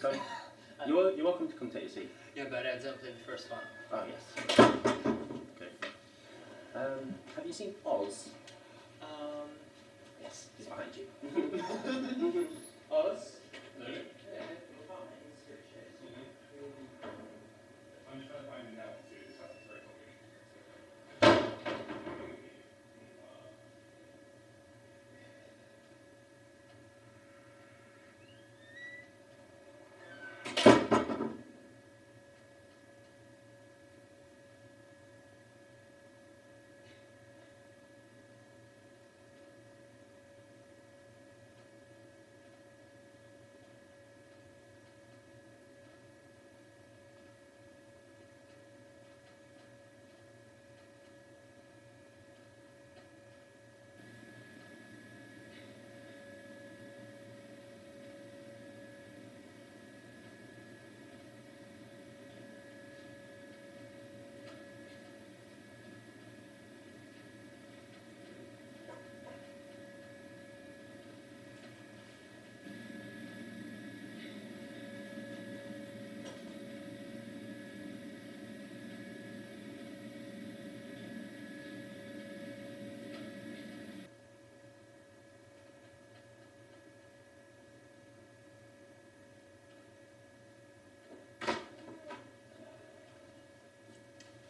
worries. You're welcome to come take your seat. Yeah, but I don't play the first one. Oh, yes. Okay. Have you seen Oz? Yes, he's behind you. Oz? No. I'm just trying to find it now. It's very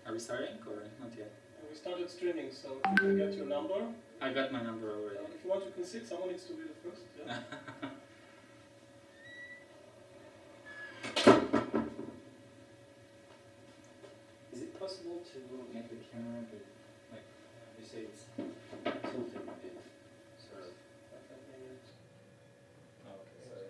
Are we starting or not yet? We started streaming, so if you can get your number. I got my number already. If you want, you can sit. Someone needs to be the first. Yeah. Is it possible to make the camera a bit, like, you say it's tilted a bit, sort of? Oh, okay, sorry.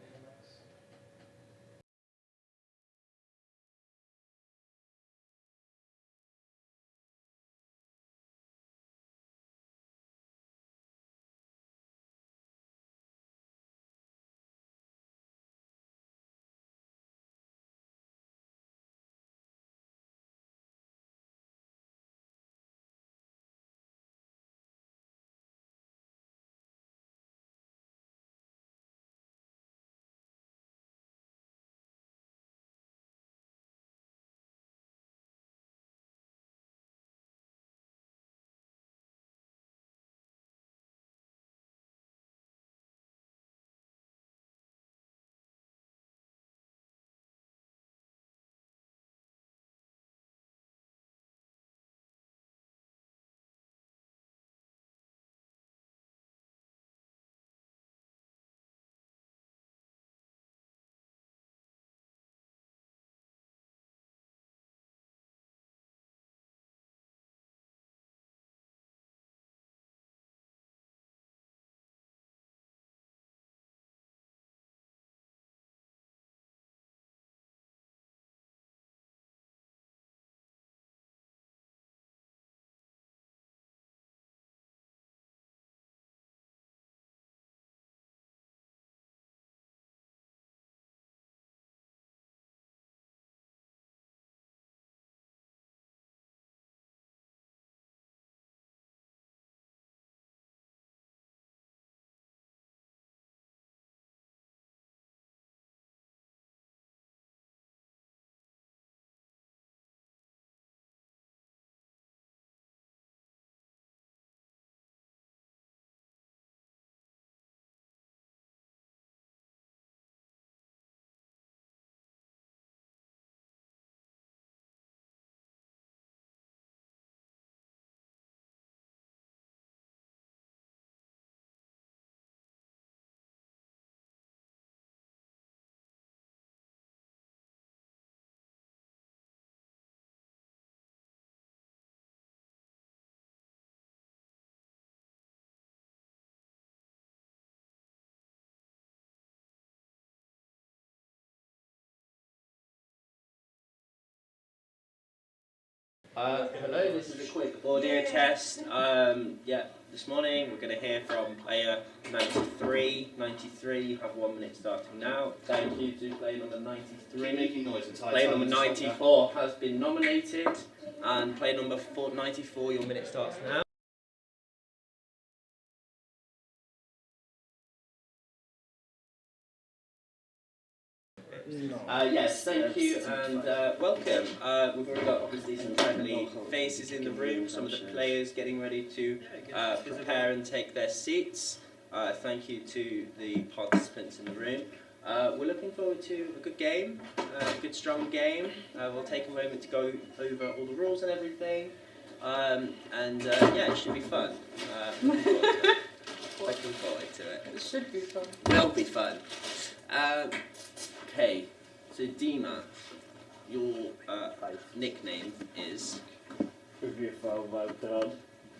Hello, this is a quick audio test. This morning we're going to hear from player 93. 93, you have 1 minute starting now. Thank you to player number 93. Keep making noise until player number 94 has been nominated, and player number 94, your minute starts now. Yes, thank you and welcome. We've already got obviously some friendly faces in the room, some of the players getting ready to prepare and take their seats. Thank you to the participants in the room. We're looking forward to a good game, a good strong game. We'll take a moment to go over all the rules and everything. Yeah, it should be fun. Looking forward to it. It should be fun. Will be fun. Okay, so Dima, your nickname is.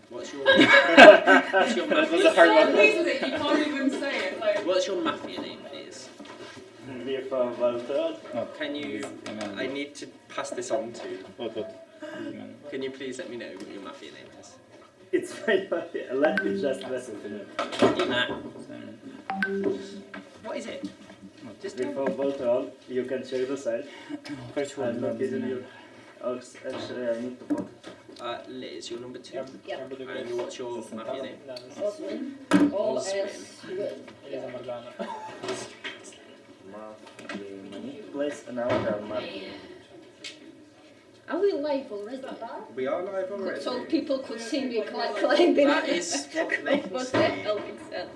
What's your mafia? It's so easy that you can't even say it. Like, What's your mafia name, please? Can you? I need to pass this on to. Can you please let me know what your mafia name is? It's fine, let me just listen to me. Dima. What is it? Just Before Voltron, you can check the site. I'm not kidding you. Actually, I need to put. Liz, you're number 2. Yeah. And what's your mafia name? Oswin. All Oswin. else good. Place another map. Are we live already? We are live already. So people could see me climbing. That is what they can What see. the hell is that?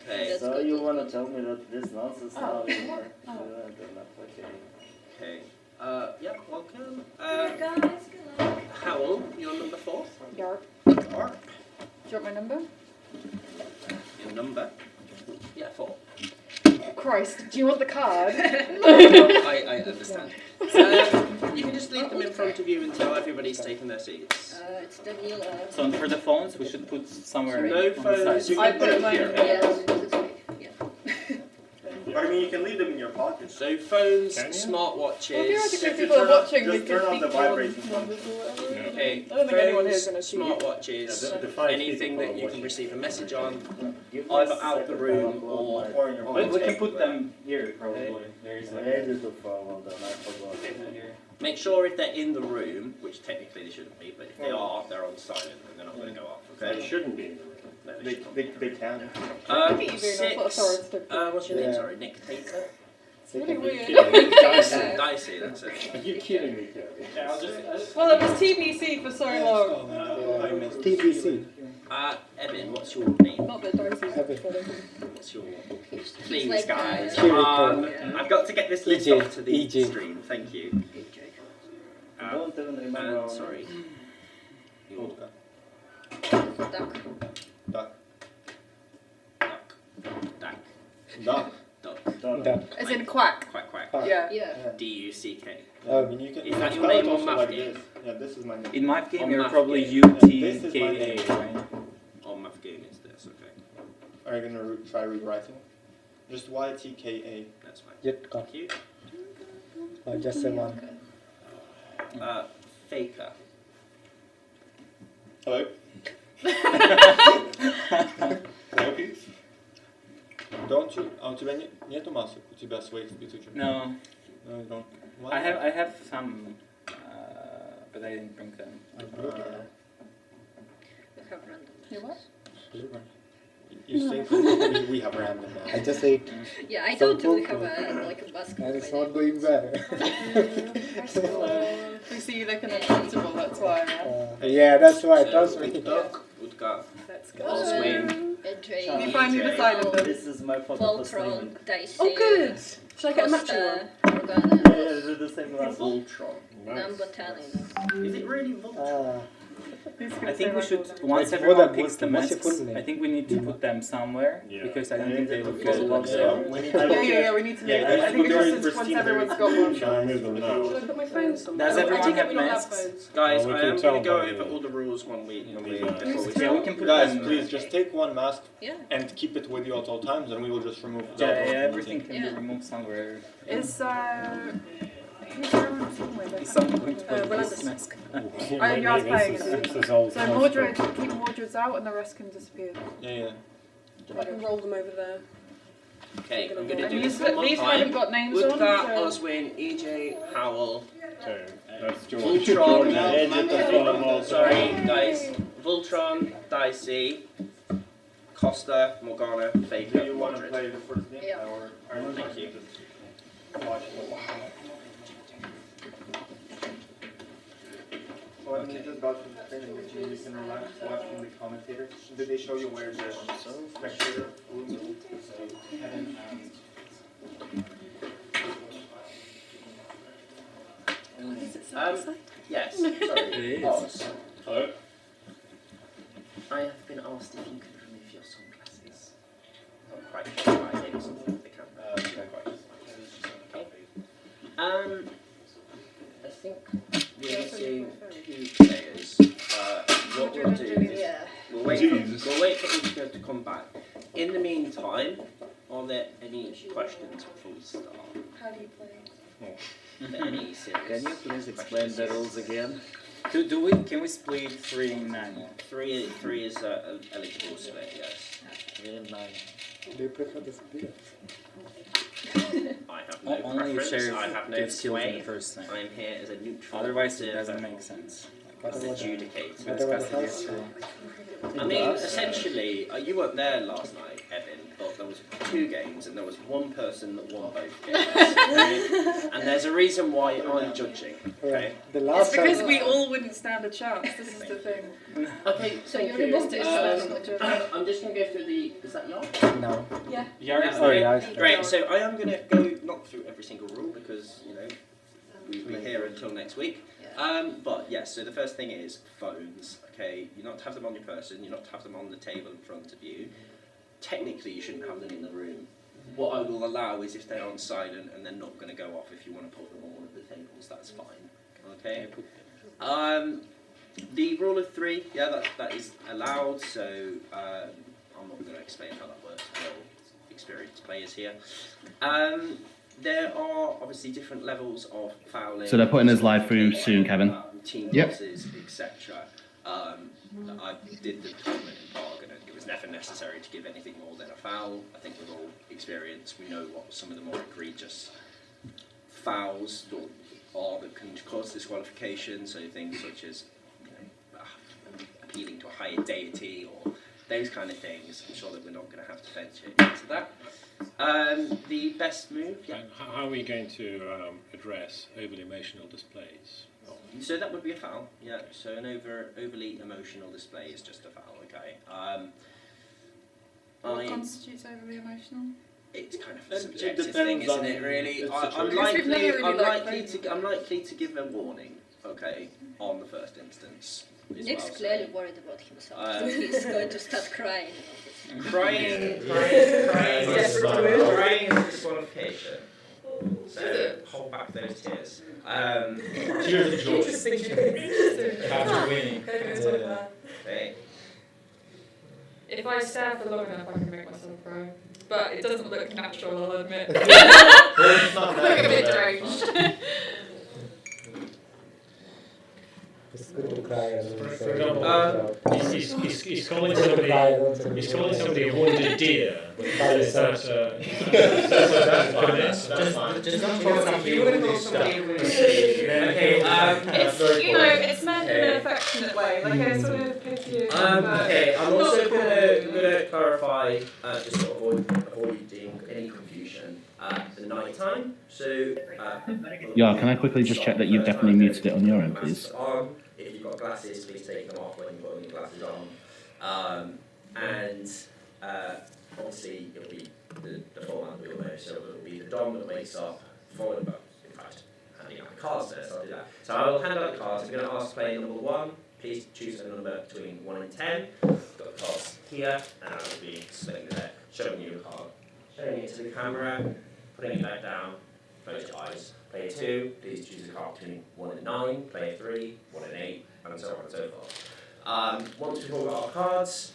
Okay. That's So good, you that's want to good. tell me that this nonsense now is okay. Okay. Yeah, welcome. guys, good luck. Howell, you're number 4. Yarp. Yarp. Do you want my number? Your number? Yeah, 4. Christ, do you want the card? I understand. You can just leave them in front of you until everybody's taken their seats. It's Daniela. So for the phones, we should put somewhere No on the phones. side. I put it mine in Yeah, here. this way. Yeah. But I mean, you can leave them in your pocket. So phones, Can you? smartwatches. Well, theoretically, If you people are turn on- watching. They just could turn on speak the to you on vibration numbers or whatever. Okay, I don't think anyone here is phones, going to see you. smartwatches, anything that you can receive a message on, either out the room or Or in your on But the we can table. put them here probably. There is I like had it before, well done, I forgot. here. Make sure if they're in the room, which technically they shouldn't be, but if they are, they're on silent and they're not going to go off. They Okay. shouldn't be. No, they shouldn't. They can. Look at you being all 6. authoritative. What's your name? Yeah. Sorry, Nick Tater. It's really weird. Dicey. Dicey. That's it. Are you kidding me, Yeah, I'll just. Well, it was TBC for so long. TBC. Evan, what's your name? Not that Darcy's What's your... He's Please, like, guys. yeah. I've got to get this list EJ. off to the EJ. stream. Thank you. Don't even remember. Sorry. Your Duck. Duck. duck. Duck. Duck. Duck. Duck. As in quack. Quack quack. Yeah. Yeah. D-U-C-K. I mean, you can. Is that your spell it name on also map like game? this. Yeah, this is my name. In my game, On you're Mafia. probably This is my UTKA, name. right? On Mafgoon is this, okay. Are you gonna try rewriting? Just YTKA. That's fine. Yet Thank you. just say one. Faker. Hello. Hello, please. Don't you? А у тебя нету масок? У тебя своих спецучек? No, No, you don't. Why? I have some, but I didn't bring them. We have random. You what? You say we have random. I just ate. Yeah, I don't really have a like a basket. And it's by not going well. We see you looking uncomfortable, that's why, man. Yeah, that's why. So, Trust me. Duck, Udgar, Let's Oswin, name. Edrey. You finally decided them. This is my photo for streaming. Voltron. Dicey. Oh, good! Should I get a matching one? Morgana. Yeah, do the same last one. Voltron. Number 10. Is it really Voltron? I think we should, Wait, once what everyone are- picks the what's your masks, full name? I think we need to put them somewhere, Yeah. because I don't think they look Yeah. good on Yeah, their we need Yeah, we need to Yeah, make it. I think it's very just once pristine, everyone's very got one. Shall I remove them now? Should I put my phone somewhere? Does everyone I take it have we don't masks? phones. Guys, we I can am tell going to go by over the- all the rules when we Yeah, before we Yeah, we can put Guys, them. please just take one mask Yeah. and keep it with you at all times, and we will just remove the Yeah, other yeah, one. everything can Yeah. be removed somewhere. Is, who's everyone sitting with? At some point, put this Rolando's. mask. You're paying it. So Mordred, keep Mordred's out and the rest can disappear. Yeah. I can roll them over there. Okay, I'm going to And do this these, one more these haven't time. got names on, Udgar, so... Oswin, EJ, Howell, Okay, that's Voltron, sorry guys, Voltron, Dicey, Costa, Morgana, Faker, Do you want to Mordred. play the first game? Yeah. Or Thank you. just watch it? when you just got from the training, that you can relax watching the commentator. Did they show you where the spectator rooms are? Yes, sorry. It is. Hello? I have been asked if you could remove your sunglasses. Not quite sure why, maybe something with the camera. I think we're missing 2 players. What we'll do is Yeah. we'll wait for Utica to come back. In the meantime, are there any questions before we start? How do you play? Any serious Can you please explain the rules again? Can we split 3 in 9? 3 is eligible split, yes. 3 and 9. Do you prefer the split? I have no Only if preference, Sheriff I have no gets killed in sway. the first time. I am here as a neutral. Otherwise, it observer, doesn't make sense. as an adjudicator. Let's cast it this way. I mean, essentially, you weren't there last night, Evan, but there was 2 games and there was 1 person that won both games. Okay? And there's a reason why I'm judging. Okay. The It's last because time, we all wouldn't stand a chance. This is the thing. Okay, So thank you're you. supposed to I'm just going to go through the. Is that y'all? No. Yeah. Yeah, Oh, yeah. Great. So I am going to go not through every single rule because we'll be here until next week. But yes, so the first thing is phones. Okay, you're not to have them on your person. You're not to have them on the table in front of you. Technically, you shouldn't have them in the room. What I will allow is if they're on silent and they're not going to go off. If you want to put them all at the tables, that's fine. Okay. The rule of 3, yeah, that is allowed. So I'm not going to explain how that works. We're all experienced players here. There are obviously different levels of fouling. So they're putting us live through soon, Kevin. Team Yep. losses, etc. I did the tournament in Prague, and it was never necessary to give anything more than a foul. I think we're all experienced. We know what some of the more egregious fouls are that can cause disqualification. So things such as appealing to a higher deity or those kind of things. I'm sure that we're not going to have to venture into that. The best move, yeah. And how are we going to address overly emotional displays? So that would be a foul, yeah. So an overly emotional display is just a foul, okay. What constitutes overly emotional? It's kind of a It subjective depends thing, isn't on it? Really, the I'm situation. likely to give a warning, okay, on the first instance. as Nick's well, so- clearly worried about himself. He's going to start crying. Crying is disqualification. So hold back those tears. Cheers of joy. After winning. Okay. If I stare for long enough, I can make myself cry. But it doesn't look natural, I'll admit. It's not I look a bit that. deranged. It's good to cry as well. For example, he's calling somebody. He's calling somebody a wounded deer. Is that? Just don't call somebody a wounded stuff. Okay. It's meant in an affectionate way, like a sort of pity. Okay, I'm also gonna clarify, just to avoiding any confusion. The night time. So. Yeah, can I quickly just check that you've definitely muted it on your end, please? If you've got glasses, please take them off when you've got your glasses on. And obviously it'll be the format we all know. So it'll be the Dom that wakes up, followed by, in fact, handing out the cards first. I'll do that. So I will hand out the cards. I'm going to ask player number 1. Please choose a number between 1 and 10. I've got the cards here, and I will be splitting the deck, showing you the card, showing it to the camera, putting it back down, close your eyes. Player 2, please choose a card between 1 and 9. Player 3, 1 and 8, and so on and so forth. Once we've all got our cards,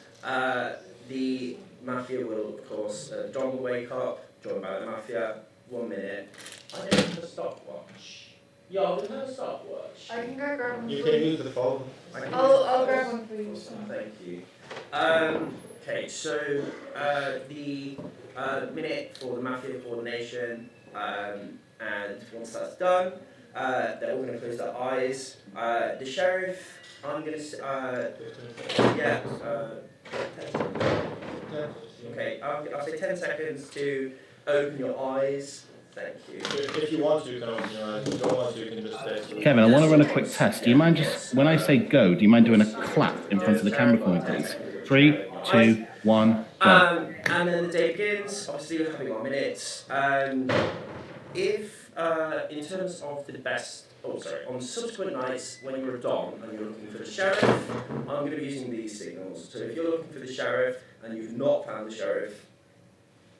the Mafia will, of course, Dom will wake up, joined by the Mafia. 1 minute. I don't have a stopwatch. Yeah, we have a stopwatch. I can go grab one. You can use the phone. I'll grab one for you. Thank you. Okay, so the minute for the Mafia coordination, and once that's done, they're all going to close their eyes. The sheriff, I'm going to, okay, I'll say 10 seconds to open your eyes. Thank you. If you want to, you can open your eyes. If you don't want to, you can just stay. Kevin, I want to run a quick test. Do you mind just, when I say go, do you mind doing a clap in front of the camera for me, please? 3, 2, 1, go. And then the day begins. Obviously, we're having 1 minute. If, in terms of the best, on subsequent nights when you're a Dom and you're looking for the sheriff, I'm going to be using these signals. So if you're looking for the sheriff and you've not found the sheriff,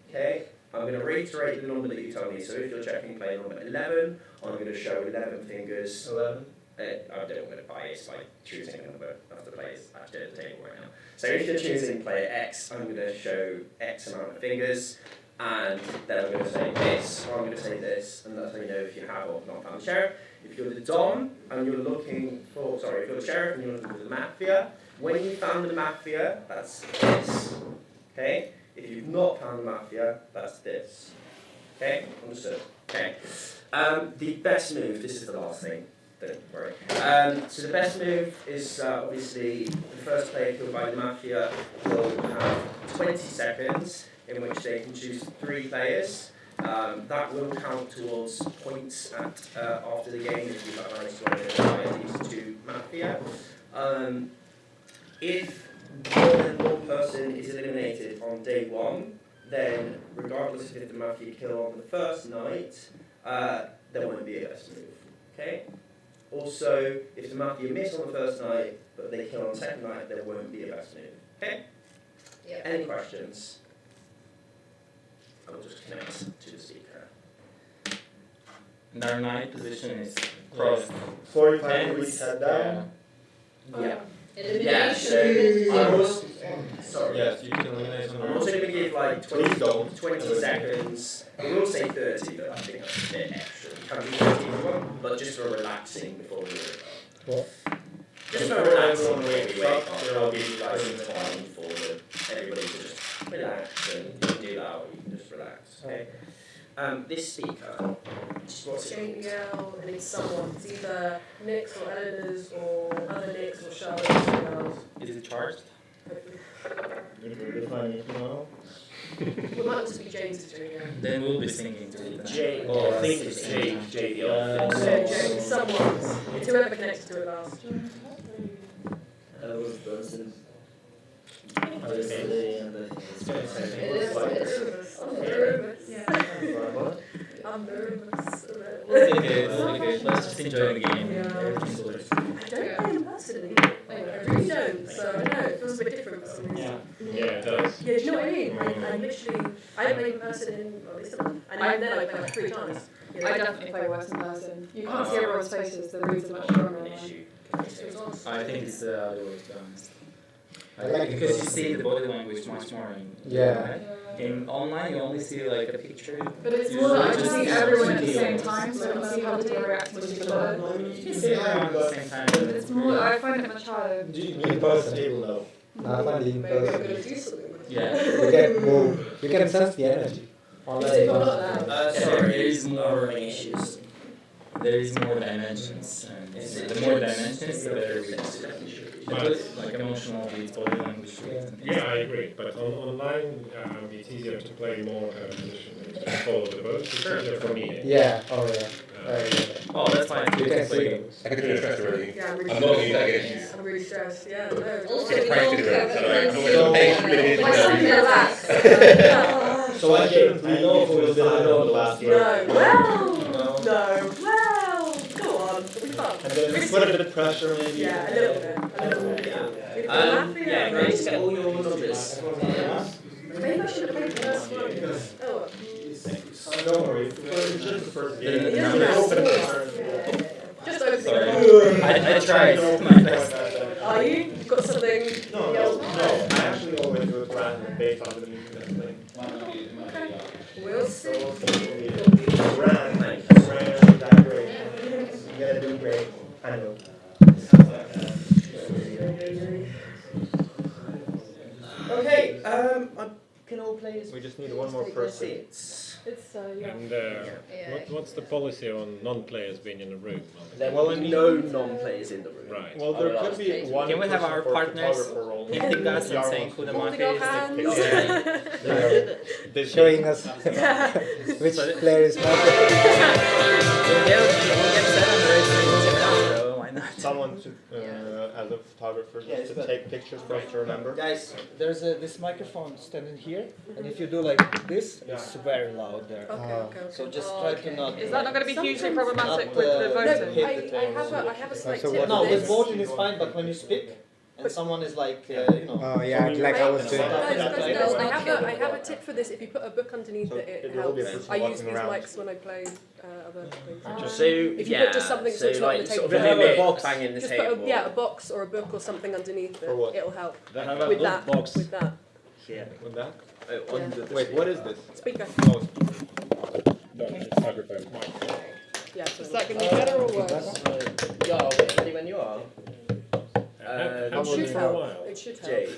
okay, I'm going to reiterate the number that you tell me. So if you're checking player number 11, I'm going to show 11 fingers. 11. I don't want to bias by choosing a number of the players actually at the table right now. So if you're choosing player X, I'm going to show X amount of fingers, and then I'm going to say this, or I'm going to say this, and that's how you know if you have or not found the sheriff. If you're the Dom and you're looking for, if you're the sheriff and you're looking for the Mafia, when you found the Mafia, that's this. Okay? If you've not found the Mafia, that's this. Okay? Understood? Okay. The best move, this is the last thing. Don't worry. So the best move is obviously the first player killed by the Mafia will have 20 seconds in which they can choose 3 players. That will count towards points after the game if you have managed to identify at least 2 Mafia. If more than one person is eliminated on day 1, then regardless if the Mafia kill on the first night, there won't be a best move. Okay? Also, if the Mafia miss on the first night, but they kill on the second night, there won't be a best move. Okay? Yep. Any questions? I will just connect to the speaker. And our night position is crossed. 45 degrees head down. Yeah. Elimination. Sorry. Yes, you can eliminate I'm someone. also going to give like Please don't. 20 seconds. I will say 30, but I think that's a bit extra. You can do 30 if you want, but just for relaxing before we wake up. What? Just for relaxing before we wake up, I'll give you guys some time for everybody to just relax, and you can do that or you can just relax. Okay. This speaker, what's it called? JBL, and it's someone. It's either Nick's or Eleanor's or other Nick's or Charlotte's or girls. Is it charged? We might also be James's JBL. Then we'll be singing to it. I think it's JBL. James, someone's. It's whoever connected to it last. I was dancing. I'm nervous. Yeah. I'm nervous. We'll be good. Let's just enjoy the game. Yeah. Everything's good. I don't play them personally. I really don't. So I know it feels a bit different for some reason. Yeah, it does. Yeah, do you know what I mean? I literally, I haven't played in person in at least a month, and then I played like 3 times. I definitely play worse in person. You can't see everyone's faces, the reads are much stronger. I think it's the other way, to be honest. Because you see the body language much more in online, you only see like a picture. But it's more that I just see everyone at the same time, so I can see how they react to each other. You can see around at the same time. But it's more, I find it much harder. Do you mean person table now? I find it in person. Yeah. You can move. You can sense the energy. Sorry. There is more issues. There is more dimensions, and the more dimensions, the better we like emotional beats, body language. Yeah, I agree. But online, it's easier to play more position and to follow the boat. It's easier for me. Yeah, oh yeah. Oh, that's fine. You can see them. I can do it stressed already. Yeah, I'm really I'm not going to get it. I'm really stressed. Yeah, no. Also, we Trying to don't do it, have so Why can't we relax? So I gave 3 no for the last year. No. Well. Go on. It'll be fun. And then put a bit of pressure maybe. Yeah, a little bit. Yeah, great to get all your numbers. Maybe I should have played the first one. Oh. Don't worry, it's just the first game. Just open Sorry. it. I tried my best. Are you? You've got something? No, I actually always do it random based on the music that's playing. We'll see. Random, that great. You gotta do great. I know. Okay, can all players We just need one more take their person. seats? It's, And Yeah. what what's the policy on non-players being in the room? There will be no non-players in the room. Right. Well, there could be one. Can we have our person for partners photographer role. hinting us and saying who the Holding mafia our is? hands. Showing us which player is more. We'll get set on the race though, why not? Someone to, as a photographer, just to take pictures for us to remember. Guys, there's this microphone standing here, and if you do like this, it's very loud there. Okay. So just try to not. Is that not going to be hugely problematic Not, with the No, voting? I have a slight So tip no, for with this. voting is fine, but when you speak, and someone is like, you know. Oh yeah, like I was doing. Guys, No, I have a tip for this. If you put a book underneath So it, it there will be a helps. person I use walking these around. mics when I play other things. So If you put just something so it's not on the sort of table. a Have a limit, box. banging the Just table. put a box or a book or something underneath it. For what? It'll help. Have a With that. box. With that. Here. With that? Oh, under the Wait, what is this? Speaker. Oh, No, it's microphone. Yeah. So is that going to be better or worse? Yeah, ready when you are. It should help. It should help. Jake.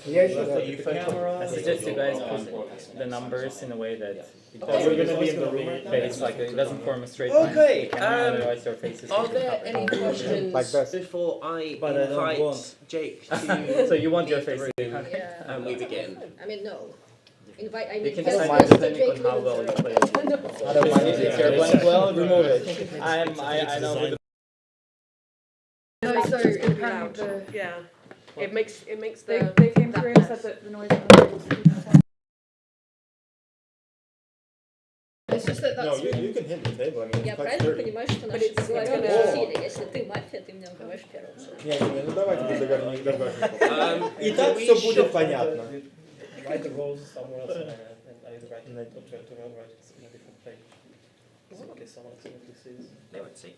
Yeah, I suggest you guys put the numbers in a way that we're gonna be in the room right now? it's like it doesn't form a straight line. Okay, Otherwise your face is Are gonna be there covered. any questions Like this. before I But I don't invite want. Jake to So you want your leave the face to be room covered? Yeah. and we begin? I mean, no. Invite, I You mean, can first decide let's depending Jake on how with well you the- play. I don't mind If you're playing well, remove it. I know who the No, so apparently the, Yeah. It makes they the. came through and said that the noise on the room was 2%. It's just that No, that's you can hit the table. I mean, Я it's quite правильно sturdy. понимаю, что But наши it's слова gonna- силе. Если ты мафия, ты мне говоришь первым. Не, ну давайте без загородников. И И так все будет понятно. Write the rules somewhere else and I write to write it in a different page. So in case someone accidentally sees. They won't see.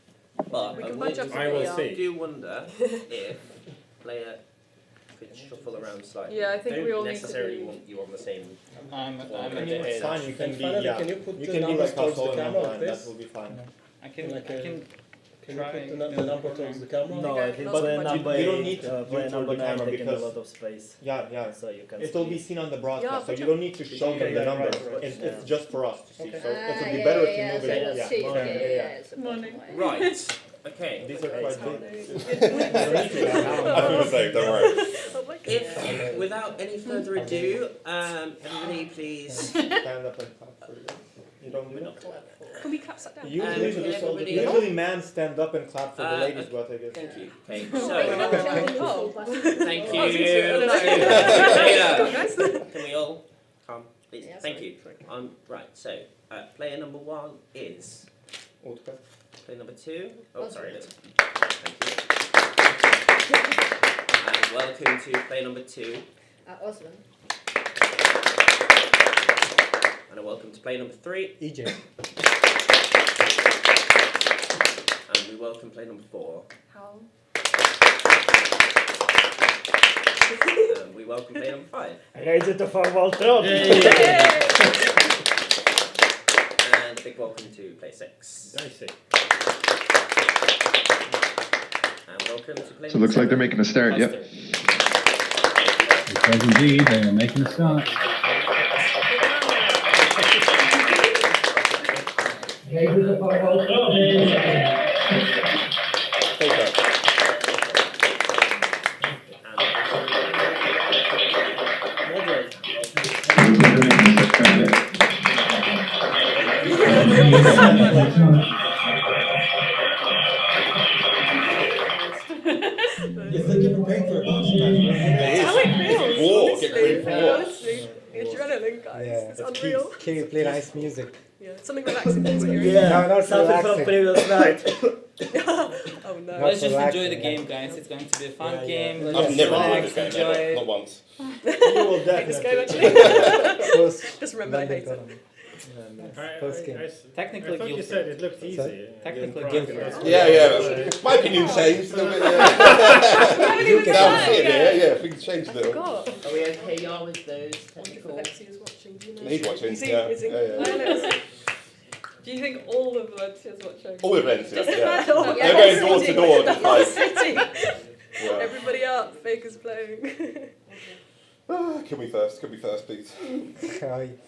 But We I can would, bunch up I will the, see. do wonder if player could shuffle around slightly. Yeah, I think Don't we all need to necessarily be- want you on the same. I'm I at mean, the it's edge. fine. You can be, Finally, yeah. can you put You the can be numbers like towards the Castle and camera like Online. That this? will be fine. I can Like, try. Can you put the number towards the camera? No, I think but so the much. number You don't eight, need to do for it number for the 9 camera taking a because- lot of space, Yeah, yeah. so you can. It will be seen on the broadcast, Yeah, so but you you- don't need to show Okay, them the yeah, numbers. right, right. It's just for us to see. So it would Ah, be yeah, better yeah, to move so it. let's Yeah. see, Yeah. yeah, it's a Morning. point. Right. Okay. These are quite big. I feel the same. Don't worry. If, without any further ado, everybody please. Stand up and clap for you. You don't need it? Can we clap that down? Everybody- Usually men stand up and clap for the ladies, but I guess. Thank you. Okay. Oh. Thank Oh, you. Can we all come, please? Yes. Thank you. Right. So, player number 1 is. Player number 2. Oh, sorry. Thank you. And welcome to player number 2. Osman. And a welcome to player number 3. EJ. And we welcome player number 4. How? And we welcome player number 5. Raise it for Walter. And big welcome to player 6. Dicey. And welcome to player So it looks like they're making a start, yep. Because indeed, they are making a start. It's like you're preparing for a boxing match. How it feels, Whoa, honestly. get ready for war. Honestly, the adrenaline, guys. Yeah, It's unreal. Can you play nice music? Yeah, something relaxing to hear. Yeah, No, not something from relaxing. previous night. Oh no. Not Let's just relaxing, enjoy the yeah. game, guys. It's going to be a fun Yeah, game. yeah. I've Just never relax, played this game enjoy ever, it. not once. You will Thanks, definitely. Gabe, Post Just remember I hate it. London Post game. Technically I thought you guilty. said it looked easy. Technically In guilty. practice. Yeah, yeah. My opinion changed a little bit. You can That was it, yeah, things changed a little. God. Are we okay, y'all, with those Wonder if technical? Alexi is watching. Do you know? He's watching, Is he? yeah. Is he? Yeah. Do you think all of Valencia's watching? All events, yeah. Just yeah. imagine that. They're going door to door. The just whole like, city. yeah. Everybody up. Faker's playing. Can we first, please?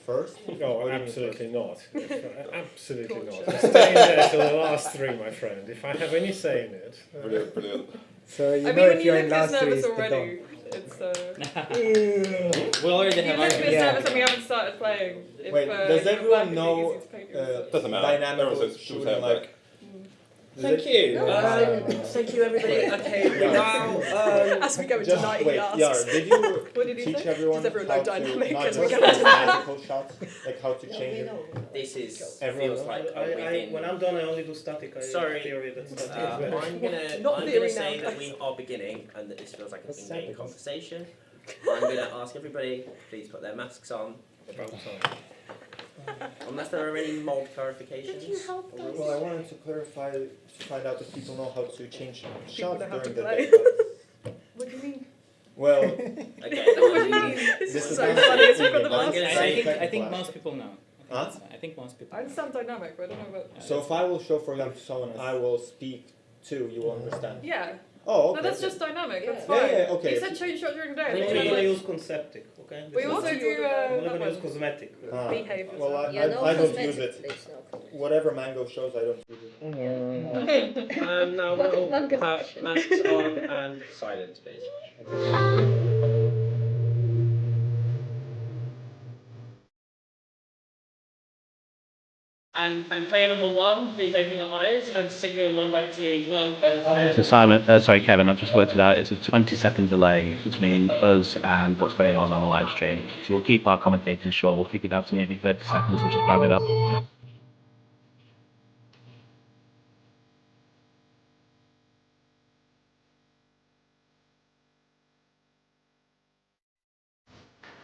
First? No, absolutely not. Absolutely not. I'm staying there till the last three, my friend. If I have any say in it. Brilliant, brilliant. So you I know mean, when if you you're look in this last three, nervous it's the already, done. it's We already you have look this Yeah. nervous and we haven't started playing. If, Wait, does you're everyone back, know it'd be easy to play through. Doesn't matter. dynamical Everyone says shooting shoot like? Thank you. No, Thank you, everybody. Okay, now, As we go into Just night, wait, he asks. Yara, did you What did he teach say? everyone Does everyone how know to dynamic not as we just go into night? tactical shots, like how to change it? This is Everyone feels like I, within. when I'm done, I only do static. Sorry, Theory, that's static. I'm Not gonna theory say now, that we guys. are beginning and that this feels like an in-game conversation. I'm gonna ask everybody, please put their masks on. Unless there are any mold clarifications. Well, I wanted to clarify, to find out if people know how to change shots know how to during the play. day. What do you mean? Well, Again, What do you mean? this is so not funny as in-game, we've got the but mask. it's I very think technical most aspect. people know. Huh? I think most people. I understand dynamic, but I don't know about. So if I will show, for example, someone I will speak to, you will understand. Yeah. Oh, okay. No, that's just dynamic. That's Yeah, fine. yeah, okay. You said change shot during the day. I'm and only then gonna you use conceptic, okay? We also do I'm that only gonna use one. cosmetic. Ah, Behave well, I, Yeah, no I don't cosmetic, use it. please, no. Whatever Mango shows, I don't use it. now we'll have masks on and silence, please. And player number one, please open your eyes and signal one by two. So Simon, sorry Kevin, I've just worked it out. It's a 20-second delay between us and what's going on the live stream. So we'll keep our commentators short. We'll kick it out to maybe 30 seconds. We'll just wrap it up.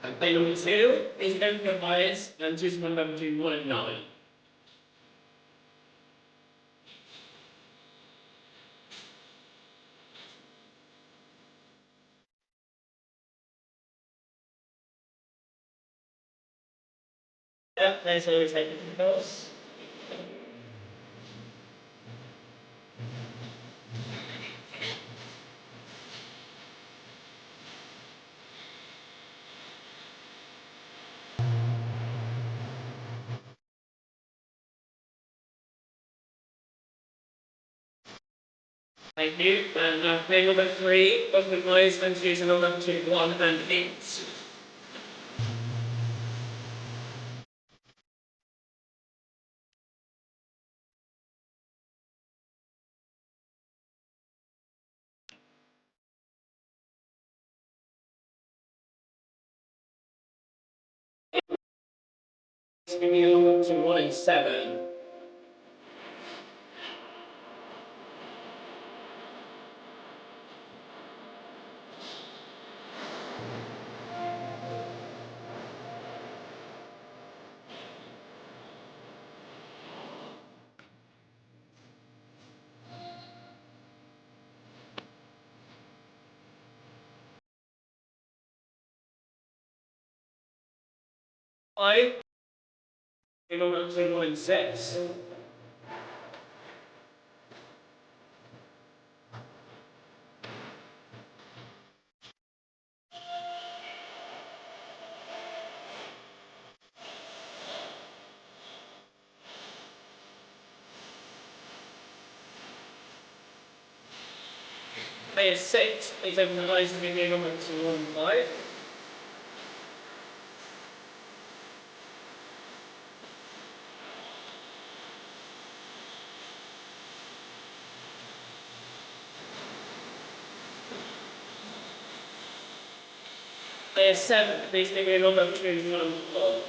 And player number two, please open your eyes and choose one number between 1 and 9. Yep, there's always taking notes. Thank you. And player number three, open your eyes and choose a number between 1 and 8. Give me a number between 1 and 7. Five. Give me a number between 1 and 6. Player 6, please open your eyes and give me a number between 1 and 5. Player 7, please give me a number between 1 and 4.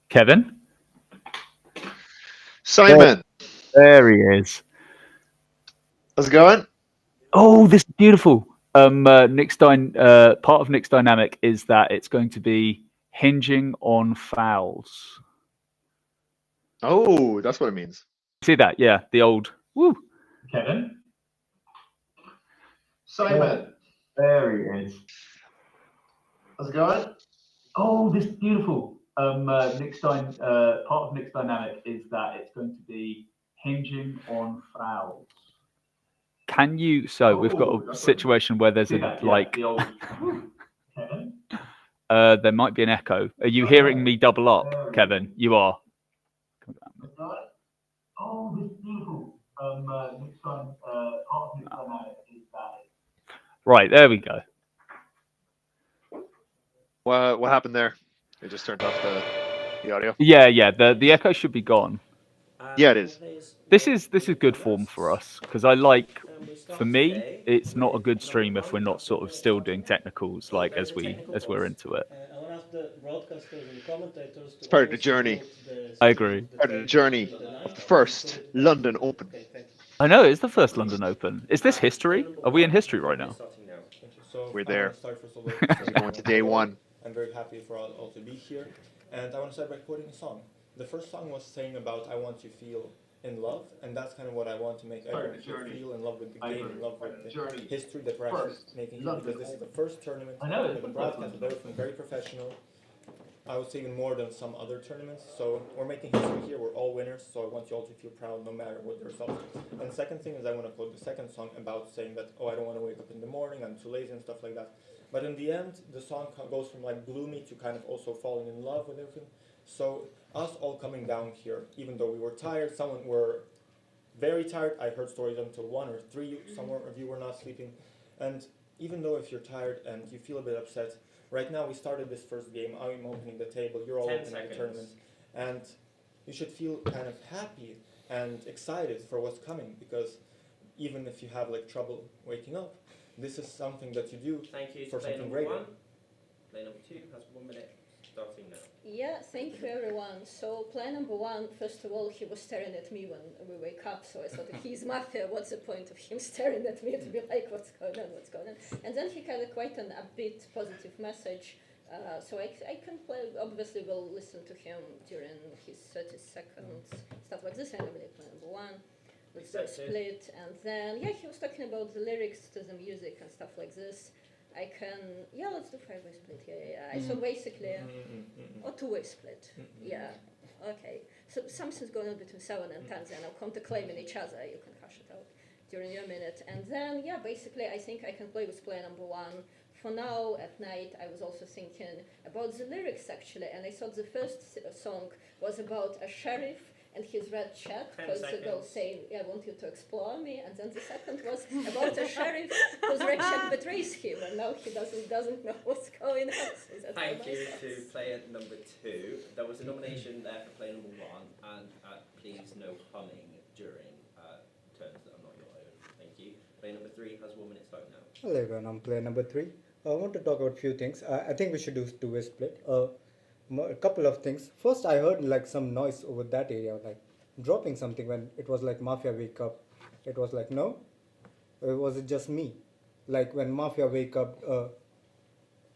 Kevin? Simon. There he is. How's it going? Oh, this is beautiful. Part of Nick's dynamic is that it's going to be hinging on fouls. Oh, that's what it means. See that? Yeah, the old woo. Kevin? Simon. There he is. How's it going? Oh, this is beautiful. Part of Nick's dynamic is that it's going to be hinging on fouls. Can you? So we've got a situation where there's a like. The old, there might be an echo. Are you hearing me double up, Kevin? You are. Oh, this is beautiful. Part of Nick's dynamic is that. Right, there we go. What happened there? They just turned off the audio. Yeah. The echo should be gone. Yeah, it is. This is good form for us because I like. For me, it's not a good stream if we're not sort of still doing technicals like as we're into it. I want to ask the broadcasters and the commentators. It's part of the journey. I agree. Part of the journey of the first London Open. I know it's the first London Open. Is this history? Are we in history right now? We're there. We're going to day one. I'm very happy for all to be here, and I want to start by quoting a song. The first song was saying about I want to feel in love, and that's kind of what I want to make everyone feel in love with the game, in love with the history that we're actually making here, because this is the first tournament with the broadcast, with everything very professional. I would say even more than some other tournaments, so we're making history here, we're all winners, so I want you all to feel proud no matter what the results. And the second thing is I want to quote the second song about saying that, oh, I don't want to wake up in the morning, I'm too lazy and stuff like that. But in the end, the song goes from like gloomy to kind of also falling in love with everything. So us all coming down here, even though we were tired, some were very tired. I heard stories until 1 or 3, some of you were not sleeping. And even though if you're tired and you feel a bit upset, right now we started this first game, I'm opening the table, you're all opening the tournament. And you should feel kind of happy and excited for what's coming, because even if you have like trouble waking up, this is something that you do for something greater. Play number 2 has 1 minute starting now. Yeah, thank you everyone. So player number 1, first of all, he was staring at me when we wake up, so I thought if he's Mafia, what's the point of him staring at me to be like, what's going on? And then he had quite an upbeat, positive message. So I can play, obviously we'll listen to him during his 30 seconds, stuff like this. I normally play number 1. Let's do a split, and then, yeah, he was talking about the lyrics to the music and stuff like this. I can, yeah, let's do 5-way split, yeah. So basically, or 2-way split, yeah, okay. So something's going on between 7 and 10, then I'll come to claiming each other, you can hash it out during your minute. And then, yeah, basically I think I can play with player number 1. For now, at night, I was also thinking about the lyrics actually, and I thought the first song was about a sheriff and his red chat, because the girl saying, I want you to explore me, and then the second was about a sheriff whose red chat betrays him, and now he doesn't know what's going on. So thank you to player number 2. There was a nomination there for player number 1, and please no humming during turns that are not your own. Thank you. Player number 3 has 1 minute starting now. Hello everyone, I'm player number 3. I want to talk about a few things. I think we should do 2-way split. A couple of things. First, I heard like some noise over that area, like dropping something when it was like Mafia Wake Up. It was like, no? Or was it just me? Like when Mafia Wake Up,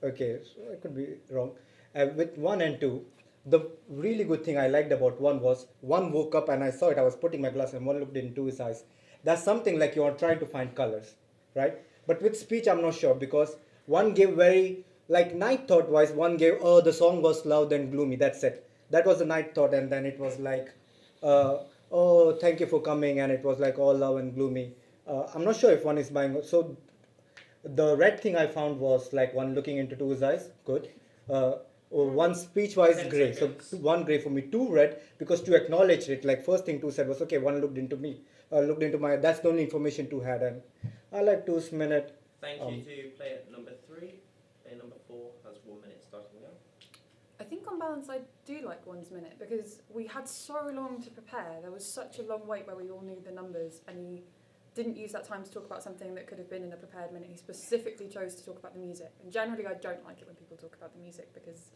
okay, so I could be wrong. With 1 and 2, the really good thing I liked about 1 was 1 woke up and I saw it, I was putting my glass and 1 looked into his eyes. That's something like you are trying to find colors, right? But with speech, I'm not sure, because 1 gave very, like night thought wise, 1 gave, oh, the song was loud and gloomy, that's it. That was the night thought, and then it was like, oh, thank you for coming, and it was like all loud and gloomy. I'm not sure if 1 is buying, so the red thing I found was like 1 looking into 2's eyes, good. 1 speech wise, grey, so 1 grey for me, 2 red, because 2 acknowledged it, like first thing 2 said was, okay, 1 looked into me, looked into my, that's the only information 2 had, and I like 2's minute. Thank you to player number 3. Player number 4 has 1 minute starting now. I think on balance I do like 1's minute, because we had so long to prepare. There was such a long wait where we all knew the numbers, and he didn't use that time to talk about something that could have been in a prepared minute. He specifically chose to talk about the music. And generally I don't like it when people talk about the music, because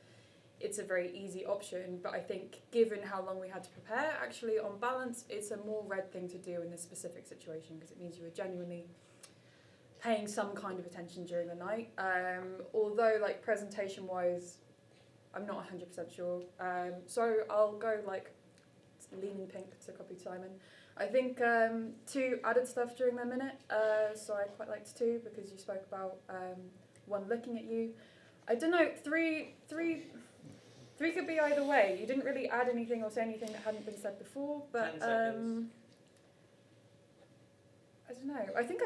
it's a very easy option. But I think given how long we had to prepare, actually on balance, it's a more red thing to do in this specific situation because it means you were genuinely paying some kind of attention during the night. Although like presentation wise, I'm not 100% sure. So I'll go like leaning pink to copy Simon. I think 2 added stuff during their minute. So I quite liked 2 because you spoke about 1 looking at you. I don't know, 3 could be either way. You didn't really add anything or say anything that hadn't been said before, but 10 seconds. I don't know. I think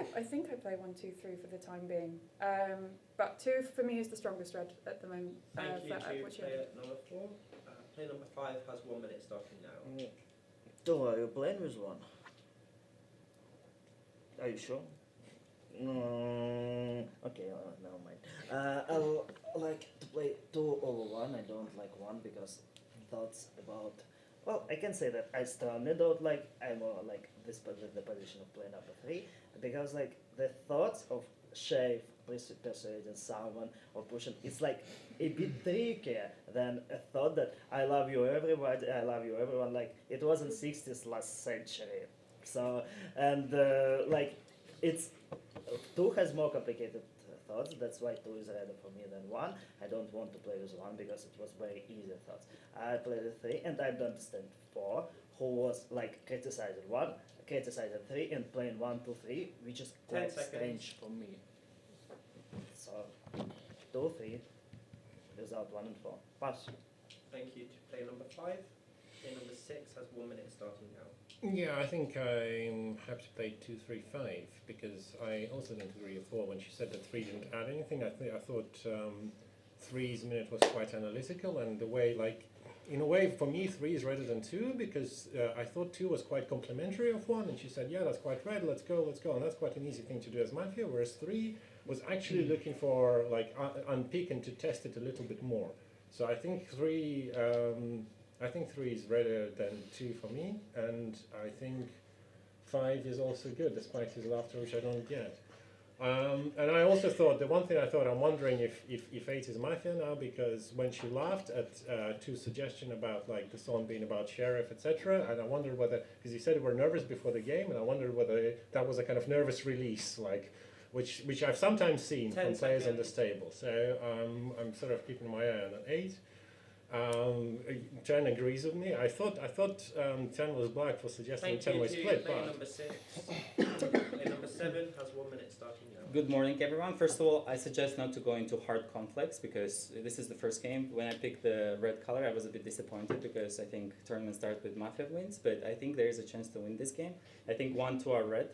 I play 1, 2, 3 for the time being. But 2 for me is the strongest red at the moment. Thank you to what you player number 4. Player number 5 has 1 minute starting now. So are you playing with 1? Are you sure? Okay, never mind. I like to play 2 over 1. I don't like 1 because thoughts about. Well, I can say that I strongly don't like. I'm more like this the position of player number 3 because like the thoughts of shave, persuading someone or pushing, it's like a bit trickier than a thought that I love you everybody, I love you everyone. Like it was in 60s last century. So and like it's 2 has more complicated thoughts. That's why 2 is rather for me than 1. I don't want to play with 1 because it was very easy thoughts. I played with 3 and I don't understand 4, who was like criticizing 1, criticizing 3 and playing 1, 2, 3, which is quite strange for me. So 2, 3, without 1 and 4. Pass. Thank you to player number 5. Player number 6 has 1 minute starting now. Yeah, I think I'm happy to play 2, 3, 5 because I also didn't agree with 4 when she said that 3 didn't add anything. I thought 3's minute was quite analytical, and the way, like, in a way, for me, 3 is redder than 2 because I thought 2 was quite complimentary of 1, and she said, yeah, that's quite red, let's go, and that's quite an easy thing to do as Mafia, whereas 3 was actually looking for, like, unpick and to test it a little bit more. So I think 3 is redder than 2 for me, and I think 5 is also good, despite his laughter, which I don't get. And I also thought, the one thing I thought, I'm wondering if 8 is Mafia now, because when she laughed at 2's suggestion about like the song being about sheriff, etc., and I wondered whether, because you said you were nervous before the game, and I wondered whether that was a kind of nervous release, like, which I've sometimes seen from players on this table. So I'm sort of keeping my eye on 8. 10 agrees with me. I thought 10 was black for suggesting 10 was split. Player number 6. Player number 7 has 1 minute starting now. Good morning, everyone. First of all, I suggest not to go into hard conflicts because this is the first game. When I picked the red color, I was a bit disappointed because I think tournament starts with Mafia wins, but I think there is a chance to win this game. I think 1, 2 are red,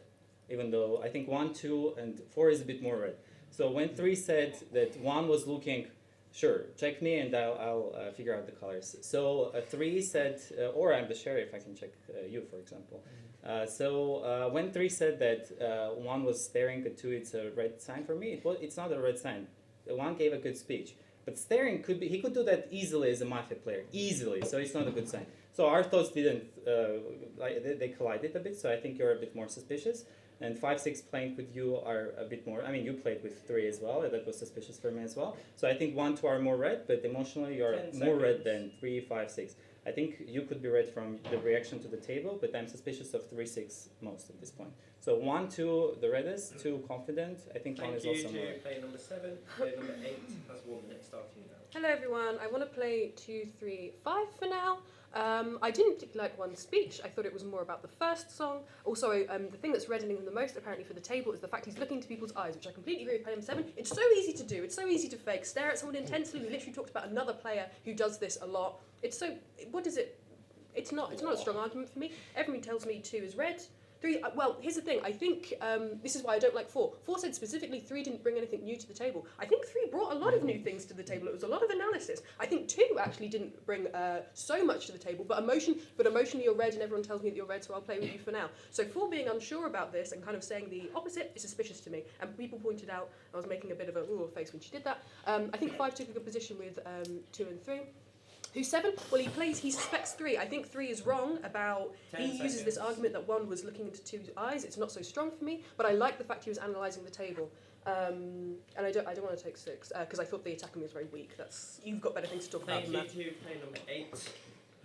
even though I think 1, 2, and 4 is a bit more red. So when 3 said that 1 was looking, sure, check me and I'll figure out the colors. So 3 said, or I'm the sheriff, I can check you, for example. So when 3 said that 1 was staring at 2, it's a red sign for me. It's not a red sign. 1 gave a good speech. But staring could be, he could do that easily as a Mafia player, easily, so it's not a good sign. So our thoughts didn't, they collided a bit, so I think you're a bit more suspicious. And 5, 6 playing with you are a bit more, I mean, you played with 3 as well, and that was suspicious for me as well. So I think 1, 2 are more red, but emotionally you're more red than 3, 5, 6. I think you could be red from the reaction to the table, but I'm suspicious of 3, 6 most at this point. So 1, 2, the reddest, 2, confident. I think 1 is also more red. Player number 7. Player number 8 has 1 minute starting now. Hello everyone, I want to play 2, 3, 5 for now. I didn't particularly like 1's speech. I thought it was more about the first song. Also, the thing that's reddening him the most, apparently, for the table is the fact he's looking into people's eyes, which I completely agree with player number 7. It's so easy to do. It's so easy to fake. Stare at someone intensely. We literally talked about another player who does this a lot. It's so... What is it? It's not a strong argument for me. Everyone tells me 2 is red. 3, well, here's the thing. I think this is why I don't like 4. 4 said specifically 3 didn't bring anything new to the table. I think 3 brought a lot of new things to the table. It was a lot of analysis. I think 2 actually didn't bring so much to the table, but emotionally you're red and everyone tells me that you're red, so I'll play with you for now. So 4 being unsure about this and kind of saying the opposite is suspicious to me. And people pointed out I was making a bit of a ooh face when she did that. I think 5 took a good position with 2 and 3. Who's 7? Well, he suspects 3. I think 3 is wrong about, 10 he uses this seconds. argument that 1 was looking into 2's eyes. It's not so strong for me, but I like the fact he was analysing the table. And I don't want to take 6, because I thought the attacking was very weak. You've got better things to talk about Thank than you that. to player number 8.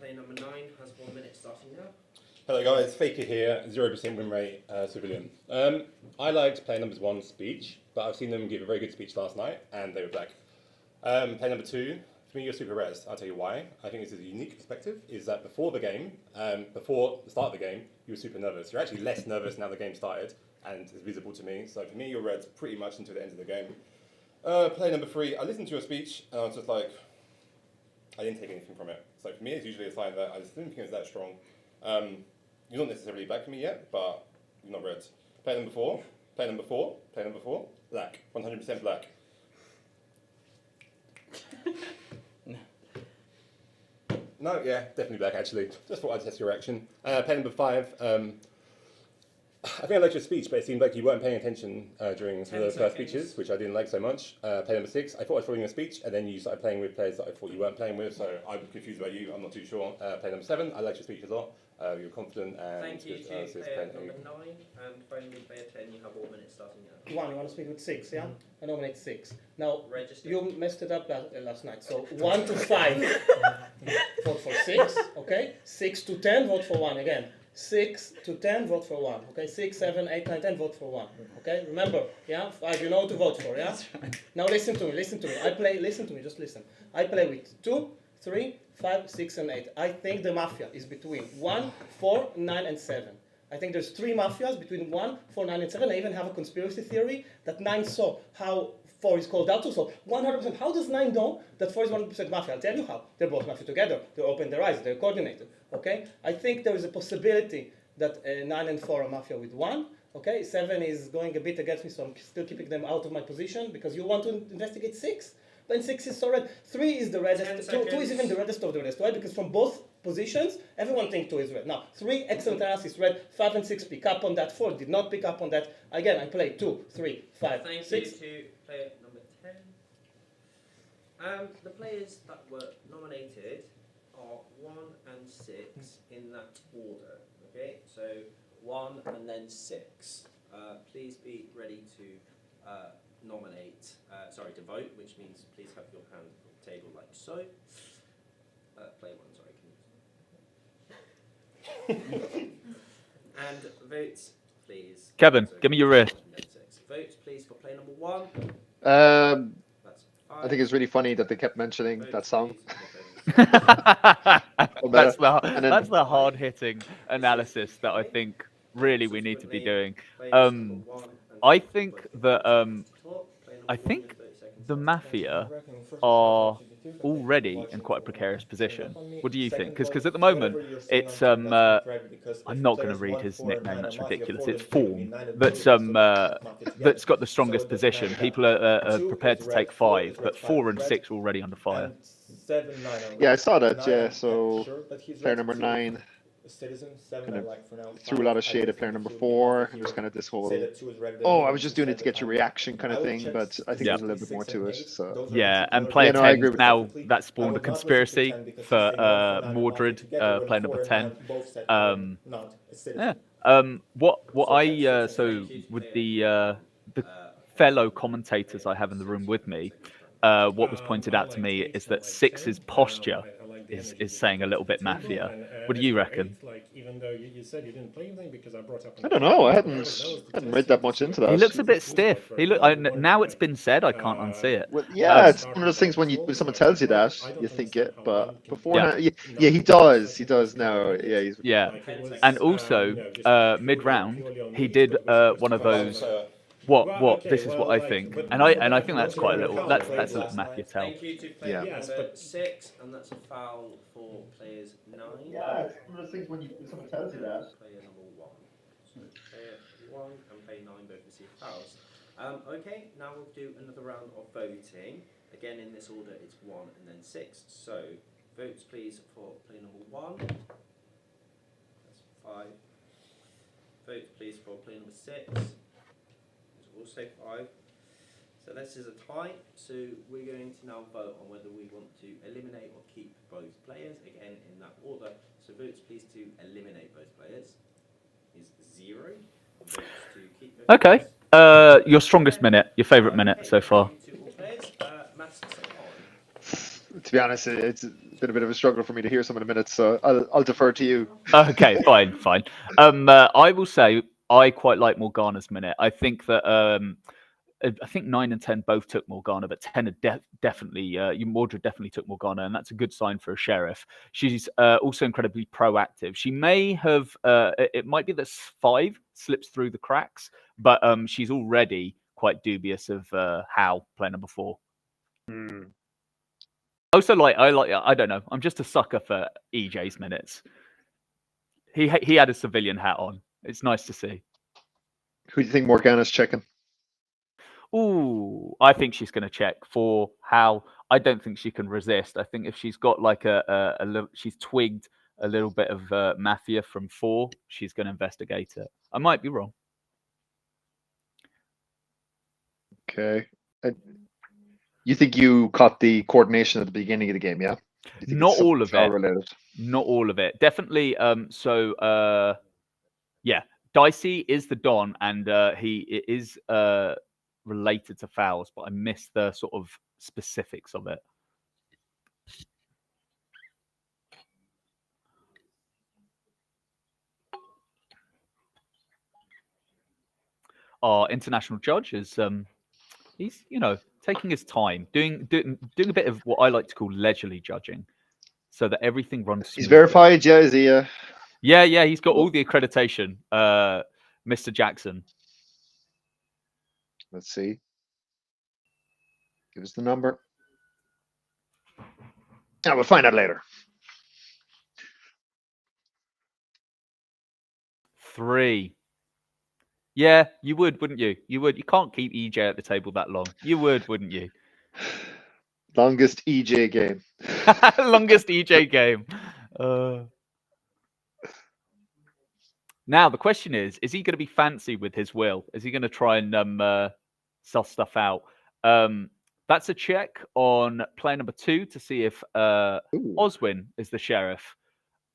Player number 9 has 1 minute starting now. Hello guys, Faker here, 0% win rate, civilian. I liked player number 1's speech, but I've seen them give a very good speech last night, and they were black. Player number 2, for me you're super res. I'll tell you why. I think this is a unique perspective, is that before the game, before the start of the game, you were super nervous. You're actually less nervous now the game started, and it's visible to me. So for me, you're red pretty much until the end of the game. Player number 3, I listened to your speech, and I was just like, I didn't take anything from it. So for me, it's usually a sign that I just didn't think it was that strong. You're not necessarily black for me yet, but you're not red. Player number 4, player number 4, player number 4, black, 100% black. No, yeah, definitely black actually. Just thought I'd test your reaction. Player number 5, I think I liked your speech, but it seemed like you weren't paying attention during some of the first speeches, which I didn't like so much. Player number 6, I thought I was following your speech, and then you started playing with players that I thought you weren't playing with, so I'm confused about you, I'm not too sure. Player number 7, I liked your speech a lot. You were confident and Thank you good. to player number 9, and finally player 10, you have 1 minute starting now. 1, you want to speak with 6, yeah? I nominate 6. Now, Register. you messed it up last night. So 1 to 5, vote for 6, okay? 6 to 10, vote for 1 again. 6 to 10, vote for 1, okay? 6, 7, 8, 9, 10, vote for 1, okay? Remember, yeah? 5, you know to vote for, yeah? Now listen to me. Listen to me, just listen. I play with 2, 3, 5, 6, and 8. I think the Mafia is between 1, 4, 9, and 7. I think there's 3 Mafias between 1, 4, 9, and 7. I even have a conspiracy theory that 9 saw how 4 is called out to. So 100%, how does 9 know that 4 is 100% Mafia? I'll tell you how. They're both Mafia together. They open their eyes. They're coordinated. Okay? I think there is a possibility that 9 and 4 are Mafia with 1. Okay? 7 is going a bit against me, so I'm still keeping them out of my position because you want to investigate 6. Then 6 is so red. 3 is the reddest. 2 is even the reddest of the reddest. Why? Because from both positions, everyone thinks 2 is red. Now, 3, excellent analysis, red. 5 and 6 pick up on that. 4 did not pick up on that. Again, I play 2, 3, 5, Thank 6. you to player number 10. The players that were nominated are 1 and 6 in that order. Okay, so 1 and then 6. Please be ready to to vote, which means please have your hand on the table like so. Play 1, sorry. And votes, please. Kevin, give me your wrist. Votes, please, for play number 1. That's 5. I think it's really funny that they kept mentioning that song. That's the hard-hitting analysis that I think really we need to be doing. I think that the Mafia are already in quite a precarious position. What do you think? Because at the moment it's I'm not going to read his nickname. That's ridiculous. It's Form that's got the strongest position. People are prepared to take 5, but 4 and 6 are already under fire. Yeah, I saw that. Yeah, so player number 9 kind of threw a lot of shade at player number 4. And there's kind of this whole, oh, I was just doing it to get your reaction kind of thing. But I think there's a little bit more to it. So yeah, and player 10 now that spawned a conspiracy for Mordred, player number 10. What I so with the fellow commentators I have in the room with me, what was pointed out to me is that 6's posture is saying a little bit Mafia. What do you reckon? Even though you said you didn't play anything because I brought up. I don't know. I hadn't read that much into that. He looks a bit stiff. Now it's been said. I can't unsee it. Well, yeah, it's one of those things when someone tells you that you think it, but before now, yeah, he does. He does now. Yeah, and also mid round he did one of those. What? This is what I think, and I think that's quite a little. That's a little Mafia tell. Thank you to player number 6, and that's a foul for players 9. Yeah, it's one of those things when someone tells you that. Player number 1. So player 1 and player 9 both receive fouls. Okay, now we'll do another round of voting. Again, in this order, it's 1 and then 6. So votes, please, for player number 1. That's 5. Votes, please, for player number 6. Also 5. So this is a tie, so we're going to now vote on whether we want to eliminate or keep both players, again in that order. So votes please to eliminate both players is 0. Votes to keep both Okay. players. Your strongest minute, your favourite minute so far. To all players, masks on. To be honest, it's been a bit of a struggle for me to hear some of the minutes, so I'll defer to you. Okay, fine. I will say I quite like Morgana's minute. I think that I think 9 and 10 both took Morgana, but 10 had definitely, Mordred definitely took Morgana, and that's a good sign for a sheriff. She's also incredibly proactive. She may have, it might be that 5 slips through the cracks, but she's already quite dubious of how player number 4. Also, I don't know. I'm just a sucker for EJ's minutes. He had a civilian hat on. It's nice to see. Who do you think Morgana's checking? Ooh, I think she's going to check for how. I don't think she can resist. I think if she's got like a little, she's twigged a little bit of Mafia from 4, she's going to investigate it. I might be wrong. Okay. You think you caught the coordination at the beginning of the game, yeah? Not all of it. Related? Not all of it. Definitely. Yeah, Dicey is the Don, and he is related to fouls, but I missed the sort of specifics of it. Our international judge is he's taking his time, doing a bit of what I like to call leisurely judging, so that everything runs smoothly. He's verified, yeah? Is he? Yeah, he's got all the accreditation, Mr. Jackson. Let's see. Give us the number. Yeah, we'll find out later. 3. Yeah, you would, wouldn't you? You would. You can't keep EJ at the table that long. You would, wouldn't you? Longest EJ game. Longest EJ game. Now, the question is he going to be fancy with his will? Is he going to try and suss stuff out? That's a check on player number 2 to see if Oswin is the sheriff.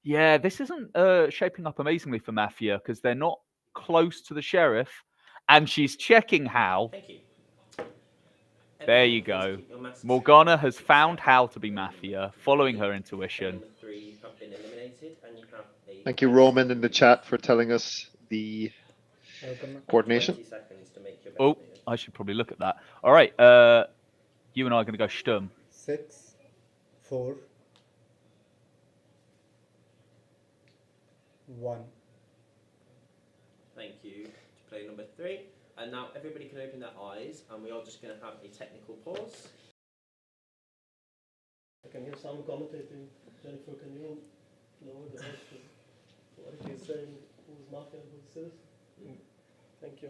Yeah, this isn't shaping up amazingly for Mafia because they're not close to the sheriff. And she's checking how. Thank you. There you go. Morgana has found how to be Mafia, following her intuition. Number 3 have been eliminated, and you have a Thank you, Roman, in the chat for telling us the coordination. 20 seconds to make your best Oh, move. I should probably look at that. All right, you and I are going to go Sturm. 6, 4, 1. Thank you to player number 3. And now everybody can open their eyes, and we are just going to have a technical pause. I can hear some commentating. Jennifer, can you lower the voice? What if he's saying who's Mafia and who's Citizen? Thank you.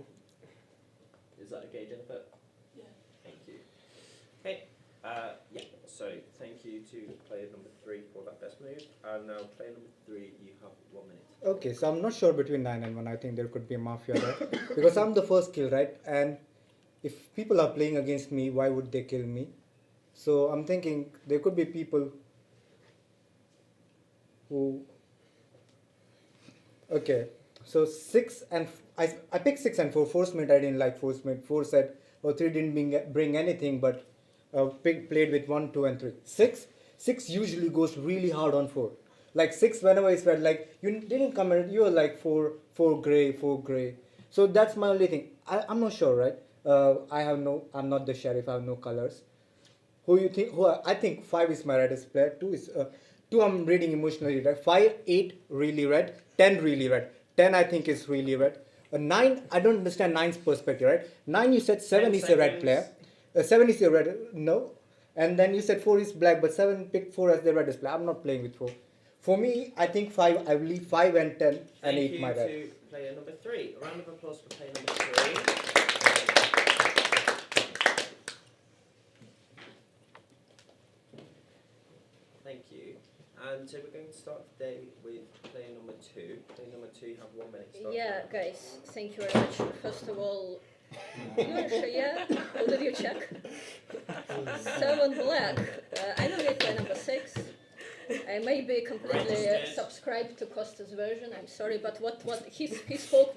Is that okay, Jennifer? Yeah. Thank you. Okay. Yeah. So thank you to player number 3 for that best move, and now player number 3, you have 1 minute. Okay, so I'm not sure between 9 and 1. I think there could be a Mafia there. Because I'm the first kill, right? And if people are playing against me, why would they kill me? So I'm thinking there could be people who... Okay, so 6 and... I picked 6 and 4. Force mate, I didn't like Force mate. 4 said, 3 didn't bring anything, but played with 1, 2 and 3. 6 usually goes really hard on 4. Like 6, whenever it's read, like you didn't come in, you were like 4 gray. So that's my only thing. I'm not sure, right? I'm not the sheriff. I have no colors. Who you think? I think 5 is my reddest player. 2 is 2. I'm reading emotionally red. 5, 8 really red. 10 really red. 10 I think is really red. 9 I don't understand 9's perspective, right? 9 you said 7 is a red player. 7 is a red. No. And then you said 4 is black, but 7 picked 4 as the reddest player. I'm not playing with 4. For me, I think 5. I will leave 5 and 10 and 8 my red. Thank you to player number 3. A round of applause for player number 3. Thank you. And so we're going to start today with player number 2. Player number 2, you have 1 minute. Yeah, guys, thank you very much. First of all, Yeah. Who did you check? 7 black. I nominate player number 6. I may be completely subscribed to Costa's version. I'm sorry, but what he spoke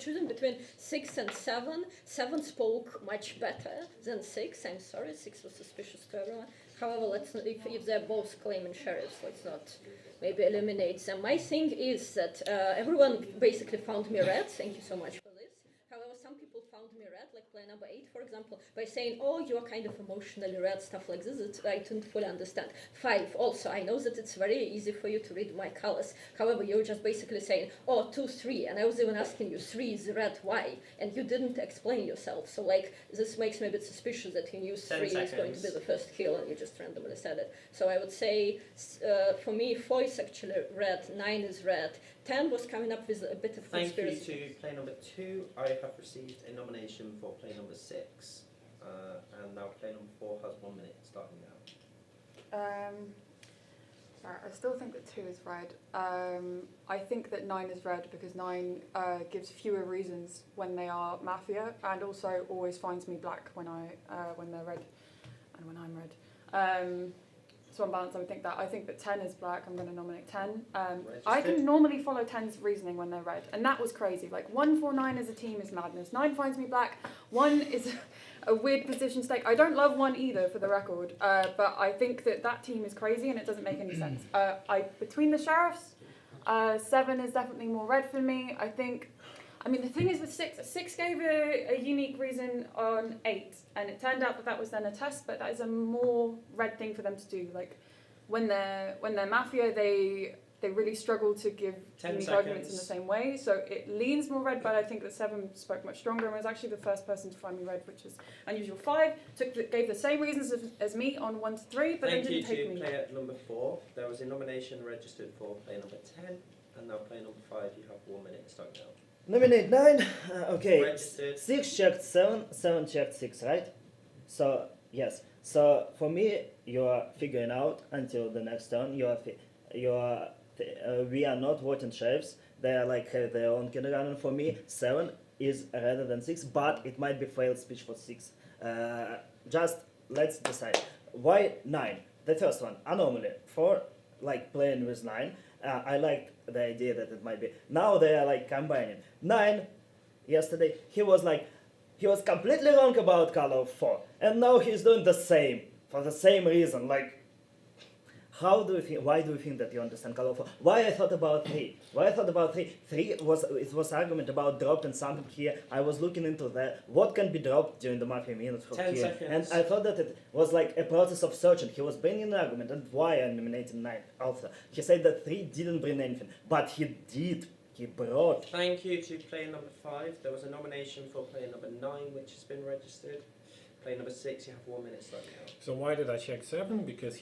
choosing between 6 and 7. 7 spoke much better than 6. I'm sorry, 6 was suspicious to everyone. However, let's not, if they're both claiming sheriffs, let's not maybe eliminate them. My thing is that everyone basically found me red. Thank you so much for this. However, some people found me red, like player number 8, for example, by saying, oh, you're kind of emotionally red, stuff like this, that I didn't fully understand. 5, also, I know that it's very easy for you to read my colors. However, you're just basically saying, oh, 2, 3, and I was even asking you, 3 is red, why? And you didn't explain yourself. So, like, this makes me a bit suspicious that you knew 3 is going to be the first kill and you just randomly said it. So I would say, for me, 4 is actually red, 9 is red, 10 was coming up with a bit of conspiracy. Thank you to play number 2. I have received a nomination for play number 6. And now play number 4 has 1 minute starting now. Right, I still think that 2 is red. I think that 9 is red because 9 gives fewer reasons when they are Mafia, and also always finds me black when they're red and when I'm red. So on balance, I would think that. I think that 10 is black. I'm going to nominate 10. I can normally follow 10's reasoning when they're red, and that was crazy. Like 1, 4, 9 as a team is madness. 9 finds me black. 1 is a weird position stake. I don't love 1 either, for the record, but I think that that team is crazy and it doesn't make any sense. Between the sheriffs, 7 is definitely more red for me. I mean, the thing is with 6 gave a unique reason on 8, and it turned out that that was then a test, but that is a more red thing for them to do. Like, when they're Mafia, they really struggle to give unique arguments in the same way, so it leans more red, but I think that 7 spoke much stronger and was actually the first person to find me red, which is unusual. 5 gave the same reasons as me on 1 to 3, but then didn't take me. Thank you to player number 4. There was a nomination registered for player number 10, and now player number 5, you have 1 minute starting now. Nominate 9. Okay. Registered. 6 checked 7. 7 checked 6, right? So yes. So for me, you are figuring out until the next turn. We are not voting sheriffs. They are like have their own kindergarten. For me, 7 is rather than 6, but it might be failed speech for 6. Just let's decide. Why 9? The first one, anomaly. 4, like playing with 9. I liked the idea that it might be. Now they are like combining. 9, yesterday, he was completely wrong about color of 4. And now he's doing the same, for the same reason. Like, why do you think that you understand color of 4? Why I thought about 3? 3 was argument about dropping something here. I was looking into that. What can be dropped during the Mafia minutes from 10 here? seconds. And I thought that it was like a process of searching. He was bringing an argument, and why I'm nominating 9 also. He said that 3 didn't bring anything, but he did. He brought. Thank you to player number 5. There was a nomination for player number 9, which has been registered. Player number 6, you have 1 minute starting now. So why did I check 7? Because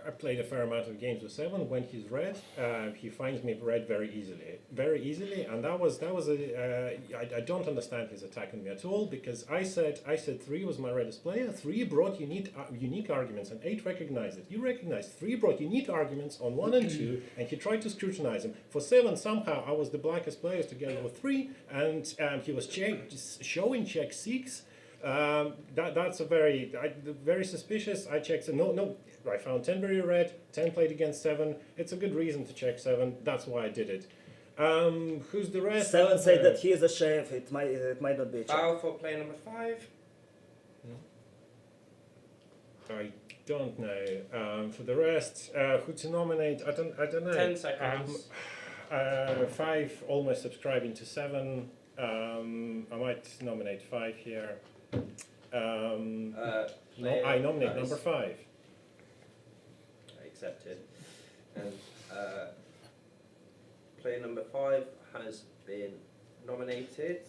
I played a fair amount of games with 7. When he's red, he finds me red very easily, and that was I don't understand his attack on me at all, because I said 3 was my reddest player. 3 brought unique arguments, and 8 recognized it. You recognized 3 brought unique arguments on 1 and 2, and he tried to scrutinize them. For 7, somehow I was the blackest players together with 3, and he was showing check 6. That's a very suspicious. I checked. No. I found 10 very red. 10 played against 7. It's a good reason to check 7. That's why I did it. Who's the rest? 7 said that he is a sheriff. It might not be a check. Bow for player number 5. I don't know. For the rest, who to nominate? I don't know. 10 seconds. 5 almost subscribing to 7. I might nominate 5 here. I nominate number 5. Accepted. And player number 5 has been nominated.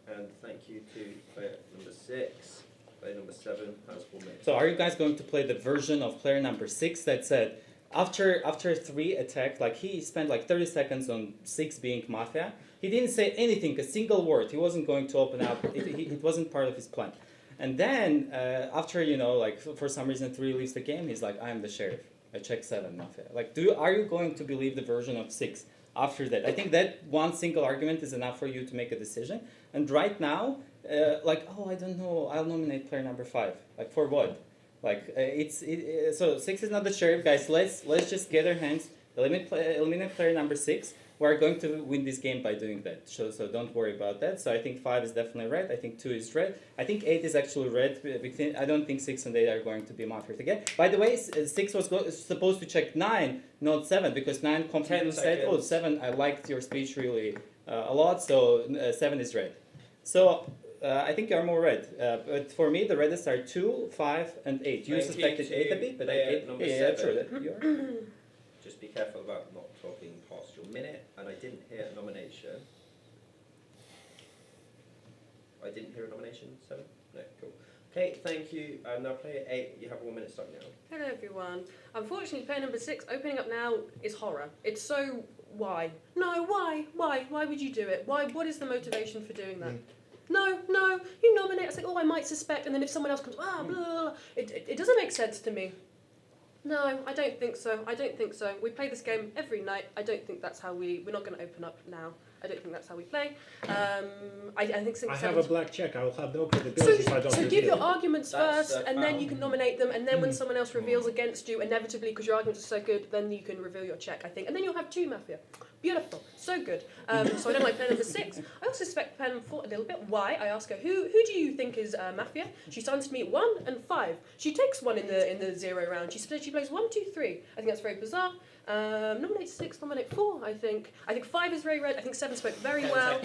And thank you to player number 6. Player number 7 has 1 minute. So are you guys going to play the version of player number 6 that said after 3 attacked, like he spent like 30 seconds on 6 being Mafia? He didn't say anything, a single word. He wasn't going to open up. It wasn't part of his plan. And then after, like for some reason 3 leaves the game, he's like, I'm the sheriff. I check 7 Mafia. Like, are you going to believe the version of 6 after that. I think that one single argument is enough for you to make a decision. And right now, like, oh, I don't know, I'll nominate player number 5. Like, for what? Like, so 6 is not the sheriff, guys. Let's just gather hands, eliminate player number 6. We're going to win this game by doing that. So don't worry about that. So I think 5 is definitely red. I think 2 is red. I think 8 is actually red. I don't think 6 and 8 are going to be Mafia again. By the way, 6 was supposed to check 9, not 7, because 9 completely said, oh, 7, I liked your speech really a lot, so 7 is red. So I think you're more red. But for me, the reddest are 2, 5, and 8. You suspected 8 a bit, but 8, number yeah, 7. true. Just be careful about not talking past your minute. And I didn't hear a nomination. I didn't hear a nomination. 7? No, cool. Okay, thank you. Now player 8, you have 1 minute starting now. Hello everyone. Unfortunately, player number 6 opening up now is horror. It's so why? No, why? Why would you do it? Why? What is the motivation for doing that? No, you nominate. I say, oh, I might suspect, and then if someone else comes, blah, blah. It doesn't make sense to me. No, I don't think so. We play this game every night. I don't think that's how we're not going to open up now. I don't think that's how we play. I think 6, I 7. have a black check. I will have no credibility if I don't. So give your arguments first, and then you can nominate them. And then when someone else reveals against you, inevitably, because your arguments are so good, then you can reveal your check. I think, and then you'll have 2 Mafia. Beautiful, so good. So I don't like player number 6. I also suspect player number 4 a little bit. Why? I ask her, who do you think is Mafia? She's answered me 1 and 5. She takes 1 in the 0 round. She said she plays 1, 2, 3. I think that's very bizarre. Nominate 6, nominate 4. I think 5 is very red. I think 7 spoke very well.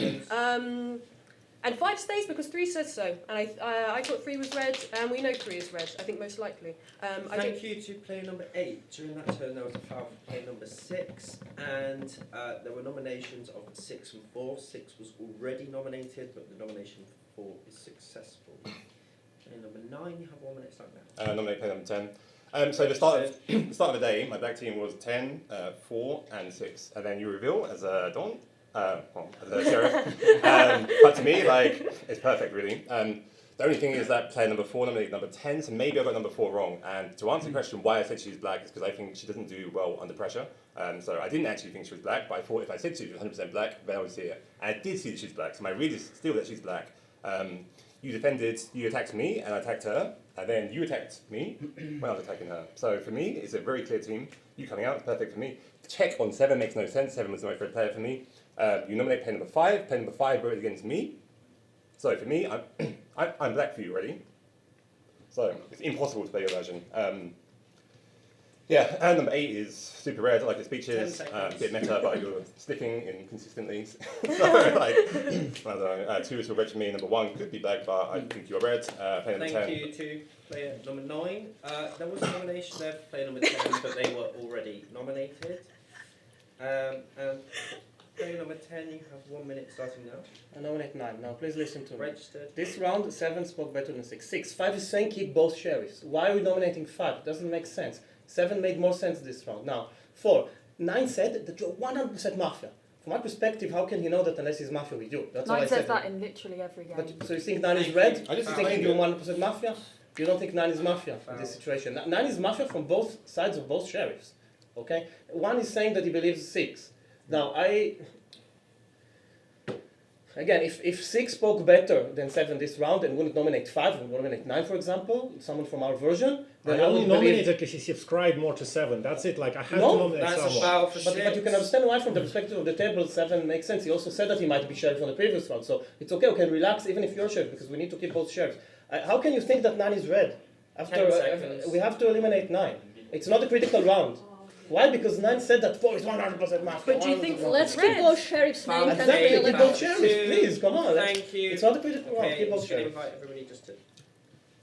And 5 stays because 3 says so. And I thought 3 was red, and we know 3 is red. I think most likely. Thank you to player number 8. During that turn, there was a foul for player number 6, and there were nominations of 6 and 4. 6 was already nominated, but the nomination for 4 is successful. Player number 9, you have 1 minute start now. Nominate player number 10. So the start of the day, my black team was 10, 4, and 6, and then you reveal as a Don. As a sheriff. But to me, like, it's perfect, really. The only thing is that player number 4 nominated number 10, so maybe I got number 4 wrong. And to answer the question why I said she's black is because I think she doesn't do well under pressure. So I didn't actually think she was black, but I thought if I said she was 100% black, then I would see it. And I did see that she's black, so my read is still that she's black. You attacked me, and I attacked her, and then you attacked me when I was attacking her. So for me, it's a very clear team. You coming out, perfect for me. Check on 7 makes no sense. 7 was the right red player for me. You nominate player number 5. Player number 5 voted against me. So for me, I'm black for you already. So it's impossible to play your version. Yeah, and number 8 is super red. I like the speeches. A bit meta, but you're sticking inconsistently. So like, I don't know. 2 is still red for me. Number 1 could be black, but I think you're red. Player number 10. Thank you to player number 9. There was a nomination there for player number 10, but they were already nominated. And player number 10, you have 1 minute starting now. I nominate 9. Now, please listen to me. Registered. This round, 7 spoke better than 6. 5 is saying keep both sheriffs. Why are we nominating 5? It doesn't make sense. 7 made more sense this round. Now, 4. 9 said that you're 100% Mafia. From my perspective, how can he know that unless he's Mafia with you? That's 9 what I says said. that in literally every game. But, so you think 9 is red? I just You think you're 100% Mafia? You don't think 9 is Mafia in this situation. 9 is Mafia from both sides of both sheriffs. Okay? 1 is saying that he believes 6. Now, again, if 6 spoke better than 7 this round and wouldn't nominate 5, would nominate 9, for example, someone from our version, then I only would nominated because he subscribed more to 7. That's it. Like I have to nominate someone. But you can understand why, from the perspective of the table, 7 makes sense. He also said that he might be sheriff on the previous round, so it's okay. We can relax even if you're sheriff because we need to keep both sheriffs. How can you think that 9 is red? After we have to eliminate 9. It's not a critical round. Why? Because 9 said that 4 is 100% Mafia. But do you think let's keep both sheriffs? Exactly, keep both sheriffs, please. Come on. Thank you. It's not a critical round. Okay, Keep both I'm just going to sheriffs. invite everybody just to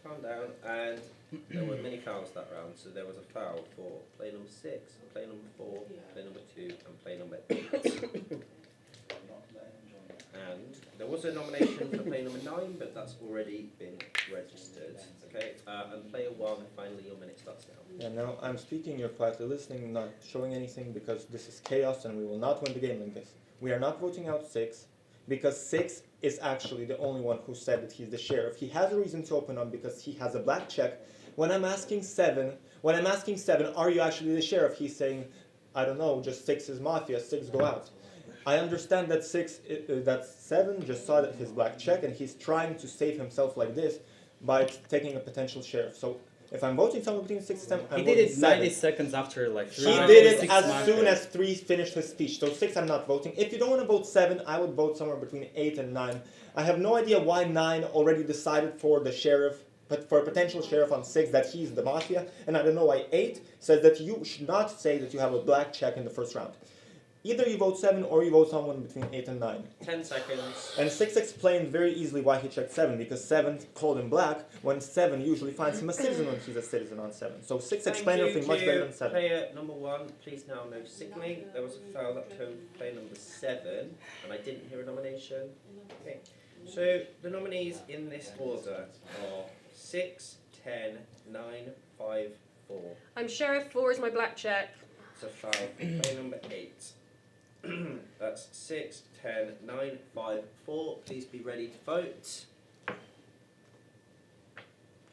calm down. And there were many fouls that round. So there was a foul for player number 6, player number 4, player number 2, and player number 8. And there was a nomination for player number 9, but that's already been registered. Okay, and player 1, finally your minute starts now. Yeah, now I'm speaking, you're quietly listening, not showing anything, because this is chaos and we will not win the game like this. We are not voting out 6, because 6 is actually the only one who said that he's the sheriff. He has a reason to open up because he has a black check. When I'm asking 7, are you actually the sheriff? He's saying, I don't know, just 6 is Mafia, 6 go out. I understand that that 7 just saw that his black check, and he's trying to save himself like this by taking a potential sheriff. So if I'm voting someone between 6 and 7, I'm He did voting it 7. 90 seconds after like 3 He rounds, did it 6 as marker. soon as 3 finished his speech. So 6 I'm not voting. If you don't want to vote 7, I would vote somewhere between 8 and 9. I have no idea why 9 already decided for the sheriff, but for a potential sheriff on 6 that he's the mafia. And I don't know why 8 says that you should not say that you have a black check in the first round. Either you vote 7 or you vote someone between 8 and 9. 10 seconds. And 6 explained very easily why he checked 7, because 7 called him black, when 7 usually finds him a citizen when he's a citizen on 7. So 6 explained everything much better than 7. Player number 1, please now no signaling. There was a foul that turned player number 7, and I didn't hear a nomination. Okay. So the nominees in this order are 6, 10, 9, 5, 4. I'm Sheriff, 4 is my black check. So 5. Player number 8. That's 6, 10, 9, 5, 4. Please be ready to vote.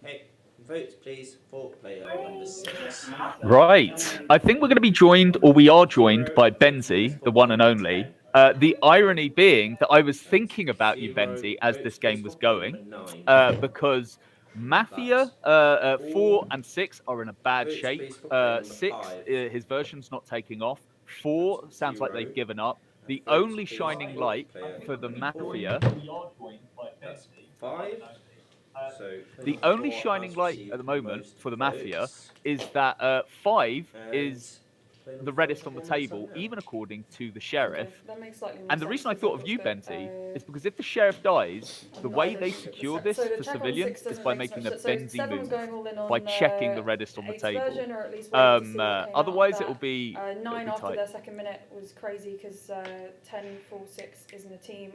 Okay, vote please for player number 6. Right. I think we're going to be joined, or we are joined, by Benzi, the one and only. The irony being that I was thinking about you, Benzi, as this game was going, because Mafia 4 and 6 are in a bad shape. 6, his version's not taking off. 4 sounds like they've given up. The only shining light for the Mafia. That's 5. So The only shining light at the moment for the Mafia is that 5 is the reddest on the table, even according to the sheriff. That makes slightly more And the reason I thought of you, Benzi, is because if the sheriff dies, the way they secure this for civilians is by making the Benzi move, by checking the reddest on the table. Otherwise, it will be 9 after tight. their second minute was crazy because 10, 4, 6 isn't a team.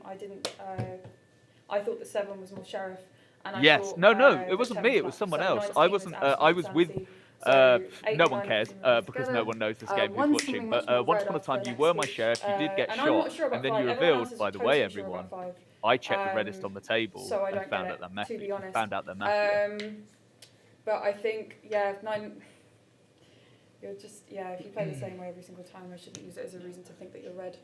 I thought that 7 was more sheriff. And I Yes, thought, no, it wasn't me. It was someone else. I wasn't. I was with. No one cares because no one knows this game who's watching. But once upon a time, you were my sheriff. You did get shot, and then you revealed, by the way, everyone, I checked the reddest on the table so I and don't found get out that it, mafia. to be honest. Found out that mafia. But I think 9. You're just if you play the same way every single time, I shouldn't use it as a reason to think that you're red.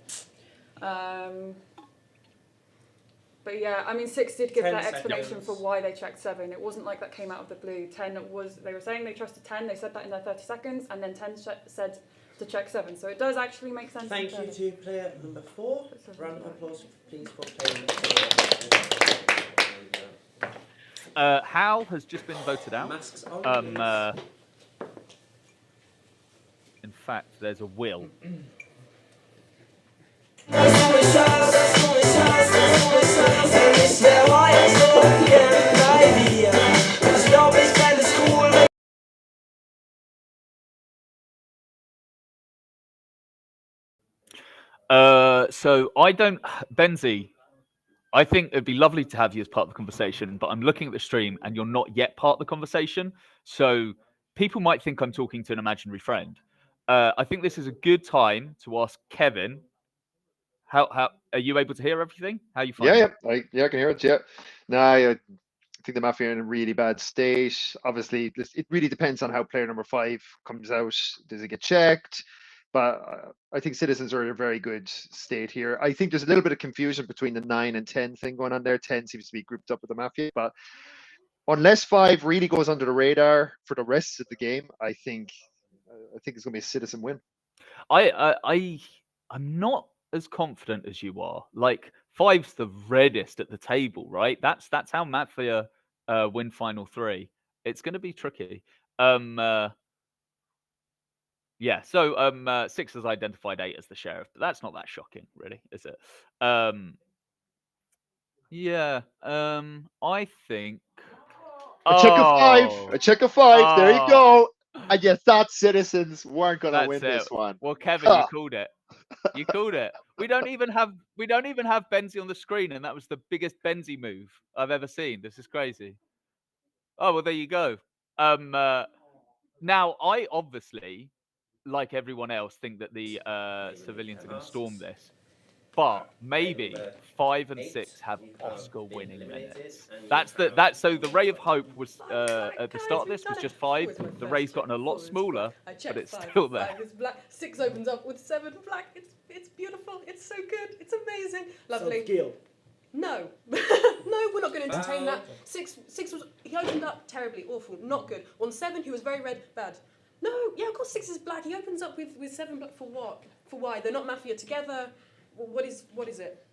But yeah, I mean 6 did give that explanation for why they checked 7. It wasn't like that came out of the blue. 10 was, they were saying they trusted 10, they said that in their 30 seconds, and then 10 said to check 7. So it does actually make sense. Thank you to player number 4. Round of applause please for player number 4. Hal has just been voted out. In fact, there's a will. So I don't, Benzi, I think it'd be lovely to have you as part of the conversation, but I'm looking at the stream and you're not yet part of the conversation. So people might think I'm talking to an imaginary friend. I think this is a good time to ask Kevin, how are you able to hear everything? How are you finding it? I can hear it. Yeah. No, I think the Mafia are in a really bad state. Obviously, it really depends on how player number 5 comes out. Does it get checked? But I think citizens are in a very good state here. I think there's a little bit of confusion between the 9 and 10 thing going on there. 10 seems to be grouped up with the Mafia, but unless 5 really goes under the radar for the rest of the game, I think it's going to be a citizen win. I'm not as confident as you are. Like 5's the reddest at the table, right? That's how Mafia win final 3. It's going to be tricky. Yeah, so 6 has identified 8 as the sheriff, but that's not that shocking, really, is it? Yeah, I think. A check of 5. A check of 5. There you go. And you thought citizens weren't going to win this one. Well, Kevin, you called it. You called it. We don't even have Benzi on the screen, and that was the biggest Benzi move I've ever seen. This is crazy. Oh well, there you go. Now I obviously, like everyone else, think that the civilians are going to storm this. But maybe 5 and 6 have Oscar-winning minutes. So the ray of hope was at the start of this was just 5. The ray's gotten a lot smaller, but it's still there. 5 is black. 6 opens up with 7 black. It's It's beautiful. It's so good. It's amazing. Lovely. Self-kill. No. No, we're not going to entertain that. Six was, he opened up terribly, awful, not good. On 7, he was very red, bad. No, yeah, of course 6 is black. He opens up with 7 black for what? For why? They're not Mafia together. What is it?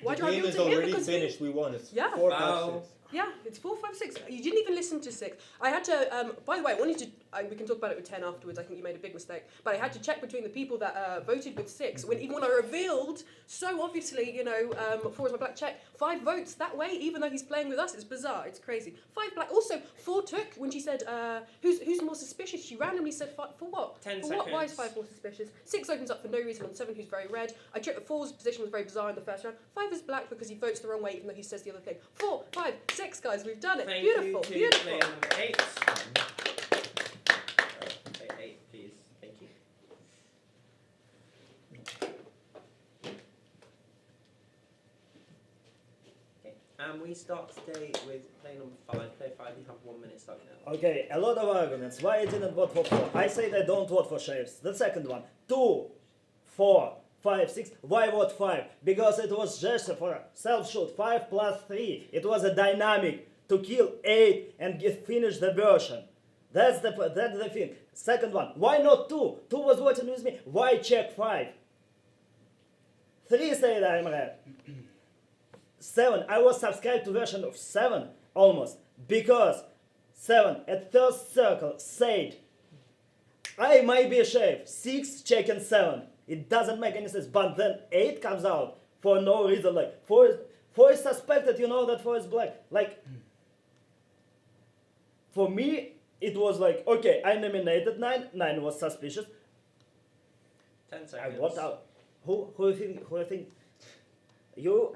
Why The do I game reveal is to him? already Because finished. We won. It's Yeah. 4, 5, 6. Yeah, it's 4, 5, 6. You didn't even listen to 6. I had to. By the way, I wanted to. We can talk about it with 10 afterwards. I think you made a big mistake. But I had to check between the people that voted with 6. Even when I revealed, so obviously, 4 is my black check. 5 votes that way, even though he's playing with us. It's bizarre. It's crazy. 5 black. Also, 4 took when she said, "Who's more suspicious?" She randomly said 5 for what? 10 for seconds. what? Why is 5 more suspicious? 6 opens up for no reason on 7, who's very red. I checked that 4's position was very bizarre in the first round. 5 is black because he votes the wrong way, even though he says the other thing. 4, 5, 6, guys, we've done it. Thank Beautiful, you to beautiful. player number 8. Player 8, please. Thank you. Okay. And we start today with player number 5. Player 5, you have 1 minute starting now. Okay, a lot of arguments. Why I didn't vote for 4? I said I don't vote for sheriffs. The second one, 2, 4, 5, 6. Why vote 5? Because it was just for self-shoot. 5 plus 3. It was a dynamic to kill 8 and finish the version. That's the thing. Second one, why not 2? 2 was voting with me. Why check 5? 3 said I'm red. 7, I was subscribed to version of 7 almost. Because 7 at first circle said I might be a sheriff. 6 checking 7. It doesn't make any sense. But then 8 comes out for no reason. Like 4 is suspected, that 4 is black. Like for me, it was like, okay, I nominated 9. 9 was suspicious. 10 I seconds. vote out. Who you think? You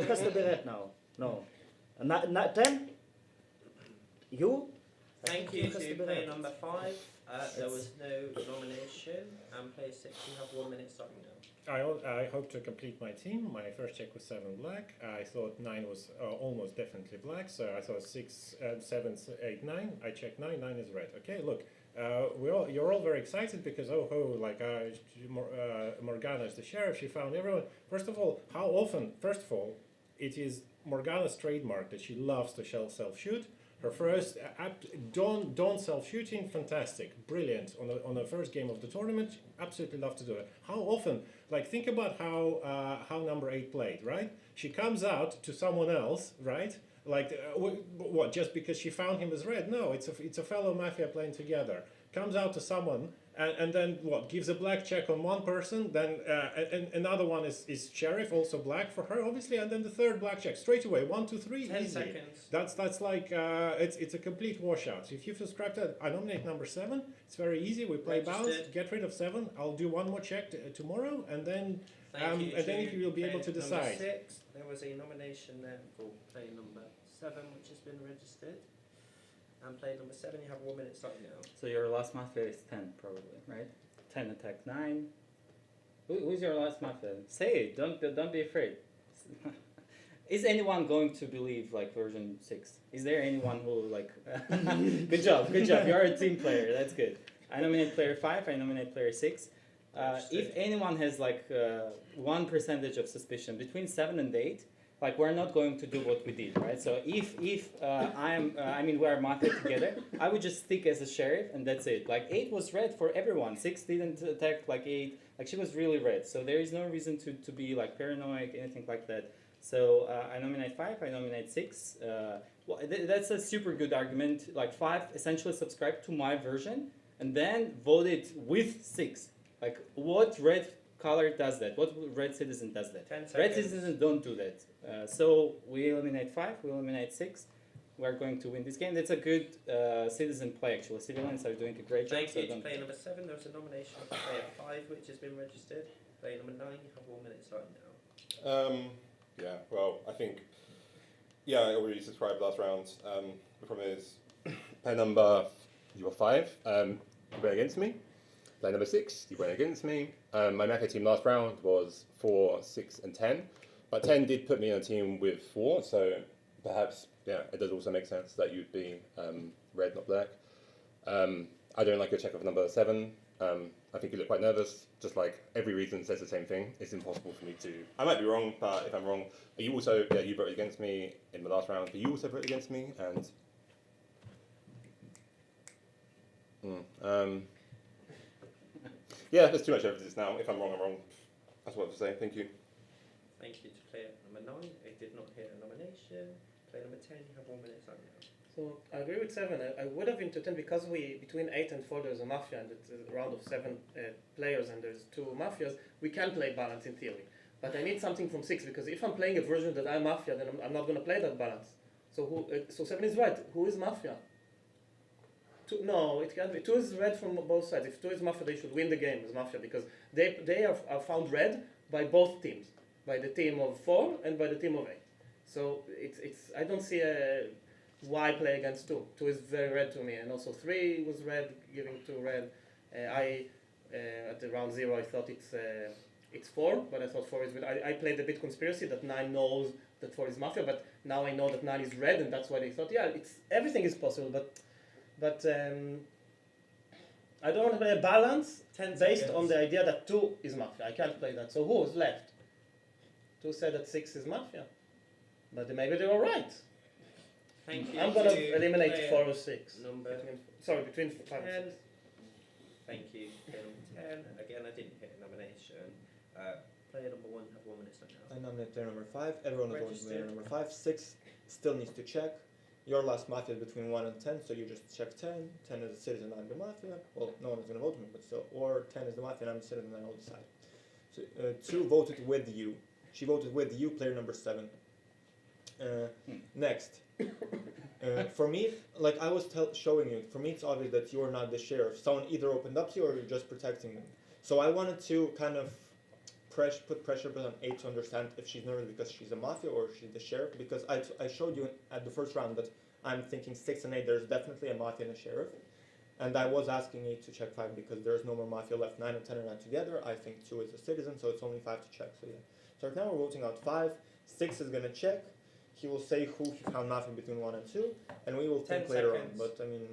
has to be red now. No. Not 10? You? Thank you Has to be player red. number 5. There was no nomination. And player 6, you have 1 minute starting now. I hope to complete my team. My first check was 7 black. I thought 9 was almost definitely black, so I thought 6, 7, 8, 9. I checked 9. 9 is red. Okay, look, you're all very excited because Morgana is the sheriff. She found everyone. First of all, it is Morgana's trademark that she loves to self-shoot. Her first dawn self-shooting, fantastic, brilliant. On the first game of the tournament, absolutely love to do it. How often? Like think about how number 8 played, right? She comes out to someone else, right? Like what? Just because she found him as red? No, it's a fellow mafia playing together. Comes out to someone. And then what? Gives a black check on one person, then another one is sheriff, also black for her, obviously, and then the third black check straight away. 1, 2, 3, 10 easy. seconds. That's like it's a complete washout. So if you've subscribed to it, I nominate number 7. It's very easy. We play bounce, get rid of 7. I'll do one more check tomorrow, and then you will be able to decide. Number 6, there was a nomination then for player number 7, which has been registered. And player number 7, you have 1 minute starting now. So your last mafia is 10, probably, right? 10 attack 9. Who's your last mafia? Say it. Don't be afraid. Is anyone going to believe like version 6? Is there anyone who like? Good job. You're a team player. That's good. I nominate player 5. I nominate player 6. If anyone has like 1% of suspicion between 7 and 8. Like we're not going to do what we did, right? So if we're mafia together, I would just stick as a sheriff and that's it. Like 8 was red for everyone. 6 didn't attack like 8. Like she was really red. So there is no reason to be like paranoid, anything like that. So I nominate 5. I nominate 6. That's a super good argument. Like 5 essentially subscribed to my version and then voted with 6. Like what red color does that? What red citizen does that? 10 seconds. Red citizens don't do that. So we eliminate 5, we eliminate 6. We're going to win this game. That's a good citizen play, actually. Civilians are doing a great job. Thank you to player number 7. There was a nomination for player 5, which has been registered. Player number 9, you have 1 minute starting now. Yeah, well, I think, I already subscribed last round. The problem is, player number 5, you went against me. Player number 6, you went against me. My mafia team last round was 4, 6, and 10. But 10 did put me on a team with 4, so perhaps, it does also make sense that you'd be red, not black. I don't like your check of number 7. I think you look quite nervous. Just like every reason says the same thing. It's impossible for me to. I might be wrong, but if I'm wrong, you also you voted against me in the last round, but you also voted against me, and yeah, there's too much evidence now. If I'm wrong, I'm wrong. That's what I have to say. Thank you. Thank you to player number 9. I did not hear a nomination. Player number 10, you have 1 minute time now. So I agree with 7. I would have been to 10 because between 8 and 4 there's a Mafia and it's a round of 7 players and there's 2 Mafias. We can play balance in theory. But I need something from 6 because if I'm playing a version that I'm Mafia, then I'm not going to play that balance. So so 7 is right. Who is Mafia? 2, no, it can't be. 2 is red from both sides. If 2 is Mafia, they should win the game as Mafia because they are found red by both teams, by the team of 4 and by the team of 8. So it's I don't see why play against 2. 2 is very red to me, and also 3 was red, giving 2 red. At the round 0 I thought it's 4, but I thought 4 is red. I played a bit conspiracy that 9 knows that 4 is Mafia, but now I know that 9 is red, and that's why they thought everything is possible, but I don't want to play a balance based on the idea that 2 is Mafia. I can't play that. So who is left? 2 said that 6 is Mafia, but maybe they were right. Thank you. I'm going to eliminate 4 or 6. Between 5 and 6. Thank you. Player number 10. Again, I didn't hit a nomination. Player number 1, you have 1 minute now. I nominate player number 5. Everyone is voting player number 5. 6 still needs to check. Your last Mafia is between 1 and 10, so you just check 10. 10 is a citizen, I'm the Mafia. Well, no one is going to vote me, but still. Or 10 is the Mafia and I'm the citizen, and I'll decide. So 2 voted with you. She voted with you, player number 7. Next. For me, like I was showing you, for me it's obvious that you're not the sheriff. Someone either opened up to you or you're just protecting them. So I wanted to kind of put pressure on 8 to understand if she's nervous because she's a Mafia or she's the sheriff. Because I showed you at the first round that I'm thinking 6 and 8, there's definitely a Mafia and a sheriff. And I was asking 8 to check 5 because there's no more Mafia left. 9 and 10 are not together. I think 2 is a citizen, so it's only 5 to check. So yeah. So right now we're voting out 5. 6 is going to check. He will say who he found Mafia between 1 and 2, and we will think later on. But I mean,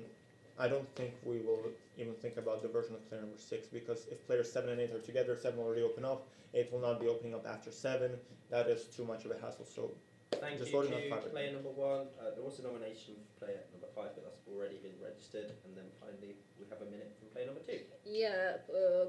I don't think we will even think about the version of player number 6 because if players 7 and 8 are together, 7 will already open up. 8 will not be opening up after 7. That is too much of a hassle. So Thank just you voting to on 5. player number 1. There was a nomination for player number 5, but that's already been registered. And then finally, we have a minute from player number 2. Yeah,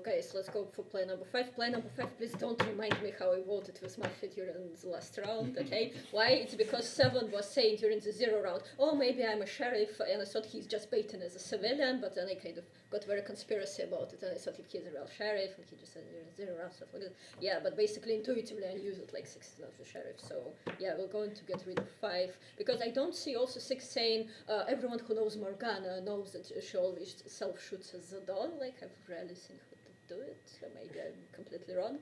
guys, let's go for play number 5. Play number 5, please don't remind me how I voted with Mafia during the last round, okay? Why? It's because 7 was saying during the 0 round, oh, maybe I'm a sheriff, and I thought he's just baiting as a civilian, but then I kind of got very conspiracy about it, and I thought if he's a real sheriff, and he just said during 0 round, stuff like that. Yeah, but basically, intuitively, I knew that, like, 6 is not the sheriff, so, yeah, we're going to get rid of 5, because I don't see also 6 saying, everyone who knows Morgana knows that she always self-shoots as a doll, like, I've rarely seen her do it. Maybe I'm completely wrong.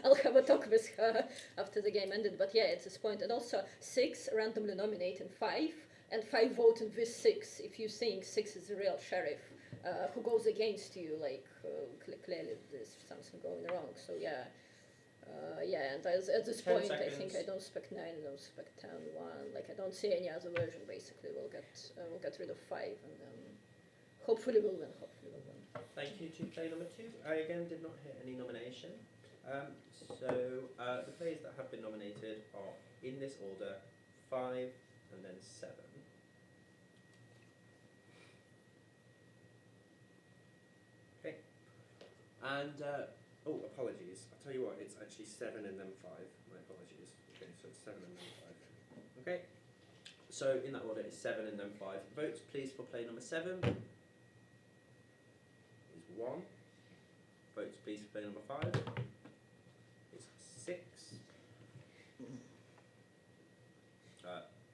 I'll have a talk with her after the game ended. But yeah, it's this point. And also 6 randomly nominating 5, and 5 voting with 6. If you think 6 is a real sheriff who goes against you, like clearly there's something going wrong. So yeah. Yeah, and at this point, seconds. I think I don't expect 9, I don't expect 10, 1. Like I don't see any other version. Basically, we'll get rid of 5, and then hopefully we'll win. Thank you to player number 2. I again did not hit any nomination. The players that have been nominated are in this order: 5 and then 7. Okay. And apologies. I'll tell you what. It's actually 7 and then 5. My apologies. Okay, so it's 7 and then 5. Okay. So in that order, it's 7 and then 5. Votes, please, for player number 7. 1. Votes please for player number 5. It's 6.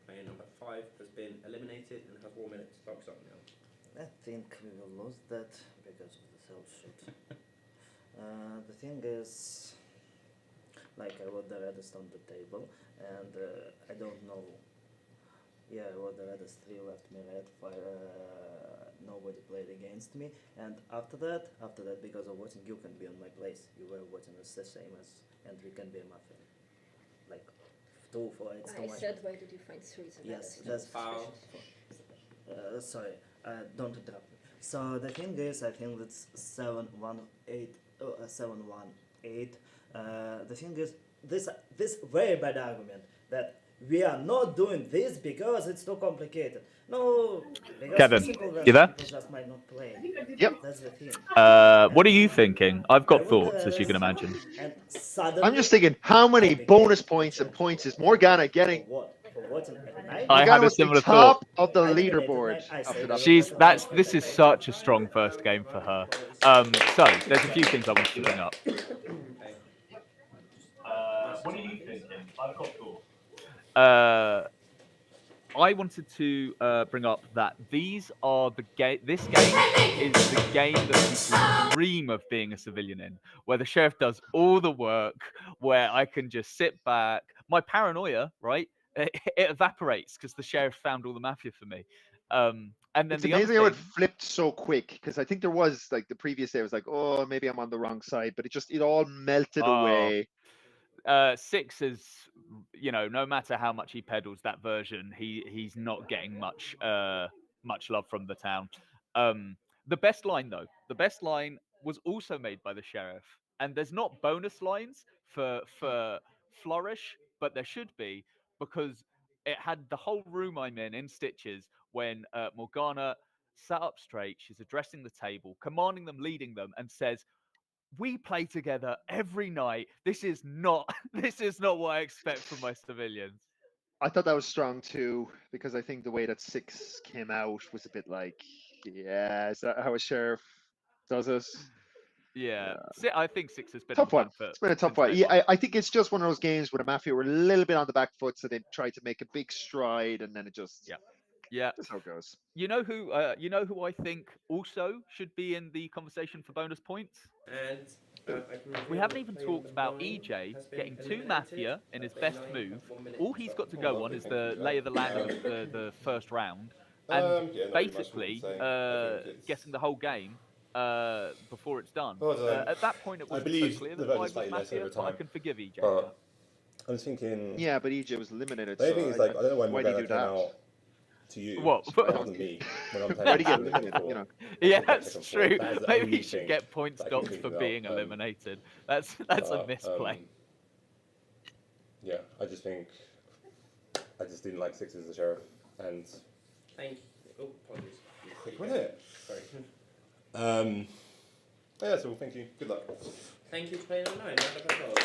Player number 5 has been eliminated and has 1 minute to box up now. I think we will lose that because of the self-shoot. The thing is, like I was the reddest on the table, and I don't know. Yeah, I was the reddest. 3 left me red. 5. Nobody played against me, and after that, because of voting, you can be on my place. You were voting the same as, and we can be a Mafia. Like 2 for it's too much. I said, why did you find 3? Yes, that's foul. Sorry, don't interrupt me. So the thing is, I think that's 7-1-8, 7-1-8. The thing is, this very bad argument that we are not doing this because it's too complicated. No, because Kevin, the simple you version there? people just might not play. Yep. That's the thing. What are you thinking? I've got thoughts, as you can imagine. And suddenly, I'm just thinking, how many bonus points and points is Morgana getting? For what at night? I Morgana had a was the similar top thought. of the leaderboard after that. This is such a strong first game for her. So there's a few things I want to bring up. What are you thinking? I've got thoughts. I wanted to bring up that these are the game. This game is the game that people dream of being a civilian in, where the sheriff does all the work, where I can just sit back. My paranoia, right? It evaporates because the sheriff found all the mafia for me. And then It's the amazing other how it thing, flipped so quick, because I think there was like the previous day I was like, oh, maybe I'm on the wrong side, but it all melted away. Six is, no matter how much he peddles that version, he's not getting much love from the town. The best line was also made by the sheriff, and there's not bonus lines for Flourish, but there should be, because it had the whole room I'm in stitches when Morgana sat up straight. She's addressing the table, commanding them, leading them, and says, "We play together every night. This is not what I expect from my civilians." I thought that was strong too, because I think the way that 6 came out was a bit like, yeah, is that how a sheriff does it? Yeah, I think Six has been on Tough one. front foot. It's been a tough since one. day Yeah, I think it's just one of those games where the Mafia were a little bit on the back foot, so they tried to make a big stride, and then it just Yeah. That's how it goes. You know who I think also should be in the conversation for bonus points? And We haven't even talked about EJ getting 2 Mafia in his best move. All he's got to go on is the lay of the land of the first round, and Yeah, not really much more to basically say. I think it's- guessing the whole game before it's done. Well, At that point, it I wasn't so believe clear the that version's 5 was slightly less Mafia, over but I time. can forgive EJ. But I was thinking. Yeah, but EJ was eliminated. The So thing is, like, I don't know why do you Morgana do came that? out to you What? rather than me when I'm playing. Why do you get eliminated? You know. Yeah, Second that's forward. true. That is the Maybe only he should thing get points that I can docked think for about. being eliminated. That's a misplay. Yeah, I just didn't like 6 as the sheriff, and Thank you. Oh, apologies. quick with it. Sorry. Yeah, so thank you. Good luck. Thank you for playing on 9. Round of applause.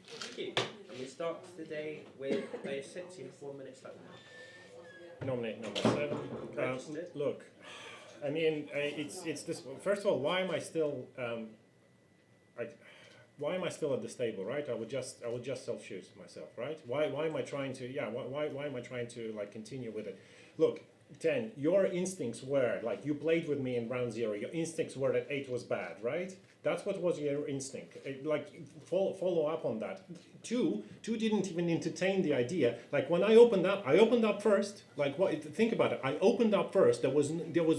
Thank you. And we start the day with player 6. You have 1 minute left now. Nominate number 7. Look, I mean, it's this. First of all, why am I still why am I still at this table, right? I would just self-shoot myself, right? Why am I trying to? Yeah, why am I trying to like continue with it? Look, 10. Your instincts were like you played with me in round 0. Your instincts were that 8 was bad, right? That's what was your instinct. Like follow up on that. 2 didn't even entertain the idea. Like when I opened up first. Like what? Think about it. I opened up first. There was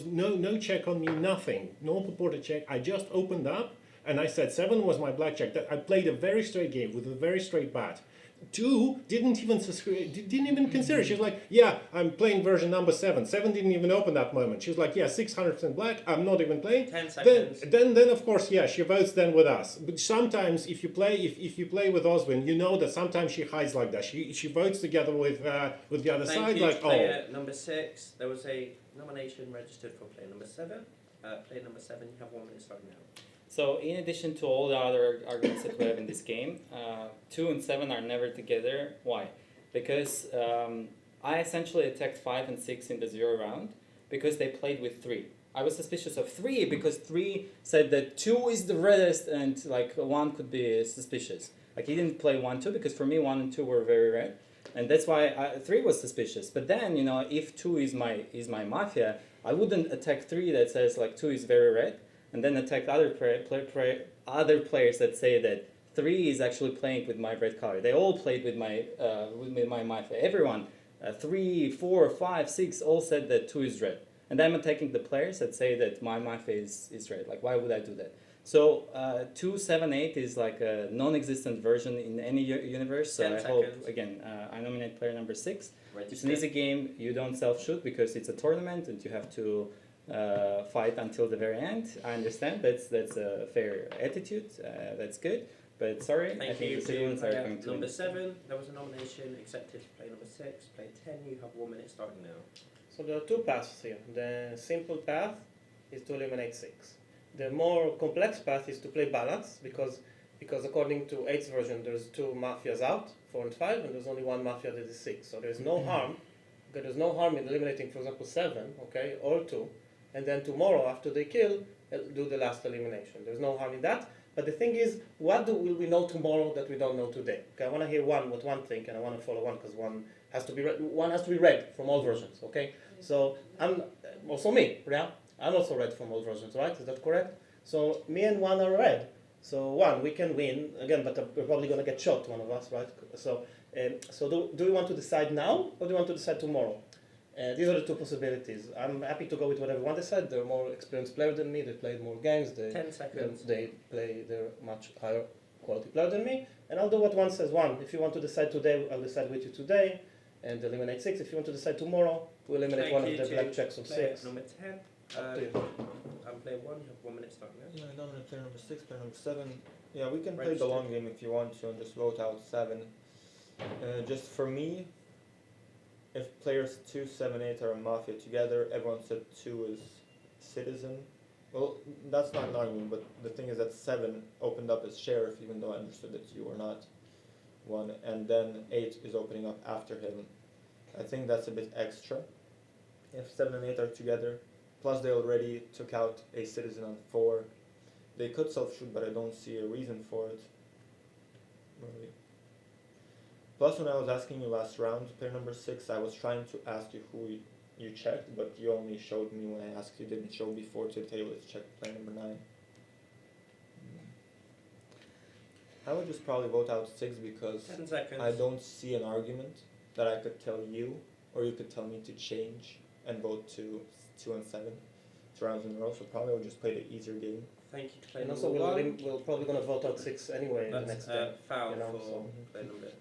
no check on me. Nothing. No purported check. I just opened up. And I said 7 was my blackjack. That I played a very straight game with a very straight bat. 2 didn't even consider. She was like, yeah, I'm playing version number 7. 7 didn't even open that moment. She was like, yeah, 600% black. I'm not even playing. 10 seconds. Then of course, yeah, she votes then with us. But sometimes if you play with Oswin, you know that sometimes she hides like that. She votes together with the other Thank side. you Like to player number 6. There was a nomination registered for player number 7. Player number 7, you have 1 minute start now. So in addition to all the other arguments that we have in this game, 2 and 7 are never together. Why? Because I essentially attacked 5 and 6 in the 0 round because they played with 3. I was suspicious of 3 because 3 said that 2 is the reddest and like 1 could be suspicious. Like he didn't play 1, 2 because for me 1 and 2 were very red. And that's why 3 was suspicious. But then, if 2 is my Mafia, I wouldn't attack 3 that says like 2 is very red. And then attack other players that say that 3 is actually playing with my red color. They all played with my Mafia. Everyone, 3, 4, 5, 6, all said that 2 is red. And I'm attacking the players that say that my Mafia is red. Like, why would I do that? So 278 is like a non-existent version in any universe. So 10 I hope seconds. again I nominate player number 6. Register. It's an easy game. You don't self-shoot because it's a tournament and you have to fight until the very end. I understand that's a fair attitude. That's good. But sorry, I Thank think you the citizens are to going to number win. 7. There was a nomination accepted for play number 6. Play 10. You have 1 minute starting now. So there are two paths here. The simple path is to eliminate 6. The more complex path is to play balance because according to 8's version there's 2 mafias out, 4 and 5, and there's only 1 mafia that is 6. So there's no harm. Okay, there's no harm in eliminating, for example, 7, okay, or 2, and then tomorrow after they kill, do the last elimination. There's no harm in that. But the thing is, what will we know tomorrow that we don't know today? Okay, I want to hear what one think, and I want to follow one because one has to be read from all versions. Okay, so I'm also me, yeah. I'm also read from all versions, right? Is that correct? So me and one are read. So one, we can win again, but we're probably gonna get shot, one of us, right? So do we want to decide now or do we want to decide tomorrow? These are the two possibilities. I'm happy to go with whatever one decide. They're more experienced player than me. They played more games. 10 seconds. They're much higher quality player than me. And I'll do what one says. One, if you want to decide today, I'll decide with you today and eliminate 6. If you want to decide tomorrow, we'll eliminate one of the black checks of 6. Number 10. I'm player 1. You have 1 minute starting now. Yeah, I nominate player number 6, player number 7. Yeah, we can play the long game if you want to and just vote out 7. Just for me, if players 2, 7, 8 are a mafia together, everyone said 2 is citizen. Well, that's not an argument, but the thing is that 7 opened up as sheriff, even though I understood that you were not one, and then 8 is opening up after him. I think that's a bit extra. If 7 and 8 are together, plus they already took out a citizen on 4, they could self-shoot, but I don't see a reason for it. Really. Plus, when I was asking you last round, player number 6, I was trying to ask you who you checked, but you only showed me when I asked you, didn't show before to tell you let's check player number 9. I would just probably vote out 6 because 10 seconds. I don't see an argument that I could tell you, or you could tell me to change and vote to 2 and 7 2 rounds in a row, so probably I'll just play the easier game. Thank you to play And number also 1. we're probably going to vote out 6 anyway in the next game. Foul you know, for so. play number 10.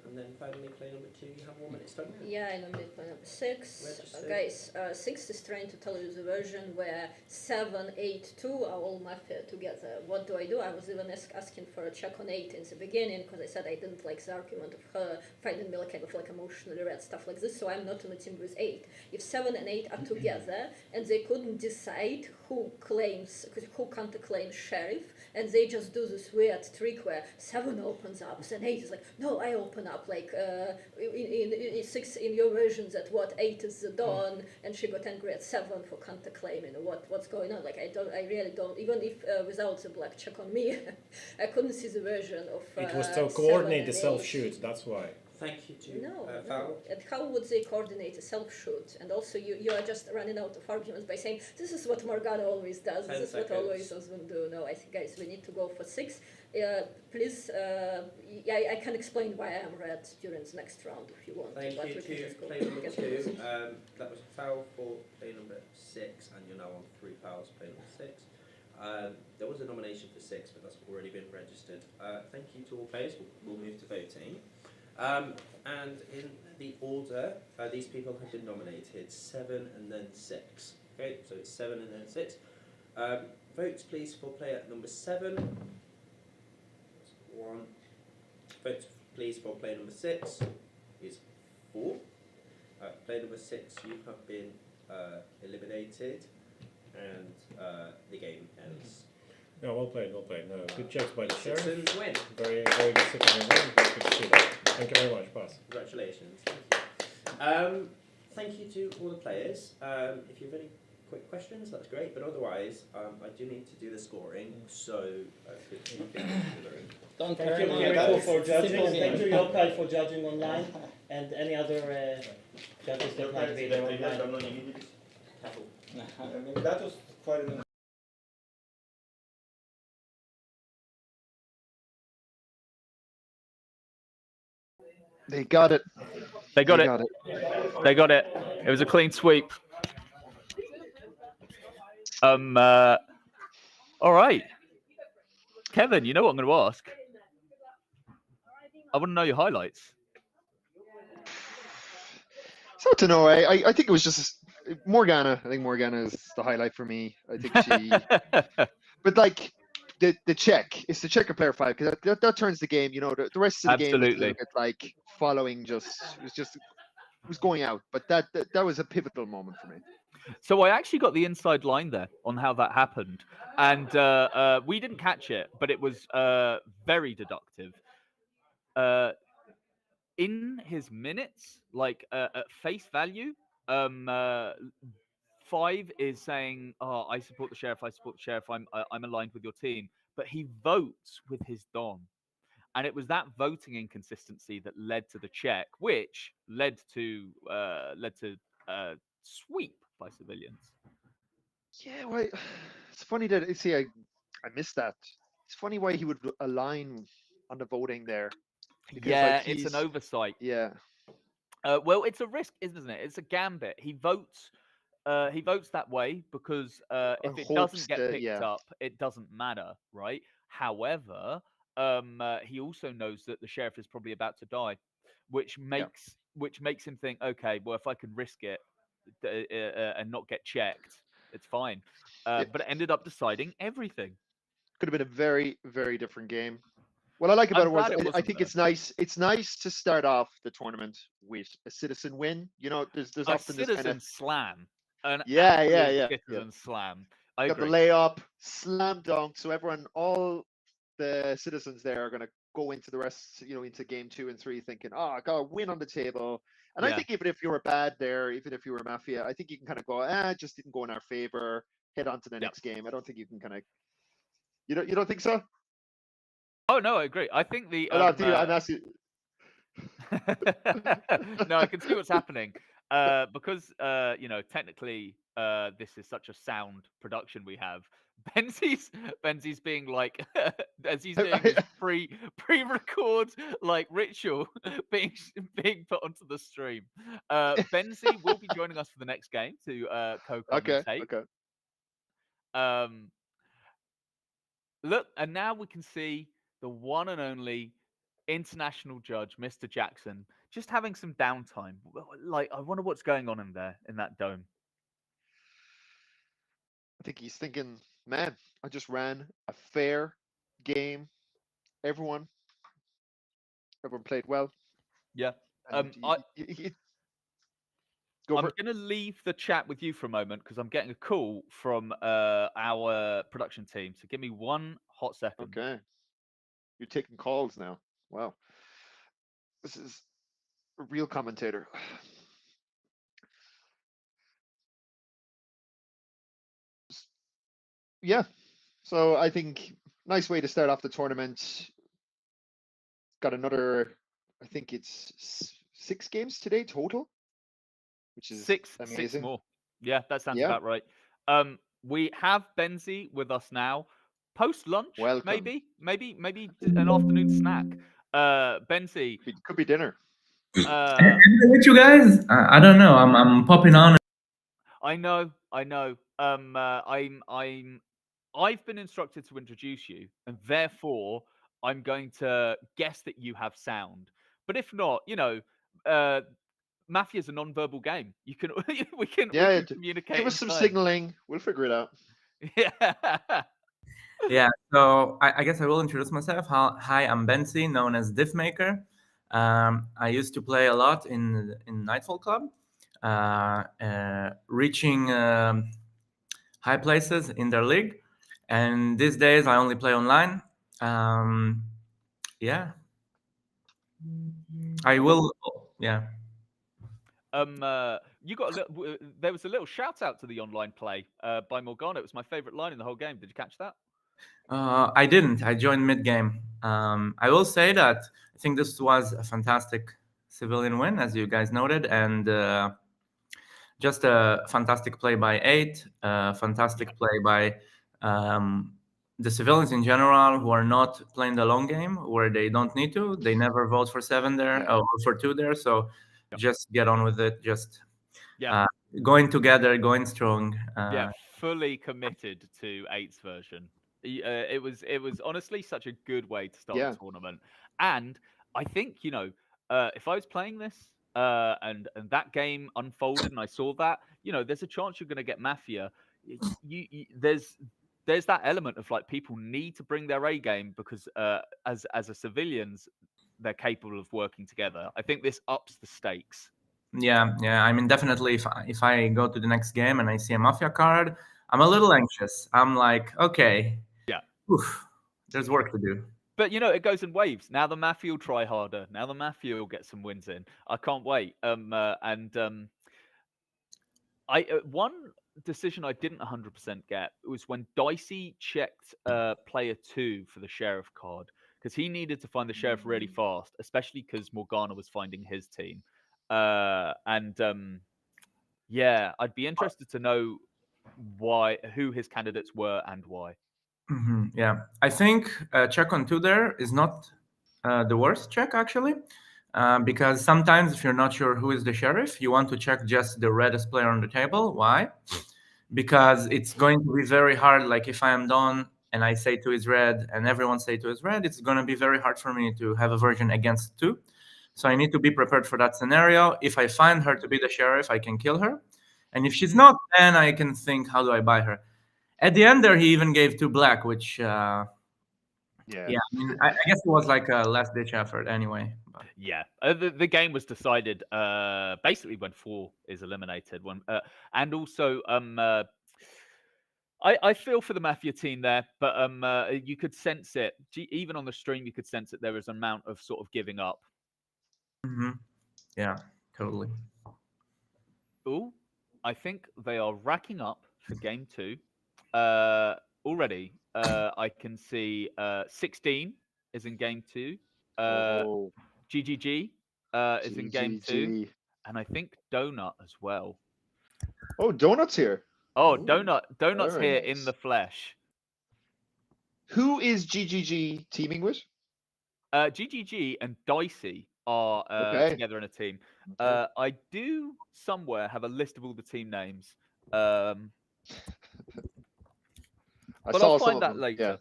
And then finally play number 2, you have 1 minute starting now. Yeah, I nominate play number 6. Register. Guys, 6 is trying to tell you the version where 7, 8, 2 are all mafia together. What do? I was even asking for a check on 8 in the beginning because I said I didn't like the argument of her finding me like kind of like emotionally read stuff like this, so I'm not on a team with 8. If 7 and 8 are together and they couldn't decide who counterclaims sheriff, and they just do this weird trick where 7 opens up and 8 is like, no, I open up, like in 6 in your version that what 8 is the dawn, and she got angry at 7 for counterclaiming. What's going on? Like I really don't, even if without the black check on me, I couldn't see the version of it was to coordinate the 7 and 8. self-shoot, that's why. Thank you to No. Foul. And how would they coordinate a self-shoot? And also you are just running out of arguments by saying, this is what Morgana always does, 10 this is what seconds. always husband do. No, I think, guys, we need to go for 6. Please, I can explain why I am red during the next round if you want. Thank but you we can to just go play number get 2. to That was a foul for play number 6, and you're now on 3 fouls, play number 6. There was a nomination for 6, but that's already been registered. Thank you to all players. We'll move to voting. And in the order, these people have been nominated 7 and then 6. Okay, so it's 7 and then 6. Votes please for player number 7. That's 1. Votes please for player number 6 is 4. Player number 6, you have been eliminated, and the game ends. No, well played, well played. No, good checks by the sheriff. Citizens win. Very, very good citizen win. Good to see that. Thank you very much, pass. Congratulations. Thank you. Thank you to all the players. If you have any quick questions, that's great. But otherwise, I do need to do the scoring. So, could you get the room? Thank you, Kiriko, for judging, and thank you, Yokai, for judging online, and any other judges that might be there online. I mean, that was quite an They got it. They got it. They got it. It was a clean sweep. All right, Kevin. You know what I'm going to ask? I want to know your highlights. So to know, I think it was just Morgana. I think Morgana is the highlight for me. I think she, but like the check, it's the checker player 5 because that turns the game. You know, the rest of the game is a little bit like following. It was going out, but that was a pivotal moment for me. So I actually got the inside line there on how that happened, and we didn't catch it, but it was very deductive. In his minutes, like at face value, 5 is saying, "Oh, I support the sheriff. I support the sheriff. I'm aligned with your team," but he votes with his Don. And it was that voting inconsistency that led to the check, which led to sweep by civilians. Yeah, well, it's funny that see, I missed that. It's funny why he would align on the voting there. Because, yeah, it's an oversight. Yeah. Well, it's a risk, isn't it? It's a gambit. He votes that way because if it doesn't get picked up, it doesn't matter, right? However, he also knows that the sheriff is probably about to die, which makes him think, okay, well, if I can risk it and not get checked, it's fine. But it ended up deciding everything. Could have been a very, very different game. What I like about it was I think it's nice. It's nice to start off the tournament with a citizen win. You know, there's a often this kind of slam. An citizen slam. I got agree. the layup, slam dunk. So everyone, all the citizens there are going to go into the rest, into game 2 and 3 thinking, oh, I got a win on the table. And I think even if you were bad there, even if you were Mafia, I think you can kind of go, it just didn't go in our favor. Head on to the next game. I don't think you can kind of. You don't think so? Oh no, I agree. I think the. I'm asking. No, I can see what's happening because technically this is such a sound production we have. Benzie's being like as he's doing his pre-record like ritual being put onto the stream. Benzie will be joining us for the next game to co-commentate. Okay. Look, and now we can see the one and only international judge, Mr. Jackson, just having some downtime. Like, I wonder what's going on in there, in that dome. I think he's thinking, man, I just ran a fair game. Everyone played well. Yeah. I'm going to leave the chat with you for a moment because I'm getting a call from our production team. So give me one hot second. Okay. You're taking calls now. Wow. This is a real commentator. Yeah. So I think nice way to start off the tournament. Got another, I think it's 6 games today total, which is amazing. 6 more. Yeah, that sounds about right. We have Benzie with us now. Post lunch, maybe an afternoon snack. Benzie, could be dinner. With you guys, I don't know. I'm popping on. I know. I've been instructed to introduce you, and therefore I'm going to guess that you have sound. But if not, Mafia is a non-verbal game. You can we can communicate. Give us some signaling. We'll figure it out. Yeah. Yeah. So I guess I will introduce myself. Hi, I'm Benzie, known as Diffmaker. I used to play a lot in Nightfall Club, reaching high places in their league. And these days I only play online. Yeah. I will. Yeah. You got there was a little shout out to the online play by Morgana. It was my favorite line in the whole game. Did you catch that? I didn't. I joined mid-game. I will say that I think this was a fantastic civilian win, as you guys noted, and just a fantastic play by 8, fantastic play by the civilians in general who are not playing the long game, where they don't need to. They never vote for 7 there or for 2 there, so just get on with it. Just going together, going strong. Fully committed to 8's version. It was honestly such a good way to start Yeah. the tournament, and I think if I was playing this and that game unfolded and I saw that, there's a chance you're going to get Mafia. There's that element of like people need to bring their A game because as a civilians they're capable of working together. I think this ups the stakes. Yeah, I mean, definitely, if I go to the next game and I see a Mafia card, I'm a little anxious. I'm like, okay, Yeah. oof, there's work to do. But it goes in waves. Now the Mafia will try harder. Now the Mafia will get some wins in. I can't wait. One decision I didn't 100% get was when Dicey checked player 2 for the sheriff card because he needed to find the sheriff really fast, especially because Morgana was finding his team. Yeah, I'd be interested to know who his candidates were and why. Yeah, I think check on 2 there is not the worst check actually, because sometimes if you're not sure who is the sheriff, you want to check just the reddest player on the table. Why? Because it's going to be very hard. Like if I am Dawn and I say 2 is red and everyone say 2 is red, it's going to be very hard for me to have a version against 2. So I need to be prepared for that scenario. If I find her to be the sheriff, I can kill her. And if she's not, then I can think, how do I buy her? At the end there, he even gave 2 black, which, yeah, I mean, I guess it was like a last-ditch effort anyway. But. Yeah, the game was decided basically when 4 is eliminated. And also, I feel for the Mafia team there, but you could sense it. Even on the stream, you could sense it. There was an amount of sort of giving up. Yeah, totally. Oh, I think they are racking up for game 2. Already, I can see 16 is in game 2. GGG is in game 2. And I think Donut as well. Oh, Donut's here. Oh, Donut's here in the flesh. Who is GGG teaming with? GGG and Dicey are together in a team. I do somewhere have a list of all the team names. But I'll find that later. Yeah.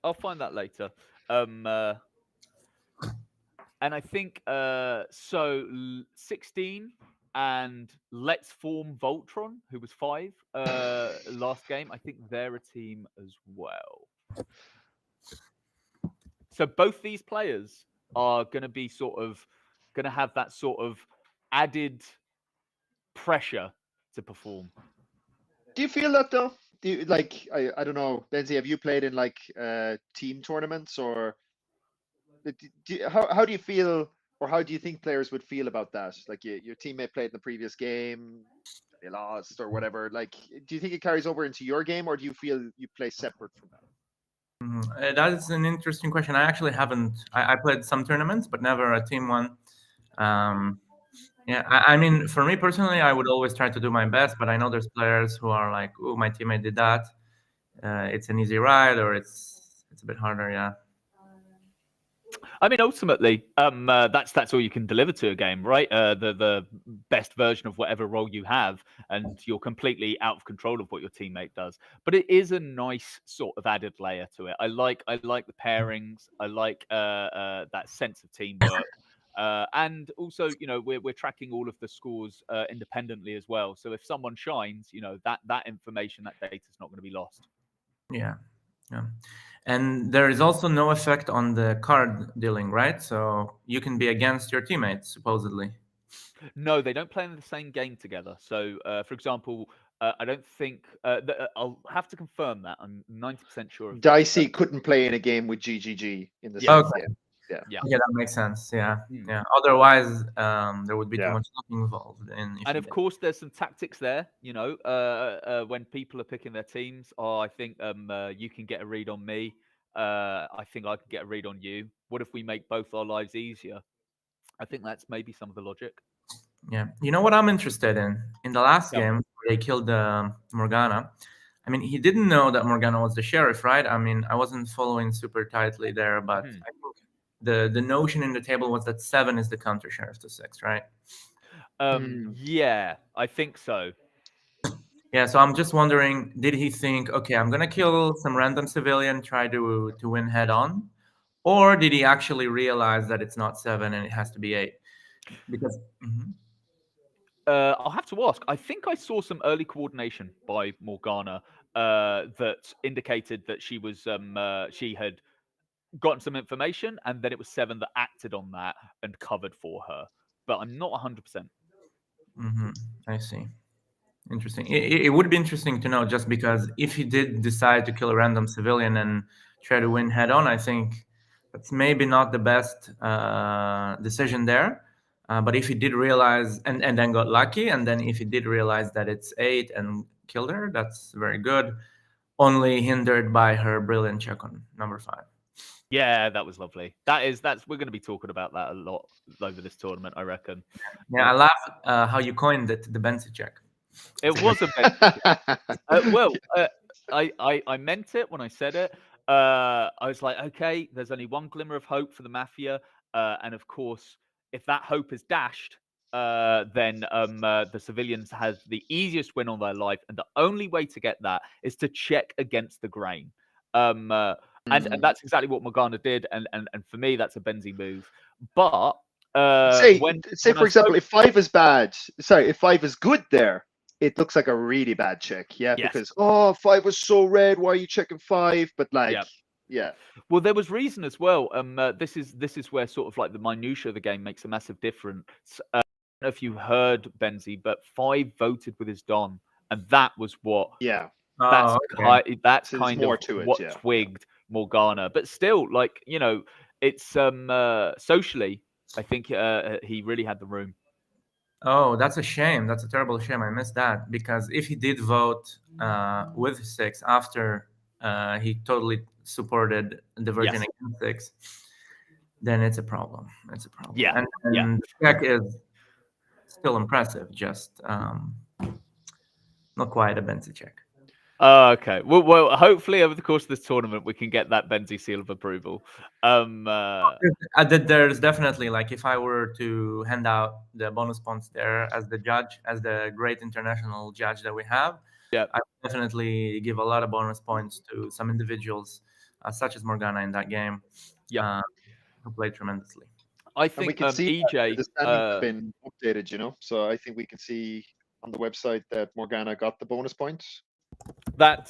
I'll find that later. And I think 16 and Let's Form Voltron, who was 5 last game. I think they're a team as well. So both these players are going to be going to have that sort of added pressure to perform. Do you feel that though? Do you, I don't know, Benzi, have you played in team tournaments or how do you feel, or how do you think players would feel about that? Like your teammate played in the previous game, they lost or whatever. Like, do you think it carries over into your game, or do you feel you play separate from that? That is an interesting question. I actually haven't. I played some tournaments, but never a team one. Yeah, I mean, for me personally, I would always try to do my best, but I know there's players who are like, "Oh, my teammate did that. It's an easy ride," or it's a bit harder. Yeah. I mean, ultimately, that's all you can deliver to a game, right? The best version of whatever role you have, and you're completely out of control of what your teammate does. But it is a nice sort of added layer to it. I like the pairings. I like that sense of teamwork. And also, we're tracking all of the scores independently as well. So if someone shines, that information, that data is not going to be lost. Yeah. And there is also no effect on the card dealing, right? So you can be against your teammates, supposedly. No, they don't play in the same game together. So, for example, I don't think I'll have to confirm that. I'm 90% sure of Dicey couldn't play in a game with GGG in the same game. Yeah, that makes sense. Yeah. Otherwise, there would be too much luck involved. And of course, there's some tactics there. When people are picking their teams, I think you can get a read on me. I think I can get a read on you. What if we make both our lives easier? I think that's maybe some of the logic. Yeah. You know what I'm interested in? In the last game, where they killed Morgana. I mean, he didn't know that Morgana was the sheriff, right? I mean, I wasn't following super tightly there, but I think the notion in the table was that 7 is the counter sheriff to 6, right? Yeah, I think so. Yeah, so I'm just wondering, did he think, okay, I'm gonna kill some random civilian, try to win head on, or did he actually realize that it's not 7 and it has to be 8? Because I'll have to ask. I think I saw some early coordination by Morgana that indicated that she had gotten some information, and then it was 7 that acted on that and covered for her. But I'm not 100%. I see. Interesting. It would be interesting to know, just because if he did decide to kill a random civilian and try to win head on, I think that's maybe not the best decision there. But if he did realize and then got lucky, and then if he did realize that it's 8 and killed her, that's very good. Only hindered by her brilliant check on number 5. Yeah, that was lovely. That's we're going to be talking about that a lot over this tournament, I reckon. Yeah, I love how you coined it, the Benzi check. It was a Benzi check. I meant it when I said it. I was like, okay, there's only one glimmer of hope for the Mafia, and of course, if that hope is dashed, then the civilians have the easiest win on their life, and the only way to get that is to check against the grain. And that's exactly what Morgana did, and for me, that's a Benzi move. But say for example, if 5 is bad, if 5 is good there, it looks like a really bad check. Yeah, Yes. because 5 was so red. Why are you checking 5? But like, yeah. Well, there was reason as well. This is where sort of like the minutiae of the game makes a massive difference. I don't know if you heard Benzi, but 5 voted with his Don, and that was what. Yeah. That's that's So there's kind more of to it, what yeah. twigged Morgana. But still, like, you know, it's socially, I think he really had the room. Oh, that's a shame. That's a terrible shame. I missed that, because if he did vote with 6 after he totally supported the version against 6, then it's a problem. It's a problem. Yeah, and the check is still impressive, just not quite a Benzi check. Okay. Well, hopefully over the course of this tournament we can get that Benzi seal of approval. There's definitely, like, if I were to hand out the bonus points there as the judge, as the great international judge that we have, I would definitely give a lot of bonus points to some individuals, such as Morgana in that game, who played tremendously. I And we think can see EJ, the standings have been updated, you know. So I think we can see on the website that Morgana got the bonus points. that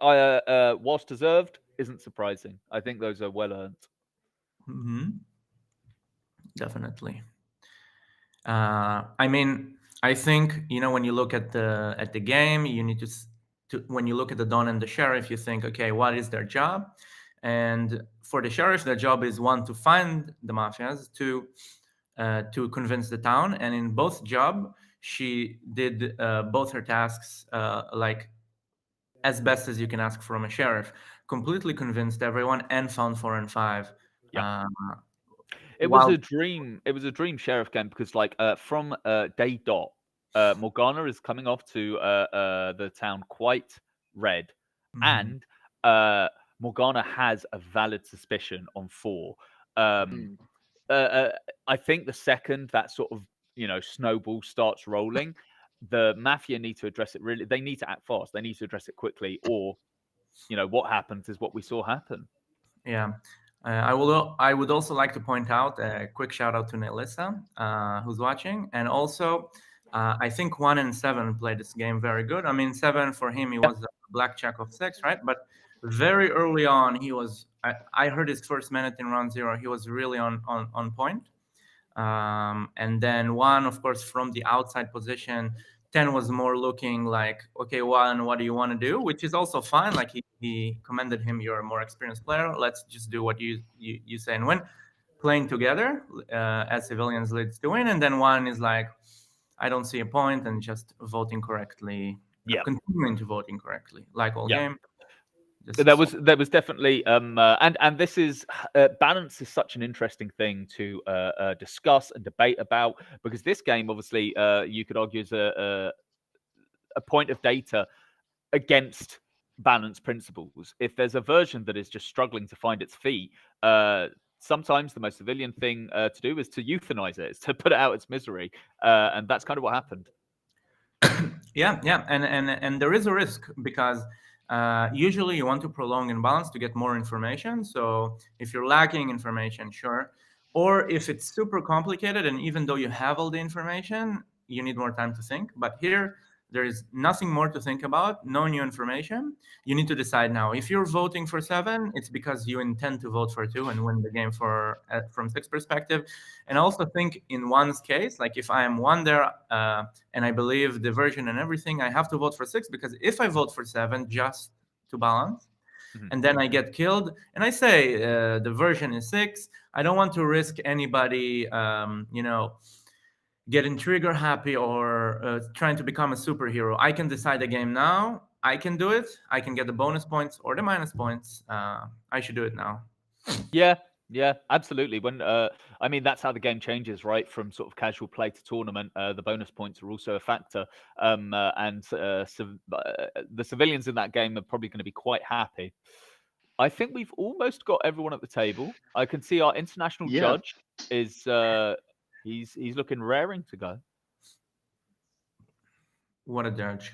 was deserved isn't surprising. I think those are well earned. Definitely. I mean, I think, you know, when you look at the game, you need to when you look at the Don and the Sheriff, you think, okay, what is their job? And for the Sheriff, their job is, 1, to find the mafias, 2, to convince the town. And in both job, she did both her tasks like as best as you can ask from a sheriff. Completely convinced everyone and found 4 and 5. It was a dream. It was a dream sheriff game because, like, from day dot, Morgana is coming off to the town quite red, and Morgana has a valid suspicion on 4. I think the second that sort of, you know, snowball starts rolling, the Mafia need to address it. Really, they need to act fast. They need to address it quickly, or, you know, what happens is what we saw happen. Yeah. I would also like to point out a quick shout out to Nelissa, who's watching, and also I think 1 and 7 played this game very good. I mean, 7 for him, he was a black check of 6, right? But very early on, he was. I heard his first minute in round 0. He was really on point. And then 1, of course, from the outside position. 10 was more looking like, okay, 1, what do you want to do? Which is also fine. Like, he commended him, you're a more experienced player. Let's just do what you say and win. Playing together as civilians leads to win. And then 1 is like, I don't see a point, and just voting correctly. Continuing to vote incorrectly, like all game. There was definitely and this is balance is such an interesting thing to discuss and debate about, because this game obviously you could argue is a point of data against balance principles. If there's a version that is just struggling to find its feet, sometimes the most civilian thing to do is to euthanize it, is to put it out its misery, and that's kind of what happened. Yeah, and there is a risk because usually you want to prolong imbalance to get more information. So if you're lacking information, sure. Or if it's super complicated and even though you have all the information, you need more time to think. But here, there is nothing more to think about, no new information. You need to decide now. If you're voting for 7, it's because you intend to vote for 2 and win the game from 6 perspective. And I also think in one's case, like if I am 1 there and I believe the version and everything, I have to vote for 6 because if I vote for 7 just to balance, and then I get killed, and I say the version is 6, I don't want to risk anybody, getting trigger happy or trying to become a superhero. I can decide the game now. I can do it. I can get the bonus points or the minus points. I should do it now. Yeah, absolutely. When I mean, that's how the game changes, right? From sort of casual play to tournament, the bonus points are also a factor, and the civilians in that game are probably going to be quite happy. I think we've almost got everyone at the table. I can see our international judge is he's looking raring to go. What a judge.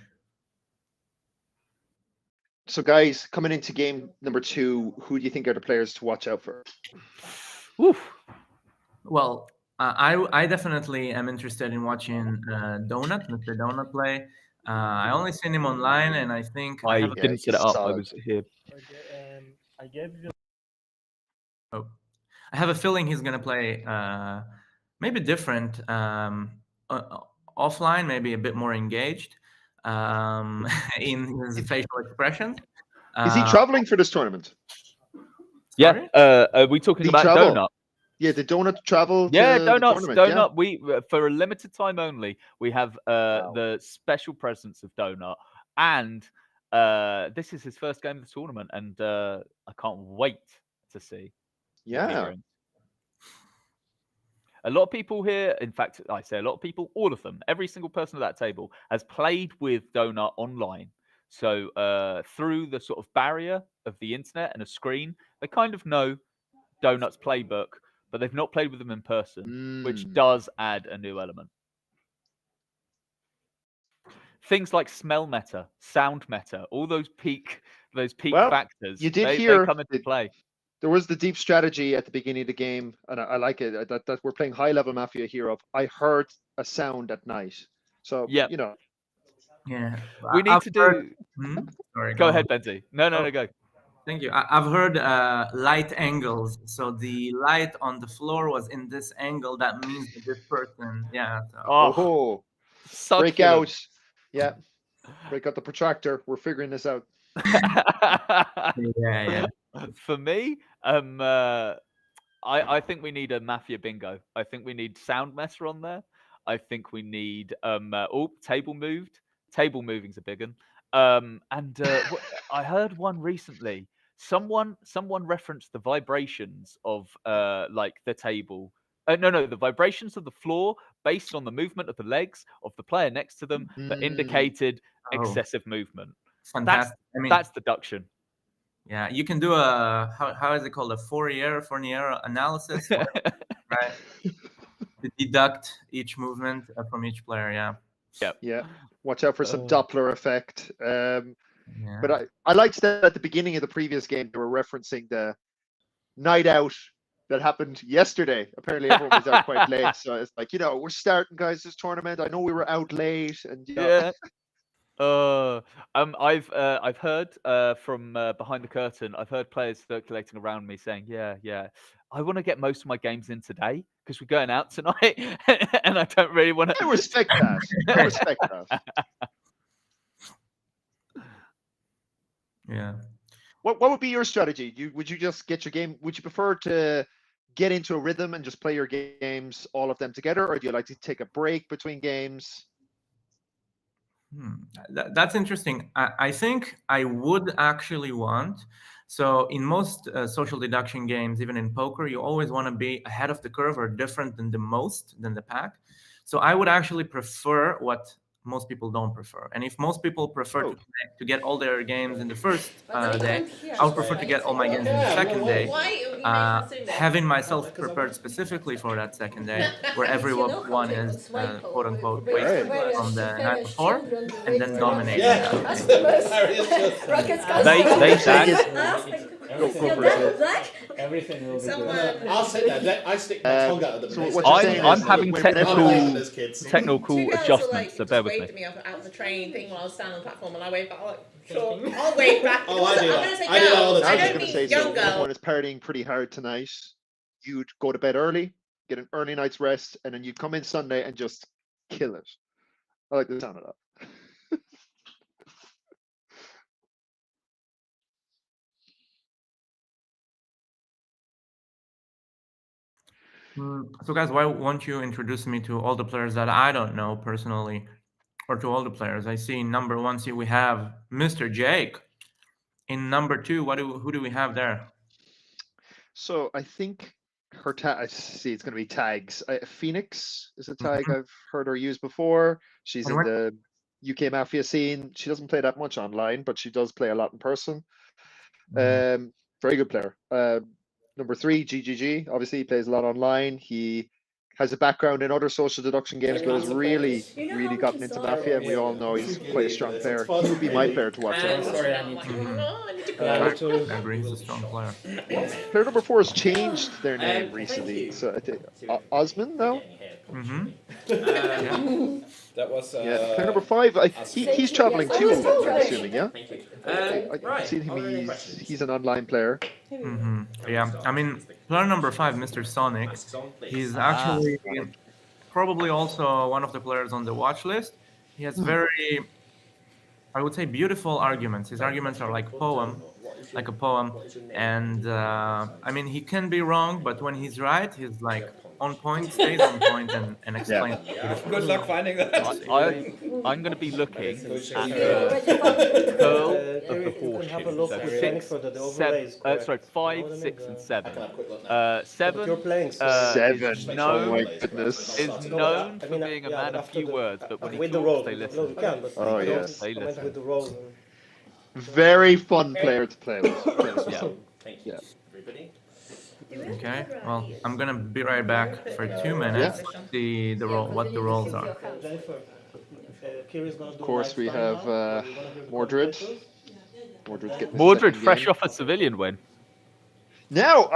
So, guys, coming into game number 2, who do you think are the players to watch out for? Oof. Well, I definitely am interested in watching Mr. Donut play. I only seen him online, and I think I have didn't set it up. I was here. I gave you. Oh, I have a feeling he's gonna play maybe different offline, maybe a bit more engaged in his facial expressions. Is he traveling for this tournament? Yeah. Are we talking about Donut? Yeah, the Donut travel. Yeah, to Donuts. the Donut. tournament, We for a limited time only. We have the special presence of Donut, and this is his first game of the tournament, and I can't wait to see. Yeah. A lot of people here, in fact, I say a lot of people, all of them, every single person at that table has played with Donut online. So through the sort of barrier of the internet and a screen, they kind of know Donut's playbook, but they've not played with them in person, which does add a new element. Things like smell meta, sound meta, all those peak factors, You did they hear come into play. There was the deep strategy at the beginning of the game, and I like it. That we're playing high level Mafia Hero. I heard a sound at night, so Yeah. Yeah, We need to do. Sorry, Go ahead, Benzi. No, go. Thank you. I've heard light angles. So the light on the floor was in this angle. That means that this person, yeah. So. Break out. Yeah. Break out the protractor. We're figuring this out. Yeah. For me, I think we need a Mafia bingo. I think we need sound meta on there. I think we need table moved. Table moving's a big one. I heard one recently. Someone referenced the vibrations of like the table. No, the vibrations of the floor based on the movement of the legs of the player next to them that indicated excessive movement. Fantastic. That's deduction. Yeah, you can do a how is it called, a Fourier analysis, right? To deduct each movement from each player. Yeah. Yeah. Watch out for some Doppler effect. But I liked that at the beginning of the previous game they were referencing the night out that happened yesterday. Apparently everyone was out quite late, so it's like, we're starting, guys, this tournament. I know we were out late, and yeah. I've heard from behind the curtain. I've heard players circulating around me saying, "Yeah, I want to get most of my games in today because we're going out tonight, and I don't really want to." I respect that. I respect that. Yeah. What would be your strategy? Would you just get your game? Would you prefer to get into a rhythm and just play your games, all of them together, or do you like to take a break between games? That's interesting. I think I would actually want. So in most social deduction games, even in poker, you always want to be ahead of the curve or different than the pack. So I would actually prefer what most people don't prefer. And if most people prefer to get all their games in the first day, I would prefer to get all my games in the second day. Having myself prepared specifically for that second day, where everyone is quote unquote wasted from the night before, and then dominating that day. They said everything will be good. I'll sit there. I stick my tongue out of the I'm having technical adjustments, so bear with me. Waved me out the train thing while I was standing on the platform, and I waved back. I'm like, sure, I'll wave back. Oh, I do I'm that. going to say I do that all the girl. time. I don't mean young girl. Everyone is partying pretty hard tonight. You'd go to bed early, get an early night's rest, and then you'd come in Sunday and just kill it. I like the sound of that. So guys, why won't you introduce me to all the players that I don't know personally, or to all the players? I see in number 1 seat we have Mr. Jake. In number 2, who do we have there? So I think her tag, I see it's going to be tags. Phoenix is a tag I've heard her use before. She's in the UK Mafia scene. She doesn't play that much online, but she does play a lot in person. Very good player. Number 3, GGG. Obviously, he plays a lot online. He has a background in other social deduction games, but has really gotten into Mafia, and we all know he's quite a strong player. He would be my player to watch out. I agree, he's a strong player. Player number 4 has changed their name recently. So I think Osman now. That was player number 5. He's traveling too, I'm assuming. Yeah. I've seen him. He's an online player. Yeah, I mean, player number 5, Mr. Sonic, he's actually probably also one of the players on the watch list. He has very, I would say, beautiful arguments. His arguments are like a poem, and I mean, he can be wrong, but when he's right, he's like on point, stays on point, and explains. Good luck finding that. I'm going to be looking at the curl of the horseshoe. So 5, 6, and 7. 7. You're playing 7. Known, oh my goodness. Is known for being a man of few words, but when he talks, they listen. Oh yes. They listen. Very fun player to play with. Thank you, everybody. Okay, well, I'm gonna be right back for 2 minutes to see what the roles are. Of course, we have Mordred. Mordred, fresh off a civilian win. Now,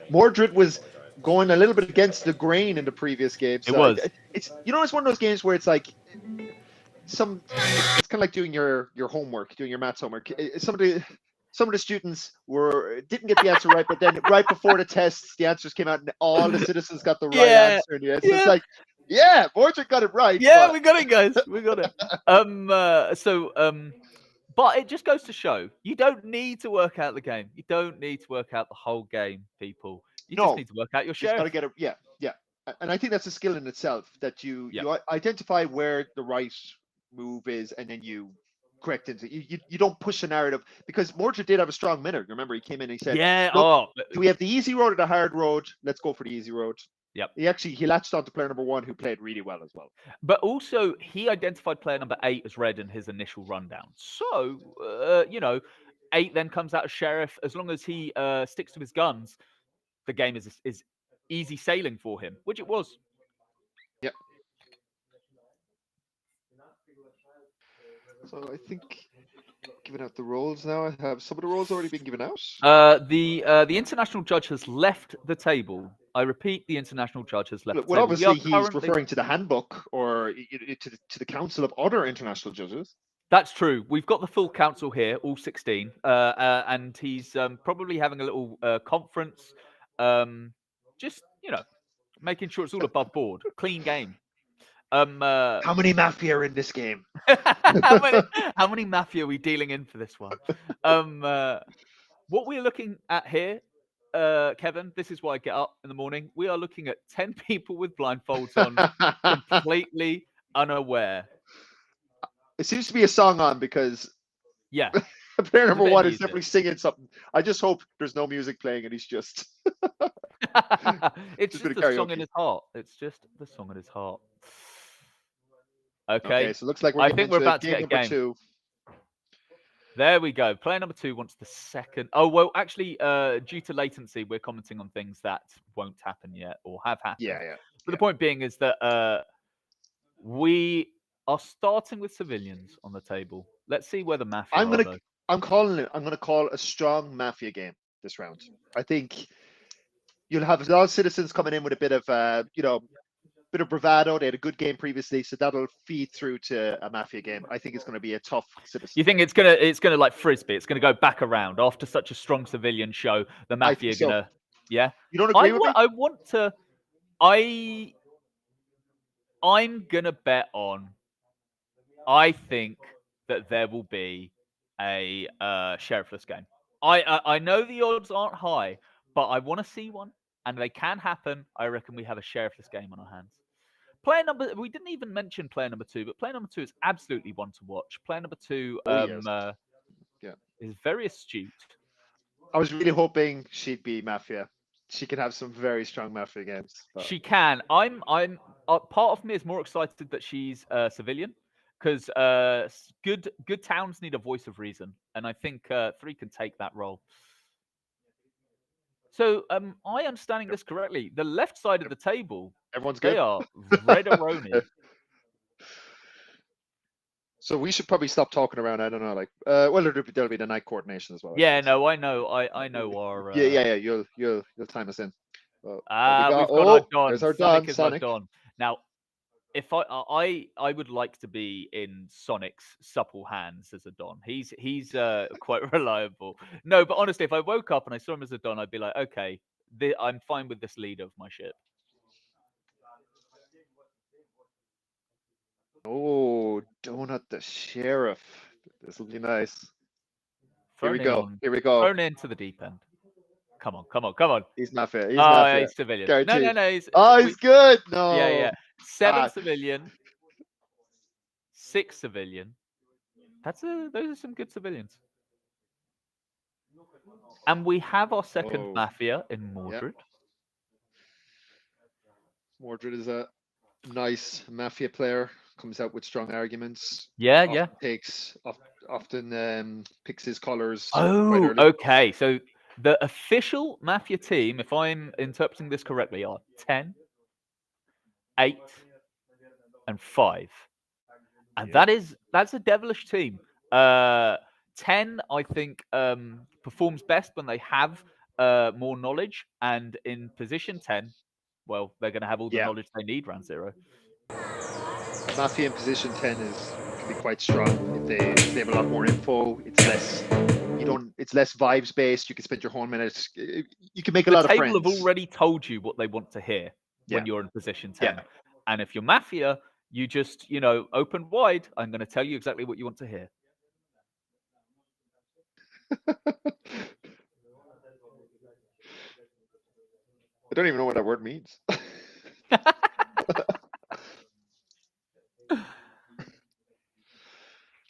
Mordred was going a little bit against the grain in the previous game. So it was. It's it's one of those games where it's like it's kind of like doing your homework, doing your maths homework. Some of the students didn't get the answer right, but then right before the tests, the answers came out, and all the citizens got the right answer. And it's like, Mordred got it right. Yeah, we got it, guys. We got it. But it just goes to show you don't need to work out the game. You don't need to work out the whole game, people. You just need to work out your share. Got to get it. Yeah. And I think that's a skill in itself that you identify where the right move is, and then you correct it. You don't push the narrative, because Mordred did have a strong minute. Remember, he came in and he said, do we have the easy road or the hard road? Let's go for the easy road. Yep. He latched on to player number 1, who played really well as well. But also, he identified player number 8 as red in his initial rundown. So, 8 then comes out as sheriff. As long as he sticks to his guns, the game is easy sailing for him, which it was. Yep. So I think giving out the roles now. Have some of the roles already been given out? The international judge has left the table. I repeat, the international judge has left the table. Obviously he's referring to the handbook or to the council of other international judges. That's true. We've got the full council here, all 16, and he's probably having a little conference, just making sure it's all above board, clean game. How many Mafia are in this game? how many Mafia are we dealing in for this one? What we're looking at here, Kevin, this is why I get up in the morning. We are looking at 10 people with blindfolds on, completely unaware. It seems to be a song on, because player number 1 is definitely singing something. I just hope there's no music playing and he's just it's just the song in his heart. It's just the song in his heart. Okay. So it looks like we're I getting think we're into about to game get a number game. 2. There we go. Player number 2 wants the second. Oh, well, actually, due to latency, we're commenting on things that won't happen yet or have happened. Yeah. But the point being is that we are starting with civilians on the table. Let's see where the Mafia are, though. I'm calling it. I'm going to call a strong Mafia game this round. I think you'll have a lot of citizens coming in with a bit of, bit of bravado. They had a good game previously, so that'll feed through to a Mafia game. I think it's going to be a tough citizen. You think it's gonna like frisbee? It's gonna go back around after such a strong civilian show. The Mafia are gonna, yeah. You don't agree with me? I want to. I'm gonna bet on. I think that there will be a sheriffless game. I know the odds aren't high, but I want to see one, and they can happen. I reckon we have a sheriffless game on our hands. We didn't even mention player number 2, but player number 2 is absolutely one to watch. Player number 2 is very astute. I was really hoping she'd be Mafia. She could have some very strong Mafia games. But... She can. I'm part of me is more excited that she's a civilian, because good towns need a voice of reason, and I think 3 can take that role. So, am I understanding this correctly? The left side of the table, everyone's good. They are red-a-roni. So we should probably stop talking around. I don't know, like, well, there'll be the night coordination as well. Yeah, no, I know our. Yeah. You'll time us in. Well, we've got our Don. There's our Sonic Don. is Sonic. our Don. Now, if I would like to be in Sonic's supple hands as a Don. He's quite reliable. No, but honestly, if I woke up and I saw him as a Don, I'd be like, okay, I'm fine with this leader of my ship. Oh, Donut the Sheriff. This will be nice. Here we go. Thrown into the deep end. Come on. He's Mafia. Yeah, he's civilian. Guaranteed. No. He's good. No. Yeah. 7 civilian. 6 civilian. Those are some good civilians. And we have our second Mafia in Mordred. Yep. Mordred is a nice Mafia player. Comes out with strong arguments. Yeah. Often picks his colors. Oh, okay. So the official Mafia team, if I'm interpreting this correctly, are 10, 8, and 5. And that's a devilish team. 10, I think, performs best when they have more knowledge, and in position 10, well, they're going to have all the knowledge they need round 0. Mafia in position 10 can be quite strong. They have a lot more info. It's less vibes based. You can spend your whole minutes. You can make a lot of friends. The table have already told you what they want to hear when you're in position 10. And if you're Mafia, you just, open wide. I'm going to tell you exactly what you want to hear. I don't even know what that word means.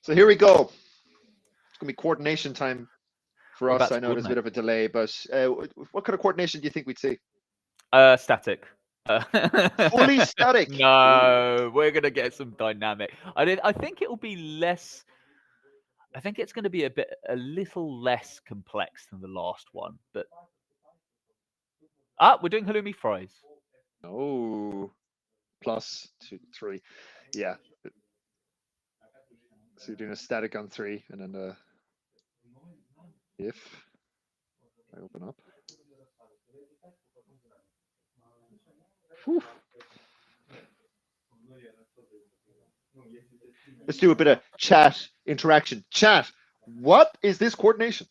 So here we go. It's going to be coordination time for us. I know there's a bit of a delay, but what kind of coordination do you think we'd see? Static. Fully static? No, we're going to get some dynamic. I think it will be less... I think it's going to be a little less complex than the last one, but... we're doing halloumi fries. Oh, +2, 3. Yeah. So you're doing a static on 3, and then if I open up. Whew. Let's do a bit of chat interaction. Chat, what is this coordination?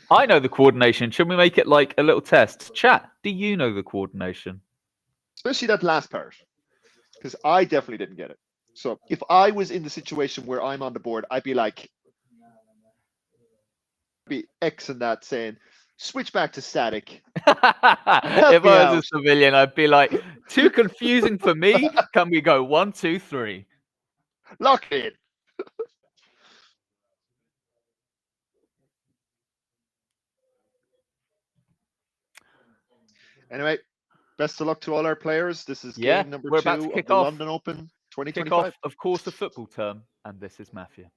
I know the coordination. Should we make it like a little test? Chat, do you know the coordination? Especially that last part, because I definitely didn't get it. So if I was in the situation where I'm on the board, I'd be like, X and that saying, switch back to static. If I was a civilian, I'd be like, too confusing for me. Can we go 1, 2, 3? Lock it. Anyway, best of luck to all our players. This is game number 2 of the London Open. 2025. Kick off, of course, the football term, and this is Mafia.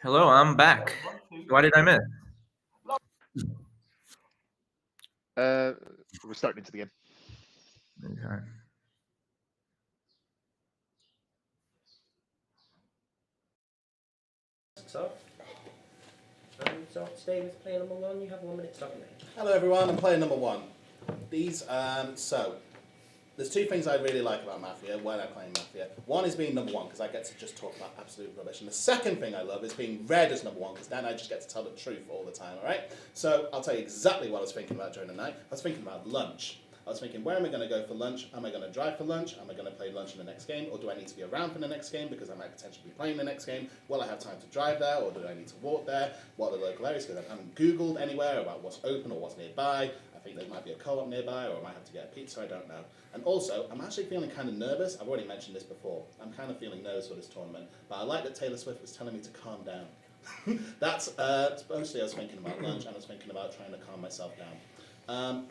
Hello, I'm back. What did I miss? We're starting into the game. Okay. So today with player number 1, you have 1 minute starting. Hello everyone, I'm player number 1. These, so, there's two things I really like about Mafia when I'm playing Mafia. One is being number 1, because I get to just talk about absolute rubbish. And the second thing I love is being red as number 1, because then I just get to tell the truth all the time, alright? So, I'll tell you exactly what I was thinking about during the night. I was thinking about lunch. I was thinking, where am I going to go for lunch? Am I going to drive for lunch? Am I going to play lunch in the next game? Or do I need to be around for the next game because I might potentially be playing the next game? Will I have time to drive there, or do I need to walk there? What are the local areas? Because I haven't Googled anywhere about what's open or what's nearby. I think there might be a co-op nearby, or I might have to get a pizza, I don't know. And also, I'm actually feeling kind of nervous. I've already mentioned this before. I'm kind of feeling nervous for this tournament. But I like that Taylor Swift was telling me to calm down. That's, mostly I was thinking about lunch, and I was thinking about trying to calm myself down.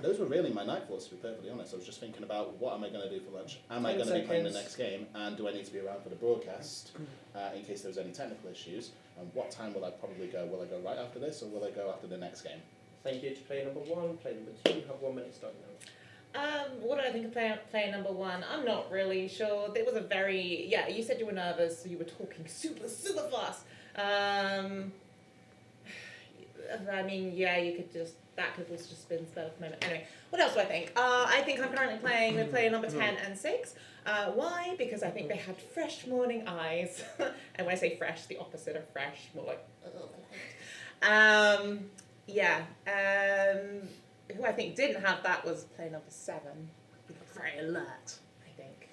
Those were really my night thoughts, to be perfectly honest. I was just thinking about what am I going to do for lunch? Am I going to be playing the next game? And do I need to be around for the broadcast in case there's any technical issues? And what time will I probably go? Will I go right after this, or will I go after the next game? Thank you to player number 1. Player number 2, you have 1 minute starting now. What did I think of player number 1? I'm not really sure. It was a very, yeah, you said you were nervous, so you were talking super fast. I mean, yeah, you could just, that could also just been spelled for a moment. Anyway, what else do I think? I think I'm currently playing with player number 10 and 6. Why? Because I think they had fresh morning eyes. And when I say fresh, the opposite of fresh, more like, yeah. Who I think didn't have that was player number 7. He looked very alert, I think.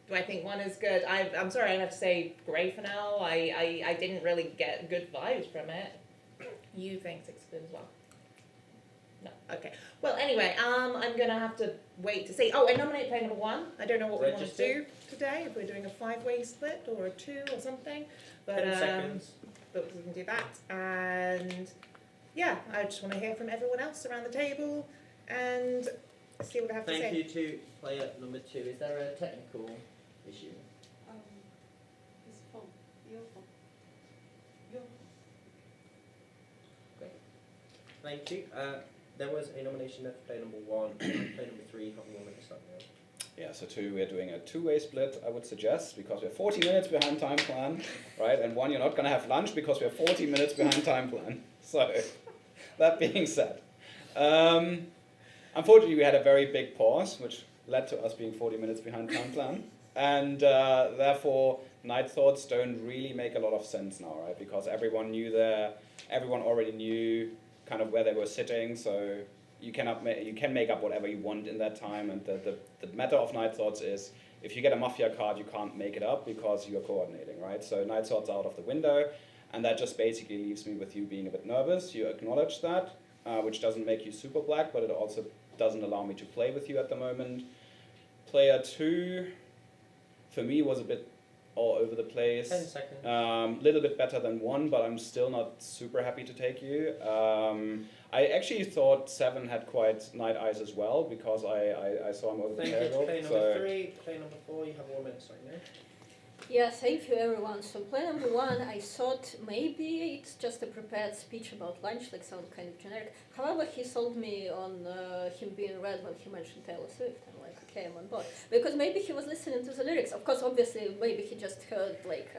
Do I think 1 is good? I'm sorry, I have to say grey for now. I didn't really get good vibes from it. You think 6 is good as well? No, okay. Well, anyway, I'm gonna have to wait to see. Oh, I nominate player number 1. I don't know what we want to do today. If we're doing a 5-way split or a 2 or something, but 10 seconds. But we can do that. And yeah, I just want to hear from everyone else around the table and see what they have to say. Thank you to player number 2. Is there a technical issue? His phone. Your phone. Your phone. Great. Thank you. There was a nomination of player number 1. Player number 3, have 1 minute start now. Yeah, so 2, we're doing a 2-way split, I would suggest, because we're 40 minutes behind time plan, right? And 1, you're not going to have lunch because we're 40 minutes behind time plan. So, that being said, unfortunately we had a very big pause, which led to us being 40 minutes behind time plan. And therefore, night thoughts don't really make a lot of sense now, right? Because everyone already knew kind of where they were sitting, so you can make up whatever you want in that time. And the matter of night thoughts is, if you get a Mafia card, you can't make it up because you're coordinating, right? So night thoughts out of the window, and that just basically leaves me with you being a bit nervous. You acknowledge that, which doesn't make you super black, but it also doesn't allow me to play with you at the moment. Player 2, for me, was a bit all over the place. 10 seconds. Little bit better than 1, but I'm still not super happy to take you. I actually thought 7 had quite night eyes as well, because I saw him over the table. Thank you to player number 3. Player number 4, you have 1 minute starting now. Yeah, thank you everyone. So play number 1, I thought maybe it's just a prepared speech about lunch, like sound kind of generic. However, he sold me on him being red when he mentioned Taylor Swift. I'm like, okay, I'm on board. Because maybe he was listening to the lyrics. Of course, obviously, maybe he just heard like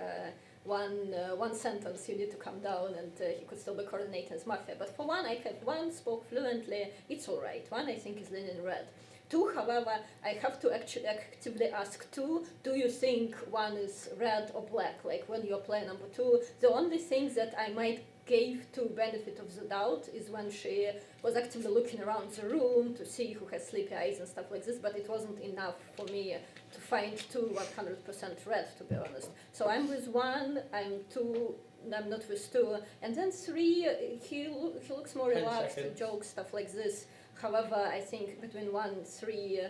one sentence, you need to calm down, and he could still be coordinating as Mafia. But for 1, I kept 1, spoke fluently, it's alright. 1, I think, is leaning red. 2, however, I have to actually actively ask 2, do you think 1 is red or black? Like when you're playing number 2, the only thing that I might give to benefit of the doubt is when she was actively looking around the room to see who has sleepy eyes and stuff like this, but it wasn't enough for me to find 2 100% red, to be honest. So I'm with 1, I'm not with 2, and then 3, he looks more relaxed, jokes, stuff like this. However, I think between 1 and 3,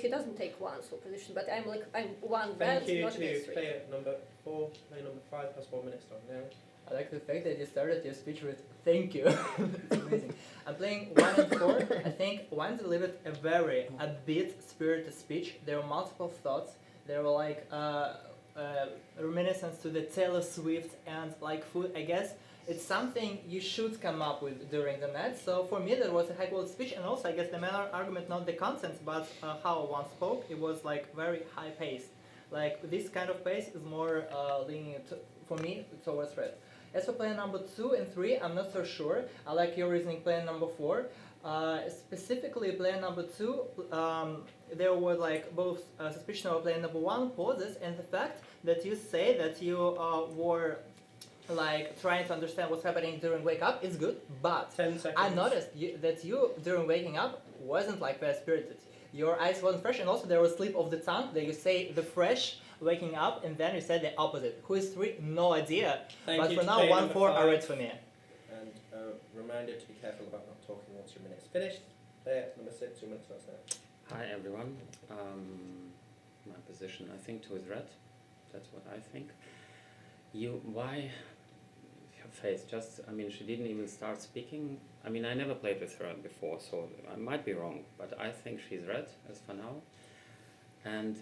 he doesn't take 1 so position, but I'm 1 red, Thank you not to against 3. player number 4. Player number 5 has 1 minute start now. I like the fact that you started your speech with "thank you." It's amazing. I'm playing 1 and 4. I think 1 delivered a very upbeat, spirited speech. There were multiple thoughts. There were like reminiscence to the Taylor Swift and like food. I guess it's something you should come up with during the night. So for me, that was a high quality speech, and also I guess the main argument, not the content, but how one spoke. It was like very high pace. Like this kind of pace is more leaning for me towards red. As for player number 2 and 3, I'm not so sure. I like your reasoning player number 4. Specifically, player number 2, there were like both suspicion of player number 1 pauses, and the fact that you say that you were like trying to understand what's happening during wake up is good, but 10 seconds. I noticed that you during waking up wasn't like very spirited. Your eyes wasn't fresh, and also there was slip of the tongue that you say the fresh waking up, and then you said the opposite. Who is 3? No idea. Thank but you for to now, player 1, number 4 are 5. red for me. And a reminder to be careful about not talking once your minute's finished. Player number 6, 2 minutes last now. Hi everyone. My position, I think 2 is red. That's what I think. Why? Her face, just, I mean, she didn't even start speaking. I mean, I never played with her before, so I might be wrong, but I think she's red as for now. And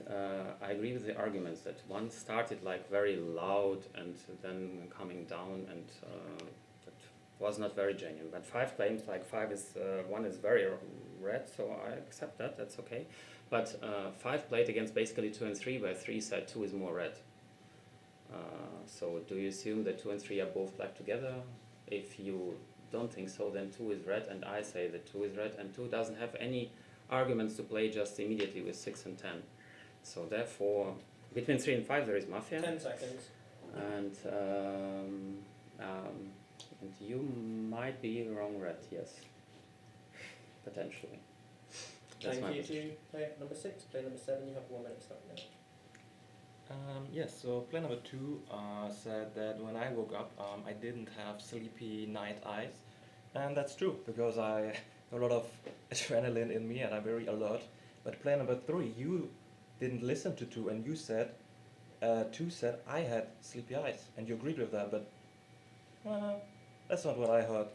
I agree with the arguments that 1 started like very loud and then coming down, and that was not very genuine. But 5 claims like 1 is very red, so I accept that, that's okay. But 5 played against basically 2 and 3, where 3 said 2 is more red. So do you assume that 2 and 3 are both black together? If you don't think so, then 2 is red, and I say that 2 is red, and 2 doesn't have any arguments to play just immediately with 6 and 10. So therefore, between 3 and 5 there is Mafia. 10 seconds. And you might be wrong red, yes. Potentially. That's Thank my you position. to player number 6. Player number 7, you have 1 minute starting now. Yes, so player number 2 said that when I woke up, I didn't have sleepy night eyes. And that's true, because I have a lot of adrenaline in me and I'm very alert. But player number 3, you didn't listen to 2, and you said, 2 said I had sleepy eyes, and you agreed with that, but that's not what I heard.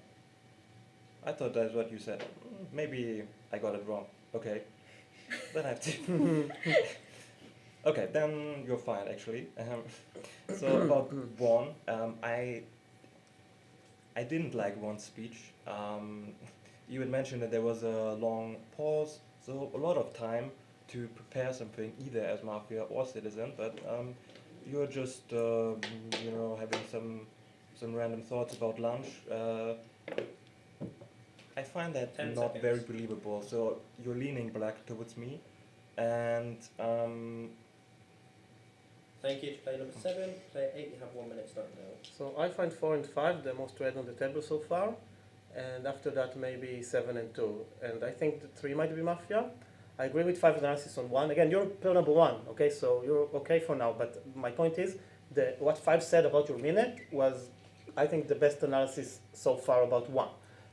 I thought that's what you said. Maybe I got it wrong. Okay, then I have to... Okay, then you're fine, actually. So about 1, I didn't like 1's speech. You had mentioned that there was a long pause, so a lot of time to prepare something, either as Mafia or Citizen, but you're just, you know, having some random thoughts about lunch. I find that 10 not seconds. very believable, so you're leaning black towards me, and Thank you to player number 7. Player 8, you have 1 minute starting now. So I find 4 and 5 the most red on the table so far, and after that maybe 7 and 2. And I think the 3 might be Mafia. I agree with 5 analysis on 1. Again, you're player number 1, okay, so you're okay for now, but my point is that what 5 said about your minute was, I think, the best analysis so far about 1,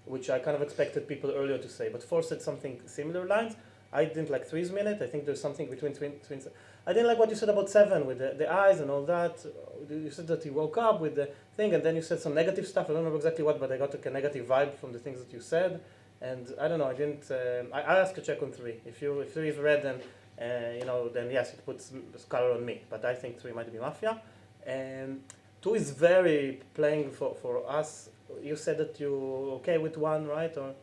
which I kind of expected people earlier to say, but 4 said something similar lines. I didn't like 3's minute. I think there's something between twins. I didn't like what you said about 7 with the eyes and all that. You said that he woke up with the thing, and then you said some negative stuff. I don't remember exactly what, but I got like a negative vibe from the things that you said. And I don't know. I didn't. I asked to check on 3. If 3 is red, then you know, then yes, it puts color on me. But I think 3 might be Mafia. And 2 is very playing for us. You said that you're okay with 1, right? Or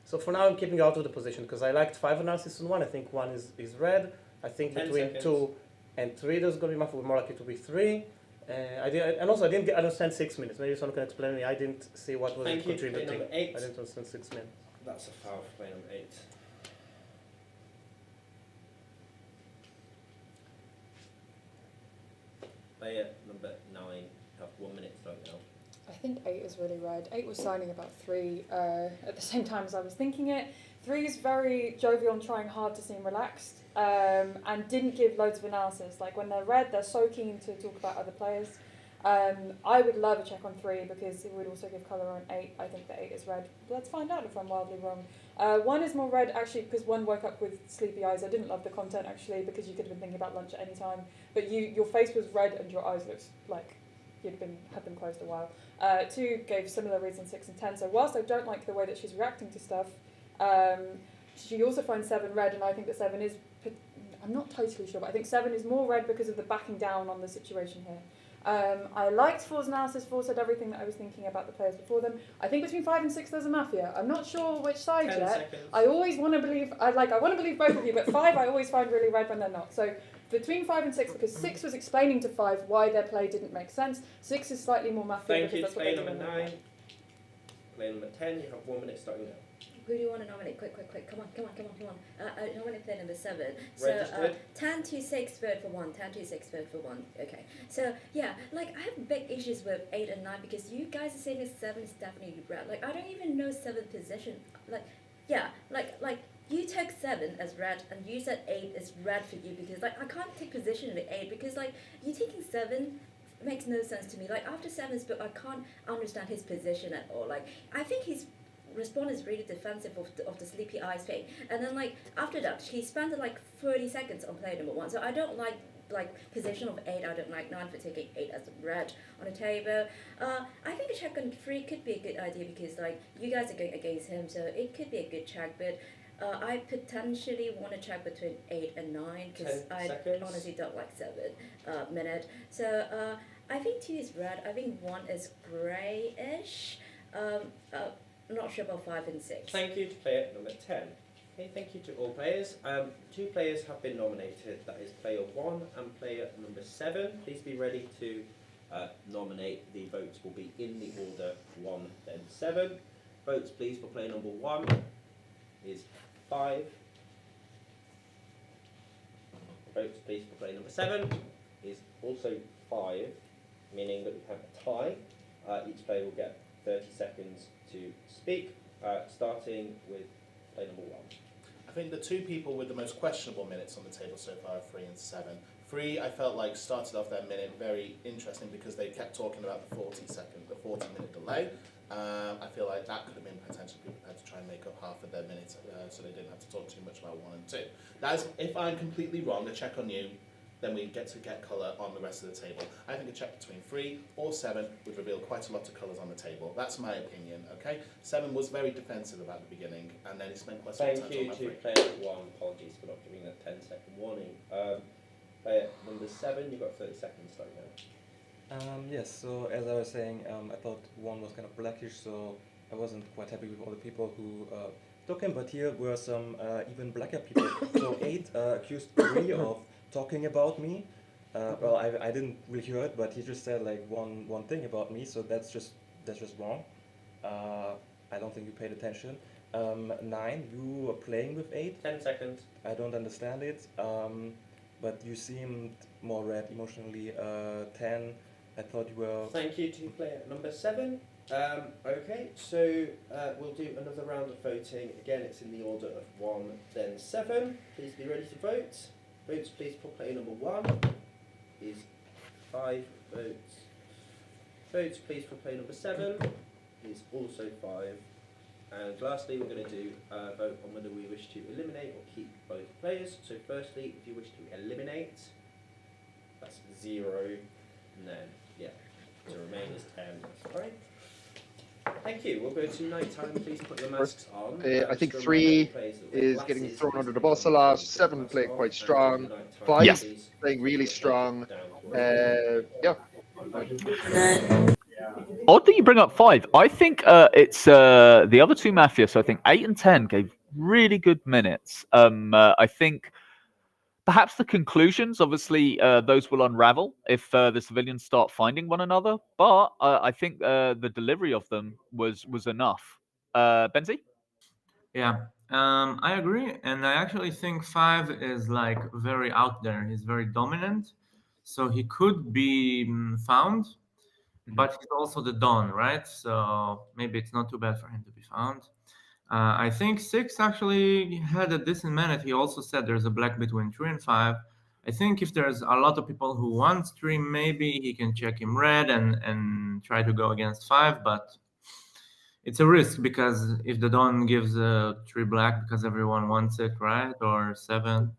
so for now, I'm keeping out of the position because I liked 5 analysis on 1. I think 1 is red. I think 10 between seconds. 2 and 3, there's going to be Mafia. We're more likely to be 3. I didn't understand 6 minutes. Maybe someone can explain me. I didn't see what was Thank you. Player contributing. number 8. I didn't understand 6 minutes. That's a foul for player number 8. Player number 9, you have 1 minute starting now. I think 8 is really red. 8 was signing about 3 at the same time as I was thinking it. 3 is very jovial and trying hard to seem relaxed, and didn't give loads of analysis. Like when they're red, they're so keen to talk about other players. I would love a check on 3 because it would also give colour on 8. I think that 8 is red. Let's find out if I'm wildly wrong. 1 is more red actually because 1 woke up with sleepy eyes. I didn't love the content actually because you could have been thinking about lunch at any time. But your face was red and your eyes looked like you'd had them closed a while. 2 gave similar reasons, 6 and 10. So whilst I don't like the way that she's reacting to stuff, she also finds 7 red, and I think that 7 is, I'm not totally sure, but I think 7 is more red because of the backing down on the situation here. I liked 4's analysis. 4 said everything that I was thinking about the players before them. I think between 5 and 6 there's a Mafia. I'm not sure which side 10 yet. seconds. I always want to believe, I want to believe both of you, but 5 I always find really red when they're not. So between 5 and 6, because 6 was explaining to 5 why their play didn't make sense. 6 is slightly more Mafia Thank because you. that's what Player they do number in the 9. Player number 10. You have 1 minute starting now. Who do you want to nominate? Quick. Come on. I nominate player number 7. Registered. 10 to 6 vote for 1. 10 to 6 vote for 1. Okay. So, yeah, like, I have big issues with 8 and 9 because you guys are saying that 7 is definitely red. Like, I don't even know 7's position. Like, yeah, like, you took 7 as red and you said 8 is red for you because, like, I can't take position in the 8 because, like, you taking 7 makes no sense to me. Like, after 7's book, I can't understand his position at all. Like, I think he's response is really defensive of the sleepy eyes thing, and then like after that he spent like 30 seconds on player number 1. So I don't like position of 8. I don't like 9 for taking 8 as red on the table. I think a check on 3 could be a good idea because like you guys are going against him, so it could be a good check. But I potentially want to check between 8 and 9 because I honestly don't like 7 minute. So I think 2 is red. I think 1 is greyish. I'm not sure about 5 and 6. Thank you to player number 10. Okay, thank you to all players. 2 players have been nominated. That is player 1 and player number 7. Please be ready to nominate. The votes will be in the order 1, then 7. Votes please for player number 1 is 5. Votes please for player number 7 is also 5, meaning that we have a tie. Each player will get 30 seconds to speak, starting with player number 1. I think the 2 people with the most questionable minutes on the table so far are 3 and 7. 3, I felt like started off their minute very interesting because they kept talking about the 40-minute delay. I feel like that could have been potentially prepared to try and make up half of their minutes, so they didn't have to talk too much about 1 and 2. That is, if I'm completely wrong, a check on you. Then we get to get colour on the rest of the table. I think a check between 3 or 7 would reveal quite a lot of colours on the table. That's my opinion, okay? 7 was very defensive about the beginning, and then he spent quite some time Thank you on to player 1. Apologies for not giving that 10-second warning. Player number 7, you've got 30 seconds starting now. Yes, so as I was saying, I thought 1 was kind of blackish, so I wasn't quite happy with all the people who took him, but here were some even blacker people. So 8 accused 3 of talking about me. Well, I didn't really hear it, but he just said like one thing about me, so that's just wrong. I don't think you paid attention. 9, you were playing with 8. 10 seconds. I don't understand it, but you seemed more red emotionally. 10, I thought you were... Thank you to player number 7. Okay, so we'll do another round of voting. Again, it's in the order of 1, then 7. Please be ready to vote. Votes please for player number 1 is 5 votes. Votes please for player number 7 is also 5. And lastly, we're going to do a vote on whether we wish to eliminate or keep both players. So firstly, if you wish to eliminate, that's 0, and then, yeah, to remain is 10, that's right. Thank you. We'll go to night time. Please put your masks on. I think 3 is getting thrown under the bus a lot. 7 playing quite strong. 5 playing really strong. Yeah. Odd that you bring up 5. I think it's the other 2 Mafia. So I think 8 and 10 gave really good minutes. I think perhaps the conclusions, obviously, those will unravel if the civilians start finding one another. But I think the delivery of them was enough. Benzi? Yeah, I agree, and I actually think 5 is like very out there. He's very dominant, so he could be found, but he's also the Don, right? So maybe it's not too bad for him to be found. I think 6 actually had a decent minute. He also said there's a black between 3 and 5. I think if there's a lot of people who want 3, maybe he can check him red and try to go against 5, but it's a risk because if the Don gives 3 black because everyone wants it, right? Or 7,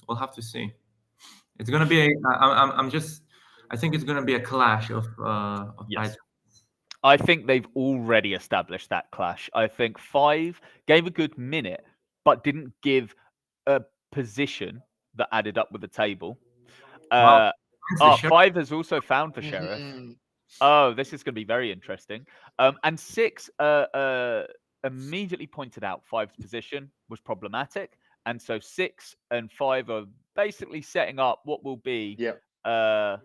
we'll have to see. It's gonna be. I think it's going to be a clash of Yes. items. I think they've already established that clash. I think 5 gave a good minute, but didn't give a position that added up with the table. Wow. Thanks, the sheriff. 5 has also found the sheriff. Oh, this is going to be very interesting. And 6 immediately pointed out 5's position was problematic. And so 6 and 5 are basically setting up what will be the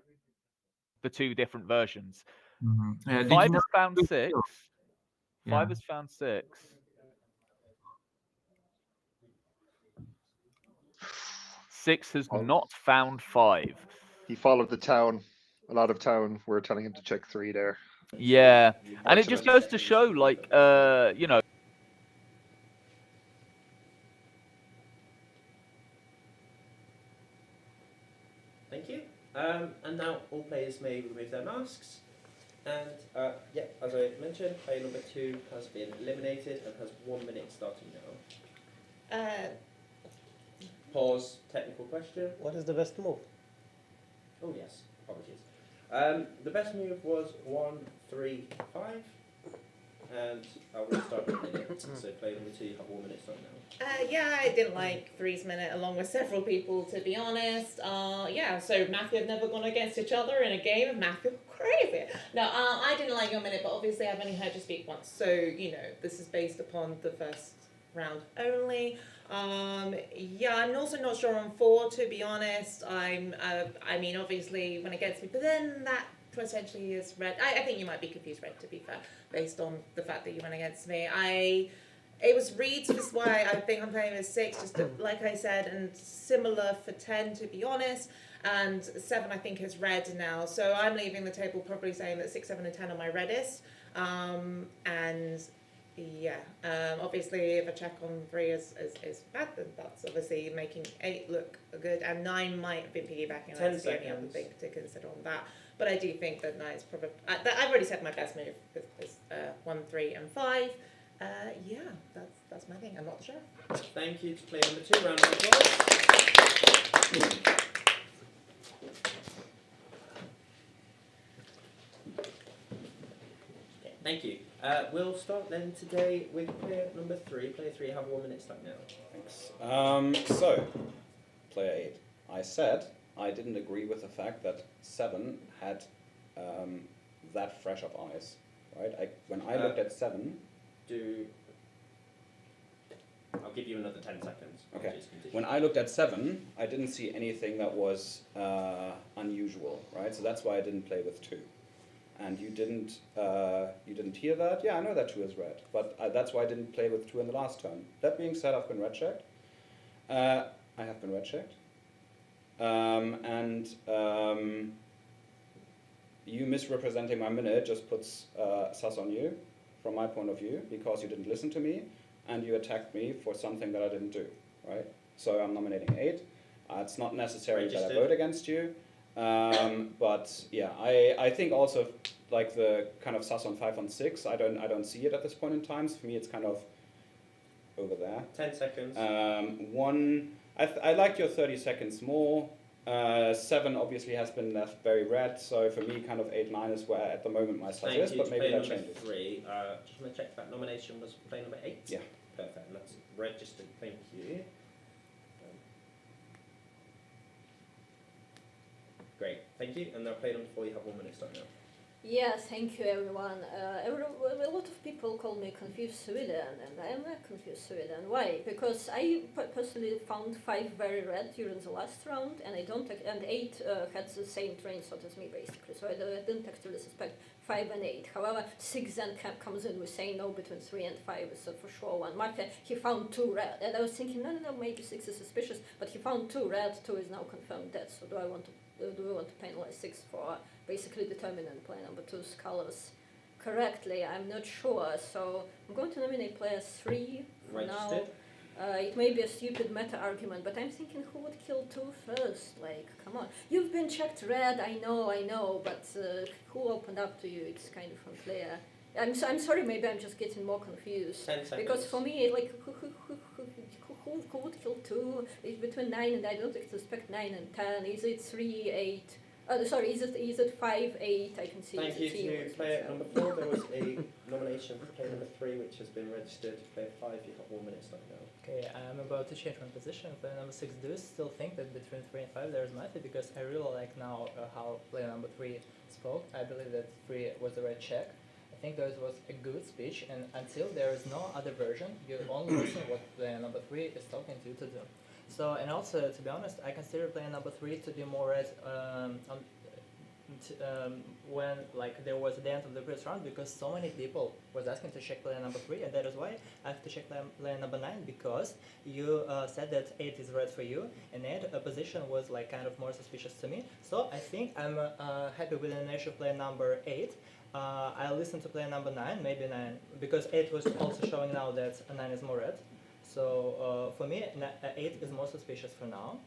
2 different versions. Did 5 you know has found who's 6. still? 5 Yeah. has found 6. Six has not found 5. He followed the town. A lot of town were telling him to check 3 there. Yeah, and it just goes to show, like, you know. Thank you. And now all players may remove their masks. And yeah, as I mentioned, player number 2 has been eliminated and has 1 minute starting now. Pause. Technical question. What is the best move? Oh yes, apologies. The best move was 1, 3, 5. And I will start with a minute. So player number 2, you have 1 minute starting now. Yeah, I didn't like 3's minute along with several people, to be honest. Yeah, so Mafia have never gone against each other in a game, and Mafia crazy. No, I didn't like your minute, but obviously I've only heard you speak once, so you know this is based upon the first round only. Yeah, I'm also not sure on 4, to be honest. I mean, obviously when it gets me, but then that potentially is red. I think you might be confused, red, to be fair, based on the fact that you went against me. It was reads, which is why I think I'm playing with 6, just to, like I said, and similar for 10, to be honest. And 7, I think, is red now. So I'm leaving the table probably saying that 6, 7, and 10 are my reddest. And yeah, obviously, if a check on 3 is bad, then that's obviously making 8 look good. And 9 might have been piggybacking. 10 that's the only other seconds. thing to consider on that. But I do think that 9 is probably. I've already said my best move is 1, 3, and 5. Yeah, that's my thing. I'm not sure. Thank you to player number 2. Round of applause. Okay, thank you. We'll start then today with player number 3. Player 3, you have 1 minute start now. Thanks. So, player 8. I said I didn't agree with the fact that 7 had that fresh of eyes, right? When I looked at 7... I'll give you another 10 seconds. Okay. When I looked at 7, I didn't see anything that was unusual, right? So that's why I didn't play with 2. And you didn't hear that? Yeah, I know that 2 is red, but that's why I didn't play with 2 in the last turn. That being said, I've been red checked. I have been red checked. You misrepresenting my minute just puts sus on you, from my point of view, because you didn't listen to me, and you attacked me for something that I didn't do, right? So I'm nominating 8. It's not necessary that I vote against you, but yeah, I think also like the kind of sus on 5 on 6. I don't see it at this point in time. So for me, it's kind of over there. 10 seconds. 1. I liked your 30 seconds more. 7 obviously has been left very red, so for me, kind of 8, 9 is where at the moment my sus is, but maybe that changes. 3. Just want to check that nomination was play number 8. Yeah. Perfect. And that's registered. Thank you. Great. Thank you. And now play number 4. You have 1 minute start now. Yeah, thank you everyone. A lot of people call me confused civilian, and I am a confused civilian. Why? Because I personally found 5 very red during the last round, and and 8 had the same train thought as me basically. So I didn't actually suspect 5 and 8. However, 6 then comes in with saying no between 3 and 5 is for sure one. Mafia, he found 2 red, and I was thinking no, maybe 6 is suspicious, but he found 2 red. 2 is now confirmed dead. So do we want to penalize 6 for basically determining play number 2's colors correctly? I'm not sure, so I'm going to nominate player 3 for now. It may be a stupid meta argument, but I'm thinking who would kill 2 first? Like, come on. You've been checked red, I know, but who opened up to you? It's kind of unclear. I'm sorry, maybe I'm just getting more confused. 10 seconds. Because for me, like, who would kill 2? It's between 9 and I don't expect 9 and 10. Is it 3, 8? Sorry, is it 5-8? I can see. Thank you to player number 4. There was a nomination for player number 3, which has been registered. Player 5, you've got 1 minute starting now. Okay, I'm about to change my position. Player number 6, do you still think that between 3 and 5 there is Mafia? Because I really like now how player number 3 spoke. I believe that 3 was the right check. I think that was a good speech, and until there is no other version, you only listen what player number 3 is talking to you to do. So, and also, to be honest, I consider player number 3 to be more red when like there was the end of the previous round, because so many people was asking to check player number 3, and that is why I have to check player number 9, because you said that 8 is red for you, and 8 position was like kind of more suspicious to me. So I think I'm happy with the nomination of player number 8. I'll listen to player number 9, maybe 9, because 8 was also showing now that 9 is more red. So for me, 8 is more suspicious for now.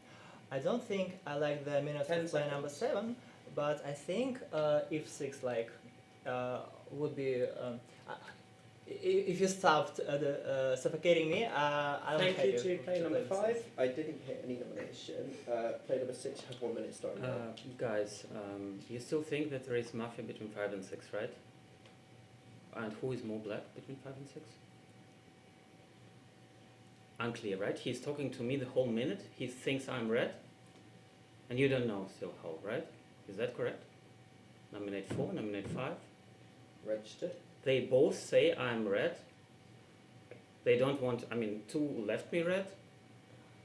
I don't think I like the minutes of player number 7, but I think if 6 like would be if you stopped suffocating me, I'll Thank pay you to player number 5. 6. I didn't hit any nomination. Player number 6 has 1 minute starting now. Guys, you still think that there is Mafia between 5 and 6, right? And who is more black between 5 and 6? Unclear, right? He's talking to me the whole minute. He thinks I'm red. And you don't know still how, right? Is that correct? Nominate 4, nominate 5. Registered. They both say I'm red. They don't want, I mean, 2 left me red.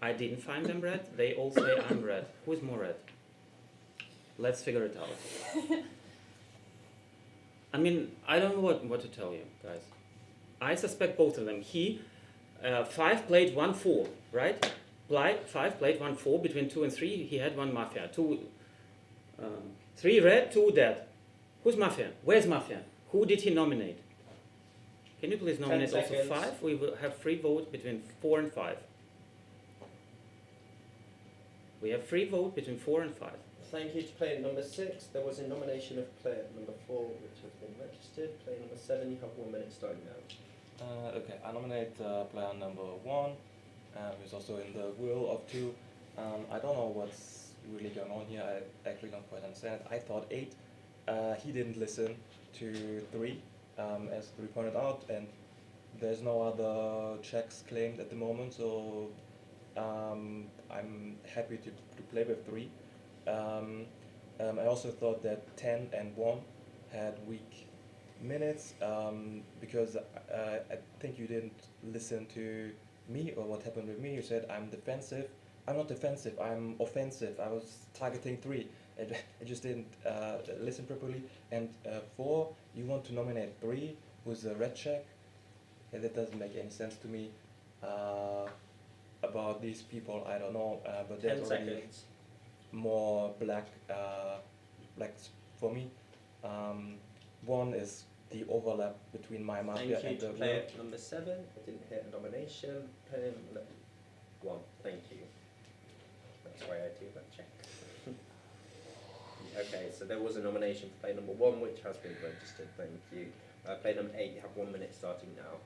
I didn't find them red. They all say I'm red. Who's more red? Let's figure it out. I mean, I don't know what to tell you, guys. I suspect both of them. 5 played 1-4, right? 5 played 1-4 between 2 and 3. He had 1 Mafia. 3 red, 2 dead. Who's Mafia? Where's Mafia? Who did he nominate? Can you please nominate also 5? We will have free vote between 4 and 5. We have free vote between 4 and 5. Thank you to player number 6. There was a nomination of player number 4, which has been registered. Player number 7, you have 1 minute starting now. Okay, I nominate player number 1, who's also in the will of 2. I don't know what's really going on here. I actually don't quite understand. I thought 8. He didn't listen to 3, as 3 pointed out, and there's no other checks claimed at the moment, so I'm happy to play with 3. I also thought that 10 and 1 had weak minutes, because I think you didn't listen to me or what happened with me. You said I'm defensive. I'm not defensive, I'm offensive. I was targeting 3. I just didn't listen properly. And 4, you want to nominate 3, who's a red check. Yeah, that doesn't make any sense to me. About these people, I don't know, but there's already more blacks for me. 1 is the overlap between my Mafia and the player number 7. I didn't hit a nomination. Player number 1. Thank you. That's why I do that check. Okay, so there was a nomination for player number 1, which has been registered. Thank you. Player number 8, you have 1 minute starting now.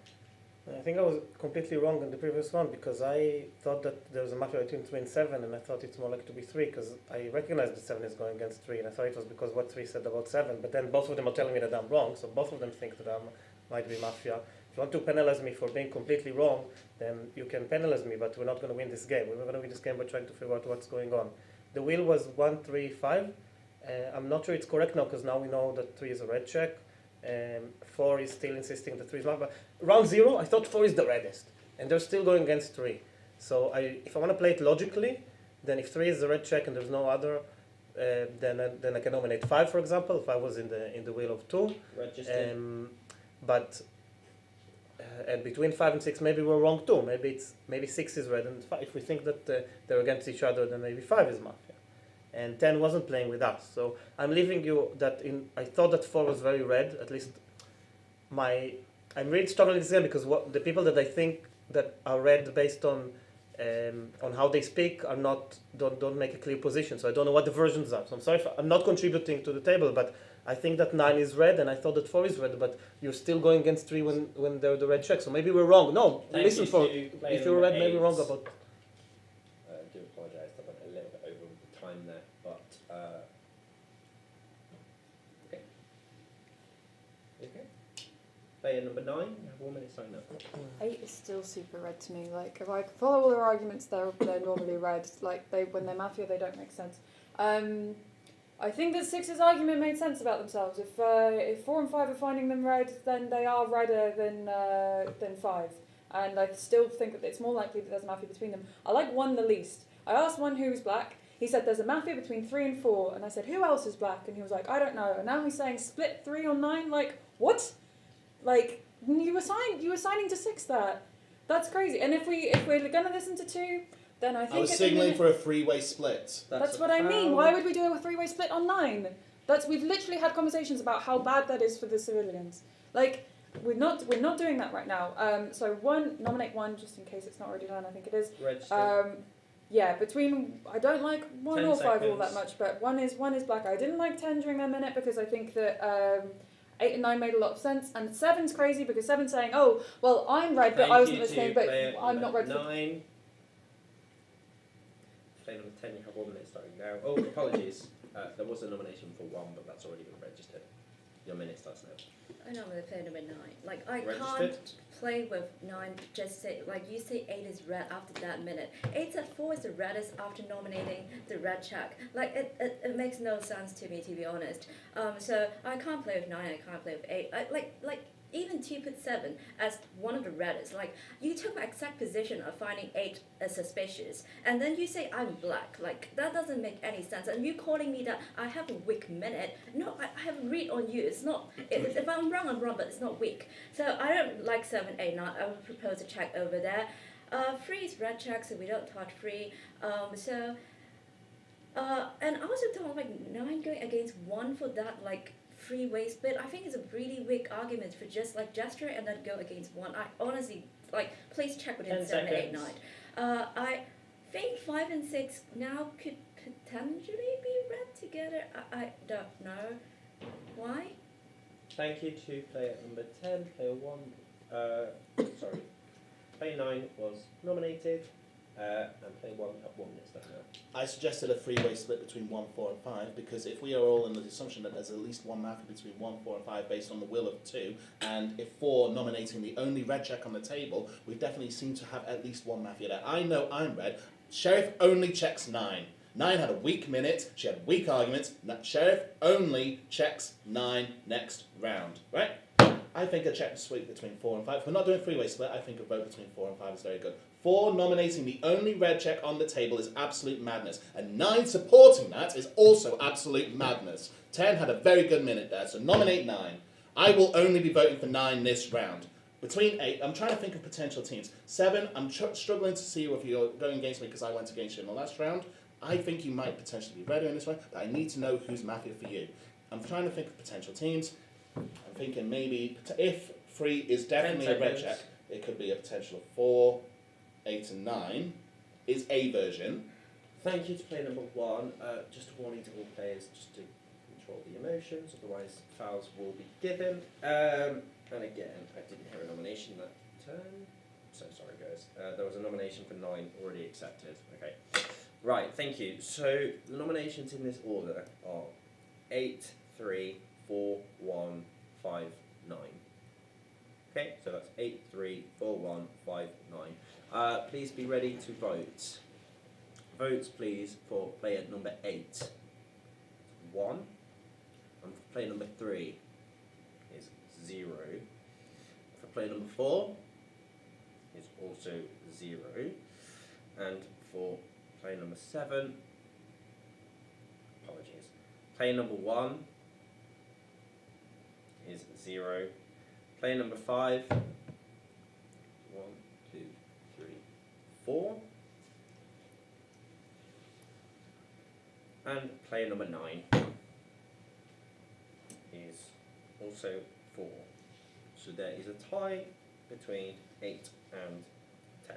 I think I was completely wrong in the previous one, because I thought that there was a Mafia between 3 and 7, and I thought it's more likely to be 3, because I recognized that 7 is going against 3, and I thought it was because what 3 said about 7, but then both of them are telling me that I'm wrong, so both of them think that I might be Mafia. If you want to penalize me for being completely wrong, then you can penalize me, but we're not going to win this game. We're going to win this game by trying to figure out what's going on. The wheel was 1, 3, 5. I'm not sure it's correct now, because now we know that 3 is a red check. 4 is still insisting that 3 is Mafia. Round 0, I thought 4 is the reddest, and they're still going against 3. So if I want to play it logically, then if 3 is the red check and there's no other, then I can nominate 5, for example, if I was in the wheel of 2. Registered. And between 5 and 6, maybe we're wrong too. Maybe 6 is red, and 5, if we think that they're against each other, then maybe 5 is Mafia. And 10 wasn't playing with us. So I'm leaving you that I thought that 4 was very red. At least I'm really struggling this game, because the people that I think that are red based on how they speak are don't make a clear position. So I don't know what the versions are. So I'm sorry if I'm not contributing to the table, but I think that 9 is red, and I thought that 4 is red, but you're still going against 3 when they're the red check. So maybe we're wrong. No, listen, if you're red, maybe wrong about. I do apologise, I went a little bit over the time there, but player number 9. You have 1 minute starting now. 8 is still super red to me. Like, if I follow all their arguments, they're normally red. Like, when they're Mafia, they don't make sense. I think that 6's argument made sense about themselves. If 4 and 5 are finding them red, then they are redder than 5. And I still think that it's more likely that there's a Mafia between them. I like 1 the least. I asked 1 who was black. He said there's a Mafia between 3 and 4. And I said, who else is black? And he was like, I don't know. And now he's saying split 3 on 9. Like, what? Like, you were signing to 6 there. That's crazy. And if we're gonna listen to 2, then I think I was signalling for a 3-way split. That's what I mean. Why would we do a 3-way split on 9? We've literally had conversations about how bad that is for the civilians. Like, we're not doing that right now. So nominate 1 just in case it's not already done. I think it is. Register. Yeah, I don't like 1 or 5 all that seconds. much, but 1 is black. I didn't like 10 during their minute because I think that 8 and 9 made a lot of sense, and 7's crazy because 7's saying, oh, well, I'm red, but I wasn't listening, but I'm not red. 9. Player number 10, you have 1 minute starting now. Oh, apologies. There was a nomination for 1, but that's already been registered. Your minute starts now. I know I'm going to play number 9. Like, I Registered. can't play with 9, just say, like, you say 8 is red after that minute. 8 said 4 is the reddest after nominating the red check. Like, it makes no sense to me, to be honest. So I can't play with 9, I can't play with 8. Like, even 2 put 7 as one of the reddest. Like, you took my exact position of finding 8 as suspicious, and then you say I'm black. Like, that doesn't make any sense. And you calling me that I have a weak minute. No, I have a read on you. It's not, if I'm wrong, but it's not weak. So I don't like 7, 8, 9. I would propose a check over there. 3 is red check, so we don't touch 3. And I also don't like 9 going against 1 for that, like, 3-way split. I think it's a really weak argument for just like gesture and then go against 1. I honestly, like, please check within 10 7, 8, 9. seconds. I think 5 and 6 now could potentially be read together. I don't know. Why? Thank you to player number 10. Player 1, sorry. Player 9 was nominated, and player 1 have 1 minute starting now. I suggested a 3-way split between 1, 4 and 5 because if we are all in the assumption that there's at least 1 Mafia between 1, 4 and 5 based on the will of 2, and if 4 nominating the only red check on the table, we definitely seem to have at least 1 Mafia there. I know I'm red. Sheriff only checks 9. 9 had a weak minute, she had weak arguments. Sheriff only checks 9 next round, right? I think a check sweep between 4 and 5. If we're not doing 3-way split, I think a vote between 4 and 5 is very good. 4 nominating the only red check on the table is absolute madness. And 9 supporting that is also absolute madness. 10 had a very good minute there, so nominate 9. I will only be voting for 9 this round. Between 8, I'm trying to think of potential teams. 7, I'm struggling to see if you're going against me because I went against you in the last round. I think you might potentially be better in this one, but I need to know who's Mafia for you. I'm trying to think of potential teams. I'm thinking maybe if 3 is definitely a red check, it could be a potential of 4, 8 and 9 is a version. Thank you to player number 1. Just a warning to all players just to control the emotions, otherwise fouls will be given. And again, I didn't hear a nomination that turn. So sorry guys. There was a nomination for 9 already accepted. Okay. Right, thank you. So the nominations in this order are 8, 3, 4, 1, 5, 9. Okay, so that's 8, 3, 4, 1, 5, 9. Please be ready to vote. Votes please for player number 8. 1. And for player number 3 is 0. For player number 4 is also 0. And for player number 7, apologies, player number 1 is 0. Player number 5, 1, 2, 3, 4. And player number 9 is also 4. So there is a tie between 8 and 10.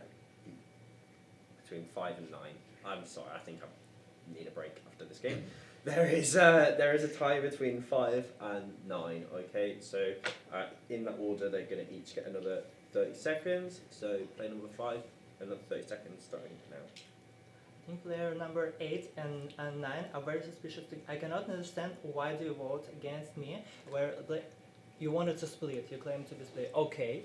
Between 5 and 9. I'm sorry, I think I need a break after this game. There is a tie between 5 and 9, okay? So in that order, they're going to each get another 30 seconds. So player number 5, another 30 seconds starting now. I think player number 8 and 9 are very suspicious. I cannot understand why do you vote against me, where You wanted to split. You claim to be split. Okay.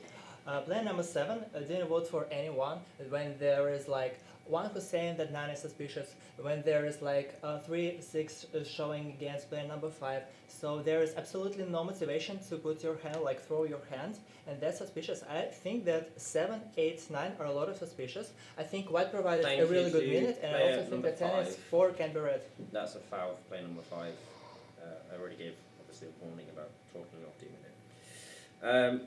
Player number 7 didn't vote for anyone when there is like one who's saying that 9 is suspicious, when there is like 3, 6 showing against player number 5. So there is absolutely no motivation to put your hand, like throw your hand, and that's suspicious. I think that 7, 8, 9 are a lot of suspicious. I think White provided a really good minute, and I also think that 10 is 4 can be red. That's a foul for player number 5. I already gave obviously a warning about talking off 2 minutes.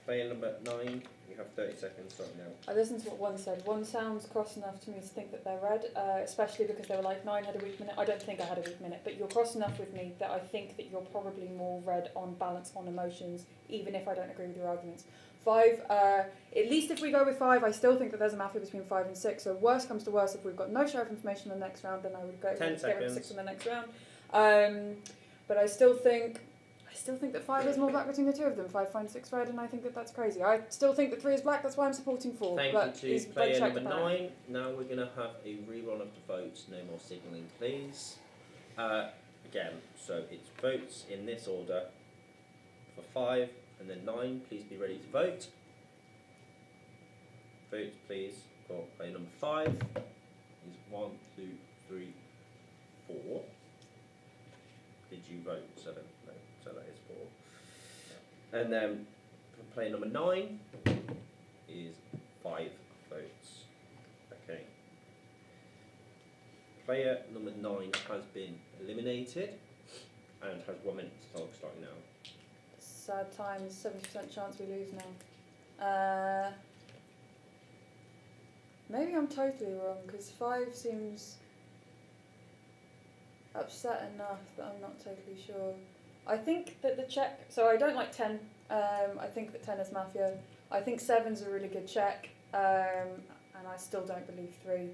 Player number 9, you have 30 seconds starting now. I listened to what one said. One sounds cross enough to me to think that they're red, especially because they were like 9 had a weak minute. I don't think I had a weak minute, but you're cross enough with me that I think that you're probably more red on balance, on emotions, even if I don't agree with your arguments. 5, at least if we go with 5, I still think that there's a mafia between 5 and 6. So worst comes to worst, if we've got no sheriff information in the next round, then I would go get rid of 6 in the next round. But I still think that 5 is more black between the two of them. 5 finds 6 red, and I think that that's crazy. I still think that 3 is black. That's why I'm supporting 4. Thank you to player number 9. Now we're going to have a rerun of the votes. No more signalling, please. Again, so it's votes in this order for 5 and then 9. Please be ready to vote. Vote, please, for player number 5. Is 1, 2, 3, 4. Did you vote 7? No, so that is 4. And then for player number 9 is 5 votes. Okay. Player number 9 has been eliminated and has 1 minute to talk starting now. Sad times, 70% chance we lose now. Maybe I'm totally wrong, because 5 seems upset enough that I'm not totally sure. I think that the check, so I don't like 10, I think that 10 is mafia. I think 7's a really good check, and I still don't believe 3.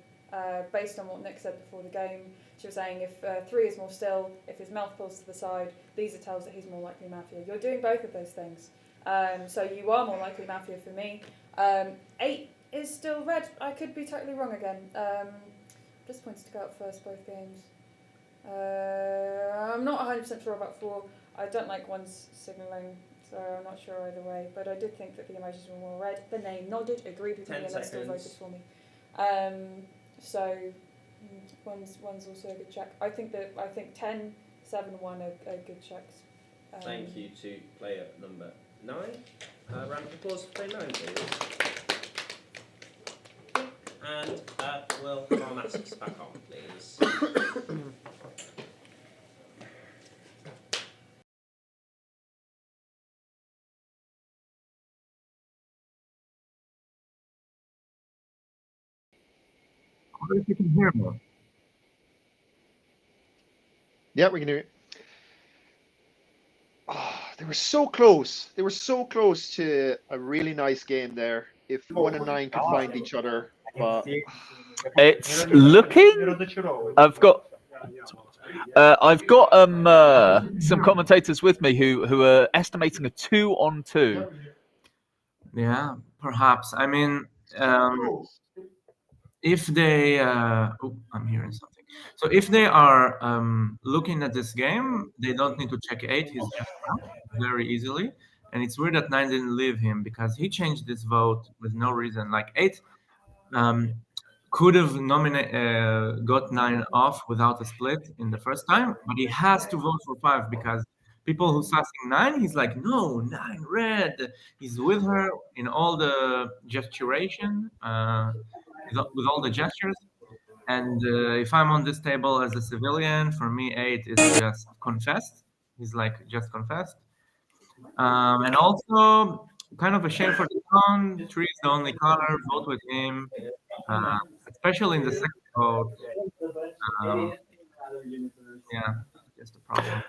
Based on what Nick said before the game, she was saying if 3 is more still, if his mouth pulls to the side, these are tells that he's more likely mafia. You're doing both of those things. So you are more likely mafia for me. 8 is still red. I could be totally wrong again. Disappointed to go out first both games. I'm not 100% sure about 4. I don't like 1's signalling, so I'm not sure either way. But I did think that the emojis were more red. The name nodded, agreed with me, and they still voted for me. So 1's also a good check. I think 10, 7, 1 are good checks. Thank you to player number 9. Round of applause for player 9, please. And we'll have our masks back on, please. I wonder if you can hear me. Yeah, we can hear you. Oh, they were so close. They were so close to a really nice game there. If 1 and 9 could find each other, but it's looking. I've got some commentators with me who are estimating a 2-on-2. Yeah, perhaps. I mean, if they, oh, I'm hearing something. So if they are looking at this game, they don't need to check 8. He's just out very easily. And it's weird that 9 didn't leave him, because he changed this vote with no reason. Like 8 could have got 9 off without a split in the first time, but he has to vote for 5, because people who sassing 9, he's like, no, 9 red. He's with her in all the gesturation, with all the gestures. And if I'm on this table as a civilian, for me 8 is just confessed. He's like just confessed. And also kind of a shame for the town. 3 is the only color. Vote with him, especially in the second vote. Yeah, just a problem.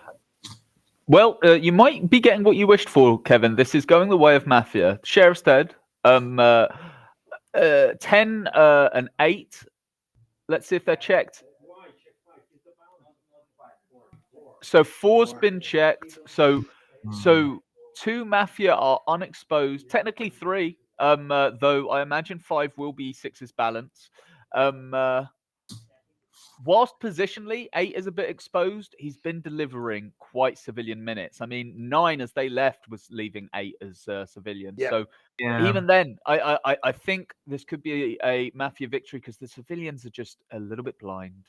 Well, you might be getting what you wished for, Kevin. This is going the way of Mafia. Sheriff's dead. 10 and 8. Let's see if they're checked. So 4's been checked. So 2 Mafia are unexposed. Technically 3, though I imagine 5 will be 6's balance. whilst positionally 8 is a bit exposed, he's been delivering quite civilian minutes. I mean, 9 as they left was leaving 8 as civilian. Yeah. So Yeah. even then, I think this could be a Mafia victory because the civilians are just a little bit blind.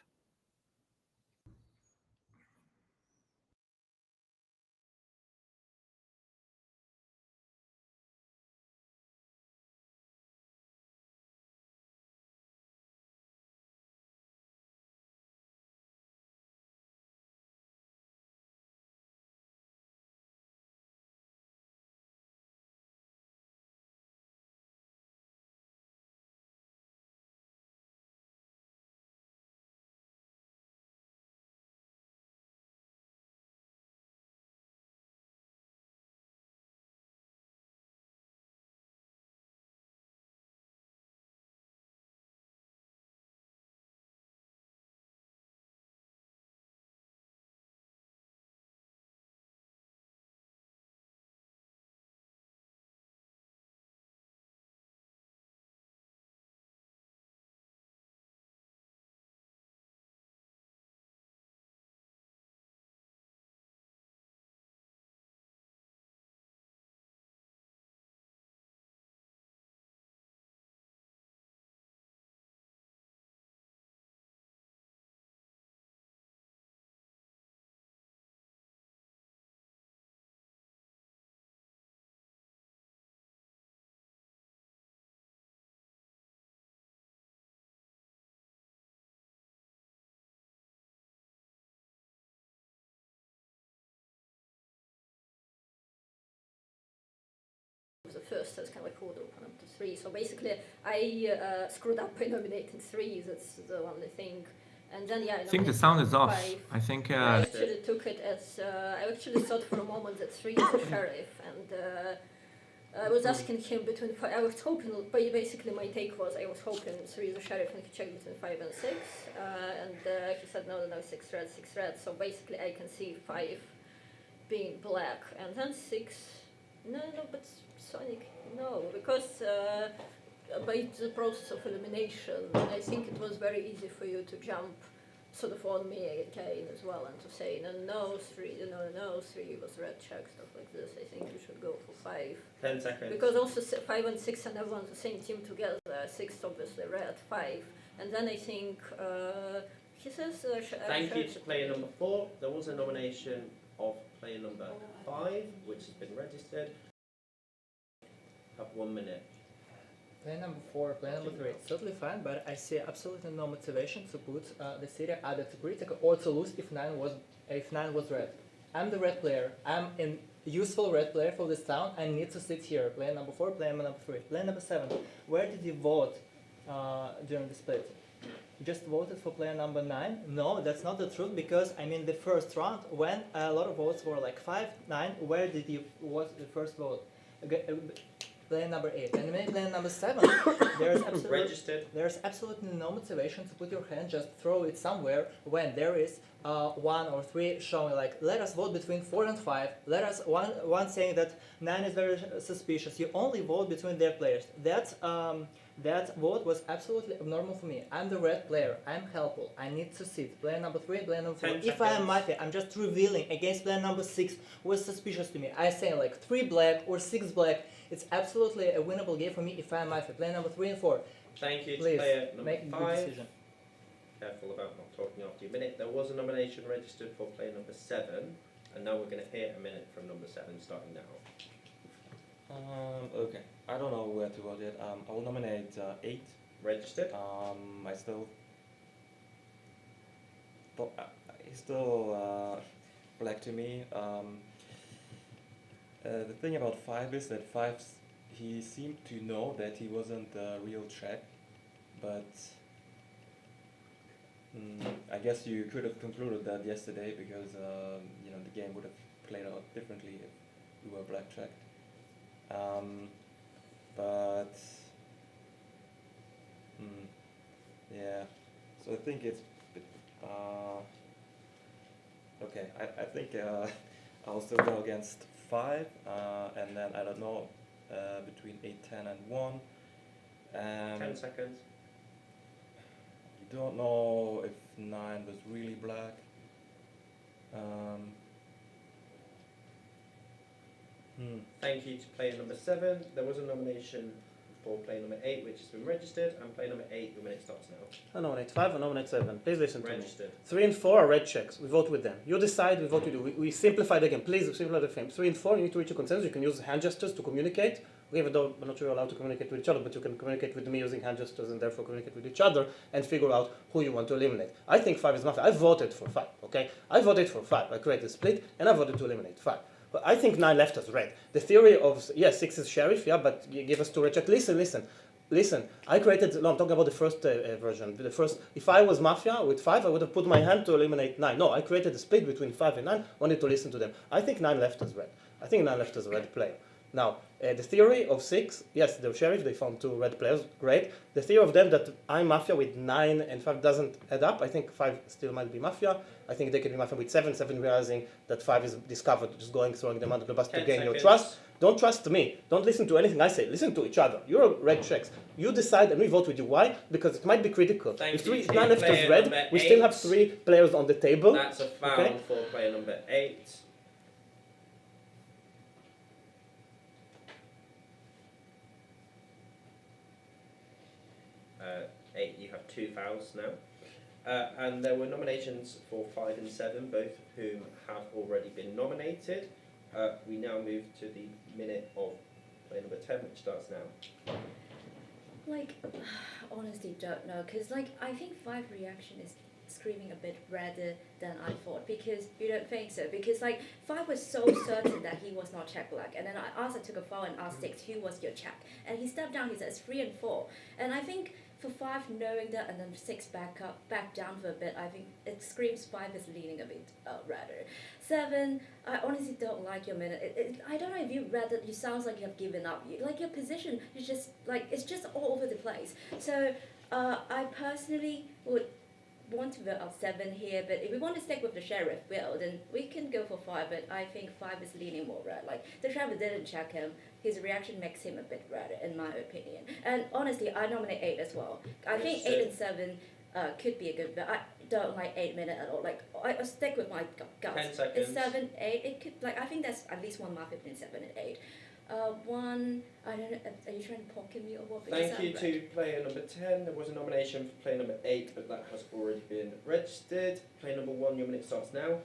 The first has kind of could open up to 3. So basically, I screwed up by nominating 3. That's the only thing. And then yeah, I think the sound is off. 5. I think. I actually took it as I actually thought for a moment that 3 is a sheriff, and I was asking him between 5. I was hoping, basically my take was I was hoping 3 is a sheriff, and he checked between 5 and 6, and he said no, 6 red, 6 red. So basically, I can see 5 being black, and then 6. No, but Sonic, no, because by the process of elimination, I think it was very easy for you to jump sort of on me again as well and to say, no, 3 was red check, stuff like this. I think you should go for 5. 10 seconds. Because also 5 and 6 and everyone's the same team together. 6 obviously red, 5. And then I think he says... Thank you to player number 4. There was a nomination of player number 5, which has been registered. Have 1 minute. Player number 4, player number 3, it's totally fine, but I see absolutely no motivation to put the city either to critical or to lose if 9 was red. I'm the red player. I'm a useful red player for this town. I need to sit here. Player number 4, player number 3. Player number 7, where did you vote during the split? You just voted for player number 9? No, that's not the truth, because I mean the first round, when a lot of votes were like 5, 9, where did you was the first vote? Player number 8 and maybe player number 7. There's absolutely no motivation to put your hand, just throw it somewhere when there is 1 or 3 showing like let us vote between 4 and 5. Let us one saying that 9 is very suspicious. You only vote between their players. That vote was absolutely abnormal for me. I'm the red player. I'm helpful. I need to sit. Player number 3, player number 4. If I am Mafia, I'm just revealing against player number 6 who was suspicious to me. I say like 3 black or 6 black. It's absolutely a winnable game for me if I am Mafia. Player number 3 and 4. Thank you to Please player number make a 5. good decision. Careful about not talking after your minute. There was a nomination registered for player number 7, and now we're going to hear a minute from number 7 starting now. Okay, I don't know where to vote yet. I will nominate 8. Registered. I still... He's still black to me. The thing about 5 is that 5, he seemed to know that he wasn't the real check, but I guess you could have concluded that yesterday because you know, the game would have played out differently if you were black checked. But yeah, so I think it's okay. I think I'll still go against 5, and then I don't know between 8, 10, and 1. 10 seconds. You don't know if 9 was really black. Thank you to player number 7. There was a nomination for player number 8, which has been registered, and player number 8, your minute starts now. I nominate 5, I nominate 7. Please listen to me. Registered. 3 and 4 are red checks. We vote with them. You decide, we vote with you. We simplify the game. Please simplify the game. 3 and 4, you need to reach a consensus. You can use hand gestures to communicate. Even though I'm not sure you're allowed to communicate with each other, but you can communicate with me using hand gestures and therefore communicate with each other and figure out who you want to eliminate. I think 5 is Mafia. I voted for 5, okay? I voted for 5. I created a split and I voted to eliminate 5. But I think 9 left us red. The theory of, yes, 6 is Sheriff, yeah, but you give us 2 red checks. Listen, I created, no, I'm talking about the first version. The first, if I was Mafia with 5, I would have put my hand to eliminate 9. No, I created a split between 5 and 9, wanted to listen to them. I think 9 left us red. I think 9 left us a red player. Now, the theory of 6, yes, the Sheriff, they found 2 red players, great. The theory of them that I'm Mafia with 9 and 5 doesn't add up. I think 5 still might be Mafia. I think they can be Mafia with 7, 7 realizing that 5 is discovered, just throwing them under the bus to gain your trust. Don't trust me. Don't listen to anything I say. Listen to each other. You're red checks. You decide and we vote with you. Why? Because it might be critical. If 9 left us red, we still have 3 players on the table. That's a foul for player number 8. 8, you have 2 fouls now. And there were nominations for 5 and 7, both of whom have already been nominated. We now move to the minute of player number 10, which starts now. Like, honestly, don't know, because like I think 5 reaction is screaming a bit redder than I thought, because you don't think so, because like 5 was so certain that he was not check black, and then I also took a foul and asked 6 who was your check, and he stepped down, he says 3 and 4, and I think for 5 knowing that and then 6 back down for a bit, I think it screams 5 is leaning a bit redder. 7, I honestly don't like your minute. I don't know if you read it, you sounds like you have given up. Like your position is just like, it's just all over the place. So I personally would want to vote out 7 here, but if we want to stick with the Sheriff Will, then we can go for 5, but I think 5 is leaning more red. Like the Sheriff didn't check him, his reaction makes him a bit redder in my opinion. And honestly, I nominate 8 as well. I think 8 and 7 could be a good, but I don't like 8 minute at all. Like I stick with my guts. 10 seconds. It's 7, 8. It could like I think that's at least 1 Mafia between 7 and 8. 1. I don't know. Are you trying to pocket me or what? Thank you to player number 10. There was a nomination for player number 8, but that has already been registered. Player number 1, your minute starts now.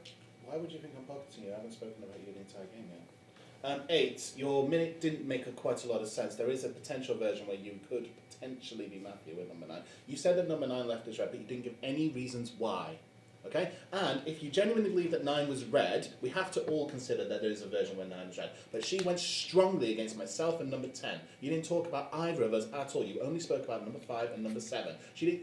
Why would you think I'm pocketing you? I haven't spoken about you the entire game yet. 8, your minute didn't make quite a lot of sense. There is a potential version where you could potentially be Mafia with number 9. You said that number 9 left is red, but you didn't give any reasons why. Okay? And if you genuinely believe that 9 was red, we have to all consider that there is a version where 9 was red. But she went strongly against myself and number 10. You didn't talk about either of us at all. You only spoke about number 5 and number 7. She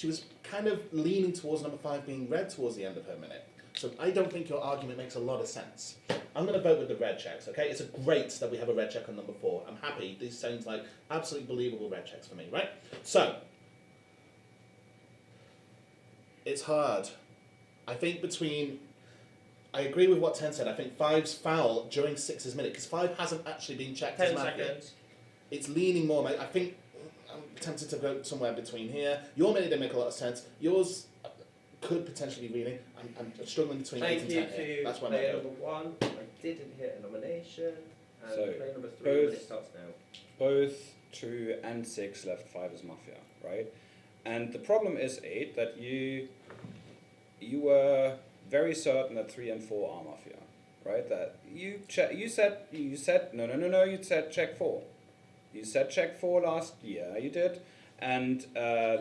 was kind of leaning towards number 5 being red towards the end of her minute. So I don't think your argument makes a lot of sense. I'm going to vote with the red checks, okay? It's great that we have a red check on number 4. I'm happy. These sounds like absolutely believable red checks for me, right? So, it's hard. I think I agree with what 10 said. I think 5's foul during 6's minute, because 5 hasn't actually been checked 10 as Mafia. seconds. It's leaning more. I think I'm tempted to vote somewhere between here. Your minute didn't make a lot of sense. Yours could potentially be leaning. I'm struggling between 8 and 10 here. Thank you That's to why player number 1. I didn't hit a nomination. And So, player number 3, your minute starts now. Both 2 and 6 left 5 as Mafia, right? And the problem is 8 that you were very certain that 3 and 4 are Mafia, right? That you said no, you said check 4. You said check 4 last year, you did, and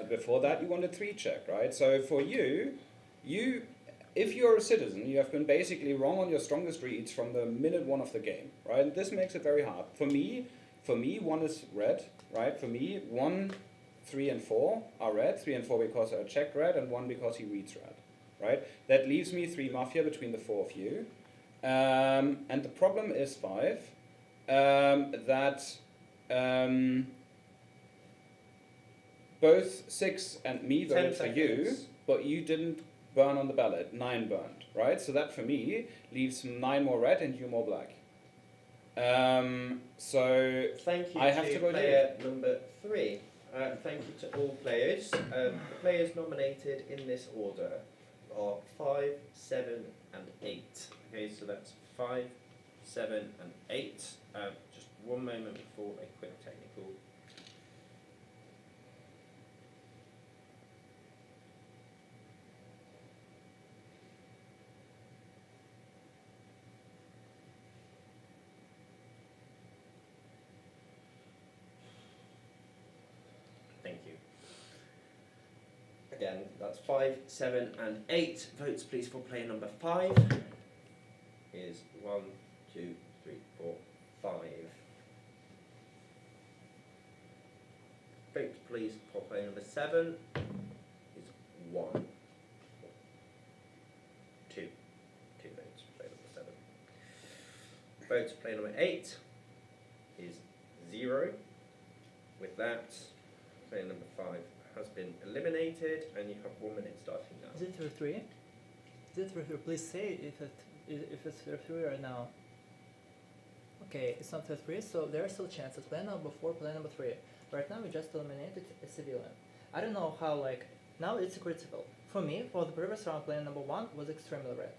before that you wanted 3 check, right? So for you, if you're a citizen, you have been basically wrong on your strongest reads from the minute 1 of the game, right? And this makes it very hard. For me, 1 is red, right? For me, 1, 3 and 4 are red, 3 and 4 because I checked red, and 1 because he reads red. Right? That leaves me 3 Mafia between the 4 of you. And the problem is 5, that both 6 and me voted for you, but you didn't burn on the ballot. 9 burned, right? So that for me leaves 9 more red and you more black. So Thank you I have to go player number 3. Thank you to all players. The players nominated in this order are 5, 7, and 8. Okay, so that's 5, 7, and 8. Just one moment before a quick technical. Thank you. Again, that's 5, 7, and 8. Votes please for player number 5 is 1, 2, 3, 4, 5. Votes please for player number 7 is 1. 2. 2 votes for player number 7. Votes for player number 8 is 0. With that, player number 5 has been eliminated, and you have 1 minute starting now. Is it 3? Is it 3? Please say if it's 3 right now. Okay, it's not 3, so there are still chances. Player number 4, player number 3. Right now we just eliminated a civilian. I don't know how, like, now it's critical. For me, for the previous round, player number 1 was extremely red.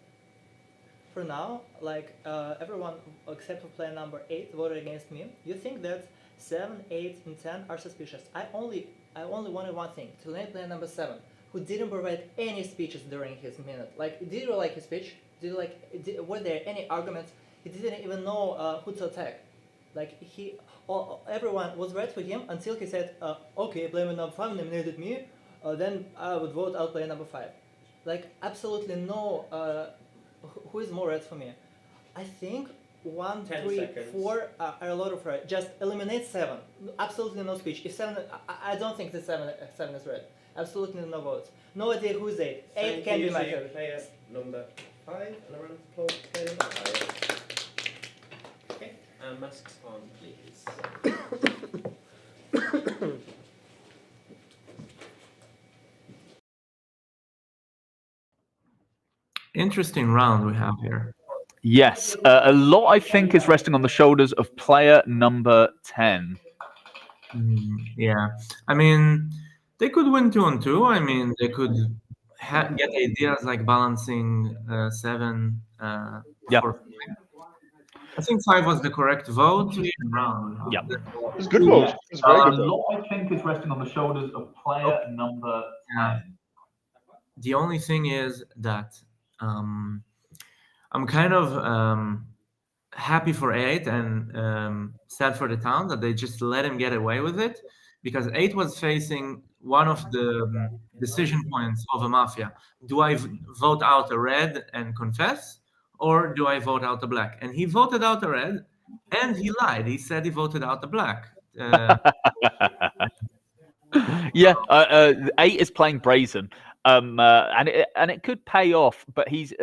For now, like, everyone except for player number 8 voted against me. You think that 7, 8, and 10 are suspicious. I only wanted one thing, to eliminate player number 7, who didn't provide any speeches during his minute. Like, did you like his speech? Were there any arguments? He didn't even know who to attack. Like, everyone was red for him until he said, okay, player number 5 nominated me, then I would vote out player number 5. Like, absolutely no, who is more red for me? I think 1, 3, seconds. 4 are a lot of red. Just eliminate 7. Absolutely no speech. If 7, I don't think that 7 is red. Absolutely no votes. No idea who is 8. 8 can be my favorite. Player number 5, and a round of applause for player number 5. Okay, and masks on, please. Interesting round we have here. Yes, a lot I think is resting on the shoulders of player number 10. Yeah, I mean, they could win 2-on-2. I mean, they could get ideas like balancing 7. Yeah. I think 5 was the correct vote. Round. Yeah. It was a good vote. It was a very good vote. A lot, I think, is resting on the shoulders of player number 10. The only thing is that I'm kind of happy for 8 and sad for the town that they just let him get away with it, because 8 was facing one of the decision points of a mafia. Do I vote out a red and confess, or do I vote out a black? And he voted out a red, and he lied. He said he voted out a black. Yeah, 8 is playing brazen, and it could pay off, but he's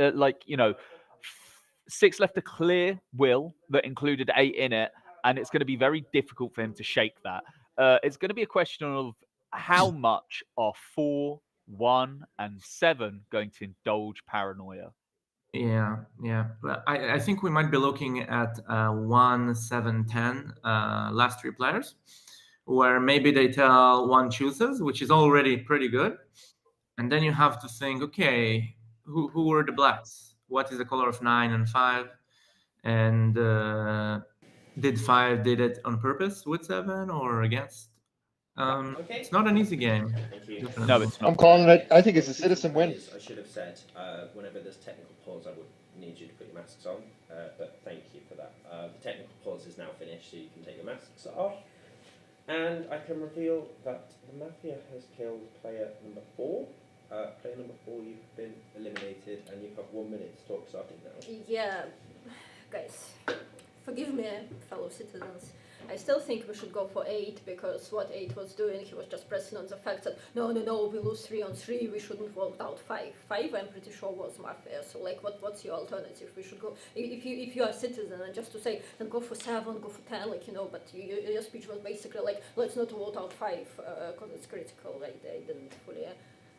6 left a clear will that included 8 in it, and it's going to be very difficult for him to shake that. It's going to be a question of how much are 4, 1, and 7 going to indulge paranoia. Yeah. Well, I think we might be looking at 1, 7, 10 last 3 players, where maybe they tell 1 chooses, which is already pretty good. And then you have to think, okay, who were the blacks? What is the color of 9 and 5? And did 5 did it on purpose with 7 or against? It's not an easy game. No, it's not. I'm calling it. I think it's a citizen win. I should have said, whenever there's technical pause, I would need you to put your masks on, but thank you for that. The technical pause is now finished, so you can take your masks off. And I can reveal that the Mafia has killed player number 4. Player number 4, you've been eliminated, and you have 1 minute to talk starting now. Yeah, guys, forgive me, fellow citizens. I still think we should go for 8, because what 8 was doing, he was just pressing on the fact that no, we lose 3-on-3, we shouldn't vote out 5. 5, I'm pretty sure, was Mafia. So, like, what's your alternative? We should go, if you are a citizen, and just to say, then go for 7, go for 10, like, but your speech was basically like, let's not vote out 5, because it's critical, right? I didn't fully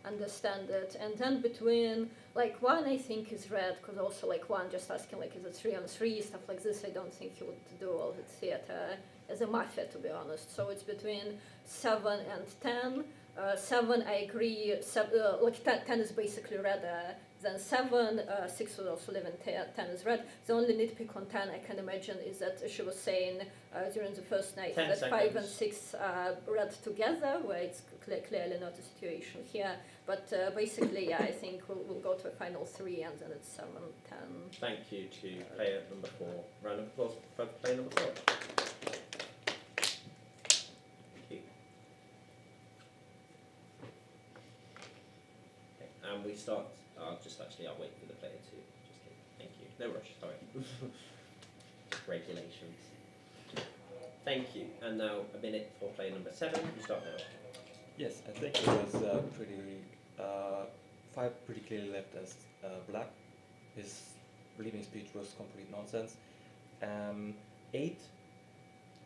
understand it. And then between like 1 I think is red, because also like 1 just asking like is it 3 on 3, stuff like this. I don't think he would do all the theater as a Mafia, to be honest. So it's between 7 and 10. 7 I agree, like 10 is basically redder than 7, 6 would also live in 10 is red. The only nitpick on 10 I can imagine is that she was saying during the first night that 5 and 6 are red together, where it's clearly not a situation here. But basically, yeah, I think we'll go to a final 3 and then it's 7, 10. Thank you to player number 4. Round of applause for player number 4. And we start, I'll wait for the player to, just kidding, thank you, no rush, sorry. Regulations. Thank you, and now a minute for player number 7, you start now. Yes, I think it was Five pretty clearly left as black. His leaving speech was complete nonsense. 8,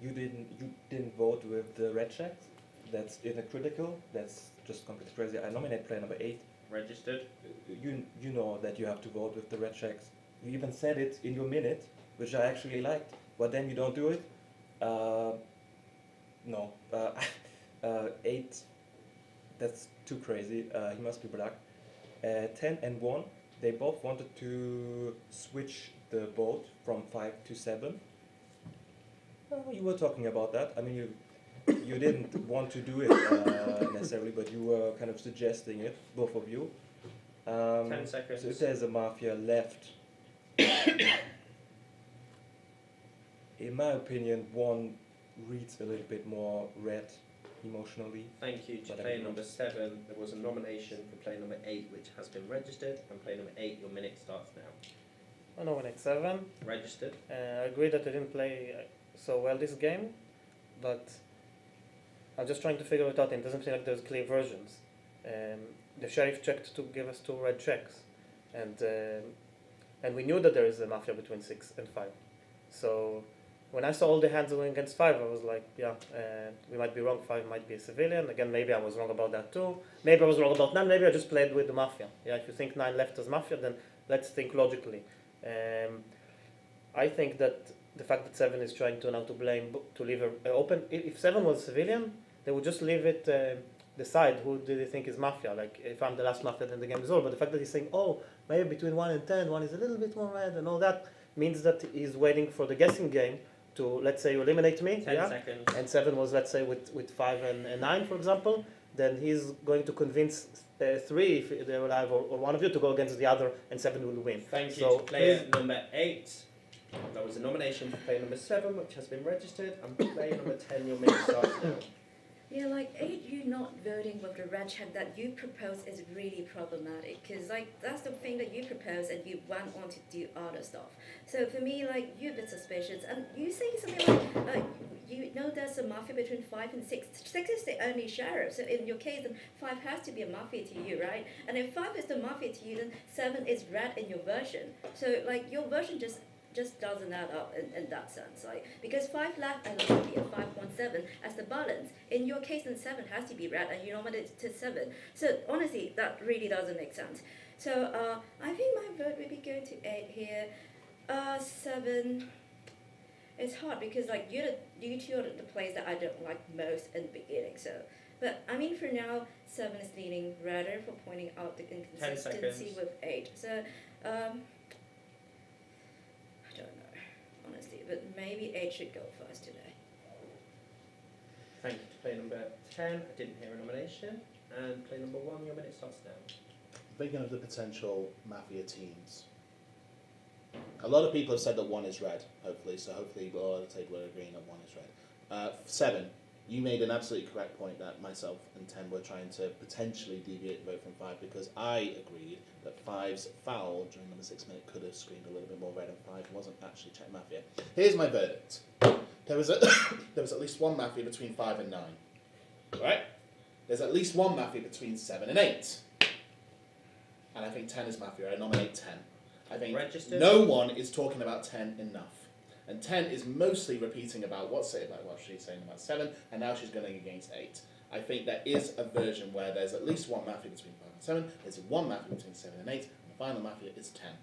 you didn't vote with the red checks. That's hypocritical. That's just completely crazy. I nominate player number 8. Registered. You know that you have to vote with the red checks. You even said it in your minute, which I actually liked. But then you don't do it. No. 8. That's too crazy. He must be black. 10 and 1. They both wanted to switch the vote from 5 to 7. You were talking about that. I mean, you didn't want to do it necessarily, but you were kind of suggesting it, both of you. 10 seconds. So if there's a Mafia left, in my opinion, 1 reads a little bit more red emotionally. Thank you to player number 7. There was a nomination for player number 8, which has been registered, and player number 8, your minute starts now. I nominate 7. Registered. I agree that I didn't play so well this game, but I'm just trying to figure it out. It doesn't seem like there's clear versions. The sheriff checked to give us 2 red checks, and we knew that there is a Mafia between 6 and 5. So when I saw all the hands going against 5, I was like, yeah, we might be wrong. 5 might be a civilian. Again, maybe I was wrong about that too. Maybe I was wrong about 9. Maybe I just played with the Mafia. Yeah, if you think 9 left as Mafia, then let's think logically. I think that the fact that 7 is trying to now to blame, to leave it open. If 7 was a civilian, they would just leave it, decide who do they think is Mafia. Like, if I'm the last Mafia, then the game is over. But the fact that he's saying, oh, maybe between 1 and 10, 1 is a little bit more red and all that, means that he's waiting for the guessing game to, let's say, you eliminate me. 10 seconds. And 7 was, let's say, with 5 and 9, for example. Then he's going to convince 3, if they're alive, or one of you to go against the other, and 7 will win. Thank you to player number 8. That was a nomination for player number 7, which has been registered, and player number 10, your minute starts now. Yeah, like 8, you not voting with the red check that you propose is really problematic, because like that's the thing that you propose and you went on to do other stuff. So for me, like, you're a bit suspicious, and you say something like you know there's a Mafia between 5 and 6. 6 is the only sheriff, so in your case then 5 has to be a Mafia to you, right? And if 5 is the Mafia to you, then 7 is red in your version. So like your version just doesn't add up in that sense, like, because 5 left and Mafia 5.7 as the balance. In your case, then 7 has to be red, and you nominated to 7. So honestly, that really doesn't make sense. So I think my vote would be going to 8 here. 7. It's hard because like you two are the players that I don't like most in the beginning. So, but I mean for now, 7 is leaning redder for pointing out the inconsistency with 8. So. I don't know, honestly, but maybe 8 should go first today. Thank you to player number 10. I didn't hear a nomination. And player number 1, your minute starts now. Thinking of the potential Mafia teams. A lot of people have said that 1 is red, hopefully, so hopefully we're agreeing that 1 is red. 7, you made an absolutely correct point that myself and 10 were trying to potentially deviate the vote from 5, because I agreed that 5's foul during the 6 minute could have screamed a little bit more red, and 5 wasn't actually check Mafia. Here's my verdict. There was at least 1 Mafia between 5 and 9. Right? There's at least 1 Mafia between 7 and 8. And I think 10 is Mafia. I nominate 10. I think no one is talking about 10 enough. And 10 is mostly repeating about what she's saying about 7, and now she's going against 8. I think there is a version where there's at least one Mafia between 5 and 7, there's one Mafia between 7 and 8, and the final Mafia is 10.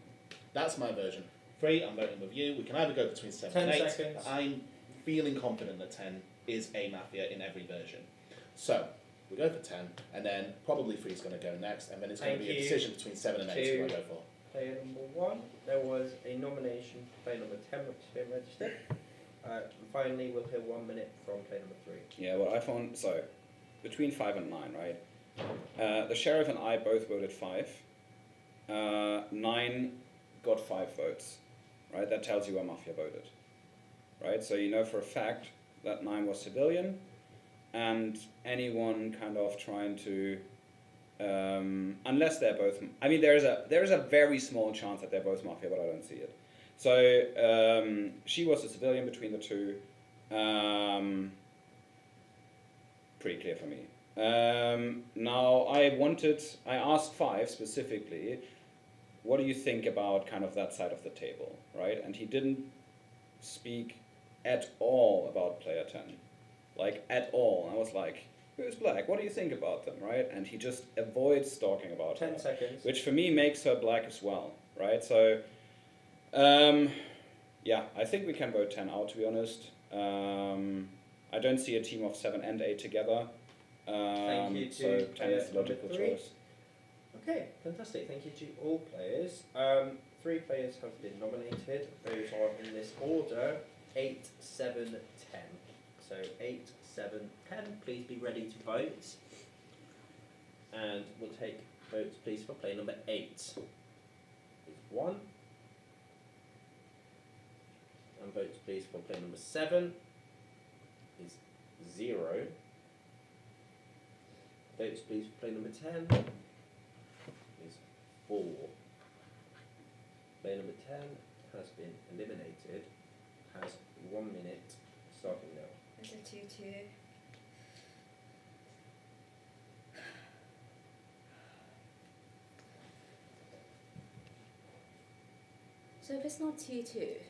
That's my version. 3, I'm voting with you. We can either go between 7 and 8. 10 seconds. But I'm feeling confident that 10 is a Mafia in every version. So, we go for 10, and then probably 3 is going to go next, and then it's going to be a decision between 7 and 8 who I go for. Player number 1, there was a nomination for player number 10 which has been registered. And finally, we'll hear 1 minute from player number 3. Yeah, well, I found, so, between 5 and 9, right? The sheriff and I both voted 5. 9 got 5 votes, right? That tells you where Mafia voted, right? So you know for a fact that 9 was civilian, and anyone kind of trying to, unless they're both, I mean, there is a very small chance that they're both Mafia, but I don't see it. So she was a civilian between the two. Pretty clear for me. Now I asked 5 specifically, what do you think about kind of that side of the table, right? And he didn't speak at all about player 10, like at all. I was like, who's black? What do you think about them, right? And he just avoids talking about 10 her, seconds. which for me makes her black as well, right? So, yeah, I think we can vote 10 out, to be honest. I don't see a team of 7 and 8 together. Thank you so to 10 is the player logical number 3. choice. Okay, fantastic. Thank you to all players. 3 players have been nominated. Those are in this order: 8, 7, 10. So 8, 7, 10. Please be ready to vote. And we'll take votes, please, for player number 8. Is 1. And votes, please, for player number 7. Is 0. Votes, please, for player number 10. Is 4. Player number 10 has been eliminated, has 1 minute starting now. It's a 2-2. So if it's not 2-2,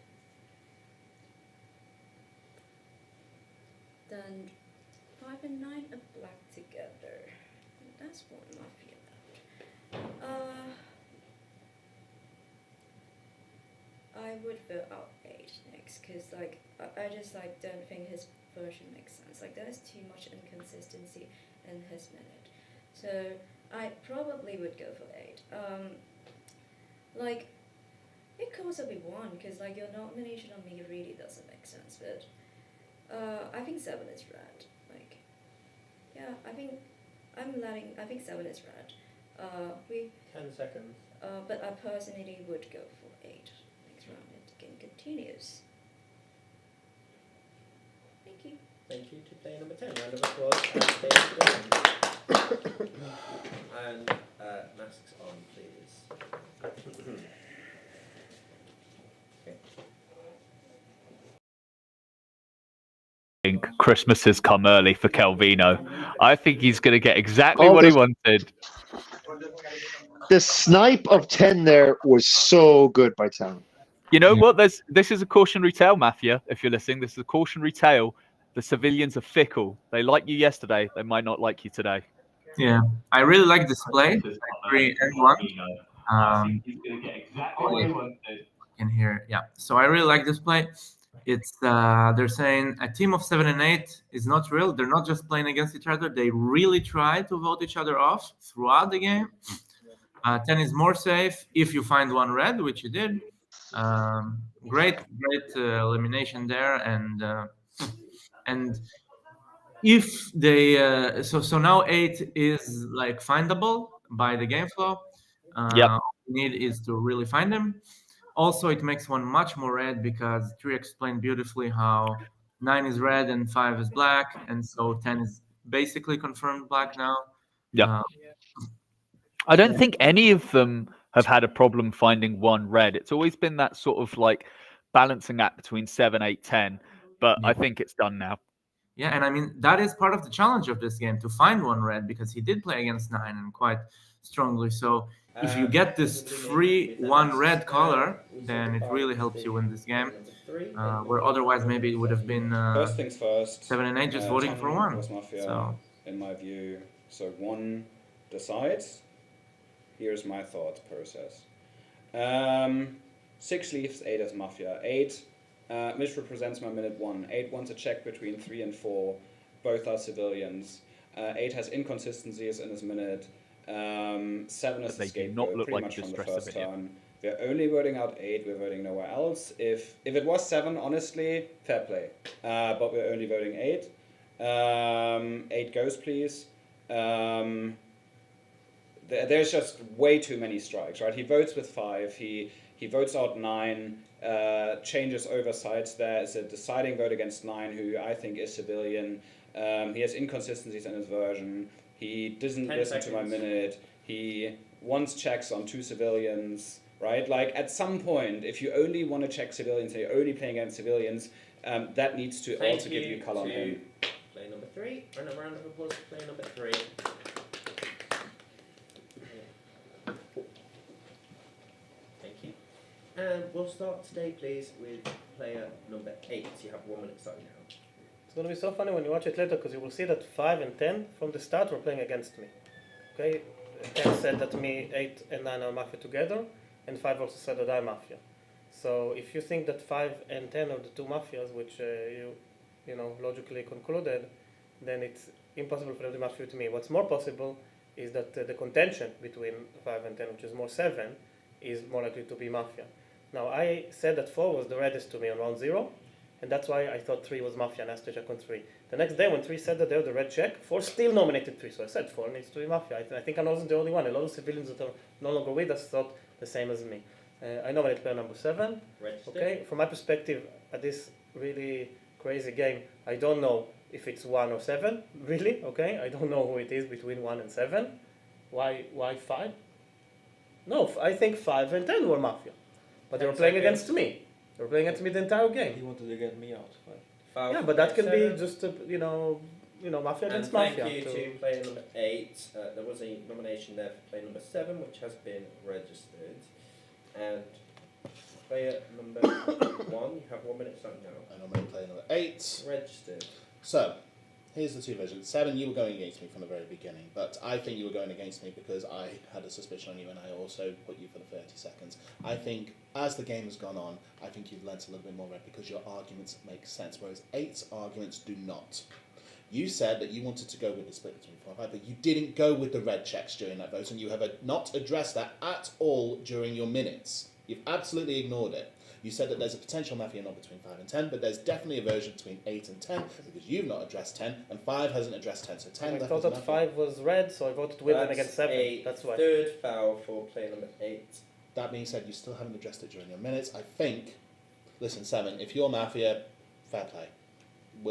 then 5 and 9 are black together. And that's one Mafia left. I would vote out 8 next, because like I just like don't think his version makes sense. Like there's too much inconsistency in his minute. So I probably would go for 8. Like it could also be 1, because like your nomination on me really doesn't make sense, but I think 7 is red. Like yeah, I think 7 is red. 10 seconds. But I personally would go for 8 next round if the game continues. Thank you. Thank you to player number 10. Round of applause and player number 1. And masks on, please. think Christmas has come early for Calvino. I think he's going to get exactly what he wanted. The snipe of 10 there was so good by Town. You know what? This is a cautionary tale, Mafia. If you're listening, this is a cautionary tale. The civilians are fickle. They liked you yesterday. They might not like you today. Yeah, I really like this play. I agree, everyone. In here, yeah. So I really like this play. It's they're saying a team of 7 and 8 is not real. They're not just playing against each other. They really try to vote each other off throughout the game. 10 is more safe if you find one red, which you did. Great elimination there, and if they so now 8 is like findable by the game flow. All we need is to really find them. Also, it makes one much more red because 3 explained beautifully how 9 is red and 5 is black, and so 10 is basically confirmed black now. Yeah. I don't think any of them have had a problem finding one red. It's always been that sort of like balancing act between 7, 8, 10. But I think it's done now. Yeah, and I mean, that is part of the challenge of this game, to find one red, because he did play against 9 and quite strongly. So if you get this free one red color, then it really helps you win this game. Where otherwise maybe it would have been First things first. 7 and 8 just voting for 1. So in my view. So 1 decides. Here's my thought process. 6 leaves, 8 as Mafia. 8 misrepresents my minute 1. 8 wants a check between 3 and 4. Both are civilians. 8 has inconsistencies in his minute. 7 is They a do scapegoat not look pretty like a much from the distressed first civilian. turn. We're only voting out 8, we're voting nowhere else. If it was 7, honestly, fair play. But we're only voting 8. 8 goes, please. There's just way too many strikes, right? He votes with 5, he votes out 9, changes oversights. There is a deciding vote against 9, who I think is civilian. He has inconsistencies in his version. He doesn't 10 listen to my seconds. minute. He wants checks on 2 civilians, right? Like, at some point, if you only want to check civilians and you're only playing against civilians, that needs to Thank also give you color on to him. player number 3. Run a round of applause for player number 3. Thank you. And we'll start today, please, with player number 8. You have 1 minute starting now. It's going to be so funny when you watch it later because you will see that 5 and 10 from the start were playing against me. Okay, 10 said that me, 8 and 9 are Mafia together, and 5 also said that I'm Mafia. So if you think that 5 and 10 are the 2 Mafias, which you know logically concluded, then it's impossible for them to be Mafia to me. What's more possible is that the contention between 5 and 10, which is more 7, is more likely to be Mafia. Now I said that 4 was the reddest to me on round 0, and that's why I thought 3 was Mafia and asked to check on 3. The next day when 3 said that they were the red check, 4 still nominated 3, so I said 4 needs to be Mafia. I think I wasn't the only one. A lot of civilians that are no longer with us thought the same as me. I nominated player number 7. Registered. Okay, from my perspective, at this really crazy game, I don't know if it's 1 or 7, really, okay? I don't know who it is between 1 and 7. Why 5? No, I think 5 and 10 were Mafia. But they were playing against me. They were playing against me the entire game. He wanted to get me out. Yeah, but that can be just a, you know, Mafia And against thank Mafia. you to player number 8. There was a nomination there for player number 7, which has been registered. And player number 1, you have 1 minute starting now. I nominate player number 8. Registered. So, here's the 2 versions. 7, you were going against me from the very beginning, but I think you were going against me because I had a suspicion on you and I also put you for the 30 seconds. I think as the game has gone on, I think you've learnt a little bit more red because your arguments make sense, whereas 8's arguments do not. You said that you wanted to go with the split between 4 and 5, but you didn't go with the red checks during that vote, and you have not addressed that at all during your minutes. You've absolutely ignored it. You said that there's a potential Mafia not between 5 and 10, but there's definitely a version between 8 and 10, because you've not addressed 10, and 5 hasn't addressed 10, so 10 I left thought as that Mafia. 5 was red, so I voted with and against 7. That's why. Third foul for player number 8. That being said, you still haven't addressed it during your minutes. I think, listen, 7, if you're Mafia, fair play.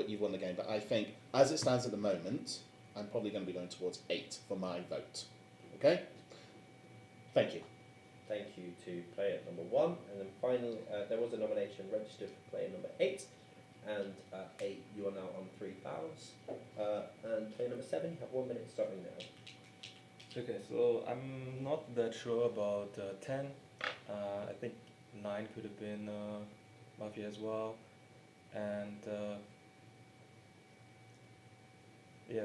You've won the game, but I think, as it stands at the moment, I'm probably going to be going towards 8 for my vote. Okay? Thank you. Thank you to player number 1. And then finally, there was a nomination registered for player number 8. And 8, you are now on 3 fouls. And player number 7, you have 1 minute starting now. Okay, so I'm not that sure about 10. I think 9 could have been Mafia as well. And yeah.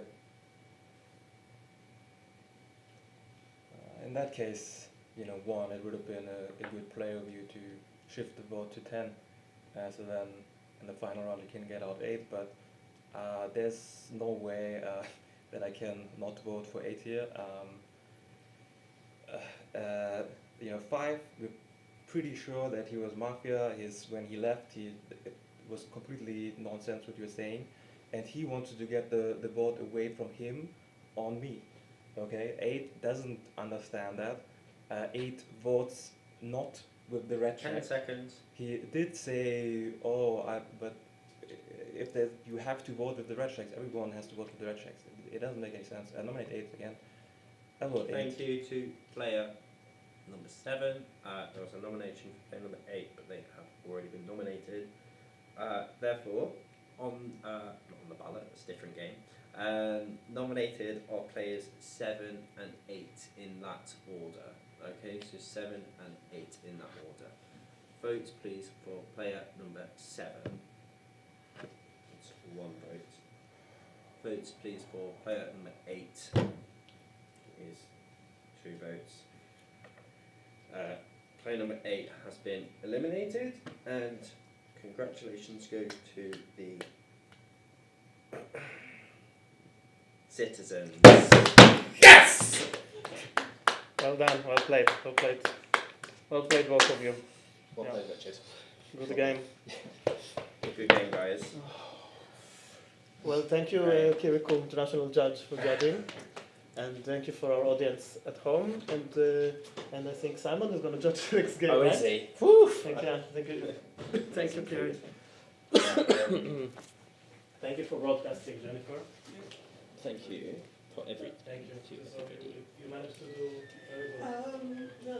In that case, 1, it would have been a good play of you to shift the vote to 10. So then in the final round you can get out 8, but there's no way that I can not vote for 8 here. 5, we're pretty sure that he was Mafia. When he left, it was completely nonsense what you were saying, and he wanted to get the vote away from him on me. Okay, 8 doesn't understand that. 8 votes not with the red 10 check. seconds. He did say, but if you have to vote with the red checks, everyone has to vote with the red checks. It doesn't make any sense. I nominate 8 again. I vote 8. Thank you to player number 7. There was a nomination for player number 8, but they have already been nominated. Therefore, not on the ballot, it's a different game. Nominated are players 7 and 8 in that order. Okay, so 7 and 8 in that order. Vote please for player number 7. It's 1 vote. votes, please, for player number 8. Is 2 votes. Player number 8 has been eliminated, and congratulations go to the citizens. Yes! Well done, well played, well played. Well played, both of you. Well played, Richard. Good game. Good game, guys. Well, thank you, Kirikou, international judge, for judging. And thank you for our audience at home. And I think Simon is going to judge the next game, Oh, right? is he? Woo! Thank you. Thank you, Kiri. Thank you for broadcasting, Jennifer. Thank you for everything. Thank you. You managed to do very good. No,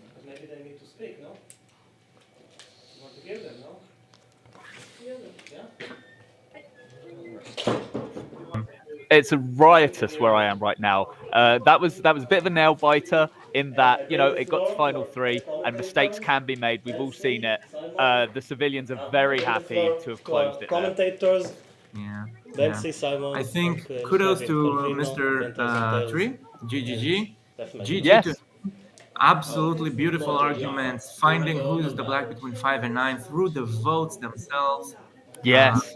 because maybe they need to speak, no? You want to give them, no? Yeah? It's riotous where I am right now. That was a bit of a nail biter in that it got to final 3 and mistakes can be made. We've all seen it. The civilians are very happy to have closed it there. Commentators. Yeah. Betsy, Simon, I think Mark, kudos Kevin, to Colvino, Mr. Ventas and Tails, Tree, GGG. definitely. GG to absolutely beautiful arguments, finding who's the black between 5 and 9 through the votes themselves. Yes.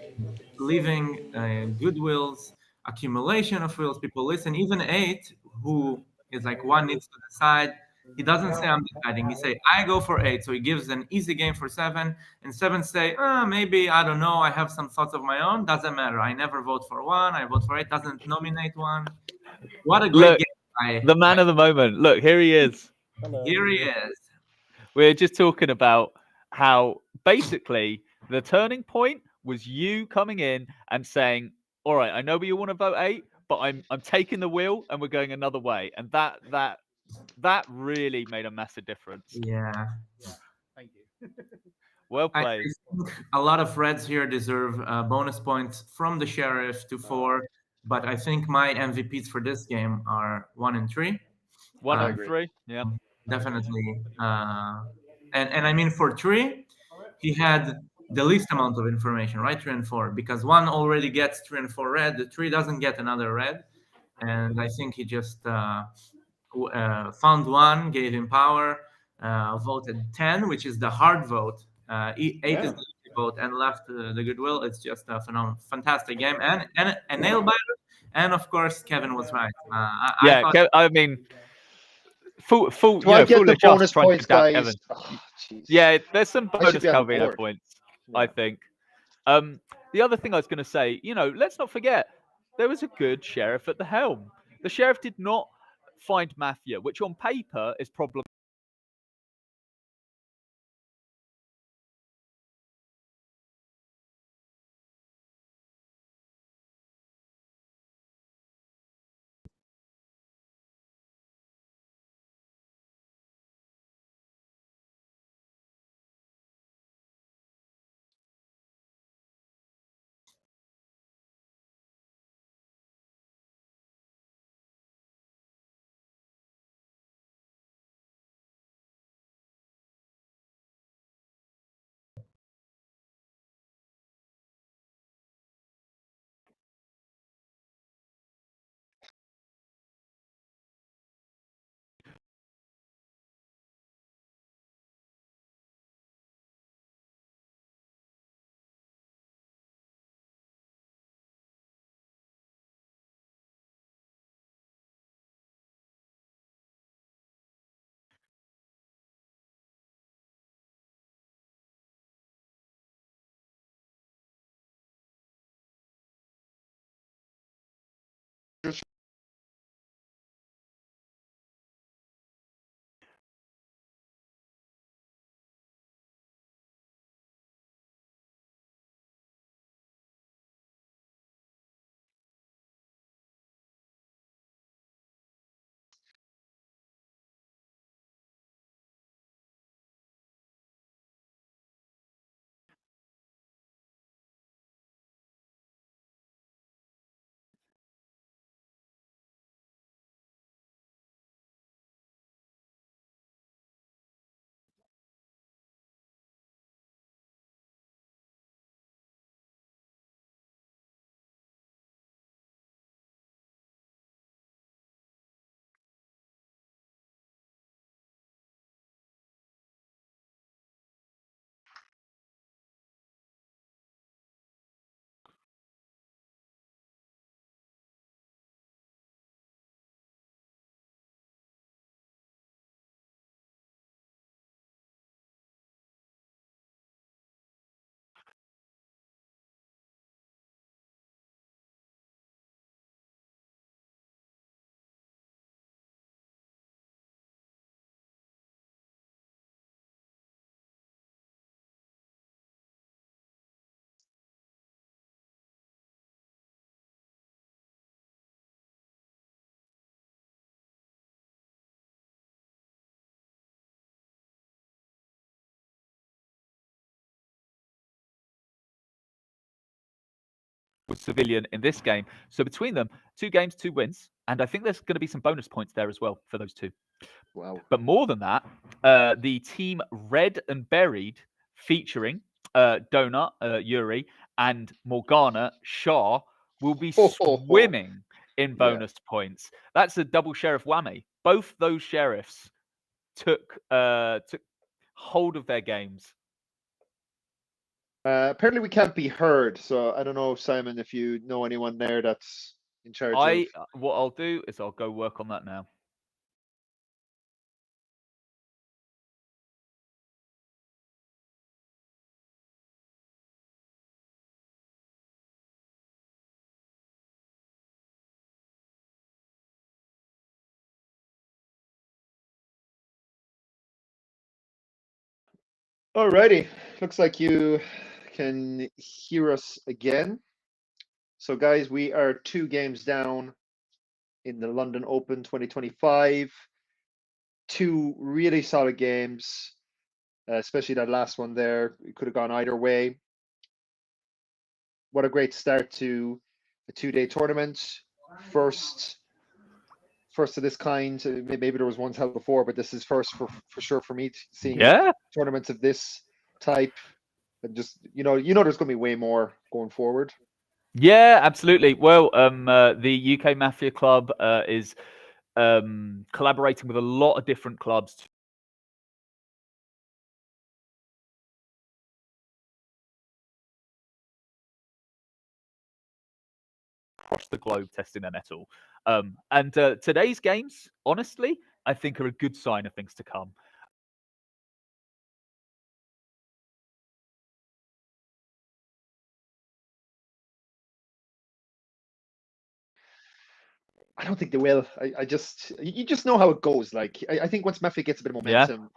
Leaving goodwills, accumulation of wills, people listen. Even 8, who is like one needs to decide. He doesn't say I'm deciding. He say I go for 8. So he gives an easy game for 7, and 7 say maybe I don't know. I have some thoughts of my own. Doesn't matter. I never vote for 1. I vote for 8. Doesn't nominate 1. What a great game! The man of the moment. Look, here he is. Here he is. We're just talking about how basically the turning point was you coming in and saying, "All right, I know you want to vote 8, but I'm taking the wheel and we're going another way," and that really made a massive difference. Yeah. Thank you. Well I played. think a lot of Reds here deserve bonus points from the Sheriff to 4, but I think my MVPs for this game are 1 and 3. 1 and 3, yeah. Definitely. And I mean, for 3, he had the least amount of information, right? 3 and 4, because 1 already gets 3 and 4 red. The 3 doesn't get another red. And I think he just found 1, gave him power, voted 10, which is the hard vote. 8 is the easy vote, and left the goodwill. It's just a phenomenal, fantastic game, and a nail biter. And of course, Kevin was right. I mean, Do I get the foolish us bonus trying points, to doubt guys? Kevin. Oh, jeez. Yeah, there's some I should bonus be on Calvino board. points, I think. The other thing I was going to say, let's not forget, there was a good sheriff at the helm. The sheriff did not find Mafia, which on paper is problematic. with Civilian in this game. So between them, 2 games, 2 wins, and I think there's going to be some bonus points there as well for those 2. Wow. But more than that, the team Red and Buried, featuring Donut, Yuri, and Morgana, Shah, will be swimming in bonus points. That's a double sheriff whammy. Both those sheriffs took hold of their games. Apparently we can't be heard, so I don't know, Simon, if you know anyone there that's in charge of... What I'll do is I'll go work on that now. Alrighty, looks like you can hear us again. So guys, we are 2 games down in the London Open 2025. 2 really solid games, especially that last one there. It could have gone either way. What a great start to a 2-day tournament. First of this kind. Maybe there was ones held before, but this is first for sure for me, seeing tournaments of this type. And just there's going to be way more going forward. Yeah, absolutely. Well, the UK Mafia Club is collaborating with a lot of different clubs across the globe testing their mettle. And today's games, honestly, I think are a good sign of things to come. I don't think they will. You just know how it goes. Like, I think once Mafia gets a bit of momentum,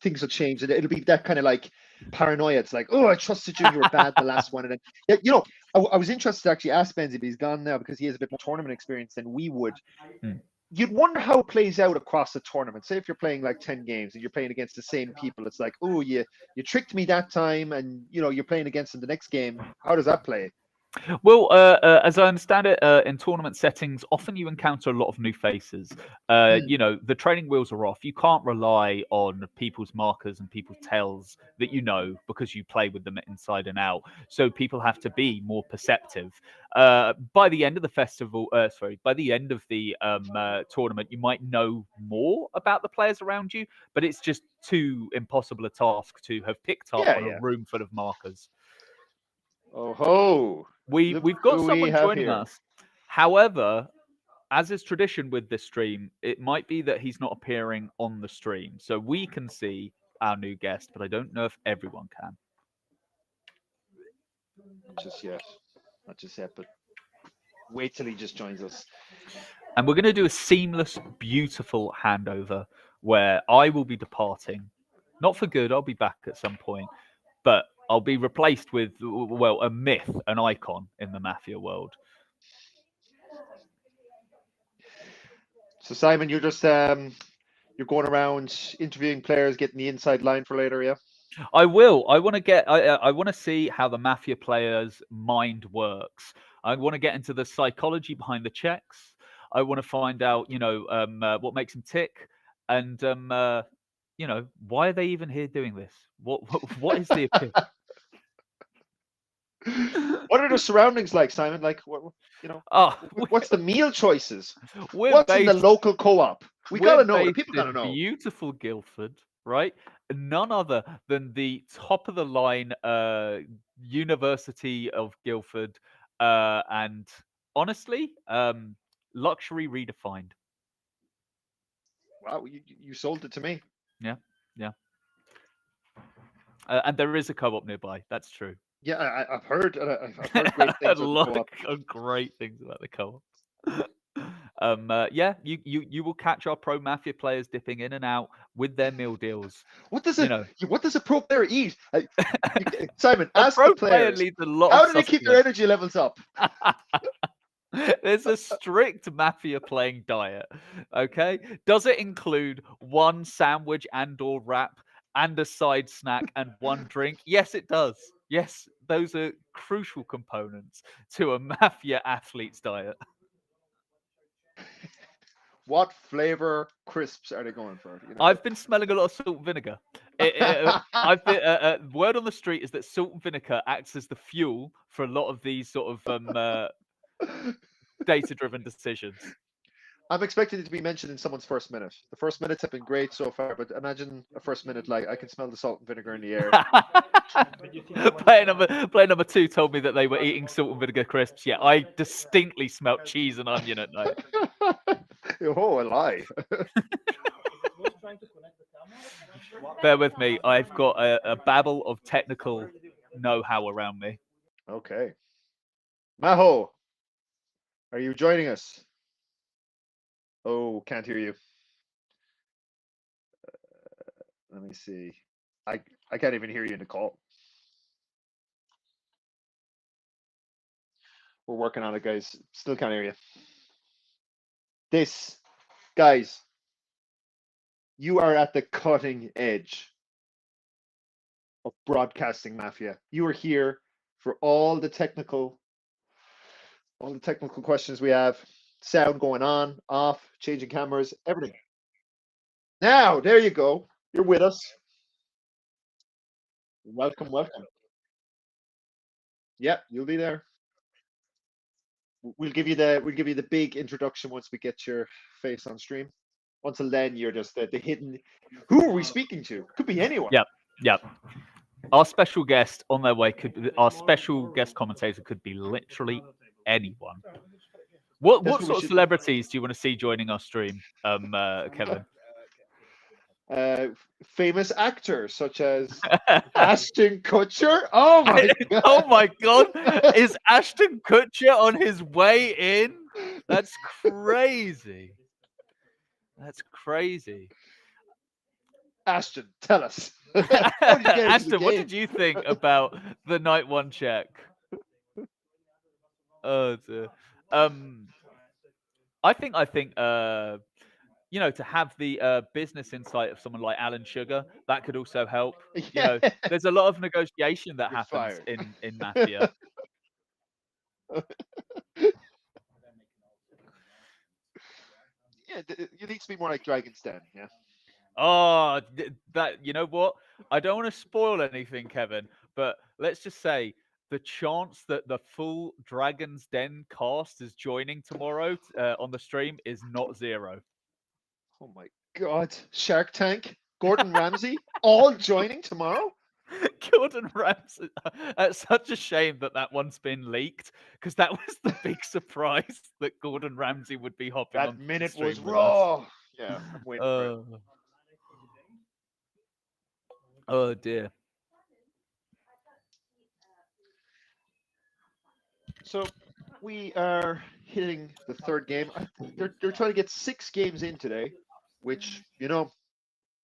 things will change. It'll be that kind of like paranoia. It's like, oh, I trusted you, and you were bad the last one. And then, I was interested to actually ask Benzi, but he's gone now because he has a bit more tournament experience than we would. You'd wonder how it plays out across the tournament. Say if you're playing like 10 games and you're playing against the same people, it's like, oh, you tricked me that time, and you're playing against them the next game. How does that play? Well, as I understand it, in tournament settings, often you encounter a lot of new faces. The training wheels are off. You can't rely on people's markers and people's tells that because you play with them inside and out. So people have to be more perceptive. By the end of the by the end of the tournament, you might know more about the players around you, but it's just too impossible a task to have picked up on a room full of markers. Oh ho! We've got someone joining us. However, as is tradition with this stream, it might be that he's not appearing on the stream. So we can see our new guest, but I don't know if everyone can. Not just yet, but wait till he just joins us. And we're going to do a seamless, beautiful handover where I will be departing. Not for good, I'll be back at some point. But I'll be replaced with, a myth, an icon in the Mafia world. So Simon, you're just you're going around interviewing players, getting the inside line for later, yeah? I will. I want to see how the Mafia player's mind works. I want to get into the psychology behind the checks. I want to find out, what makes them tick, and why are they even here doing this? What is the appeal? What are the surroundings like, Simon? Like, what's the meal choices? What's in the local co-op? We gotta know. The people gotta know. Beautiful Guildford, right? None other than the top of the line University of Guildford, and honestly, luxury redefined. Wow, you sold it to me. Yeah. And there is a co-op nearby. That's true. Yeah, I've heard great things. A lot of great things about the co-op. You will catch our pro Mafia players dipping in and out with their meal deals. What does a pro player eat? Simon, ask the players. How do they keep their energy levels up? There's a strict Mafia playing diet. Okay, does it include 1 sandwich and/or wrap and a side snack and 1 drink? Yes, it does. Yes, those are crucial components to a Mafia athlete's diet. What flavor crisps are they going for? You know? I've been smelling a lot of salt and vinegar. I've been, word on the street is that salt and vinegar acts as the fuel for a lot of these sort of data-driven decisions. I'm expecting it to be mentioned in someone's first minute. The first minutes have been great so far, but imagine a first minute like I can smell the salt and vinegar in the air. Player number 2 told me that they were eating salt and vinegar crisps. Yeah, I distinctly smelt cheese and onion at night. Oh, a lie. Bear with me. I've got a babble of technical know-how around me. Okay. Maho, are you joining us? Oh, can't hear you. Let me see. I can't even hear you in the call. We're working on it, guys. Still can't hear you. This, guys, you are at the cutting edge of broadcasting Mafia. You are here for all the technical questions we have. Sound going on, off, changing cameras, everything. Now, there you go. You're with us. Welcome, welcome. Yep, you'll be there. We'll give you the big introduction once we get your face on stream. Until then, you're just the hidden. Who are we speaking to? Could be anyone. Yep. Our special guest on their way our special guest commentator could be literally anyone. What sort of celebrities do you want to see joining our stream, Kevin? Famous actors such as Ashton Kutcher. Oh my god! Oh my god! Is Ashton Kutcher on his way in? That's crazy. That's crazy. Ashton, tell us. Ashton, what did you think about the night 1 check? Oh dear. I think you know, to have the business insight of someone like Alan Sugar, that could also help. You know, there's a lot of negotiation that happens in Mafia. Yeah, you need to be more like Dragon's Den, yeah. Oh, that, you know what? I don't want to spoil anything, Kevin, but let's just say the chance that the full Dragon's Den cast is joining tomorrow on the stream is not 0. Oh my god. Shark Tank, Gordon Ramsay, all joining tomorrow? Gordon Ramsay. It's such a shame that one's been leaked, because that was the big surprise that Gordon Ramsay would be hopping on. That minute was raw. Yeah, I'm waiting for it. Oh dear. So we are hitting the 3rd game. They're trying to get 6 games in today, which, you know,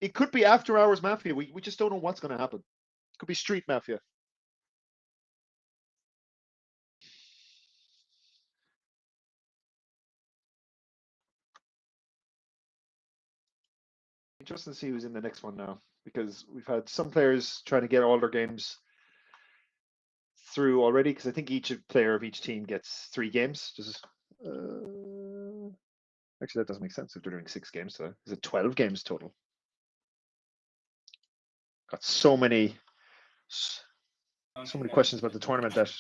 it could be after hours Mafia. We just don't know what's going to happen. It could be street Mafia. Interesting to see who's in the next one now, because we've had some players trying to get all their games through already, because I think each player of each team gets 3 games. Actually, that doesn't make sense if they're doing 6 games. So is it 12 games total? Got so many questions about the tournament that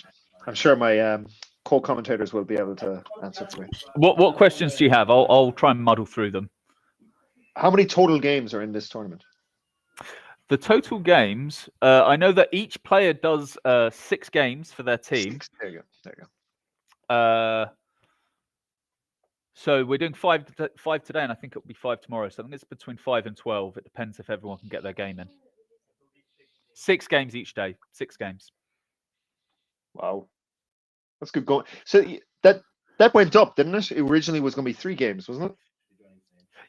I'm sure my co-commentators will be able to answer for me. What questions do you have? I'll try and muddle through them. How many total games are in this tournament? The total games, I know that each player does 6 games for their team. 6. There you go. So we're doing 5 today, and I think it'll be 5 tomorrow. So I think it's between 5 and 12. It depends if everyone can get their game in. 6 games each day. 6 games. Wow, that's good going. So that went up, didn't it? It originally was going to be 3 games, wasn't it?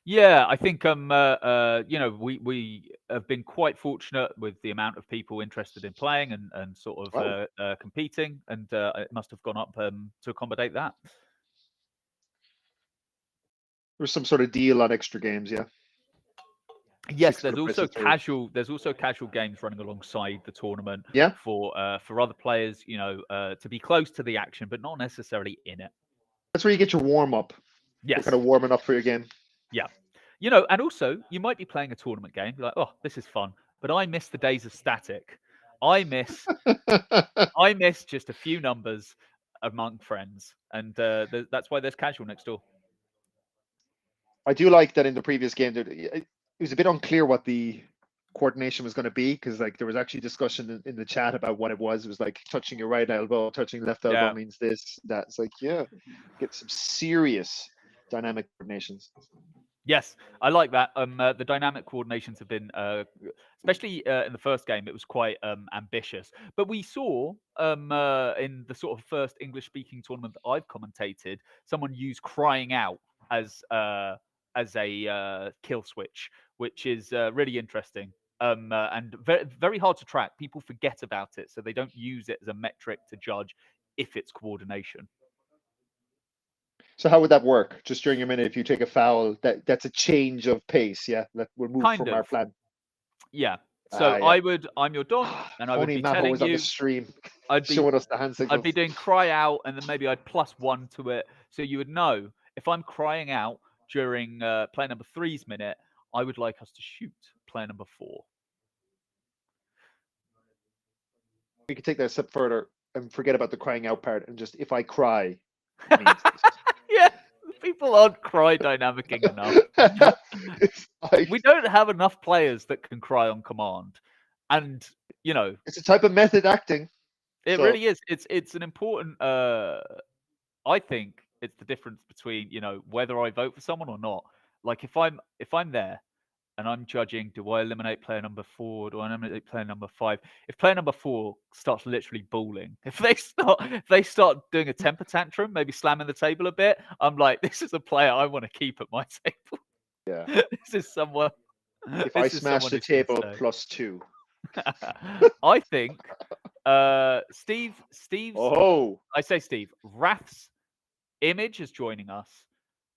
Yeah, I think you know, we have been quite fortunate with the amount of people interested in playing and sort of competing, and it must have gone up to accommodate that. There was some sort of deal on extra games, yeah. Yes, Six for there's the price also of three. casual. There's also casual games running alongside the tournament. Yeah. For other players, to be close to the action, but not necessarily in it. That's where you get your warm up. Yes. You're kind of warming up for your game. Yeah. And also you might be playing a tournament game. You're like, oh, this is fun, but I miss the days of static. I miss just a few numbers among friends, and that's why there's casual next door. I do like that in the previous game, it was a bit unclear what the coordination was going to be, because like there was actually discussion in the chat about what it was. It was like touching your right elbow, touching left elbow means this, that. It's like, yeah, get some serious dynamic coordinations. Yes, I like that. The dynamic coordinations have been, especially in the first game, it was quite ambitious. But we saw in the sort of first English-speaking tournament that I've commentated, someone use crying out as a kill switch, which is really interesting and very, very hard to track. People forget about it, so they don't use it as a metric to judge if it's coordination. So how would that work? Just during a minute, if you take a foul, that's a change of pace. Yeah, we'll move from our plan. Yeah. So yeah. I'm your Don, and I would be Mappa telling was you. on the stream, I'd be showing us the hand signals. I'd be doing cry out, and then maybe I'd +1 to it, so you would know if I'm crying out during player number 3's minute. I would like us to shoot player number 4. We could take that a step further and forget about the crying out part, and just if I cry. Yeah, people aren't cry dynamicing enough. We don't have enough players that can cry on command, and it's a type of method acting. It really is. It's an important. I think it's the difference between whether I vote for someone or not. Like if I'm there and I'm judging, do I eliminate player number 4? Do I eliminate player number 5? If player number 4 starts literally bawling, if they start doing a temper tantrum, maybe slamming the table a bit, I'm like, this is a player I want to keep at my table. Yeah. This is someone. If I smash the table +2. I think Steve's. Oh. I say Steve. Rath's image is joining us.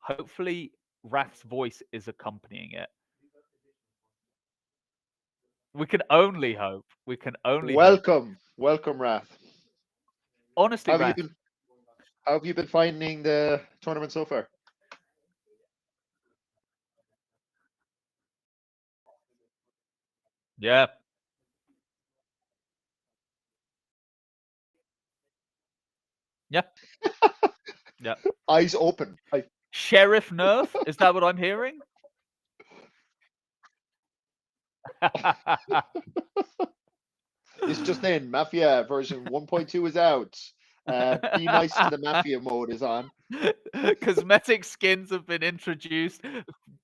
Hopefully, Rath's voice is accompanying it. We can only hope. We can only welcome, Rath. Honestly, Rath. How have you been finding the tournament so far? Yeah. Yeah. Yeah. Eyes open. Sheriff Nerf? Is that what I'm hearing? It's just in. Mafia version 1.2 is out. Be nice to the Mafia mode is on. Cosmetic skins have been introduced.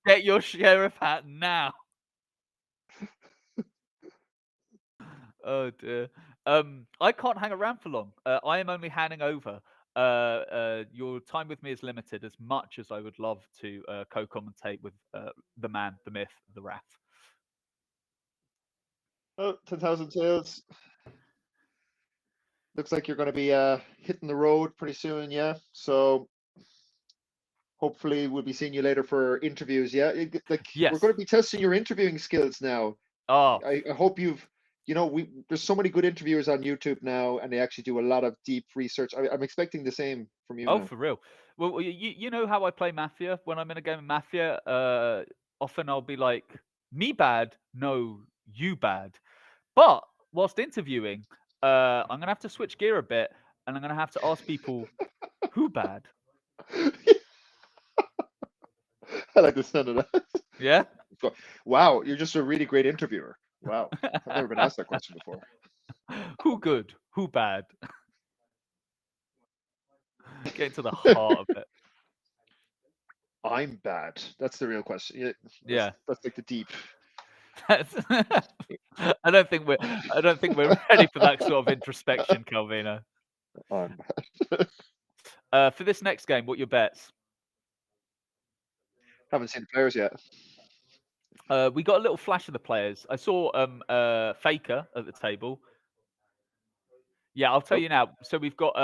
Get your sheriff hat now. Oh dear. I can't hang around for long. I am only handing over. Your time with me is limited. As much as I would love to co-commentate with the man, the myth, the Wrath. Oh, 10,000 Tales. Looks like you're going to be hitting the road pretty soon, yeah. So hopefully we'll be seeing you later for interviews. Yeah, yes. We're going to be testing your interviewing skills now. Oh, I hope you've. There's so many good interviewers on YouTube now, and they actually do a lot of deep research. I'm expecting the same from you. Oh, now. for real. Well, you know how I play Mafia? When I'm in a game of Mafia, often I'll be like, me bad, no, you bad. But whilst interviewing, I'm going to have to switch gear a bit, and I'm going to have to ask people, who bad? I like the sound of that. Yeah? Wow, you're just a really great interviewer. Wow, I've never been asked that question before. Who good? Who bad? Get into the heart of it. I'm bad. That's the real question. Yeah. That's like the deep. I don't think we're ready for that sort of introspection, Calvino. I'm bad. For this next game, what are your bets? Haven't seen the players yet. We got a little flash of the players. I saw Faker at the table. Yeah, I'll tell you now. So we've got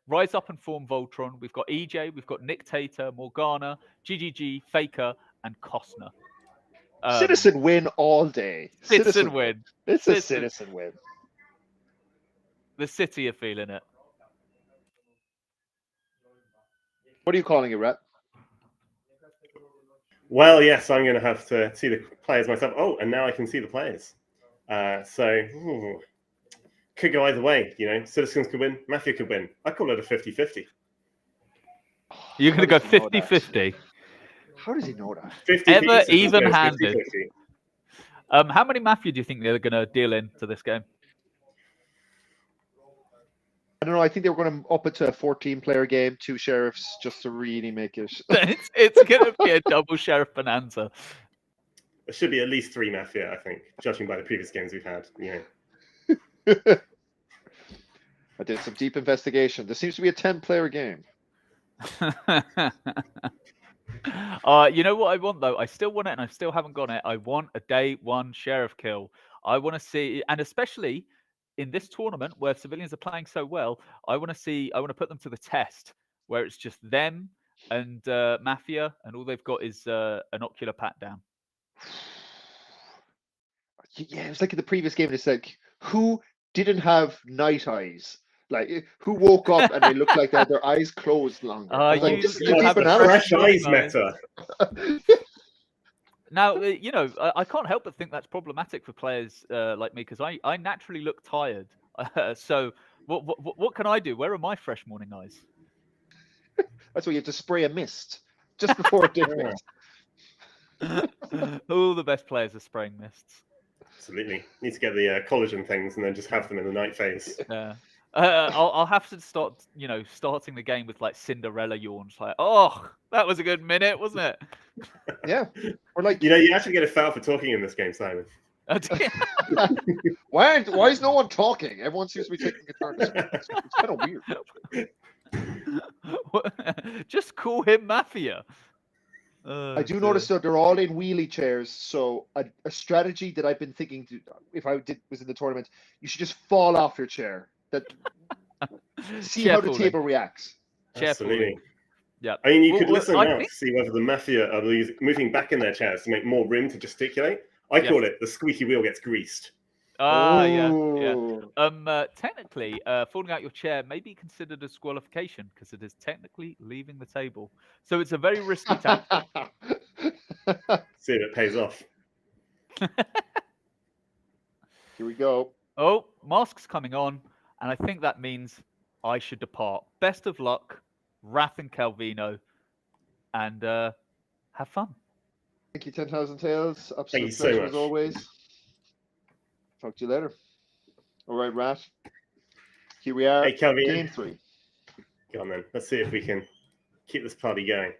Rise Up and Form Voltron. We've got EJ. We've got Nick Tater, Morgana, GGG, Faker, and Costner. Citizen win all day. Citizen win. It's a citizen win. The City are feeling it. What are you calling it, Rhett? Well, yes, I'm going to have to see the players myself. Oh, and now I can see the players. Could go either way. Citizens could win, Mafia could win. I call it a 50-50. You're going to go 50-50. How does he know that? 50 Ever pieces, even-handed. 50-50. How many Mafia do you think they're going to deal into this game? I don't know. I think they were going to up it to a 14-player game, 2 sheriffs, just to really make it. It's going to be a double sheriff bonanza. There should be at least 3 Mafia, I think, judging by the previous games we've had. I did some deep investigation. This seems to be a 10-player game. You know what I want, though? I still want it, and I still haven't got it. I want a day 1 sheriff kill. I want to see, and especially in this tournament where civilians are playing so well, I want to put them to the test, where it's just them and Mafia, and all they've got is an ocular pat down. Yeah, it was like in the previous game. It's like, who didn't have night eyes? Like, who woke up and they looked like they had their eyes closed longer? You have the fresh eyes meta. Now, I can't help but think that's problematic for players like me, because I naturally look tired. So what can I do? Where are my fresh morning eyes? That's why you have to spray a mist just before dinner. All the best players are spraying mists. Absolutely. Need to get the collagen things and then just have them in the night phase. Yeah. I'll have to start, starting the game with like Cinderella yawns. Like, oh, that was a good minute, wasn't it? Yeah. Or like, you actually get a foul for talking in this game, Simon. Why is no one talking? Everyone seems to be taking a turn. It's kind of weird. Just call him Mafia. I do notice that they're all in wheelie chairs. So a strategy that I've been thinking, if I was in the tournament, you should just fall off your chair. See how the table reacts. Absolutely. Yeah. I mean, you could listen now to see whether the Mafia are moving back in their chairs to make more room to gesticulate. I call it the squeaky wheel gets greased. Yeah. Technically, falling out your chair may be considered a disqualification because it is technically leaving the table. So it's a very risky tactic. See if it pays off. Here we go. Oh, mask's coming on, and I think that means I should depart. Best of luck, Wrath and Calvino, and have fun. Thank you, 10,000 Tales. Thank Absolute you so pleasure much. as always. Talk to you later. All right, Rat. Here we are. Hey, Calvino. Game 3. Go on then. Let's see if we can keep this party going.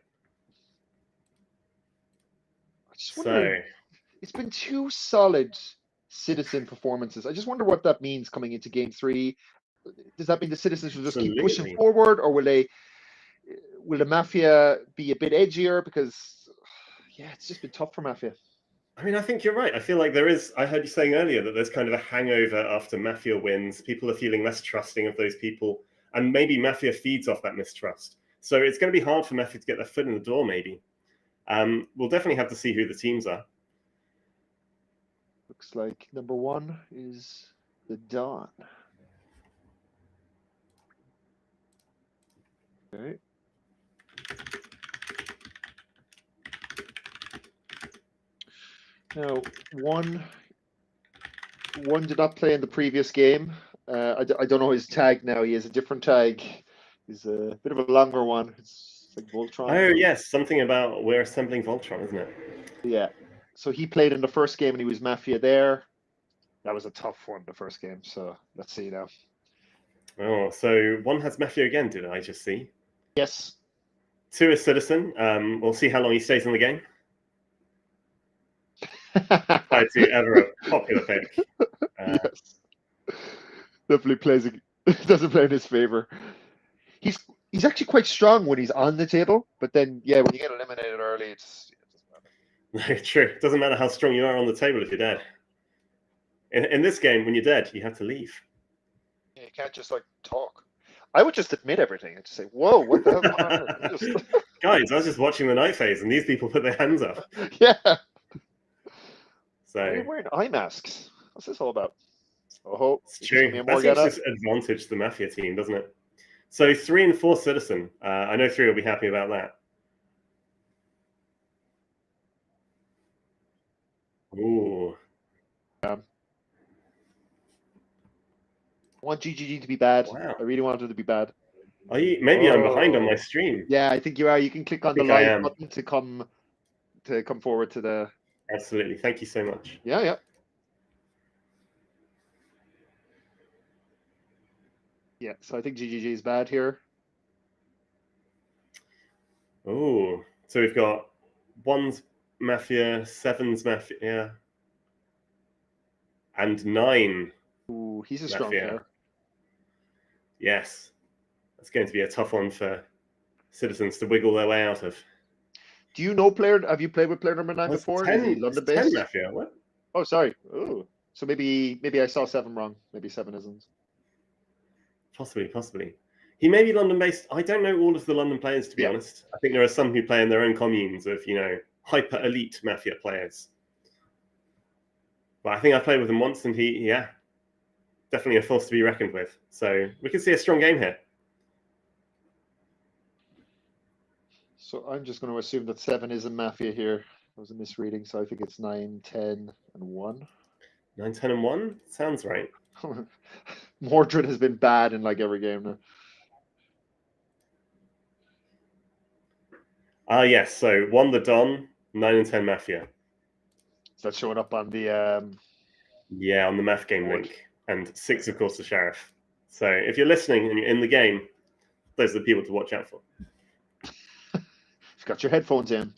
It's been 2 solid citizen performances. I just wonder what that means coming into game 3. Does that mean the citizens will just keep pushing forward, or will the Mafia be a bit edgier? Because it's just been tough for Mafia. I mean, I think you're right. I feel like I heard you saying earlier that there's kind of a hangover after Mafia wins. People are feeling less trusting of those people, and maybe Mafia feeds off that mistrust. So it's going to be hard for Mafia to get their foot in the door, maybe. We'll definitely have to see who the teams are. Looks like number 1 is the Dawn. Okay. Now, one did not play in the previous game. I don't know his tag now. He has a different tag. He's a bit of a longer one. It's like Voltron. Oh, yes. Something about we're assembling Voltron, isn't it? Yeah. So he played in the first game and he was Mafia there. That was a tough one, the first game. So let's see now. Oh, so 1 has Mafia again, did I just see? Yes. 2 is Citizen. We'll see how long he stays in the game. 5 to ever a popular pick. Yes. Definitely doesn't play in his favor. He's actually quite strong when he's on the table, but then when you get eliminated early, it doesn't matter. True. It doesn't matter how strong you are on the table if you're dead. In this game, when you're dead, you have to leave. Yeah, you can't just talk. I would just admit everything and just say, "Whoa, what the hell's going on?" Guys, I was just watching the night phase, and these people put their hands up. Yeah. Why are you So wearing eye masks? What's this all about? Oh, it's true. That seems Morgana? to advantage the Mafia team, doesn't it? So 3 and 4 Citizen. I know 3 will be happy about that. Ooh. I want GGG to be bad. Wow. I really want it to be bad. Are you? Maybe I'm behind on my stream. Yeah, I think you are. You can click on the think I live am. button to come forward to the. Absolutely. Thank you so much. Yeah, yeah. Yeah, so I think GGG is bad here. Oh, so we've got 1's Mafia, 7's Mafia, and 9. Ooh, he's a strong Mafia. player. Yes. That's going to be a tough one for Citizens to wiggle their way out of. Do you know player? Have you played with player number 9 before? Is he 10 London-based? Mafia, what? Oh, sorry. Oh, so maybe I saw 7 wrong. Maybe 7 isn't. Possibly. He may be London-based. I don't know all of the London players, to be honest. I think there are some who play in their own communes of, hyper-elite Mafia players. But I think I played with him once, and he, definitely a force to be reckoned with. So we can see a strong game here. So I'm just going to assume that 7 is a Mafia here. That was a misreading, so I think it's 9, 10, and 1. 9, 10, and 1? Sounds right. Mordred has been bad in like every game now. Yes, so 1 the Don, 9 and 10 Mafia. Is that showing up on the Yeah, on the Math game link. And 6, of course, the Sheriff. So if you're listening and you're in the game, those are the people to watch out for. You've got your headphones in.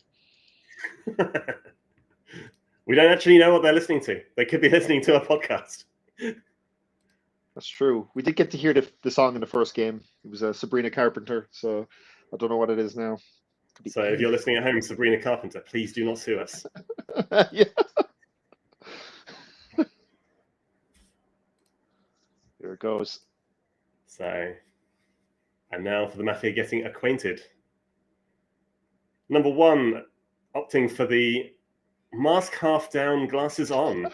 We don't actually know what they're listening to. They could be listening to a podcast. That's true. We did get to hear the song in the first game. It was Sabrina Carpenter, so I don't know what it is now. So if you're listening at home, Sabrina Carpenter, please do not sue us. Yeah. Here it goes. So, and now for the Mafia getting acquainted. Number 1, opting for the mask half down, glasses on.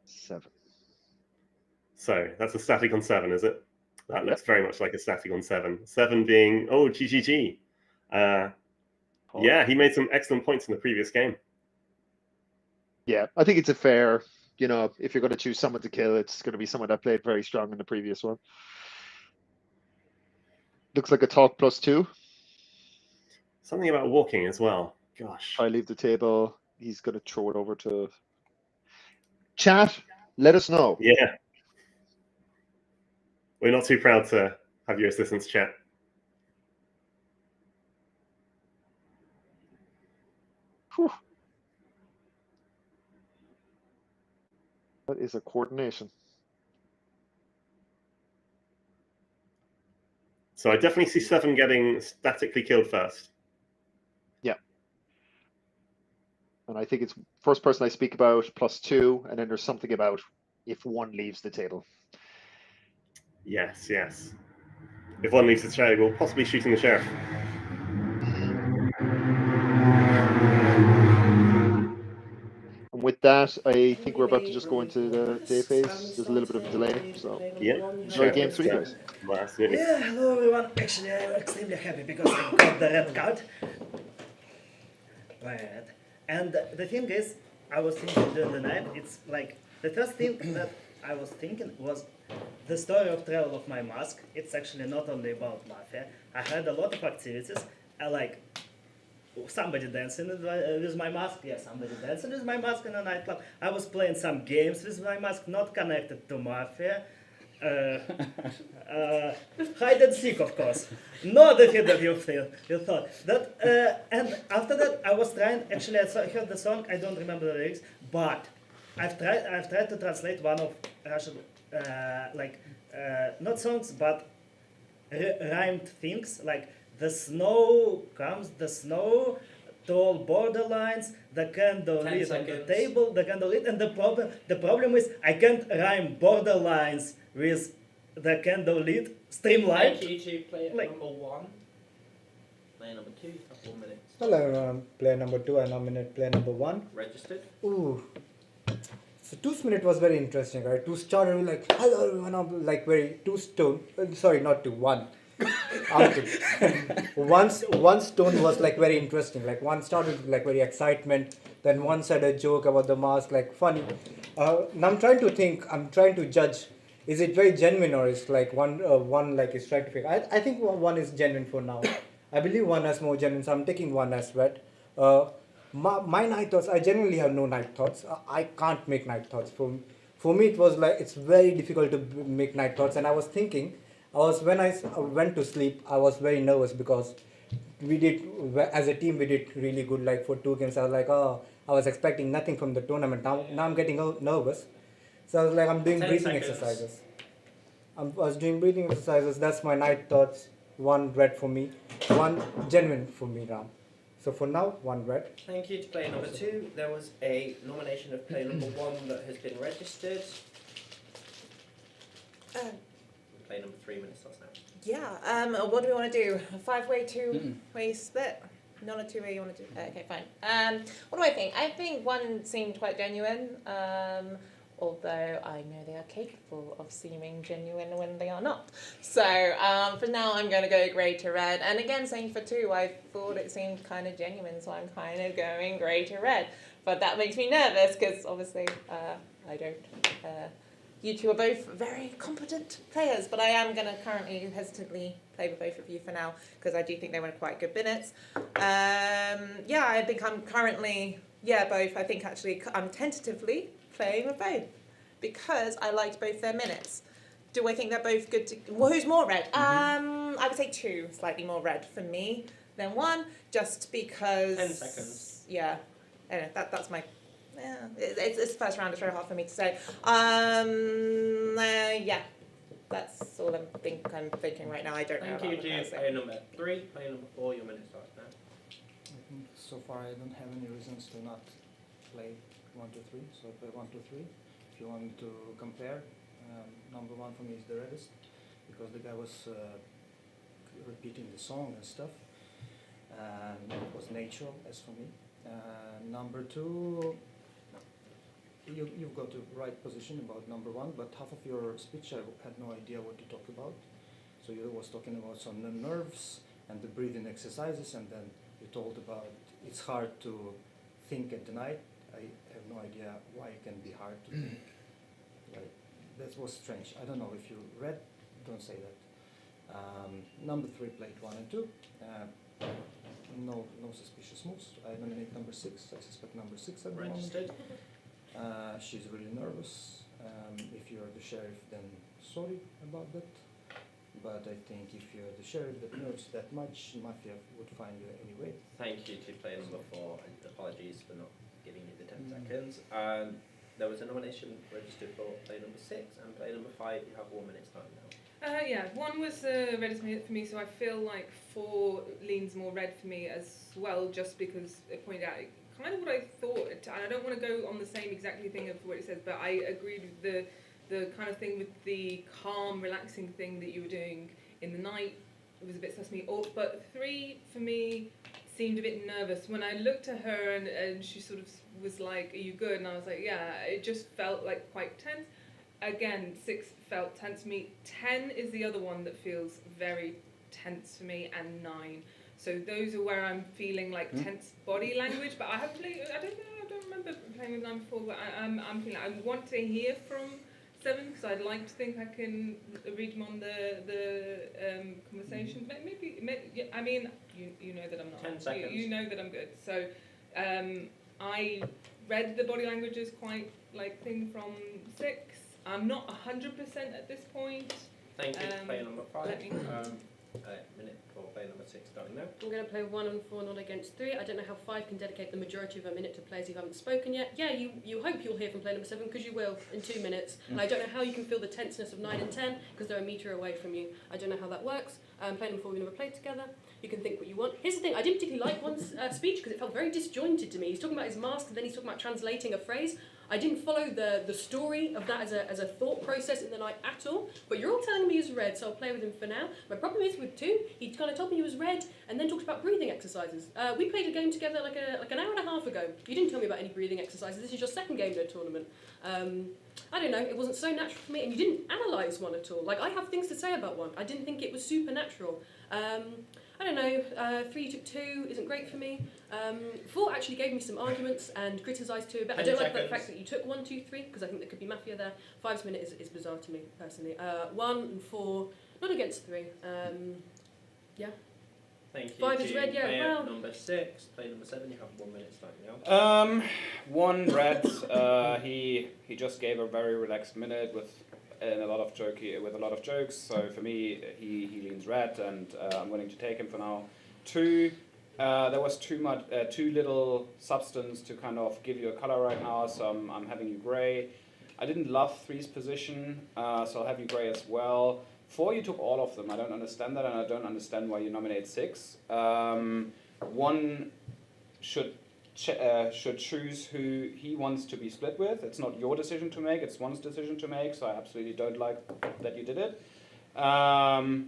Seven. So that's a static on 7, is it? That looks very much like a static on 7. 7 being, GGG. Yeah, he made some excellent points in the previous game. Yeah, I think it's a fair, if you're going to choose someone to kill, it's going to be someone that played very strong in the previous one. Looks like a talk +2. Something about walking as well. Gosh. I leave the table. He's going to throw it over to chat. Let us know. Yeah. We're not too proud to have your assistants chat. Whew. That is a coordination. So I definitely see 7 getting statically killed first. Yeah. And I think it's first person I speak about +2, and then there's something about if 1 leaves the table. Yes. If 1 leaves the table, possibly shooting the Sheriff. And with that, I think we're about to just go into the day phase. There's a little bit of a delay, so enjoy game 3, guys. Yeah, hello everyone. Actually, I'm extremely happy because I got the red card. Right. And the thing is, I was thinking during the night, it's like, the first thing that I was thinking was the story of travel of my mask. It's actually not only about Mafia. I had a lot of activities, like somebody dancing with my mask, somebody dancing with my mask in a nightclub. I was playing some games with my mask, not connected to Mafia. Hide and seek, of course. Not the hit that you thought. That, and after that, I was trying. Actually, I heard the song. I don't remember the lyrics, but I've tried to translate one of Russian, not songs, but rhymed things like the snow comes, the snow. Tall borderlines, the candle lit on the table, the candle lit, and the problem is I can't rhyme borderlines with the candle lit streamline. Like you to play at number 1. player number 2, you have 1 minute. Hello, player number 2. I nominate player number 1. Registered. Ooh. So 2 minutes was very interesting, right? 2 started with like, hello everyone, I'm like very 2 stone. Sorry, not 2, 1. One stone was like very interesting. Like one started with like very excitement. Then one said a joke about the mask, like funny. Now I'm trying to think. I'm trying to judge. Is it very genuine or is like one like is trying to fake? I think one is genuine for now. I believe one has more genuine. So I'm taking one as red. My night thoughts. I genuinely have no night thoughts. I can't make night thoughts. For me it was like it's very difficult to make night thoughts. And I was thinking. When I went to sleep, I was very nervous because we did, as a team, we did really good. Like for 2 games, I was like, oh, I was expecting nothing from the tournament. Now I'm getting nervous. So I was like, I'm doing breathing exercises. I was doing breathing exercises. That's my night thoughts. 1 red for me, 1 genuine for me, Ram. So for now, 1 red. Thank you to player number 2. There was a nomination of player number 1 that has been registered. Play number 3 minutes starts now. Yeah. What do we want to do? A 5-way, 2-way split? Not a 2-way. You want to do? Okay, fine. What do I think? I think 1 seemed quite genuine. Although I know they are capable of seeming genuine when they are not. So for now, I'm going to go grey to red. And again, same for 2. I thought it seemed kind of genuine, so I'm kind of going grey to red. But that makes me nervous because obviously I don't. You two are both very competent players, but I am going to currently hesitantly play with both of you for now because I do think they were quite good minutes. Yeah, I think I'm currently, both. I think actually I'm tentatively playing with both because I liked both their minutes. Do I think they're both good to... Well, who's more red? I would say 2, slightly more red for me than 1, just because... 10 seconds. Yeah, anyway, that's my... Yeah, it's the first round. It's very hard for me to say. Yeah, that's all I'm thinking right now. I don't know. Thank you to player number 3. Player number 4, your minute starts now. I think so far I don't have any reasons to not play 1, 2, 3. So I play 1, 2, 3. If you want to compare, number 1 for me is the reddest because the guy was repeating the song and stuff. It was natural as for me. Number 2. You've got the right position about number 1, but half of your speech I had no idea what to talk about. So you was talking about some nerves and the breathing exercises, and then you told about it's hard to think at the night. I have no idea why it can be hard to think. Like, that was strange. I don't know if you read, don't say that. Number 3 played 1 and 2. No suspicious moves. I nominate number 6. I suspect number 6 at the moment. She's really nervous. If you're the sheriff, then sorry about that. But I think if you're the sheriff that nerves that much, Mafia would find you anyway. Thank you to player number 4, and apologies for not giving you the 10 seconds. There was a nomination registered for player number 6 and player number 5. You have 1 minute time now. Yeah, 1 was red for me, so I feel like 4 leans more red for me as well, just because it pointed out kind of what I thought, and I don't want to go on the same exactly thing of what it says, but I agreed with the kind of thing with the calm, relaxing thing that you were doing in the night. It was a bit sus me. But 3 for me seemed a bit nervous when I looked at her and she sort of was like, "Are you good?" And I was like, "Yeah." It just felt like quite tense. Again, 6 felt tense to me. 10 is the other one that feels very tense for me, and 9. So those are where I'm feeling like tense body language. But I haven't played. I don't remember playing with 9 before. But I'm feeling. I want to hear from 7 because I'd like to think I can read them on the conversation. Maybe I mean you know that I'm not. 10 seconds. You know that I'm good. So I read the body languages quite like thing from 6. I'm not 100% at this point. Thank you. Player number 5. Minute for player number 6 starting now. I'm going to play 1 and 4, not against 3. I don't know how 5 can dedicate the majority of a minute to players who haven't spoken yet. Yeah, you hope you'll hear from player number 7 because you will in 2 minutes. And I don't know how you can feel the tenseness of 9 and 10 because they're a metre away from you. I don't know how that works. Player number 4 we've never played together. You can think what you want. Here's the thing, I didn't particularly like 1's speech because it felt very disjointed to me. He's talking about his mask and then he's talking about translating a phrase. I didn't follow the story of that as a thought process in the night at all. But you're all telling me he's red, so I'll play with him for now. My problem is with 2, he kind of told me he was red and then talked about breathing exercises. We played a game together like an hour and a half ago. You didn't tell me about any breathing exercises. This is your second game in a tournament. I don't know, it wasn't so natural for me, and you didn't analyse 1 at all. Like, I have things to say about 1. I didn't think it was supernatural. I don't know, 3 took 2 isn't great for me. 4 actually gave me some arguments and criticised 2 a bit. I don't like the fact that you took 1, 2, 3, because I think there could be Mafia there. 5's minute is bizarre to me, personally. 1 and 4, not against 3. Yeah. Thank you. 5 is red, yeah, Player well. number 6, player number 7, you have 1 minute starting now. 1 red. He just gave a very relaxed minute with a lot of jokes. So for me, he leans red, and I'm willing to take him for now. 2, there was too little substance to kind of give you a color right now, so I'm having you grey. I didn't love 3's position, so I'll have you grey as well. 4, you took all of them. I don't understand that, and I don't understand why you nominate 6. 1 should choose who he wants to be split with. It's not your decision to make, it's 1's decision to make, so I absolutely don't like that you did it. 5,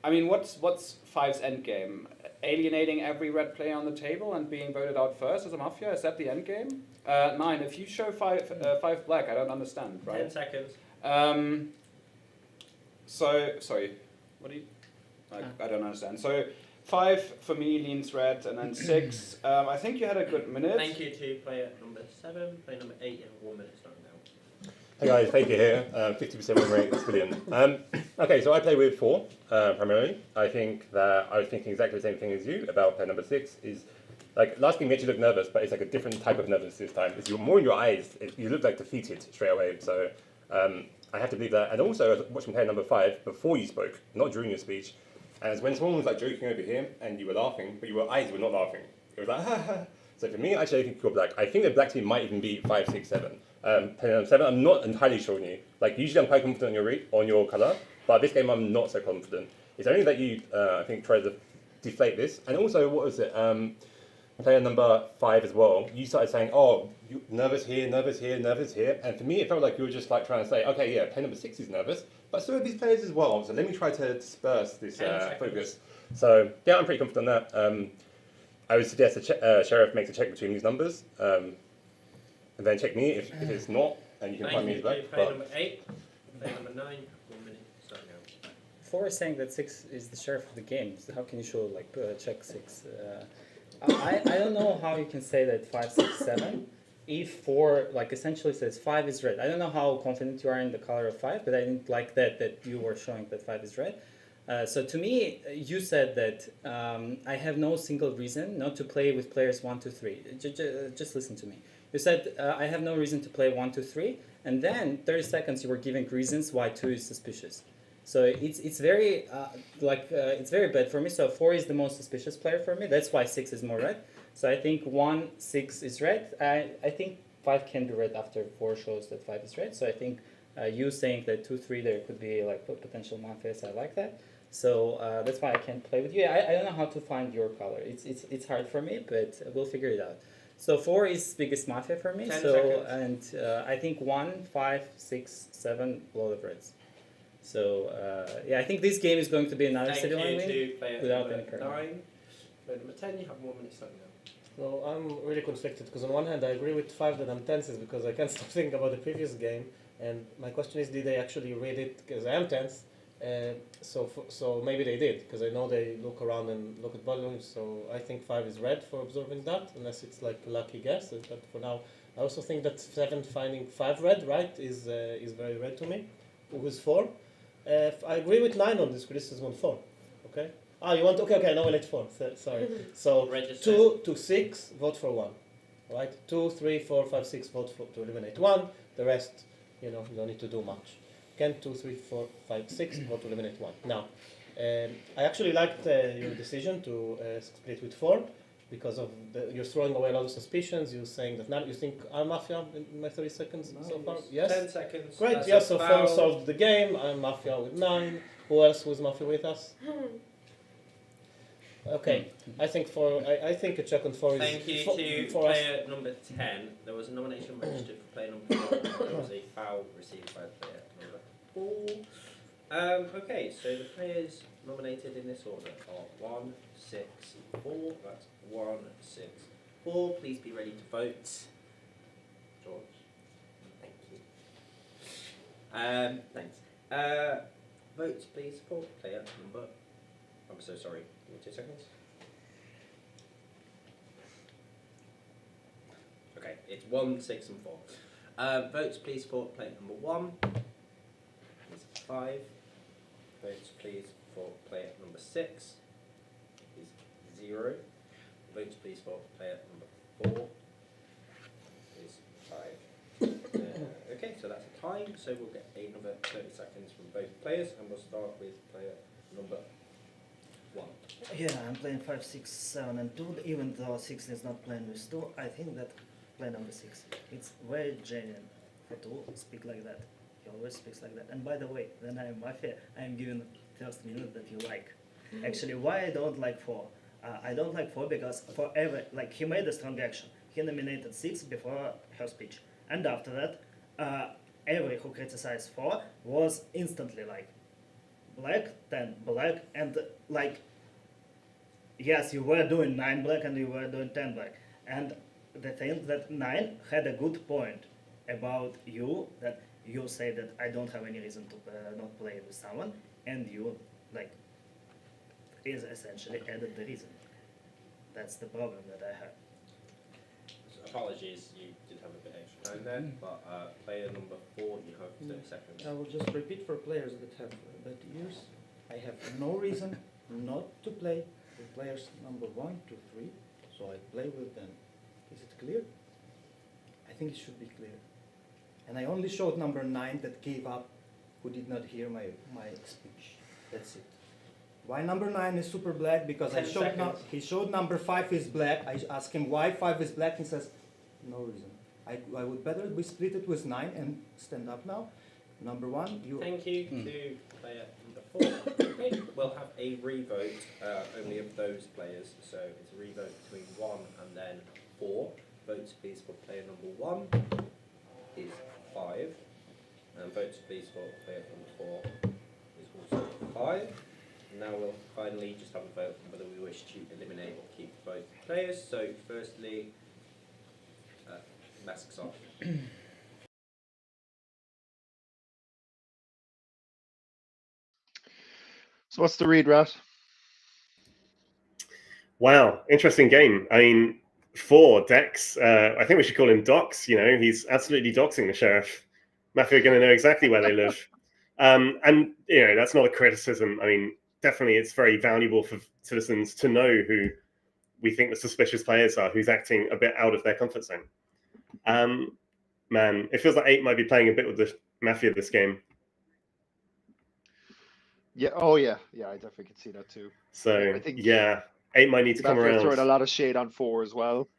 I mean, what's 5's endgame? Alienating every red player on the table and being voted out first as a Mafia? Is that the endgame? 9, if you show 5 black, I don't understand, right? 10 seconds. So, sorry, what do you, I don't understand. So, 5 for me leans red, and then 6, I think you had a good minute. Thank you to player number 7, player number 8, you have 1 minute starting now. Hey guys, Faker here, 50% win rate, it's brilliant. Okay, so I play with 4, primarily. I think that I was thinking exactly the same thing as you about player number 6 is, like, last game you actually looked nervous, but it's like a different type of nervous this time. It's more in your eyes, you look like defeated straight away, so I have to believe that. And also, I was watching player number 5 before you spoke, not during your speech, and when someone was like joking over here, and you were laughing, but your eyes were not laughing. It was like, ha ha. So for me, actually, I think you're black. I think the black team might even be 5, 6, 7. Player number 7, I'm not entirely sure on you. Like, usually I'm quite confident on your colour, but this game I'm not so confident. It's only that you, I think, tried to deflate this. And also, what was it? Player number 5 as well. You started saying, oh, you nervous here, nervous here, nervous here. And for me, it felt like you were just like trying to say, okay, yeah, player number 6 is nervous, but so are these players as well. So let me try to disperse this focus. So yeah, I'm pretty confident on that. I would suggest the Sheriff makes a check between these numbers, and then check me if it's not, and you can find me as well. Player number 8, player number 9, 1 minute starting now. 4 is saying that 6 is the sheriff of the game, so how can you show, like, check 6? I don't know how you can say that 5, 6, 7, if 4, like, essentially says 5 is red. I don't know how confident you are in the color of 5, but I didn't like that you were showing that 5 is red. So to me, you said that I have no single reason not to play with players 1, 2, 3. Just listen to me. You said I have no reason to play 1, 2, 3, and then 30 seconds you were giving reasons why 2 is suspicious. So it's very it's very bad for me. So 4 is the most suspicious player for me. That's why 6 is more red. So I think 1, 6 is red. I think 5 can be red after 4 shows that 5 is red. So I think you saying that 2, 3 there could be like potential mafias. I like that. So that's why I can't play with you. I don't know how to find your color. It's hard for me, but we'll figure it out. So 4 is biggest mafia for me. 10 so seconds. and I think 1, 5, 6, 7 load of reds. So yeah, I think this game is going to be another city line win without any problem. 9, player number 10, you have 1 minute starting now. So I'm really conflicted because on one hand I agree with 5 that I'm tense because I can't stop thinking about the previous game, and my question is, did they actually read it because I am tense? So maybe they did, because I know they look around and look at volumes. So I think 5 is red for observing that, unless it's like a lucky guess. But for now, I also think that 7 finding 5 red, right, is very red to me. Who's 4? I agree with 9 on this criticism on 4. Okay. You want okay? Now we let 4. Sorry. So 2 to 6, vote for 1. Right. 2, 3, 4, 5, 6, vote to eliminate 1. The rest, you don't need to do much. Again, 2, 3, 4, 5, 6, vote to eliminate 1. Now, I actually liked your decision to split with 4 because of you're throwing away a lot of suspicions. You're saying that now you think I'm Mafia in my 30 seconds so far? Yes? 10 seconds. Great, That's yes, so 4 foul. solved the game. I'm Mafia with 9. Who else was Mafia with us? Okay, I think I think a check on 4 is Thank you to for us. player number 10. There was a nomination registered for player number 4. There was a foul received by player number 4. Okay, so the players nominated in this order are 1, 6, 4. That's 1, 6, 4. Please be ready to vote. George. Thank you. Thanks. Votes please for player number. I'm so sorry. Give me 2 seconds. Okay, it's 1, 6, and 4. Votes please for player number 1 is 5. Votes please for player number 6 is 0. Votes please for player number 4 is 5. Okay, so that's a time. So we'll get another 30 seconds from both players, and we'll start with player number 1. Yeah, I'm playing 5, 6, 7, and 2. Even though 6 is not playing with 2, I think that play number 6. It's very genuine for 2 speak like that. He always speaks like that. And by the way, when I'm Mafia, I'm given the first minute that you like. Actually, why I don't like 4? I don't like 4 because for every, like, he made a strong action. He nominated 6 before her speech. And after that, every who criticized 4 was instantly like, black, 10 black, and like, yes, you were doing 9 black and you were doing 10 black. And the thing that 9 had a good point about you, that you say that I don't have any reason to not play with someone, and you, like, is essentially added the reason. That's the problem that I have. So apologies, you did have a bit extra time there, but player number 4, you have 30 seconds. I will just repeat for players that have bad ears. I have no reason not to play with players number 1 to 3, so I play with them. Is it clear? I think it should be clear. And I only showed number 9 that gave up, who did not hear my speech. That's it. Why number 9 is super black? Because he showed number 5 is black. I asked him why 5 is black. He says, no reason. I would better we split it with 9 and stand up now. Number 1, you. Thank you to player number 4. Okay, we'll have a revote only of those players. So it's a revote between 1 and then 4. Votes please for player number 1 is 5. And votes please for player number 4 is also 5. Now we'll finally just have a vote on whether we wish to eliminate or keep both players. So firstly, masks off. So what's the read, Rat? Wow, interesting game. I mean, 4 Dex. I think we should call him Dox. You know, he's absolutely doxing the sheriff. Mafia are going to know exactly where they live, and you know that's not a criticism. I mean, definitely, it's very valuable for citizens to know who we think the suspicious players are, who's acting a bit out of their comfort zone. Man, it feels like 8 might be playing a bit with the Mafia this game. Yeah. Oh, yeah. Yeah, I definitely can see that too. So I think yeah, 8 might need to come around. Throwing a lot of shade on 4 as well.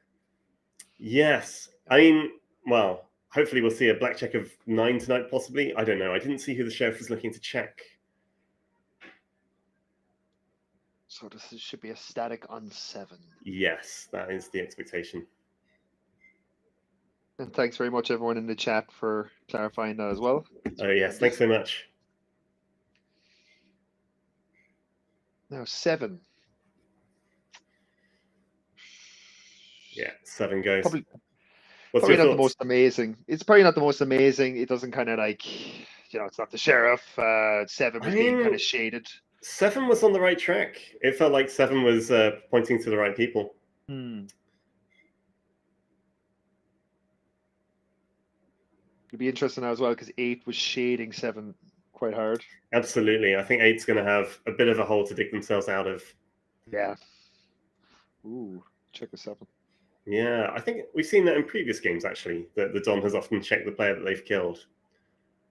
Yes, I mean, well, hopefully we'll see a black check of 9 tonight, possibly. I don't know. I didn't see who the sheriff was looking to check. So this should be a static on 7. Yes, that is the expectation. And thanks very much, everyone in the chat, for clarifying that as well. Oh, yes. Thanks so much. Now 7. Yeah, 7 goes. Probably What's not your the thoughts? most amazing. It's probably not the most amazing. It doesn't kind of like, you know, it's not the sheriff. 7 was being kind of shaded. 7 was on the right track. It felt like 7 was pointing to the right people. It'd be interesting now as well because 8 was shading 7 quite hard. Absolutely. I think 8's going to have a bit of a hole to dig themselves out of. Yeah. Ooh, check the 7. Yeah, I think we've seen that in previous games, actually, that the Don has often checked the player that they've killed.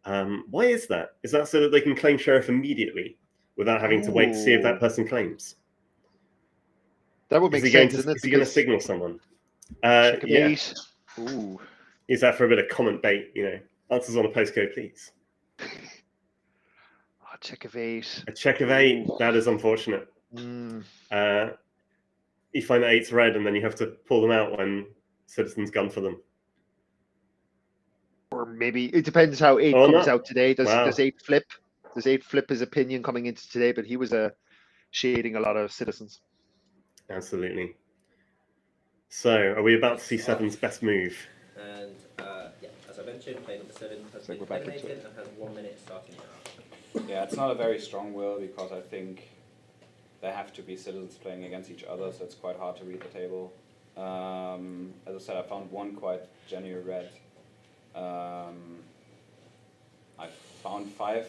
Why is that? Is that so that they can claim sheriff immediately without having to wait to see if that person claims? That would make sense, isn't it? Is he going to signal someone? Check of Yeah. 8. Ooh. Is that for a bit of comment bait, you know? Answers on a postcode, please. Oh, check of 8. A check of 8. That is unfortunate. you find that 8's red and then you have to pull them out when citizens gun for them. Or maybe it depends how 8 Oh, comes no. out today. Does Wow. 8 flip? Does 8 flip his opinion coming into today? But he was shading a lot of citizens. Absolutely. So, are we about to see 7's best move? And yeah, as I mentioned, player number 7 has been we're back into eliminated it. and has 1 minute starting now. Yeah, it's not a very strong will because I think there have to be citizens playing against each other, so it's quite hard to read the table. As I said, I found one quite genuine red. I found 5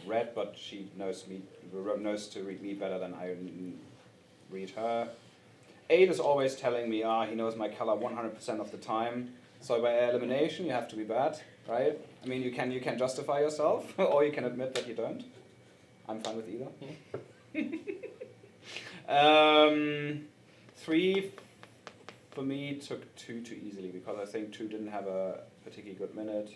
red, but she knows to read me better than I read her. 8 is always telling me, he knows my color 100% of the time. So by elimination, you have to be bad, right? I mean, you can justify yourself, or you can admit that you don't. I'm fine with either. 3 for me took 2 too easily because I think 2 didn't have a particularly good minute.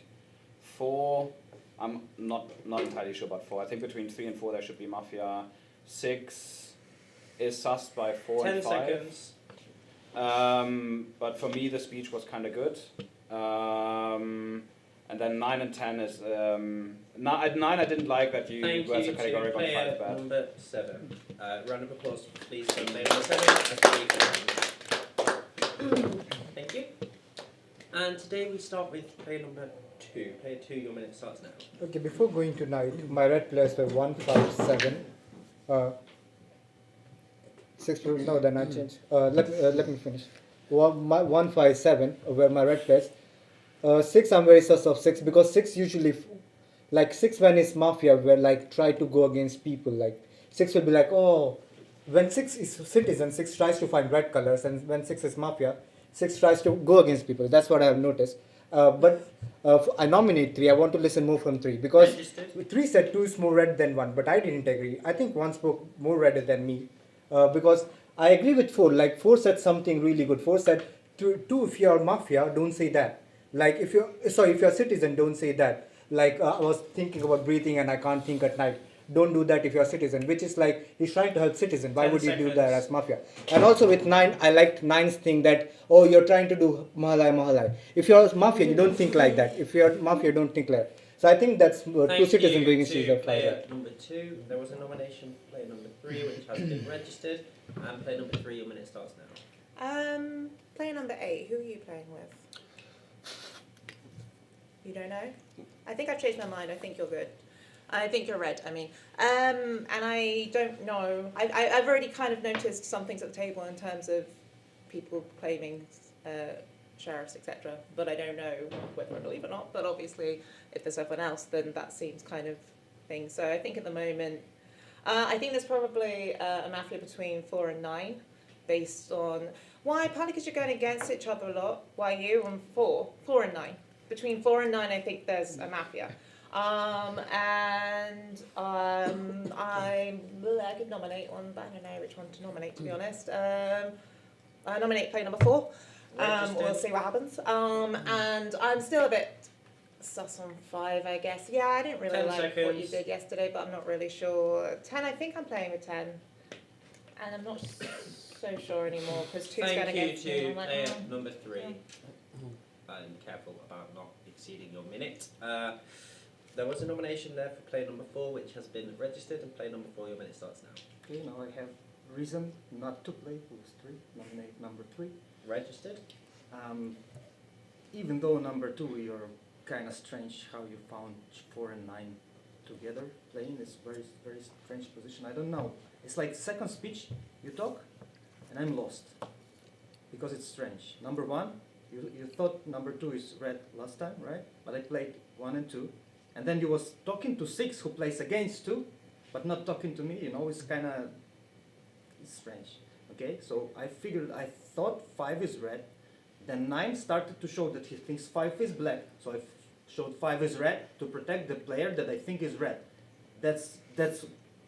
4, I'm not entirely sure about 4. I think between 3 and 4 there should be Mafia. 6 is sussed by 4 and 5. 10 seconds. But for me the speech was kind of good. And then 9 and 10 is... at 9 I didn't like that you Thank were you so categorical on 5 player is bad. number 7. Round of applause, please, for player number 7. Thank you. And today we start with player number 2. Player 2, your minute starts now. Okay, before going to night, my red players were 1, 5, 7. 6, no, then I changed. Let me finish. 1, 5, 7 were my red players. 6, I'm very sus of 6 because 6 usually, like 6 when it's Mafia, where like try to go against people. Like 6 will be like, oh, when 6 is Citizen, 6 tries to find red colors, and when 6 is Mafia, 6 tries to go against people. That's what I have noticed. But I nominate 3. I want to listen more from 3 because 3 said 2 is more red than 1, but I didn't agree. I think 1 spoke more redder than me because I agree with 4. Like 4 said something really good. 4 said 2 if you're Mafia, don't say that. Like if you're Citizen, don't say that. Like I was thinking about breathing and I can't think at night. Don't do that if you're Citizen, which is like he's trying to help Citizen. Why would you do that as Mafia? And also with 9, I liked 9's thing that, oh, you're trying to do Mahalai. If you're Mafia, you don't think like that. If you're Mafia, you don't think like that. So I think that's 2 Citizen going into the player number 2. There was a nomination, player number 3, which has been registered, and player number 3, your minute starts now. Player number 8, who are you playing with? You don't know? I think I've changed my mind. I think you're good. I think you're red, I mean. And I don't know. I've already kind of noticed some things at the table in terms of people claiming sheriffs, etc. But I don't know whether I believe or not. But obviously, if there's everyone else, then that seems kind of thing. So I think at the moment, I think there's probably a Mafia between 4 and 9, based on... Why? Partly because you're going against each other a lot. Why you on 4? 4 and 9. Between 4 and 9, I think there's a Mafia. I could nominate one, but I don't know which one to nominate, to be honest. I nominate player number 4. We'll see what happens. And I'm still a bit sus on 5, I guess. Yeah, I didn't really 10 like seconds. what you did yesterday, but I'm not really sure. 10, I think I'm playing with 10. And I'm not so sure anymore, because 2's going against me. Thank you I'm to like, player oh. number 3. And careful about not exceeding your minute. There was a nomination there for player number 4, which has been registered, and player number 4, your minute starts now. Okay, now I have reason not to play who's 3, nominate number 3. Registered. Even though number 2, you're kind of strange how you found 4 and 9 together playing. It's very strange position. I don't know. It's like second speech, you talk, and I'm lost because it's strange. Number 1, you thought number 2 is red last time, right? But I played 1 and 2, and then you was talking to 6 who plays against 2, but not talking to me. You know, it's kind of strange. Okay, so I thought 5 is red. Then 9 started to show that he thinks 5 is black. So I showed 5 is red to protect the player that I think is red. That's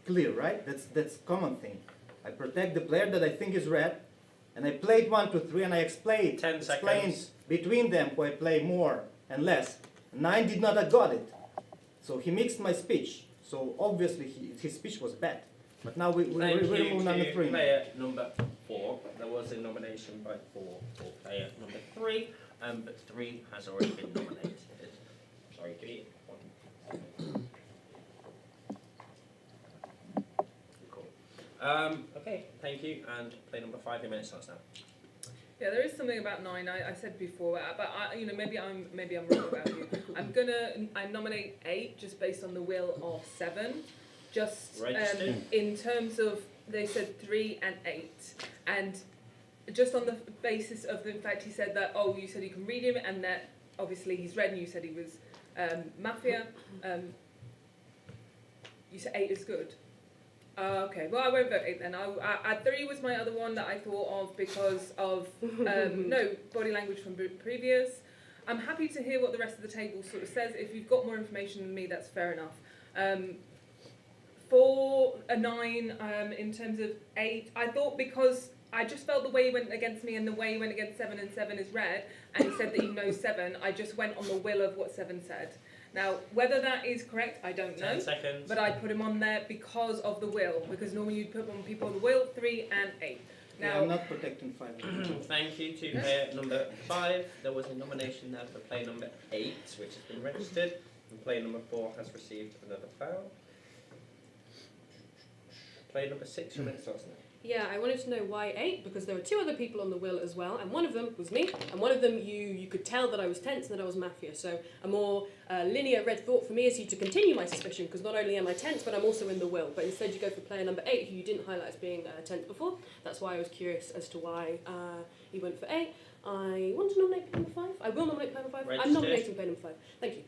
clear, right? That's common thing. I protect the player that I think is red, and I played 1, 2, 3, and I explained between them who I play more and less. 9 did not got it, so he mixed my speech. So obviously his speech was bad. But now we Thank remove you number to 3. player number 4. There was a nomination by 4 for player number 3, but 3 has already been nominated. Sorry, give me one. Cool. Okay, thank you. And player number 5, your minute starts now. Yeah, there is something about 9. I said before, but maybe I'm wrong about you. I nominate 8 just based on the will of 7. Just in terms of they said 3 and 8, and just on the basis of the fact he said that you said you can read him, and that obviously he's red, and you said he was Mafia. You said 8 is good. Okay, well I won't vote 8 then. 3 was my other one that I thought of because of no body language from previous. I'm happy to hear what the rest of the table sort of says. If you've got more information than me, that's fair enough. For a 9, in terms of 8, I thought because I just felt the way he went against me and the way he went against 7, and 7 is red, and he said that he knows 7, I just went on the will of what 7 said. Now, whether that is correct, I don't know. 10 seconds. But I put him on there because of the will, because normally you'd put on people on the will, 3 and 8. Now, Yeah, I'm not protecting 5. Thank you to player number 5. There was a nomination there for player number 8, which has been registered, and player number 4 has received another foul. Player number 6, your minute starts now. Yeah, I wanted to know why 8, because there were 2 other people on the will as well, and one of them was me, and one of them you could tell that I was tense and that I was Mafia. So a more linear red thought for me is to continue my suspicion, because not only am I tense, but I'm also in the will. But instead you go for player number 8, who you didn't highlight as being tense before. That's why I was curious as to why you went for 8. I want to nominate player number 5. I will nominate player number 5. Registered. I'm nominating player number 5. Thank you.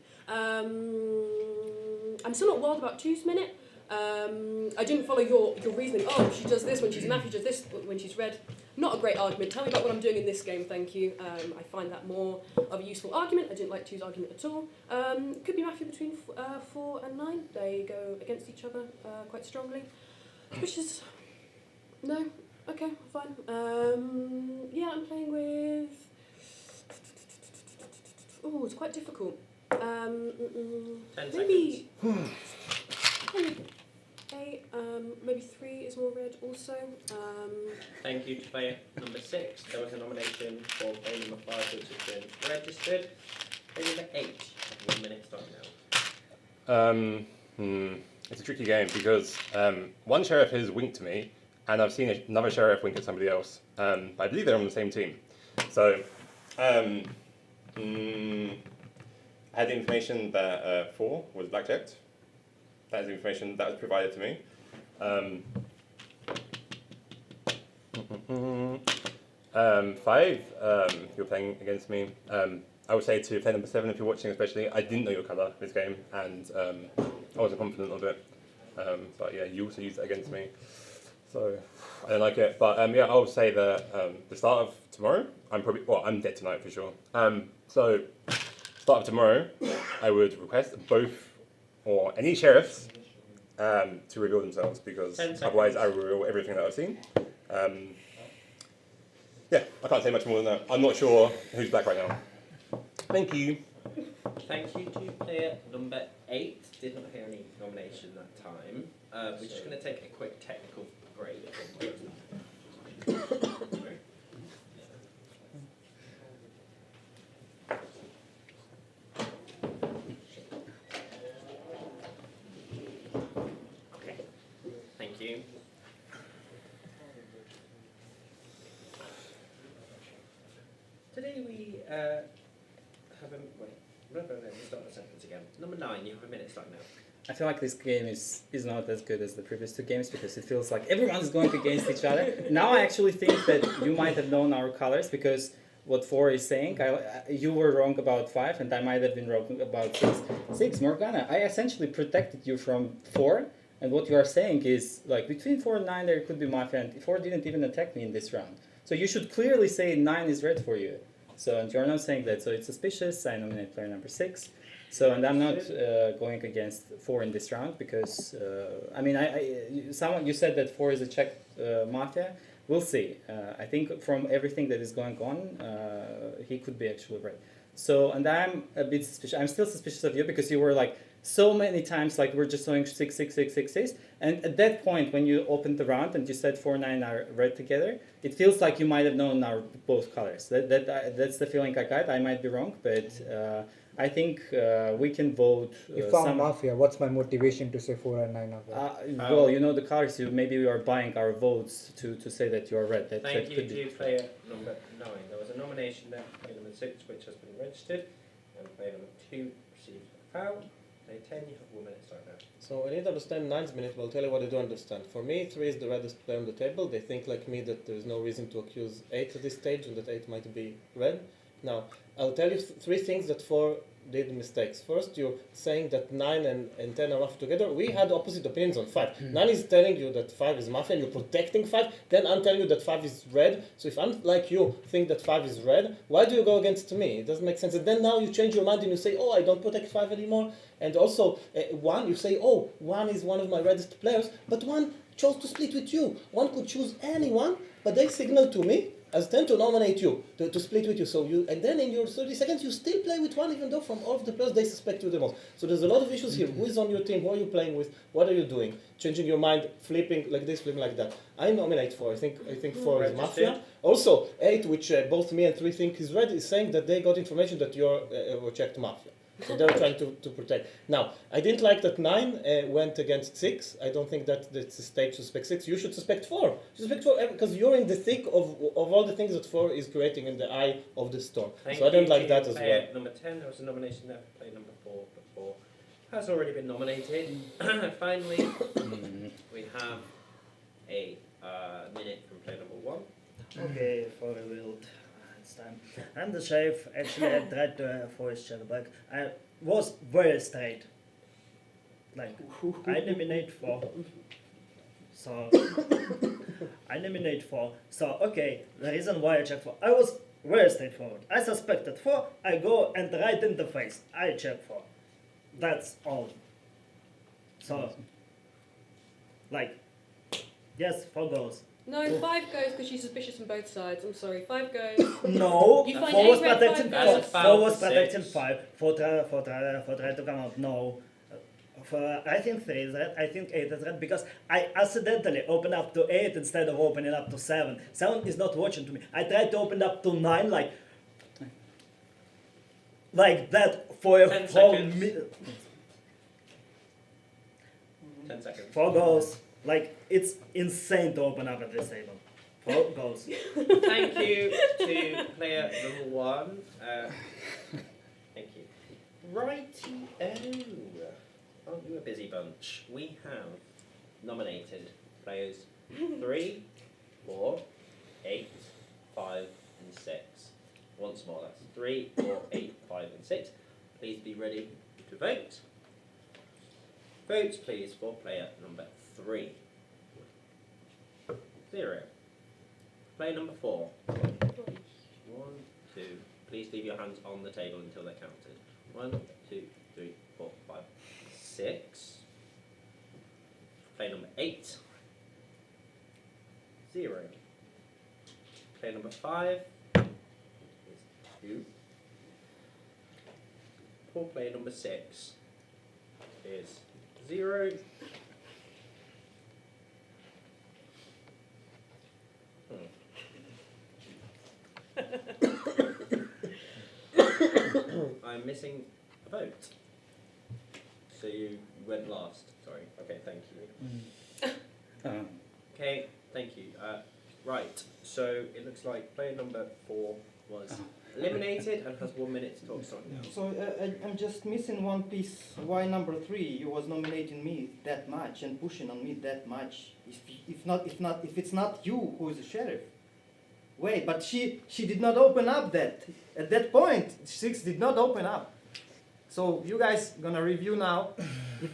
I'm still not wild about 2's minute. I didn't follow your reasoning. Oh, she does this when she's Mafia, she does this when she's red. Not a great argument. Tell me about what I'm doing in this game, thank you. I find that more of a useful argument. I didn't like 2's argument at all. Could be Mafia between 4 and 9. They go against each other quite strongly. Which is... No? Okay, fine. Yeah, I'm playing with... Oh, it's quite difficult. 10 maybe... seconds. Maybe 8, maybe 3 is more red also. Thank you to player number 6. There was a nomination for player number 5, which has been registered. Player number 8, 1 minute start now. It's a tricky game because one sheriff has winked to me, and I've seen another sheriff wink at somebody else. I believe they're on the same team. So, I had the information that 4 was blackjacked. That is the information that was provided to me. 5, you're playing against me. I would say to player number 7, if you're watching especially, I didn't know your colour this game, and I wasn't confident of it. But yeah, you also used it against me. So, I don't like it. But yeah, I would say that the start of tomorrow, I'm dead tonight for sure. So, start of tomorrow, I would request both or any sheriffs to reveal themselves, because otherwise I will reveal everything that I've seen. Yeah, I can't say much more than that. I'm not sure who's black right now. Thank you. Thank you to player number 8. Did not hear any nomination that time. We're just going to take a quick technical break. Thank you. Today we have a... Wait, no, start the sentence again. Number 9, you have a minute start now. I feel like this game is not as good as the previous 2 games, because it feels like everyone's going against each other. Now I actually think that you might have known our colors, because what 4 is saying, you were wrong about 5, and I might have been wrong about 6. 6, Morgana, I essentially protected you from 4, and what you are saying is, like, between 4 and 9 there could be Mafia, and 4 didn't even attack me in this round. So you should clearly say 9 is red for you. So, and you're not saying that, so it's suspicious. I nominate player number 6. So, and I'm not going against 4 in this round, because, I mean, you said that 4 is a Czech Mafia. We'll see. I think from everything that is going on, he could be actually red. So, and I'm a bit suspicious. I'm still suspicious of you, because you were like so many times like we're just showing 6, 6, 6, 6, 6, and at that point when you opened the round and you said 4, 9 are red together, it feels like you might have known our both colors. That's the feeling I got. I might be wrong, but I think we can vote. If I'm Mafia, what's my motivation to say 4 and 9 are red? Well, you know the colors. Maybe you are buying our votes to say that you are red. Thank you to player number 9. There was a nomination there for player number 6, which has been registered, and player number 2 received a foul. Player 10, you have 1 minute start now. So I need to understand 9's minute. Well, tell you what I do understand. For me, 3 is the reddest player on the table. They think like me that there is no reason to accuse 8 at this stage and that 8 might be red. Now, I'll tell you 3 things that 4 did mistakes. First, you're saying that 9 and 10 are off together. We had opposite opinions on 5. 9 is telling you that 5 is Mafia and you're protecting 5. Then I'm telling you that 5 is red. So if I'm like you, think that 5 is red, why do you go against me? It doesn't make sense. And then now you change your mind and you say, oh, I don't protect 5 anymore. And also, 1, you say, oh, 1 is one of my reddest players, but 1 chose to split with you. 1 could choose anyone, but they signal to me as 10 to nominate you, to split with you. So you, and then in your 30 seconds, you still play with 1, even though from all of the players, they suspect you the most. So there's a lot of issues here. Who is on your team? Who are you playing with? What are you doing? Changing your mind, flipping like this, flipping like that. I nominate 4. I think 4 is Mafia. Also, 8, which both me and 3 think is red, is saying that they got information that you're checked Mafia. So they're trying to protect. Now, I didn't like that 9 went against 6. I don't think that it's a stage to suspect 6. You should suspect 4. You suspect 4 because you're in the thick of all the things that 4 is creating in the eye of the storm. So I don't like that as well. Number 10, there was a nomination there for player number 4, but 4 has already been nominated. Finally, we have a minute from player number 1. Okay, for a wild. It's time. I'm the sheriff. Actually, I tried to force Shadowback. I was very straight. Like, I nominate 4. So, I nominate 4. So, okay, the reason why I checked 4, I was very straightforward. I suspected 4, I go and right in the face. I check 4. That's all. So, like, yes, 4 goes. No, 5 goes because she's suspicious on both sides. I'm sorry, 5 goes. No, You find 4 was 8 red, protecting 5 4. goes. 4 was protecting 5. 4 tried to come out. No. I think 3 is red. I think 8 is red because I accidentally opened up to 8 instead of opening up to 7. 7 is not watching to me. I tried to open up to 9 like that for 10 4 seconds. 10 seconds. 4 goals. Like, it's insane to open up at this table. 4 goals. Thank you to player number 1. Thank you. Righty-o. Aren't you a busy bunch? We have nominated players 3, 4, 8, 5, and 6. Once more, that's 3, 4, 8, 5, and 6. Please be ready to vote. Votes, please, for player number 3. 0. Player number 4. 1, 2. Please leave your hands on the table until they're counted. 1, 2, 3, 4, 5, 6. Player number 8. 0. Player number 5 is 2. Poor player number 6 is 0. I'm missing a vote. So you went last. Sorry. Okay, thank you. Okay, thank you. Right, so it looks like player number 4 was eliminated and has 1 minute to talk. Sorry. So I'm just missing one piece. Why number 3? You was nominating me that much and pushing on me that much. If it's not you who is the sheriff. Wait, but she did not open up that. At that point, 6 did not open up. So you guys gonna review now. If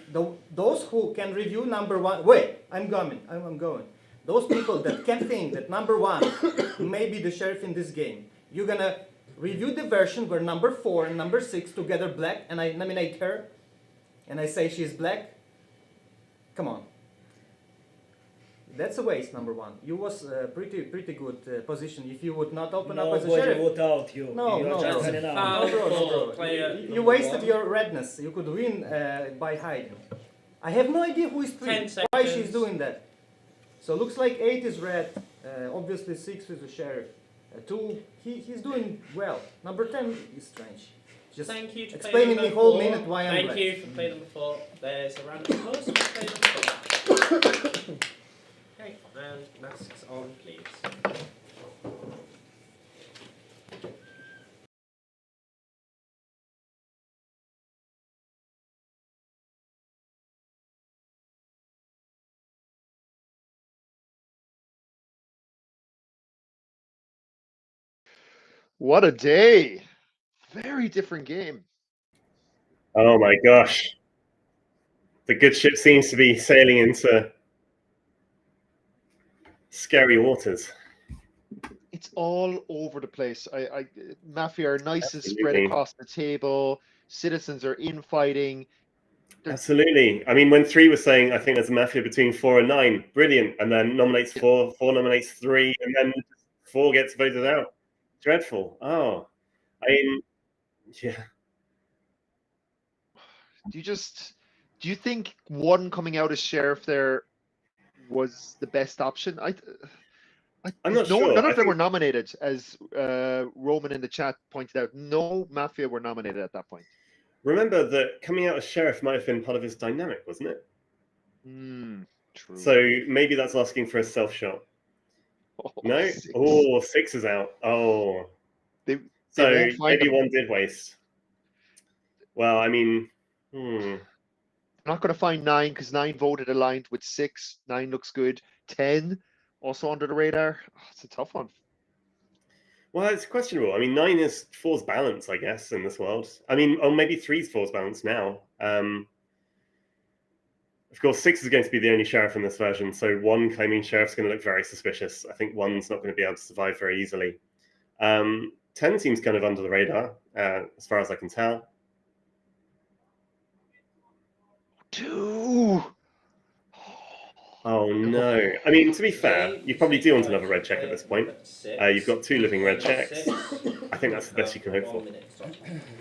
those who can review number 1, wait, I'm going. Those people that can think that number 1 may be the sheriff in this game, you're gonna review the version where number 4 and number 6 together black, and I nominate her, and I say she's black. Come on. That's a waste, number one. You was pretty good position if you would not open up as a Nobody sheriff. would out you. No, You're no, just no. running out. No, bro. You wasted your redness. You could win by hiding. I have no idea who is 3. Why she's doing that. So looks like 8 is red. Obviously 6 is the sheriff. 2, he's doing well. Number 10 is strange. Just Thank you to explaining player the whole number 4. minute why I'm Thank black. you for player number 4. There's a round of applause for player number 4. Okay, and masks on, please. What a day! Very different game. Oh my gosh. The good ship seems to be sailing into scary waters. It's all over the place. Mafia are nice and spread Absolutely. across the table. Citizens are infighting. Absolutely. I mean, when 3 was saying, I think there's a Mafia between 4 and 9, brilliant. And then nominates 4, 4 nominates 3, and then 4 gets voted out. Dreadful. Oh, I mean, yeah. Do you think 1 coming out as sheriff there was the best option? I'm not sure. None of them were nominated, as Roman in the chat pointed out. No Mafia were nominated at that point. Remember that coming out as sheriff might have been part of his dynamic, wasn't it? True. So maybe that's asking for a self shot. No? 6. Oh, 6 is out. Oh. They So won't find maybe them. 1 did waste. Well, I mean, I'm not going to find 9 because 9 voted aligned with 6. 9 looks good. 10 also under the radar. Oh, it's a tough one. Well, it's questionable. I mean, 9 is 4's balance, I guess, in this world. I mean, oh, maybe 3's 4's balance now. Of course, 6 is going to be the only sheriff in this version, so 1 claiming sheriff's going to look very suspicious. I think 1's not going to be able to survive very easily. 10 seems kind of under the radar, as far as I can tell. 2. Oh no! I mean, to be fair, you probably do want another red check at this point. You've got 2 living red checks. I think that's the best you can hope for.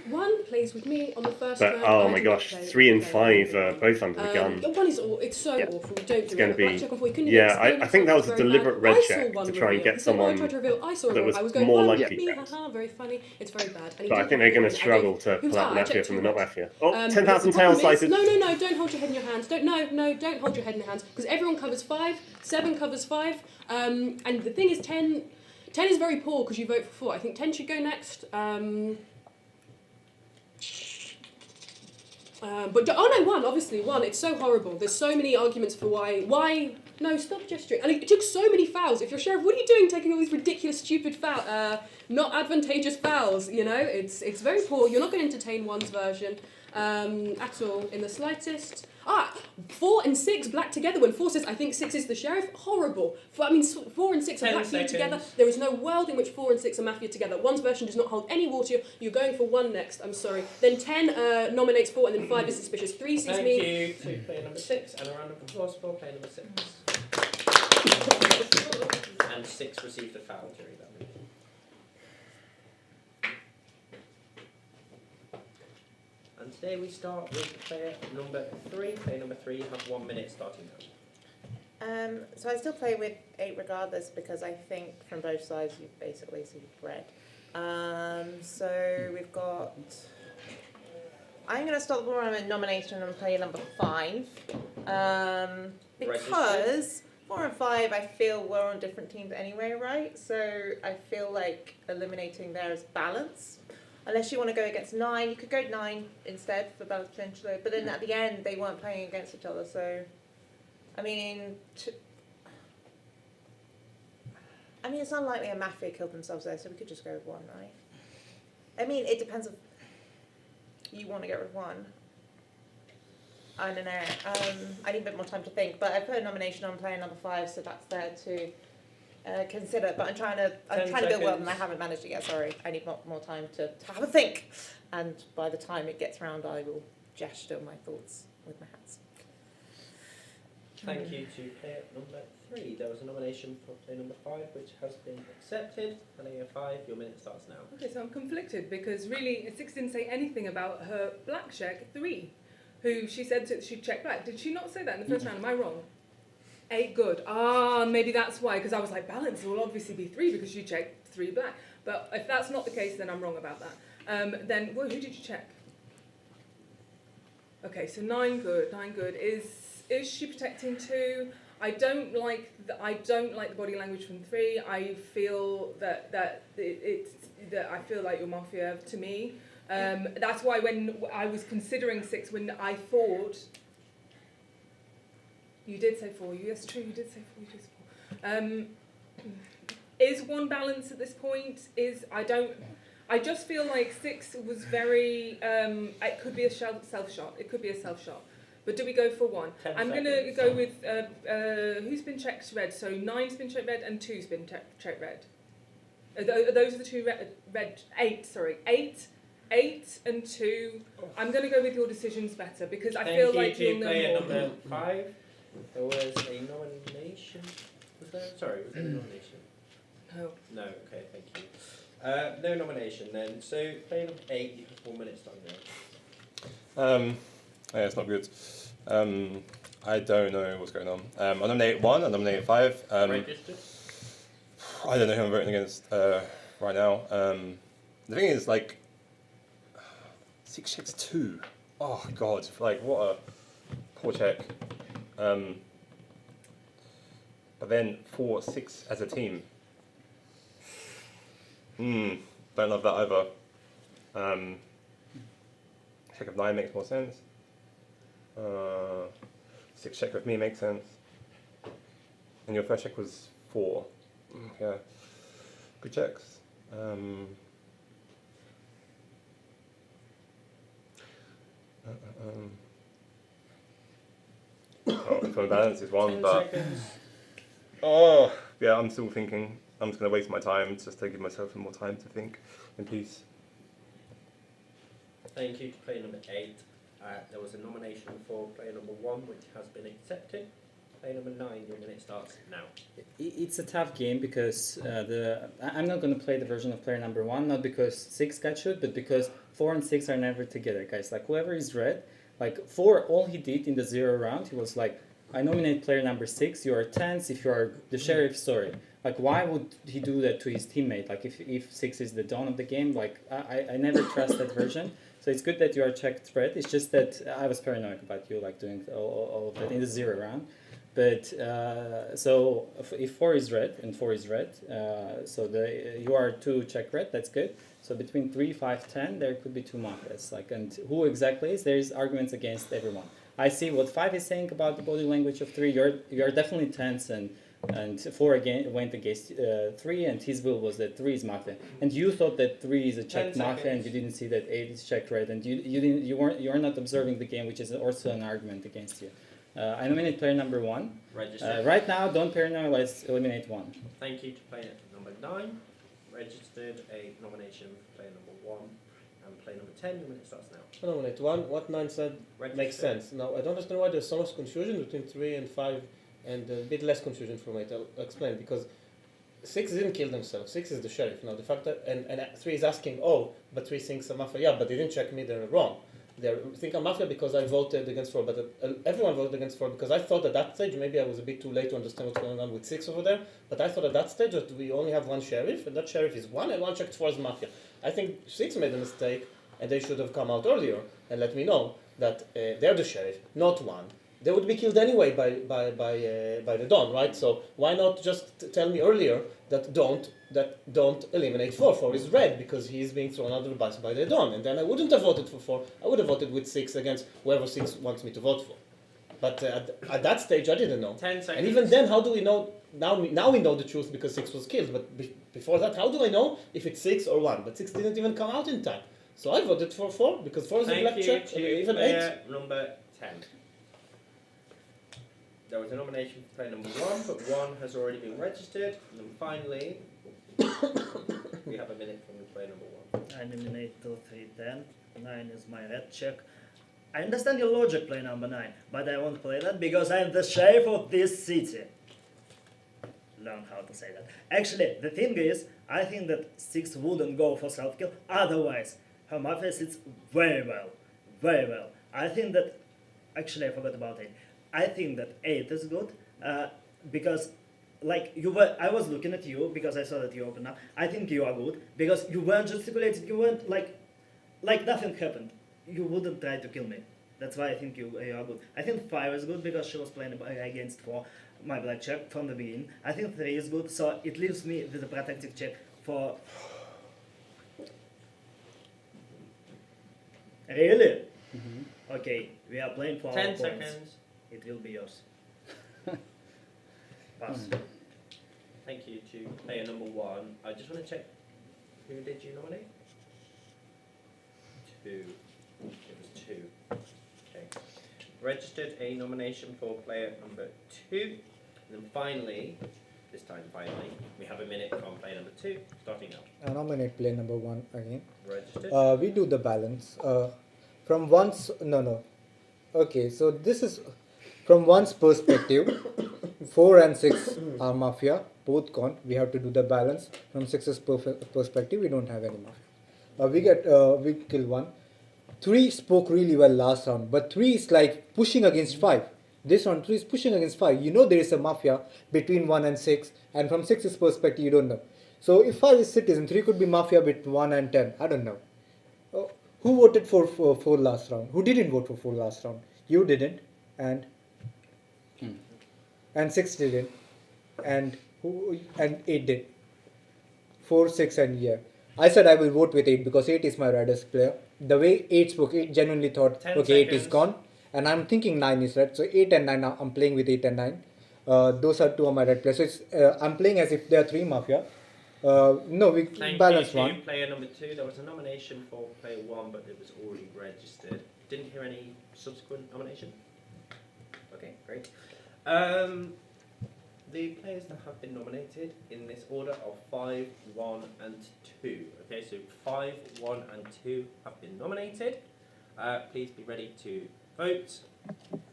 1 plays with me on the first But round. oh I my do gosh, not play 3 and with 5 are both under the gun. 1 is it's so awful. Don't It's do going it. to Black be. check on 4. You couldn't Yeah, even I think that was a very bad. deliberate red I saw check one to try and reveal. get He said, "Oh, I someone tried to reveal. I saw a that rogue." was I was going, more 1 likely. me, haha, very funny. It's very bad. And he But I did think have they're going one, to and I struggle gave- to he was pull out like, I Mafia checked from the 2 not reds. Mafia. Oh, The 10,000 problem tails is- sighted. No, don't hold your head in your hands. No, don't hold your head in your hands. Because everyone covers 5, 7 covers 5. And the thing is, 10 is very poor because you vote for 4. I think 10 should go next. But oh no, 1, obviously 1. It's so horrible. There's so many arguments for why. No, stop gesturing. And it took so many fouls. If you're sheriff, what are you doing taking all these ridiculous, stupid not advantageous fouls? You know, it's very poor. You're not going to entertain 1's version at all in the slightest. 4 and 6 black together when 4 says, I think 6 is the sheriff. Horrible. 4 and 6 are 10 black viewed together. seconds. There is no world in which 4 and 6 are Mafia together. 1's version does not hold any water. You're going for 1 next. I'm sorry. Then 10 nominates 4 and then 5 is suspicious. 3 sees Thank me. you to player number 6, and a round of applause for player number 6. And 6 received a foul during that minute. And today we start with player number 3. Player number 3 have 1 minute starting now. So I still play with 8 regardless because I think from both sides you basically see red. So we've got. I'm going to start the ball nomination on player number 5 because 4 and 5 I feel we're on different teams anyway, right? So I feel like eliminating there is balance. Unless you want to go against 9, you could go 9 instead for balance potentially. But then at the end they weren't playing against each other, so. I mean, it's unlikely a Mafia killed themselves there, so we could just go with 1, right? I mean, it depends if you want to get rid of 1. I don't know. I need a bit more time to think, but I put a nomination on player number 5, so that's there to consider. But I'm trying to build well, and I haven't managed it yet. Sorry, I need more time to have a think. And by the time it gets round, I will gesture my thoughts with my hands. Thank you to player number 3, there was a nomination for player number 5, which has been accepted. Player 5, your minute starts now. Okay, so I'm conflicted because really 6 didn't say anything about her black check 3, who she said she'd check black. Did she not say that in the first round? Am I wrong? 8 good. Ah, maybe that's why, because I was like, balance will obviously be 3 because she checked 3 black. But if that's not the case, then I'm wrong about that. Then, well, who did you check? Okay, so 9 good. 9 good. Is she protecting 2? I don't like the body language from 3. I feel that I feel like you're Mafia to me. That's why when I was considering 6, when I thought you did say 4. Yes, true. You did say 4. You did say 4. Is 1 balance at this point? I just feel like 6 was very. It could be a self shot. It could be a self shot. But do we go for 1? I'm going to go with who's been checked red. So 9's been checked red and 2's been checked red. Those are the 2 red. 8. Sorry, 8 and 2. I'm going to go with your decisions better because I feel like you'll know player more. number 5. There was a nomination. Was there? Sorry, was there a nomination? No. No. Okay, thank you. No nomination then. So player number 8, you have 4 minutes time now. Yeah, it's not good. I don't know what's going on. I nominate 1, I nominate 5. Registered? I don't know who I'm voting against right now. The thing is, like, 6 checks 2. Oh, God. Like, what a poor check. But then 4, 6 as a team. Don't love that either. Check of 9 makes more sense. 6 check with me makes sense. And your first check was 4. Yeah. Good checks. For balance is 1, 10 but seconds. oh yeah, I'm still thinking. I'm just gonna waste my time just to give myself some more time to think in peace. Thank you to player number 8. There was a nomination for player number 1, which has been accepted. Player number 9, your minute starts now. It's a tough game because I'm not going to play the version of player number 1, not because 6 got shoot, but because 4 and 6 are never together, guys. Like, whoever is red, like 4, all he did in the 0 round, he was like, I nominate player number 6, you are 10s, if you are the sheriff, sorry. Like, why would he do that to his teammate? Like, if 6 is the dawn of the game, like, I never trust that version. So it's good that you are checked red. It's just that I was paranoid about you, like, doing all of that in the 0 round. But so if 4 is red and 4 is red, so you are 2 check red. That's good. So between 3, 5, 10, there could be 2 Mafias. Like, and who exactly is? There is arguments against everyone. I see what 5 is saying about the body language of 3. You're definitely tense, and 4 again went against 3, and his will was that 3 is Mafia. And you thought that 3 is a checked Mafia, and you didn't see that 8 is checked red, and you're not observing the game, which is also an argument against you. I nominate player number 1. Right now, don't paranoid, let's eliminate 1. Thank you to player number 9. Registered a nomination for player number 1. And player number 10, your minute starts now. I nominate 1. What 9 said makes sense. Now, I don't understand why there's so much confusion between 3 and 5, and a bit less confusion from 8. I'll explain. Because 6 didn't kill themselves. 6 is the sheriff. Now, the fact that, and 3 is asking, oh, but 3 thinks I'm Mafia. Yeah, but they didn't check me, they're wrong. They think I'm Mafia because I voted against 4, but everyone voted against 4 because I thought at that stage, maybe I was a bit too late to understand what's going on with 6 over there, but I thought at that stage that we only have 1 sheriff, and that sheriff is 1, and 1 checked 4 as Mafia. I think 6 made a mistake, and they should have come out earlier and let me know that they're the sheriff, not 1. They would be killed anyway by the Dawn, right? So why not just tell me earlier that don't eliminate 4? 4 is red because he is being thrown under the bus by the Dawn, and then I wouldn't have voted for 4. I would have voted with 6 against whoever 6 wants me to vote for. But at that stage, I didn't know. 10 seconds. And even then, how do we know? Now we know the truth because 6 was killed. But before that, how do I know if it's 6 or 1? But 6 didn't even come out in time. So I voted for 4 because 4 is a black check. Even 8. Number 10. There was a nomination for player number 1, but 1 has already been registered. And then finally, we have a minute from player number 1. I nominate 2, 3, 10. 9 is my red check. I understand your logic, player number 9, but I won't play that because I'm the sheriff of this city. learn how to say that. Actually, the thing is, I think that 6 wouldn't go for self-kill, otherwise her Mafia sits very well, very well. I think that, actually I forgot about 8. I think that 8 is good, because like I was looking at you because I saw that you opened up. I think you are good, because you weren't gesticulating, you weren't like nothing happened. You wouldn't try to kill me. That's why I think you are good. I think 5 is good because she was playing against 4, my black check from the beginning. I think 3 is good, so it leaves me with a protective check for... Really? Okay, we are playing for 10 our points. seconds. It will be yours. Pass. Thank you to player number 1. I just want to check, who did you nominate? 2. It was 2. Okay. Registered a nomination for player number 2. And then finally, we have a minute from player number 2, starting now. I nominate player number 1 again. Registered. We do the balance. From one's... No. Okay, so this is from one's perspective. 4 and 6 are Mafia, both gone. We have to do the balance. From 6's perspective, we don't have any Mafia. We kill 1. 3 spoke really well last round, but 3 is like pushing against 5. This round 3 is pushing against 5. You know there is a Mafia between 1 and 6, and from 6's perspective, you don't know. So if 5 is Citizen, 3 could be Mafia with 1 and 10. I don't know. Who voted for 4 last round? Who didn't vote for 4 last round? You didn't, and 6 didn't, and 8 did. 4, 6, and yeah. I said I will vote with 8 because 8 is my reddest player. The way 8 spoke, 8 genuinely thought, okay, 8 is gone, and I'm thinking 9 is red. So 8 and 9, I'm playing with 8 and 9. Those are 2 of my red players. So it's, I'm playing as if there are 3 Mafia. No, we balance 1. Player number 2. There was a nomination for player 1, but it was already registered. Didn't hear any subsequent nomination. Okay, great. The players that have been nominated in this order are 5, 1, and 2. Okay, so 5, 1, and 2 have been nominated. Please be ready to vote.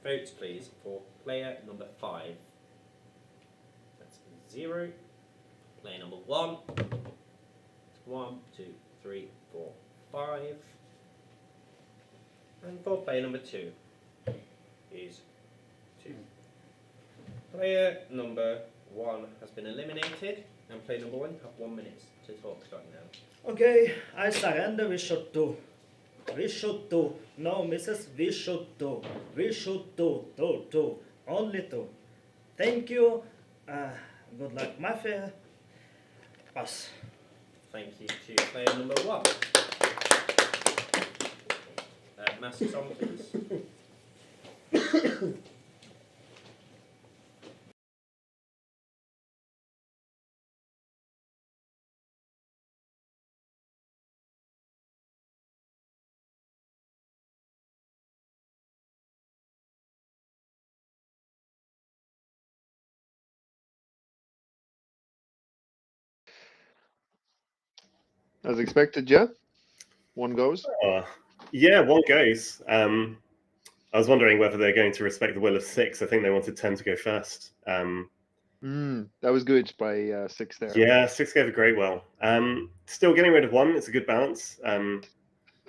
Vote, please, for player number 5. That's 0. Player number 1. 1, 2, 3, 4, 5. And for player number 2 is 2. Player number 1 has been eliminated, and player number 1 have 1 minute to talk starting now. Okay, I surrender. We should do. We should do. No, missus, we should do. We should do. Do. Only 2. Thank you. Good luck, Mafia. Pass. Thank you to player number 1. Masks on, please. As expected, yeah? 1 goes? Yeah, 1 goes. I was wondering whether they're going to respect the will of 6. I think they wanted 10 to go first. That was good by 6 there. Yeah, 6 gave a great well. Still getting rid of 1. It's a good balance.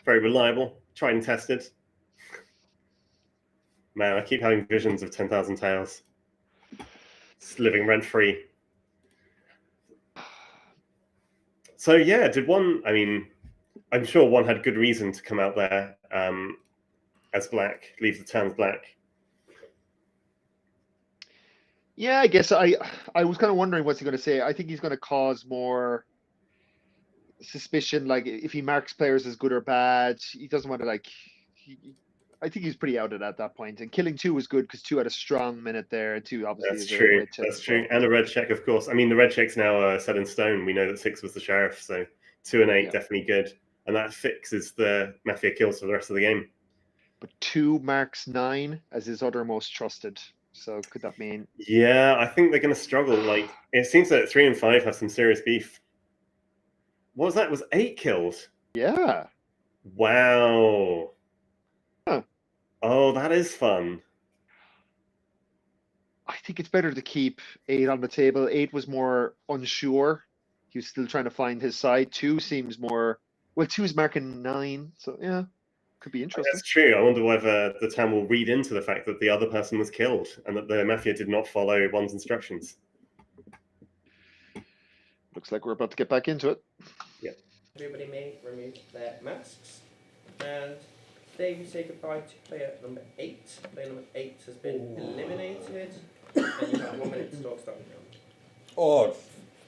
Very reliable, tried and tested. Man, I keep having visions of 10,000 Tails. It's living rent-free. So yeah, did 1, I mean, I'm sure 1 had good reason to come out there as black, leave the turns black. Yeah, I guess I was kind of wondering what's he going to say. I think he's going to cause more suspicion, like if he marks players as good or bad. He doesn't want to I think he's pretty out at that point. And killing 2 was good because 2 had a strong minute there. 2 obviously That's is true. a red check. That's true. And a red check, of course. I mean, the red check's now set in stone. We know that 6 was the sheriff, so 2 and 8 definitely good. And that fixes the Mafia kills for the rest of the game. But 2 marks 9 as his other most trusted. So could that mean? Yeah, I think they're going to struggle. Like, it seems that 3 and 5 have some serious beef. What was that? Was 8 killed? Yeah. Wow. Huh. Oh, that is fun. I think it's better to keep 8 on the table. 8 was more unsure. He was still trying to find his side. 2 seems more, well, 2 is marking 9, so yeah, could be interesting. That's true. I wonder whether the town will read into the fact that the other person was killed and that the Mafia did not follow one's instructions. Looks like we're about to get back into it. Yeah. Everybody may remove their masks. And today we say goodbye to player number 8. Player number 8 has been eliminated. And you have 1 minute to start starting now. Oh,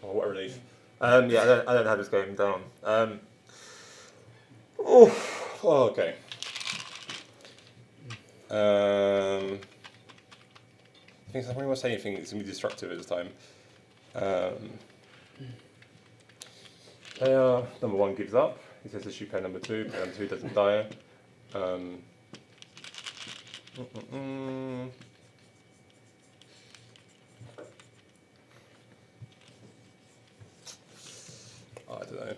what a relief. Yeah, I don't have this game down. Okay. I think somebody wants to say anything that's going to be destructive at this time. Player number 1 gives up. He says to shoot player number 2. Player number 2 doesn't die. I don't know.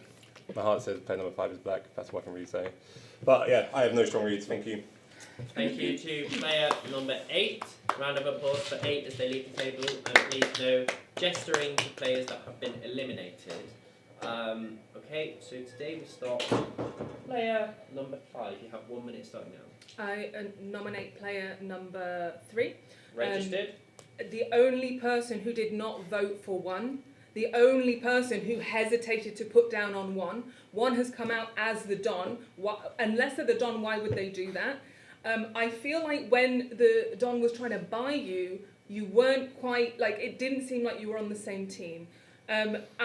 My heart says player number 5 is black. That's what I can really say. But yeah, I have no strong reads. Thank you. Thank you to player number 8. Round of applause for 8 as they leave the table. And please no gesturing to players that have been eliminated. Okay, so today we start with player number 5. You have 1 minute starting now. I nominate player number 3. Registered. The only person who did not vote for 1. The only person who hesitated to put down on 1. 1 has come out as the Don. Unless they're the Don, why would they do that? I feel like when the Don was trying to buy you, you weren't quite, like, it didn't seem like you were on the same team. The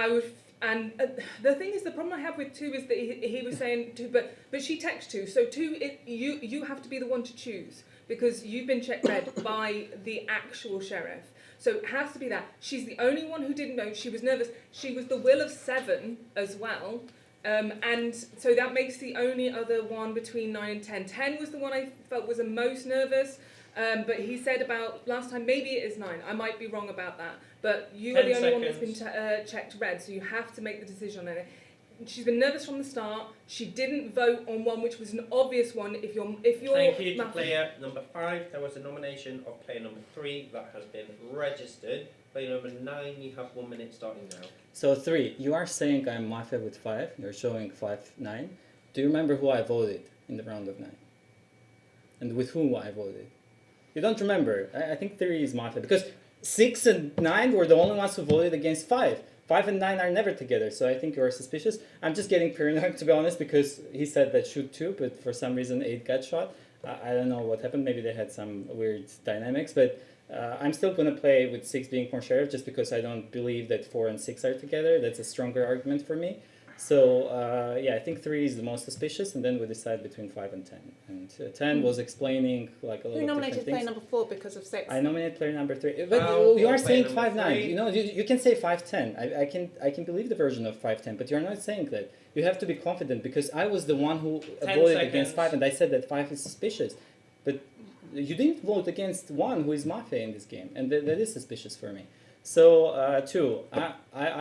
thing is, the problem I have with 2 is that he was saying 2, but she texted 2. So 2, you have to be the one to choose because you've been checked red by the actual sheriff. So it has to be that. She's the only one who didn't know. She was nervous. She was the will of 7 as well. And so that makes the only other one between 9 and 10. 10 was the one I felt was the most nervous. But he said about last time, maybe it is 9. I might be wrong about that. But you are the only one that's been checked red, so you have to make the decision on it. She's been nervous from the start. She didn't vote on 1, which was an obvious one. If you're Thank you to player number 5. There was a nomination of player number 3 that has been registered. Player number 9, you have 1 minute starting now. So 3, you are saying I'm Mafia with 5. You're showing 5, 9. Do you remember who I voted in the round of 9? And with whom I voted? You don't remember. I think 3 is Mafia because 6 and 9 were the only ones who voted against 5. 5 and 9 are never together, so I think you are suspicious. I'm just getting paranoid, to be honest, because he said that shoot 2, but for some reason 8 got shot. I don't know what happened. Maybe they had some weird dynamics, but I'm still going to play with 6 being more sheriff just because I don't believe that 4 and 6 are together. That's a stronger argument for me. So yeah, I think 3 is the most suspicious, and then we decide between 5 and 10. And 10 was explaining like a lot Who of nominated different player things. number 4 because of 6? I nominate player number 3. But you are saying 5-9. You know, you can say 5-10. I can believe the version of 5-10, but you're not saying that. You have to be confident because I was the one who 10 voted seconds. against 5, and I said that 5 is suspicious. But you didn't vote against 1 who is Mafia in this game, and that is suspicious for me. So 2. I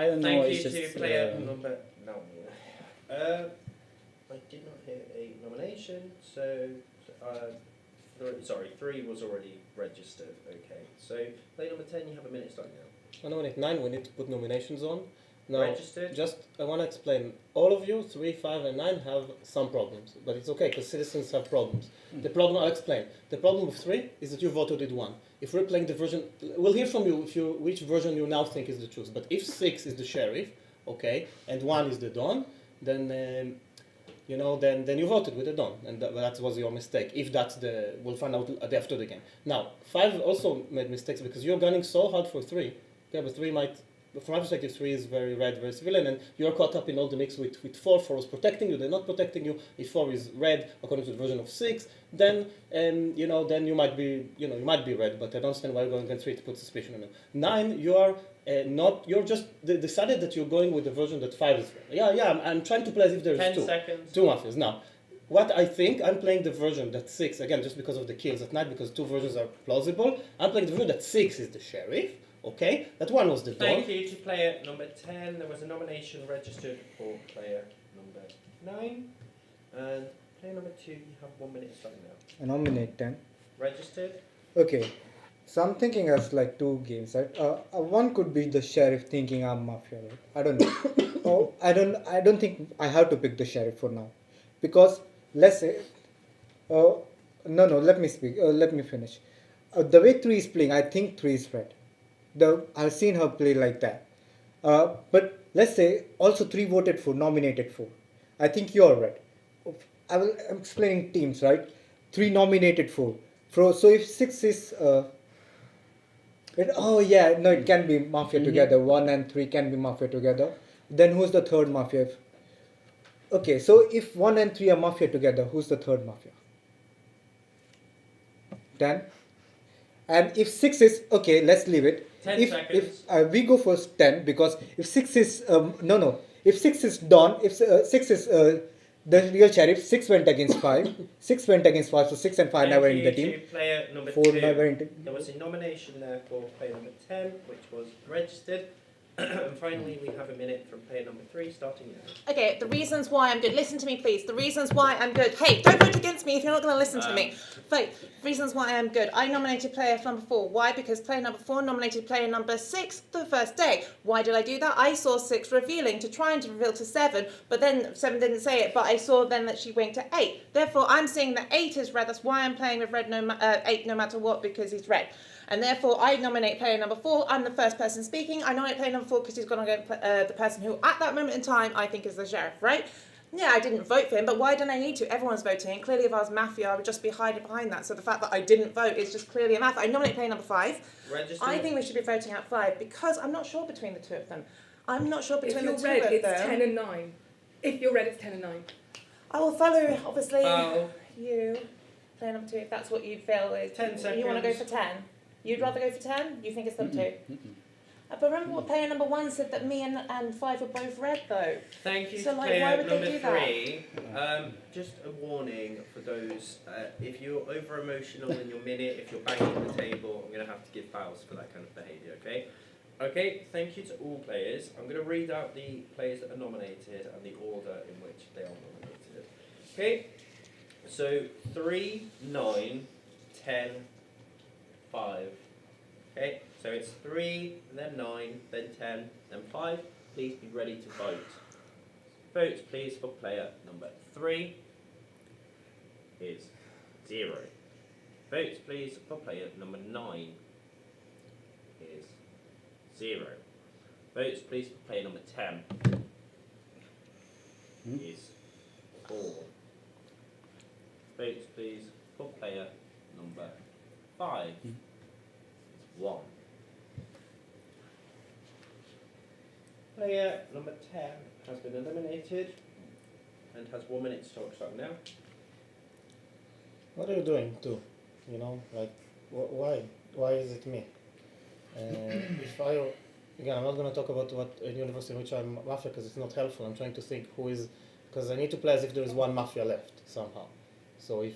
don't know. Thank it's you just, to player number. No. I did not hear a nomination, so 3 was already registered. Okay, so player number 10, you have a minute starting now. I nominate 9. We need to put nominations on. Now, Registered. just I want to explain. All of you, 3, 5, and 9, have some problems, but it's okay because citizens have problems. The problem I'll explain. The problem with 3 is that you voted with 1. If we're playing the version, we'll hear from you which version you now think is the truth. But if 6 is the sheriff, okay, and 1 is the Don, then you know, then you voted with the Don, and that was your mistake. If that's we'll find out after the game. Now, 5 also made mistakes because you're gunning so hard for 3. Yeah, but 3 might. From my perspective, 3 is very red, very civilian, and you're caught up in all the mix with 4. 4 is protecting you, they're not protecting you. If 4 is red, according to the version of 6, then you know, then you might be, red, but I don't understand why you're going against 3 to put suspicion on you. 9, you are not. You're just decided that you're going with the version that 5 is red. Yeah, I'm trying to play as if there's 10 2. seconds. 2 mafias. Now, what I think, I'm playing the version that 6, again, just because of the kills at night, because 2 versions are plausible. I'm playing the version that 6 is the sheriff. Okay, that 1 was the Don. Thank you to player number 10. There was a nomination registered for player number 9. And player number 2, you have 1 minute starting now. I nominate 10. Registered. Okay. So I'm thinking as like two games, right? One could be the sheriff thinking I'm mafia, right? I don't know. Oh, I don't think I have to pick the sheriff for now, because let's say, uh, no, let me speak. Let me finish. The way three is playing, I think three is red. I've seen her play like that. But let's say also three voted for, nominated for. I think you're red. I'm explaining teams, right? Three nominated for. So if six is oh yeah, no, it can be mafia together. 1 and 3 can be mafia together. Then who's the third mafia? Okay, so if 1 and 3 are mafia together, who's the third mafia? 10. And if 6 is okay, let's leave it. 10 seconds. If we go for 10, because if 6 is no, if 6 is Don, if 6 is the real sheriff, 6 went against 5. 6 went against 5, so 6 and 5 never in the team. To player number 4 2. never in There was a nomination there for player number 10, which was registered. And finally, we have a minute from player number 3, starting now. Okay, the reasons why I'm good. Listen to me, please. The reasons why I'm good. Hey, don't vote against me if you're not going to listen to me. Vote. Reasons why I'm good. I nominated player number 4. Why? Because player number 4 nominated player number 6 the first day. Why did I do that? I saw 6 revealing to trying to reveal to 7, but then 7 didn't say it, but I saw then that she went to 8. Therefore, I'm seeing that 8 is red. That's why I'm playing with red 8 no matter what, because he's red. And therefore, I nominate player number 4. I'm the first person speaking. I nominate player number 4 because he's going to go the person who, at that moment in time, I think is the sheriff, right? Yeah, I didn't vote for him, but why don't I need to? Everyone's voting. Clearly, if I was Mafia, I would just be hiding behind that. So the fact that I didn't vote is just clearly a Mafia. I nominate player number 5. Register. I think we should be voting out 5 because I'm not sure between the two of them. I'm not sure between the If two you're red, of them. it's 10 and 9. If you're red, it's 10 and 9. I will follow, obviously, Foul. you. Player number 2, if that's what you feel is. 10 seconds. You want to go for 10? You'd rather go for 10? You think it's number 2? But remember what player number 1 said, that me and 5 were both red, though. Thank you So, to like, player why would they number do that? 3. Just a warning for those, if you're over emotional in your minute, if you're banging the table, I'm going to have to give fouls for that kind of behaviour, okay? Okay, thank you to all players. I'm going to read out the players that are nominated and the order in which they are nominated. Okay, so 3, 9, 10, 5. Okay, so it's 3, then 9, then 10, then 5. Please be ready to vote. Votes, please, for player number 3 is 0. Votes, please, for player number 9 is 0. Votes, please, for player number 10 is 4. Votes, please, for player number 5 is 1. Player number 10 has been eliminated and has 1 minute to talk. Starting now. What are you doing too? You know, like, why? Why is it me? If I, again, I'm not going to talk about what a university in which I'm Mafia because it's not helpful. I'm trying to think who is, because I need to play as if there is one Mafia left somehow. So if,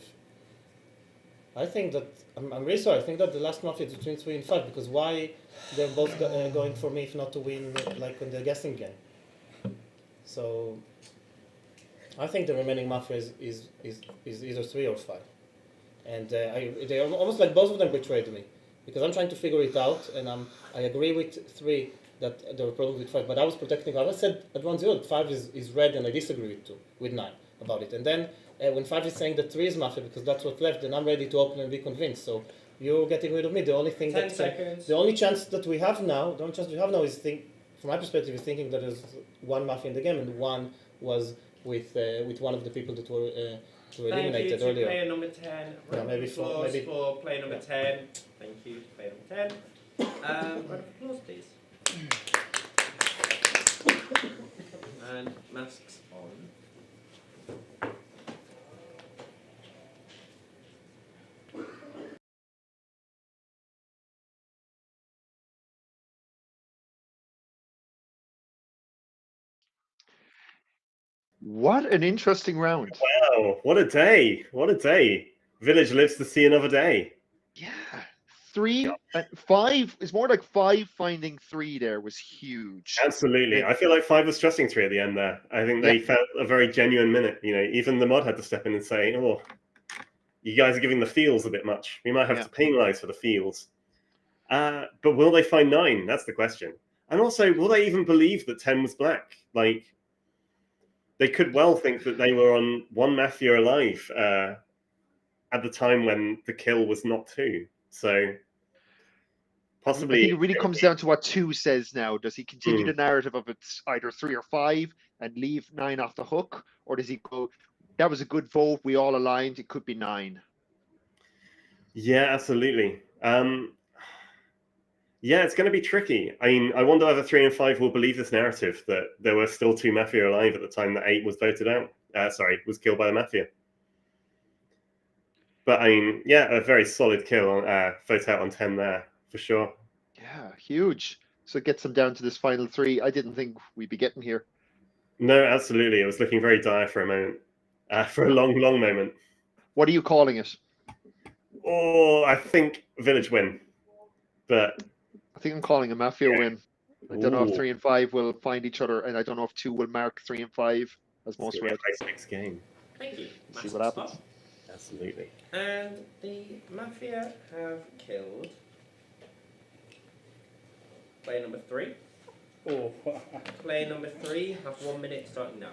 I think that, I'm really sorry, I think that the last Mafia is between 3 and 5 because why they're both going for me if not to win like in the guessing game. So I think the remaining Mafia is either 3 or 5. And they are almost like both of them betrayed me because I'm trying to figure it out and I agree with 3 that there were problems with 5, but I was protecting. I said at 1-0 that 5 is red and I disagree with 9 about it. And then when 5 is saying that 3 is Mafia because that's what's left, then I'm ready to open and be convinced. So you're getting rid of me. The only thing 10 seconds. The only chance that we have now, is from my perspective, is thinking that there's one Mafia in the game and 1 was with one of the people that were eliminated earlier. earlier. Player number 10. Yeah, maybe for player number 10. Thank you to player number 10. Round of applause, please. And masks on. What an interesting round. Wow, what a day. What a day. Village lives to see another day. Yeah. 3, 5 is more like 5 finding 3 there was huge. Absolutely. I feel like 5 was stressing 3 at the end there. I think they felt a very genuine minute. You know, even the mod had to step in and say, oh, you guys are giving the feels a bit much. We might have to penalise for the feels. But will they find 9? That's the question. And also, will they even believe that 10 was black? Like, they could well think that they were on one Mafia alive at the time when the kill was not 2. So possibly. I think it really comes down to what 2 says now. Does he continue Hmm. the narrative of it's either 3 or 5 and leave 9 off the hook? Or does he go, that was a good vote, we all aligned, it could be 9? Yeah, absolutely. Yeah, it's going to be tricky. I mean, I wonder whether 3 and 5 will believe this narrative that there were still 2 Mafia alive at the time that 8 was voted out. Was killed by the Mafia. But I mean, yeah, a very solid kill. Vote out on 10 there for sure. Yeah, huge. So it gets them down to this final 3. I didn't think we'd be getting here. No, absolutely. It was looking very dire for a moment, for a long, long moment. What are you calling it? Oh, I think Village win, but I think I'm calling a Mafia win. I don't know if Ooh. 3 and 5 will find each other, and I don't know if 2 will mark 3 and 5 as most red. High-stakes game. Thank you. See what happens. Absolutely. And the Mafia have killed player number 3. Oh. Player number 3 have 1 minute starting now.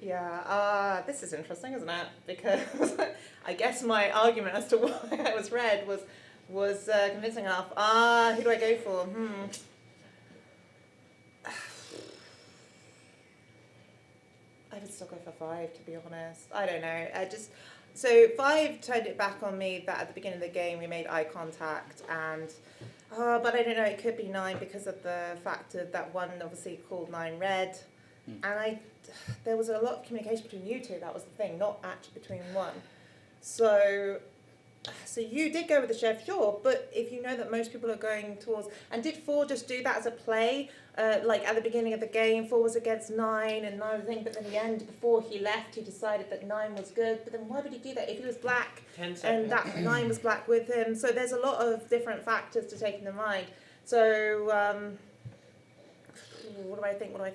Yeah, this is interesting, isn't it? Because I guess my argument as to why I was red was convincing enough. Who do I go for? I would still go for 5, to be honest. I don't know. So 5 turned it back on me that at the beginning of the game we made eye contact, and but I don't know. It could be 9 because of the fact that 1 obviously called 9 red, and there was a lot of communication between you two. That was the thing, not actually between 1. So you did go with the sheriff, sure, but if you know that most people are going towards, and did 4 just do that as a play, like at the beginning of the game, 4 was against 9 and 9 was thing, but in the end, before he left, he decided that 9 was good. But then why would he do that if he was black 10 and seconds. that 9 was black with him? So there's a lot of different factors to take into mind. So what do I think? I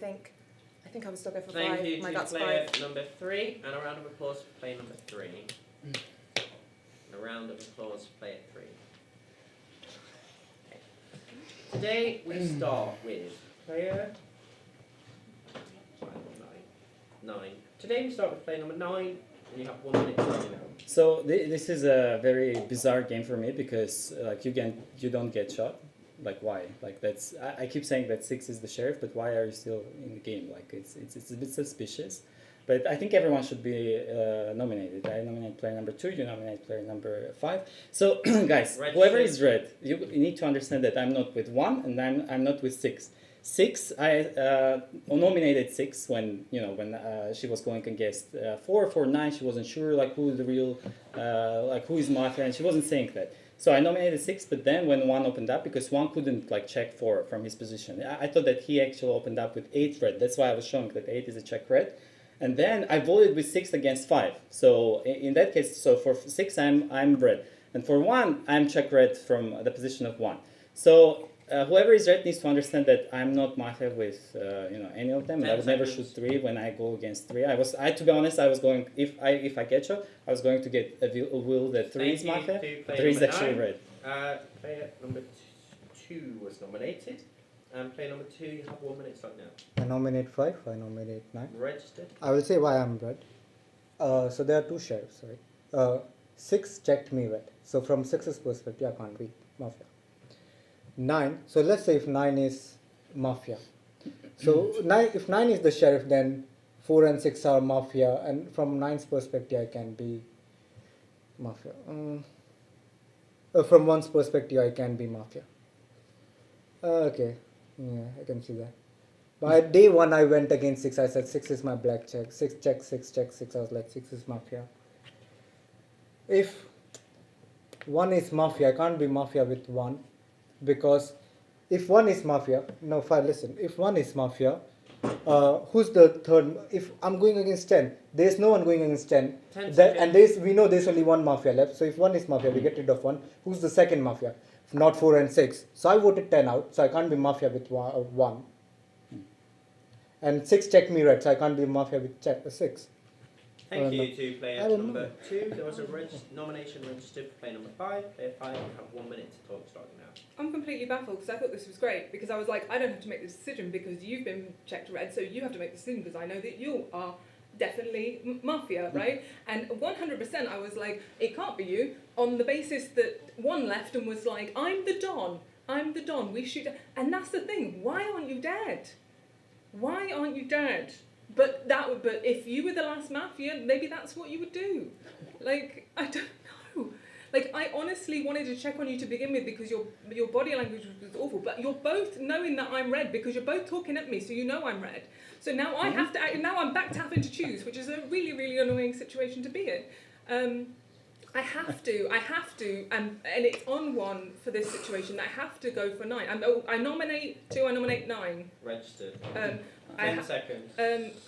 think I would still go for 5. Thank you My to gut's player 5. number 3, and a round of applause for player number 3. A round of applause for player 3. Okay. Today we start with player 9. Today we start with player number 9, and you have 1 minute starting now. So this is a very bizarre game for me because like you don't get shot. Like why? Like that's I keep saying that 6 is the sheriff, but why are you still in the game? Like it's a bit suspicious. But I think everyone should be nominated. I nominate player number 2. You nominate player number 5. So guys, whoever is red, you need to understand that I'm not with 1 and I'm not with 6. 6, I nominated 6 when she was going against 4 for 9. She wasn't sure like who the real who is Mafia, and she wasn't saying that. So I nominated 6, but then when 1 opened up, because 1 couldn't like check 4 from his position, I thought that he actually opened up with 8 red. That's why I was showing that 8 is a check red. And then I voted with 6 against 5. So in that case, so for 6 I'm red, and for 1 I'm check red from the position of 1. So whoever is red needs to understand that I'm not Mafia with any of them. I would never shoot 3 when I go against 3. To be honest, I was going if I get shot, I was going to get a will that 3 is Mafia. 3 is actually red. Player number 2 was nominated. Player number 2, you have 1 minute start now. I nominate 5. I nominate 9. Registered. I will say why I'm red. So there are 2 sheriffs, right? 6 checked me red. So from 6's perspective, I can't be Mafia. 9. So let's say if 9 is Mafia. So if 9 is the sheriff, then 4 and 6 are Mafia, and from 9's perspective, I can be Mafia. From 1's perspective, I can be Mafia. Okay. Yeah, I can see that. By day 1, I went against 6. I said 6 is my black check. 6 check, 6 check, 6. I was like 6 is Mafia. If 1 is Mafia, I can't be Mafia with 1, because if 1 is Mafia, no, 5. Listen. If 1 is Mafia, who's the third? If I'm going against 10, there's no one going against 10. And we know there's only 1 Mafia left. So if 1 is Mafia, we get rid of 1. Who's the second Mafia? Not 4 and 6. So I voted 10 out, so I can't be Mafia with 1. And 6 checked me red, so I can't be Mafia with 6. Thank you to player number 2. There was a nomination registered for player number 5. Player 5, you have 1 minute to talk starting now. I'm completely baffled because I thought this was great because I was like, I don't have to make this decision because you've been checked red, so you have to make the decision because I know that you are definitely Mafia, right? And 100% I was like, it can't be you, on the basis that one left and was like, I'm the Don, we shoot, and that's the thing, why aren't you dead? Why aren't you dead? But if you were the last Mafia, maybe that's what you would do. Like, I don't know. Like, I honestly wanted to check on you to begin with because your body language was awful, but you're both knowing that I'm red because you're both talking at me, so you know I'm red. So now I have to, now I'm back to having to choose, which is a really, really annoying situation to be in. I have to, and it's on one for this situation. I have to go for 9. I nominate 2. I nominate 9. Registered. 10 seconds.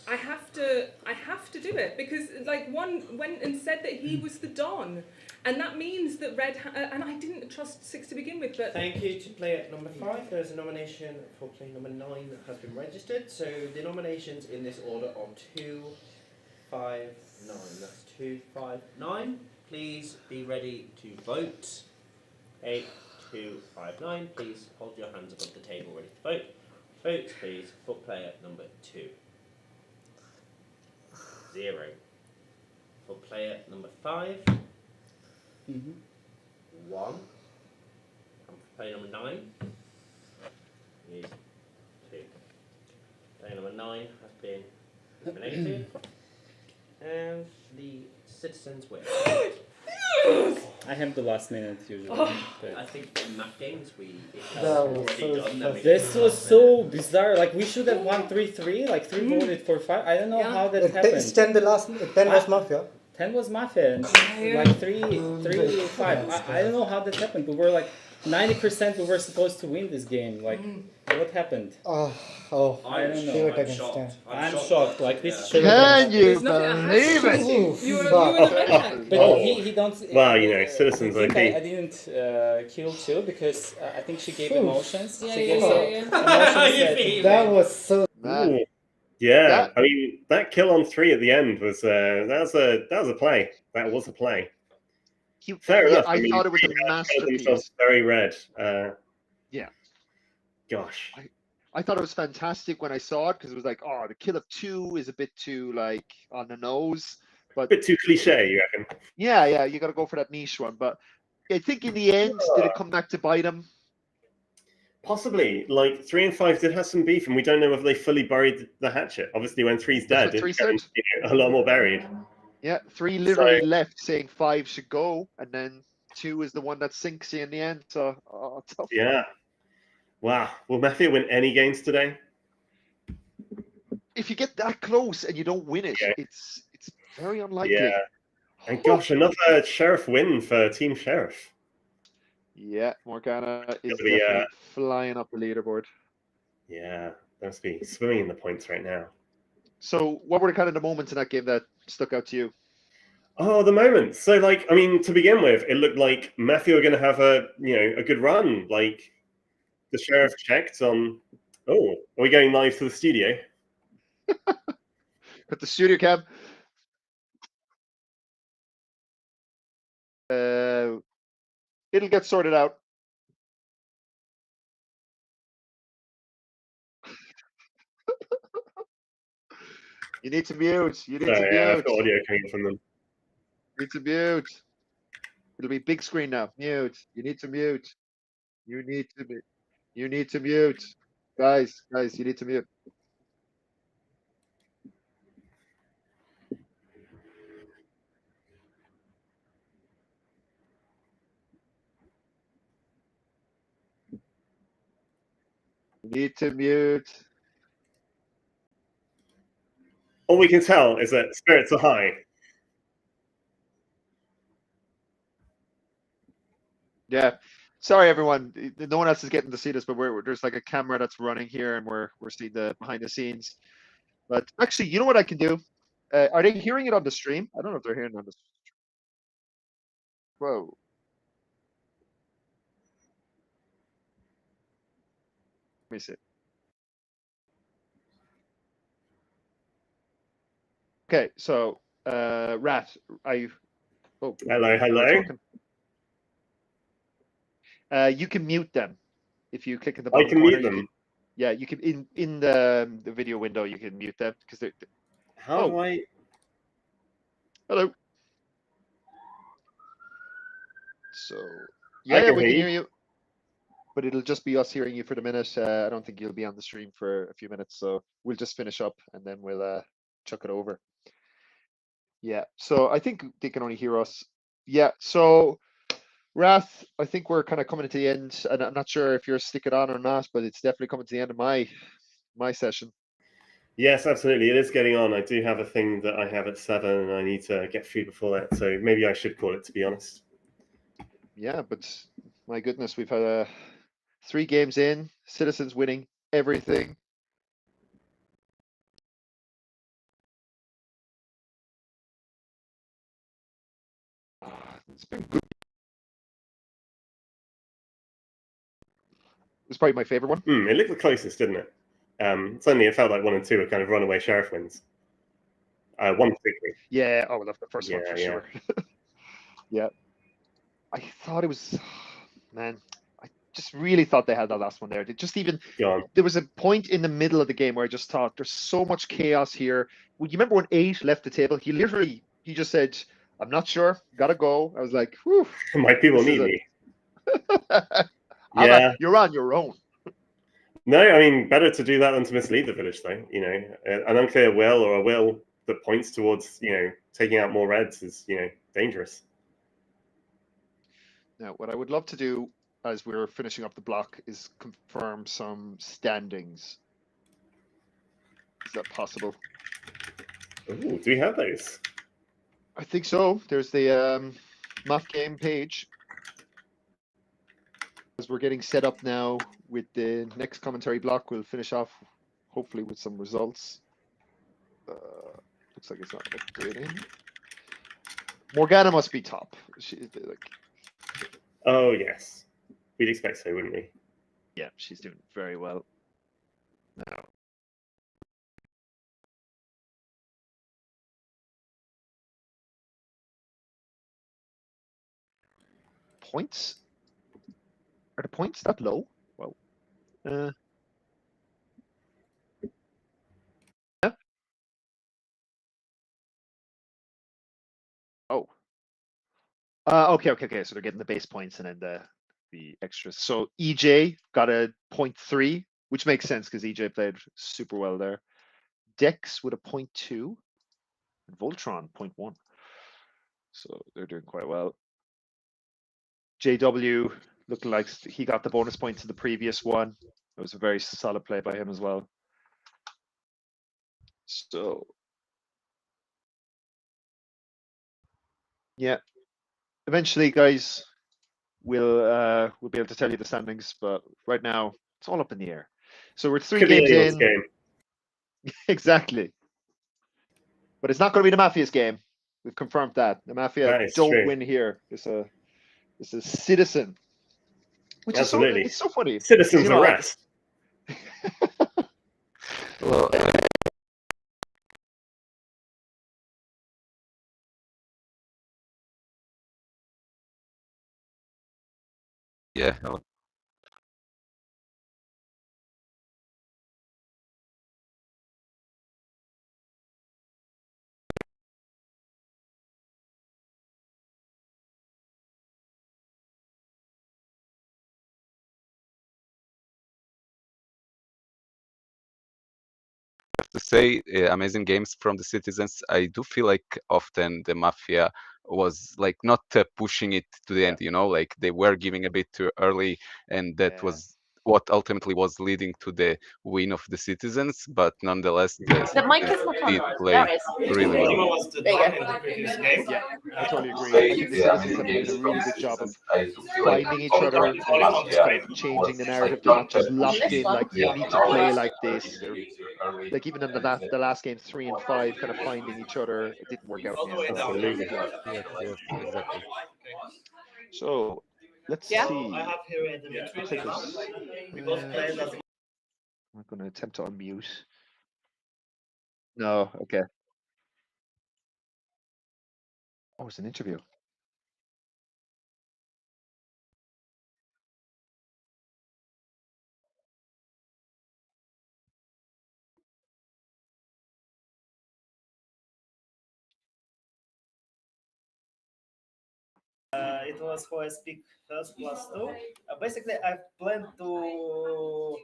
I have to do it because like one went and said that he was the Don, and that means that red. And I didn't trust 6 to begin with. But thank you to player number 5. There's a nomination for player number 9 that has been registered. So the nominations in this order are 2, 5, 9. That's 2, 5, 9. Please be ready to vote. 8, 2, 5, 9. Please hold your hands above the table ready to vote. Votes, please, for player number 2. 0. For player number 5. 1. And for player number 9 is 2. Player number 9 has been eliminated. And the citizens win. I have the last minute usually. I think in that games This was so bizarre. Like we should have won 3-3. Like 3 voted for 5. I don't know how that happened. It's 10 the last. 10 was Mafia. 10 was Mafia. And like 3, 5. I don't know how that happened. We were like 90% we were supposed to win this game. Like what happened? I don't know. I'm shocked. Like this should Can you believe it? You were but he don't. Well, you know, citizens I OP. think I didn't kill too because I think she gave emotions. Yeah, She yeah, gave yeah, some yeah. emotions That was so. Ooh. Yeah, I mean that kill on 3 at the end was that was a play. That was a play. Fair enough. I mean, thought it was a they had masterpiece. themselves very red. Yeah. Gosh. I thought it was fantastic when I saw it because it was like, oh, the kill of 2 is a bit too like on the nose, but a bit too cliche, you reckon? Yeah, you got to go for that niche one. But I think in the end, did it come back to bite him? Possibly. Like 3 and 5 did have some beef, and we don't know whether they fully buried the hatchet. Obviously, when 3's dead, That's what 3 it's said. a lot more buried. Yeah, 3 literally left saying 5 should go, and then 2 is the one that sinks you in the end. So, tough. Yeah. Wow. Will Mafia win any games today? If you get that close and you don't win it, it's very unlikely. Yeah. And gosh, another Sheriff win for Team Sheriff. Yeah, Morgana is It'll be, definitely flying up the leaderboard. Yeah, they must be swimming in the points right now. So, what were the kind of the moments in that game that stuck out to you? Oh, the moments. So, like, I mean, to begin with, it looked like Mafia were going to have a good run. Like, the Sheriff checked on. Oh, are we going live to the studio? At the studio cam. It'll get sorted out. You need to mute. You need to mute. I've got audio coming from them. You need to mute. It'll be big screen now. Mute. You need to mute. You need to mute. You need to mute. Guys, you need to mute. You need to mute. All we can tell is that spirits are high. Yeah. Sorry, everyone. No one else is getting to see this, but there's like a camera that's running here, and we're seeing the behind the scenes. But actually, you know what I can do? Are they hearing it on the stream? I don't know if they're hearing it on the stream. Whoa. Let me see. Okay, so Rat, oh, Hello, you're hello. talking. You can mute them if you click in the I bottom can corner. mute them. Yeah, you can in the video window. You can mute them because they're. How do I? Hello. So I yeah, can we hear can you. hear you, but it'll just be us hearing you for the minute. I don't think you'll be on the stream for a few minutes, so we'll just finish up and then we'll chuck it over. Yeah. So I think they can only hear us. Yeah. So Wrath, I think we're kind of coming to the end, and I'm not sure if you're sticking on or not, but it's definitely coming to the end of my session. Yes, absolutely. It is getting on. I do have a thing that I have at 7, and I need to get food before that. So maybe I should call it, to be honest. Yeah, but my goodness, we've had 3 games in, Citizens winning everything. It's been good. It's probably my favorite one. It looked the closest, didn't it? Suddenly it felt like 1 and 2 were kind of runaway sheriff wins. 1 particularly. Yeah, I love the first one for yeah. sure. Yeah. I thought it was, man, I just really thought they had that last one there. They just even, there was a point in the middle of the game where I just thought there's so much chaos here. Well, you remember when 8 left the table? He just said, I'm not sure, gotta go. I was like, whew. My people need me. Yeah. You're on your own. No, I mean, better to do that than to mislead the village, though. You know, an unclear will or a will that points towards, you know, taking out more reds is, you know, dangerous. Now, what I would love to do as we're finishing up the block is confirm some standings. Is that possible? Ooh, do we have those? I think so. There's the Maf game page. As we're getting set up now with the next commentary block, we'll finish off hopefully with some results. Looks like it's not upgrading. Morgana must be top. Oh, yes. We'd expect so, wouldn't we? Yeah, she's doing very well. Now. Points? Are the points that low? Well, yeah. Oh. Okay. So they're getting the base points and then the extras. So EJ got a 0.3, which makes sense because EJ played super well there. Dex with a 0.2, and Voltron 0.1. So they're doing quite well. JW looking like he got the bonus points in the previous one. It was a very solid play by him as well. So yeah, eventually, guys, we'll be able to tell you the standings, but right now it's all up in the air. So we're 3 games in. Game. Exactly. But it's not going to be the Mafia's game. We've confirmed that. The Mafia don't win here. It's a Citizen. Which Absolutely. It's so funny. Citizens arrest. Well, yeah. To say amazing games from the Citizens, I do feel like often the Mafia was like not pushing it to the end, you know, like they were giving a bit too early, and that was what ultimately was leading to the win of the Citizens. But nonetheless, the mic is Citizens not on. did play There it is. really well. There you go. Yeah, I totally agree. I think the Citizens have been doing a really good job of finding each other and just kind of changing the narrative. They're not just locked in like you need to play like this. They're, like even in the last game 3 and 5, kind of finding each other. It didn't work out in the end. Absolutely. Yes, exactly. So let's see. Looks like I'm going to attempt to unmute. No, okay. Oh, it's an interview. It was who I speak first +2. Basically, I planned to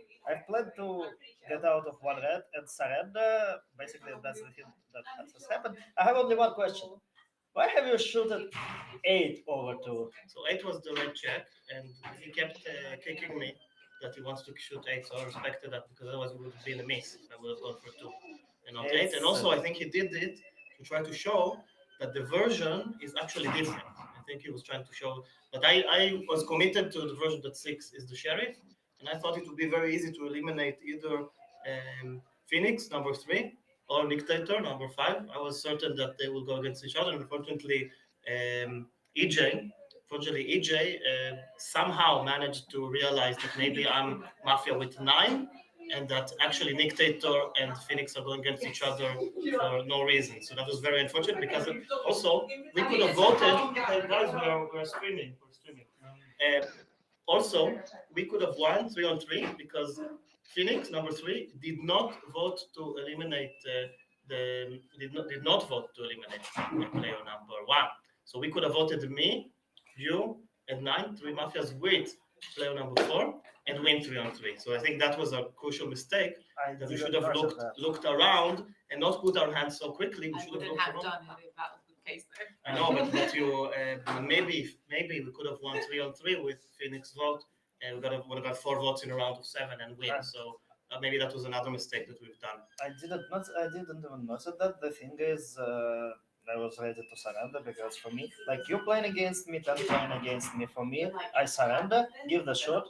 get out of one red and surrender. Basically, that's the thing that has happened. I have only one question. Why have you shooted 8/2? So 8 was the red check, and he kept kicking me that he wants to shoot 8, so I respected that because otherwise it would have been a miss if I would have gone for 2 and not 8. And also, I think he did it to try to show that the version is actually different. I think he was trying to show, but I was committed to the version that 6 is the sheriff, and I thought it would be very easy to eliminate either Phoenix, number 3, or Dictator, number 5. I was certain that they will go against each other, and unfortunately, EJ, somehow managed to realize that maybe I'm Mafia with 9, and that actually Dictator and Phoenix are going against each other for no reason. So that was very unfortunate because also we could have voted. Hey guys, we're streaming. Also, we could have won 3-on-3 because Phoenix number 3 did not vote to eliminate did not vote to eliminate player number 1. So we could have voted me, you, and 9, 3 mafias with player number 4, and win 3-on-3. So I think that was a crucial mistake that we should have looked around and not put our hands so quickly. We should have have done it if that was the case, though. I know, but you maybe we could have won 3-on-3 with Phoenix vote, and would have got 4 votes in a round of 7 and win. So maybe that was another mistake that we've done. I didn't even notice that. The thing is, I was ready to surrender because for me, like you playing against me, 10 playing against me. For me, I surrender, give the shot,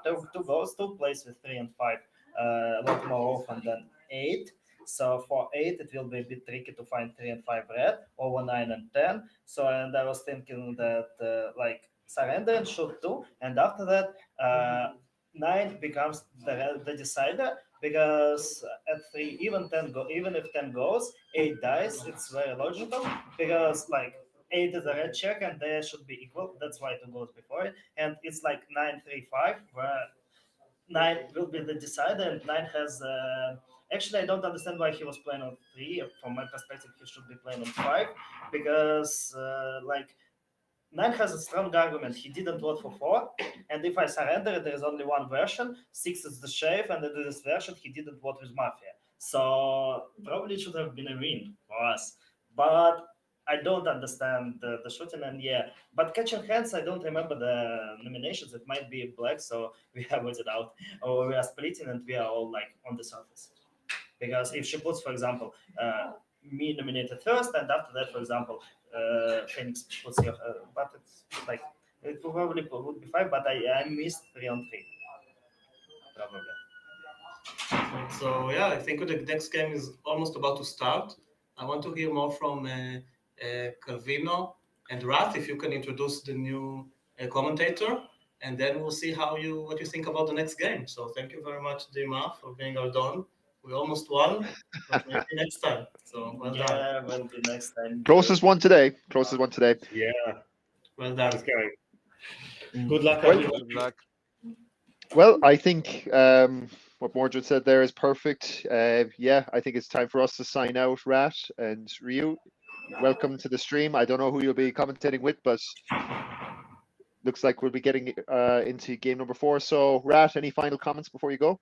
two goals, 2 plays with 3 and 5, a lot more often than 8. So for 8, it will be a bit tricky to find 3 and 5 red over 9 and 10. So and I was thinking that like surrender and shoot 2, and after that. 9 becomes the decider because at 3 even if 10 goes 8 dies. It's very logical because like 8 is a red check and they should be equal. That's why 2 goes before it, and it's like 9-3-5 where 9 will be the decider and 9 has actually I don't understand why he was playing on 3. From my perspective he should be playing on 5 because like 9 has a strong argument. He didn't vote for 4, and if I surrender, there is only one version. 6 is the sheriff, and in this version, he didn't vote with Mafia. So probably it should have been a win for us. But I don't understand the shooting, and yeah. But catching hands, I don't remember the nominations. It might be black, so we have voted out, or we are splitting, and we are all like on the surface. Because if she puts, for example, me nominated first, and after that, for example, Phoenix puts here, but it's like it probably would be 5, but I missed 3-on-3, probably. So yeah, I think the next game is almost about to start. I want to hear more from Calvino and Rath. If you can introduce the new commentator, and then we'll see what you think about the next game. So thank you very much, Dima, for being our Don. We almost won, but maybe next time. So well done. Yeah, will be next time. Closest one today. Yeah. Well done. How's it going? Good luck, Well, everyone. Good luck. Well, I think what Mordred said there is perfect. Yeah, I think it's time for us to sign out, Rat and Ryu. Welcome to the stream. I don't know who you'll be commentating with, but looks like we'll be getting into game number 4. So, Rat, any final comments before you go?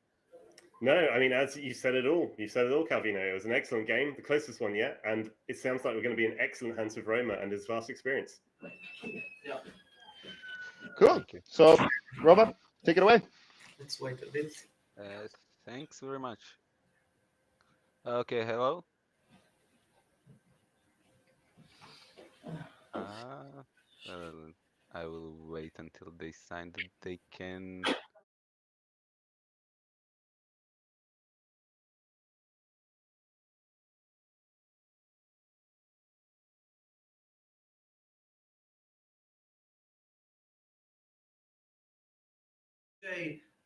No, I mean, as you said it all. You said it all, Calvino. It was an excellent game, the closest one yet, and it sounds like we're going to be in excellent hands with Roma and his vast experience. Yeah. Cool. So, Roma, take it away. Let's wait a bit. Thanks very much. Okay, hello. Well, I will wait until they sign that they can.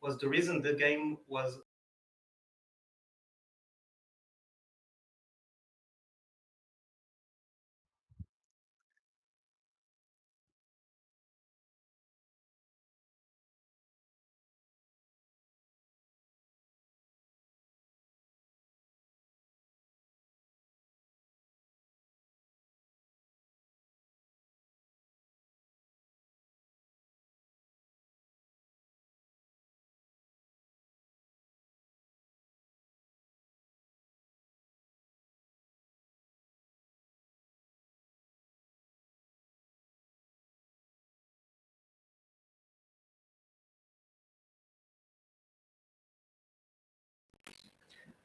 Was the reason the game was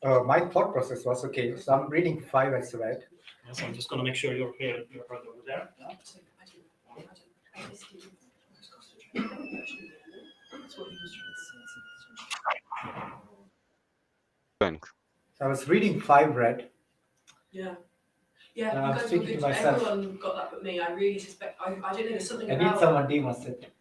my thought process was okay. So I'm reading 5 as red. Yes, I'm just gonna make sure you're here. You're heard over there. So I was reading 5 red. Yeah. Yeah, I'm you guys were speaking good. to myself. Everyone got that but me. I really suspect. I don't know. There's something I about. need someone demus it.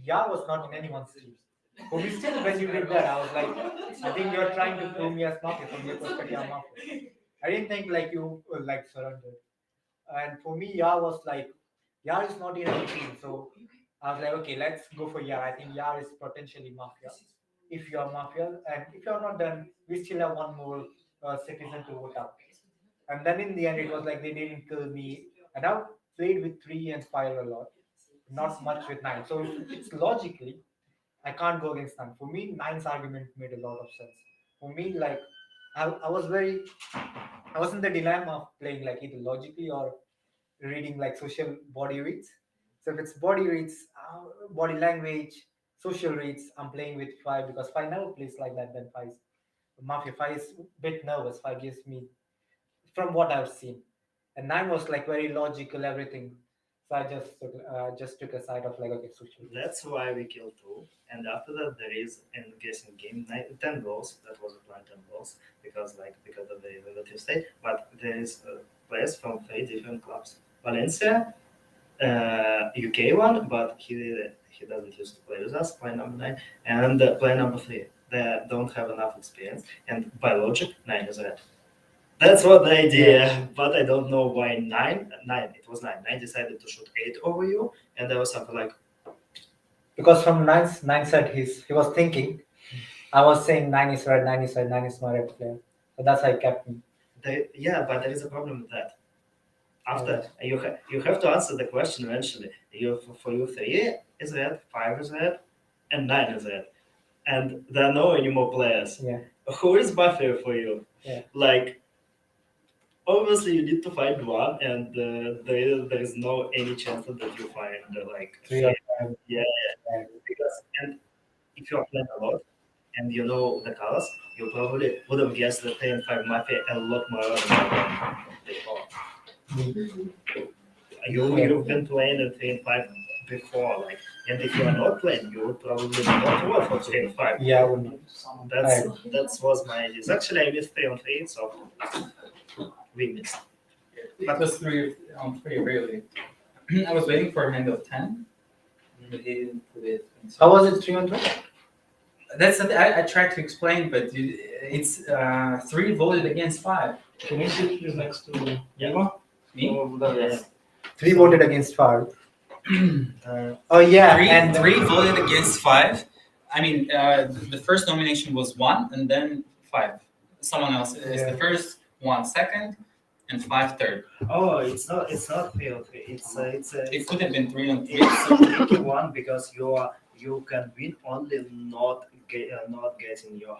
Ya was not in anyone's team. But we still, when you did that, I was like, I think you're trying to prove me as Mafia from your perspective. I'm Mafia. I didn't think like you like surrendered. And for me, Yar was like, Yar is not in any team. So I was like, okay, let's go for Yar. I think Yar is potentially Mafia. If you're Mafia, and if you're not, then we still have one more citizen to vote out. And then in the end, it was like they didn't kill me. And I played with 3 and 5 a lot, not much with 9. So it's logically, I can't go against 9. For me, 9's argument made a lot of sense. For me, like, I was in the dilemma of playing like either logically or reading like social body reads. So if it's body reads, body language, social reads, I'm playing with 5 because 5 never plays like that. Then 5 is Mafia. 5 is a bit nervous. 5 gives me, from what I've seen, and 9 was like very logical, everything. So I just took a side of like, okay, social. That's why we killed 2. And after that, there is in guessing game 10 goals. That was a plan 10 goals because of the relative state. But there is players from 3 different clubs. Valencia, UK one, but he doesn't used to play with us. Player number 9 and player number 3. They don't have enough experience. And by logic, 9 is red. That's what the idea, but I don't know why 9. It was 9. 9 decided to shoot 8 over you, and there was something like. Because from 9 said he was thinking, I was saying 9 is red, 9 is red, 9 is my red player. So that's how I kept me. Yeah, but there is a problem with that. After you have to answer the question eventually. For you 3 is red, 5 is red, and 9 is red, and there are no any more players. Yeah. Who is buffer for you? Yeah. Like. Obviously, you need to find one, and there is no any chance that you find like 3 or 5. Yeah. Because and if you are playing a lot and you know the colors, you probably would have guessed the 3 and 5 Mafia a lot more than before. You've been playing the 3 and 5 before, like, and if you are not playing, you would probably not work for 3 and 5. Yeah, I wouldn't. That was my idea. Actually, I missed 3 on 3, so. We missed. It was 3 on 3, really. I was waiting for a hand of 10. He didn't put it. How was it 3 on 3? That's something I tried to explain, but it's 3 voted against 5. Can you sit here next to Eva? Me? 3 voted against 5. Oh yeah, 3 voted against 5. I mean, the first nomination was 1, and then 5. Someone else is the first. 1 second and 5 third. Oh, it's not 3 on 3. It could have been 3 on 3. It's a tricky one because you can win only not getting your.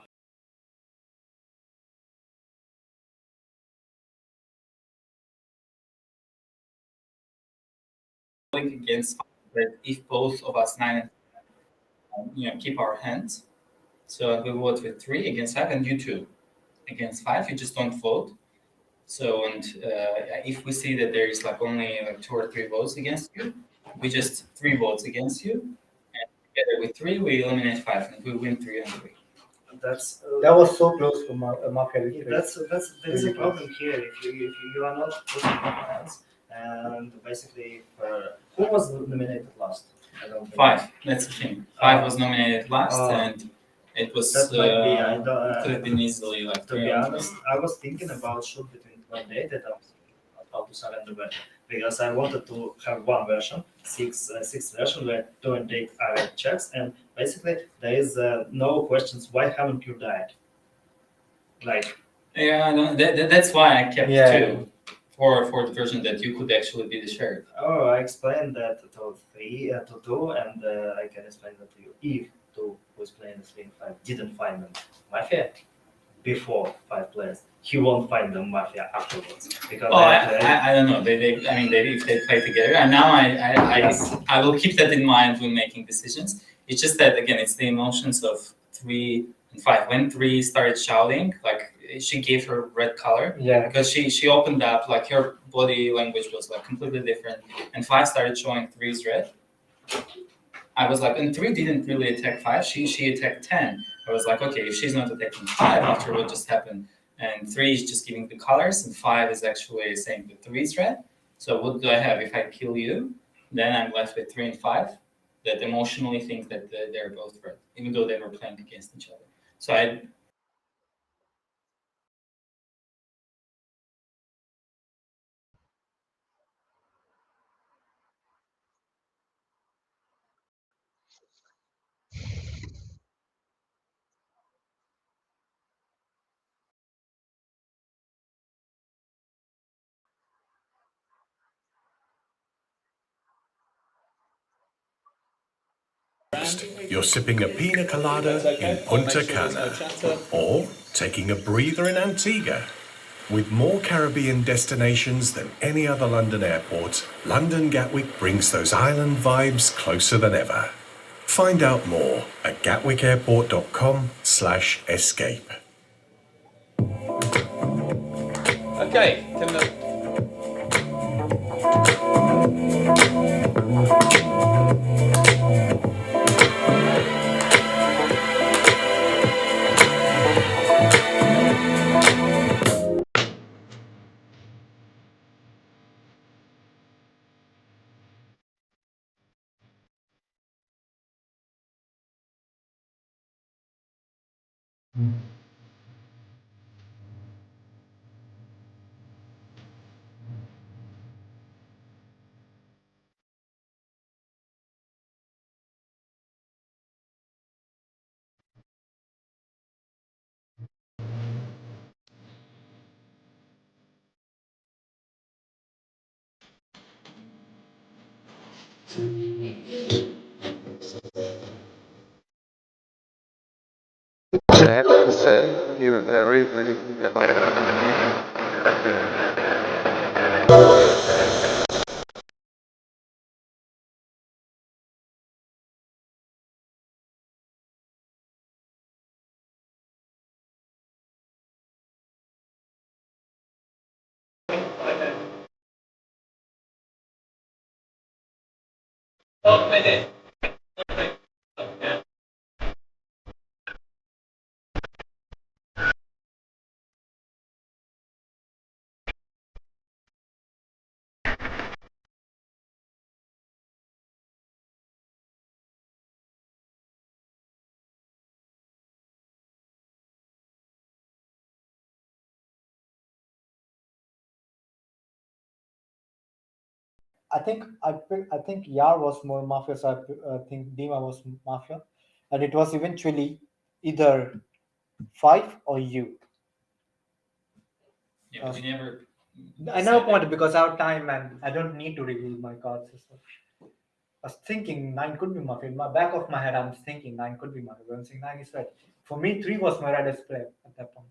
Against 5, but if both of us 9 and 10, keep our hands. So we vote with 3 against 5, and you 2 against 5. You just don't vote. So, and if we see that there is like only like 2 or 3 votes against you, we just 3 votes against you, and together with 3, we eliminate 5, and we win 3 on 3. That was so close to Mafia. There is a problem here. If you are not putting your hands, and basically, who was nominated last? I don't think. 5. That's the thing. 5 was nominated last, and it was could have been easily like. To be honest, I was thinking about shoot between 2 and 8. That I was thinking about how to surrender back because I wanted to have one version, 6 version where 2 and 8 are red checks, and basically there is no questions. Why haven't you died? Like. Yeah, that's why I kept 2. for the version that you could actually be the sheriff? Oh, I explained that to 2, and I can explain that to you. If 2 was playing the 3 and 5 didn't find them Mafia before 5 players, he won't find them Mafia afterwards. Because I don't know. I mean, if they play together, and now I will keep that in mind when making decisions. It's just that again, it's the emotions of 3 and 5. When 3 started shouting, like she gave her red color, because she opened up, like her body language was like completely different, and 5 started showing 3's red. I was like, and 3 didn't really attack 5. She attacked 10. I was like, okay, if she's not attacking 5 after what just happened, and 3 is just giving the colors, and 5 is actually saying that 3 is red. So what do I have? If I kill you, then I'm left with 3 and 5 that emotionally think that they're both red, even though they were playing against each other. So You're sipping a pina colada in Punta Cana, or taking a breather in Antigua. With more Caribbean destinations than any other London airport, London Gatwick brings those island vibes closer than ever. Find out more at gatwickairport.com/escape. okay, I think Yar was more Mafia, so I think Dima was Mafia, and it was eventually either 5 or you. Yeah, but we never. I never pointed because I have time and I don't need to reveal my cards. I was thinking 9 could be Mafia. In my back of my head, I'm thinking 9 could be Mafia. I'm saying 9 is red. For me, 3 was my reddest player at that point.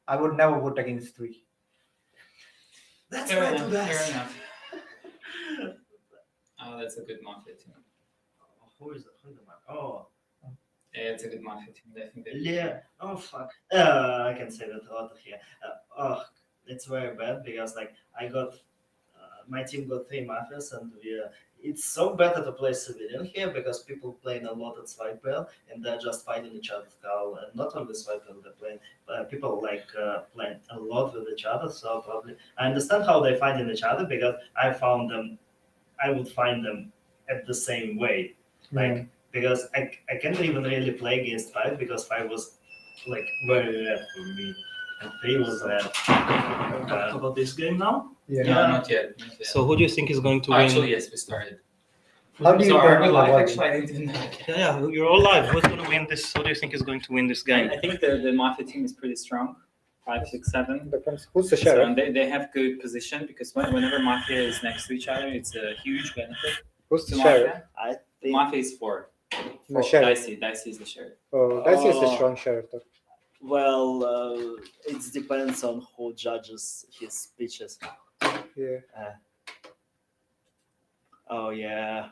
I would never vote against 3. That's fair why I enough, do that. fair enough. Oh, that's a good Mafia team. Who is the Mafia? Oh. Yeah, it's a good Mafia team. I think that. Yeah. Oh fuck. I can say that a lot here. It's very bad because like I got, my team got 3 Mafias and it's so better to play civilian here because people playing a lot at Swipewell and they're just fighting each other's call, and not only Swipewell, they're playing. People like playing a lot with each other, so probably I understand how they fighting each other because I would find them at the same way, like. Because I can't even really play against 5 because 5 was like very rare for me and 3 was rare. Talk about this game now? No, not yet. So who do you think is going to win? Actually, yes, we started. How do you are we talk live? about Actually, I didn't know. Yeah, you're all live. Who's going to win this? Who do you think is going to win this game? I think the Mafia team is pretty strong. 5, 6, 7. Depends. Who's the So sheriff? they have good position because whenever Mafia is next to each other, it's a huge benefit. Who's the to sheriff? Mafia. I think Mafia is 4. The sheriff. Dicey is the sheriff. Oh, Dicey is the strong sheriff, though. Well, it depends on who judges his speeches. Yeah. Oh yeah,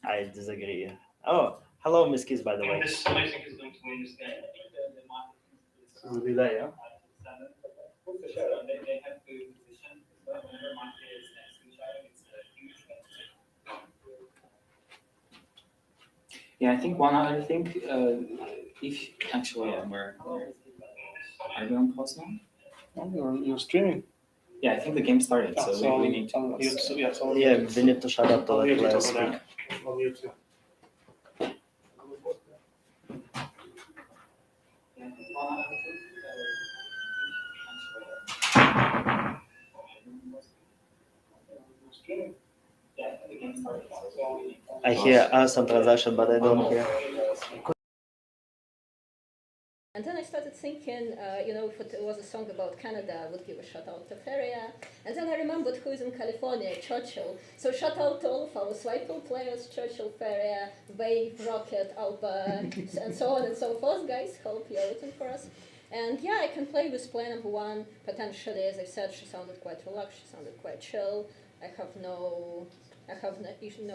I disagree. Oh, hello, Miss Kiss, by the way. This I think is going to win this game. Will be there, yeah? They have good position. Whenever Mafia is next to each other, it's a huge benefit. Yeah, I think one other thing, if actually are we on pause now? You're streaming. Yeah, I think the game started, so we need to. Yeah, we need to shut up to let players speak. I'll mute you. I hear some transaction, but I don't hear. And then I started thinking, if it was a song about Canada, I would give a shout out to Feria. And then I remembered who is in California, Churchill. So shout out to all of our Swipe players, Churchill, Feria, Wave, Rocket, Alba, and so on and so forth, guys. Hope you're rooting for us. And yeah, I can play with player number 1. Potentially, as I said, she sounded quite relaxed, she sounded quite chill. I have no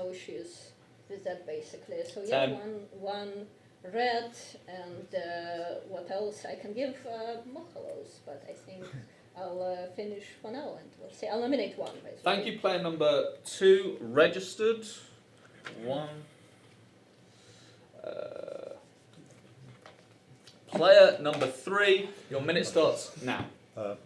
issues with that, basically. So yeah, one red, and what else? I can give more hellos, but I think I'll finish for now, and we'll see. I'll nominate one, basically. Thank you, player number 2 registered. 1. Player number 3, your minute starts now.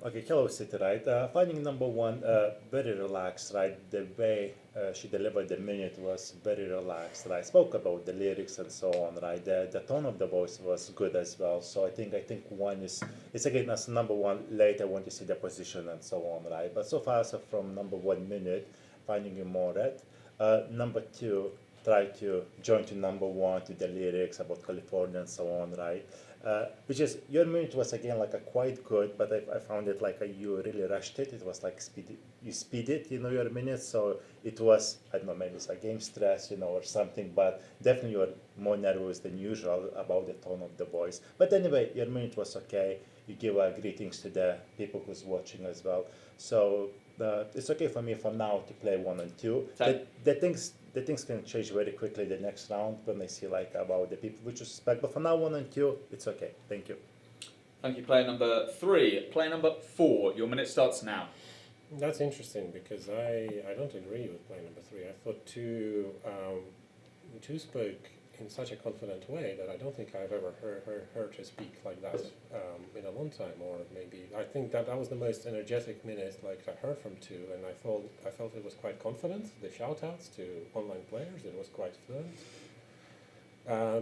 Okay, hello, City, right? Finding number 1 very relaxed, right? The way she delivered the minute was very relaxed, right? Spoke about the lyrics and so on, right? The tone of the voice was good as well. So I think 1 is, it's again as number 1 later when you see the position and so on, right? But so far, so from number 1 minute, finding you more red. Number 2, try to join to number 1 to the lyrics about California and so on, right? Which is, your minute was again like a quite good, but I found it like you really rushed it. It was like you speeded, your minute. So it was, I don't know, maybe it's like game stress, or something, but definitely you're more nervous than usual about the tone of the voice. But anyway, your minute was okay. You give greetings to the people who's watching as well. So it's okay for me for now to play 1 and 2. The things can change very quickly the next round when I see about the people which you suspect. But for now, 1 and 2, it's okay. Thank you. Thank you, player number 3. Player number 4, your minute starts now. That's interesting because I don't agree with player number 3. I thought two spoke in such a confident way that I don't think I've ever heard her speak like that in a long time, or maybe I think that was the most energetic minute I heard from 2, and I felt it was quite confident. The shout outs to online players, it was quite fluent.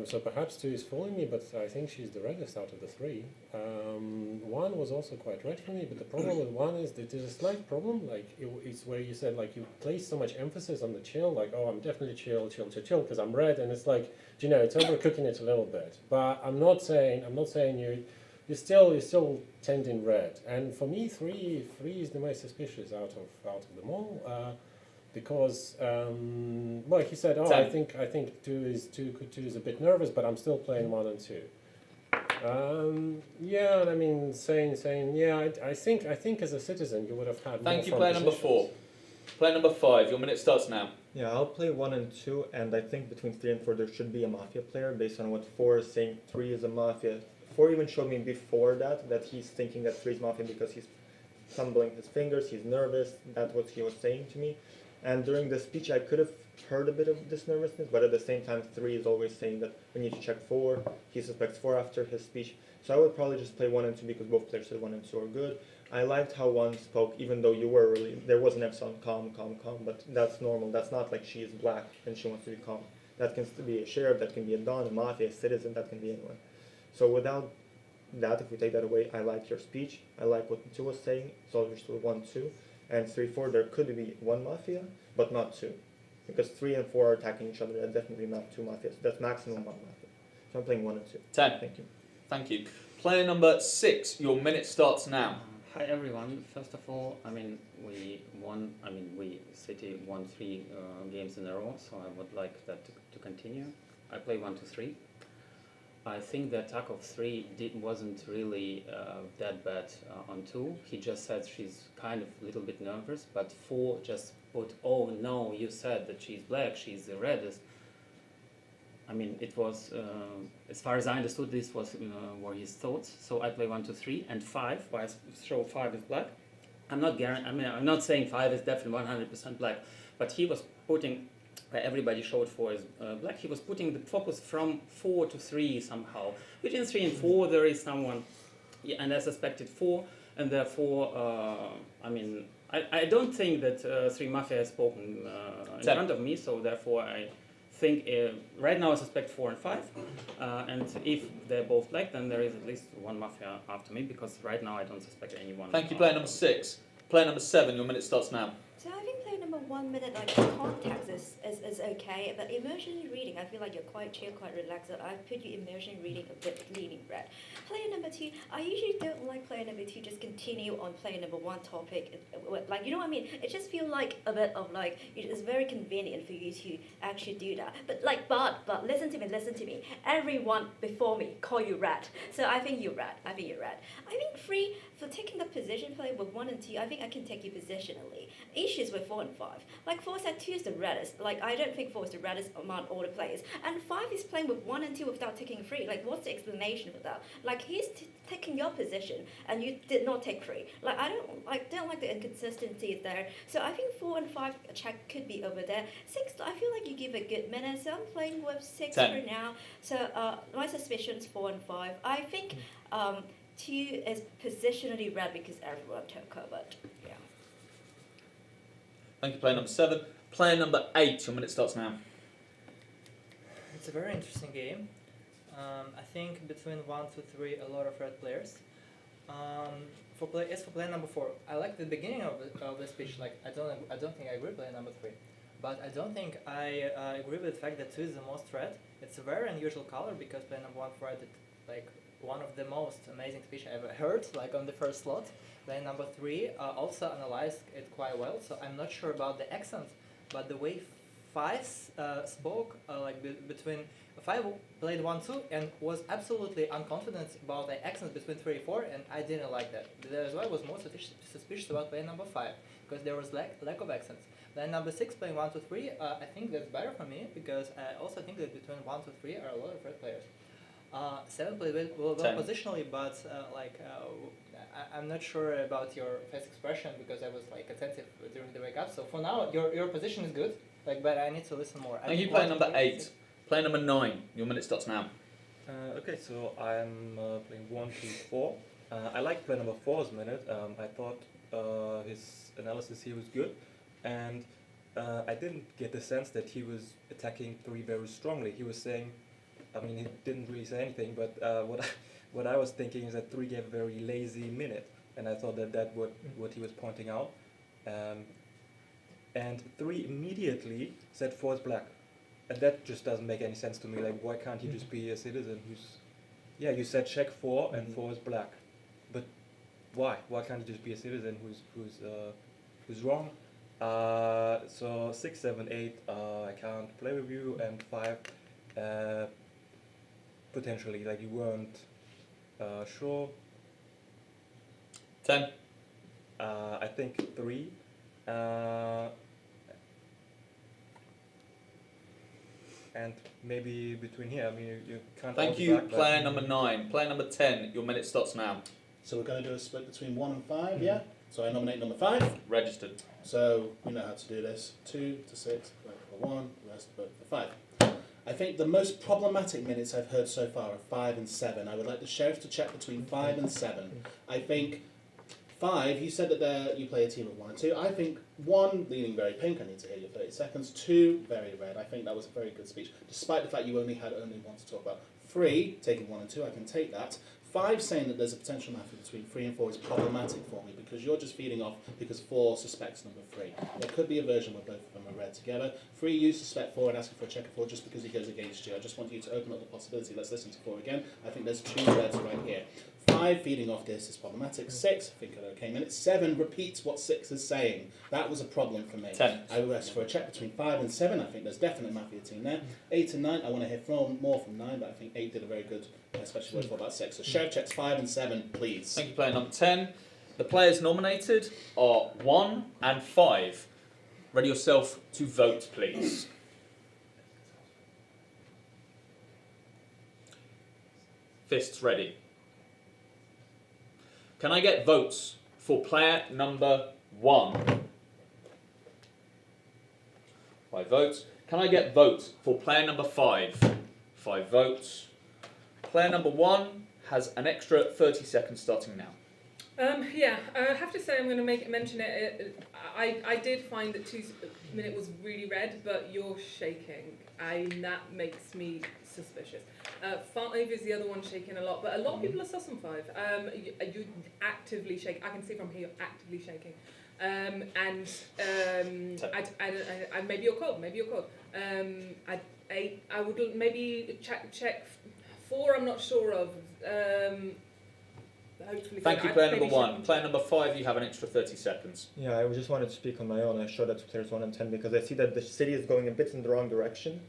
So perhaps 2 is fooling me, but I think she's the reddest out of the 3. 1 was also quite red for me, but the problem with 1 is that there's a slight problem. It's where you said you place so much emphasis on the chill, oh, I'm definitely chill, because I'm red, and it's it's overcooking it a little bit. But I'm not saying you're still tending red. And for me, 3 is the most suspicious out of them all. Because he said, I think 2 is a bit nervous, but I'm still playing 1 and 2. Yeah, I mean, saying, yeah, I think as a citizen you would have had. Thank you, player number 4. Player number 5, your minute starts now. Yeah, I'll play 1 and 2, and I think between 3 and 4 there should be a Mafia player based on what 4 is saying. 3 is a Mafia. 4 even showed me before that he's thinking that 3 is Mafia because he's fumbling his fingers, he's nervous. That's what he was saying to me. And during the speech, I could have heard a bit of this nervousness, but at the same time, 3 is always saying that we need to check 4. He suspects 4 after his speech. So I would probably just play 1 and 2 because both players said 1 and 2 are good. I liked how 1 spoke, even though there was an emphasis on calm, but that's normal. That's not like she is black and she wants to be calm. That can be a sheriff, that can be a don, a mafia, a citizen, that can be anyone. So without that, if we take that away, I like your speech. I like what 2 was saying, so there's still 1, 2. And 3, 4, there could be 1 Mafia, but not 2. Because 3 and 4 are attacking each other, and definitely not 2 Mafias. That's maximum 1 Mafia. So I'm playing 1 and 2. 10. Thank you. Thank you. Player number 6, your minute starts now. Hi everyone. First of all, we won. City won 3 games in a row, so I would like that to continue. I play 1-2-3. I think the attack of 3 wasn't really that bad on 2. He just said she's kind of a little bit nervous, but 4 just put, oh no, you said that she's black, she's the reddest. It was, as far as I understood, this were his thoughts. So I play 1-2-3 and 5. Why I show 5 is black. I'm not saying 5 is definitely 100% black, but he was putting. Everybody showed 4 is black. He was putting the focus from 4 to 3 somehow. Between 3 and 4, there is someone, and I suspected 4, and therefore, I don't think that 3 Mafia has spoken in front of me. So therefore, I think right now I suspect 4 and 5, and if they're both black, then there is at least 1 Mafia after me, because right now I don't suspect anyone. Thank you, player number 6. Player number 7, your minute starts now. So I think player number 1 minute, like the context is okay, but emotionally reading, I feel like you're quite chill, quite relaxed. So I put you emotionally reading a bit leaning red. Player number 2, I usually don't like player number 2 just continue on player number 1 topic. Like, you know what I mean? It just feels like a bit of like, it's very convenient for you to actually do that. But listen to me. Everyone before me call you red. So I think you're red. I think 3, for taking the position play with 1 and 2, I think I can take you positionally. Issues with 4 and 5. Like 4 said 2 is the reddest. Like I don't think 4 is the reddest among all the players. And 5 is playing with 1 and 2 without taking 3. Like what's the explanation for that? Like he's taking your position and you did not take 3. Like I don't like the inconsistency there. So I think 4 and 5 check could be over there. 6, I feel like you give a good minute. So I'm playing with 6 10. for now. So my suspicions 4 and 5. I think 2 is positionally red because everyone took covered. Yeah. Thank you, player number 7. Player number 8, your minute starts now. It's a very interesting game. I think between 1-3, a lot of red players. For player number 4, I like the beginning of the speech. Like I don't think I agree with player number 3, but I don't think I agree with the fact that 2 is the most red. It's a very unusual color because player number 1 provided like one of the most amazing speech I ever heard, like on the first slot. Player number 3 also analyzed it quite well. So I'm not sure about the accent, but the way 5 spoke, between 5 played 1-2 and was absolutely unconfident about the accents between 3 and 4, and I didn't like that. That's why I was more suspicious about player number 5, because there was lack of accents. Then number 6 playing 1-2-3, I think that's better for me, because I also think that between 1-3 are a lot of red players. 7 played well positionally, but I'm not sure about your face expression because I was like attentive during the wake up. So for now, your position is good, but I need to listen more. Thank you, player number 8. Player number 9, your minute starts now. Okay, so I'm playing 1-2-4. I like player number 4's minute. I thought his analysis here was good, and I didn't get the sense that he was attacking 3 very strongly. He was saying, he didn't really say anything, but what I was thinking is that 3 gave a very lazy minute, and I thought that what he was pointing out. And 3 immediately said 4 is black, and that just doesn't make any sense to me. Like, why can't he just be a citizen who's, you said check 4 and 4 is black, but why? Why can't he just be a citizen who's wrong? So 6, 7, 8, I can't play with you, and 5. Potentially, like you weren't sure. 10. I think 3. And maybe between here, you can't. Thank you, player number 9. Player number 10, your minute starts now. So we're going to do a split between 1 and 5, yeah? So I nominate number 5. Registered. So we know how to do this. 2 to 6, vote for 1, the rest vote for 5. I think the most problematic minutes I've heard so far are 5 and 7. I would like the sheriff to check between 5 and 7. I think 5, you said that you play a team of 1 and 2. I think 1, leaning very pink, I need to hear your 30 seconds. 2, very red. I think that was a very good speech, despite the fact you only had one to talk about. 3, taking 1 and 2, I can take that. 5 saying that there's a potential mafia between 3 and 4 is problematic for me because you're just feeding off because 4 suspects number 3. There could be a version where both of them are read together. 3, you suspect 4 and asking for a check of 4 just because he goes against you. I just want you to open up the possibility. Let's listen to 4 again. I think there's 2 reds right here. 5 feeding off this is problematic. 6, I think okay minutes. 7 repeats what 6 is saying. That was a problem for me. 10. I would ask for a check between 5 and 7. I think there's definitely a mafia team there. 8 and 9, I want to hear more from 9, but I think 8 did a very good, especially what about 6. So Sheriff checks 5 and 7, please. Thank you, player number 10. The players nominated are 1 and 5. Ready yourself to vote, please. Fists ready. Can I get votes for player number 1? 5 votes. Can I get votes for player number 5? 5 votes. Player number 1 has an extra 30 seconds starting now. Yeah, I have to say I'm going to mention it. I did find that 2 minute was really red, but you're shaking, and that makes me suspicious. 5 is the other one shaking a lot, but a lot of people are sus on 5. You actively shake. I can see from here you're actively shaking. Maybe you're cold. Maybe you're cold. I would maybe check 4. I'm not sure of. Hopefully. Thank you, player number 1. Player number 5, you have an extra 30 seconds. Yeah, I just wanted to speak on my own. I showed that to players 1 and 10 because I see that the city is going a bit in the wrong direction.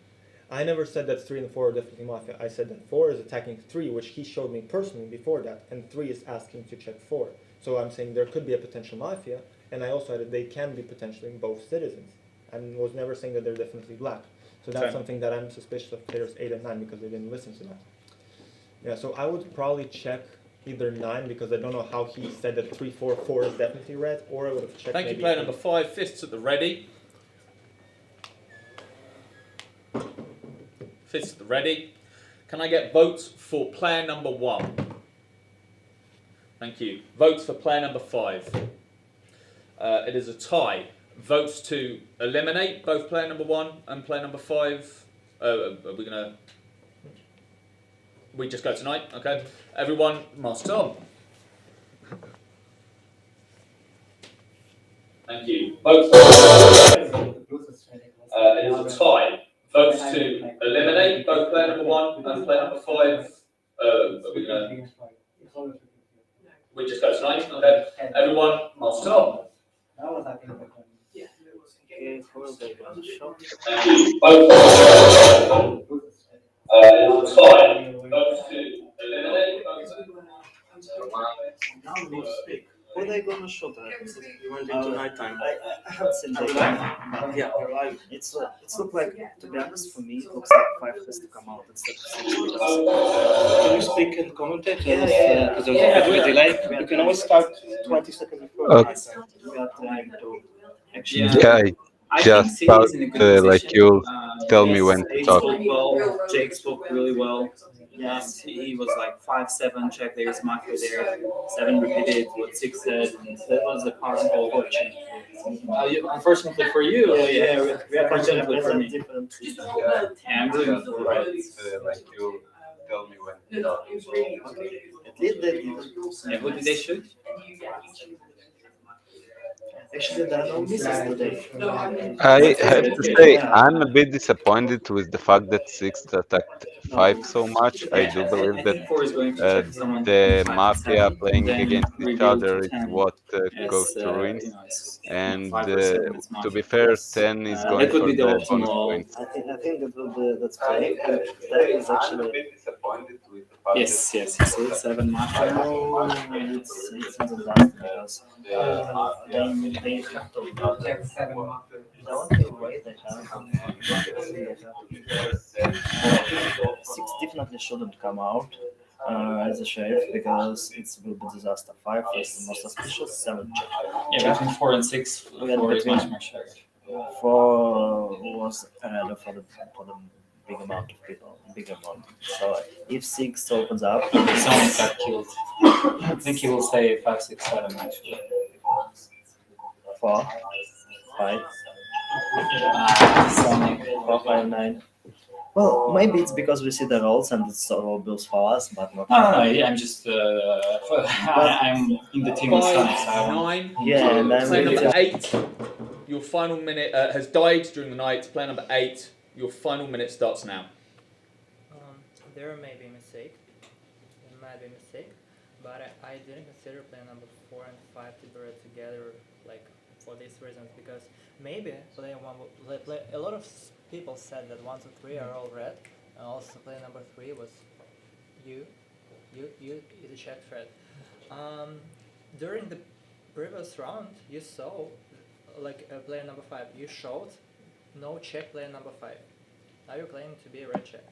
I never said that 3 and 4 are definitely Mafia. I said that 4 is attacking 3, which he showed me personally before that, and 3 is asking to check 4. So I'm saying there could be a potential Mafia, and I also added they can be potentially both citizens, and was never saying that they're definitely black. So that's something that I'm suspicious of players 8 and 9 because they didn't listen to that. Yeah, so I would probably check either 9 because I don't know how he said that 3, 4, 4 is definitely red, or I would have checked. Thank you, player number 5. Fists at the ready. Fists at the ready. Can I get votes for player number 1? Thank you. Votes for player number 5. It is a tie. Votes to eliminate both player number 1 and player number 5. Are we gonna? We just go tonight, okay? Everyone, mask on. Thank you. Votes it is a tie. Votes to eliminate both player number 1 and player number 5. Are we gonna? We just go tonight, okay? Everyone, mask on. Thank you. Votes it is a tie. Votes to eliminate Were they gonna show that? You went into nighttime. I haven't seen that. Yeah, it's looked like, to be honest, for me, it looks like 5 has to come out instead of 6. Can you speak and commentate? Because there's a bit of a delay. You can always start 20 seconds before. Okay. We have time to actually. Yeah, I just thought like you tell me when to talk. Spoke well. Jake spoke really well. Yes, he was like 5, 7, check there's Mafia there. 7 repeated what 6 said, and that was a powerful watch. Unfortunately for you, yeah, unfortunately for me. Yeah, I'm really looking forward to it. Like you tell me when to talk. At least they did. And what did they shoot? Actually, there are no misses today. I have to say, I'm a bit disappointed with the fact that 6 attacked 5 so much. I do believe that the Mafia playing against each other is what goes to ruins. And to be fair, 10 is going for the bonus points. I think that's correct. That is actually. Yes, he said 7 Mafia. It's a disaster because they have to the only way they have 6 definitely shouldn't come out as a sheriff because it's a little bit disaster. 5 is the most suspicious. 7 check. Yeah, between 4 and 6, 4 is much more sheriff. 4 was for the big amount of people, big amount. So if 6 opens up, someone got killed. I think he will say 5, 6, 7 actually. 4, 5, 4, 5, 9. Well, maybe it's because we see the roles and it's so obvious for us, but not. No, yeah, I'm just. I'm in the team with Sonic. So 9. Yeah, and I'm Player really number 8. Your final minute has died during the night. Player number 8. Your final minute starts now. There may be a mistake. There might be a mistake, but I didn't consider player number 4 and 5 to be read together, like for these reasons, because maybe player 1 will a lot of people said that 1 to 3 are all red, and also player number 3 was you is a checked red. During the previous round, you saw like player number 5. You showed no check player number 5. Now you're claiming to be a red check.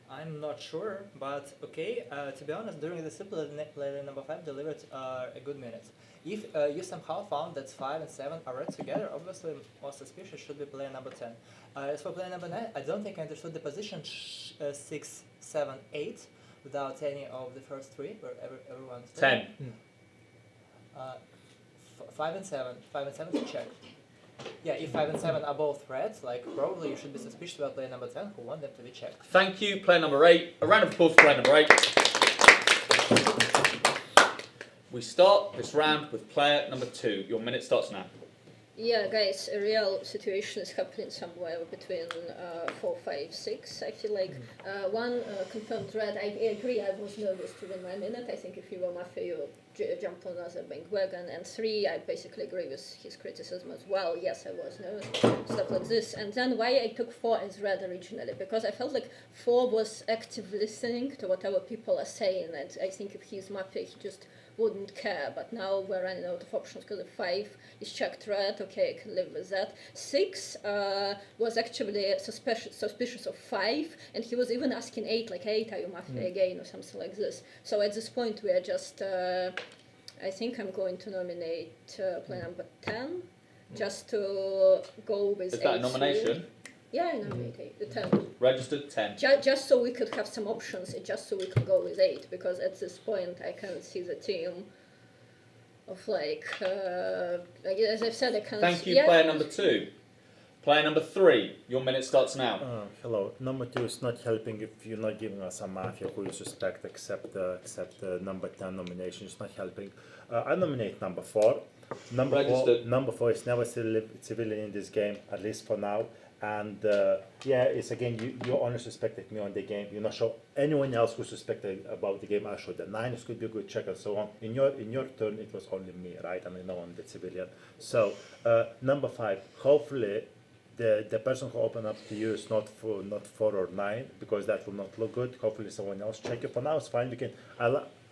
I'm not sure, but okay. To be honest, during the simple player number 5 delivered a good minute. If you somehow found that 5 and 7 are read together, obviously more suspicious should be player number 10. As for player number 9, I don't think I understood the position 6, 7, 8 without any of the first 3, where everyone's 10. 5 and 7. 5 and 7 to check. Yeah, if 5 and 7 are both red, like probably you should be suspicious about player number 10 who want them to be checked. Thank you, player number 8. A round of applause for player number 8. We start this round with player number 2. Your minute starts now. Yeah, guys, a real situation is happening somewhere between 4, 5, 6. I feel like 1 confirmed red. I agree. I was nervous during my minute. I think if you were Mafia, you would jump on another bandwagon. And 3, I basically agree with his criticism as well. Yes, I was nervous, stuff like this. And then why I took 4 as red originally? Because I felt like 4 was active listening to whatever people are saying. And I think if he's Mafia, he just wouldn't care, but now we're running out of options because the 5 is checked red. Okay, I can live with that. 6 was actually suspicious of 5, and he was even asking 8, like 8, are you Mafia again, or something like this. So at this point we are just, I think I'm going to nominate player number 10, just to go with 8. Is that a nomination? Yeah, I nominate 10. Registered 10. Just so we could have some options, just so we could go with 8, because at this point I can't see the team of like, as I've said, I can't Thank see. you, player number 2. Player number 3, your minute starts now. Hello. Number 2 is not helping if you're not giving us a Mafia who you suspect, except the number 10 nomination. It's not helping. I nominate number 4. Number 4 is never civilian in this game, at least for now. And yeah, it's again, you only suspected me on the game. You're not sure anyone else who suspected about the game. I showed the 9 could be a good check and so on. In your turn, it was only me, right? I mean, no one, the civilian. So number 5, hopefully the person who opened up to you is not 4 or 9, because that will not look good. Hopefully someone else check it. For now, it's fine. We can.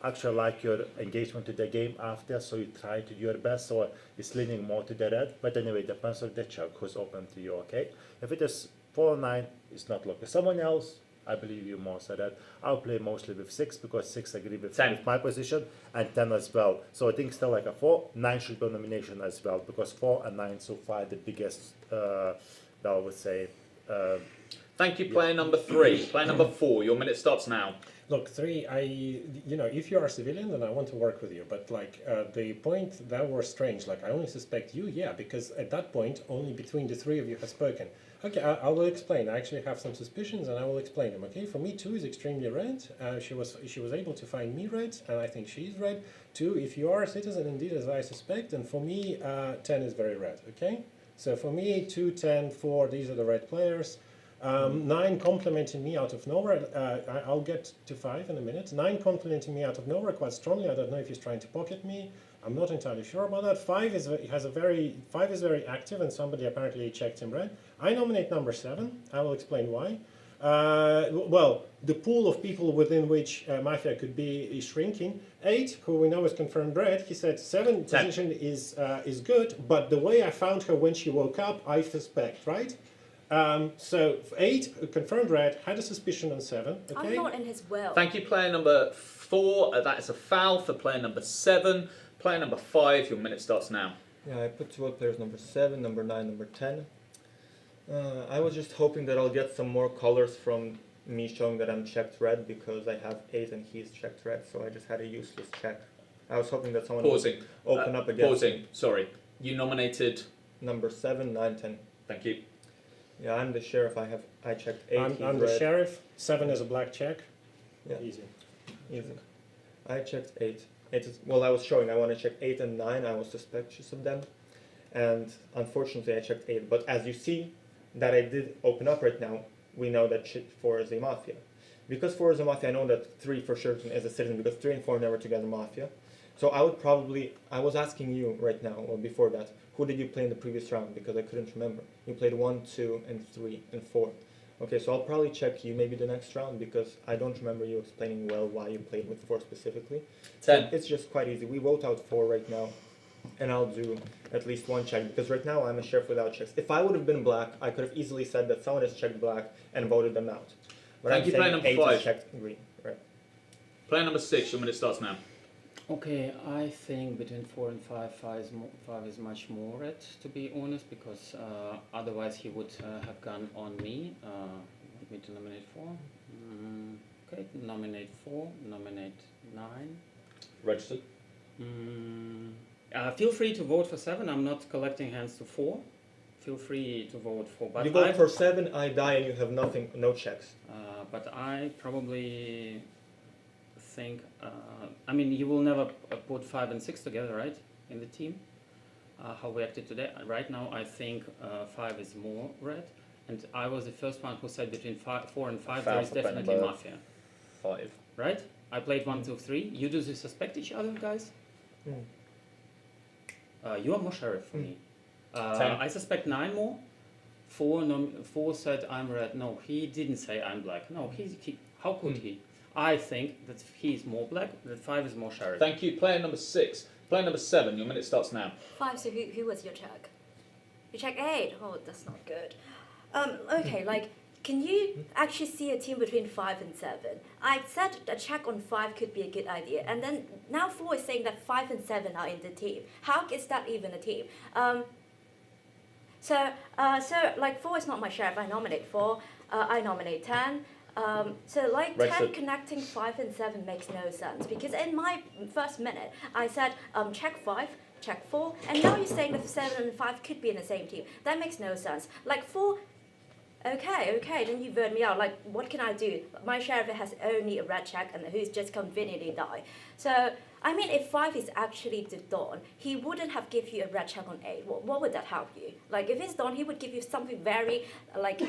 Actually like your engagement to the game after, so you try to do your best, so it's leaning more to the red. But anyway, depends on the check who's open to you, okay? If it is 4 or 9, it's not looking. Someone else, I believe you more so that I'll play mostly with 6, because 6 agree with my position, and 10 as well. So I think still like a 4, 9 should be a nomination as well, because 4 and 9 so far the biggest, I would say. Thank you, player number 3. Player number 4, your minute starts now. Look, 3, if you are a civilian, then I want to work with you. But like the point that was strange, like I only suspect you, yeah, because at that point only between the 3 of you have spoken. Okay, I will explain. I actually have some suspicions, and I will explain them. Okay, for me, 2 is extremely red. She was able to find me red, and I think she's red. 2, if you are a citizen, indeed, as I suspect, and for me, 10 is very red. Okay, so for me, 2, 10, 4, these are the red players. 9 complimenting me out of nowhere. I'll get to 5 in a minute. 9 complimenting me out of nowhere quite strongly. I don't know if he's trying to pocket me. I'm not entirely sure about that. 5 is very active, and somebody apparently checked him red. I nominate number 7. I will explain why. Well, the pool of people within which Mafia could be is shrinking. 8, who we know is confirmed red, he said 7 position is good, but the way I found her when she woke up, I suspect, right? So 8 confirmed red, had a suspicion on 7. Okay. I'm not in his will. Thank you, player number 4. That is a foul for player number 7. Player number 5, your minute starts now. Yeah, I put 2 players, number 7, number 9, number 10. I was just hoping that I'll get some more colors from me showing that I'm checked red, because I have 8 and he's checked red, so I just had a useless check. I was hoping that someone would open up again. Pausing, sorry. You nominated? Number 7, 9, 10. Thank you. Yeah, I'm the sheriff. I have I checked 8. I'm the sheriff. 7 is a black check. Yeah. Easy. Easy. I checked 8. 8 is, well, I was showing I want to check 8 and 9. I was suspicious of them. And unfortunately, I checked 8. But as you see, that I did open up right now, we know that 4 is a Mafia. Because 4 is a Mafia, I know that 3 for sure is a citizen, because 3 and 4 never together Mafia. So I would probably, I was asking you right now, or before that, who did you play in the previous round? Because I couldn't remember. You played 1, 2, and 3, and 4. Okay, so I'll probably check you maybe the next round, because I don't remember you explaining well why you played with 4 specifically. 10. It's just quite easy. We vote out 4 right now, and I'll do at least 1 check, because right now I'm a sheriff without checks. If I would have been black, I could have easily said that someone has checked black and voted them out. But Thank I'm you, saying player number 8 5. is checked green. Right. Player number 6, your minute starts now. Okay, I think between 4 and 5, 5 is much more red, to be honest, because otherwise he would have gone on me. Want me to nominate 4? Okay, nominate 4, nominate 9. Registered. Feel free to vote for 7. I'm not collecting hands to 4. Feel free to vote for. But You vote for 7, I die, and you have nothing, no checks. But I probably think, I mean, you will never put 5 and 6 together, right, in the team? How we acted today. Right now, I think 5 is more red, and I was the first one who said between 4 and 5 there is definitely Mafia. 5. Right? I played 1, 2, 3. You do they suspect each other, guys? You are more sheriff for me. 10. I suspect 9 more. 4 said I'm red. No, he didn't say I'm black. No, how could he? I think that he's more black, that 5 is more sheriff. Thank you. Player number 6. Player number 7, your minute starts now. 5, so who was your check? You check 8. Oh, that's not good. Okay, like, can you actually see a team between 5 and 7? I said a check on 5 could be a good idea, and then now 4 is saying that 5 and 7 are in the team. How is that even a team? So like 4 is not my sheriff. I nominate 4. I nominate 10. So like Registered. 10 connecting 5 and 7 makes no sense, because in my first minute I said check 5, check 4, and now you're saying that 7 and 5 could be in the same team. That makes no sense. Like 4, okay, then you vote me out. Like, what can I do? My sheriff has only a red check and who's just conveniently die. So I mean, if 5 is actually the Dawn, he wouldn't have give you a red check on 8. What would that help you? Like, if it's Dawn, he would give you something very, like,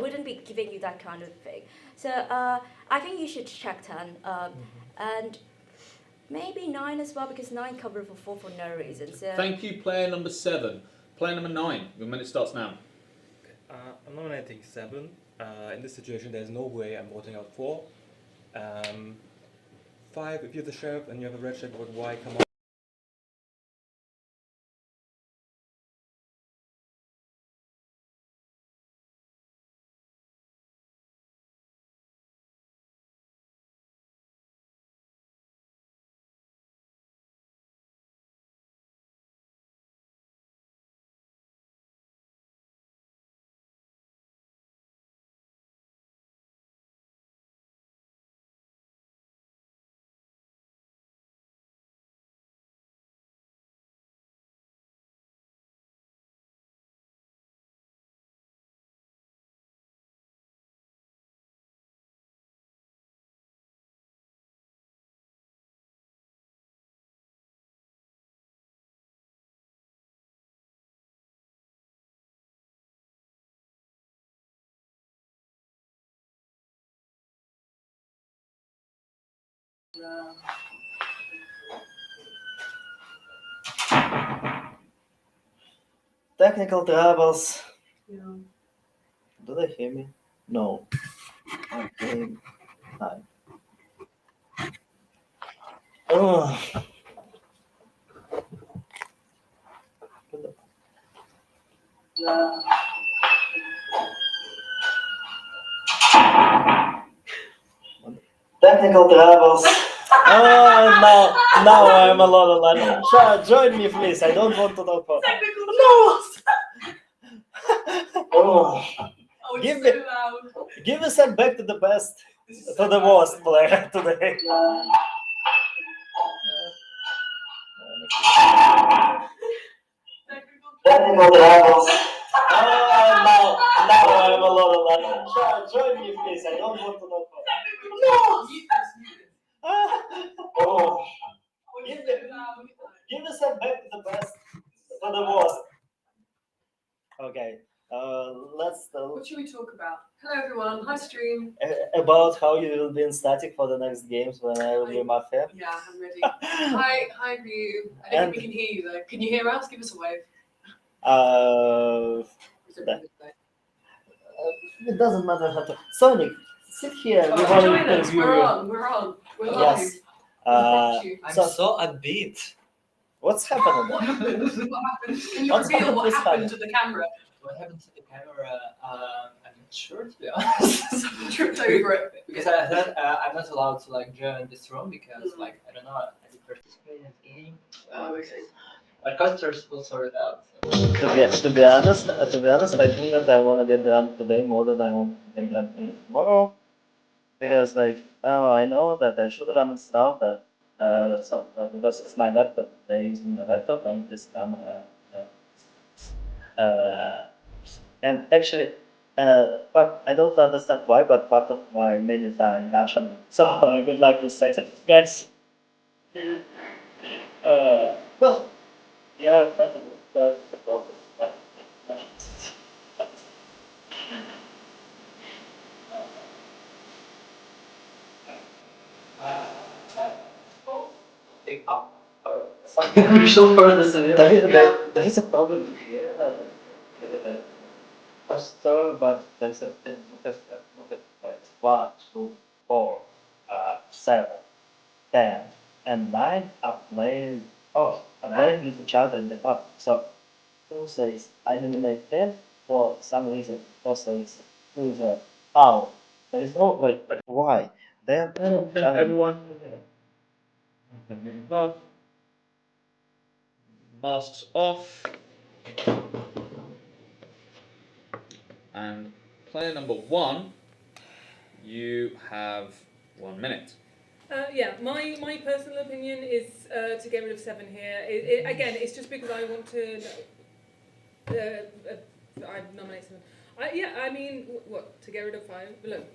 wouldn't be giving you that kind of thing. So I think you should check 10. And maybe 9 as well, because 9 covered for 4 for no reason. So Thank you, player number 7. Player number 9, your minute starts now. I'm nominating 7. In this situation, there's no way I'm voting out 4. 5, if you're the sheriff and you have a red check, vote Y, come on. Technical troubles. Do they hear me? No. Okay. Hi. Oh. Technical troubles. Oh, now I'm alone online. Join me, please. I don't want to talk about. No. Oh. Give me some back to the best, to the worst player today. Technical troubles. Now I'm a lot of that. Join me, please. I don't want to know. No! Oh. Give us a back the best for the worst. Okay. Let's. What should we talk about? Hello, everyone. Hi, stream. About how you will be in static for the next games when I will be Mafia. Yeah, I'm ready. Hi, Ryu. I don't think we can hear you though. Can you hear us? Give us a wave. It doesn't matter how to. Sonic, sit here. Oh, We want join to us. interview We're you. on. We're on. We're Yes. live. I'm so upbeat. What's happening? What happened? What happened? Can you What's reveal what happened happened this to the camera? What happened to the camera? I'm not sure, to be honest. Tripped over it. Because I thought I'm not allowed to like join this room because like I don't know, I didn't participate in the game. But customers will sort it out. To be honest, I think that I want to get done today more than I want to get done tomorrow. Because like, I know that I should run stuff that because it's my laptop, they're using the laptop and this camera. And actually, but I don't understand why, but part of my minutes are in Russian. So I would like to say that, guys. Well, yeah, that's the problem. Crucial for this. There is a problem here. So, but there's a like 1, 2, 4, 7, 10, and 9 are playing. Oh, are playing with each other in the pub. So, who says I eliminate 10 for some reason? Who says how? There is no like why? They are playing each other. Everyone. Masks off. And player number 1, you have 1 minute. Yeah, my personal opinion is to get rid of 7 here. Again, it's just because I want to. I'd nominate 7. I mean, what to get rid of 5? Look,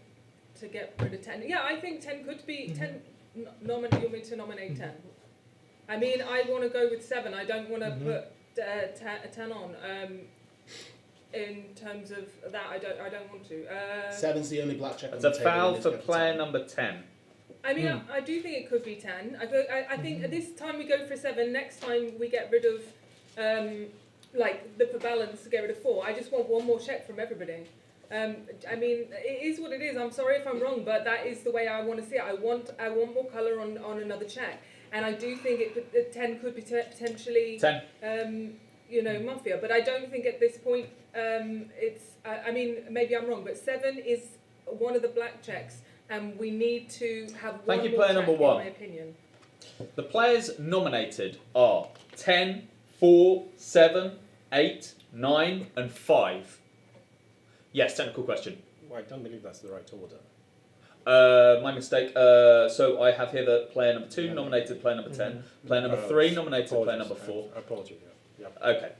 to get rid of 10. Yeah, I think 10 could be 10. You want me to nominate 10? I mean, I want to go with 7. I don't want to put 10 on. In terms of that, I don't want to. 7's the only black check on It's the a table. foul for player number 10. I mean, I do think it could be 10. I think this time we go for 7. Next time we get rid of, like, for balance, get rid of 4. I just want one more check from everybody. I mean, it is what it is. I'm sorry if I'm wrong, but that is the way I want to see it. I want more colour on another check. And I do think 10 could be potentially 10. Mafia. But I don't think at this point it's. I mean, maybe I'm wrong, but 7 is one of the black checks, and we need to have one Thank you, more player check, number 1. in my opinion. The players nominated are 10, 4, 7, 8, 9, and 5. Yes, technical question. Well, I don't believe that's the right order. My mistake. So I have here that player number 2 nominated player number 10. Player number 3 nominated player number 4. Apologies. Yeah. Okay.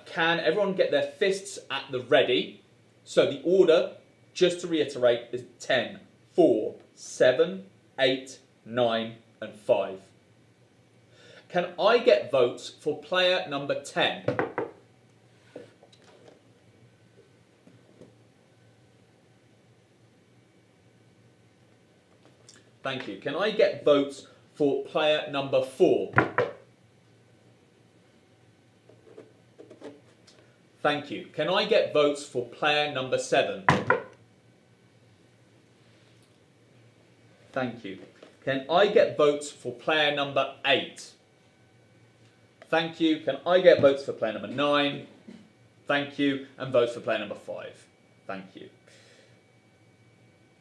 Can everyone get their fists at the ready? So the order, just to reiterate, is 10, 4, 7, 8, 9, and 5. Can I get votes for player number 10? Thank you. Can I get votes for player number 4? Thank you. Can I get votes for player number 7? Thank you. Can I get votes for player number 8? Thank you. Can I get votes for player number 9? Thank you. And votes for player number 5. Thank you.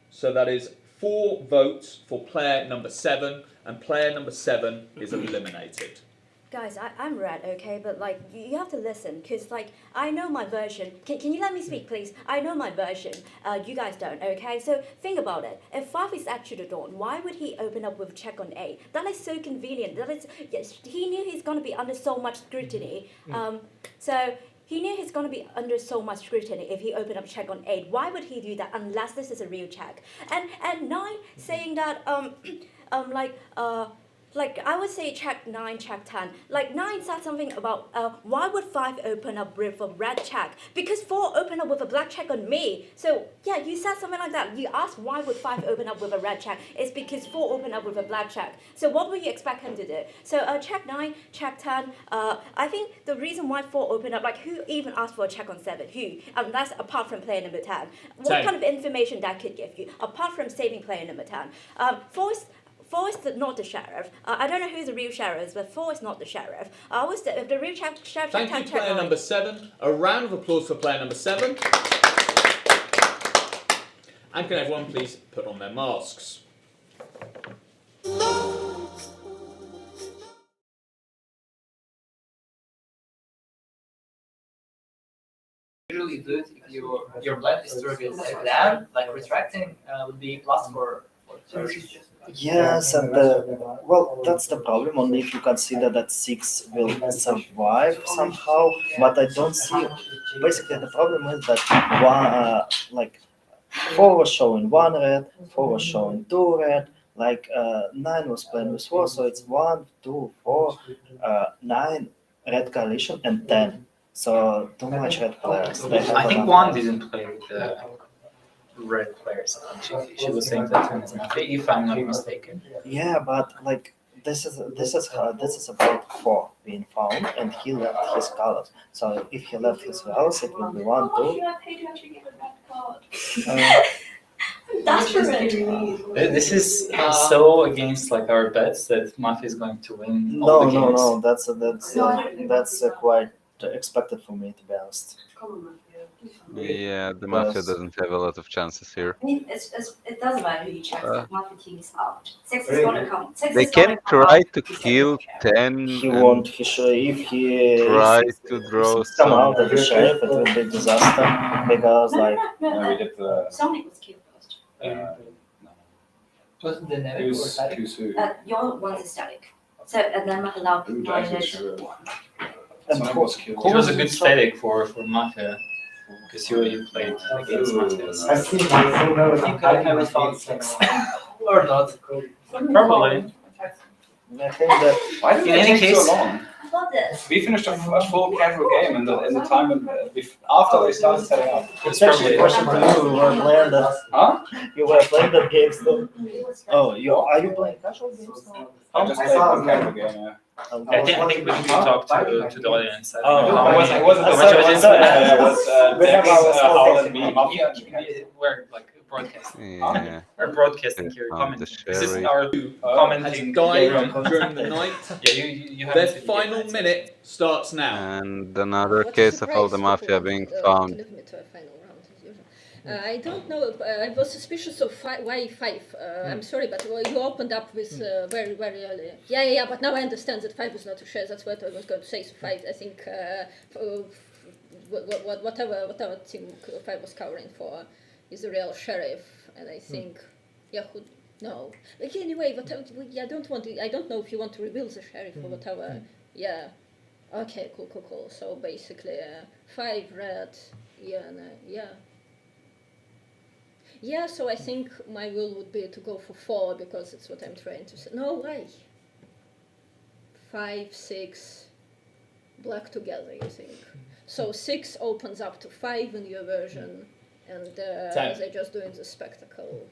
So that is 4 votes for player number 7, and player number 7 is eliminated. Guys, I'm red, okay? But, like, you have to listen, because, like, I know my version. Can you let me speak, please? I know my version. You guys don't, okay? So, think about it. If 5 is actually the dawn, why would he open up with check on 8? That is so convenient. That is, yes, he knew he's going to be under so much scrutiny. So, he knew he's going to be under so much scrutiny if he opened up check on 8. Why would he do that unless this is a real check? And 9 saying that like I would say check 9, check 10. Like 9 said something about why would 5 open up with a red check? Because 4 opened up with a black check on me. So yeah, you said something like that. You asked why would 5 open up with a red check? It's because 4 opened up with a black check. So what would you expect him to do? So check 9, check 10. I think the reason why 4 opened up, like who even asked for a check on 7? Who? Unless apart from player number 10. What kind of information that could give you apart from saving player number 10? 4 is not the sheriff. I don't know who the real sheriff is, but 4 is not the sheriff. If the real sheriff Thank you, player number 7. A round of applause for player number 7. And can everyone please put on their masks? Usually do it if your blood is disturbed down, like retracting would be plus for Yes, and well, that's the problem. Only if you consider that 6 will survive somehow, but I don't see. Basically, the problem is that like 4 was showing 1 red, 4 was showing 2 red. Like 9 was playing with 4, so it's 1, 2, 4, 9 red coalition and 10. So too much red players. I think 1 didn't play with the red players. She was saying that if I'm not mistaken. Yeah, but like this is about 4 being found, and he left his colors. So if he left his colors, it will be 1, 2. That's This is so against like our bets that Mafia is going to win all the games. No. That's quite expected for me, to be honest. Yeah, the Mafia doesn't have a lot of chances here. I mean, it doesn't matter who you check. The Mafia team is out. 6 is going to come. They can try to kill 10. He won't. He should. If he try to draw come out of the sheriff, it will be a disaster because like. Somebody was killed first. Wasn't the It was your one is static. So and then Mahalal minus. Who was a good static for Mafia? Because you played against Mafia. I think I will found 6 or not. Probably. I think that. Why did In it any take case, so long? We finished a full casual game in the time after they started setting up. It's actually a question to you. You were playing that. Huh? You were playing that game still. Oh, are you playing casual games now? I just played one casual game. Yeah. I think we should talk to the audience. It wasn't the we're like broadcasting. Yeah. We're broadcasting here. Commenting. This is Sherry. our commenting Died room. during the night. Yeah, you Their haven't final minute starts now. And another case of all the Mafia being found. I don't know. I was suspicious of why 5. I'm sorry, but you opened up with very, very early. Yeah. But now I understand that 5 is not a share. That's what I was going to say. So 5, I think, whatever team 5 was covering for is the real sheriff, and I think, no. Like anyway, I don't know if you want to reveal the sheriff or whatever. Yeah. Okay. Cool. So basically, 5 red. Yeah, so I think my will would be to go for 4 because it's what I'm trying to say. No, why? 5, 6, black together, you think. So 6 opens up to 5 in your version, and they're just doing the spectacle.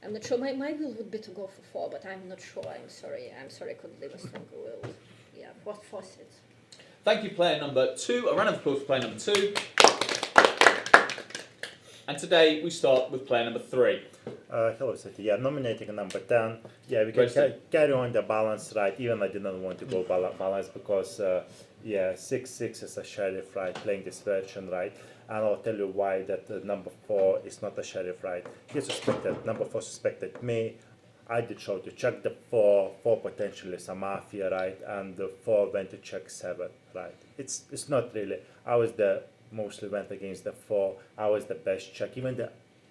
I'm not sure. My will would be to go for 4, but I'm not sure. I'm sorry. I could leave a stronger will. Yeah, 4 sits. Thank you, player number 2. A round of applause for player number 2. And today we start with player number 3. Hello, City. Yeah, nominating number 10. Yeah, we can carry on the balance, right? Even I didn't want to go balance because, 6 is a sheriff, right? Playing this version, right? And I'll tell you why that number 4 is not a sheriff, right? He suspected, number 4 suspected me. I did show to check the 4 potentially is a Mafia, right? And the 4 went to check 7, right? It's not really. I was mostly went against the 4. I was the best check. Even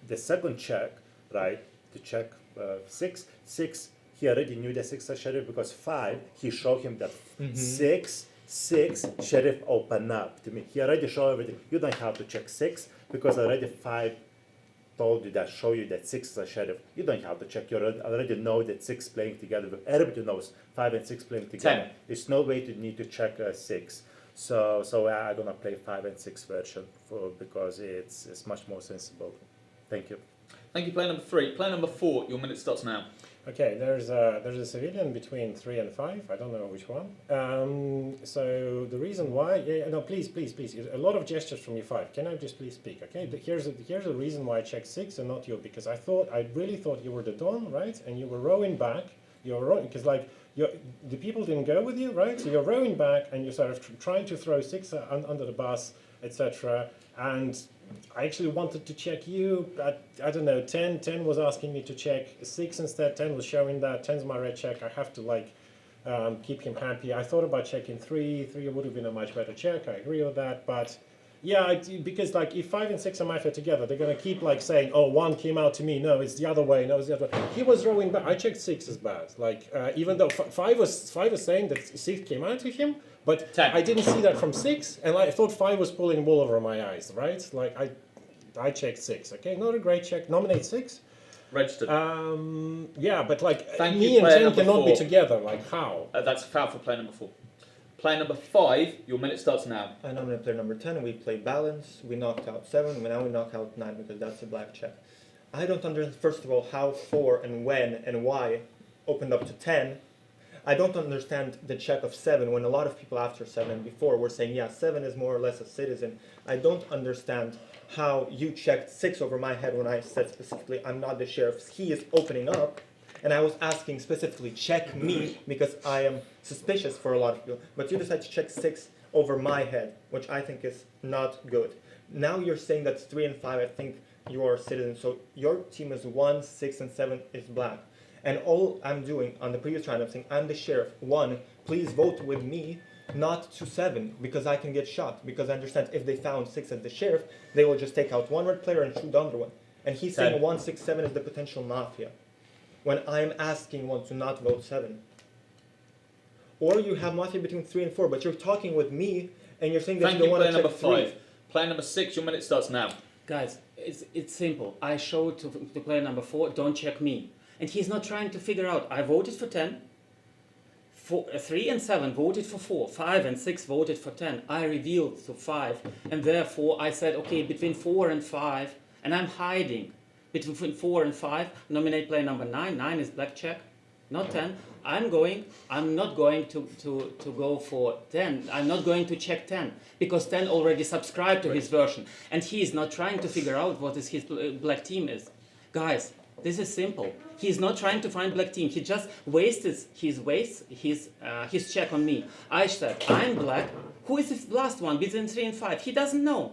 the second check, right, to check 6, he already knew the 6 is sheriff because 5, he showed him that 6 6, sheriff open up to me. He already showed everything. You don't have to check 6 because already 5 told you that, show you that 6 is a sheriff. You don't have to check. You already know that 6 playing together. Everybody knows 5 and 6 playing together. 10. There's no way to need to check 6. So I'm gonna play 5 and 6 version because it's much more sensible. Thank you. Thank you, player number 3. Player number 4, your minute starts now. Okay, there's a civilian between 3 and 5. I don't know which one. So the reason why, no, please. A lot of gestures from you 5. Can I just please speak? Okay, here's the reason why I checked 6 and not you, because I really thought you were the Don, right? And you were rowing back. You're rowing because like the people didn't go with you, right? So you're rowing back and you're sort of trying to throw 6 under the bus, etc. And I actually wanted to check you, but I don't know, 10 was asking me to check 6 instead. 10 was showing that 10's my red check. I have to like keep him happy. I thought about checking 3 would have been a much better check. I agree with that, but yeah, because like if 5 and 6 are Mafia together, they're gonna keep like saying, oh, 1 came out to me, no, it's the other way, no, it's the other way. He was rowing back. I checked 6 as bad, like even though 5 was saying that 6 came out to him, but 10. I didn't see that from 6, and I thought 5 was pulling wool over my eyes, right? Like I checked 6. Okay, not a great check. Nominate 6. Registered. Yeah, but like Thank me you, and player 10 number cannot 4. be together. Like how? That's a foul for player number 4. Player number 5, your minute starts now. I nominate player number 10. We play balance. We knocked out 7. Now we knock out 9 because that's a black check. I don't understand, first of all, how 4 and when and why opened up to 10. I don't understand the check of 7 when a lot of people after 7 and before were saying, yeah, 7 is more or less a citizen. I don't understand how you checked 6 over my head when I said specifically, I'm not the sheriff. He is opening up. And I was asking specifically, check me, because I am suspicious for a lot of people. But you decided to check 6 over my head, which I think is not good. Now you're saying that's 3 and 5, I think you are a citizen. So your team is 1, 6, and 7 is black. And all I'm doing on the previous round, I'm saying, I'm the sheriff. 1, please vote with me, not to 7, because I can get shot. Because I understand if they found 6 as the sheriff, they will just take out one red player and shoot the other one. And he's saying 1, 6, 7 is the potential Mafia, when I'm asking 1 to not vote 7. Or you have Mafia between 3 and 4, but you're talking with me, and you're saying that you don't want to check 3. Player number 5. Player number 6, your minute starts now. Guys, it's simple. I showed to player number 4, don't check me. And he's not trying to figure out, I voted for 10, 3 and 7 voted for 4, 5 and 6 voted for 10. I revealed to 5, and therefore I said, okay, between 4 and 5, and I'm hiding. Between 4 and 5, nominate player number 9. 9 is black check, not 10. I'm not going to go for 10. I'm not going to check 10, because 10 already subscribed to his version, and he is not trying to figure out what is his black team is. Guys, this is simple. He's not trying to find black team. He just wasted his check on me. I said, I'm black. Who is the last one between 3 and 5? He doesn't know.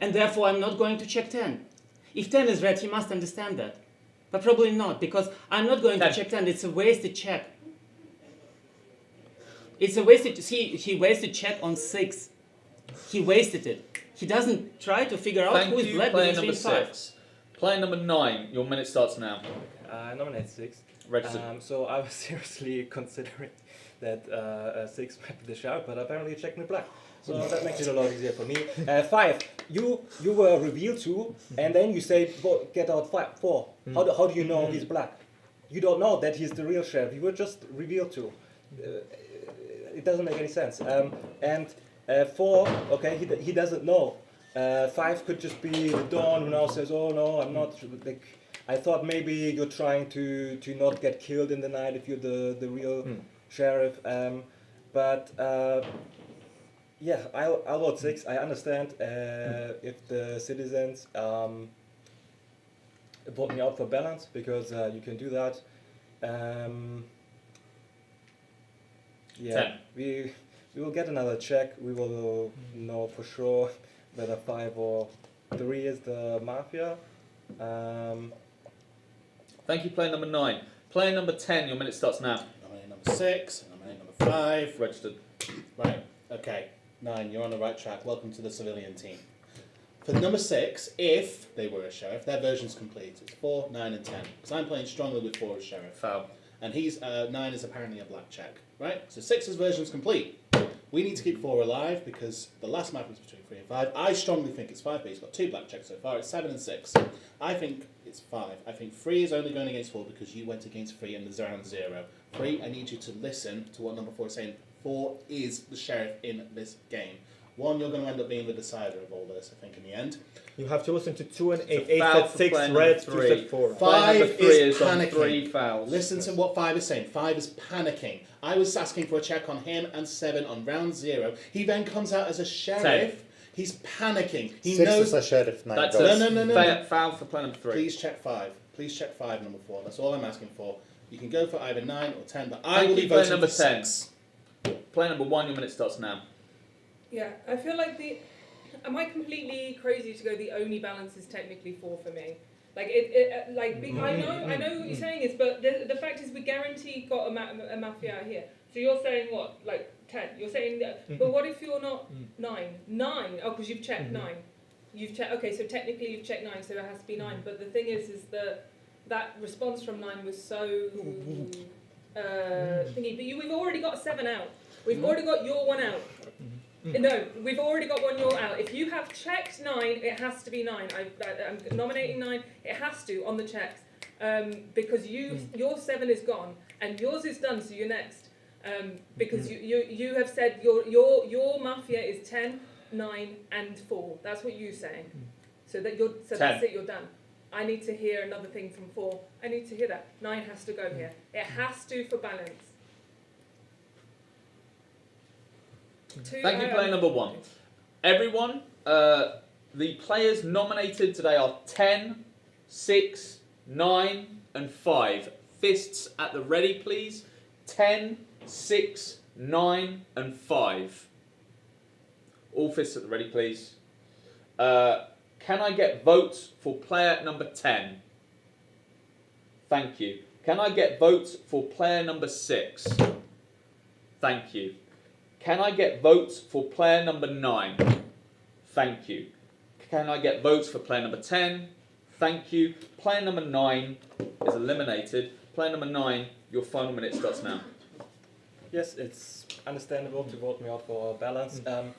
And therefore, I'm not going to check 10. If 10 is red, he must understand that. But probably not, because I'm not going to check 10. It's a wasted check. It's a wasted... See, he wasted check on 6. He wasted it. He doesn't try to figure out who is black between 3 and 5. Player number 9, your minute starts now. I nominate 6. Registered. So I was seriously considering that 6 might be the sheriff, but apparently you checked me black. So that makes it a lot easier for me. 5, you were revealed to, and then you say, get out 4. How do you know he's black? You don't know that he's the real sheriff. You were just revealed to. It doesn't make any sense. And 4, okay, he doesn't know. 5 could just be the Dawn who now says, oh no, I'm not, like, I thought maybe you're trying to not get killed in the night if you're the real sheriff. Yeah, I'll vote 6. I understand if the citizens vote me out for balance, because you can do that. Yeah, 10. we will get another check. We will know for sure whether 5 or 3 is the Mafia. Thank you, player number 9. Player number 10, your minute starts now. Nominate number 6, nominate number 5. Registered. Right, okay. 9, you're on the right track. Welcome to the civilian team. For number 6, if they were a sheriff, their version's complete. It's 4, 9, and 10. Because I'm playing strongly with 4 as sheriff. Foul. And he's 9 is apparently a black check, right? So 6's version's complete. We need to keep 4 alive because the last map was between 3 and 5. I strongly think it's 5, but he's got 2 black checks so far. It's 7 and 6. I think it's 5. I think 3 is only going against 4 because you went against 3 in the round 0. 3, I need you to listen to what number 4 is saying. 4 is the sheriff in this game. 1, you're going to end up being the decider of all this, I think, in the end. You have to listen to 2 and 8. 8 foul set for 6, player red, number 2 3. set 4. 5 number 3 is is on panicking. 3 fouls. Listen to what 5 is saying. 5 is panicking. I was asking for a check on him and 7 on round 0. He then comes out as a sheriff. 10. He's panicking. He 6 knows is a sheriff, 9 That's goes. No. Foul for player number 3. Please check 5. Please check 5, number 4. That's all I'm asking for. You can go for either 9 or 10, but I Thank will you, be player voting number for 10. 6. Player number 1, your minute starts now. Yeah, I feel like am I completely crazy to go the only balance is technically 4 for me? Like I know what you're saying is, but the fact is we guarantee got a mafia out here. So you're saying what, like 10? You're saying that, but what if you're not 9? 9? Oh, because you've checked 9. You've checked. Okay, so technically you've checked 9, so it has to be 9. But the thing is that response from 9 was so thingy. But we've already got 7 out. We've already got your 1 out. No, we've already got 1 your out. If you have checked 9, it has to be 9. I'm nominating 9. It has to on the checks because your 7 is gone and yours is done. So you're next because you have said your mafia is 10, 9, and 4. That's what you're saying. So that's it. You're done. I need to hear another thing from 4. I need to hear that 9 has to go here. It has to for balance. Thank you, player number 1. Everyone, the players nominated today are 10, 6, 9, and 5. Fists at the ready, please. 10, 6, 9, and 5. All fists at the ready, please. Can I get votes for player number 10? Thank you. Can I get votes for player number 6? Thank you. Can I get votes for player number 9? Thank you. Can I get votes for player number 10? Thank you. Player number 9 is eliminated. Player number 9, your final minute starts now. Yes, it's understandable to vote me out for balance. I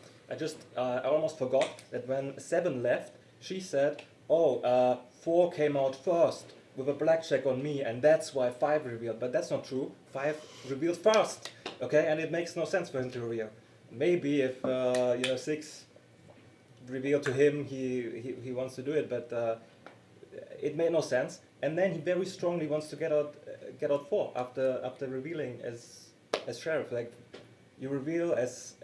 almost forgot that when 7 left, she said, 4 came out first with a black check on me, and that's why 5 revealed. But that's not true. 5 revealed first, okay? And it makes no sense for him to reveal. Maybe if 6 revealed to him, he wants to do it, but it made no sense. And then he very strongly wants to get out 4 after revealing as sheriff. Like, you reveal as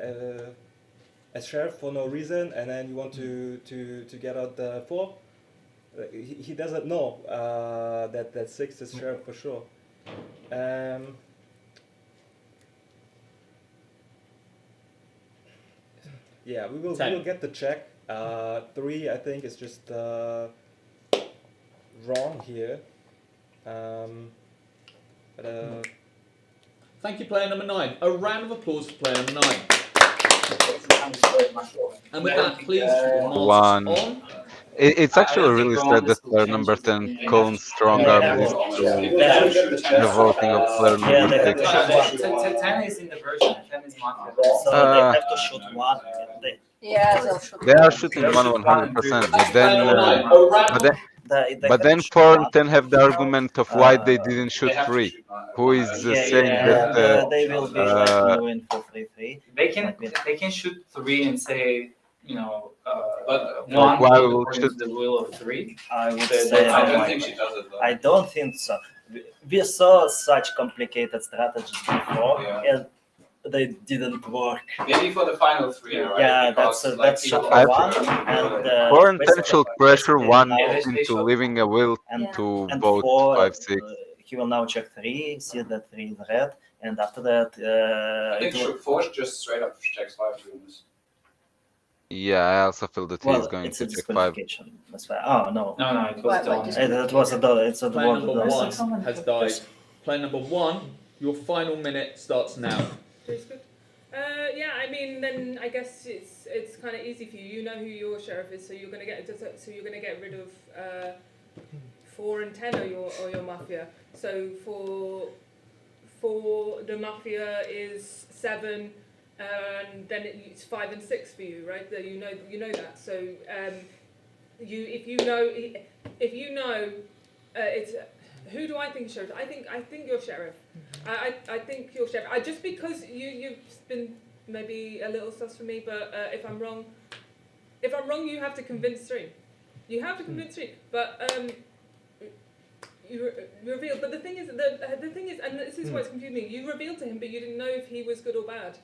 sheriff for no reason, and then you want to get out 4. He doesn't know that 6 is sheriff for sure. Yeah, we will get the check. 3, I think, is just wrong here. Thank you, player number 9. A round of applause for player number 9. And with that, please, One. It's actually really sad that player number 10 calls strong arm this to the voting of player number 6. 10 is in the version. 10 is Mafia. So they have to shoot 1. Yeah, they'll shoot. They are shooting 100%, but then 4 and 10 have the argument of why they didn't shoot 3. Who is saying that they will be like doing for 3-3. They can shoot 3 and say, but 1 why according to the rule of 3. I would say I don't think she does it though. I don't think so. We saw such complicated strategies before, and they didn't work. Maybe for the final 3, right? Yeah, Because, that's shot for 1. And 4 intentional pressure 1 into leaving a will to vote 5-6. He will now check 3, see that 3 is red, and after that, I think 4 just straight up checks 5 to this. Yeah, I also feel that he's going to check 5. That's why. Oh no! No, it was It was a dollar. It's a Player number 1 has died. Player number 1, your final minute starts now. Yeah, I mean, then I guess it's kind of easy for you. You know who your sheriff is, so you're gonna get rid of 4 and 10 or your mafia. So for the mafia is 7, and then it's 5 and 6 for you, right? You know that. So if you know, it's who do I think is sheriff? I think you're sheriff. I think you're sheriff. Just because you've been maybe a little sus for me, but if I'm wrong, you have to convince Stream. You have to convince Stream, but you revealed. But the thing is, and this is why it's confusing. You revealed to him, but you didn't know if he was good or bad.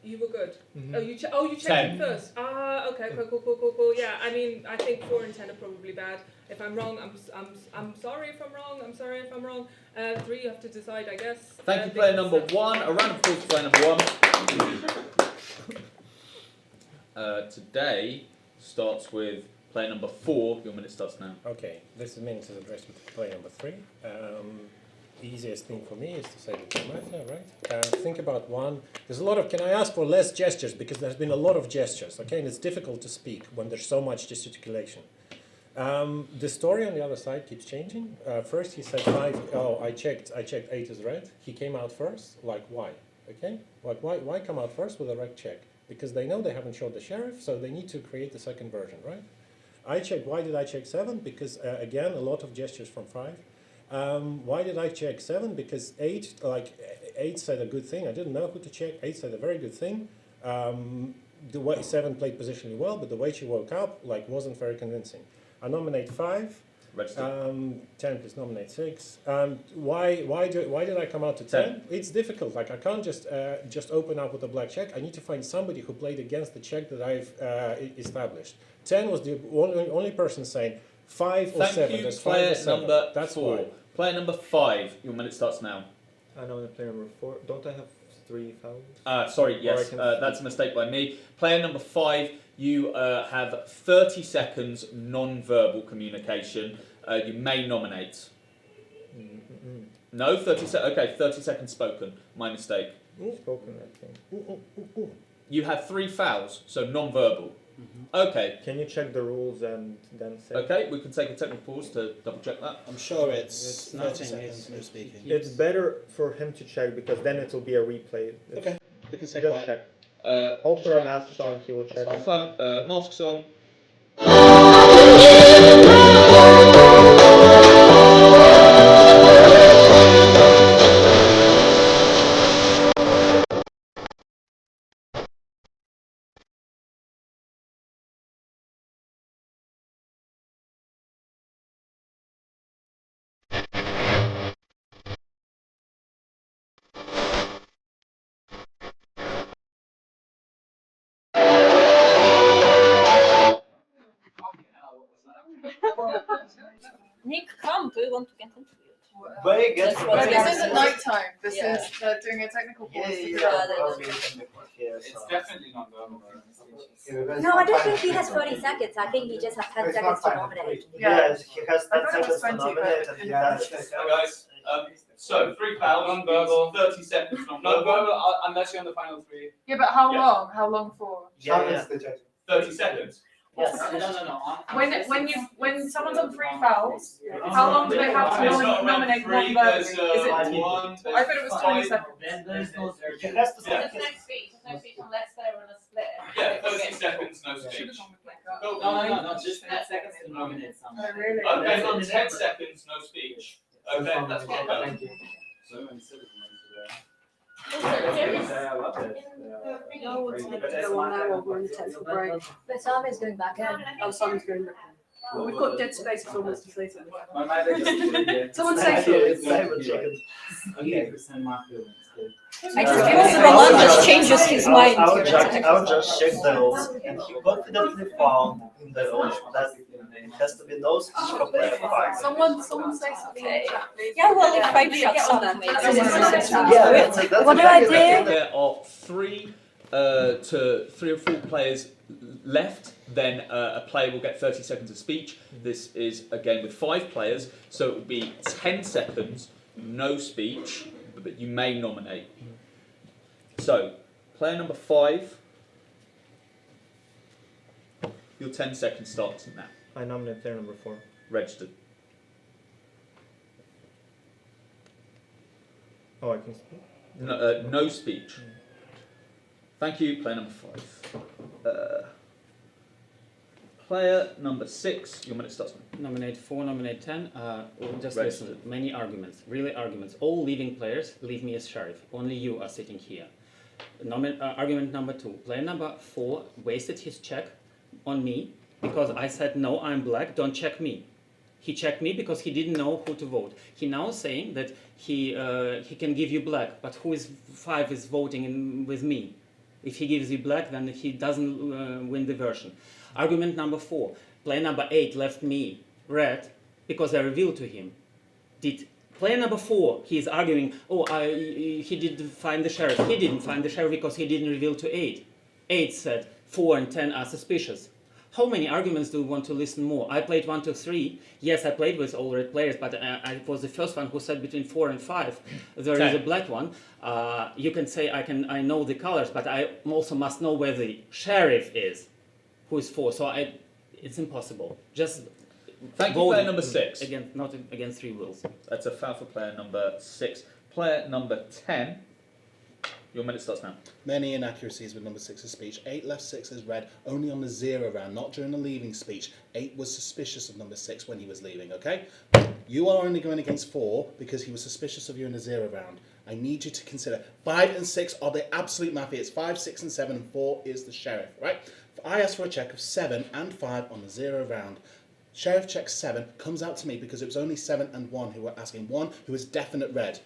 You were good. You checked 10. it first. Okay, cool. Yeah, I mean, I think 4 and 10 are probably bad. If I'm wrong, I'm sorry if I'm wrong. I'm sorry if I'm wrong. 3, you have to decide, I guess. Thank you, player number 1. A round of applause for player number 1. Today starts with player number 4. Your minute starts now. Okay, this minute is addressed with player number 3. Easiest thing for me is to say the Mafia, right? Think about one. There's a lot of. Can I ask for less gestures, because there's been a lot of gestures, okay? And it's difficult to speak when there's so much gesticulation. The story on the other side keeps changing. First he said 5. Oh, I checked 8 is red. He came out first. Like why? Okay. Like why come out first with a red check? Because they know they haven't showed the sheriff, so they need to create the second version, right? I checked. Why did I check 7? Because again, a lot of gestures from 5. Why did I check 7? Because 8 said a good thing. I didn't know who to check. 8 said a very good thing. The way 7 played positionally well, but the way she woke up wasn't very convincing. I nominate 5. 10, please nominate 6. Why did I come out to 10? It's difficult. I can't just open up with a black check. I need to find somebody who played against the check that I've established. 10 was the only person saying 5 or 7. There's 5 or 7. That's 4. why. Player number 5. Your minute starts now. I know player number 4. Don't I have 3 fouls? Sorry, yes, that's a mistake by me. Player number 5, you have 30 seconds non-verbal communication. You may nominate. No, 30 seconds. Okay, 30 seconds spoken. My mistake. Spoken, I think. You have 3 fouls, so non-verbal. Okay. Can you check the rules and then say? Okay, we can take a technical pause to double check that. I'm sure it's 30 seconds, no speaking. It's better for him to check, because then it will be a replay. Okay, we can say just check. Hold for a mask on, he will check. Masks on. Nick, come, do you want to get interviewed? But this isn't night time. This is doing a technical pause. It's definitely not going. No, I don't think he has 30 seconds. I think he just has 10 seconds to nominate. Yes, he has 10 seconds to nominate. Guys, so 3 fouls, non-verbal, 30 seconds non-verbal, unless you're on the final 3. Yeah, but how long? How long for? 30 seconds. Yes. No. When someone's on 3 fouls, how long do they have to nominate non-verbally? Is it? I thought it was 20 seconds. There's no He has to There's no speech unless they're on a split. Yeah, 30 seconds, no speech. No, just 10 seconds to nominate someone. Oh, really? Okay, on 10 seconds, no speech. Okay, that's what Thank you. So many citizens today. No one's meant to go on now while we're in the technical break. But Simon's going back in. Oh, Simon's going back in. Well, we've got dead space if someone wants to say something. My mother just Someone say something. Okay. Mafia. I suppose the one just changes his mind. I would just check the rules, and he confidently found in the rules that it has to be no speech for player 5. Someone say something. Yeah, well, if 5 shuts up, maybe. What do I do? There are 3 or 4 players left, then a player will get 30 seconds of speech. This is again with 5 players, so it will be 10 seconds, no speech, but you may nominate. So, player number 5, your 10 seconds starts now. I nominate player number 4. Registered. Oh, I can speak? No speech. Thank you, player number 5. Player number 6, your minute starts now. Nominate 4, nominate 10. Just Right. listen. Many arguments, really arguments. All leaving players leave me as sheriff. Only you are sitting here. Argument number 2. Player number 4 wasted his check on me because I said no, I'm black. Don't check me. He checked me because he didn't know who to vote. He now saying that he can give you black, but who is 5 is voting with me. If he gives you black, then he doesn't win the version. Argument number 4. Player number 8 left me red because I revealed to him. Player number 4, he is arguing, he didn't find the sheriff. He didn't find the sheriff because he didn't reveal to 8. 8 said 4 and 10 are suspicious. How many arguments do you want to listen more? I played 1, 2, 3. Yes, I played with all red players, but I was the first one who said between 4 and 5. There is a black one. You can say I know the colors, but I also must know where the sheriff is, who is 4. So it's impossible. Just thank you, player number 6. Not against 3 rules. That's a foul for player number 6. Player number 10. Your minute starts now. Many inaccuracies with number 6's speech. 8 left 6 as red only on the 0 round, not during the leaving speech. 8 was suspicious of number 6 when he was leaving, okay? You are only going against 4 because he was suspicious of you in the 0 round. I need you to consider 5 and 6 are the absolute mafia. It's 5, 6 and 7 and 4 is the sheriff, right? I asked for a check of 7 and 5 on the 0 round. Sheriff checks 7, comes out to me because it was only 7 and 1 who were asking. 1 who was definite red,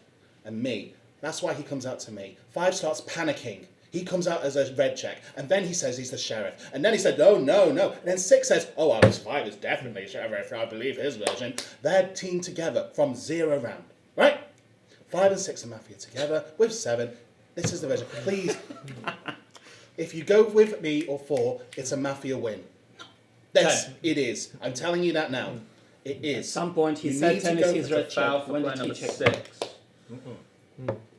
and me. That's why he comes out to me. 5 starts panicking. He comes out as a red check, and then he says he's the sheriff. And then he said, no. And then 6 says, 5 is definitely sheriff, I believe his version. They're teamed together from 0 round, right? 5 and 6 are mafia together with 7. This is the version. Please, if you go with me or 4, it's a mafia win. Yes, it is. I'm telling you that now. It is. At some point he said 10 is his red check. When did he check? 6.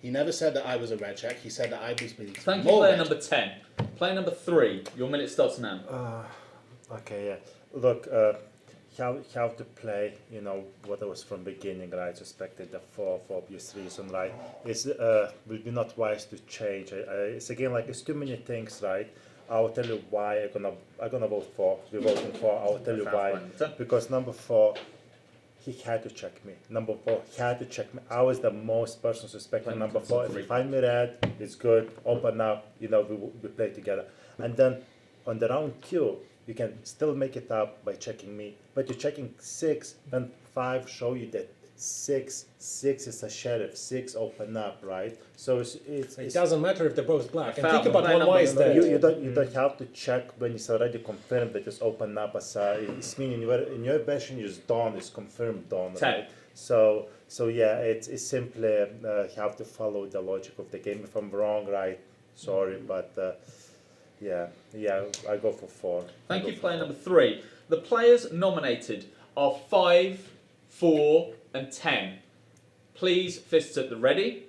He never said that I was a red check. He said that I was being Thank you, player number 10. Player number 3. Your minute starts now. Okay, yeah. Look, how to play, what I was from beginning, right? Suspected the 4 for obvious reason, right? It's will be not wise to change. It's again like it's too many things, right? I'll tell you why I'm gonna vote for. We're voting for. I'll tell you why. Because number 4, he had to check me. Number 4, he had to check me. I was the most person suspecting number 4. If you find me red, it's good. Open up. We play together. And then on the round 2, you can still make it up by checking me. But you're checking 6, then 5 show you that 6 is a sheriff. 6 open up, right? So it doesn't matter if they're both black. And think about one wise there. You don't have to check when it's already confirmed that it's open up as it's meaning in your version is done, it's confirmed done, right? So yeah, it's simply have to follow the logic of the game. If I'm wrong, right? Sorry, but yeah, I go for 4. Thank you, player number 3. The players nominated are 5, 4, and 10. Please, fists at the ready.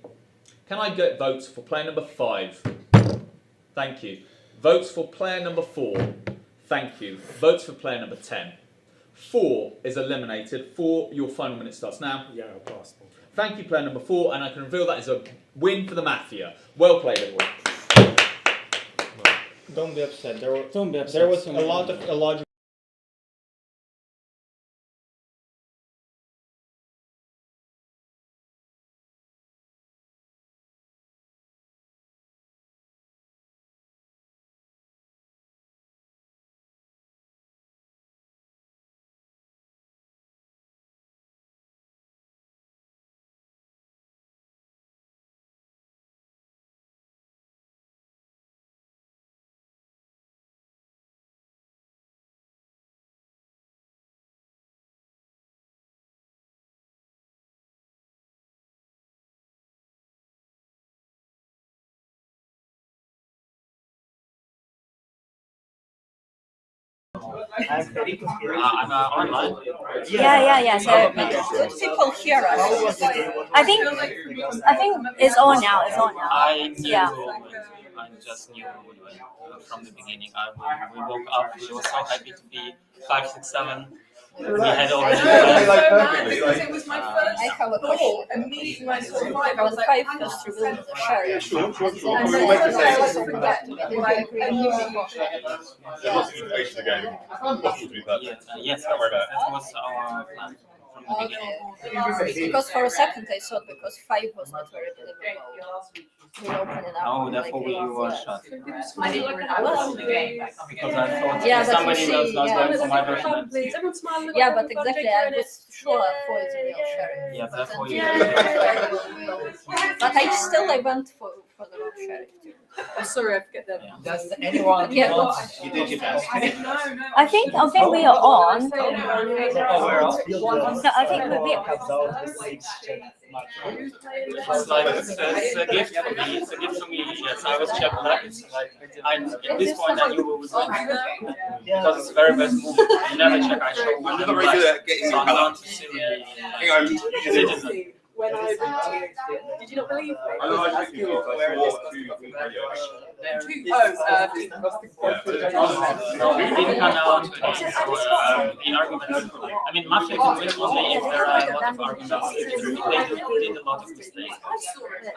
Can I get votes for player number 5? Thank you. Votes for player number 4. Thank you. Votes for player number 10. 4 is eliminated. 4, your final minute starts now. Yeah, I'll pass. Thank you, player number 4, and I can reveal that is a win for the Mafia. Well played, everyone. Don't be upset. There There was a lot of illogical. I'm online. Yeah. So people hear us. I think it's on now. It's on now. I'm just new from the beginning. We woke up. We were so happy to be 5, 6, 7. had I already was planned. so mad because it was my first I have a thought. Immediately when I saw 5, I was like, five I'm has not revealed the sheriff. Yeah, sure. And And then then I I was like forgot forget, to me. like, and you before. Yes, that was our plan from the beginning. Because for a second I thought because 5 was not very deliverable. We opened it up. Oh, therefore we one shot. I didn't like the Well, Because I thought yeah, but somebody you else see, not yeah. going for my version. Yeah, but exactly, I was sure 4 is a real sheriff. Yeah, therefore you. But I went for the wrong sheriff too. I'm sorry, I forget them. Does anyone Yeah, want? but- You did your best. I think we are on. Oh, we're off. No, I think we It's like it's a gift for me. It's a gift for me. Yes, I was checked that. It's like at this point I knew what was going on because it's the very best move. You never check. I show one. Never really good at getting so I'm not silly. Citizen. When I did you not believe me? I know I think you Where this It didn't come out the argument. I mean, Mafia can win only if there are a lot of arguments. They did a lot of mistakes.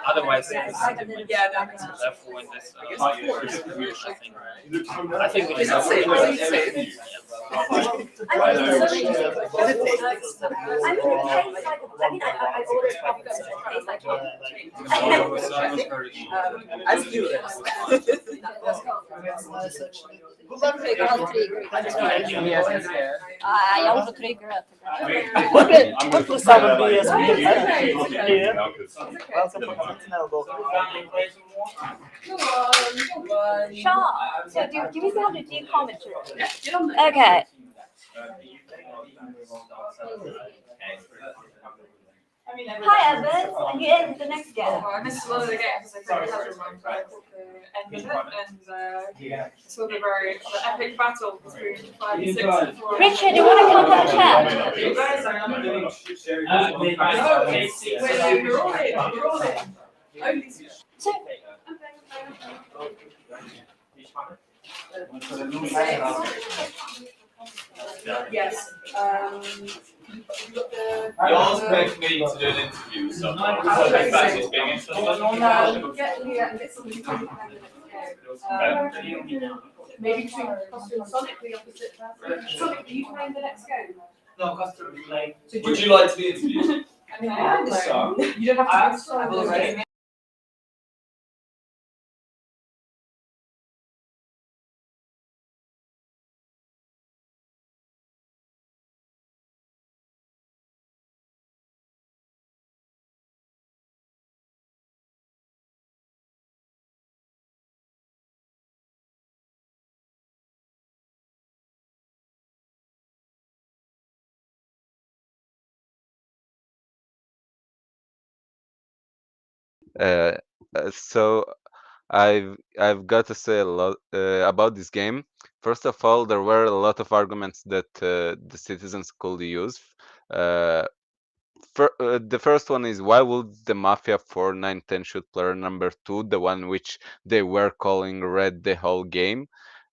Otherwise, yeah, therefore, in this, I think we can. As you Ja уже 3 игры отыграла. What to summon BSP here? Welcome to Continental. Sean, so do we still have to do commentary? Okay. Hi, Evan. You in the next game? I missed a lot of the games because I didn't have to remember the end of it, and it's will be very epic battle between 5 and 6 before. Richard, you want to come have a chat? We're all in. We're all in. Only So, yes. You asked me to do an interview, so I'm it's being Maybe between Costa and Sonic, the opposite. Sonic, are you playing the next game? No, Costa would like. Would you like to be interviewed? I mean, I am though. You don't have to I've already. So I've got to say a lot about this game. First of all, there were a lot of arguments that the citizens could use. The first one is, why would the Mafia 4-9-10 shoot player number 2, the one which they were calling red the whole game?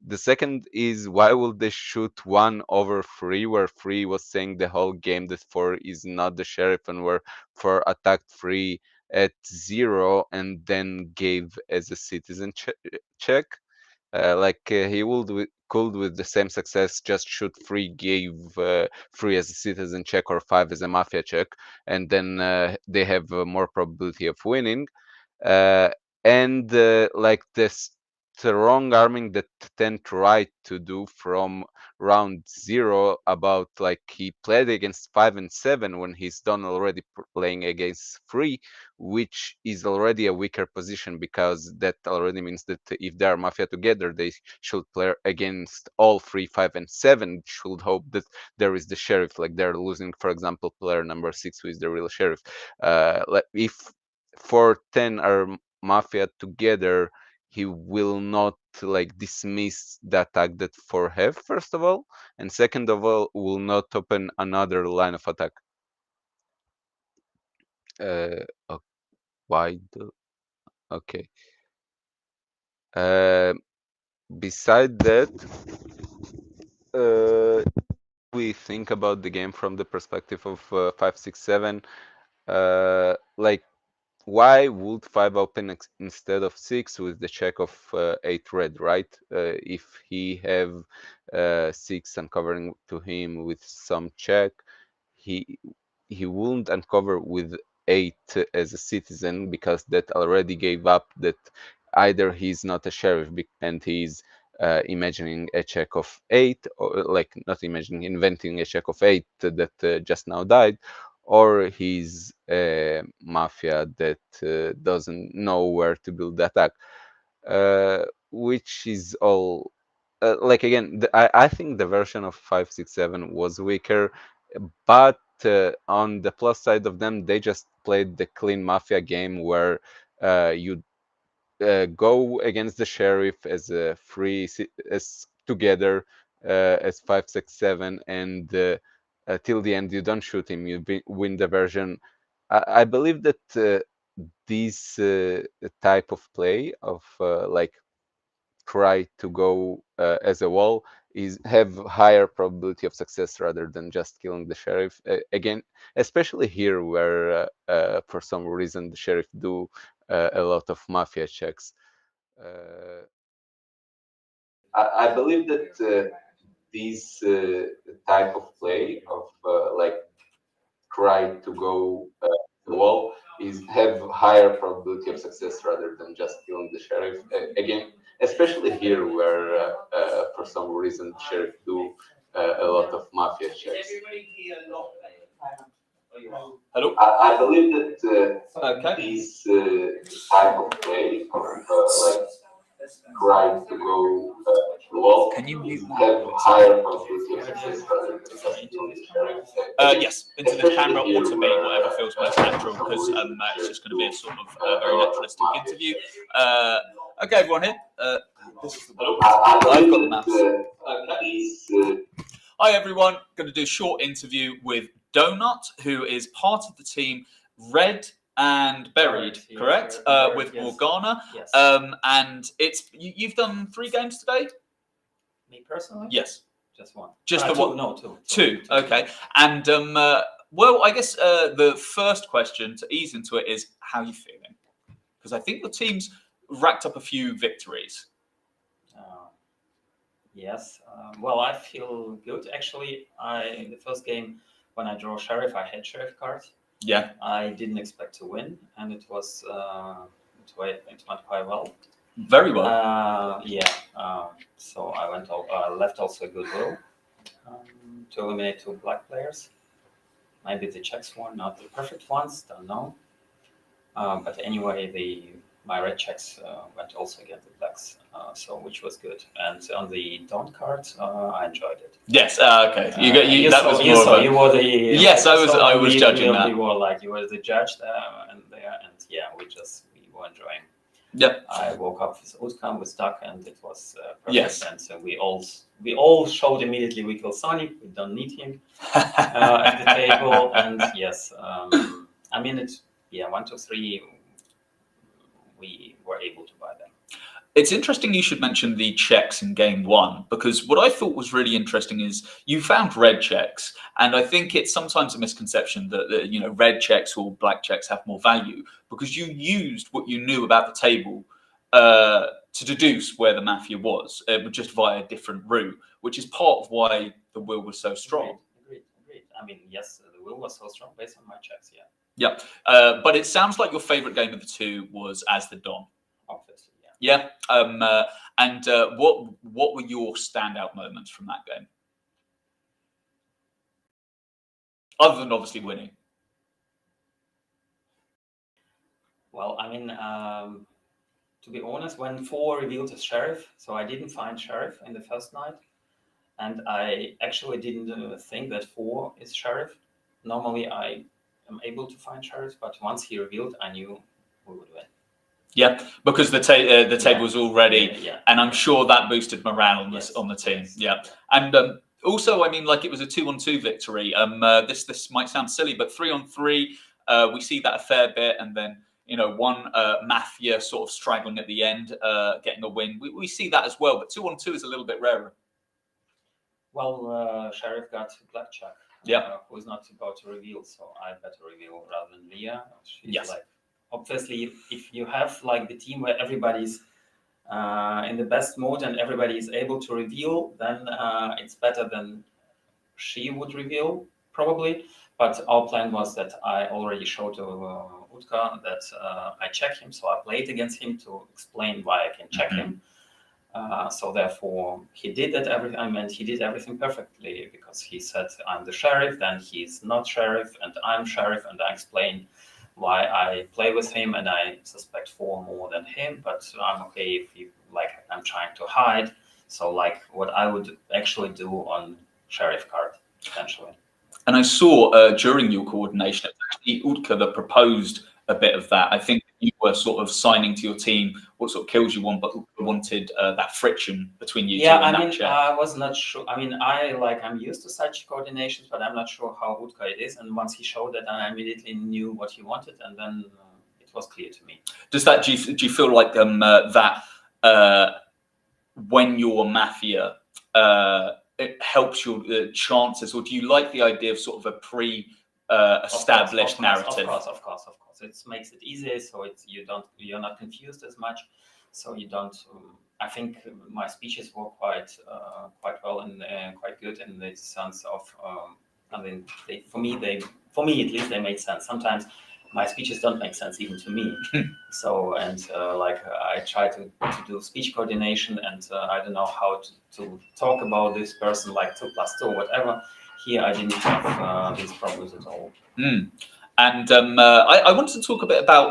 The second is, why would they shoot 1 over 3, where 3 was saying the whole game that 4 is not the sheriff, and where 4 attacked 3 at 0 and then gave as a citizen check? He could with the same success just shoot 3, gave 3 as a citizen check or 5 as a Mafia check, and then they have more probability of winning. And like this strong arming that Ten tried to do from round 0, about like he played against 5 and 7 when he's done already playing against 3, which is already a weaker position, because that already means that if they are Mafia together, they should play against all 3, 5 and 7, should hope that there is the sheriff, like they're losing, for example, player number 6, who is the real sheriff. If 4-10 are Mafia together, he will not like dismiss the attack that 4 have, first of all, and second of all, will not open another line of attack. Why the okay. Beside that, we think about the game from the perspective of 567, like why would 5 open instead of 6 with the check of 8 red, right? If he have 6 uncovering to him with some check, he wouldn't uncover with 8 as a citizen, because that already gave up that either he's not a sheriff and he's imagining a check of 8, or like not imagining, inventing a check of 8 that just now died, or he's a mafia that doesn't know where to build the attack, which is all like again, I think the version of 567 was weaker, but on the plus side of them, they just played the clean mafia game where you go against the sheriff as a as together as 567, and till the end you don't shoot him, you win the version. I believe that this type of play of like try to go as a wall is have higher probability of success rather than just killing the sheriff. Again, especially here where for some reason the sheriff do a lot of mafia checks. I believe that this type of play of like try to go the wall is have higher probability of success rather than just killing the sheriff. Again, especially here where for some reason the sheriff do a lot of mafia checks. Hello. I believe that this type of play of like try to go the wall. Can you mute have higher probability of success rather than just killing the sheriff? Yes, into the camera or to me, whatever feels most natural, because it's just going to be a sort of very naturalistic interview. Okay, everyone here. This is the I've got the mouse. Hi, everyone. Going to do a short interview with Donut, who is part of the team Red and Buried, correct? With Morgana. Yes. And it's you've done 3 games today? Me personally? Yes. Just one. Just the two, one? No, two. Two. Okay. And well, I guess the first question to ease into it is, how are you feeling? Because I think the team's racked up a few victories. Yes. Well, I feel good. Actually, in the first game, when I draw Sheriff, I had Sheriff cards. Yeah. I didn't expect to win, and it was it went quite well. Very well. Yeah. So I left also a goodwill to eliminate 2 black players. Maybe the checks were not the perfect ones. Don't know. But anyway, my red checks went also against the blacks, so which was good. And on the Dawn card, I enjoyed it. Yes. Okay. That was more. You were the. Yes, I was judging that. You were the judge there, and yeah, we were enjoying. Yep. I woke up with outcome with Duck, and it was perfect. Yes. And so we all showed immediately we kill Sonic. We don't need him at the table, and yes, I mean it. Yeah, 1, 2, 3. We were able to buy them. It's interesting you should mention the checks in game 1, because what I thought was really interesting is you found red checks, and I think it's sometimes a misconception that red checks or black checks have more value, because you used what you knew about the table to deduce where the mafia was, just via a different route, which is part of why the will was so strong. Agreed. I mean, yes, the will was so strong based on my checks, yeah. Yeah, but it sounds like your favorite game of the 2 was as the Don. Obviously, yeah. Yeah. And what were your standout moments from that game? Other than obviously winning. Well, I mean, to be honest, when 4 revealed as Sheriff, so I didn't find Sheriff in the first night, and I actually didn't think that 4 is Sheriff. Normally, I am able to find Sheriff, but once he revealed, I knew we would win. Yeah, because the table was all ready, yeah. And I'm sure that boosted morale on the team. Yes. Yeah, and also, I mean, like it was a 2-on-2 victory. This might sound silly, but 3-on-3, we see that a fair bit, and then one mafia sort of straggling at the end, getting a win. We see that as well, but 2-on-2 is a little bit rarer. Well, Sheriff got blackjack. Yeah. Who is not about to reveal, so I better reveal rather than Leah. She's Yes. like, obviously, if you have like the team where everybody's in the best mode and everybody is able to reveal, then it's better than she would reveal probably. But our plan was that I already showed to Utka that I check him, so I played against him to explain why I can check him. So therefore, he did that everything. I mean, he did everything perfectly because he said, "I'm the sheriff," then he's not sheriff, and I'm sheriff, and I explained why I play with him, and I suspect 4 more than him. But I'm okay if you like. I'm trying to hide. So like, what I would actually do on sheriff card potentially. And I saw during your coordination, it was actually Utka that proposed a bit of that. I think you were sort of signing to your team what sort of kills you want, but wanted that friction between you two. Yeah, and I mean, that I was not sure. I mean, I'm used to such coordinations, but I'm not sure how Utka it is. And once he showed that, I immediately knew what he wanted, and then it was clear to me. Does that do you feel like that when you're Mafia, it helps your chances, or do you like the idea of sort of a established narrative? Of course. It makes it easier, so you're not confused as much, so you don't. I think my speeches were quite well and quite good in the sense of. I mean, for me at least they made sense. Sometimes my speeches don't make sense even to me. So I try to do speech coordination, and I don't know how to talk about this person like 2 + 2 or whatever. Here I didn't have these problems at all. And I wanted to talk a bit about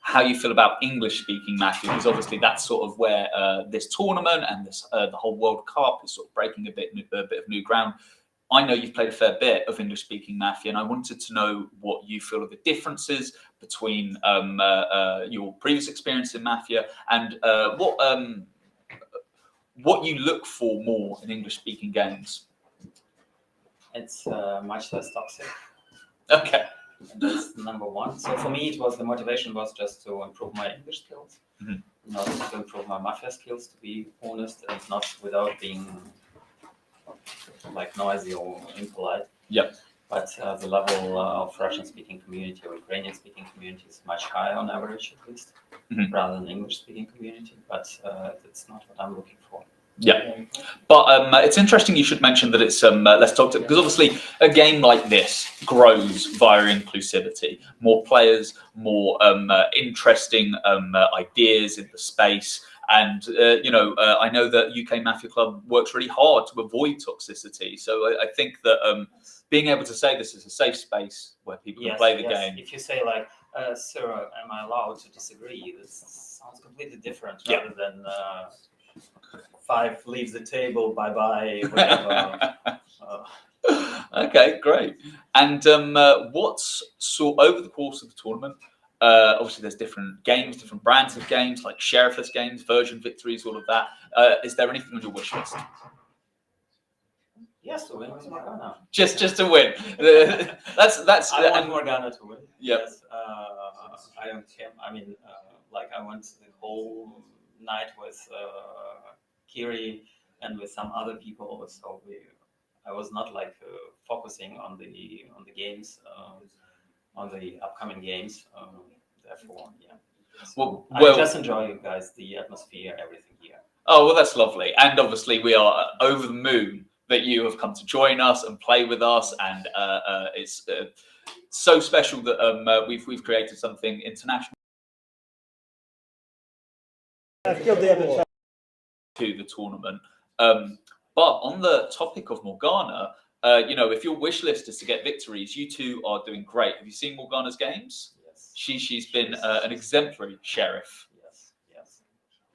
how you feel about English-speaking Mafia, because obviously that's sort of where this tournament and this the whole World Cup is sort of breaking a bit of new ground. I know you've played a fair bit of English-speaking Mafia, and I wanted to know what you feel are the differences between your previous experience in Mafia and what you look for more in English-speaking games. It's much less toxic. Okay. That's number one. So for me, the motivation was just to improve my English skills, not to improve my Mafia skills, to be honest, and not without being like noisy or impolite. Yep. But the level of Russian-speaking community or Ukrainian-speaking community is much higher on average, at least, rather than English-speaking community. But that's not what I'm looking for. Yeah, but it's interesting you should mention that it's less toxic, because obviously a game like this grows via inclusivity. More players, more interesting ideas in the space. And, I know that UK Mafia Club works really hard to avoid toxicity. So I think that being able to say this is a safe space where people can play the game. If you say like, sir, am I allowed to disagree? This sounds completely different rather than 5 leaves the table, bye-bye, whatever. Okay, great. And what's over the course of the tournament? Obviously, there's different games, different brands of games, like sheriffless games, version victories, all of that. Is there anything on your wish list? Yes, to win with Morgana. Just to win. That's. I want Morgana to win. Yep. Yes. I don't care. I mean, I went the whole night with Kiri and with some other people, so I was not focusing on the games, on the upcoming games. Therefore, yeah. So I just enjoy you guys, the atmosphere, everything here. Oh, well, that's lovely. And obviously, we are over the moon that you have come to join us and play with us, and it's so special that we've created something international to the tournament. But on the topic of Morgana, if your wish list is to get victories, you two are doing great. Have you seen Morgana's games? Yes. She's been an exemplary sheriff. Yes.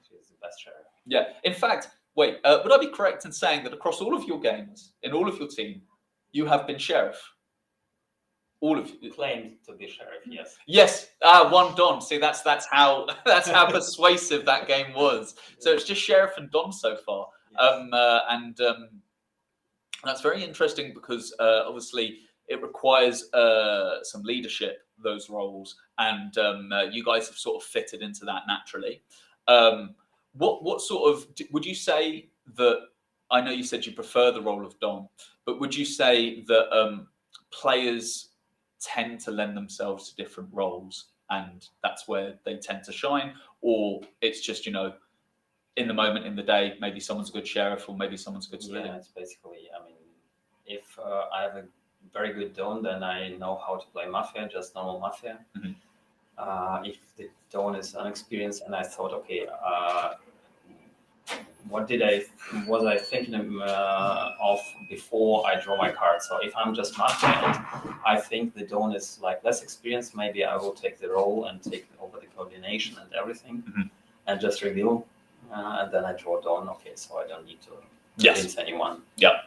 She's the best sheriff. Yeah. In fact, wait, would I be correct in saying that across all of your games, in all of your team, you have been sheriff? All of you claimed to be sheriff. Yes. Yes. One Don. See, that's how persuasive that game was. So it's just sheriff and Don so far. Yes. That's very interesting because obviously it requires some leadership, those roles, and you guys have sort of fitted into that naturally. What sort of would you say that I know you said you prefer the role of Don, but would you say that players tend to lend themselves to different roles and that's where they tend to shine? Or it's just, you know, in the moment, in the day, maybe someone's a good sheriff or maybe someone's a good civilian? Yeah, it's basically, I mean, if I have a very good Dawn, then I know how to play Mafia, just normal Mafia. If the Dawn is unexperienced and I thought, okay, what was I thinking of before I draw my card? So if I'm just Mafia and I think the Dawn is like less experienced, maybe I will take the role and take over the coordination and everything and just reveal. And then I draw Dawn, okay, so I don't need to convince anyone. Yeah.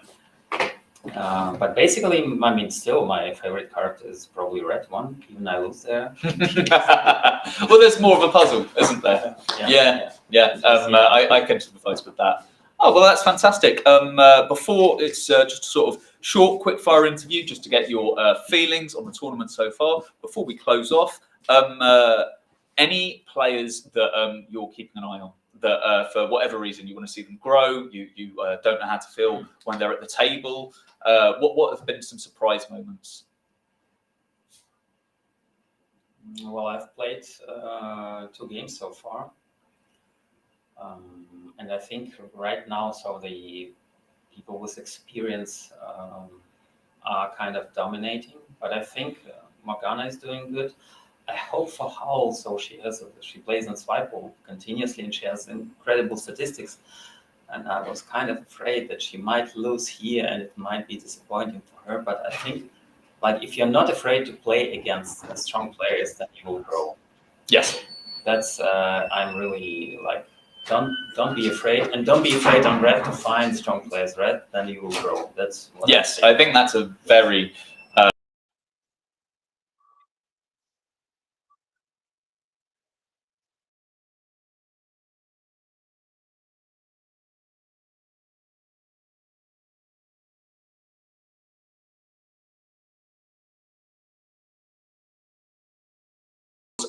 But basically, I mean, still my favorite card is probably red one, even I lose there. Well, there's more of a puzzle, isn't there? Yeah. I can sympathise with that. Oh, well, that's fantastic. Before, it's just a sort of short, quick-fire interview just to get your feelings on the tournament so far. Before we close off, any players that you're keeping an eye on, that for whatever reason you want to see them grow, you don't know how to feel when they're at the table? What have been some surprise moments? Well, I've played 2 games so far. And I think right now, so the people with experience are kind of dominating. But I think Morgana is doing good. I hope for Howl, so she plays in Swipeable continuously and she has incredible statistics. And I was kind of afraid that she might lose here and it might be disappointing for her. But I think, like, if you're not afraid to play against strong players, then you will grow. Yes. That's I'm really like, don't be afraid, and don't be afraid on red to find strong players. Red, then you will grow. That's what I think that's a very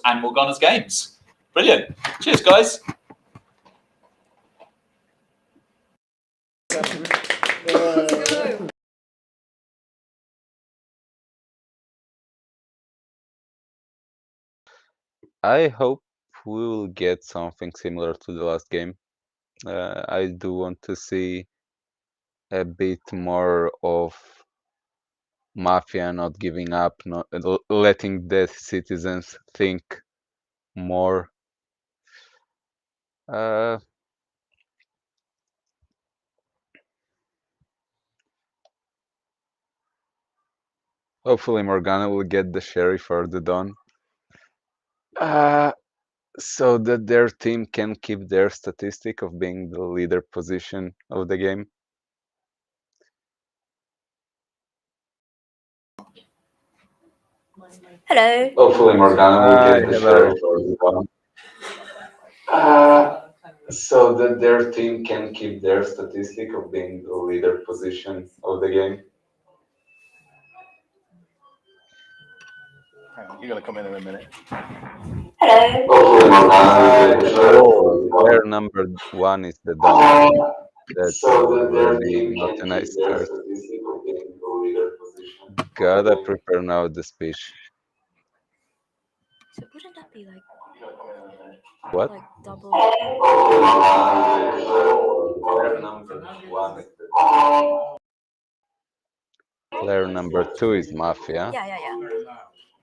and Morgana's games. Brilliant. Cheers, guys. I hope we will get something similar to the last game. I do want to see a bit more of Mafia not giving up, not letting the citizens think more. Hopefully Morgana will get the sheriff or the Don. So that their team can keep their statistic of being the leader position of the game. Hello. Hopefully Morgana will get the sheriff or the Don. So that their team can keep their statistic of being the leader position of the game. You're gonna come in a minute. Player number 1 is the Don. That's already not a nice start. Gotta prepare now the speech. So wouldn't that be like What? like double? Player number 1 is the Don. Player number 2 is Mafia. Yeah.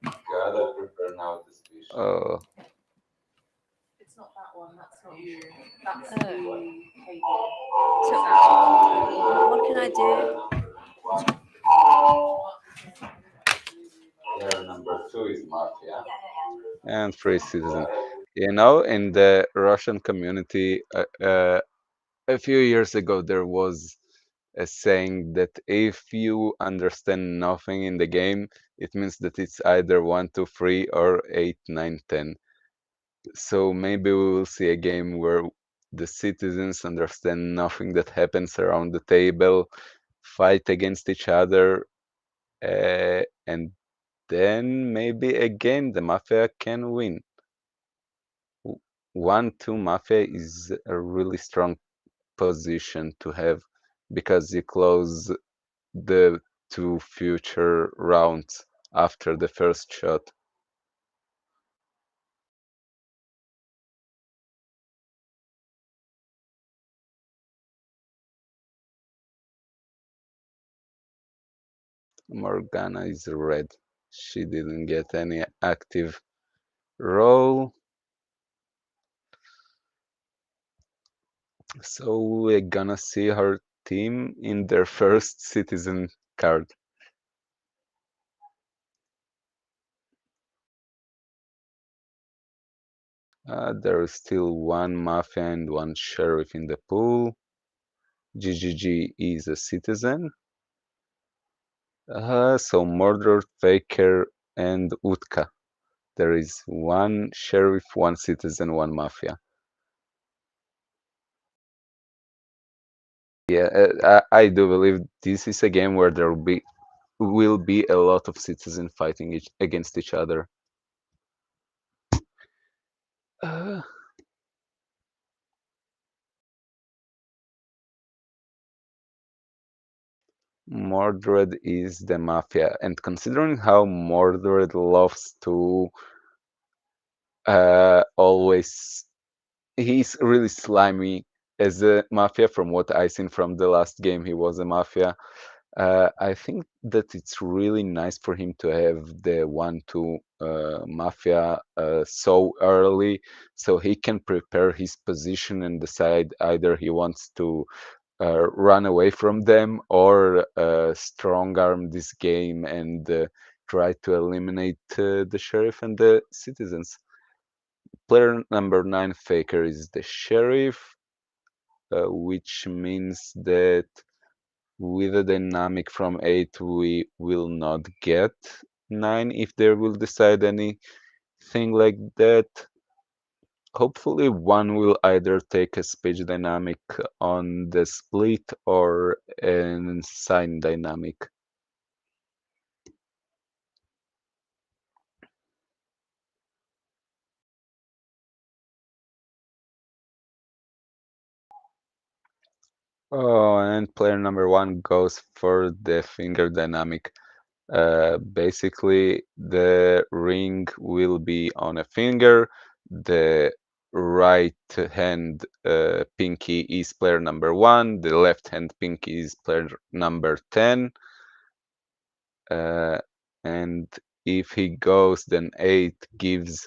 Gotta prepare now the speech. Oh. It's not that one. That's not you. That's Oh. the cable. So what can I do? Player number 2 is Mafia. And Free Citizen. You know, in the Russian community, a few years ago, there was a saying that if you understand nothing in the game, it means that it's either 1, 2, 3 or 8, 9, 10. So maybe we will see a game where the citizens understand nothing that happens around the table, fight against each other, and then maybe again the Mafia can win. 1-2 Mafia is a really strong position to have because you close the 2 future rounds after the first shot. Morgana is red. She didn't get any active role. So we're gonna see her team in their first citizen card. There is still one Mafia and one Sheriff in the pool. GGG is a citizen. So Murder, Faker, and Utka. There is one Sheriff, one citizen, one Mafia. Yeah, I do believe this is a game where there will be a lot of citizens fighting against each other. Mordred is the Mafia, and considering how Mordred loves to always, he's really slimy as a Mafia. From what I seen from the last game, he was a Mafia. I think that it's really nice for him to have the 1-2 Mafia so early, so he can prepare his position and decide either he wants to run away from them or strong arm this game and try to eliminate the Sheriff and the citizens. Player number 9, Faker, is the Sheriff, which means that with a dynamic from 8, we will not get 9 if they will decide anything like that. Hopefully, one will either take a speech dynamic on the split or an sign dynamic. Oh, and player number 1 goes for the finger dynamic. Basically, the ring will be on a finger. The right hand pinky is player number 1. The left hand pinky is player number 10. And if he goes, then 8 gives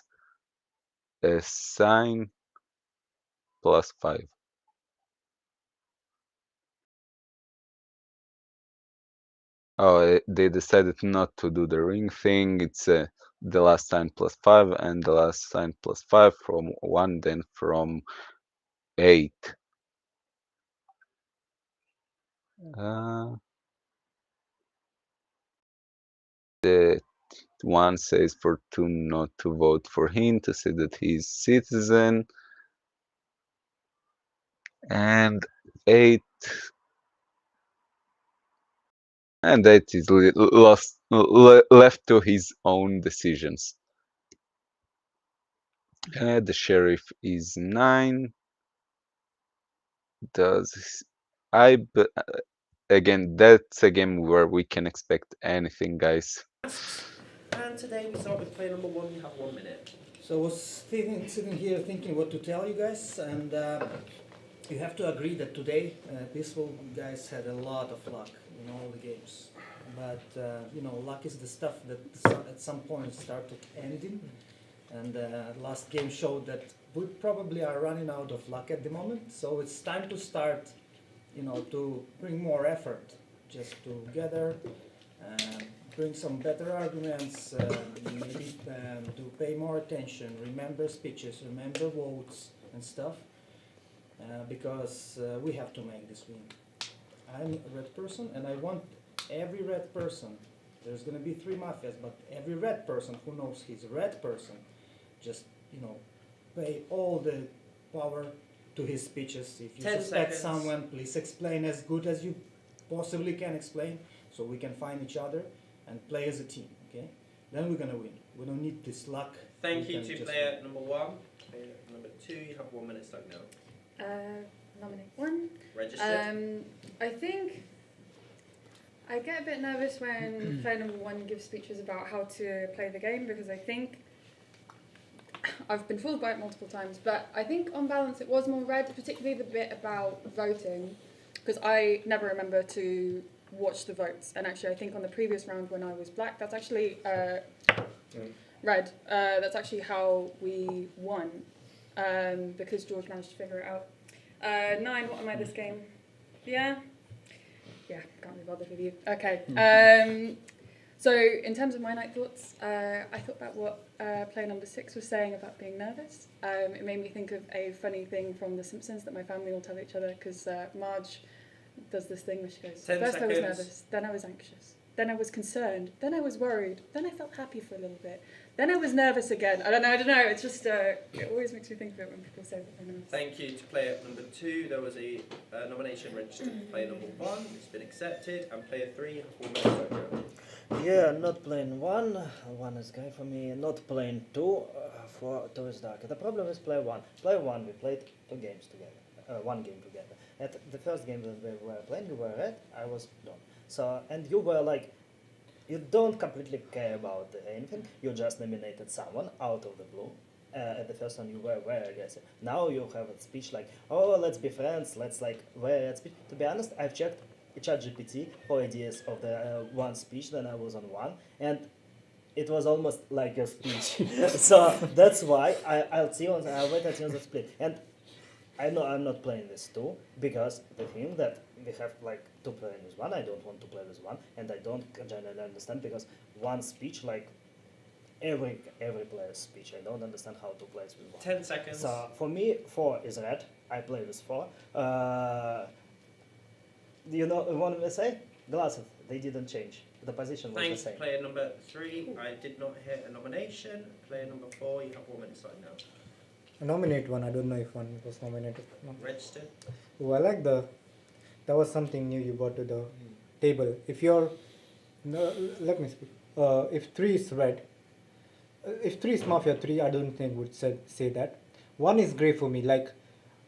a sign plus 5. Oh, they decided not to do the ring thing. It's the last sign plus 5 and the last sign plus 5 from 1, then from 8. The one says for 2 not to vote for him to say that he's citizen. And 8 is left to his own decisions. The Sheriff is 9. Again, that's a game where we can expect anything, guys. And today we start with player number 1. You have 1 minute. So I was sitting here thinking what to tell you guys, and you have to agree that today Peaceful guys had a lot of luck in all the games. But luck is the stuff that at some point started ending, and last game showed that we probably are running out of luck at the moment. So it's time to start, to bring more effort, just together. Bring some better arguments, maybe to pay more attention, remember speeches, remember votes and stuff, because we have to make this win. I'm a red person, and I want every red person, there's going to be 3 mafias, but every red person who knows he's a red person, just, pay all the power to his speeches. If you 10 suspect seconds. someone, please explain as good as you possibly can explain, so we can find each other and play as a team, okay? Then we're gonna win. We don't need this luck. Thank you to player number 1. Player number 2, you have 1 minute start now. nominate one. Registered. I think I get a bit nervous when player number one gives speeches about how to play the game, because I think I've been fooled by it multiple times, but I think on balance it was more red, particularly the bit about voting, because I never remember to watch the votes. And actually, I think on the previous round when I was black, that's actually red. That's actually how we won, because George managed to figure it out. 9, what am I this game? Yeah, can't be bothered with you. Okay. So in terms of my night thoughts, I thought about what player number 6 was saying about being nervous. It made me think of a funny thing from The Simpsons that my family will tell each other, because Marge does this thing where she goes, 10 first I was seconds. nervous, then I was anxious, then I was concerned, then I was worried, then I felt happy for a little bit, then I was nervous again. I don't know, it's just, it always makes me think of it when people say that they're nervous. Thank you to player number 2. There was a nomination registered for player number 1. It's been accepted. And player 3, 4 minutes over. Yeah, not playing 1. 1 is great for me. Not playing 2. 2 is dark. The problem is player 1. Player 1, we played 2 games together. 1 game together. At the first game that we were playing, you were red, I was blue. So, and you were like, you don't completely care about anything. You just nominated someone out of the blue. At the first one, you were very aggressive. Now you have a speech like, oh, let's be friends. Let's like very red speech. To be honest, I've checked ChatGPT for ideas of the one speech. Then I was on 1, and it was almost like your speech. So that's why I'll wait until the split. And I know I'm not playing this 2 because the thing that we have like 2 playing with 1, I don't want to play with 1, and I don't generally understand because one speech like every player's speech. I don't understand how to play with 1. 10 seconds. So for me, 4 is red. I play with 4. You know what I say? Glasses. They didn't change. The position was Thanks, the same. player number 3. I did not hit a nomination. Player number 4, you have 1 minute starting now. Nominate 1. I don't know if 1 was nominated. No. Registered. Oh, I like that was something new you brought to the table. If you're, no, let me speak. If 3 is red, if 3 is Mafia 3, I don't think would say that. 1 is grey for me. Like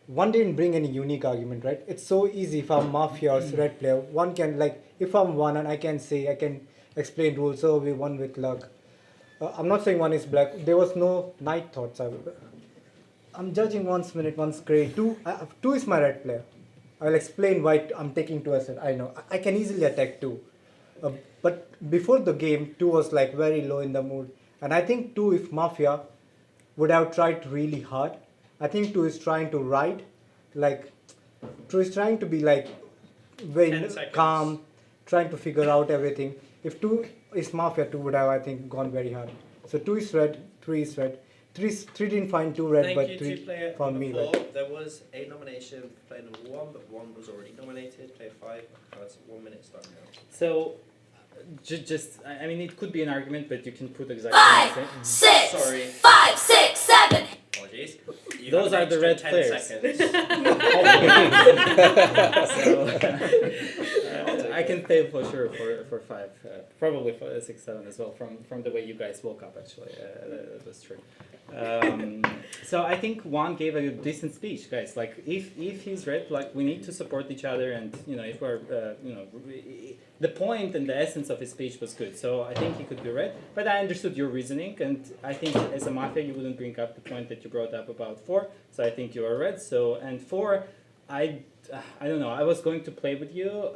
1 didn't bring any unique argument, right? It's so easy if I'm Mafia or red player. 1 can like if I'm 1 and I can explain rules. So we won with luck. I'm not saying 1 is black. There was no night thoughts. I'm judging 1's minute, 1's grey. 2 is my red player. I'll explain why I'm taking 2 as I know. I can easily attack 2. But before the game, 2 was like very low in the mood. And I think 2, if Mafia, would have tried really hard. I think 2 is trying to ride. Like, 2 is trying to be like very calm, trying to figure out everything. If 2 is Mafia, 2 would have, I think, gone very hard. So 2 is red, 3 is red. 3 didn't find 2 red, but 3 found me red. There was a nomination for player number 1, but 1 was already nominated. Player 5 has 1 minute starting now. So, I mean, it could be an argument, but you can put exactly the same. 5, 6, sorry. 5, 6, 7. Apologies. You Those have are an the red extra 10 players. Seconds. I can pay for sure for 5, probably for 6, 7 as well. From the way you guys woke up, actually, that was true. So I think 1 gave a decent speech, guys. Like if he's red, like we need to support each other, and if we're the point and the essence of his speech was good. So I think he could be red. But I understood your reasoning, and I think as a Mafia you wouldn't bring up the point that you brought up about 4. So I think you are red. So and 4, I don't know. I was going to play with you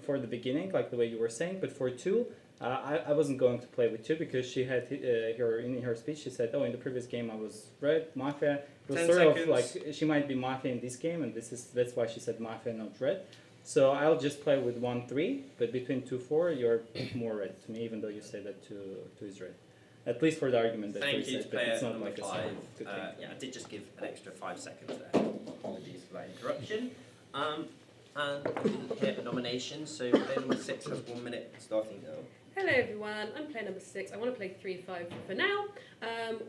for the beginning, like the way you were saying, but for 2. I wasn't going to play with 2 because she had in her speech she said, oh, in the previous game I was red, Mafia. It was 10 sort seconds. of like she might be Mafia in this game, and that's why she said Mafia, not red. So I'll just play with 1-3, but between 2-4 you're more red to me, even though you say that 2 is red. At least for the argument that 3 Thank you said, to but player it's not number like 5. a good thing. Yeah, I did just give an extra 5 seconds there. Apologies for that interruption. And we didn't hit a nomination, so player number 6 has 1 minute starting now. Hello everyone, I'm player number 6. I want to play 3-5 for now,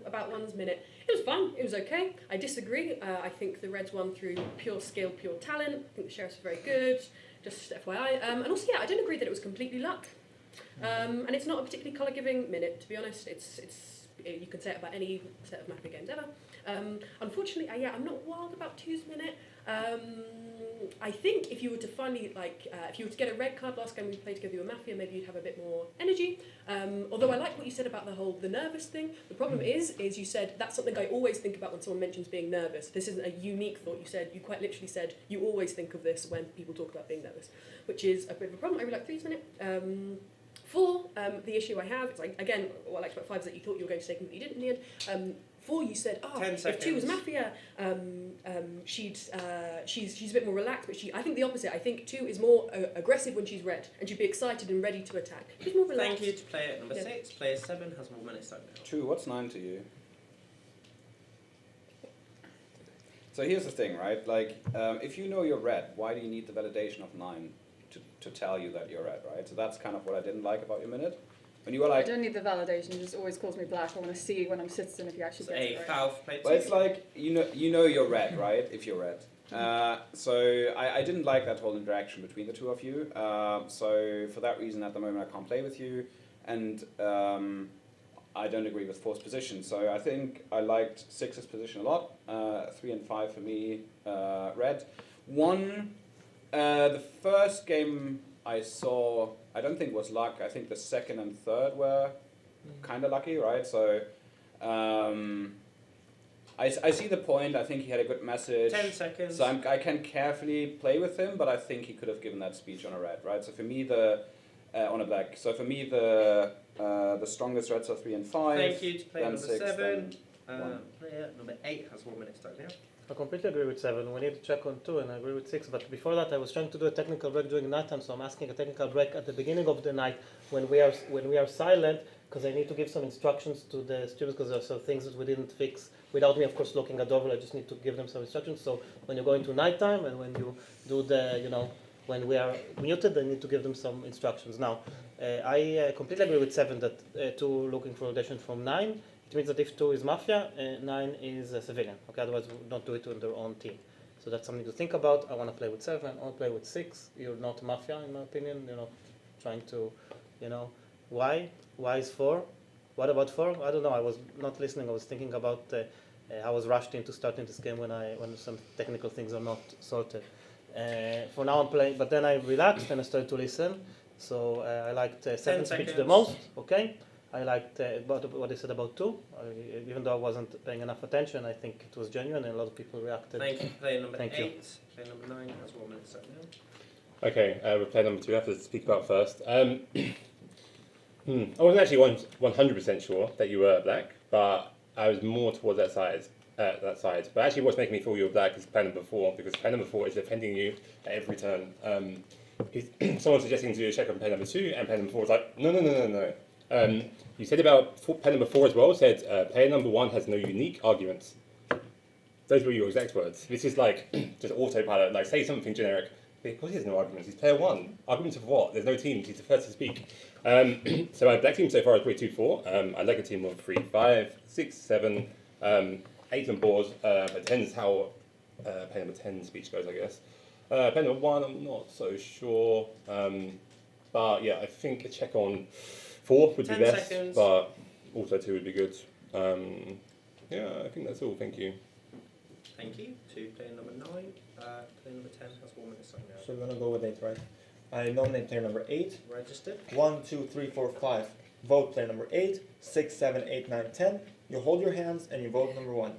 about 1's minute. It was fun, it was okay. I disagree. I think the Reds won through pure skill, pure talent. I think the Sheriffs were very good, just FYI. And also, yeah, I don't agree that it was completely luck. And it's not a particularly colour-giving minute, to be honest. It's you can say it about any set of Mafia games ever. Unfortunately, I'm not wild about 2's minute. I think if you were to finally, if you were to get a red card last game we played together with Mafia, maybe you'd have a bit more energy. Although I like what you said about the nervous thing. The problem is you said that's something I always think about when someone mentions being nervous. This isn't a unique thought. You quite literally said you always think of this when people talk about being nervous, which is a bit of a problem. I really like 3's minute. 4, the issue I have, it's again, what I liked about 5 is that you thought you were going to say something that you didn't in the end. 4, you said, if 2 was Mafia, she's a bit more relaxed, but I think the opposite. I think 2 is more aggressive when she's red, and she'd be excited and ready to attack. She's more relaxed. Thank you to player number 6. Player 7 has 1 minute start now. True, what's 9 to you? So here's the thing, right? Like, if you know you're red, why do you need the validation of 9 to tell you that you're red, right? So that's kind of what I didn't like about your minute. When you were like, I don't need the validation, it just always calls me black. I want to see when I'm citizen if you actually get it right. well, it's like, you know you're red, right? If you're red. So I didn't like that whole interaction between the two of you. So for that reason, at the moment, I can't play with you. And I don't agree with 4's position. So I think I liked 6's position a lot. 3 and 5 for me, red. 1, the first game I saw, I don't think was luck. I think the second and third were kind of lucky, right? So I see the point. I think he had a good message. 10 seconds. So I can carefully play with him, but I think he could have given that speech on a red, right? So for me, on a black. So for me, the strongest reds are 3 and 5. Thank you to player then number 6, 7. then Player number 8 has 1 minute start now. I completely agree with 7. We need to check on 2, and I agree with 6. But before that, I was trying to do a technical break during nighttime, so I'm asking a technical break at the beginning of the night when we are silent, because I need to give some instructions to the students, because there are some things that we didn't fix without me, of course, looking at Dovel. I just need to give them some instructions. So when you go into nighttime and when you do when we are muted, I need to give them some instructions. Now, I completely agree with 7 that 2 looking for validation from 9. It means that if 2 is Mafia, 9 is a civilian. Okay, otherwise we don't do it on their own team. So that's something to think about. I want to play with 7. I want to play with 6. You're not Mafia, in my opinion. You're not trying to, why? Why is 4? What about 4? I don't know. I was not listening. I was thinking about. I was rushed into starting this game when some technical things are not sorted. For now I'm playing, but then I relaxed and I started to listen. So I liked 7's speech the most. Okay. I liked what they said about 2. Even though I wasn't paying enough attention, I think it was genuine and a lot of people reacted. Thank you. Player number 8. You. Player number 9 has 1 minute start now. Okay, with player number 2, I have to speak about first. I wasn't actually 100% sure that you were black, but I was more towards that side. But actually what's making me feel you were black is player number 4, because player number 4 is defending you at every turn. Someone suggesting to check on player number 2, and player number 4 was like, no. You said about player number 4 as well, said player number 1 has no unique arguments. Those were your exact words. This is like just autopilot, like say something generic. Because he has no arguments, he's player 1. Arguments of what? There's no teams, he's the first to speak. So my black team so far is probably 2-4. I like a team of 3, 5, 6, 7, 8 on board. But 10 is how player number 10 speech goes, I guess. Player number 1, I'm not so sure. But yeah, I think a check on 4 would be best, seconds. But also 2 would be good. Yeah, I think that's all. Thank you. Thank you. To player number 9. Player number 10 has 1 minute starting now. So we're gonna go with 8, right? I nominate player number 8. Registered. 1, 2, 3, 4, 5. Vote player number 8. 6, 7, 8, 9, 10. You hold your hands and you vote number 1.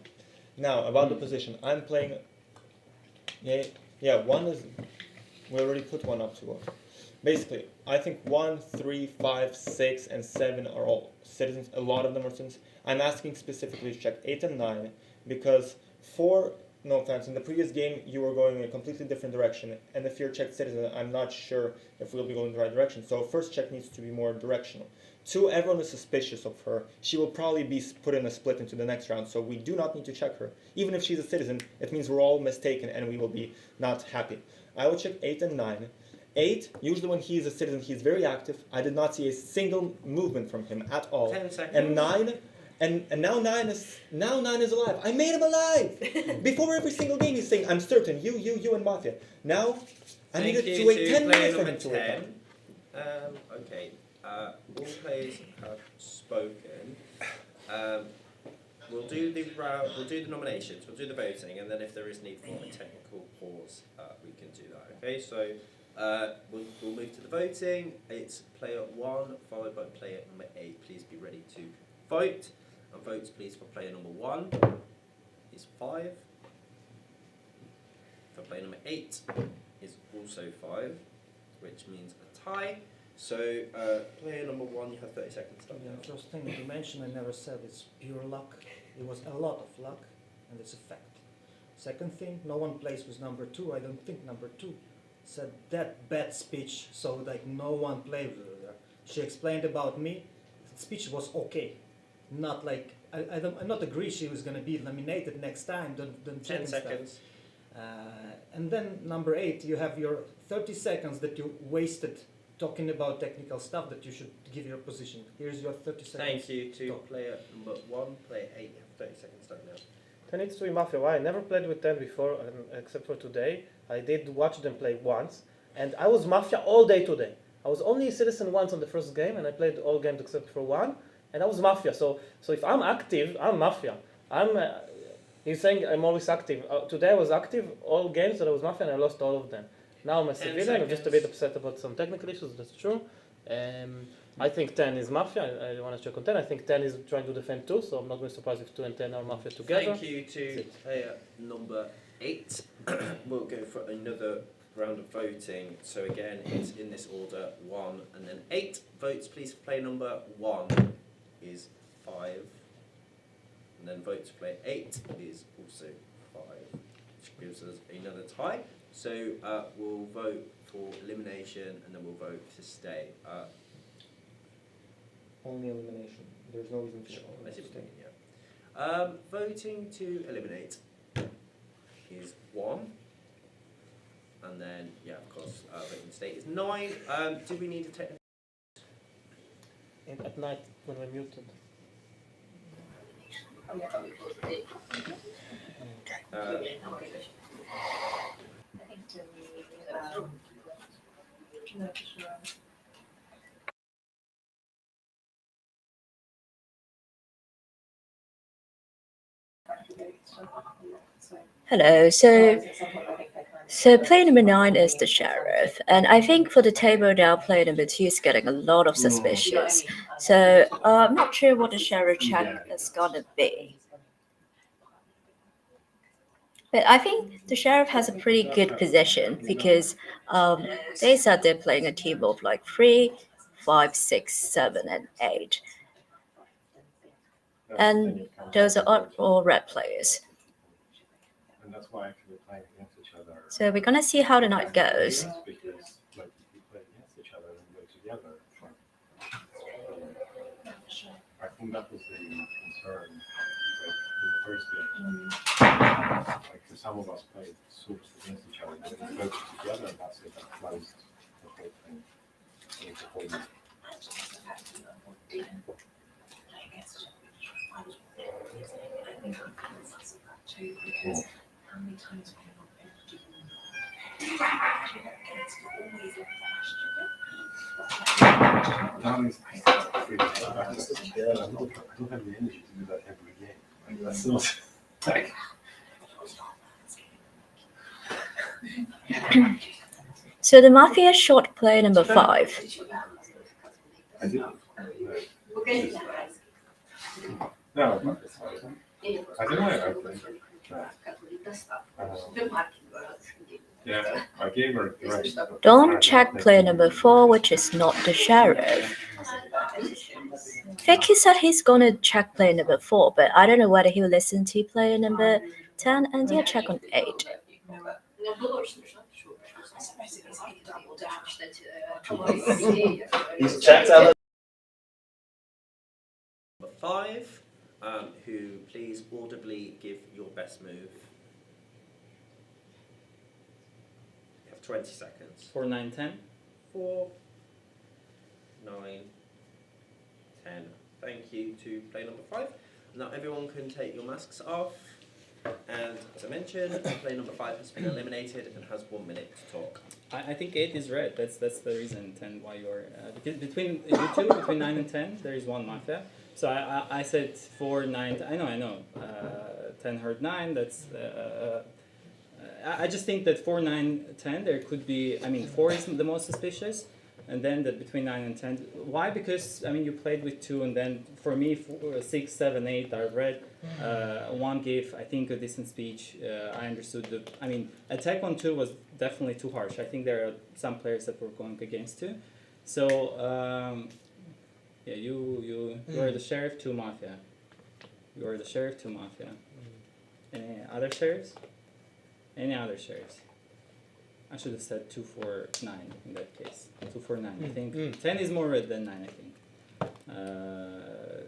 Now about the position, I'm playing. Yeah. 1 is. We already put 1 up to 1. Basically, I think 1, 3, 5, 6, and 7 are all citizens. A lot of them are citizens. I'm asking specifically to check 8 and 9 because 4, no offense, in the previous game you were going in a completely different direction. And if you're checked citizen, I'm not sure if we'll be going in the right direction. So first check needs to be more directional. 2, everyone is suspicious of her. She will probably be put in a split into the next round. So we do not need to check her. Even if she's a citizen, it means we're all mistaken and we will be not happy. I will check 8 and 9. 8, usually when he is a citizen, he's very active. I did not see a single movement from him at all. 10 seconds. And 9, and now 9 is alive. I made him alive. Before every single game, he's saying, "I'm certain, you, and Mafia." Now, I needed to wait 10 minutes for him to wake up. Okay. All players have spoken. We'll do the nominations, we'll do the voting, and then if there is need for a technical pause, we can do that. Okay, so we'll move to the voting. It's player 1 followed by player number 8. Please be ready to vote. And votes please for player number 1 is 5. For player number 8 is also 5, which means a tie. So player number 1, you have 30 seconds. Yeah, first thing you mentioned, I never said it's pure luck. It was a lot of luck, and it's a fact. Second thing, no one plays with number 2. I don't think number 2 said that bad speech, so like no one played with her. She explained about me. The speech was okay, not like I not agree she was gonna be eliminated next time. Don't 10 seconds. And then number 8, you have your 30 seconds that you wasted talking about technical stuff that you should give your position. Here's your 30 seconds. Thank you to player number 1, player 8. You have 30 seconds start now. 10 needs to be Mafia. Why? I never played with 10 before, except for today. I did watch them play once, and I was Mafia all day today. I was only a Citizen once on the first game, and I played all games except for one, and I was Mafia. So if I'm active, I'm Mafia. He's saying I'm always active. Today I was active all games that I was Mafia, and I lost all of them. Now I'm a civilian. I'm just a bit upset about some technical issues. That's true. I think 10 is Mafia. I want to check on 10. I think 10 is trying to defend too, so I'm not going to be surprised if 2 and 10 are Mafia together. Thank you to player number 8. We'll go for another round of voting. So again, it's in this order: 1 and then 8. Votes please for player number 1 is 5. And then votes for player 8 is also 5, which gives us another tie. So we'll vote for elimination, and then we'll vote to stay. Only elimination. There's no reason for staying. Yeah. Voting to eliminate is 1, and then of course, voting to stay is 9. Do we need a technical? At night when we're muted. Hello, so player number 9 is the sheriff, and I think for the table now, player number 2 is getting a lot of suspicious. So I'm not sure what the sheriff check is gonna be. But I think the sheriff has a pretty good position because they said they're playing a team of like 3, 5, 6, 7, and 8. And those are all red players. And that's why actually we're playing against each other. So we're gonna see how the night goes. Because like we play against each other and go together. I think that was the concern in the first game. Like some of us played swords against each other, but when we go together, that's it. That closed the whole thing. Into whole. Because how many times have you not been able to do I don't have the energy to do that every game. Like, that's not like. So the Mafia shot player number 5. I did. No, I don't know. Yeah, I gave her direction. Don't check player number 4, which is not the sheriff. Vicky said he's gonna check player number 4, but I don't know whether he'll listen to player number 10 and he'll check on 8. He's checked out. Number 5, who please audibly give your best move. You have 20 seconds. 4, 9, 10. 4, 9, 10. Thank you to player number 5. Now everyone can take your masks off. And as I mentioned, player number 5 has been eliminated and has 1 minute to talk. I think 8 is red. That's the reason 10 why you're because between you two, between 9 and 10, there is 1 Mafia. So I said 4, 9. I know. 10 heard 9. That's. I just think that 4, 9, 10. There could be. I mean, 4 is the most suspicious, and then that between 9 and 10. Why? Because I mean, you played with 2, and then for me, 4, 6, 7, 8 are red. 1 gave, I think, a decent speech. I understood the. I mean, attack on 2 was definitely too harsh. I think there are some players that were going against 2. So yeah, you are the sheriff, 2 mafia. You are the sheriff, 2 mafia. Any other sheriffs? Any other sheriffs? I should have said 2, 4, 9 in that case. 2, 4, 9. I think 10 is more red than 9. I think.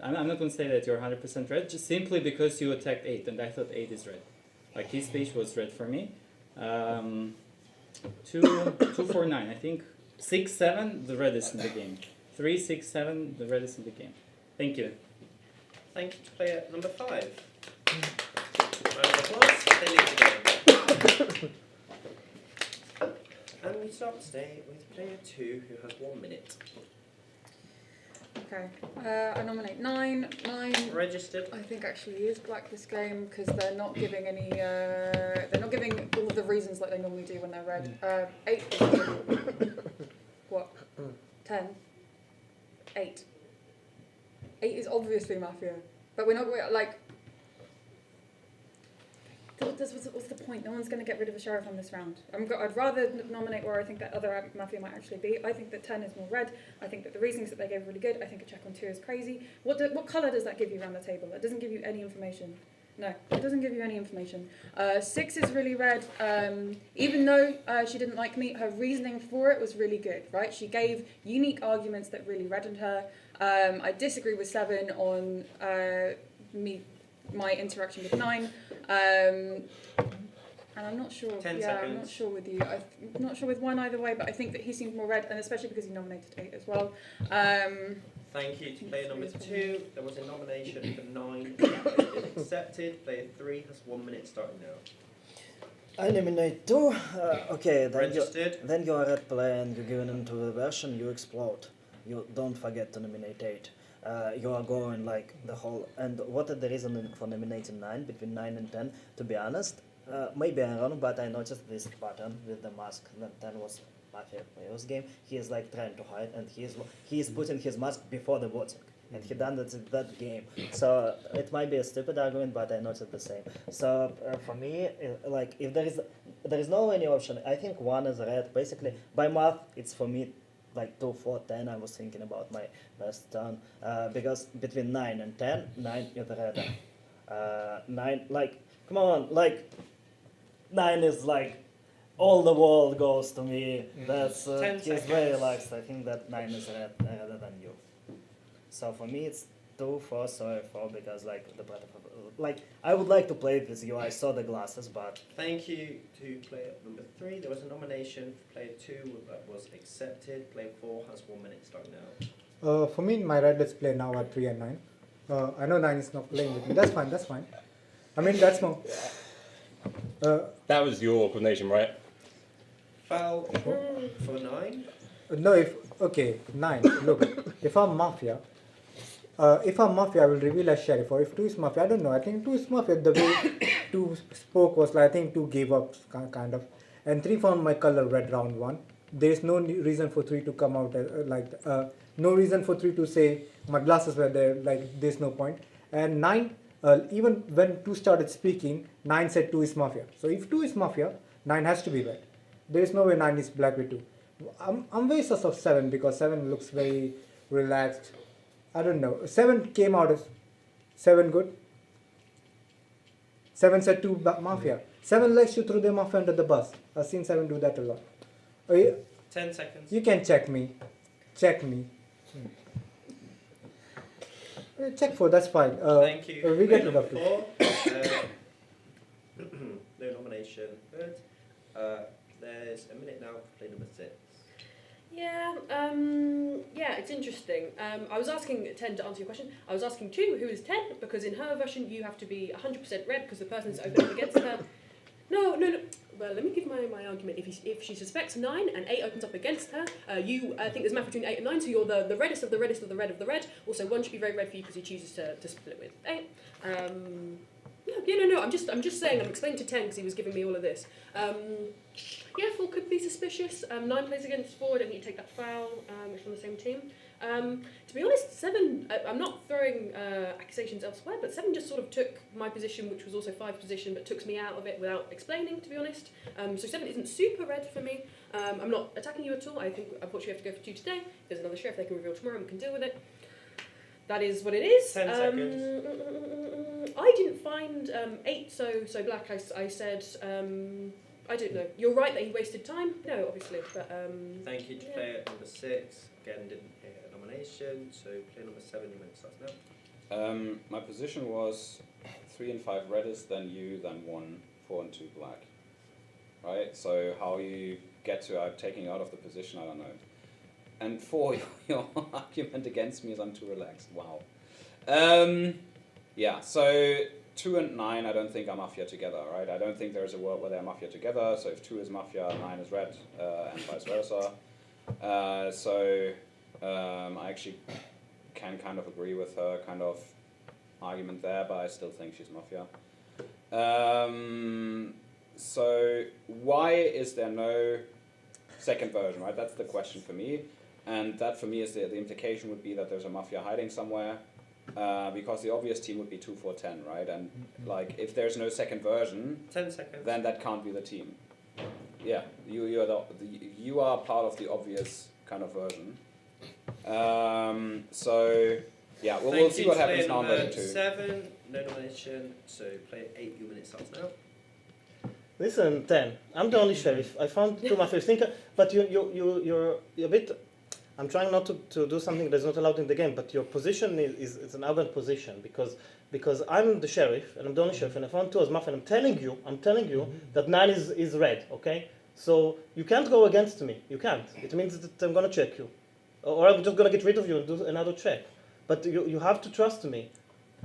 I'm not going to say that you're 100% red, just simply because you attacked 8, and I thought 8 is red. Like his speech was red for me. 2, 4, 9. I think 6, 7, the red is in the game. 3, 6, 7, the red is in the game. Thank you. Thank you to player number 5. Round of applause. They lead the game. And we start today with player 2, who has 1 minute. Okay, I nominate 9. 9 registered. I think actually is black this game because they're not giving any. They're not giving all of the reasons like they normally do when they're red. 8. What? 10. 8. 8 is obviously mafia, but we're not like. What's the point? No one's going to get rid of a sheriff on this round. I'd rather nominate where I think that other mafia might actually be. I think that 10 is more red. I think that the reasons that they gave are really good. I think a check on 2 is crazy. What colour does that give you around the table? It doesn't give you any information. No, it doesn't give you any information. 6 is really red. Even though she didn't like me, her reasoning for it was really good, right? She gave unique arguments that really reddened her. I disagree with 7 on my interaction with 9. And I'm not sure. 10 yeah, seconds. I'm not sure with you. I'm not sure with 1 either way, but I think that he seemed more red, and especially because he nominated 8 as well. Thank you to player number 2. There was a nomination for 9. It is accepted. Player 3 has 1 minute starting now. I nominate 2. Okay, Registered. then you're a red player and you're given into the version, you explode. You don't forget to nominate 8. You are going like the whole. And what is the reason for nominating 9 between 9 and 10? To be honest, maybe I'm wrong, but I noticed this pattern with the mask. When 10 was Mafia player's game, he is like trying to hide, and he is putting his mask before the voting, and he done that in that game. So it might be a stupid argument, but I noticed the same. So for me, like if there is no any option, I think 1 is red. Basically, by math, it's for me. Like 2, 4, 10, I was thinking about my best turn because between 9 and 10, 9 is red. 9, like, come on, like 9 is like all the world goes to me. That's he's very relaxed. I think that 9 is red rather than you. So for me, it's 2, 4, sorry 4 because like the like I would like to play it with you. I saw the glasses, but thank you to player number 3. There was a nomination for player 2 that was accepted. Player 4 has 1 minute starting now. For me, my red, let's play now at 3 and 9. I know 9 is not playing with me. That's fine. That's fine. I mean, that's more. That was your coordination, right? Foul for 9. No, okay, 9. Look, if I'm mafia, I will reveal as sheriff. Or if 2 is mafia, I don't know. I think 2 is mafia. The way 2 spoke was like, I think 2 gave up, kind of. And 3 found my color red round 1. There is no reason for 3 to come out no reason for 3 to say my glasses were there. Like there's no point. And 9, even when 2 started speaking, 9 said 2 is mafia. So if 2 is mafia, 9 has to be red. There is no way 9 is black with 2. I'm very sus of 7 because 7 looks very relaxed. I don't know. 7 came out as 7 good. 7 said 2 mafia. 7 likes to throw the mafia under the bus. I've seen 7 do that a lot. Oh, yeah. 10 seconds. You can check me. Check me. Check 4, that's fine. Thank you. We get rid of 2. No nomination. Good. There's a minute now for play number 6. Yeah, it's interesting. I was asking 10 to answer your question. I was asking 2, who is 10, because in her version you have to be 100% red because the person's open up against her. No. Well, let me give my argument. If she suspects 9 and 8 opens up against her, I think there's math between 8 and 9, so you're the reddest of the reddest of the red of the red. Also, 1 should be very red for you because he chooses to split with 8. No. I'm just saying. I'm explaining to 10 because he was giving me all of this. 4 could be suspicious. 9 plays against 4. I don't think you take that foul. It's from the same team. To be honest, 7, I'm not throwing accusations elsewhere, but 7 just sort of took my position, which was also 5's position, but took me out of it without explaining, to be honest. So 7 isn't super red for me. I'm not attacking you at all. I think, unfortunately, we have to go for 2 today. If there's another sheriff they can reveal tomorrow and we can deal with it. That is what it is. 10 seconds. I didn't find 8 so black. I said, I don't know. You're right that he wasted time. No, obviously, but Thank you to player number 6. Again, didn't hear a nomination. So player number 7, you may start now. My position was 3 and 5 reddest, then you, then 1, 4 and 2 black. Right. So how you get to taking out of the position, I don't know. And 4, your argument against me is I'm too relaxed. Wow. So 2 and 9 I don't think are Mafia together, right? I don't think there's a world where they're Mafia together, so if 2 is Mafia, 9 is red, and vice versa. I actually can kind of agree with her kind of argument there, but I still think she's Mafia. So why is there no second version, right? That's the question for me. And that for me is the implication would be that there's a Mafia hiding somewhere, because the obvious team would be 2, 4, 10, right? And like if there's no second version, 10 seconds. Then that can't be the team. Yeah, you are part of the obvious kind of version. We'll see what happens now. Player number 7, no nomination. So player 8, your minute starts now. Listen, 10. I'm the only sheriff. I found 2 Mafias. But you're a bit. I'm trying not to do something that's not allowed in the game, but your position is an arrogant position because I'm the sheriff and I'm the only sheriff and I found 2 as Mafia and I'm telling you that 9 is red, okay? So you can't go against me. You can't. It means that I'm gonna check you. Or I'm just gonna get rid of you and do another check. But you have to trust me.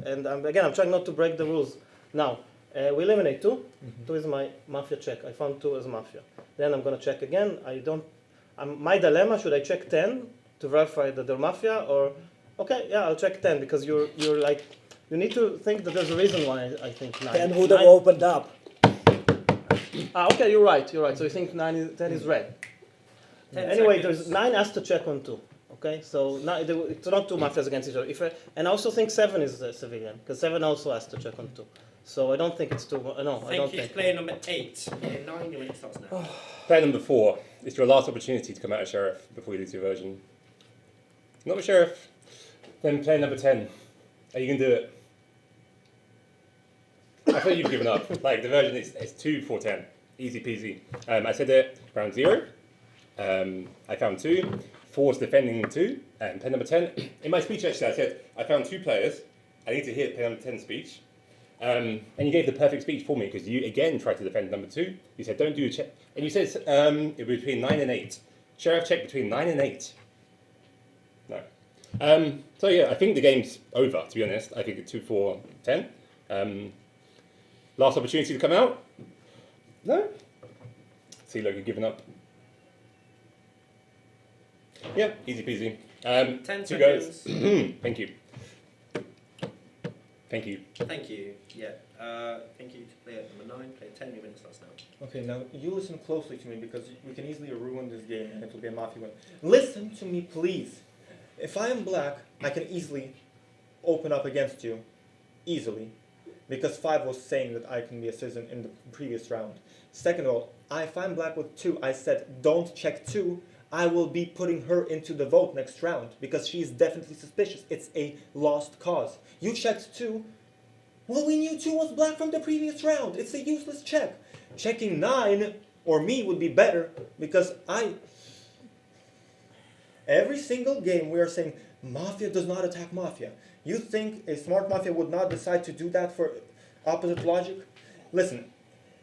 And I'm trying not to break the rules. Now, we eliminate 2. 2 is my Mafia check. I found 2 as Mafia. Then I'm gonna check again. My dilemma, should I check 10 to verify that they're Mafia, or okay, yeah, I'll check 10 because you're like, you need to think that there's a reason why I think 9. 10 would have opened up. Okay, you're right. So you think 10 is red. Anyway, there's 9 has to check on 2. Okay, so it's not 2 Mafias against each other. And I also think 7 is a civilian because 7 also has to check on 2. So I don't think it's 2. No, I don't think. Thank you. Player number 8. Player 9, your minute starts now. Player number 4. It's your last opportunity to come out as sheriff before you lose your version. Not a sheriff. Then player number 10. Are you going to do it? I thought you've given up. Like, the version is 2, 4, 10. Easy peasy. I said it round 0. I found 2. 4's defending 2. And player number 10. In my speech, actually, I said, I found 2 players. I need to hear player number 10's speech. And you gave the perfect speech for me because you again tried to defend number 2. You said don't do a check, and you said it was between 9 and 8. Sheriff check between 9 and 8. No. So yeah, I think the game's over. To be honest, I think it's 2, 4, 10. Last opportunity to come out. No. See, look, you've given up. Yeah, easy peasy. 10 2 goes. seconds. Thank you. Thank you. Thank you. Yeah. Thank you to player number 9. Player 10, your minute starts now. Okay, now you listen closely to me because we can easily ruin this game and it will be a Mafia win. Listen to me, please. If I am black, I can easily open up against you. Easily. Because 5 was saying that I can be a citizen in the previous round. Second of all, if I'm black with 2, I said don't check 2. I will be putting her into the vote next round because she is definitely suspicious. It's a lost cause. You checked 2. Well, we knew 2 was black from the previous round. It's a useless check. Checking 9 or me would be better because every single game we are saying Mafia does not attack Mafia. You think a smart Mafia would not decide to do that for opposite logic? Listen,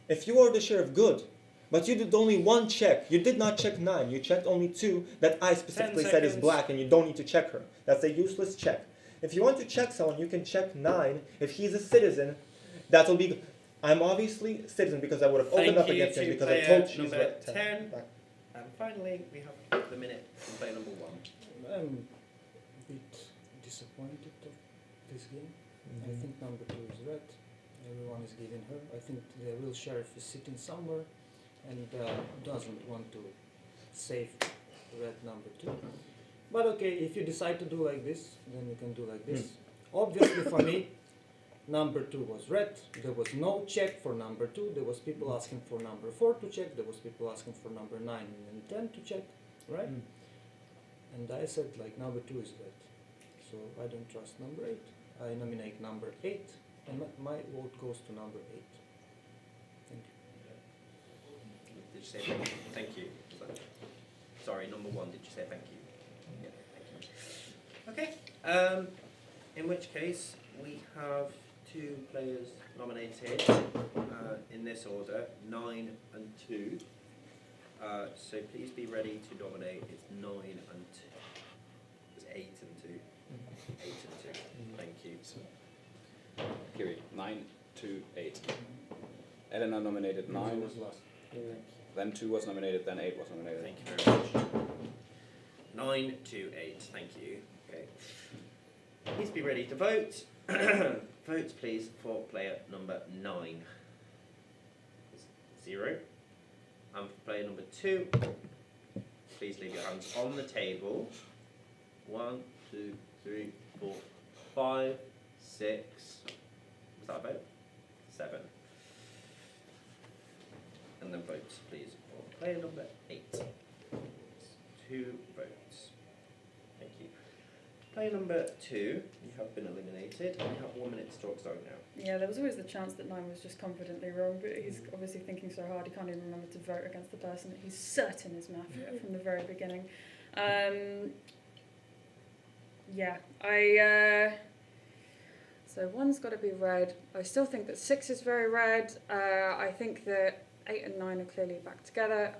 if you are the sheriff, good. But you did only 1 check. You did not check 9. You checked only 2 that I specifically said is black, and you don't need to check her. That's a useless check. If you want to check someone, you can check 9. If he's a citizen, that will be... I'm obviously citizen because I would have opened Thank up you against him to because I player told she's number red 10. And finally, we have the minute from player number 1. I'm a bit disappointed of this game. I think number 2 is red. Everyone is giving her. I think the real sheriff is sitting somewhere and doesn't want to save red number 2. But okay, if you decide to do like this, then you can do like this. Obviously for me, number 2 was red. There was no check for number 2. There was people asking for number 4 to check. There was people asking for number 9 and 10 to check, right? And I said like number 2 is red. So I don't trust number 8. I nominate number 8 and my vote goes to number 8. Thank you. Did you say thank you? Sorry, number 1, did you say thank you? Yeah, thank you. Okay, in which case we have 2 players nominated in this order, 9 and 2. So please be ready to nominate. It's 9 and 2. It's 8 and 2. 8 and 2. Thank you. Kiri, 9, 2, 8. Elena nominated 9. Was last. Then 2 was nominated, then 8 was nominated. Thank you very much. 9 to 8, thank you. Okay. Please be ready to vote. Votes please for player number 9. 0. And for player number 2, please leave your hands on the table. 1, 2, 3, 4, 5, 6. Was that a vote? 7. And then votes please for player number 8. 2 votes. Thank you. Player number 2, you have been eliminated and you have 1 minute to talk zone now. Yeah, there was always the chance that 9 was just confidently wrong, but he's obviously thinking so hard he can't even remember to vote against the person that he's certain is Mafia from the very beginning. Yeah, so 1's got to be red. I still think that 6 is very red. I think that 8 and 9 are clearly back together.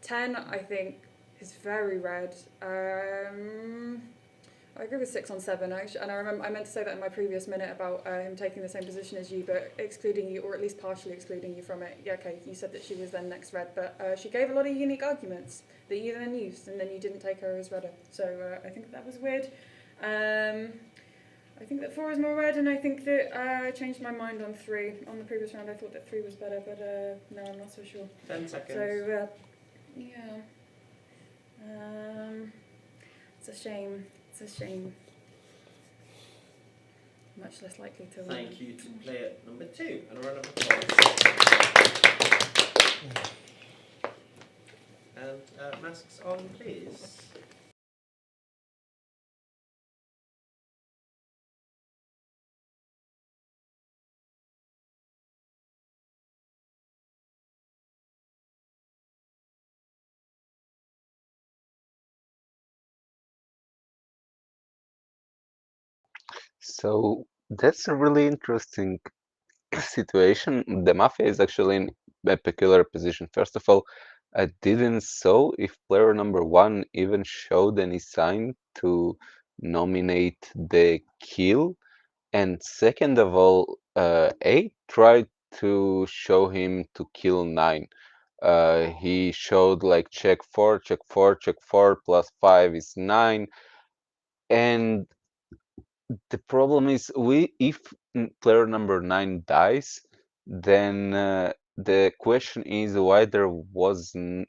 10, I think, is very red. I agree with 6 on 7, actually, and I meant to say that in my previous minute about him taking the same position as you, but excluding you, or at least partially excluding you from it. Yeah, okay, you said that she was then next red, but she gave a lot of unique arguments that you then used, and then you didn't take her as redder. So I think that was weird. I think that 4 is more red, and I think that I changed my mind on 3. On the previous round, I thought that 3 was better, but no, I'm not so sure. 10 seconds. So, yeah. It's a shame. It's a shame. Much less likely to win. Thank you to player number 2, and a round of applause. And masks on, please. So that's a really interesting situation. The Mafia is actually in a peculiar position. First of all, I didn't saw if player number 1 even showed any sign to nominate the kill. And second of all, 8 tried to show him to kill 9. He showed like check 4, check 4, check 4, plus 5 is 9. And the problem is, if player number 9 dies, then the question is why there wasn't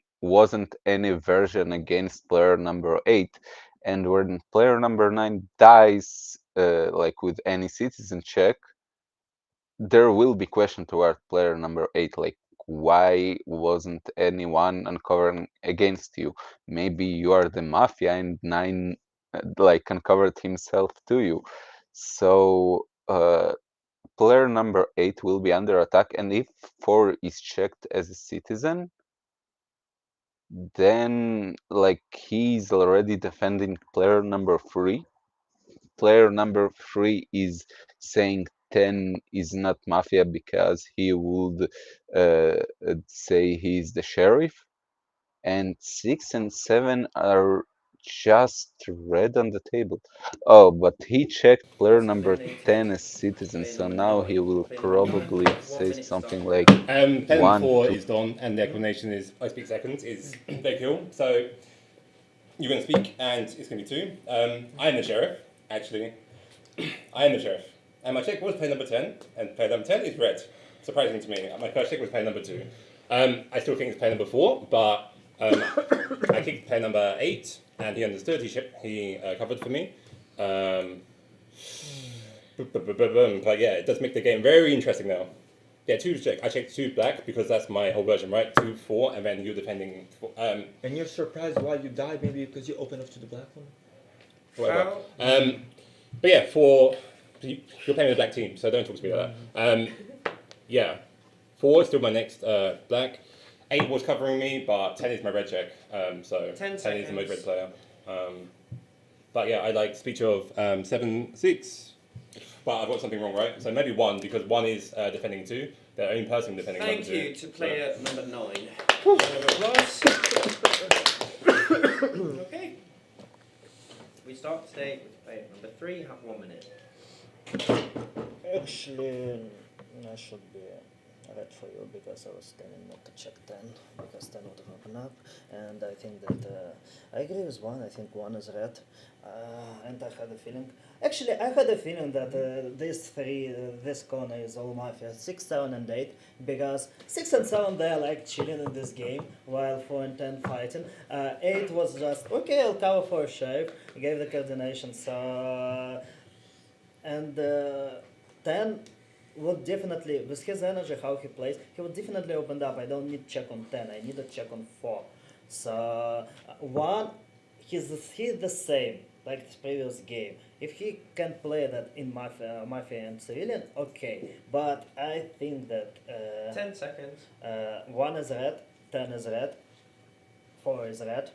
any version against player number 8, and when player number 9 dies, like with any citizen check, there will be question toward player number 8, like why wasn't anyone uncovering against you? Maybe you are the Mafia and 9 like uncovered himself to you. So player number 8 will be under attack, and if 4 is checked as a citizen, then like he's already defending player number 3. Player number 3 is saying 10 is not Mafia because he would say he's the sheriff, and 6 and 7 are just read on the table. Oh, but he checked player number eliminated 10 as citizen, player so number now 9. he will Player number 9, probably you have 1 say minute something starting like now. Pen 1, 4 2. is done, and the explanation is I speak seconds. It's they kill. So you're going to speak, and it's going to be 2. I am the sheriff, actually. I am the sheriff. And my check was player number 10, and player number 10 is red. Surprising to me. My first check was player number 2. I still think it's player number 4, but I kicked player number 8, and he understood. He covered for me. But yeah, it does make the game very interesting now. Yeah, 2 check. I checked 2 black because that's my whole version, right? 2, 4, and then you're defending. And you're surprised why you died, maybe because you opened up to the black one? Whatever. But yeah, you're playing with a black team, so don't talk to me like that. Yeah, 4 is still my next black. 8 was covering me, but 10 is my red check. So 10 is the most red player. But yeah, I like speech of 7, 6. But I've got something wrong, right? So maybe 1, because 1 is defending 2. The only person defending Thank number 2. you to player number 9. Round of applause. Okay. We start today with player number 3. You have 1 minute. Actually, I should be red for you because I was telling not to check 10 because 10 would have opened up, and I think that I agree with 1. I think 1 is red, and I had a feeling. Actually, I had a feeling that this corner is all Mafia 6, 7, and 8 because 6 and 7 they are like chilling in this game while 4 and 10 fighting. 8 was just okay. I'll cover for a shave. Gave the coordination. So and 10 would definitely, with his energy, how he plays, he would definitely open up. I don't need check on 10, I need a check on 4. So 1, he's the same like the previous game. If he can play that in Mafia and Civilian, okay. But I think that 10 seconds. 1 is red, 10 is red, 4 is red.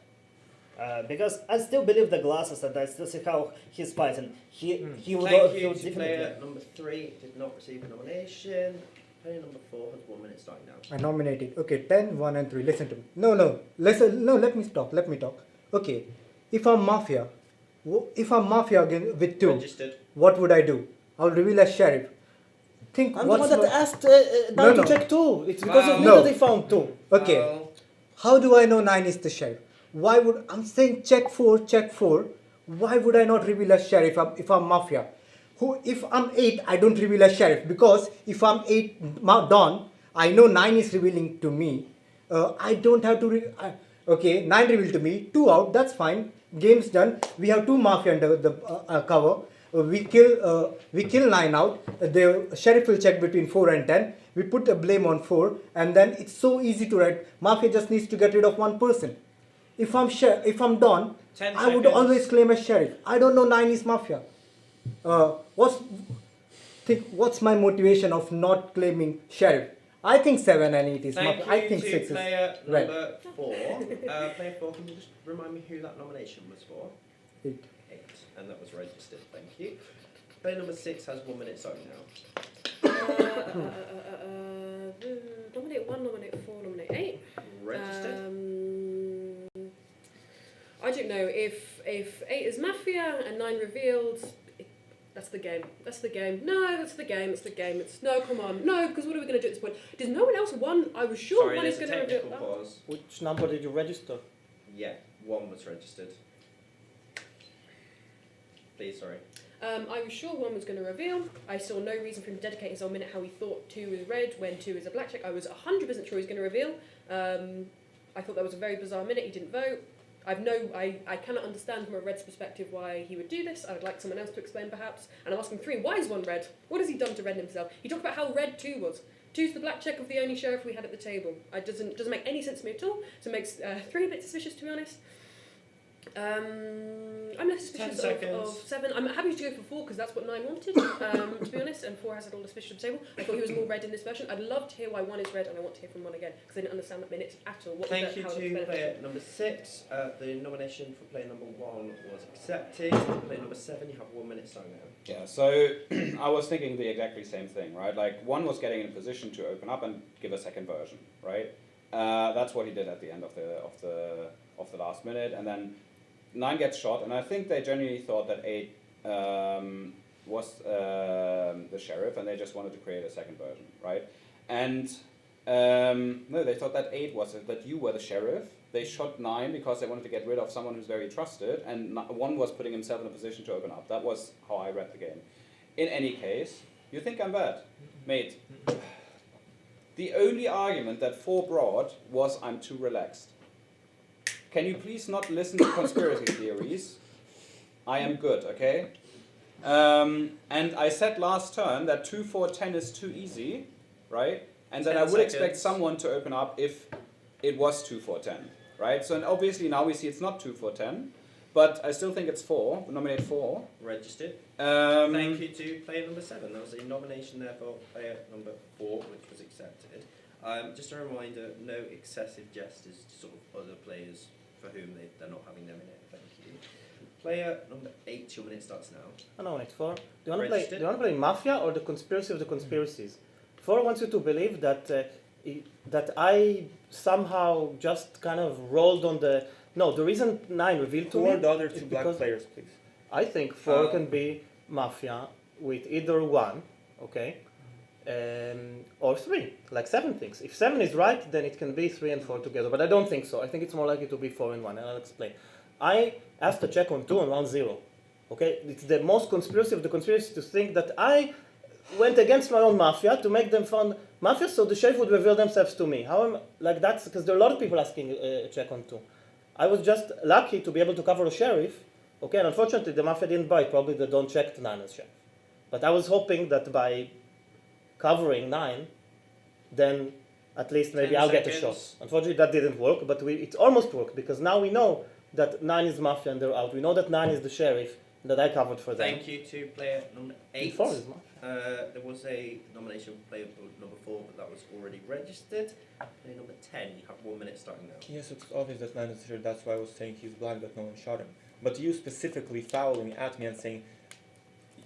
Because I still believe the glasses, and I still see how he's fighting. He would Thank you definitely. to player number 3. Did not receive a nomination. Player number 4 has 1 minute starting now. I nominated. Okay, 10, 1, and 3. Listen to me. No. Listen. No, let me talk. Okay, if I'm Mafia again with 2, Registered. what would I do? I'll reveal as sheriff. Think I'm the what's one that my- asked No, to no. check 2. It's because of me No. that they found 2. Okay. How do I know 9 is the sheriff? Why would I'm saying check 4? Why would I not reveal as sheriff if I'm Mafia? If I'm 8, I don't reveal as sheriff because if I'm 8 Dawn, I know 9 is revealing to me. I don't have to. Okay, 9 revealed to me. 2 out. That's fine. Game's done. We have 2 Mafia under the cover. We kill 9 out. The sheriff will check between 4 and 10. We put the blame on 4, and then it's so easy to write. Mafia just needs to get rid of 1 person. If I'm Don, 10 I would seconds. always claim as sheriff. I don't know 9 is Mafia. What's my motivation of not claiming sheriff? I think 7 and 8 is Thank Mafia. I you think to 6 is player red. number 4. Player 4, can you just remind me who that nomination was for? 8. 8. And that was registered. Thank you. Player number 6 has 1 minute starting now. Nominate 1, nominate 4, nominate 8. Registered. I don't know if 8 is Mafia and 9 revealed. That's the game. No, that's the game. No, come on. No, because what are we going to do at this point? Does no one else want? I was sure Sorry, one is there's a going to reveal. technical pause. Which number did you register? Yeah, 1 was registered. Please, sorry. I was sure 1 was going to reveal. I saw no reason for him to dedicate his whole minute how he thought 2 was red when 2 is a black check. I was 100% sure he was going to reveal. I thought that was a very bizarre minute. He didn't vote. I cannot understand from a red's perspective why he would do this. I would like someone else to explain perhaps. And I'm asking 3, why is 1 red? What has he done to red himself? He talked about how red 2 was. 2's the black check of the only sheriff we had at the table. It doesn't make any sense to me at all. So it makes 3 a bit suspicious, to be honest. I'm less suspicious of 7. I'm happy to go for 4 because that's what 9 wanted, to be honest, and 4 has had all the suspicious of the table. I thought he was more red in this version. I'd love to hear why 1 is red, and I want to hear from 1 again because I didn't understand that minute at all. Thank you to player number 6. The nomination for player number 1 was accepted. Player number 7, you have 1 minute starting now. Yeah, so I was thinking the exactly same thing, right? Like 1 was getting in a position to open up and give a second version, right? That's what he did at the end of the last minute, and then 9 gets shot, and I think they genuinely thought that 8 was the sheriff, and they just wanted to create a second version, right? And no, they thought that 8 was it, that you were the sheriff. They shot 9 because they wanted to get rid of someone who's very trusted, and 1 was putting himself in a position to open up. That was how I read the game. In any case, you think I'm bad? Mate, the only argument that 4 brought was I'm too relaxed. Can you please not listen to conspiracy theories? I am good, okay? And I said last turn that 2, 4, 10 is too easy, right? And that I would expect someone to open up if it was 2, 4, 10, right? So and obviously now we see it's not 2, 4, 10, but I still think it's 4. Nominate 4. Registered. Thank you to player number 7. There was a nomination there for player number 4, which was accepted. Just a reminder, no excessive gestures to sort of other players for whom they're not having their minute. Thank you. Player number 8, your minute starts now. I know it's 4. Do you want to play Mafia or the conspiracy of the conspiracies? 4 wants you to believe that that I somehow just kind of rolled on the... No, the reason 9 revealed to me... Who are the other 2 black players, please? I think 4 can be Mafia with either 1, okay, or 3, like 7 thinks. If 7 is right, then it can be 3 and 4 together, but I don't think so. I think it's more likely to be 4 and 1, and I'll explain. I asked to check on 2 and round 0, okay? It's the most conspiracy of the conspiracy to think that I went against my own Mafia to make them fund Mafia, so the sheriff would reveal themselves to me. How am like that's because there are a lot of people asking a check on 2. I was just lucky to be able to cover a sheriff, okay, and unfortunately the Mafia didn't buy. Probably they don't check 9 as sheriff. But I was hoping that by covering 9, then at least maybe I'll get a shot. Unfortunately that didn't work, but it almost worked because now we know that 9 is Mafia and they're out. We know that 9 is the sheriff that I covered for them. Thank you to player number 8. 4 is Mafia. There was a nomination for player number 4, but that was already registered. Player number 10, you have 1 minute starting now. Yes, it's obvious that 9 is here. That's why I was saying he's black, but no one shot him. But you specifically fouling at me and saying,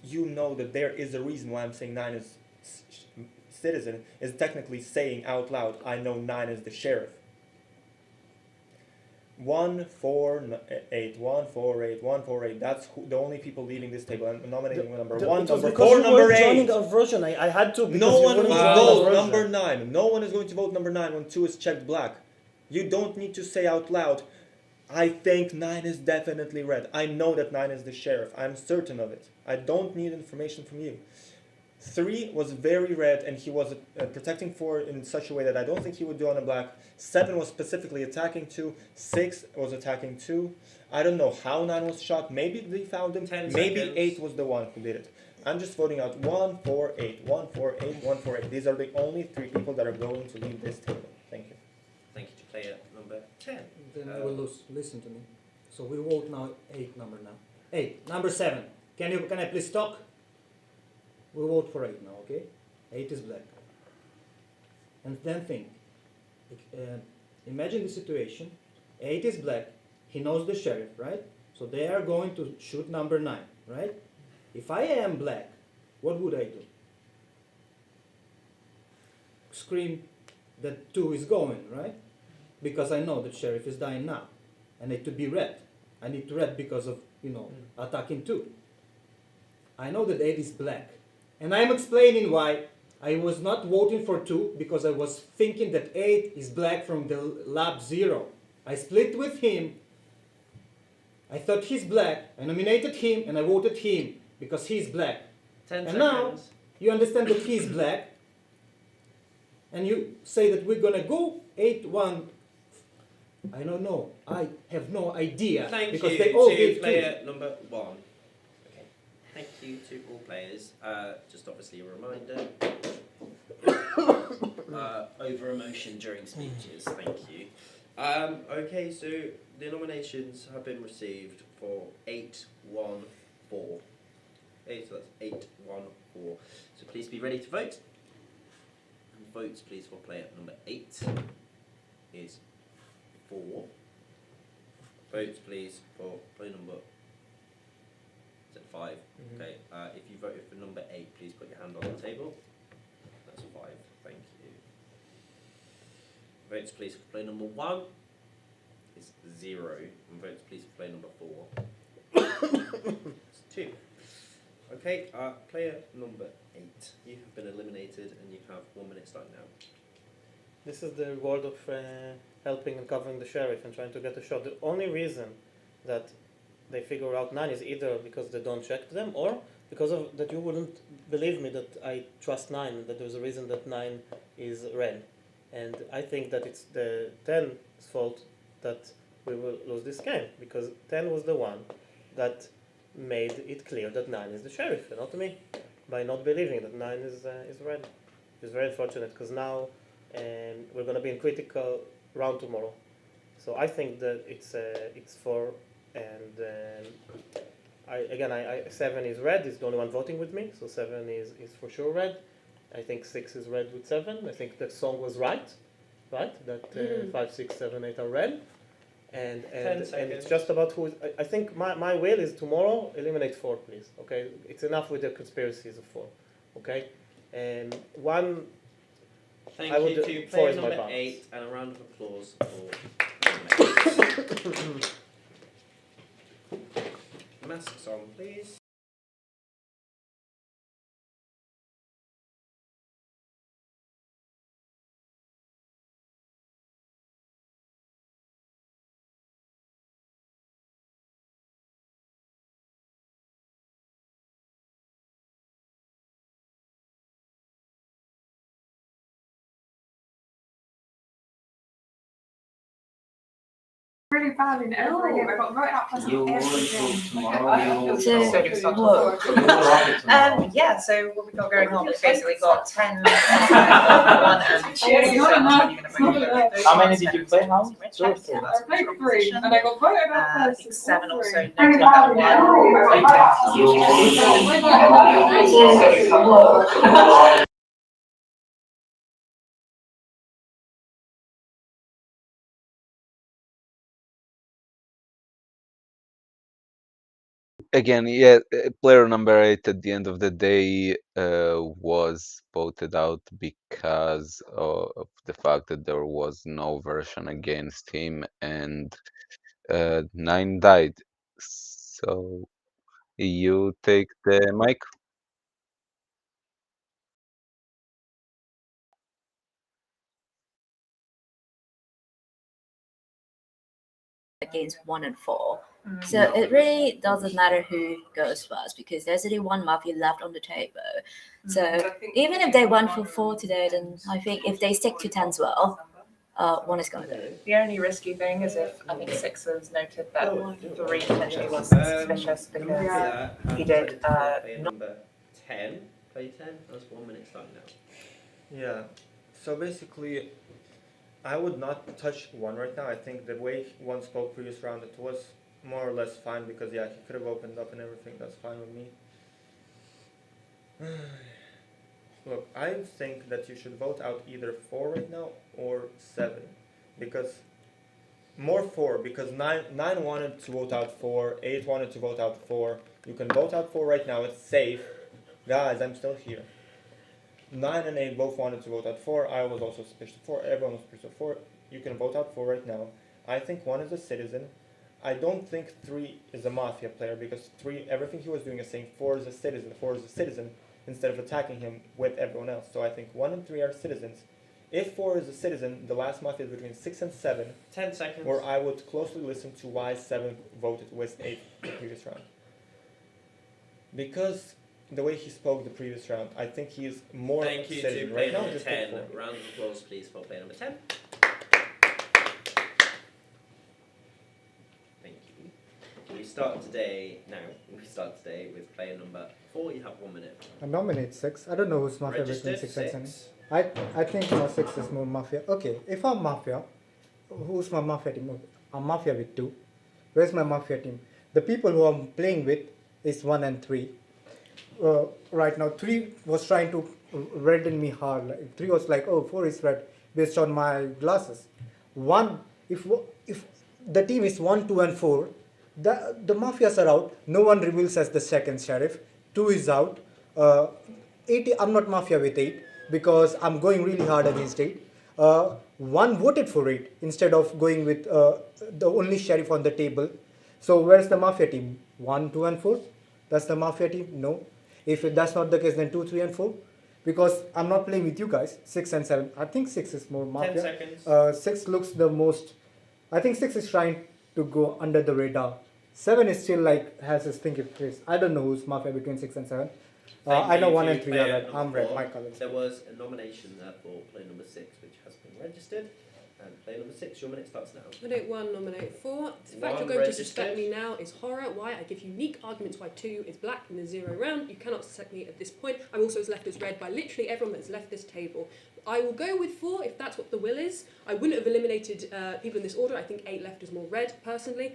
you know that there is a reason why I'm saying 9 is citizen, is technically saying out loud, I know 9 is the sheriff. 1, 4, 8, 1, 4, 8, 1, 4, 8. That's the only people leaving this table. I'm nominating number 1, number 4, number 8. A version. I had to. No one will vote number 9. No one is going to vote number 9 when 2 is checked black. You don't need to say out loud, I think 9 is definitely red. I know that 9 is the sheriff. I'm certain of it. I don't need information from you. 3 was very red, and he was protecting 4 in such a way that I don't think he would do on a black. 7 was specifically attacking 2. 6 was attacking 2. I don't know how 9 was shot. Maybe they found him. Maybe 8 was the one who did it. I'm just voting out 1, 4, 8, 1, 4, 8, 1, 4, 8. These are the only 3 people that are going to leave this table. Thank you. Thank you to player number 10. Then I will lose. Listen to me. So we vote now 8 number now. 8. Number 7. Can I please talk? We vote for 8 now, okay? 8 is black. And then think. Imagine the situation. 8 is black. He knows the sheriff, right? So they are going to shoot number 9, right? If I am black, what would I do? Scream that 2 is going, right? Because I know that sheriff is dying now. I need to be red. I need to red because of, attacking 2. I know that 8 is black. And I'm explaining why I was not voting for 2 because I was thinking that 8 is black from the lab 0. I split with him. I thought he's black. I nominated him and I voted him because he's black. 10 and seconds. now you understand that he's black. And you say that we're going to go 8-1. I don't know. I have no idea. Thank because you they all to gave player 2. number 1. Okay. Thank you to all players. Just obviously a reminder. Over emotion during speeches. Thank you. Okay, so the nominations have been received for 8-1-4. Okay, so that's 8-1-4. So please be ready to vote. And votes please for player number 8 is 4. Votes please for player number 5. Okay, if you voted for number 8, please put your hand on the table. That's 5. Thank you. Votes please for player number 1 is is 0. And votes please for player number 4. It's 2. Okay, player number 8. You have been eliminated and you have 1 minute starting now. This is the reward of helping and covering the sheriff and trying to get a shot. The only reason that they figure out 9 is either because they don't check them or because of that you wouldn't believe me that I trust 9, that there's a reason that 9 is red. And I think that it's the 10's fault that we will lose this game, because 10 was the one that made it clear that 9 is the sheriff, and not me, by not believing that 9 is red. It's very unfortunate, because now we're going to be in critical round tomorrow. So I think that it's 4, and I 7 is red. It's the only one voting with me, so 7 is for sure red. I think 6 is red with 7. I think that song was right? That 5, 6, 7, 8 are red. And it's just about who. I think my will is tomorrow eliminate 4, please. Okay, it's enough with the conspiracies of 4. Okay, and 1. Thank you to player number 8, and a round of applause for masks on, please. Really bad in every game. I got voted out plus every game. Yeah, so what we got going on is basically got 10, 1 and 2. How many did you play now? I played 3 and I got voted out I think 7 also Really noted bad that 1. Again, yeah, player number 8 at the end of the day was voted out because of the fact that there was no version against him, and 9 died. So you take the mic. Against 1 and 4. So it really doesn't matter who goes first, because there's only one Mafia left on the table. So even if they won for 4 today, then I think if they stick to 10 as well, 1 is going to do. The only risky thing is if I think 6 has noted that 3 potentially was suspicious because he did number 10. Play 10. That's 1 minute starting now. Yeah. So basically, I would not touch 1 right now. I think the way 1 spoke previous round, it was more or less fine because, yeah, he could have opened up and everything. That's fine with me. Look, I think that you should vote out either 4 right now or 7. Because, more 4, because 9 wanted to vote out 4, 8 wanted to vote out 4. You can vote out 4 right now, it's safe. Guys, I'm still here. 9 and 8 both wanted to vote out 4. I was also suspicious of 4. Everyone was suspicious of 4. You can vote out 4 right now. I think 1 is a citizen. I don't think 3 is a Mafia player, because 3, everything he was doing is saying 4 is a citizen, 4 is a citizen, instead of attacking him with everyone else. So I think 1 and 3 are citizens. If 4 is a citizen, the last Mafia is between 6 and 7. 10 seconds. Or I would closely listen to why 7 voted with 8 the previous round. Because the way he spoke the previous round, I think he is more Thank you citizen to right player now. number Just 10. vote 4. Round of applause, please, for player number 10. Thank you. We start today with player number 4. You have 1 minute. I nominate 6. I don't know who's Mafia between Registered 6 and 7. 6. I think now 6 is more Mafia. Okay, if I'm Mafia, who's my Mafia team? I'm Mafia with 2. Where's my Mafia team? The people who I'm playing with is 1 and 3. Right now, 3 was trying to redden me hard. Like, 3 was like, oh, 4 is red based on my glasses. 1, if the team is 1, 2, and 4, the Mafias are out. No one reveals as the second sheriff. 2 is out. 8, I'm not Mafia with 8 because I'm going really hard against 8. one voted for it instead of going with the only sheriff on the table. So where's the Mafia team? 1, 2, and 4? That's the Mafia team? No. If that's not the case, then 2, 3, and 4. Because I'm not playing with you guys. 6 and 7. I think 6 is more Mafia. 10 seconds. 6 looks the most. I think 6 is trying to go under the radar. 7 is still like has his thinking face. I don't know who's Mafia between 6 and 7. I know 1 and 3 are red. I'm red. My colors. There was a nomination there for player number 6, which has been registered. And player number 6, your minute starts now. Nominate 1, nominate 4. The fact 1 you're going to suspect registered. me now is horror. Why? I give unique arguments why 2 is black in the 0 round. You cannot suspect me at this point. I'm also as left as red by literally everyone that's left this table. I will go with 4 if that's what the will is. I wouldn't have eliminated people in this order. I think 8 left is more red, personally.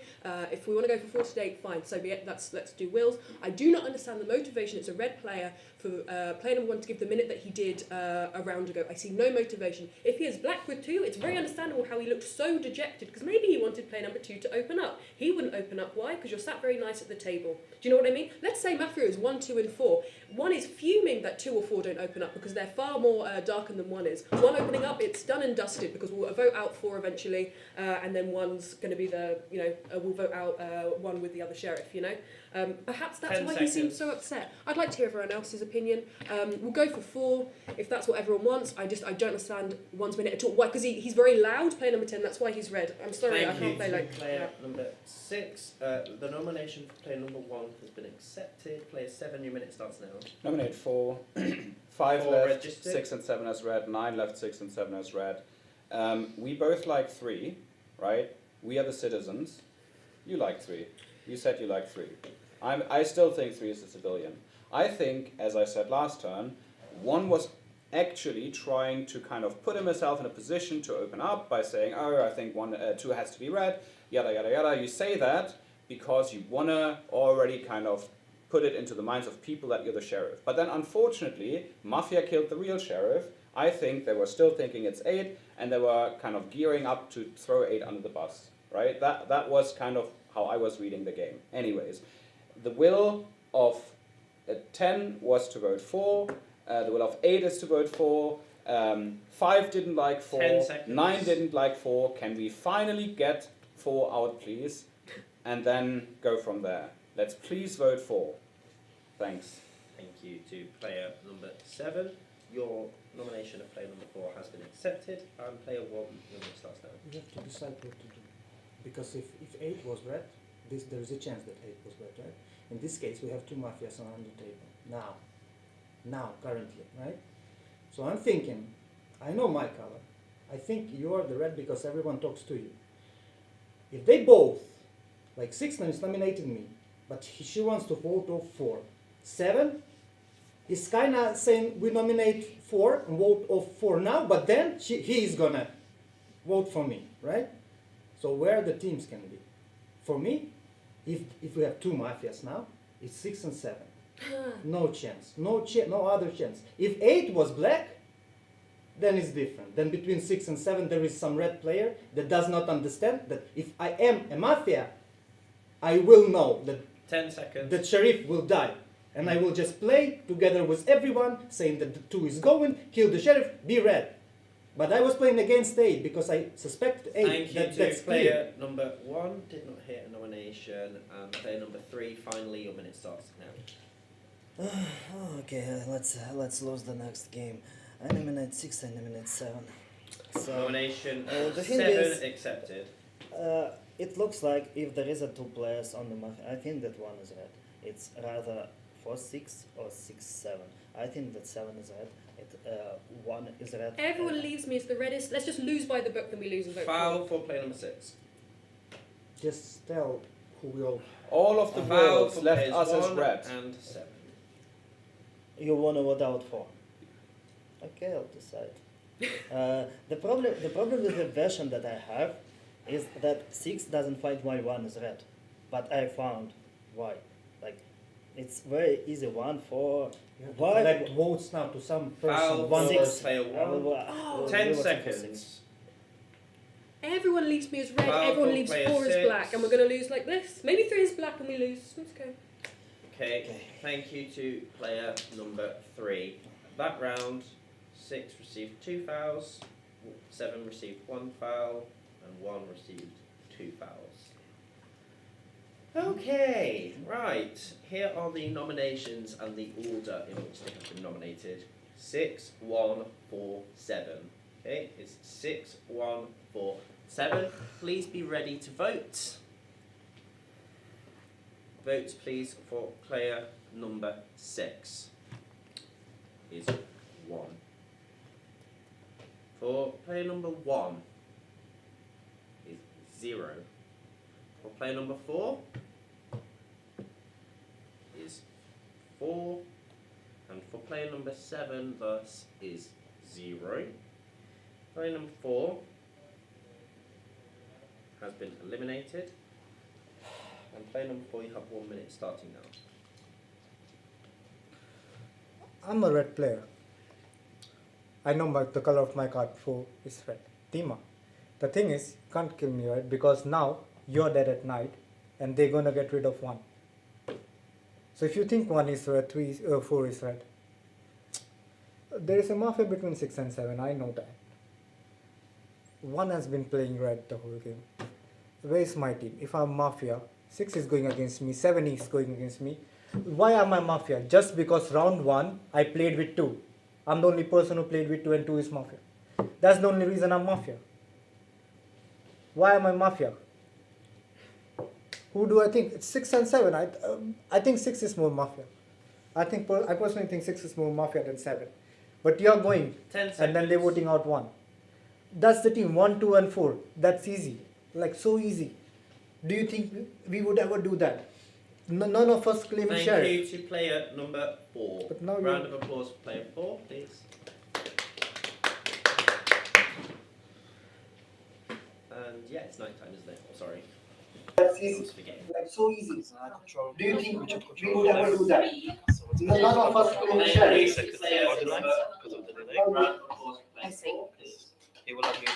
If we want to go for 4 to 8, fine, so be it. Let's do wills. I do not understand the motivation. It's a red player for player number 1 to give the minute that he did a round ago. I see no motivation. If he is black with 2, it's very understandable how he looked so dejected, because maybe he wanted player number 2 to open up. He wouldn't open up. Why? Because you're sat very nice at the table. Do you know what I mean? Let's say Mafia is 1, 2, and 4. 1 is fuming that 2 or 4 don't open up because they're far more darker than 1 is. 1 opening up, it's done and dusted because we'll vote out 4 eventually, and then 1's going to be the, we'll vote out 1 with the other sheriff, Perhaps that's 10 why seconds. he seems so upset. I'd like to hear everyone else's opinion. We'll go for 4 if that's what everyone wants. I don't understand 1's minute at all. Why? Because he's very loud, player number 10, that's why he's red. I'm sorry, Thank I can't you play to like... player number 6. The nomination for player number 1 has been accepted. Player 7, your minute starts now. Nominate 4. 5 4 left, registered. 6 and 7 as red, 9 left, 6 and 7 as red. We both like 3, right? We are the citizens. You like 3. You said you like 3. I still think 3 is a civilian. I think, as I said last turn, 1 was actually trying to kind of put himself in a position to open up by saying, oh, I think 2 has to be red, yada, yada, yada. You say that because you want to already kind of put it into the minds of people that you're the sheriff. But then, unfortunately, Mafia killed the real sheriff. I think they were still thinking it's 8, and they were kind of gearing up to throw 8 under the bus, right? That was kind of how I was reading the game. Anyways, the will of 10 was to vote 4. The will of 8 is to vote 4. 5 didn't like 4. 10 seconds. 9 didn't like 4. Can we finally get 4 out, please? And then go from there. Let's please vote 4. Thanks. Thank you to player number 7. Your nomination of player number 4 has been accepted. And player 1, your minute starts now. You have to decide what to do. Because if 8 was red, there is a chance that 8 was red, right? In this case, we have 2 mafias on the table. Now, currently, right? So I'm thinking, I know my color. I think you are the red because everyone talks to you. If they both, like 6 is nominated me, but she wants to vote off 4. 7 is kind of saying we nominate 4 and vote off 4 now, but then he is gonna vote for me, right? So where the teams can be? For me, if we have 2 mafias now, it's 6 and 7. No chance. No other chance. If 8 was black, then it's different. Then between 6 and 7 there is some red player that does not understand that if I am a mafia, I will know that 10 seconds. the sheriff will die. And I will just play together with everyone, saying that the 2 is going, kill the sheriff, be red. But I was playing against 8 because I suspect 8. Thank you to That's player clear. number 1. Did not hit a nomination. And player number 3, finally, your minute starts now. Okay, let's lose the next game. I nominate 6, I nominate 7. So, Nomination the thing 7 is, accepted. it looks like if there is a 2 players on the market, I think that 1 is red. It's rather 4-6 or 6-7. I think that 7 is red. 1 is red. Everyone leaves me as the reddest. Let's just lose by the book than we lose and vote Foul for player number 6. Just tell who we all of the Foul votes for left players us as 1 red. and 7. You want to vote out 4? Okay, I'll decide. The problem with the version that I have is that 6 doesn't find why 1 is red, but I found why. Like, it's very easy. 1, 4. Why? Collect votes now to some person. Foul 1 for person. player 1. 10 seconds. Everyone leaves me as red, Foul everyone for leaves player 4 as 6. black, and we're going to lose like this. Maybe 3 is black and we lose. That's okay. Okay, thank you to player number 3. That round, 6 received 2 fouls, 7 received 1 foul, and 1 received 2 fouls. Okay, right. Here are the nominations and the order in which they have been nominated. 6, 1, 4, 7. Okay, it's 6, 1, 4, 7. Please be ready to vote. Votes please for player number 6 is 1. For player number 1 is 0. For player number 4 is 4. And for player number 7 thus is 0. Player number 4 has been eliminated. And player number 4, you have 1 minute starting now. I'm a red player. I know the color of my card 4 is red. Tima. The thing is, you can't kill me, right? Because now you're dead at night and they're gonna get rid of 1. So if you think 1 is red, 4 is red. There is a mafia between 6 and 7, I know that. 1 has been playing red the whole game. Where is my team? If I'm mafia, 6 is going against me, 7 is going against me. Why am I mafia? Just because round 1 I played with 2. I'm the only person who played with 2 and 2 is mafia. That's the only reason I'm mafia. Why am I mafia? Who do I think? It's 6 and 7. I think 6 is more mafia. I personally think 6 is more mafia than 7. But you're going 10 seconds. and then they're voting out 1. That's the team, 1, 2 and 4. That's easy. Like so easy. Do you think we would ever do that? None of us claim sheriff. Thank you to player number 4. But now Round of applause for player 4, please. And yeah, it's night time, isn't it? Oh, sorry. That's easy. Like so easy. Do you think we would ever do that? None of us claim sheriff. I see. He will have you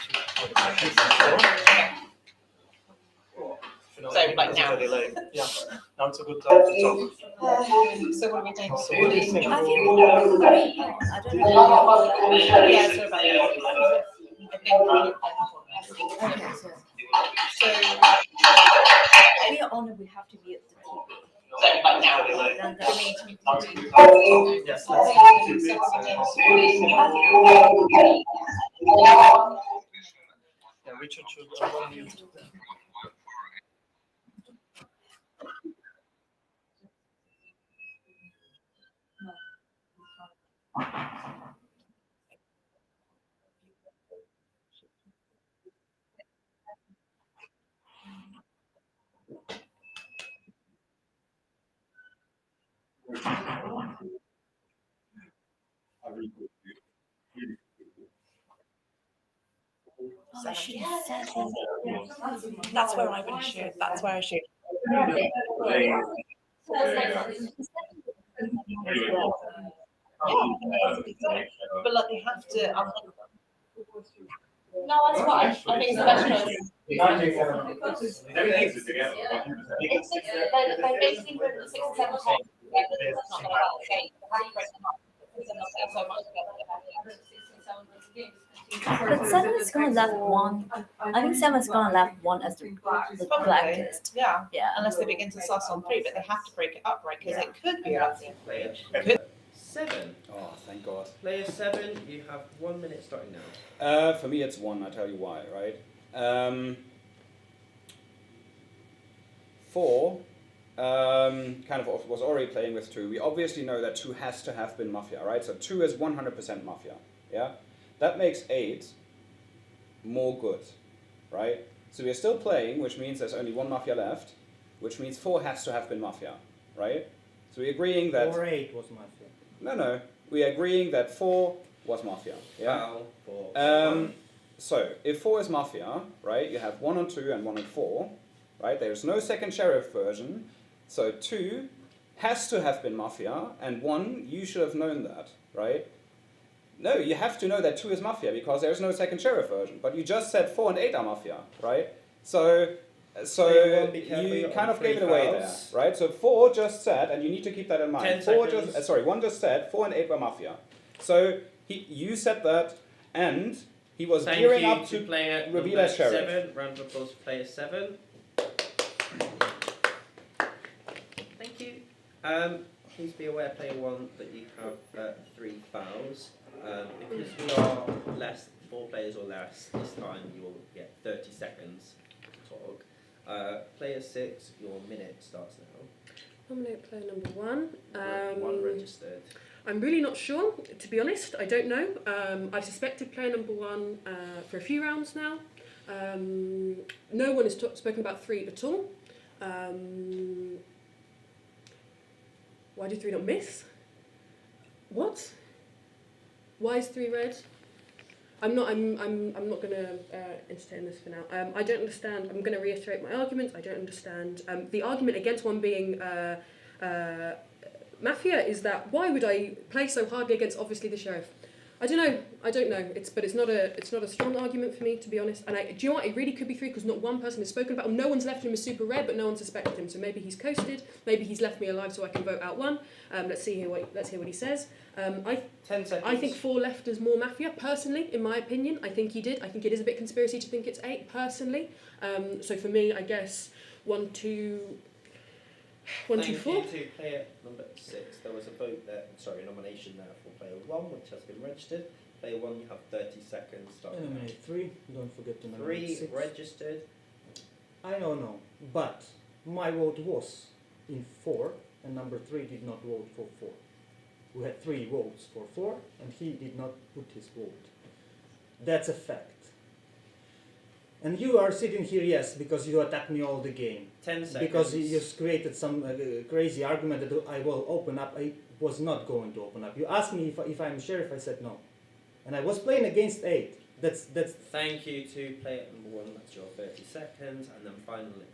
So, like now? Yeah, now it's a good time to talk. So what are we doing? So what do you think? I think we'll have 3. I don't know. Yeah, so about Okay, so we are honored we have to be at the TV. Then that means Yes, yeah, Richard should unmute. I should have said that's where I would shoot. That's where I shoot. But like they have to. No, that's fine. I think it's the best choice. Everything is together. They basically put the 6 and 7 together. That's not going to help. Okay, have to break them up. Because they're not staying so much together. But 7 is gonna left 1. I think 7 is gonna left 1 as the blackest. Yeah. Yeah. Unless they begin to suss on 3, but they have to break it up, right? Because it could be Player 7. Oh, thank God. Player 7, you have 1 minute starting now. For me, it's 1. I'll tell you why, right? 4 kind of was already playing with 2. We obviously know that 2 has to have been Mafia, right? So 2 is 100% Mafia, yeah? That makes 8 more good, right? So we're still playing, which means there's only 1 Mafia left, which means 4 has to have been Mafia, right? So we're agreeing that... 4 8 was Mafia. No. We're agreeing that 4 was Mafia, yeah? So, if 4 is Mafia, right, you have 1 on 2 and 1 on 4, right? There's no second sheriff version, so 2 has to have been Mafia, and 1, you should have known that, right? No, you have to know that 2 is Mafia, because there's no second sheriff version, but you just said 4 and 8 are Mafia, right? So you kind of gave it away there, right? So 4 just said, and you need to keep that in mind. 1 just said 4 and 8 were Mafia. So you said that, and He was Thank gearing you up to to player reveal number as sheriff. 7. Round of applause for player 7. Thank you. Please be aware, player 1, that you have 3 fouls. Because we are 4 players or less this time, you will get 30 seconds to talk. Player 6, your minute starts now. Nominate player number 1. 1 registered. I'm really not sure, to be honest. I don't know. I've suspected player number 1 for a few rounds now. No one has spoken about 3 at all. Why did 3 not miss? What? Why is 3 red? I'm not going to entertain this for now. I don't understand. I'm going to reiterate my arguments. I don't understand. The argument against 1 being Mafia is that why would I play so hardly against obviously the sheriff? I don't know. But it's not a strong argument for me, to be honest. And do you know what? It really could be 3 because not one person has spoken about him. No one's left him as super red, but no one suspected him. So maybe he's coasted. Maybe he's left me alive so I can vote out 1. Let's hear what he says. 10 seconds. I think 4 left as more Mafia, personally, in my opinion. I think he did. I think it is a bit conspiracy to think it's 8, personally. So for me, I guess 1, 2, 1, 2, 4. Thank you to player number 6. There was a vote there, nomination there for player 1, which has been registered. Player 1, you have 30 seconds. Nominate 3. Don't forget to nominate 3 6. registered. I don't know, but my vote was in 4, and number 3 did not vote for 4. We had 3 votes for 4, and he did not put his vote. That's a fact. And you are sitting here, yes, because you attacked me all the game. 10 seconds. Because you created some crazy argument that I will open up. I was not going to open up. You asked me if I'm sheriff, I said no. And I was playing against 8. That's. Thank you to player number 1, that's your 30 seconds. And then finally,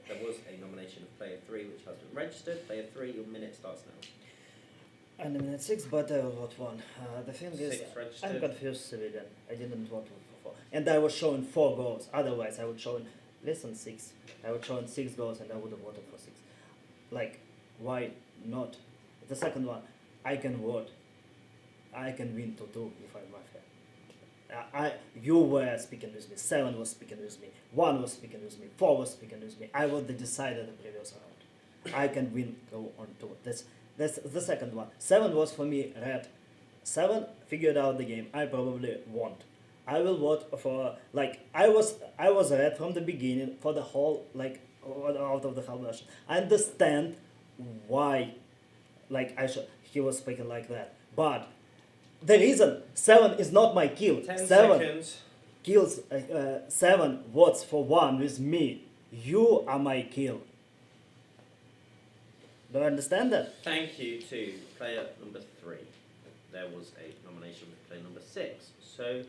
there was a nomination of player 3, which has been registered. Player 3, your minute starts now. I nominate 6, but I will vote 1. The thing is, 6 registered. I'm confused civilian. I didn't vote for 4. And I was showing 4 goals. Otherwise, I would show less than 6. I would show 6 goals and I would have voted for 6. Like, why not? The second one, I can vote. I can win 2-2 if I'm Mafia. You were speaking with me, 7 was speaking with me, 1 was speaking with me, 4 was speaking with me. I was the decider the previous round. I can win, go on 2. That's the second one. 7 was for me red. 7 figured out the game. I probably won't. I will vote for, like, I was red from the beginning for the whole, like, out of the whole version. I understand why, like, he was speaking like that. But the reason 7 is not my kill. 10 7 seconds. kills, 7 votes for 1 with me. You are my kill. Do you understand that? Thank you to player number 3. There was a nomination with player number 6. So,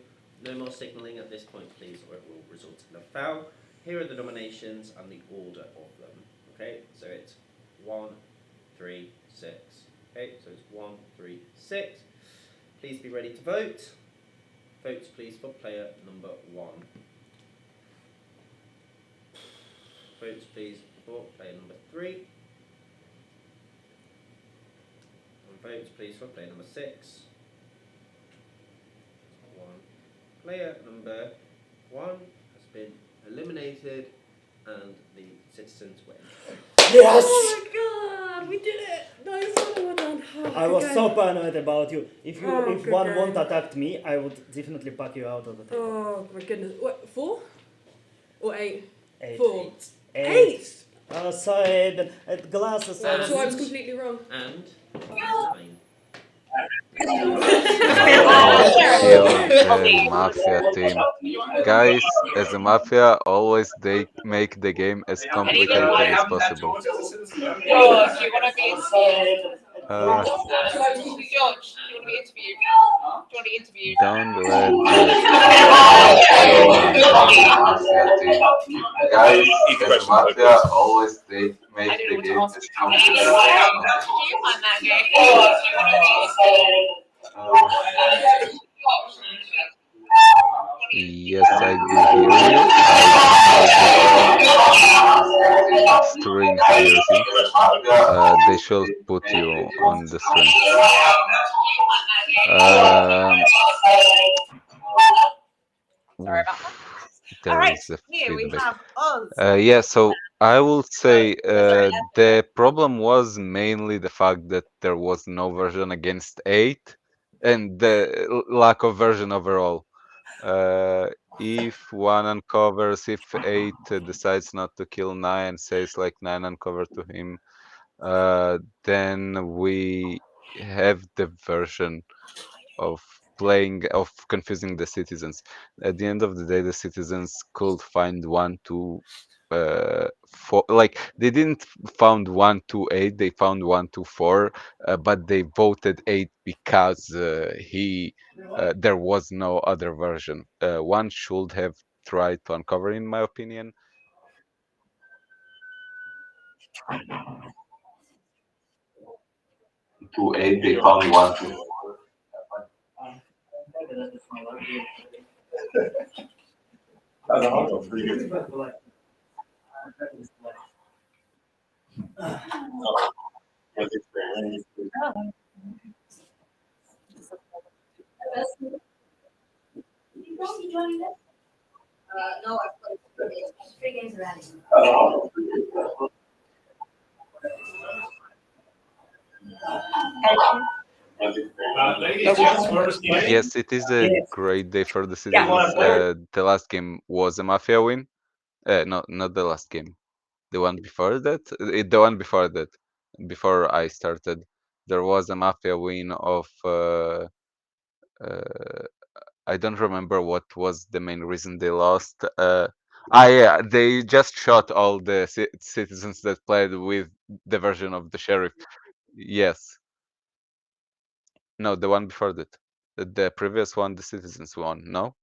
no more signalling at this point, please, or it will result in a foul. Here are the nominations and the order of them. Okay, so it's 1, 3, 6. Okay, so it's 1, 3, 6. Please be ready to vote. Votes, please, for player number 1. Votes, please, for player number 3. And votes, please, for player number 6. 1. Player number 1 has been eliminated, and the citizens win. Yes! Oh my god, we did it! Nice one, well done. Oh, I was okay. so paranoid about you. If good one game. won't attack me, I would definitely pack you out of the table. Oh my goodness. What, 4? Or 8? 8. 4. 8. 8? Oh, sorry, the glasses. So I was completely wrong. And 9. Mafia team. Guys, as a Mafia, always they make the game as complicated as possible. George, you want to be interviewed? Uh, George, you want to be interviewed? Do you want to be interviewed? don't let Guys, as a Mafia, always they make the game as complicated as possible. Do you find that game? Do you want Yes, I do hear you. I stream seriously. They should put you on the stream. There All right, is a here we feedback. have Oz. Yeah, so I will say the problem was mainly the fact that there was no version against 8 and the lack of version overall. If 1 uncovers, if 8 decides not to kill 9, says like 9 uncover to him, then we have the version of confusing the citizens. At the end of the day, the citizens could find 1 2 4, like they didn't found 1 2 8, they found 1 2 4, but they voted 8 because there was no other version. One should have tried to uncover, in my opinion. To 8, they found 1 2. No, I've played 3 games already. Yes, it is a great day for the citizens. The last game was a Mafia win. No, not the last game. The one before that. The one before that. Before I started, there was a Mafia win of. I don't remember what was the main reason they lost. Yeah, they just shot all the citizens that played with the version of the sheriff. Yes. No, the one before that. The previous one, the citizens won. No.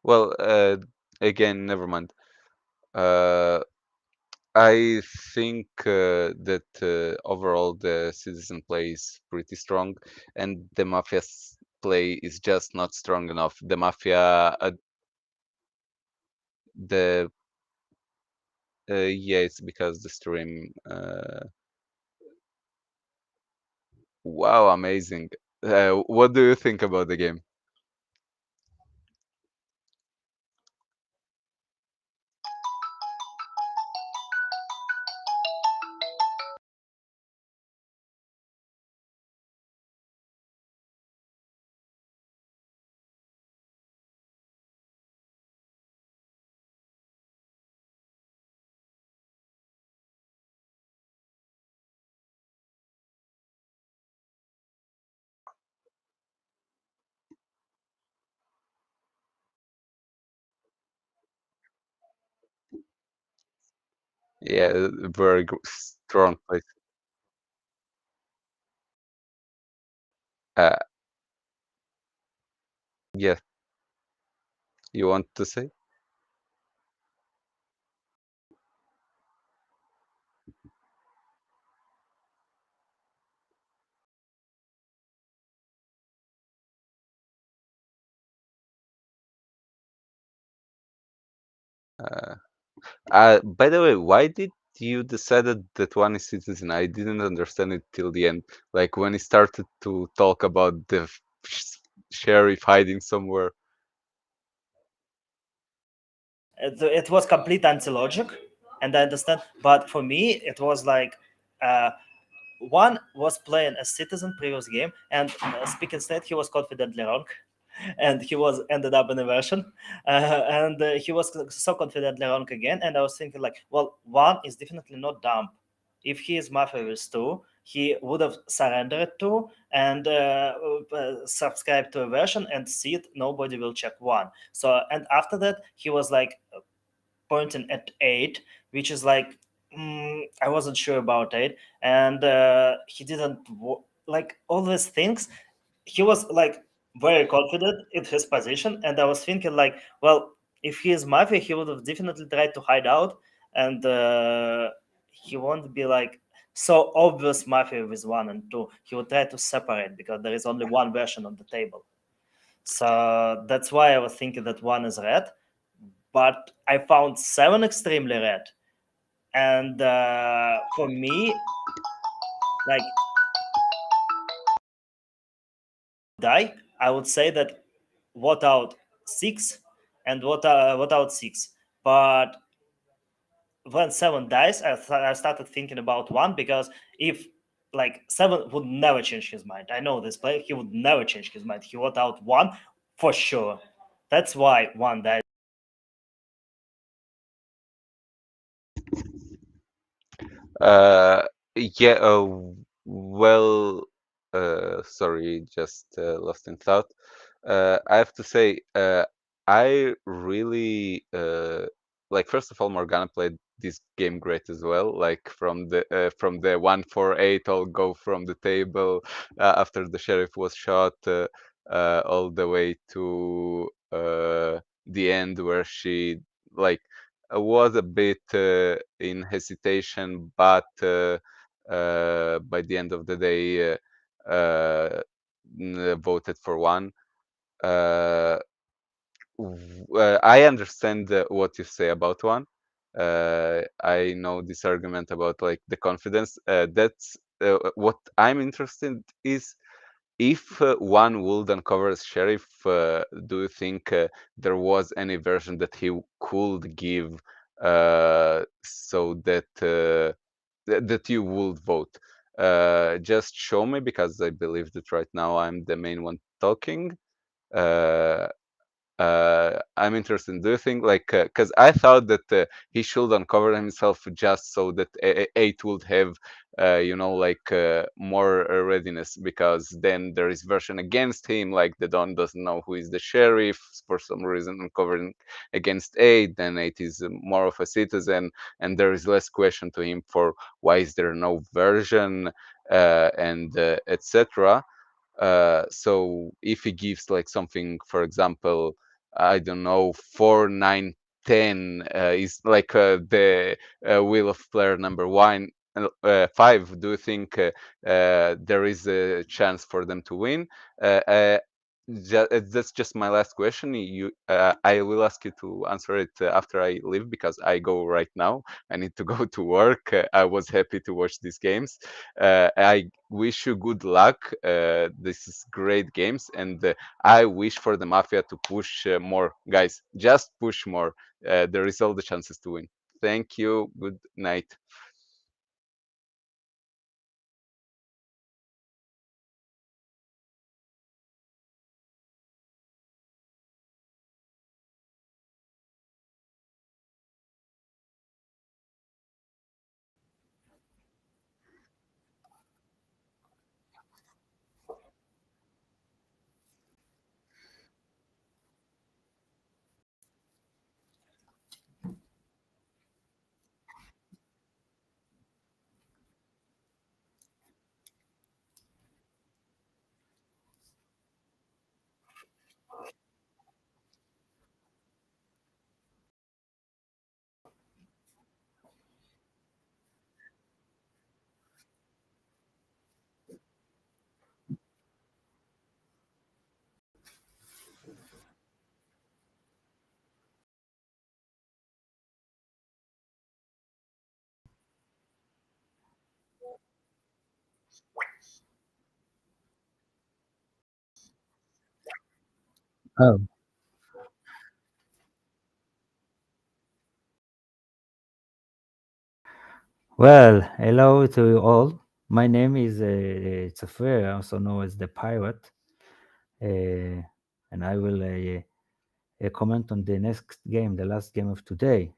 Well, again, never mind. I think that overall the citizen play is pretty strong, and the mafia's play is just not strong enough. The mafia, the yeah, it's because the stream. Wow, amazing! What do you think about the game? Yeah, very strong place. Uh, yeah, you want to say? By the way, why did you decided that one is citizen? I didn't understand it till the end. Like when he started to talk about the sheriff hiding somewhere. It was complete anti-logic, and I understand. But for me, it was like one was playing a citizen previous game, and speak instead he was confidently wrong, and he was ended up in a version, and he was so confidently wrong again. And I was thinking like, well, one is definitely not dumb. If he is Mafia with 2, he would have surrendered to and subscribed to a version and see it. Nobody will check 1. So and after that, he was like pointing at 8, which is like I wasn't sure about 8, and he didn't like all these things. He was like very confident in his position, and I was thinking like, well, if he is Mafia, he would have definitely tried to hide out, and he won't be like so obvious Mafia with 1 and 2. He would try to separate because there is only one version on the table. So that's why I was thinking that 1 is red, but I found 7 extremely red, and for me, like die, I would say that what out 6 and what out 6. But when 7 dies, I started thinking about 1, because if like 7 would never change his mind. I know this player, he would never change his mind. He would out 1 for sure. That's why 1 died. Uh, yeah. Well. Sorry, just lost in thought. I have to say, I really like. First of all, Morgana played this game great as well. Like from the 1-4-8, all go from the table after the sheriff was shot, all the way to the end where she like was a bit in hesitation, but by the end of the day voted for 1. Uh, I understand what you say about 1. I know this argument about like the confidence. That's what I'm interested is if 1 would uncover as sheriff. Do you think there was any version that he could give so that that you would vote? Just show me, because I believe that right now I'm the main one talking. Uh, I'm interested. Do you think like because I thought that he should uncover himself just so that 8 would have like more readiness, because then there is version against him, like the Don doesn't know who is the sheriff for some reason, uncovering against 8, then 8 is more of a citizen, and there is less question to him for why is there no version and etc. So if he gives like something, for example, I don't know, 4, 9, 10 is like the wheel of player number 5. Do you think there is a chance for them to win? That's just my last question. I will ask you to answer it after I leave, because I go right now. I need to go to work. I was happy to watch these games. I wish you good luck. This is great games, and I wish for the Mafia to push more. Guys, just push more. There is all the chances to win. Thank you. Good night. Oh, well, hello to you all. My name is Tafir, also known as the Pirate, and I will comment on the next game, the last game of today.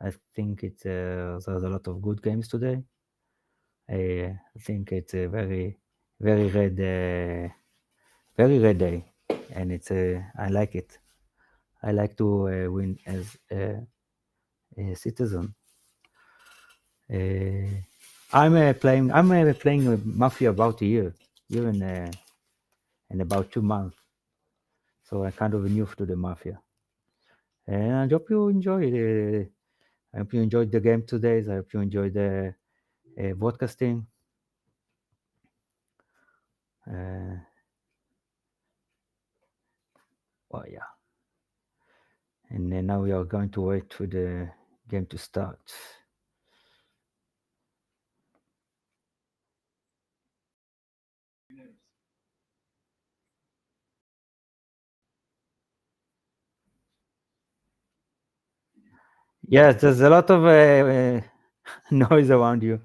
I think there's a lot of good games today. I think it's a very red day, and I like it. I like to win as a citizen. I'm playing Mafia about a year in about 2 months. So I kind of new to the Mafia. And I hope you enjoy it. I hope you enjoyed the game today. I hope you enjoyed the broadcasting. Well, yeah. And then now we are going to wait for the game to start. Yes, there's a lot of noise around you.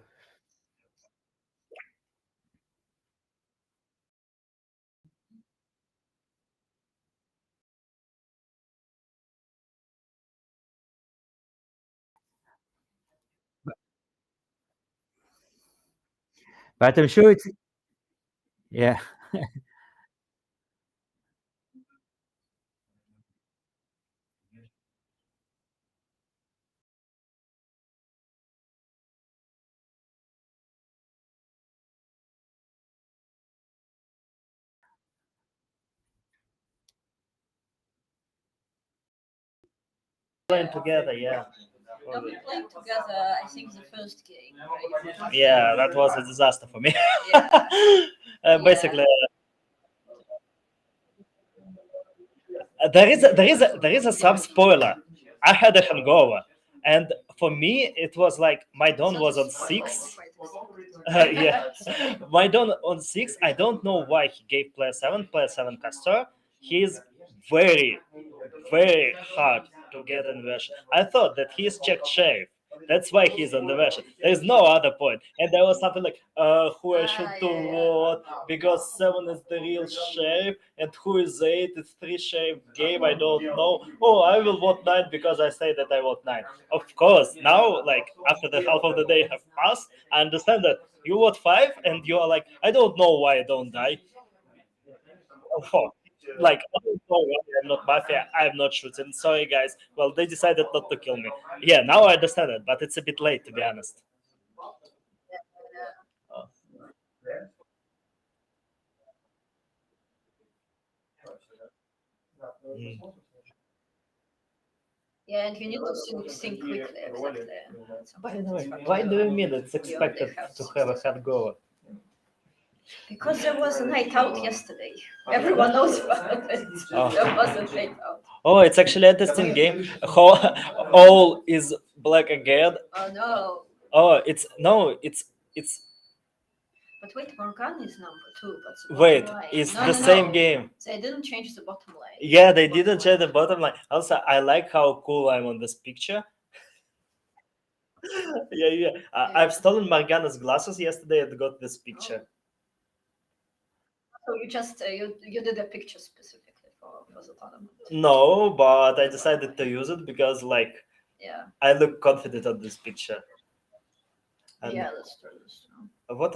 But I'm sure it's yeah. Playing together, yeah. No, we played together, I think, the first game, right? Yeah, that was a disaster for me. Yeah. Basically, there is a sub spoiler. I had a hangover, and for me it was like my dawn was on 6. Yeah, my dawn on 6. I don't know why he gave player 7 caster. He's very very hard to get in version. I thought that he's checked shave. That's why he's on the version. There is no other point. And there was something like, who I should to vote because 7 is the real shave, and who is 8? It's 3 shave game. I don't know. Oh, I will vote 9 because I say that I vote 9. Of course, now like after the half of the day have passed, I understand that you vote 5 and you are like, I don't know why I don't die. Oh, like I don't know why I'm not mafia. I'm not shooting. Sorry guys. Well, they decided not to kill me. Yeah, now I understand it, but it's a bit late to be honest. Mm. Yeah, and you need to think quickly, exactly. By the way, why do you mean it's expected to have a hard goal? Because there was a night out yesterday. Everyone knows about it. Oh. There was a night out. Oh, it's actually a interesting game. All is black again. Oh no. Oh, it's. But wait, Morgan is number 2. But the Wait, bottom line. it's No, the no, same no. game. They didn't change the bottom line. Yeah, they didn't change the bottom line. Also, I like how cool I'm on this picture. Yeah. I've stolen Morgana's glasses yesterday and got this picture. So you just you did a picture specifically for the tournament. No, but I decided to use it because like Yeah. I look confident on this picture. And Yeah, that's true. That's true. what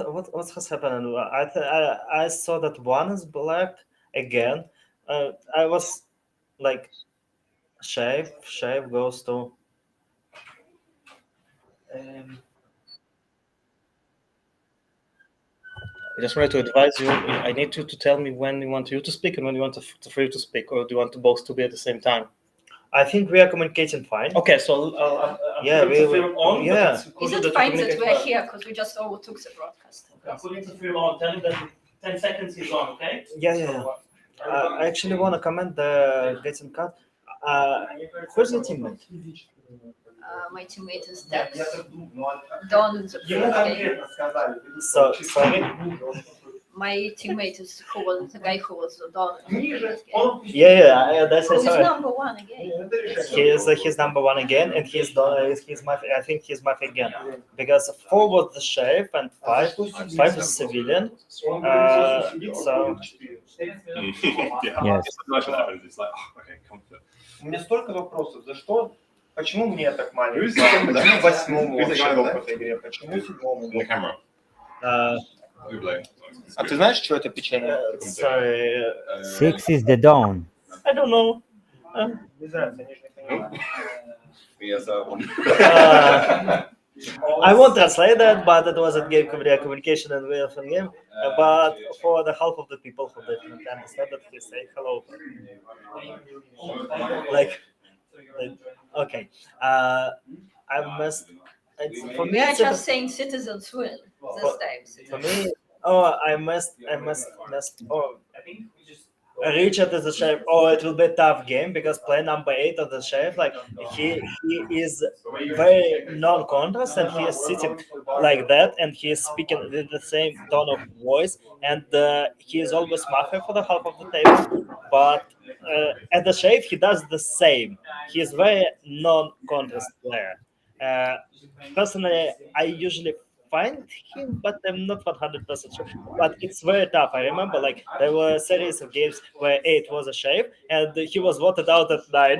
has happened? I saw that one is black again. I was like shave goes to I just wanted to advise you. I need you to tell me when you want you to speak and when you want to free to speak, or do you want to both to be at the same time? I think we are communicating fine. Okay, so yeah, we on. Yeah. Is it fine that we're here because we just overtook the broadcast? I'm putting the film on. Tell him that 10 seconds is on. Okay. Yeah. I actually want to comment the getting cut. Who's your teammate? My teammate is Dex. Don in the first game. So sorry. My teammate is the guy who was Don in the previous game. Yeah. That's Who's sorry. number 1 again? He's number 1 again, and he's Mafia. I think he's Mafia again because 4 was the sheriff and 5 is civilian. So Yeah. It's nice what happens. It's like, oh, okay, comfort. У меня столько вопросов. За что? Почему мне так маленько? Почему 8-му вообще в этой игре? Почему 7-му? The camera. А ты знаешь, что это печенье? Sorry. 6 is the dawn. I don't know. Не знаю, я не понимаю. I won't translate that, but it was a game communication and way of a game. But for the half of the people who definitely understand that, please say hello. Okay. I must. For me, We are just saying citizens win this time. For me, I must. Oh, Richard is the sheriff. Oh, it will be a tough game because player number 8 of the sheriff, like he is very non-contrast and he is sitting like that and he is speaking with the same tone of voice and he is always mafia for the half of the table. But at the sheriff, he does the same. He is very non-contrast player. Uh, Personally, I usually find him, but I'm not 100% sure. But it's very tough. I remember like there were a series of games where 8 was a sheriff and he was voted out at 9.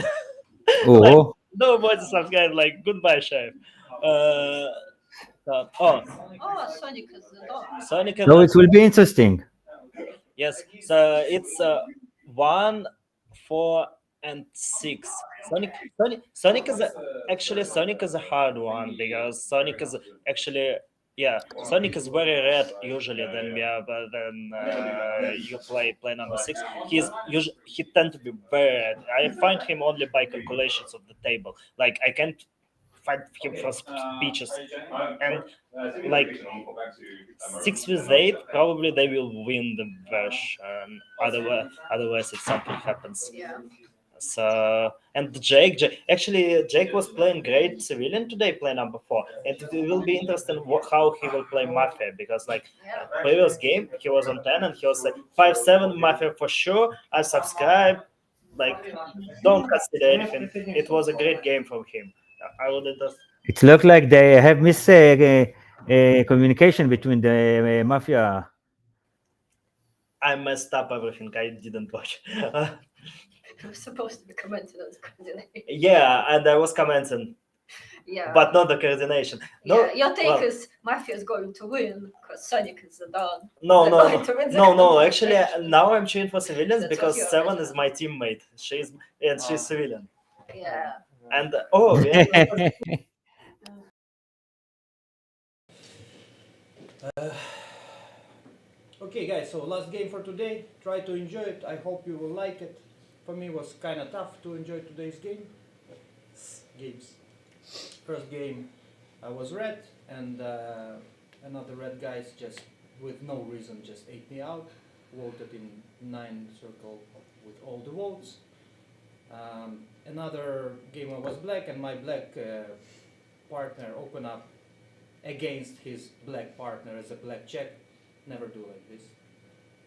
Like Oh, nobody subscribed. Like goodbye, sheriff. Uh, oh, Sonic is the dog. Sonic so it will be interesting. Yes, so it's 1, 4, and 6. Sonic is actually Sonic is a hard one because Sonic is actually Sonic is very red usually than you play number 6. He tend to be very red. I find him only by calculations of the table. Like I can't find him for speeches and like 6 with 8 probably they will win the version. Otherwise if something happens. So and Jake was playing great civilian today, play number 4, and it will be interesting how he will play Mafia because like previous game he was on 10 and he was like 5-7 Mafia for sure. I subscribe, like don't consider anything. It was a great game from him. I would just It looks like they have communication between the mafia. I messed up everything. I didn't watch. I was supposed to be commenting on the coordination. Yeah, and I was commenting. Yeah. But not the coordination. No, Yeah, your take well, is Mafia is going to win because Sonic is the Don. No, They're no, going to win the no. Actually, coordination. now I'm cheering for civilians That's because what you 7 is my teammate. She's civilian. Yeah. And oh, yeah. Okay, guys, so last game for today. Try to enjoy it. I hope you will like it. For me, it was kind of tough to enjoy today's games. First game, I was red, and another red guys just with no reason just ate me out. Voted in 9 circle with all the votes. Another game I was black, and my black partner opened up against his black partner as a black check. Never do like this,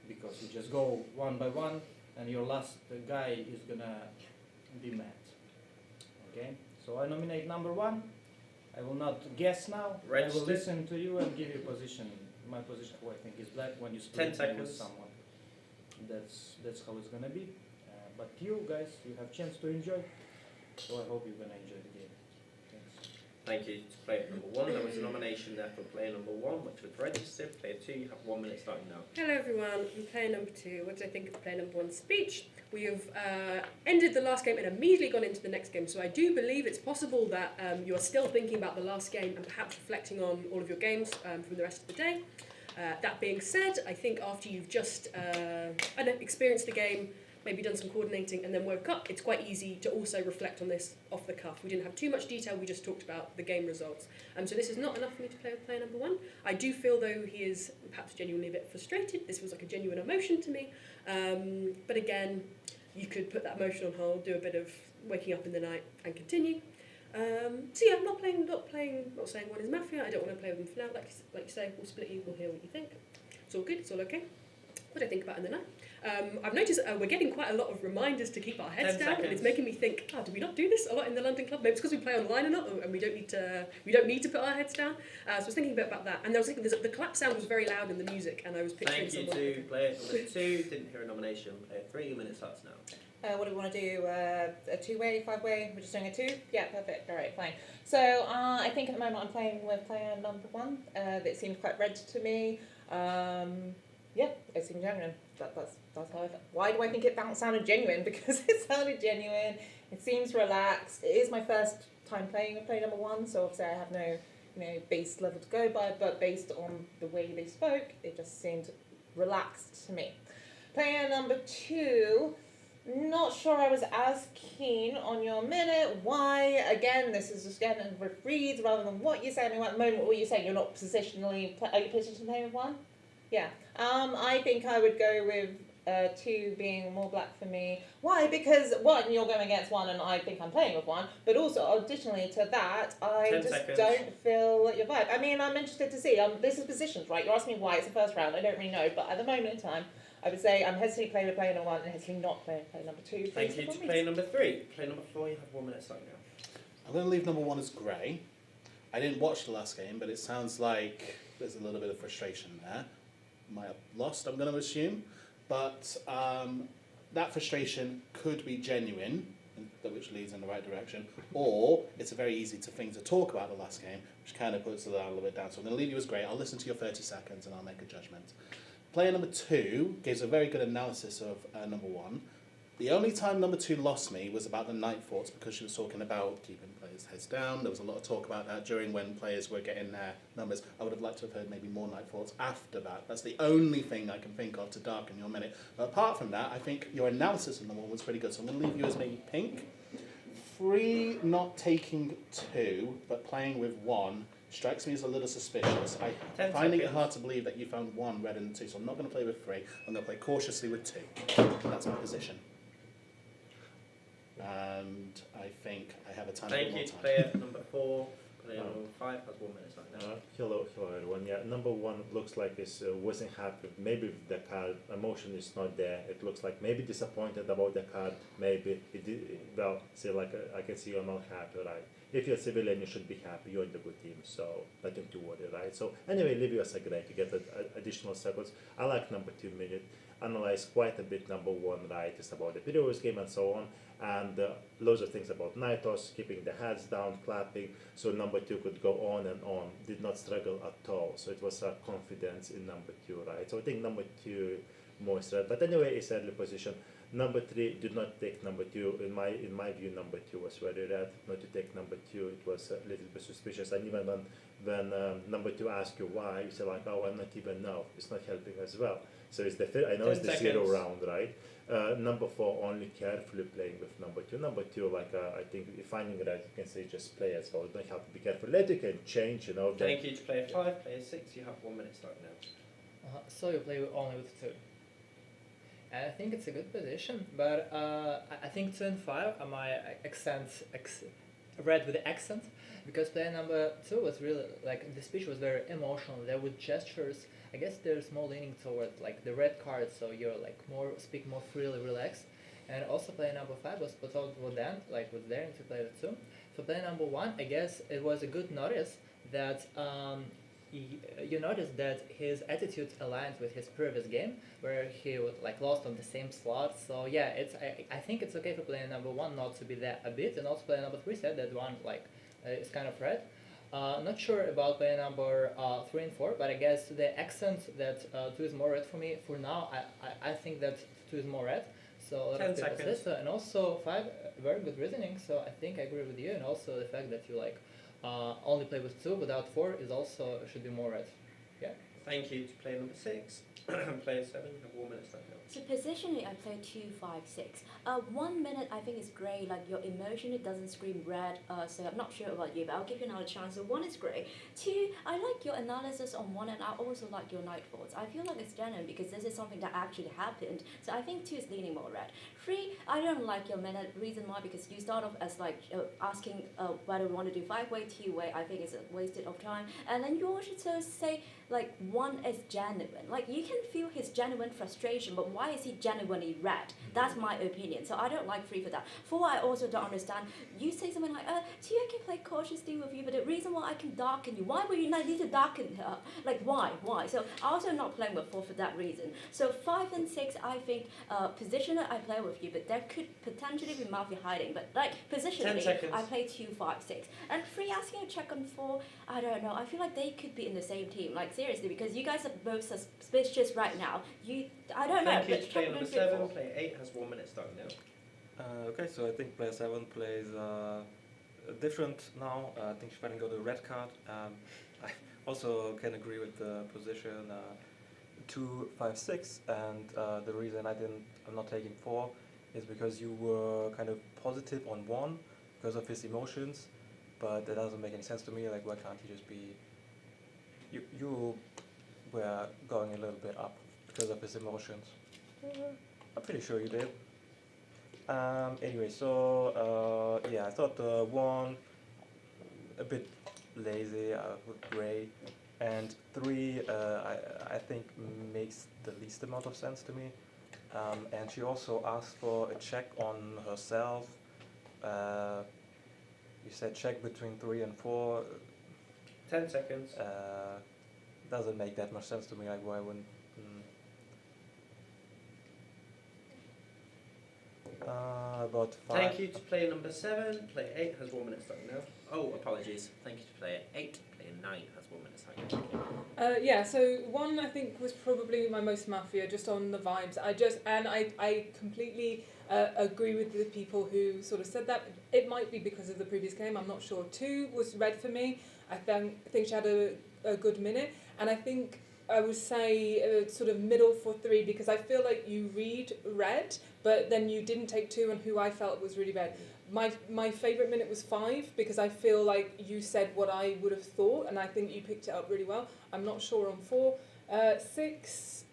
because you just go one by one and your last guy is gonna be mad. Okay, so I nominate number 1. I will not guess now. I will listen to you and give you position. My position, who I think is black, when you split 10 seconds with someone. That's how it's gonna be. But you guys, you have chance to enjoy. So I hope you're gonna enjoy the game. Thanks. Thank you to player number 1. There was a nomination there for player number 1, which was registered. Player 2, you have 1 minute starting now. Hello everyone, I'm player number 2. What did I think of player number 1's speech? We have ended the last game and immediately gone into the next game, so I do believe it's possible that you are still thinking about the last game and perhaps reflecting on all of your games from the rest of the day. That being said, I think after you've just experienced the game, maybe done some coordinating and then woke up, it's quite easy to also reflect on this off the cuff. We didn't have too much detail, we just talked about the game results. So this is not enough for me to play with player number 1. I do feel though he is perhaps genuinely a bit frustrated. This was like a genuine emotion to me. But again, you could put that emotion on hold, do a bit of waking up in the night and continue. So yeah, I'm not saying 1 is Mafia. I don't want to play with him for now. Like you say, we'll split you, we'll hear what you think. It's all good, it's all okay. What do I think about in the night? I've noticed we're getting quite a lot of reminders to keep our heads 10 down, and it's making me think, do we not do this a lot in the London club? Maybe it's because we play online a lot, and we don't need to put our heads down. So I was thinking a bit about that, and I was thinking the clap sound was very loud in the music, and I was picturing Thank you someone. to player number 2. Didn't hear a nomination. Player 3, your minute starts now. What do we want to do? A 2-way, 5-way? We're just doing a 2? Yeah, perfect. All right, fine. So I think at the moment I'm playing with player number 1. That seems quite red to me. Yeah, it seemed genuine. That's how I felt. Why do I think it sounded genuine? Because it sounded genuine. It seems relaxed. It is my first time playing with player number 1, so obviously I have no base level to go by, but based on the way they spoke, it just seemed relaxed to me. Player number 2, not sure I was as keen on your minute. Why? Again, this is just getting reads rather than what you say. I mean, at the moment, what you're saying, you're not positionally. Are you positionally playing with 1? Yeah. I think I would go with 2 being more black for me. Why? Because one, you're going against one, and I think I'm playing with one. But also, additionally to that, I 10 just seconds. don't feel your vibe. I mean, I'm interested to see. This is positions, right? You're asking me why it's the first round. I don't really know, but at the moment in time, I would say I'm hesitating playing with player number 1 and hesitating not playing with player number 2. Thank you to player number 3. Player number 4, you have 1 minute starting now. I'm going to leave number 1 as grey. I didn't watch the last game, but it sounds like there's a little bit of frustration there. Might have lost, I'm going to assume. But that frustration could be genuine, which leads in the right direction, or it's a very easy thing to talk about the last game, which kind of puts it down a little bit down. So I'm going to leave you as grey. I'll listen to your 30 seconds and I'll make a judgment. Player number 2 gives a very good analysis of number 1. The only time number 2 lost me was about the night forts, because she was talking about keeping players' heads down. There was a lot of talk about that during when players were getting their numbers. I would have liked to have heard maybe more night forts after that. That's the only thing I can think of to darken your minute. But apart from that, I think your analysis of number 1 was pretty good. So I'm going to leave you as maybe pink. 3 not taking 2, but playing with 1 strikes me as a little suspicious. I'm finding it hard to believe that you found 1 redder than 2, so I'm not going to play with 3. I'm going to play cautiously with 2. That's my position. And I think I have a tiny bit more time. Player number 4. Player number 5 has 1 minute right now. Hello everyone. Yeah, number 1 looks like this wasn't happy. Maybe the card emotion is not there. It looks like maybe disappointed about the card. Maybe it did, well, say like I can see you're not happy, right? If you're a civilian, you should be happy. You're in the good team, so nothing to worry, right? So anyway, leave you as a grade to get additional seconds. I like number 2 minute. Analyze quite a bit number 1, right? It's about the previous game and so on, and loads of things about Nitos, keeping the heads down, clapping, so number 2 could go on and on, did not struggle at all, so it was a confidence in number 2, right? So I think number 2 more straight, but anyway, it's early position. Number 3 did not take number 2. In my view, number 2 was very red. Not to take number 2, it was a little bit suspicious. And even when number 2 asks you why, you say like, oh, I'm not even know. It's not helping as well. So it's I know it's the 0 round, right? Number 4 only carefully playing with number 2. Number 2, like I think finding red, you can say just play as well. Don't have to be careful. Later you can change, you know. Thank you to player 5. Player 6, you have 1 minute starting now. So you play only with 2. I think it's a good position, but I think 2 and 5 are my red with the accent, because player number 2 was really, like, the speech was very emotional. There were gestures. I guess there's more leaning toward like the red card, so you're like speak more freely, relaxed. And also player number 5 was put out with Dan, like was daring to play with 2. So player number 1, I guess it was a good notice that you noticed that his attitude aligns with his previous game, where he would like lost on the same slot. So yeah, I think it's okay for player number 1 not to be there a bit, and also player number 3 said that 1 like is kind of red. Not sure about player number 3 and 4, but I guess the accent that 2 is more red for me. For now, I think that 2 is more red. So a lot of people say so. And also 5, very good reasoning. So I think I agree with you, and also the fact that you like only play with 2 without 4 is also should be more red. Yeah. Thank you to player number 6. Player 7, you have 1 minute starting now. So positionally, I play 2, 5, 6. 1 minute, I think is grey. Like your emotion, it doesn't scream red. So I'm not sure about you, but I'll give you another chance. So 1 is grey. 2, I like your analysis on 1, and I also like your night forts. I feel like it's genuine because this is something that actually happened. So I think 2 is leaning more red. 3, I don't like your minute. Reason why, because you start off as like asking whether we want to do 5-way, 2-way. I think it's a wasted of time. And then you also say like 1 is genuine. Like you can feel his genuine frustration, but why is he genuinely red? That's my opinion. So I don't like 3 for that. 4, I also don't understand. You say something like, 2, I can play cautiously with you, but the reason why I can darken you, why would you not need to darken her? Like why? So I also not playing with 4 for that reason. So 5 and 6, I think positioner I play with you, but there could potentially be Mafia hiding. But like positionally, I play 2, 5, 6. And 3 asking a check on 4, I don't know. I feel like they could be in the same team. Like seriously, because you guys are both suspicious right now. I don't know. Thank you to player number 7. Player 8 has 1 minute starting now. Okay, so I think player 7 plays different now. I think she finally got a red card. I also can agree with the position 2, 5, 6, and the reason I'm not taking 4 is because you were kind of positive on 1 because of his emotions, but that doesn't make any sense to me. Like, why can't he just be? You were going a little bit up because of his emotions. I'm pretty sure you did. Anyway, so yeah, I thought the one a bit lazy with Gray, and 3 I think makes the least amount of sense to me. And she also asked for a check on herself. You said check between 3 and 4. 10 seconds. Doesn't make that much sense to me. Like, why wouldn't? About 5. Thank you to player number 7. Player 8 has 1 minute starting now. Oh, apologies. Thank you to player 8. Player 9 has 1 minute starting. Yeah, so 1 I think was probably my most Mafia, just on the vibes. I completely agree with the people who sort of said that. It might be because of the previous game, I'm not sure. 2 was red for me. I think she had a good minute, and I think I would say sort of middle for 3, because I feel like you read red, but then you didn't take 2 on who I felt was really bad. My favourite minute was 5, because I feel like you said what I would have thought, and I think you picked it up really well. I'm not sure on 4. 6,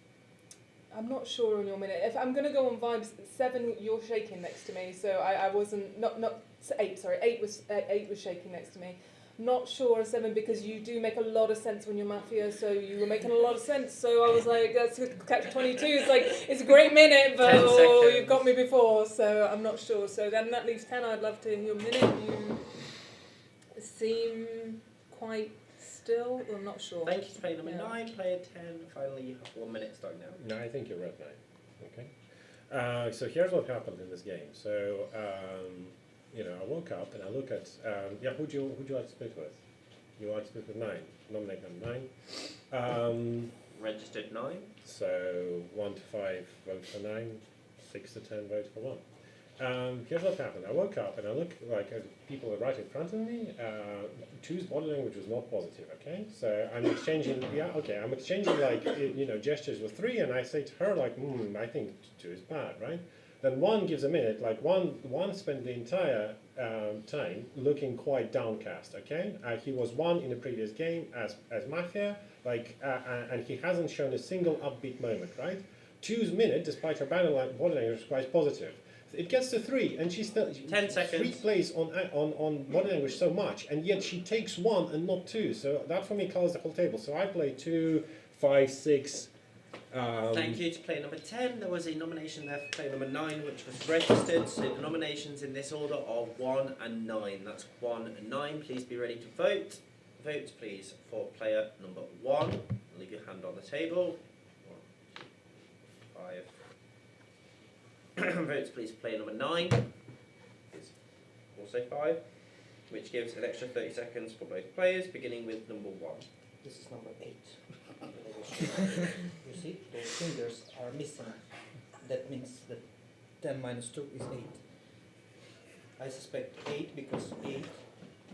I'm not sure on your minute. If I'm going to go on vibes, 7, you're shaking next to me, so I wasn't, not 8, sorry, 8 was shaking next to me. Not sure on 7, because you do make a lot of sense when you're Mafia, so you were making a lot of sense, so I was like, that's catch-22, it's like, it's a great minute, but you've got me before, so I'm not sure. So then that leaves 10, I'd love to hear your minute. You seem quite still, I'm not sure. Thank you to player number 9, player 10. Finally, you have 1 minute starting now. No, I think you're right, 9. Okay. So here's what happened in this game. So, you know, I woke up and I look at, yeah, who'd you like to split with? You like to split with 9. Nominate number 9. Registered 9. So 1 to 5 vote for 9, 6 to 10 vote for 1. Here's what happened. I woke up and I look like people are right in front of me. 2's body language was not positive. Okay, so I'm exchanging. Yeah, okay, I'm exchanging like gestures with 3, and I say to her like, I think 2 is bad, right? Then 1 gives a minute. Like one spent the entire time looking quite downcast. Okay, he was 1 in the previous game as Mafia, like, and he hasn't shown a single upbeat moment, right? 2's minute, despite her body language, was quite positive. It gets to 3, and she's still 10 seconds. 3 plays on body language so much, and yet she takes 1 and not 2. So that for me colors the whole table. So I play 2, 5, 6. Thank you to player number 10. There was a nomination there for player number 9, which was registered. So the nominations in this order are 1 and 9. That's 1 and 9. Please be ready to vote. Vote, please, for player number 1. Leave your hand on the table. 1, 2, 5. Votes, please, for player number 9. Is also 5, which gives an extra 30 seconds for both players, beginning with number 1. This is number 8. You see, those fingers are missing. That means that 10 minus 2 is 8. I suspect 8 because 8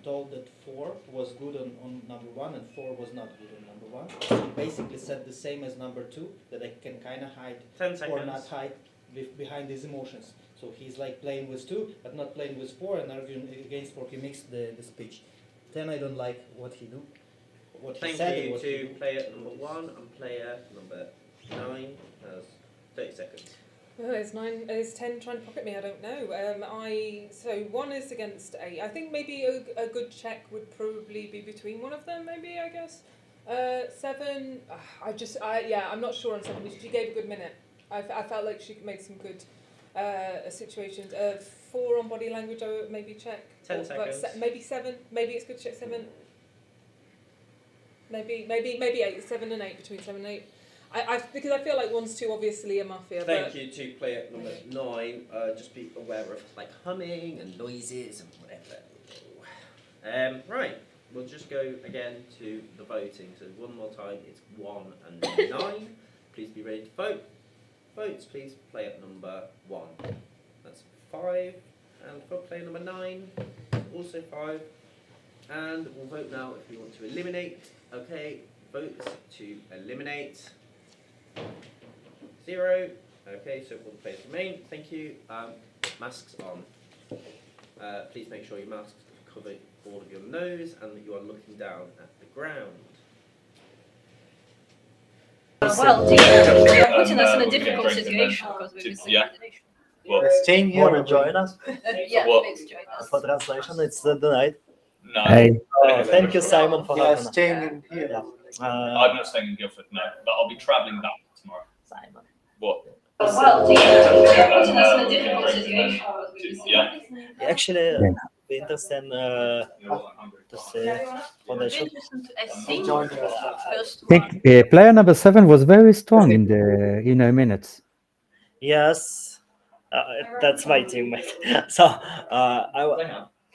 told that 4 was good on number 1 and 4 was not good on number 1. He basically said the same as number 2, that I can kind of hide 10 seconds. or not hide behind these emotions. So he's like playing with 2, but not playing with 4 and arguing against 4. He mixed the speech. 10, I don't like what he do. What he said. Thank you to player number 1 and player number 9 has 30 seconds. Oh, is 10 trying to pocket me? I don't know. So 1 is against 8. I think maybe a good check would probably be between one of them. Maybe, I guess. 7. I'm not sure on 7. She gave a good minute. I felt like she made some good situations. 4 on body language. I would maybe check. 10 seconds. Maybe 7. Maybe it's good to check 7. Maybe 8, 7 and 8, between 7 and 8. Because I feel like 1's too obviously a Mafia. Thank you to player number 9. Just be aware of like humming and noises and whatever. Right, we'll just go again to the voting. So one more time, it's 1 and 9. Please be ready to vote. Votes, please. Player number 1. That's 5. And for player number 9, also 5. And we'll vote now if we want to eliminate. Okay, votes to eliminate. 0. Okay, so all the players remain. Thank you. Masks on. Please make sure your masks cover all of your nose and that you are looking down at the ground. You're putting us in a difficult situation because we're missing coordination. Is Jane here to join us? Yeah, please join us. For translation, it's the night. No. Hey. Oh, thank you, Simon, for Yeah, having us. staying in here. Yeah. I'm not staying in Guildford, no, but I'll be travelling back tomorrow. Simon. What? You're putting us in a difficult situation because we're missing coordination. Actually, be interesting to see for the shop. I think player number 7 was very strong in the inner minutes. Yes, that's my teammate. So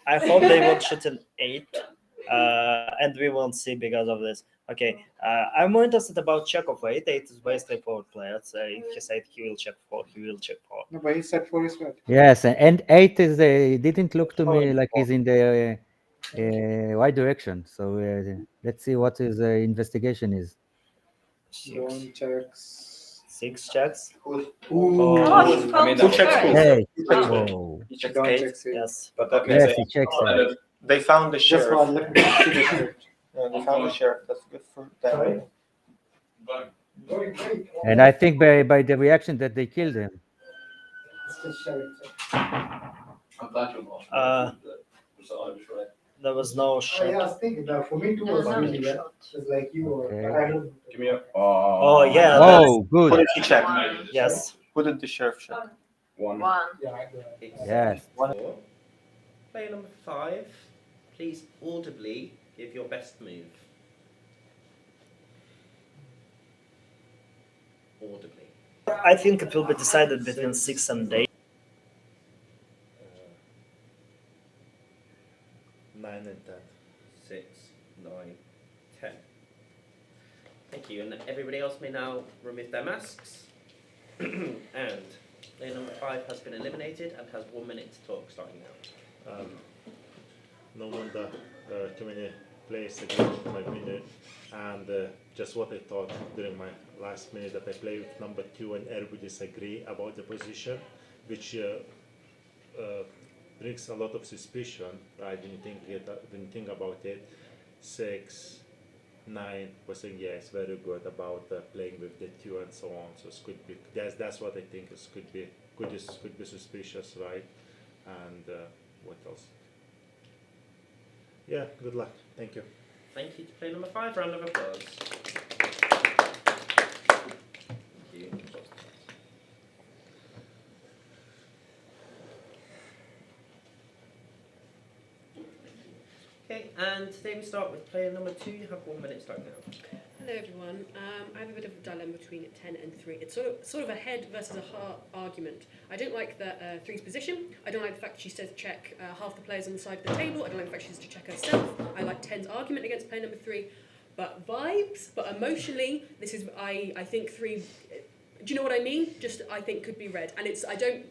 I hope they won't shoot an 8, and we won't see because of this. Okay, I'm more interested about Chekhov 8. 8 is very straightforward player. So if he said he will check 4, he will check 4. No, but he said 4 is right. Yes, and 8 is didn't look to me like he's in the right direction. So let's see what his investigation is. 1 checks. 6 checks. Oh, he's I mean, 2 checks Hey, both. whoa. He checks Don't 8, check 6. Yes. but that Yes, means he checks they, they found the Just sheriff. one, let me see the shirt. Yeah, they found the sheriff. That's good for them. And I think by the reaction that they killed him. It's the shirt. I'm glad you're not. There was no shot. Yeah, I was thinking that for me too was really that. It's like you or I don't. Give me a. Oh yeah. Oh, good. Who did he check? Yes. Who did the sheriff check? One. Yeah, I do. Yes. Player number 5, please audibly give your best move. Audibly. I think it will be decided between 6 and 8. 9 and 10. 6, 9, 10. Thank you, and everybody else may now remove their masks. And player number 5 has been eliminated and has 1 minute to talk starting now. No wonder too many players agreed with my winner, and just what I thought during my last minute that I played with number 2 and everybody disagree about the position, which brings a lot of suspicion. I didn't think about it. 6, 9 was saying yes, very good about playing with the 2 and so on. So it could be that's what I think is could be suspicious, right? And what else? Yeah, good luck. Thank you. Thank you to player number 5. Round of applause. Thank you. Okay, and today we start with player number 2. You have 1 minute starting now. Hello everyone. I have a bit of a dilemma between 10 and 3. It's sort of a head versus a heart argument. I don't like that 3's position. I don't like the fact she says check half the players on the side of the table. I don't like the fact she says to check herself. I like 10's argument against player number 3. But vibes, but emotionally, this is I think 3. Do you know what I mean? Just I think could be red, and it's I don't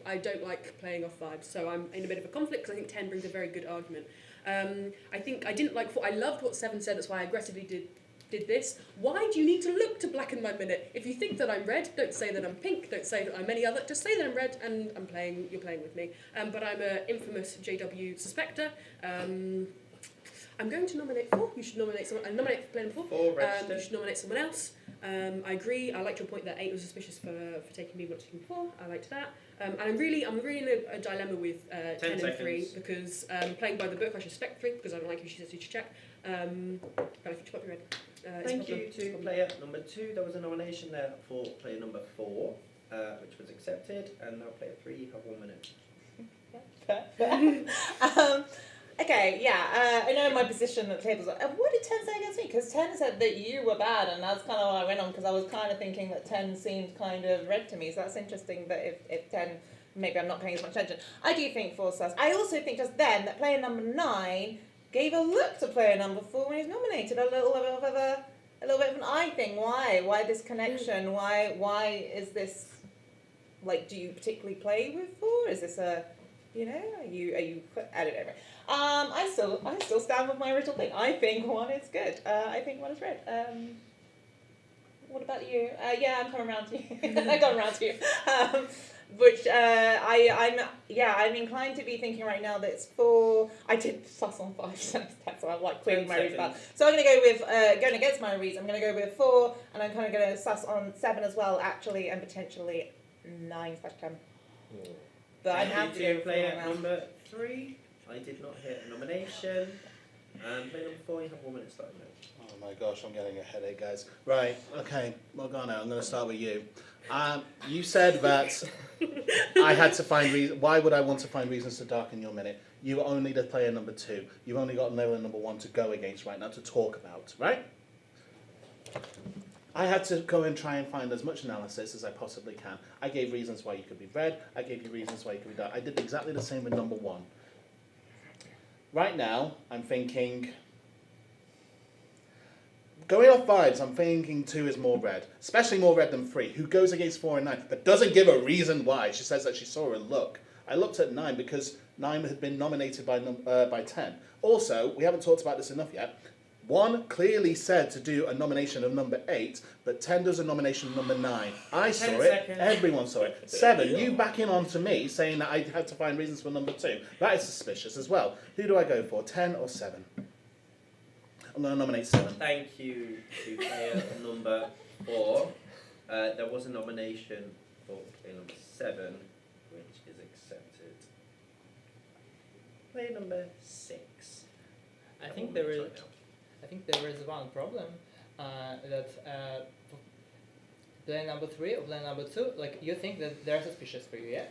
like playing off vibes. So I'm in a bit of a conflict because I think 10 brings a very good argument. I think I didn't like. I loved what 7 said. That's why I aggressively did this. Why do you need to look to blacken my minute? If you think that I'm red, don't say that I'm pink. Don't say that I'm any other. Just say that I'm red and I'm playing. You're playing with me. But I'm an infamous JW suspector. I'm going to nominate 4. You should nominate someone. I nominate for player number 4. You should nominate someone else. I agree. I liked your point that 8 was suspicious for taking me, not taking 4. I liked that. And I'm really in a dilemma with 10 and 3 because playing by the book, I should suspect 3 because I don't like who she says to check. But I think she got me red. Thank you to player number 2. There was a nomination there for player number 4, which was accepted, and now player 3. You have 1 minute. Okay, yeah, I know my position at the table. What did 10 say against me? Because 10 said that you were bad, and that's kind of what I went on, because I was kind of thinking that 10 seemed kind of red to me, so that's interesting that if 10, maybe I'm not paying as much attention. I do think 4 sus. I also think just then that player number 9 gave a look to player number 4 when he was nominated, a little bit of an eye thing. Why this connection? Why is this, like, do you particularly play with 4? Is this a, you know, are you, I don't know. I still stand with my original thing. I think 1 is good. I think 1 is red. What about you? Yeah, I'm coming around to you. I'm coming around to you. which I'm inclined to be thinking right now that it's 4. I did suss on 5, so I'm like clearing my reads back. So I'm going to go with going against my reads. I'm going to go with 4, and I'm kind of going to suss on 7 as well, actually, and potentially 9/10. But I'm happy to go with player 4 now. number 3. I did not hit a nomination. And player number 4, you have 1 minute starting now. Oh my gosh, I'm getting a headache, guys. Right, okay, Morgana, I'm going to start with you. You said that I had to find reasons. Why would I want to find reasons to darken your minute? You are only the player number 2. You've only got player number 1 to go against right now to talk about, right? I had to go and try and find as much analysis as I possibly can. I gave reasons why you could be red. I gave you reasons why you could be dark. I did exactly the same with number 1. Right now, I'm thinking, going off vibes, I'm thinking 2 is more red, especially more red than 3, who goes against 4 and 9, but doesn't give a reason why. She says that she saw a look. I looked at 9 because 9 had been nominated by 10. Also, we haven't talked about this enough yet. 1 clearly said to do a nomination of number 8, but 10 does a nomination of number 9. I saw 10 it, seconds. everyone saw it. 7, you backing on to me, saying that I had to find reasons for number 2. That is suspicious as well. Who do I go for, 10 or 7? I'm going to nominate 7. Thank you to player number 4. There was a nomination for player number 7, which is accepted. Player number 6. I think there is one problem that player number 3 or player number 2, like you think that they're suspicious for you, yeah?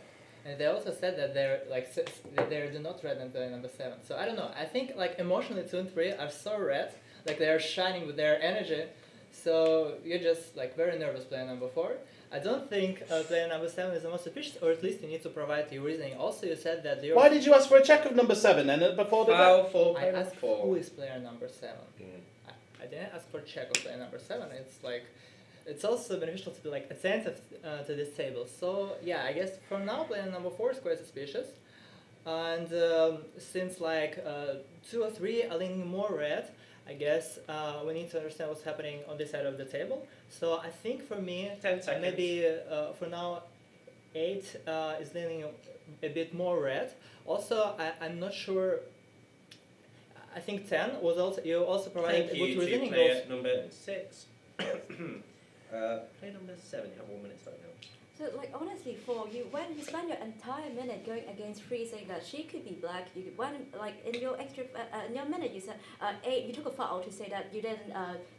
And they also said that they're like that they do not red in player number 7. So I don't know. I think like emotionally 2 and 3 are so red, like they are shining with their energy. So you're just like very nervous player number 4. I don't think player number 7 is the most suspicious, or at least you need to provide your reasoning. Also, you said that you're. Why did you ask for a check of number 7 then before the I asked who is player number 7. I didn't ask for a check of player number 7. It's like, it's also beneficial to be like attentive to this table. So yeah, I guess for now player number 4 is quite suspicious, and since like 2 or 3 are leaning more red, I guess we need to understand what's happening on this side of the table. So I think for me, 10 seconds. maybe for now, 8 is leaning a bit more red. Also, I'm not sure. I think 10 was also, you also provided Thank a good you to reasoning. player number 6. Player number 7, you have 1 minute starting now. So, like, honestly, 4, you spent your entire minute going against 3, saying that she could be black. You could, like, in your in your minute, you said 8. You took a foul to say that you didn't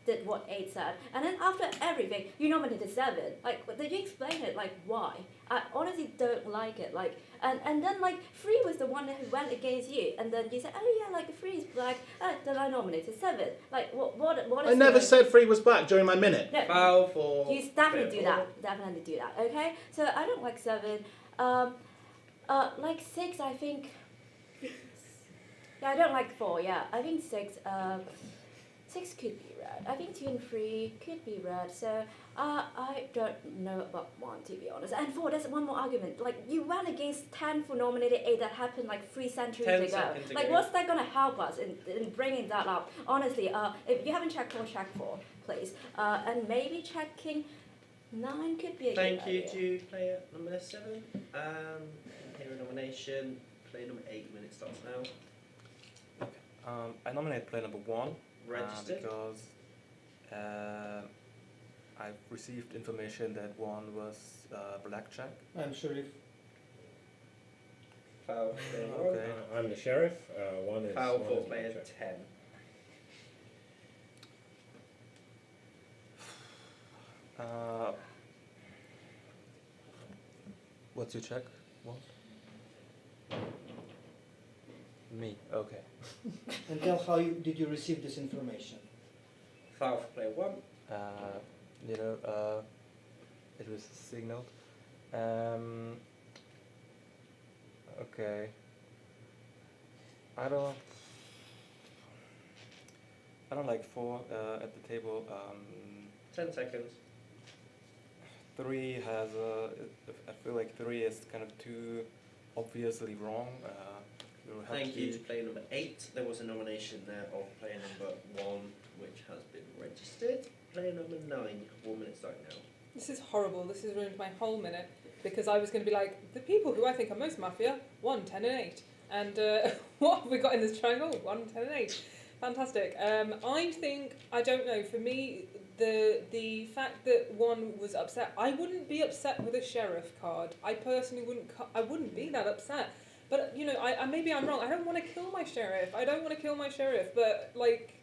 did what 8 said, and then after everything, you nominated 7. Like, did you explain it? Like, why? I honestly don't like it. Like, and then like 3 was the one who went against you, and then you said, oh yeah, like 3 is black. Then I nominated 7. Like, what is? I never said 3 was black during my minute. No, foul for. You definitely do that. Definitely do that. Okay. So I don't like 7. Like 6, I think. Yeah, I don't like 4. Yeah, I think 6. 6 could be red. I think 2 and 3 could be red. So I don't know about 1, to be honest. And 4, there's one more argument. Like, you went against 10 for nominated 8 that happened like 3 centuries 10 ago. seconds Like, ago. what's that gonna help us in bringing that up? Honestly, if you haven't checked 4, check 4, please. And maybe checking 9 could be a Thank good you idea. to player number 7. Here a nomination. Player number 8 minutes starts now. I nominate player number 1 Registered. because I've received information that 1 was blackjack. I'm Sharif. Foul. Okay. I'm the sheriff. 1 is. Foul 1 for is player blackjack. 10. What's your check? 1? Me. Okay. And tell how did you receive this information? Foul for player 1. It was signaled. Okay. I don't like 4 at the table. 10 seconds. 3 has I feel like 3 is kind of too obviously wrong. You'll have Thank to you to player number 8. There was a nomination there of player number 1, which has been registered. Player number 9, 1 minute starting now. This is horrible. This has ruined my whole minute. because I was going to be like, the people who I think are most Mafia, 1, 10 and 8. And what have we got in this triangle? 1, 10 and 8. Fantastic. I don't know, for me, the fact that one was upset, I wouldn't be upset with a sheriff card. I personally wouldn't be that upset. But, you know, maybe I'm wrong. I don't want to kill my sheriff. But, like,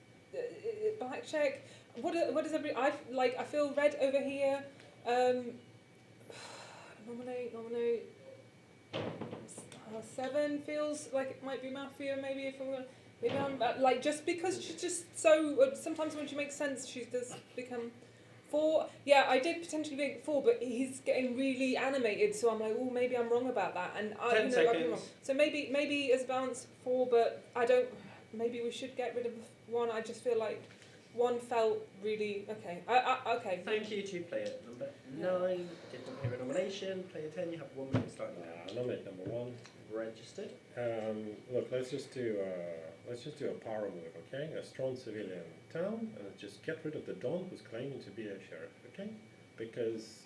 blackjack, what does everybody, I feel red over here. Nominate. 7 feels like it might be Mafia, maybe I'm like, just because she's just so, sometimes when she makes sense, she does become 4. Yeah, I did potentially make 4, but he's getting really animated, so I'm like, oh, maybe I'm wrong about that. And 10 I've been wrong. seconds. So maybe as a balance 4, but maybe we should get rid of 1. I just feel like 1 felt really, okay. Okay. Thank you to player number 9. Did not hear a nomination. Player 10, you have 1 minute starting now. Nominate number 1. Registered. Look, let's just do a power move, okay? A strong civilian town, and just get rid of the Don who's claiming to be a sheriff, okay? Because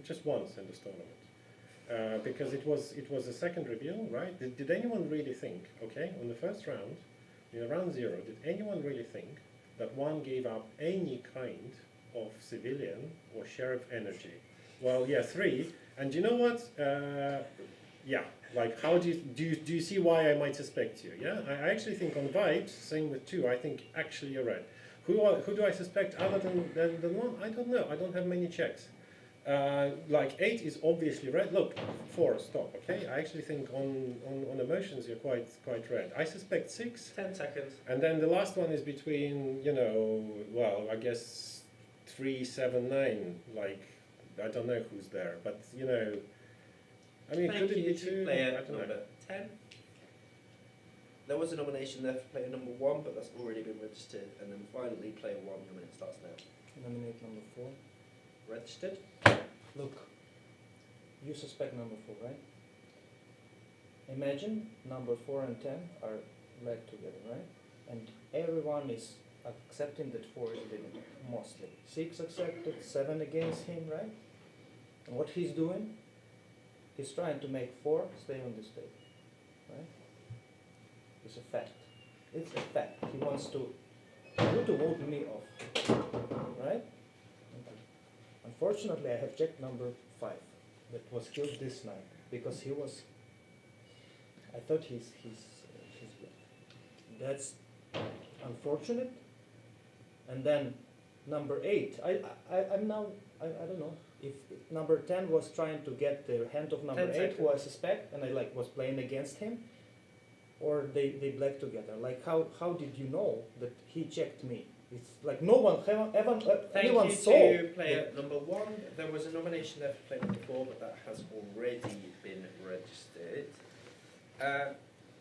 just once in this tournament, because it was a second reveal, right? Did anyone really think, okay, on the first round, in round 0, did anyone really think that 1 gave up any kind of civilian or sheriff energy? Well, yeah, 3, and you know what? Yeah, like, how do you see why I might suspect you? Yeah, I actually think on vibes, same with 2, I think actually you're right. Who do I suspect other than 1? I don't know. I don't have many checks. Like 8 is obviously red. Look, 4, stop. Okay, I actually think on emotions you're quite red. I suspect 6. 10 seconds. And then the last one is between, you know, well, I guess 3, 7, 9. Like, I don't know who's there, but you know. I mean, Thank could it you be to 2? player I don't number know. 10. There was a nomination there for player number 1, but that's already been registered. And then finally, player 1, your minute starts now. Nominate number 4. Registered. Look, you suspect number 4, right? Imagine number 4 and 10 are led together, right? And everyone is accepting that 4 is winning, mostly. 6 accepted, 7 against him, right? And what he's doing, he's trying to make 4 stay on this table, right? It's a fact. It's a fact. He wants to vote me off, right? Unfortunately, I have checked number 5 that was killed this night because he was. I thought he's black. That's unfortunate. And then number 8. I'm now. I don't know if number 10 was trying to get the hand of number 8, who I suspect, and I was playing against him, or they black together. Like how did you know that he checked me? It's like no one anyone saw. Thank you to player number 1. There was a nomination there for player number 4, but that has already been registered.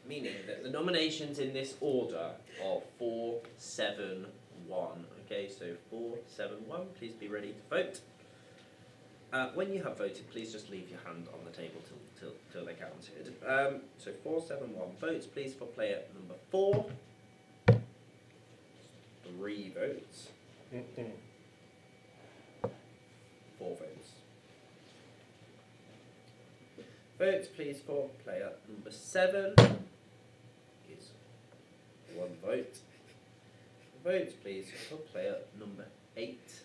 Meaning that the nominations in this order are 4, 7, 1. Okay, so 4, 7, 1. Please be ready to vote. When you have voted, please just leave your hand on the table till they're counted. So 4, 7, 1 votes, please, for player number 4. 3 votes. 4 votes. Votes, please, for player number 7 is 1 vote. Votes, please, for player number 8.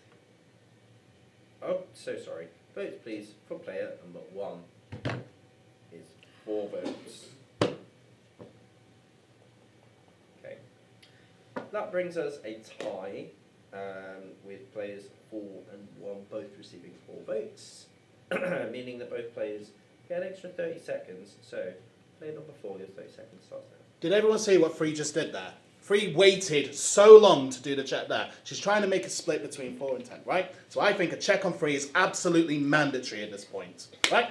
Oh, so sorry. Votes, please, for player number 1 is 4 votes. Okay. That brings us a tie with players 4 and 1 both receiving 4 votes, meaning that both players get an extra 30 seconds. So, player number 4, your 30 seconds starts now. Did everyone see what Free just did there? Free waited so long to do the check there. She's trying to make a split between 4 and 10, right? So I think a check on Free is absolutely mandatory at this point, right?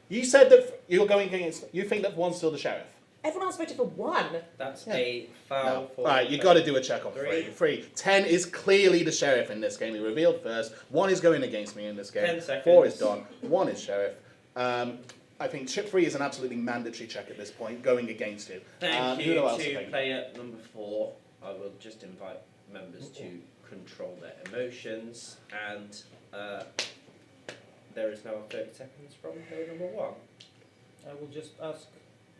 You said that you're going against, you think that 1's still the sheriff. Everyone else voted for 1. That's a foul for... Right, you've got to do a check on Free. 10 is clearly the sheriff in this game. He revealed first. 1 is going against me in this game. 10 seconds. 4 is Don. 1 is sheriff. I think chip 3 is an absolutely mandatory check at this point, going against it. Thank you to player number 4. I will just invite members to control their emotions and there is now 30 seconds from player number 1. I will just ask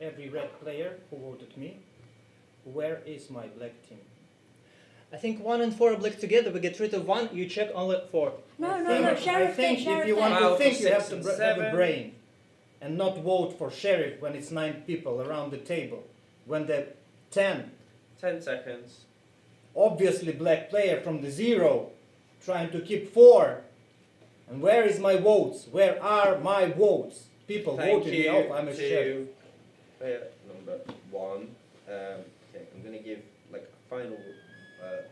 every red player who voted me, where is my black team? I think 1 and 4 are black together. We get rid of 1. You check only 4. I think if you want to think, you have to have a brain, and not vote for sheriff when it's 9 people around the table. When the 10 seconds. Obviously, black player from the 0, trying to keep 4. And where is my votes? Where are my votes? People voted me off. I'm a sheriff. Player number 1. Okay, I'm going to give like a final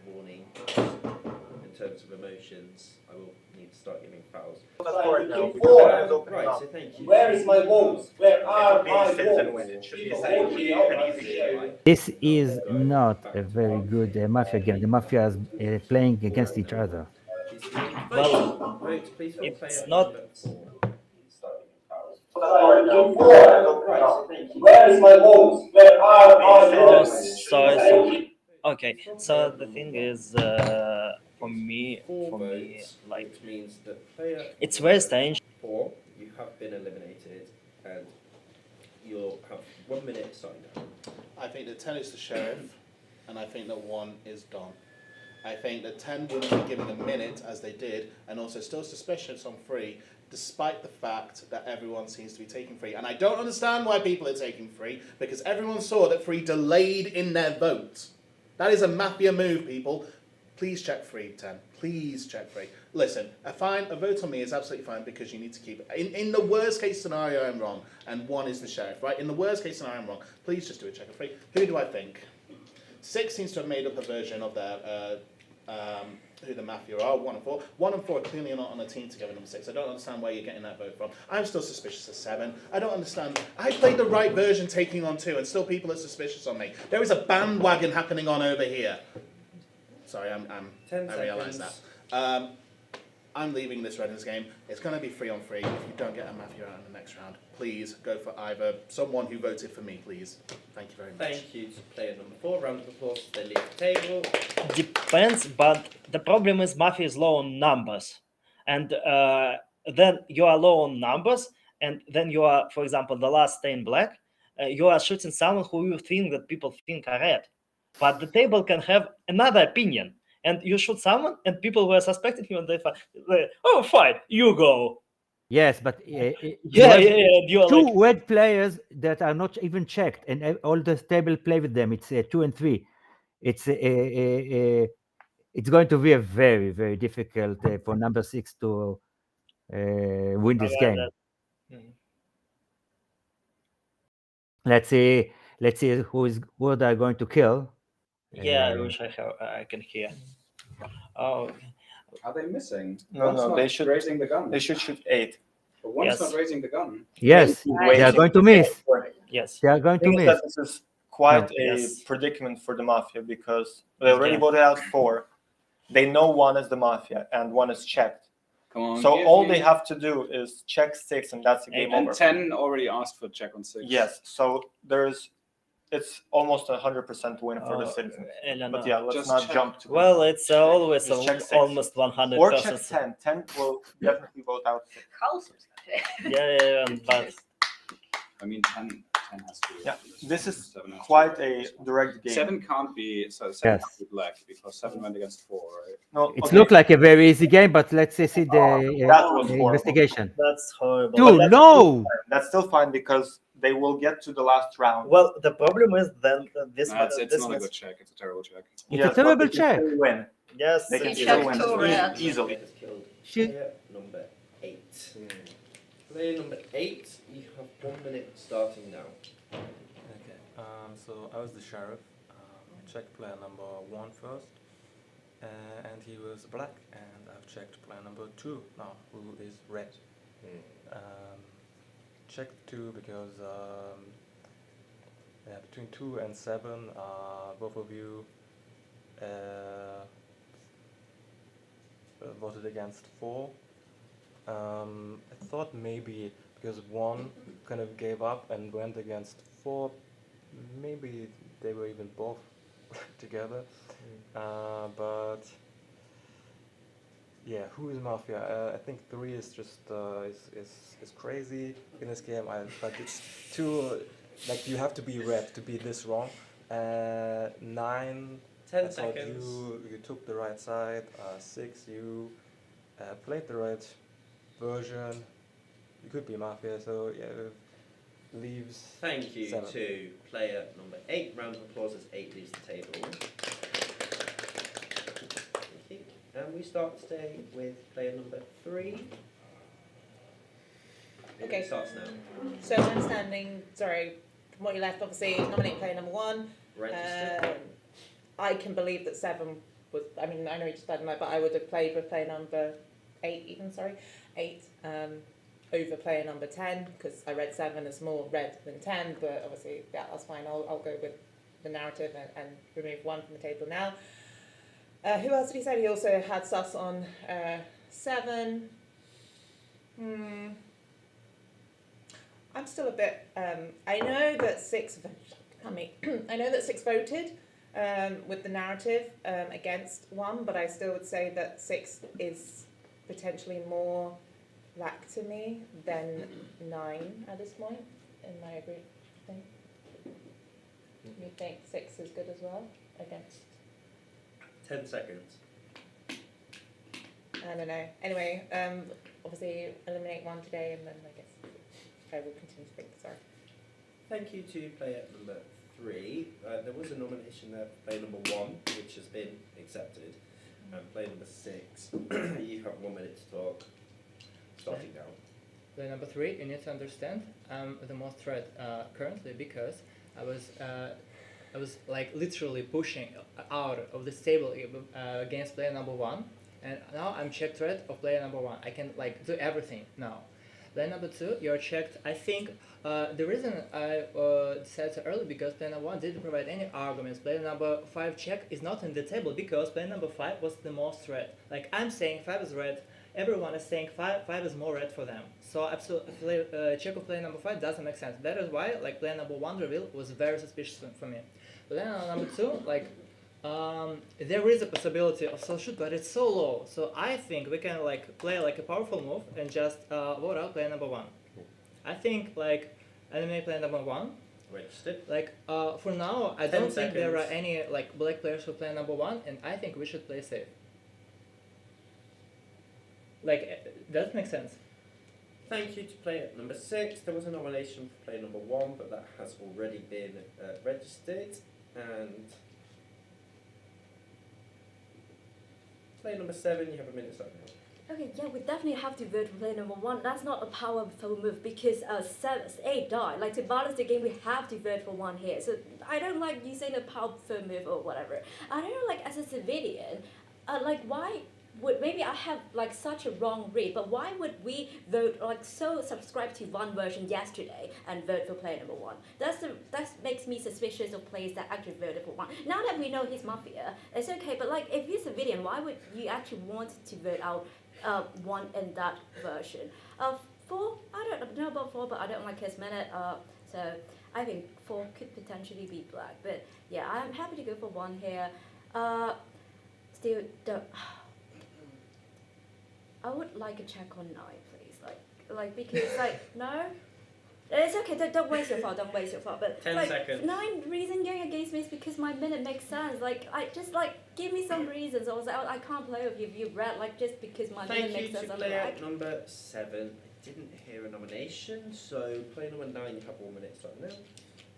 warning in terms of emotions. I will need to start giving fouls. Right, so thank you. Where is my votes? Where are my votes? This is not a very good Mafia game. The Mafia is playing against each other. Well, it's not. Where is my votes? Where are my votes? Okay, so the thing is, for me, like, means that player it's very strange. 4, you have been eliminated, and you'll have 1 minute starting now. I think that 10 is the sheriff, and I think that 1 is Don. I think that 10 wouldn't be given a minute as they did, and also still suspicious on 3, despite the fact that everyone seems to be taking 3. And I don't understand why people are taking 3, because everyone saw that 3 delayed in their vote. That is a Mafia move, people. Please check 3, 10. Please check 3. Listen, a vote on me is absolutely fine because you need to keep it. In the worst case scenario, I'm wrong, and 1 is the sheriff, right? In the worst case scenario, I'm wrong. Please just do a check of 3. Who do I think? 6 seems to have made up a version of their who the Mafia are. 1 and 4. 1 and 4 are clearly not on a team together. Number 6. I don't understand where you're getting that vote from. I'm still suspicious of 7. I don't understand. I played the right version taking on 2, and still people are suspicious on me. There is a bandwagon happening on over here. Sorry, I realise that. I'm leaving this Reddings game. It's going to be 3 on 3. If you don't get a Mafia out in the next round, please go for either someone who voted for me, please. Thank you very much. Thank you to player number 4. Round of applause. They leave the table. Depends, but the problem is Mafia is low on numbers, and then you are low on numbers, and then you are, for example, the last staying black. You are shooting someone who you think that people think are red, but the table can have another opinion. And you shoot someone, and people were suspecting you, and they oh, fine, you go. Yes, but you're two like, red players that are not even checked, and all the table play with them. It's 2 and 3. It's going to be a very, very difficult for number 6 to win this game. Let's see who they're going to kill. Yeah, I wish I can hear. Oh, are they missing? No, they should raising the gun. They should shoot 8. But 1's not raising the gun. Yes, they are going to miss. Yes, they are going to miss. This is quite a predicament for the Mafia because they already voted out 4. They know 1 is the Mafia and 1 is checked. Come on, so all they have to do is check 6 and that's the game over. And 10 already asked for check on 6. Yes, so it's almost 100% win for the citizens. But yeah, let's not jump to. Well, it's always almost 100%. Or check 10. 10 will definitely vote out 6. Yeah, but I mean 10 has to. Yeah, this is quite a direct game. 7 can't be can't be black because 7 went against 4, right? No, it looked like a very easy game, but let's see the investigation. That's horrible. Dude, no! That's still fine because they will get to the last round. Well, the problem is then this. It's not a good check. It's a terrible check. It's a terrible check. Win. Yes, they can still win easily. Player number 8. Player number 8. You have 1 minute starting now. Okay. So I was the sheriff. I checked player number 1 first, and he was black. And I've checked player number 2 now, who is red. Checked 2 because between 2 and 7, both of you voted against 4. I thought maybe because 1 kind of gave up and went against 4, maybe they were even both together. But Yeah, who is Mafia? I think 3 is just is crazy in this game. But it's too like you have to be red to be this wrong. 9. 10 I thought seconds. you took the right side. 6 you played the right version. You could be Mafia. So yeah, leaves. Thank you 7. to player number 8. Round of applause as 8 leaves the table. Thank you. And we start today with player number 3. Okay. It starts now. So my understanding, sorry, from what you left, obviously nominate player number 1. Register. I can believe that 7 was, I mean, I know you just played but I would have played with player number 8 even, sorry, 8 over player number 10, because I read 7 as more red than 10, but obviously, yeah, that's fine. I'll go with the narrative and remove 1 from the table now. Who else did he say? He also had sus on 7. I'm still a bit. I know that 6. I know that 6 voted with the narrative against 1, but I still would say that 6 is potentially more black to me than 9 at this point. In my agree thing. You think 6 is good as well against? 10 seconds. I don't know. Anyway, obviously eliminate 1 today, and then I guess I will continue to think. Sorry. Thank you to player number 3. There was a nomination there for player number 1, which has been accepted. And player number 6, you have 1 minute to talk. Starting now. Player number 3, you need to understand I'm the most red currently because I was like literally pushing out of this table against player number 1, and now I'm checked red of player number 1. I can like do everything now. Player number 2, you're checked. I think the reason I said so early because player number 1 didn't provide any arguments. Player number 5 check is not in the table because player number 5 was the most red. Like I'm saying 5 is red, everyone is saying 5 is more red for them. So absolutely check of player number 5 doesn't make sense. That is why like player number 1 reveal was very suspicious for me. Player number 2, like there is a possibility of soul shoot, but it's so low. So I think we can like play like a powerful move and just vote out player number 1. I think like eliminate player number 1. Registered. Like for now, I don't think there are any like black players who play number 1, and I think we should play safe. Like that makes sense. Thank you to player number 6. There was a nomination for player number 1, but that has already been registered. And player number 7, you have a minute starting now. Okay, yeah, we definitely have to vote for player number 1. That's not a powerful move because 8 died. Like to balance the game, we have to vote for 1 here. So I don't like you saying a powerful move or whatever. I don't know, like as a civilian, like why would maybe I have like such a wrong read, but why would we vote like so subscribe to 1 version yesterday and vote for player number 1? That makes me suspicious of players that actually voted for 1. Now that we know he's Mafia, it's okay. But like if you're civilian, why would you actually want to vote out 1 in that version? 4, I don't know about 4, but I don't like his minute. So I think 4 could potentially be black. But yeah, I'm happy to go for 1 here. Still don't. I would like a check on 9, please. Like because like no, it's okay. Don't waste your thought. Don't waste your thought. But 10 like, seconds. 9 reason going against me is because my minute makes sense. Like I just like give me some reasons. I was like I can't play with you if you red like just because my minute makes sense. Thank you to player number 7. I didn't hear a nomination, so player number 9, you have 1 minute starting now.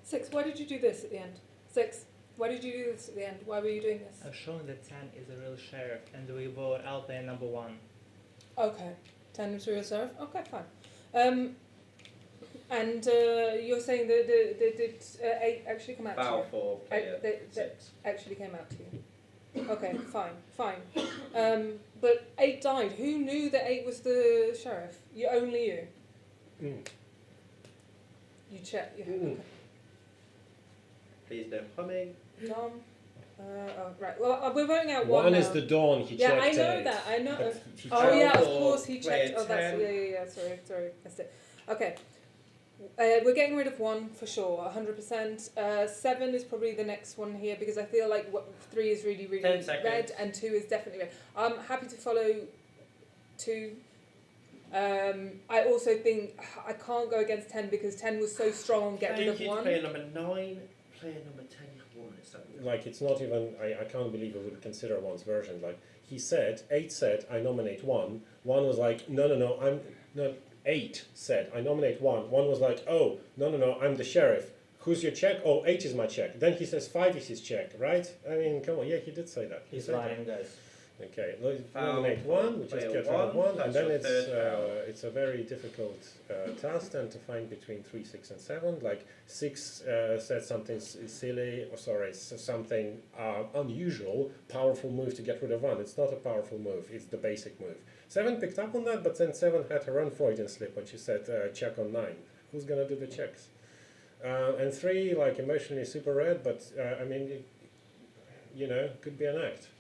6, why did you do this at the end? 6, why did you do this at the end? Why were you doing this? I've shown that 10 is a real sheriff, and we vote out player number 1. Okay, 10 is real sheriff. Okay, fine. And you're saying that did 8 actually come out Bow to you? for player They 6. actually came out to you. Okay, fine. But 8 died. Who knew that 8 was the sheriff? Only you. You check. Yeah. Okay. Please no humming. Dom. Right. Well, we're voting out 1 1 now. is the dawn. He yeah, checked. I know it. that. I know. But he Oh checked. yeah, of course he checked. Oh, that's 10. yeah. Sorry. That's it. Okay. We're getting rid of 1 for sure, 100%. 7 is probably the next one here because I feel like 3 is really 10 red seconds. and 2 is definitely red. I'm happy to follow 2. I also think I can't go against 10 because 10 was so strong on get rid of Thank you to 1. player number 9. Player number 10, you have 1 minute. Like, it's not even, I can't believe I would consider 1's version. Like, he said, 8 said, I nominate 1. 1 was like, no, I'm not. 8 said, I nominate 1. 1 was like, oh, no, I'm the sheriff. Who's your check? Oh, 8 is my check. Then he says 5 is his check, right? I mean, come on, yeah, he did say that. He's lying, guys. Okay, nominate 1, we just get rid of 1, and then it's a very difficult task then to find between 3, 6, and 7. Like 6 said something silly, or sorry, something unusual, powerful move to get rid of 1. It's not a powerful move, it's the basic move. 7 picked up on that, but then 7 had her own Freudian slip when she said check on 9. Who's gonna do the checks? And 3, like emotionally super red, but I mean, you know, could be an act.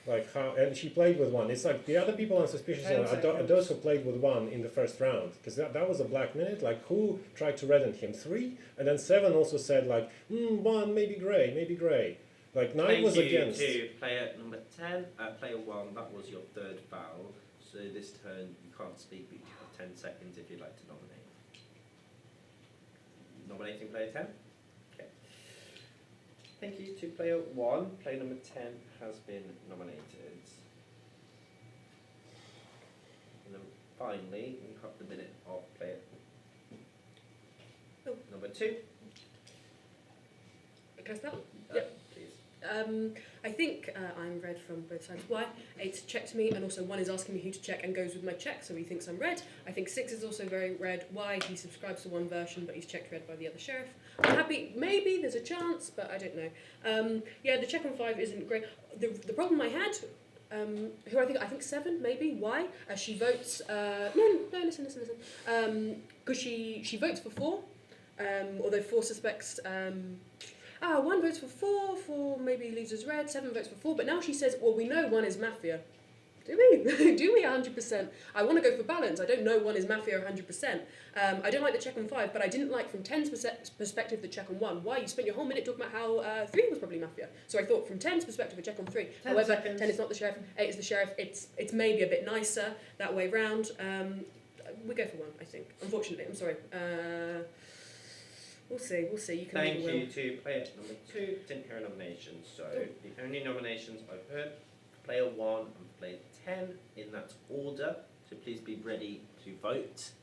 Like how, and she played with 1. It's like the other people I'm suspicious of are those who played with 1 in the first round, because that was a black minute. Like who tried to redden him? 3, and then 7 also said like 1 maybe grey. Like 9 was against. Thank you to player number 10. Player 1, that was your 3rd foul. So this turn you can't speak, but you have 10 seconds if you'd like to nominate. Nominating player 10. Okay. Thank you to player 1. Player number 10 has been nominated. And then finally, we have the minute of player number 2. Can I start? Yep. Please. I think I'm red from both sides. Why? 8 checked me, and also 1 is asking me who to check and goes with my check, so he thinks I'm red. I think 6 is also very red. Why? He subscribes to 1 version, but he's checked red by the other sheriff. I'm happy. Maybe there's a chance, but I don't know. Yeah, the check on 5 isn't great. The problem I had, who I think 7 maybe. Why? She votes. No, listen. Because she votes for 4. Although 4 suspects. 1 votes for 4 maybe leaves as red, 7 votes for 4, but now she says, well, we know 1 is Mafia. Do we? Do we 100%? I want to go for balance. I don't know 1 is Mafia 100%. I don't like the check on 5, but I didn't like from 10's perspective the check on 1. Why? You spent your whole minute talking about how 3 was probably Mafia. So I thought from 10's perspective a check on 3. However, 10 is not the sheriff, 8 is the sheriff. It's maybe a bit nicer that way round. We go for 1, I think. Unfortunately, I'm sorry. We'll see. You can Thank you to player number 2. Didn't hear a nomination, so the only nominations I've heard for player 1 and player 10 in that order. So please be ready to vote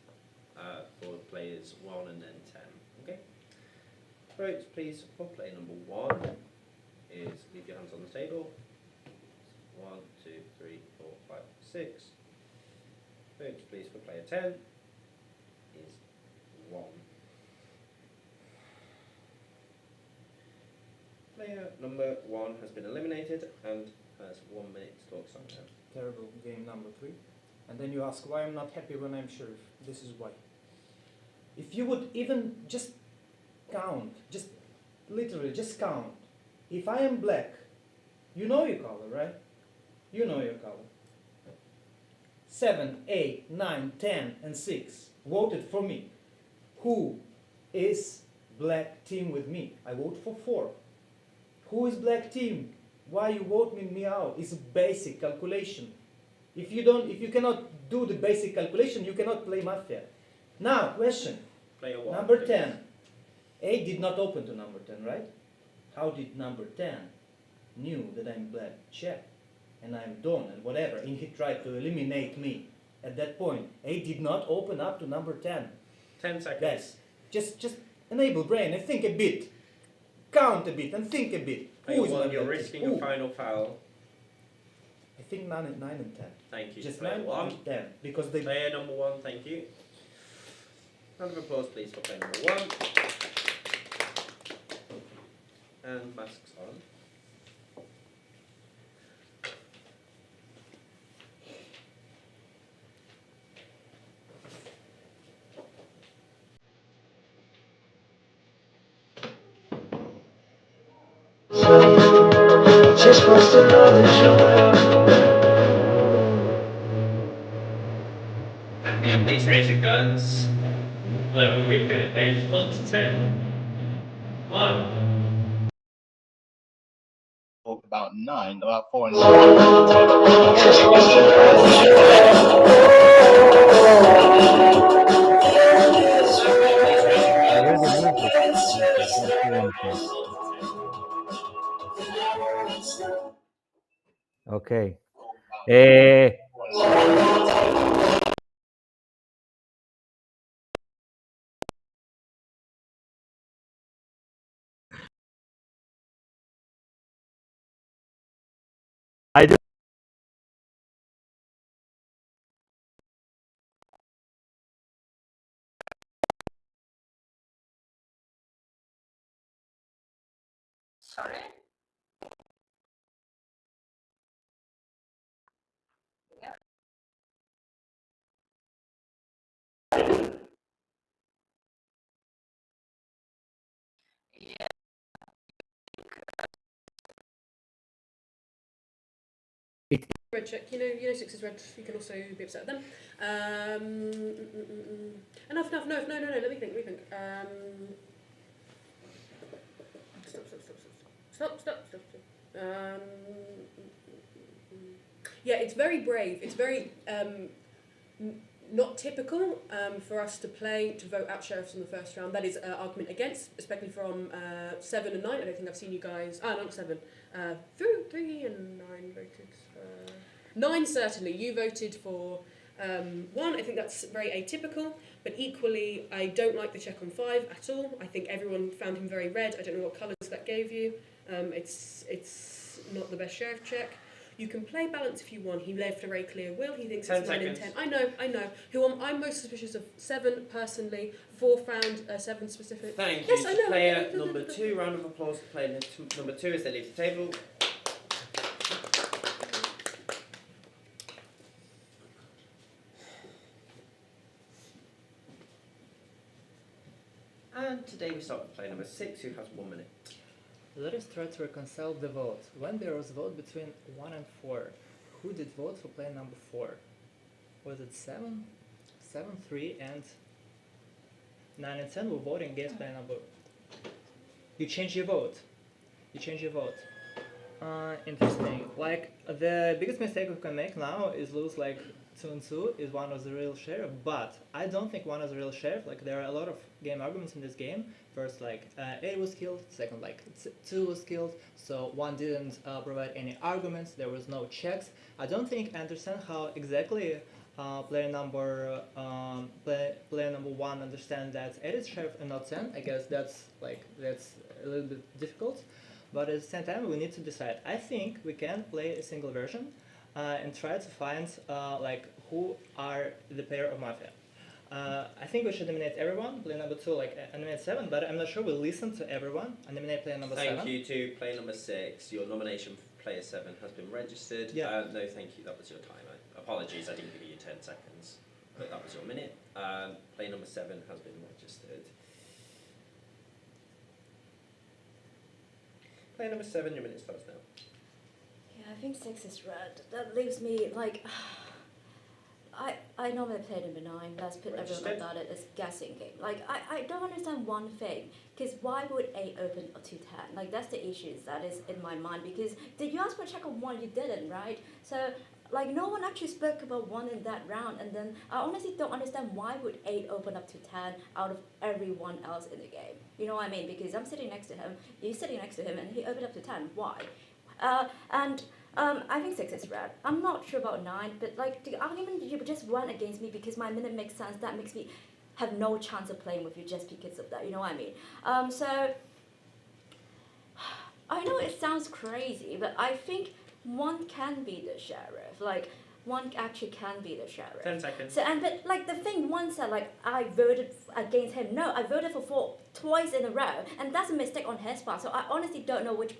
for players 1 and then 10. Okay. Votes please for player number 1 is leave your hands on the table. 1, 2, 3, 4, 5, 6. Votes please for player 10 is 1. Player number 1 has been eliminated and has 1 minute to talk something. Terrible game number 3. And then you ask why I'm not happy when I'm sheriff. This is why. If you would even just count, just literally just count. If I am black, you know your color, right? You know your color. 7, 8, 9, 10, and 6 voted for me. Who is black team with me? I vote for 4. Who is black team? Why you vote me out? It's a basic calculation. If you cannot do the basic calculation, you cannot play Mafia. Now, question. Player 1. Number 10. 8 did not open to number 10, right? How did number 10 knew that I'm black? Check. And I'm Don and whatever. And he tried to eliminate me. At that point, 8 did not open up to number 10. 10 seconds. Guys, just enable brain and think a bit. Count a bit and think a bit. Player 1, you're risking a final foul. I think 9 and 10. Thank you. Just player 9 1. and 10. Because they... Player number 1, thank you. Round of applause please for player number 1. And masks on. Just wants to know that you're well. These racing guns, 11 week at 8 plus 10. 1. About 9, about 4 and 9. Okay. I do. Sorry? Yeah. Yeah. Red check. You know, six is red. You can also be upset with them. Enough. No. Let me think. Stop. Yeah, it's very brave. It's very not typical for us to vote out sheriffs in the first round. That is an argument against, especially from 7 and 9. I don't think I've seen you guys. Not 7. 3 and 9 voted. 9 certainly. You voted for 1. I think that's very atypical. But equally, I don't like the check on 5 at all. I think everyone found him very red. I don't know what colours that gave you. It's not the best sheriff check. You can play balance if you want. He left a very clear will. He thinks it's 9 and 10. I know. I'm most suspicious of 7 personally. 4 found 7 specific. Thank yes, you I to know. player number 2. Round of applause to player number 2 as they leave the table. And today we start with player number 6, who has 1 minute. Let us try to reconcile the vote. When there was a vote between 1 and 4, who did vote for player number 4? Was it 7, 3, and 9 and 10 were voting against player number... You change your vote. Interesting. Like, the biggest mistake we can make now is lose like 2 and 2 is one of the real sheriff, but I don't think one is the real sheriff. Like, there are a lot of game arguments in this game. First, like 8 was killed, second, like 2 was killed, so 1 didn't provide any arguments, there was no checks. I don't think I understand how exactly player number 1 understands that 8 is sheriff and not 10. I guess that's a little bit difficult, but at the same time we need to decide. I think we can play a single version and try to find like who are the pair of Mafia. I think we should nominate everyone. Player number 2, like nominate 7, but I'm not sure we'll listen to everyone and nominate player number 7. Thank you to player number 6. Your nomination for player 7 has been registered. Yeah. No, thank you. That was your timer. Apologies, I didn't give you 10 seconds, but that was your minute. Player number 7 has been registered. Player number 7, your minute starts now. Yeah, I think 6 is red. That leaves me like. I normally play number 9. Let's put everyone about it as guessing game. Like, I don't understand one thing, because why would 8 open to 10? Like, that's the issue that is in my mind, because did you ask for a check on 1? You didn't, right? So, like, no one actually spoke about 1 in that round, and then I honestly don't understand why would 8 open up to 10 out of everyone else in the game. You know what I mean? Because I'm sitting next to him, you're sitting next to him, and he opened up to 10. Why? I think 6 is red. I'm not sure about 9, but like the argument you just went against me because my minute makes sense, that makes me have no chance of playing with you just because of that, you know what I mean? So, I know it sounds crazy, but I think 1 can be the sheriff. Like, 1 actually can be the sheriff. 10 seconds. So, but like the thing 1 said, like, I voted against him. No, I voted for 4 twice in a row, and that's a mistake on his part. So I honestly don't know which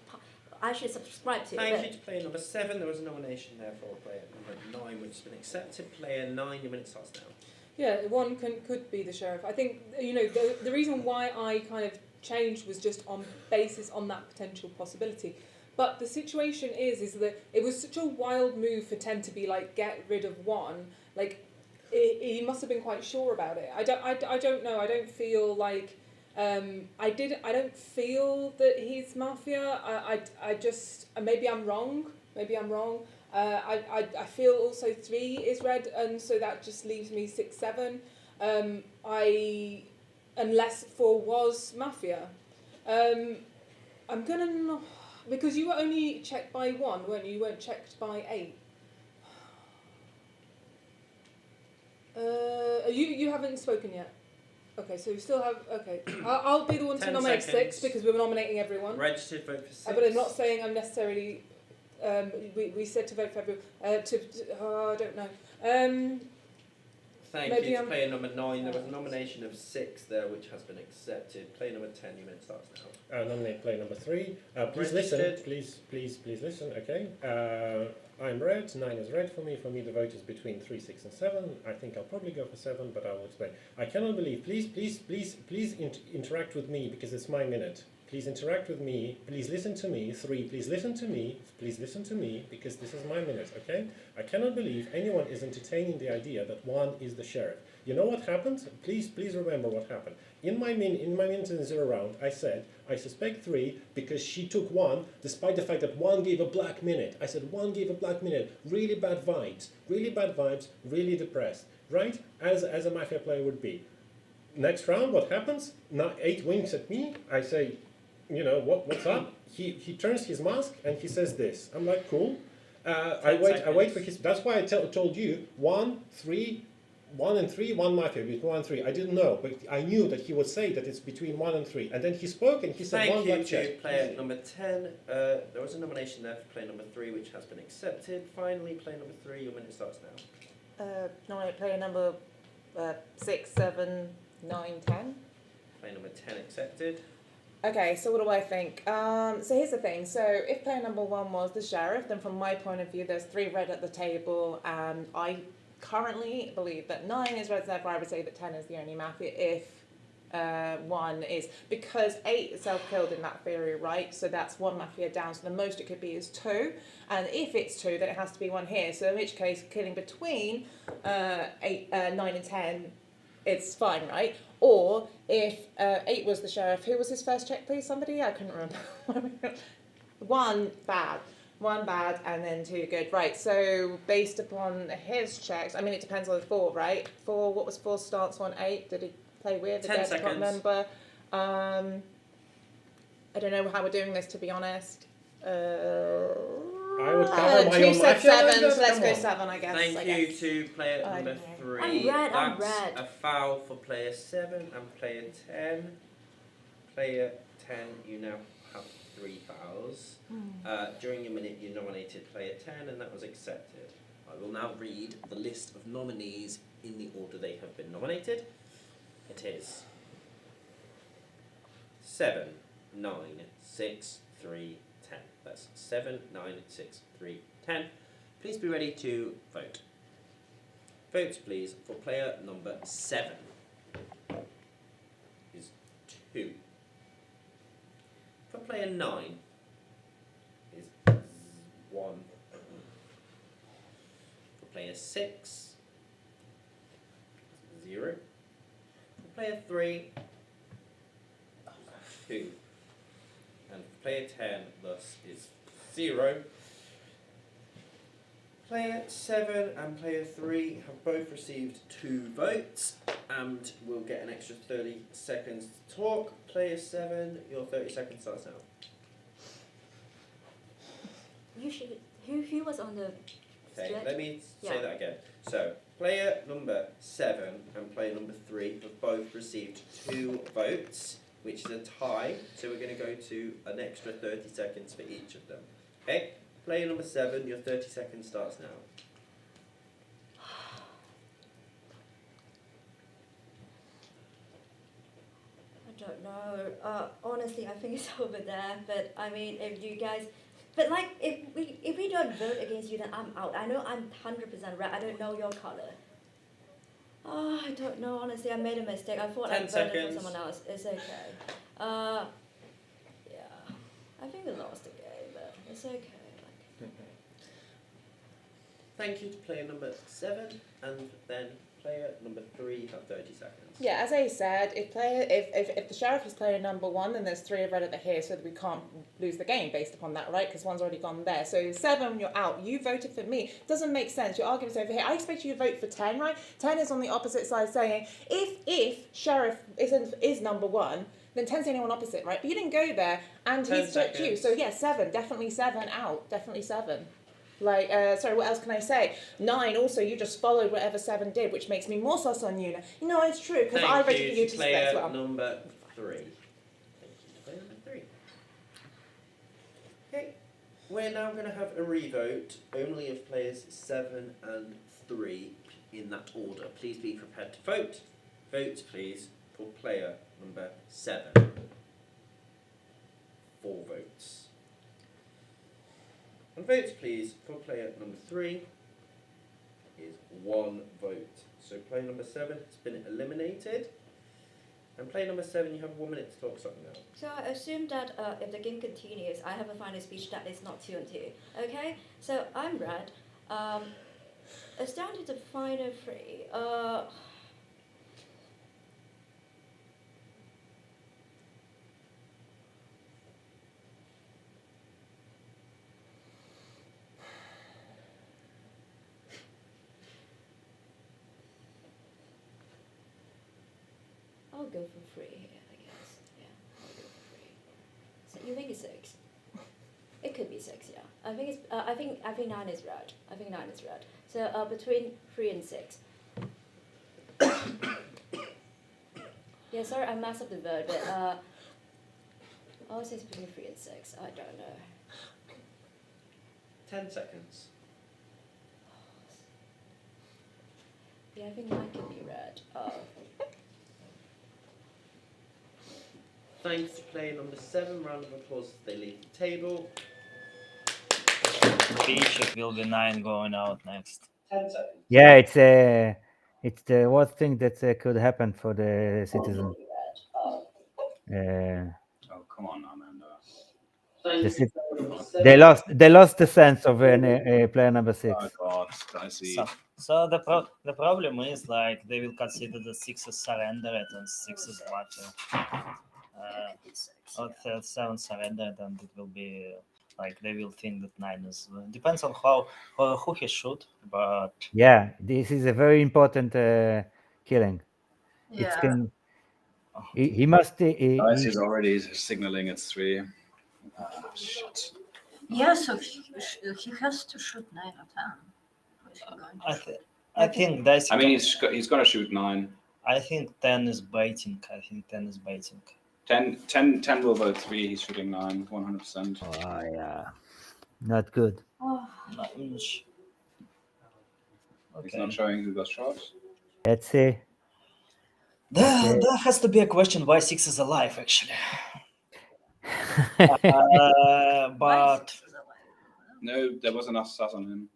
I should subscribe to. Thank you to player number 7. There was a nomination there for player number 9, which has been accepted. Player 9, your minute starts now. Yeah, 1 could be the sheriff. I think, you know, the reason why I kind of changed was just on basis on that potential possibility. But the situation is that it was such a wild move for 10 to be like, get rid of 1. Like, he must have been quite sure about it. I don't know. I don't feel like. I don't feel that he's Mafia. I just, maybe I'm wrong. I feel also 3 is red, and so that just leaves me 6, 7. Unless 4 was Mafia. I'm Because you were only checked by 1, weren't you? You weren't checked by 8. You haven't spoken yet. Okay, so we still have. Okay, I'll be the one to 10 nominate seconds. 6 because we were nominating everyone. Registered vote for 6. But I'm not saying I'm necessarily. We said to vote for everyone. I don't know. Thank maybe you to I'm- player number 9. There was a nomination of 6 there, which has been accepted. Player number 10, your minute starts now. Nominate player number 3. Please Registered. listen. Please listen. Okay. I'm red. 9 is red for me. For me, the vote is between 3, 6, and 7. I think I'll probably go for 7, but I will explain. I cannot believe. Please interact with me because it's my minute. Please interact with me. Please listen to me. 3, please listen to me. Please listen to me because this is my minute, okay? I cannot believe anyone is entertaining the idea that 1 is the sheriff. You know what happened? Please remember what happened. In my minute in 0 round, I said, I suspect 3 because she took 1 despite the fact that 1 gave a black minute. I said 1 gave a black minute. Really bad vibes, really depressed, right? As a Mafia player would be. Next round, what happens? Now 8 winks at me. I say, you know, what's up? He turns his mask and he says this. I'm like, cool. I wait for his. That's why I told you 1, 3, 1 and 3, 1 Mafia between 1 and 3. I didn't know, but I knew that he would say that it's between 1 and 3. And then he spoke and he said 1 black check. Thank you to player number 10. There was a nomination there for player number 3, which has been accepted. Finally, player number 3, your minute starts now. Nominate player number 6, 7, 9, 10. Player number 10 accepted. Okay, so what do I think? So here's the thing. So if player number 1 was the sheriff, then from my point of view, there's 3 red at the table, and I currently believe that 9 is red, therefore I would say that 10 is the only Mafia if 1 is, because 8 is self-killed in that theory, right? So that's 1 Mafia down, so the most it could be is 2, and if it's 2, then it has to be 1 here, so in which case, killing between 9 and 10, it's fine, right? Or if 8 was the sheriff, who was his first check, please? Somebody? I couldn't remember. 1 bad. 1 bad and then 2 good. Right, so based upon his checks, I mean, it depends on the 4, right? 4, what was 4 stance on 8? Did he play weird? 10 seconds. I can't remember. I don't know how we're doing this, to be honest. I would cover my 2 own said Mafia. 7, so let's go 7, I guess. Thank you to player number 3. I'm That's red. a foul for player 7 and player 10. Player 10, you now have 3 fouls. During your minute, you nominated player 10, and that was accepted. I will now read the list of nominees in the order they have been nominated. It is 7, 9, 6, 3, 10. That's 7, 9, 6, 3, 10. Please be ready to vote. Votes, please, for player number 7 is 2. For player 9 is 1. For player 6, 0. For player 3, 2. And for player 10, thus, is 0. Player 7 and player 3 have both received 2 votes and will get an extra 30 seconds to talk. Player 7, your 30 seconds starts now. You should. Who was on the Okay, split? let me say Yeah. that again. So, player number 7 and player number 3 have both received 2 votes, which is a tie. So we're going to go to an extra 30 seconds for each of them. Okay? Player number 7, your 30 seconds starts now. I don't know. Honestly, I think it's over there. But I mean, if you guys, but like, if we don't vote against you, then I'm out. I know I'm 100% red. I don't know your color. Oh, I don't know. Honestly, I made a mistake. I thought I 10 voted seconds. for someone else. It's okay. Yeah, I think we lost the game, but it's okay. Thank you to player number 7 and then player number 3 have 30 seconds. Yeah, as I said, if the sheriff is player number 1, then there's 3 red at the here, so that we can't lose the game based upon that, right? Because 1's already gone there. So 7, you're out. You voted for me. Doesn't make sense. Your argument's over here. I expect you to vote for 10, right? 10 is on the opposite side, saying if sheriff is number 1, then 10's the only one opposite, right? But you didn't go there, and 10 he's flipped you. seconds. So yeah, 7, definitely 7 out, definitely 7. Like, sorry, what else can I say? 9, also, you just followed whatever 7 did, which makes me more sus on you. You know, it's true, because I voted for you to split as well. Number 3. Thank you to player number 3. Okay, we're now going to have a revote, only of players 7 and 3 in that order. Please be prepared to vote. Votes, please, for player number 7. 4 votes. And votes, please, for player number 3 is 1 vote. So player number 7 has been eliminated. And player number 7, you have 1 minute to talk something now. So I assume that if the game continues, I have a final speech that is not 2 and 2. Okay? So I'm red. It's down to the final 3. I'll go for 3 here, I guess. Yeah, I'll go for 3. So you think it's 6? It could be 6, yeah. I think it's. I think 9 is red. I think 9 is red. So between 3 and 6. Yeah, sorry, I messed up the vote, but I would say it's between 3 and 6. I don't know. 10 seconds. Yeah, I think 9 could be red. Thanks to player number 7. Round of applause as they leave the table. Bishop will be 9 going out next. 10 seconds. Yeah, it's the worst thing that could happen for the citizen. Oh, come on now, They lost the sense of player number 6. Oh God, I see. So the problem is like they will consider the 6 as surrendered and 6 as matter. Or 7 surrendered, and it will be like they will think that 9 is. Depends on who he shoot, but Yeah, this is a very important killing. It Yeah. can. He must. Guys, he's already signaling it's 3. Ah, shit. Yeah, so he has to shoot 9 or 10. I think that's. I mean, he's gonna shoot 9. I think 10 is baiting. 10 will vote 3. He's shooting 9, 100%. Oh yeah, not good. He's not showing who got shot. Let's see. There has to be a question why 6 is alive, actually. But No, there was enough sus on him.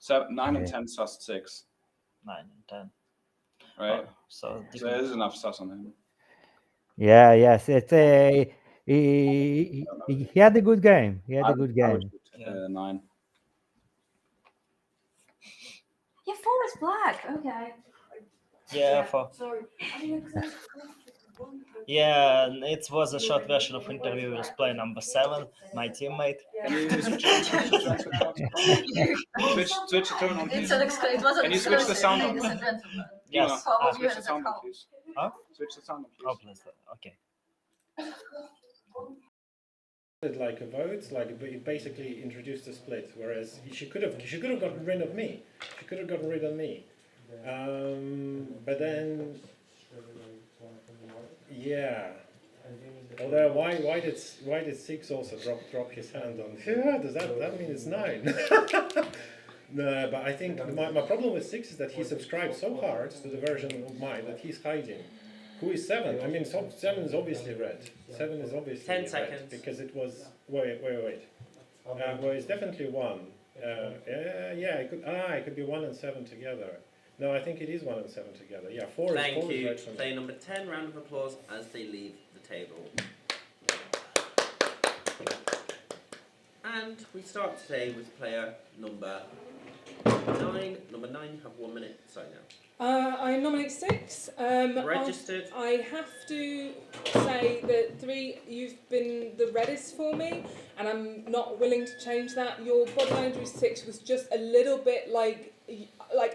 9 and 10 sus 6. 9 and 10. Right. So there is enough sus on him. Yeah. Yes. It's he had a good game. He had a good I would game. shoot, 9. Yeah, 4 is black. Okay. Yeah, for Sorry. yeah, it was a short version of interview with player number 7, my teammate. Can you switch the tone on, please? Can you switch the sound on? Yes. Switch the sound on, please. Huh? Switch the sound on, please. Oh, please. Okay. Like a vote, like it basically introduced a split. Whereas she could have gotten rid of me. She could have gotten rid of me. But then, yeah. Although why did 6 also drop his hand on? Yeah, does that mean it's 9? No, but I think my problem with 6 is that he subscribed so hard to the version of mine that he's hiding. Who is 7? I mean, 7 is obviously red. 7 is obviously 10 red seconds. because it was wait. Well, it's definitely 1. Yeah, it could be 1 and 7 together. No, I think it is 1 and 7 together. Yeah, 4 Thank is you. red for me. Player number 10, round of applause as they leave the table. And we start today with player number 9. Number 9, you have 1 minute. Sorry now. I nominate 6. Registered. I have to say that 3, you've been the reddest for me, and I'm not willing to change that. Your body language 6 was just a little bit like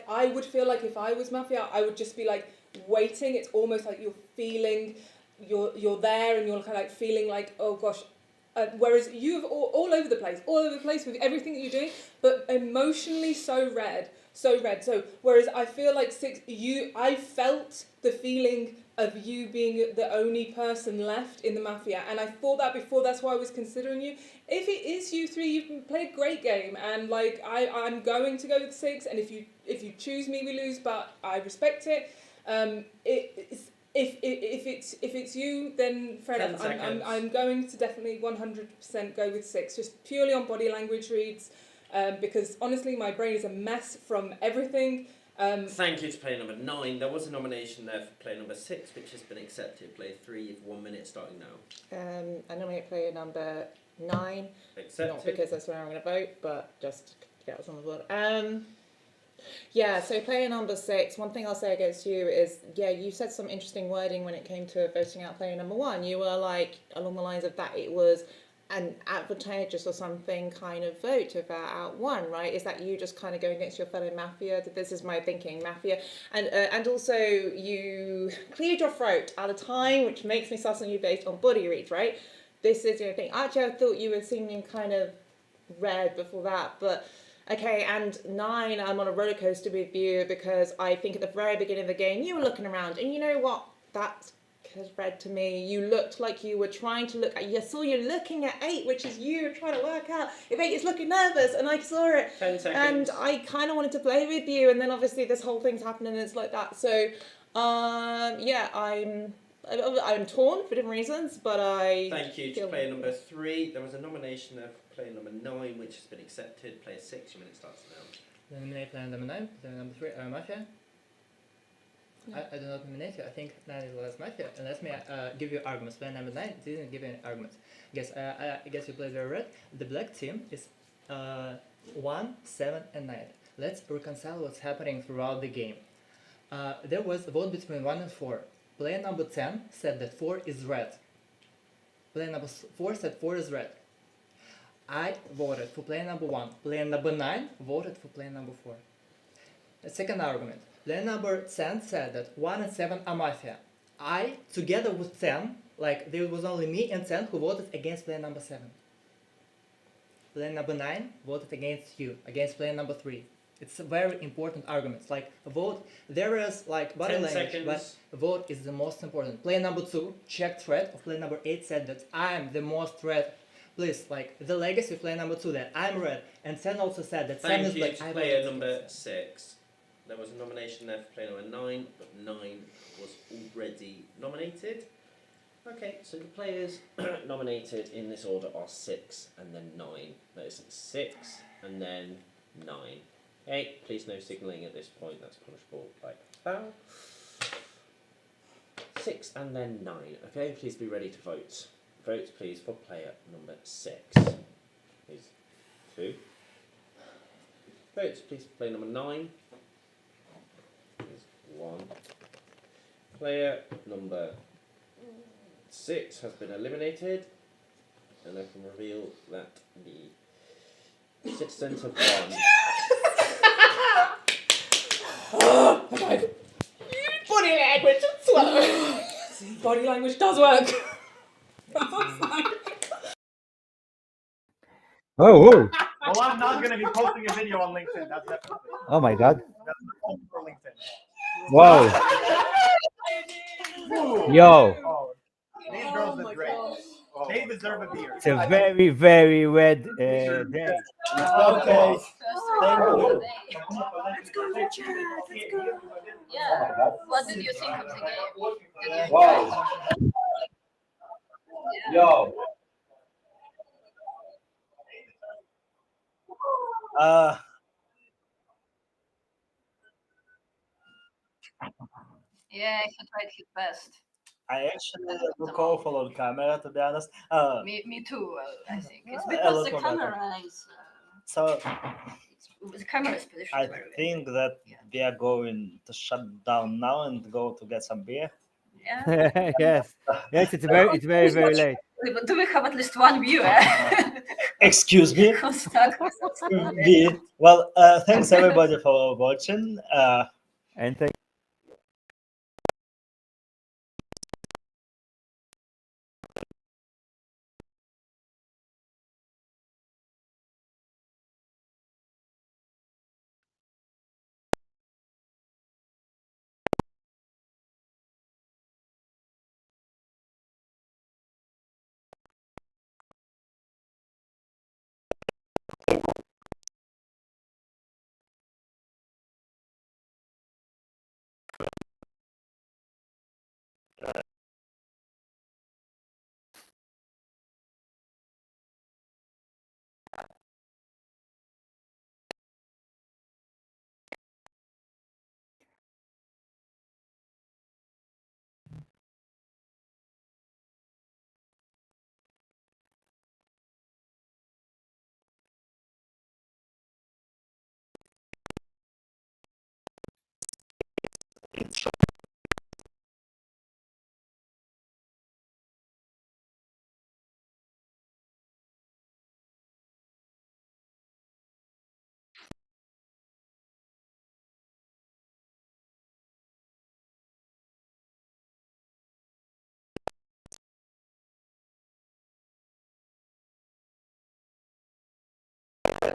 I would feel like if I was Mafia, I would just be like waiting. It's almost like you're feeling you're there and you're kind of like feeling like, oh gosh. Whereas you've all over the place with everything that you're doing, but emotionally so red. So whereas I feel like I felt the feeling of you being the only person left in the Mafia, and I thought that before. That's why I was considering you. If it is you three, you've played a great game, and like I'm going to go with 6. And if you choose me, we lose, but I respect it. If it's you, then fair enough. I'm going to definitely 100% go with 6, just purely on body language reads, because honestly my brain is a mess from everything. Thank you to player number 9. There was a nomination there for player number 6, which has been accepted. Player 3, you've 1 minute starting now. I nominate player number 9. Accepted. Not because that's where I'm going to vote, but just to get us on the board. Yeah, so player number 6, one thing I'll say against you is, yeah, you said some interesting wording when it came to voting out player number 1. You were like, along the lines of that it was an advantageous or something kind of vote to vote out 1, right? Is that you just kind of going against your fellow Mafia? This is my thinking, Mafia. And also you cleared your throat at a time, which makes me sus on you based on body reads, right? This is your thing. Actually, I thought you were seeming kind of red before that, but... Okay, and 9, I'm on a roller coaster with you because I think at the very beginning of the game you were looking around, and you know what? That's red to me. You looked like you were trying to look at. I saw you looking at 8, which is you trying to work out if 8 is looking nervous, and I saw it. 10 seconds. And I kind of wanted to play with you, and then obviously this whole thing's happening, and it's like that. So, yeah, I'm torn for different reasons, but I... Thank you to player number 3. There was a nomination there for player number 9, which has been accepted. Player 6, your minute starts now. Nominate player number 9, player number 3, Mafia. I do not nominate you. I think 9 is the last Mafia. And let me give you arguments. Player number 9 didn't give you any arguments. I guess you played very red. The black team is 1, 7, and 9. Let's reconcile what's happening throughout the game. There was a vote between 1 and 4. Player number 10 said that 4 is red. Player number 4 said 4 is red. I voted for player number 1. Player number 9 voted for player number 4. The second argument. Player number 10 said that 1 and 7 are Mafia. I, together with 10, like there was only me and 10 who voted against player number 7. Player number 9 voted against you, against player number 3. It's a very important argument. Like a vote, there is like body language, but a vote is the most important. Player number 2 checked threat of player number 8 said that I'm the most red. Please, like the legacy of player number 2 that I'm red, and 10 also said that 7 is like Thank you to player number 6. There was a nomination there for player number 9, but 9 was already nominated. Okay, so the players nominated in this order are 6 and then 9. That is 6 and then 9. Okay, please no signalling at this point, that's punishable by foul. 6 and then 9. Okay, please be ready to vote. Vote please for player number 6. Please 2. Votes please for player number 9. Please 1. Player number 6 has been eliminated, and I can reveal that the citizens have won. Body language, swallow. Body language does work. Oh. Well, I'm not going to be posting a video on LinkedIn. That's definitely. Oh my God. That's only for LinkedIn. Wow. Yo. Oh, these girls are great. They deserve a beer. It's a very, very red day. Okay. Let's go, Richard. Let's go. Yeah. What did you think of the game? Did you Wow. Yo. Yeah, he tried his best. I actually look awful on camera, to be honest. Me too, I think. It's I because look the better. camera is... So the camera is positioned I very well. think that we are going to shut down now and go to get some beer. Yeah. Yes. Yes, it's very, very late. But do we have at least one viewer? Excuse me. Who's stuck? Well, thanks everybody for watching. And thank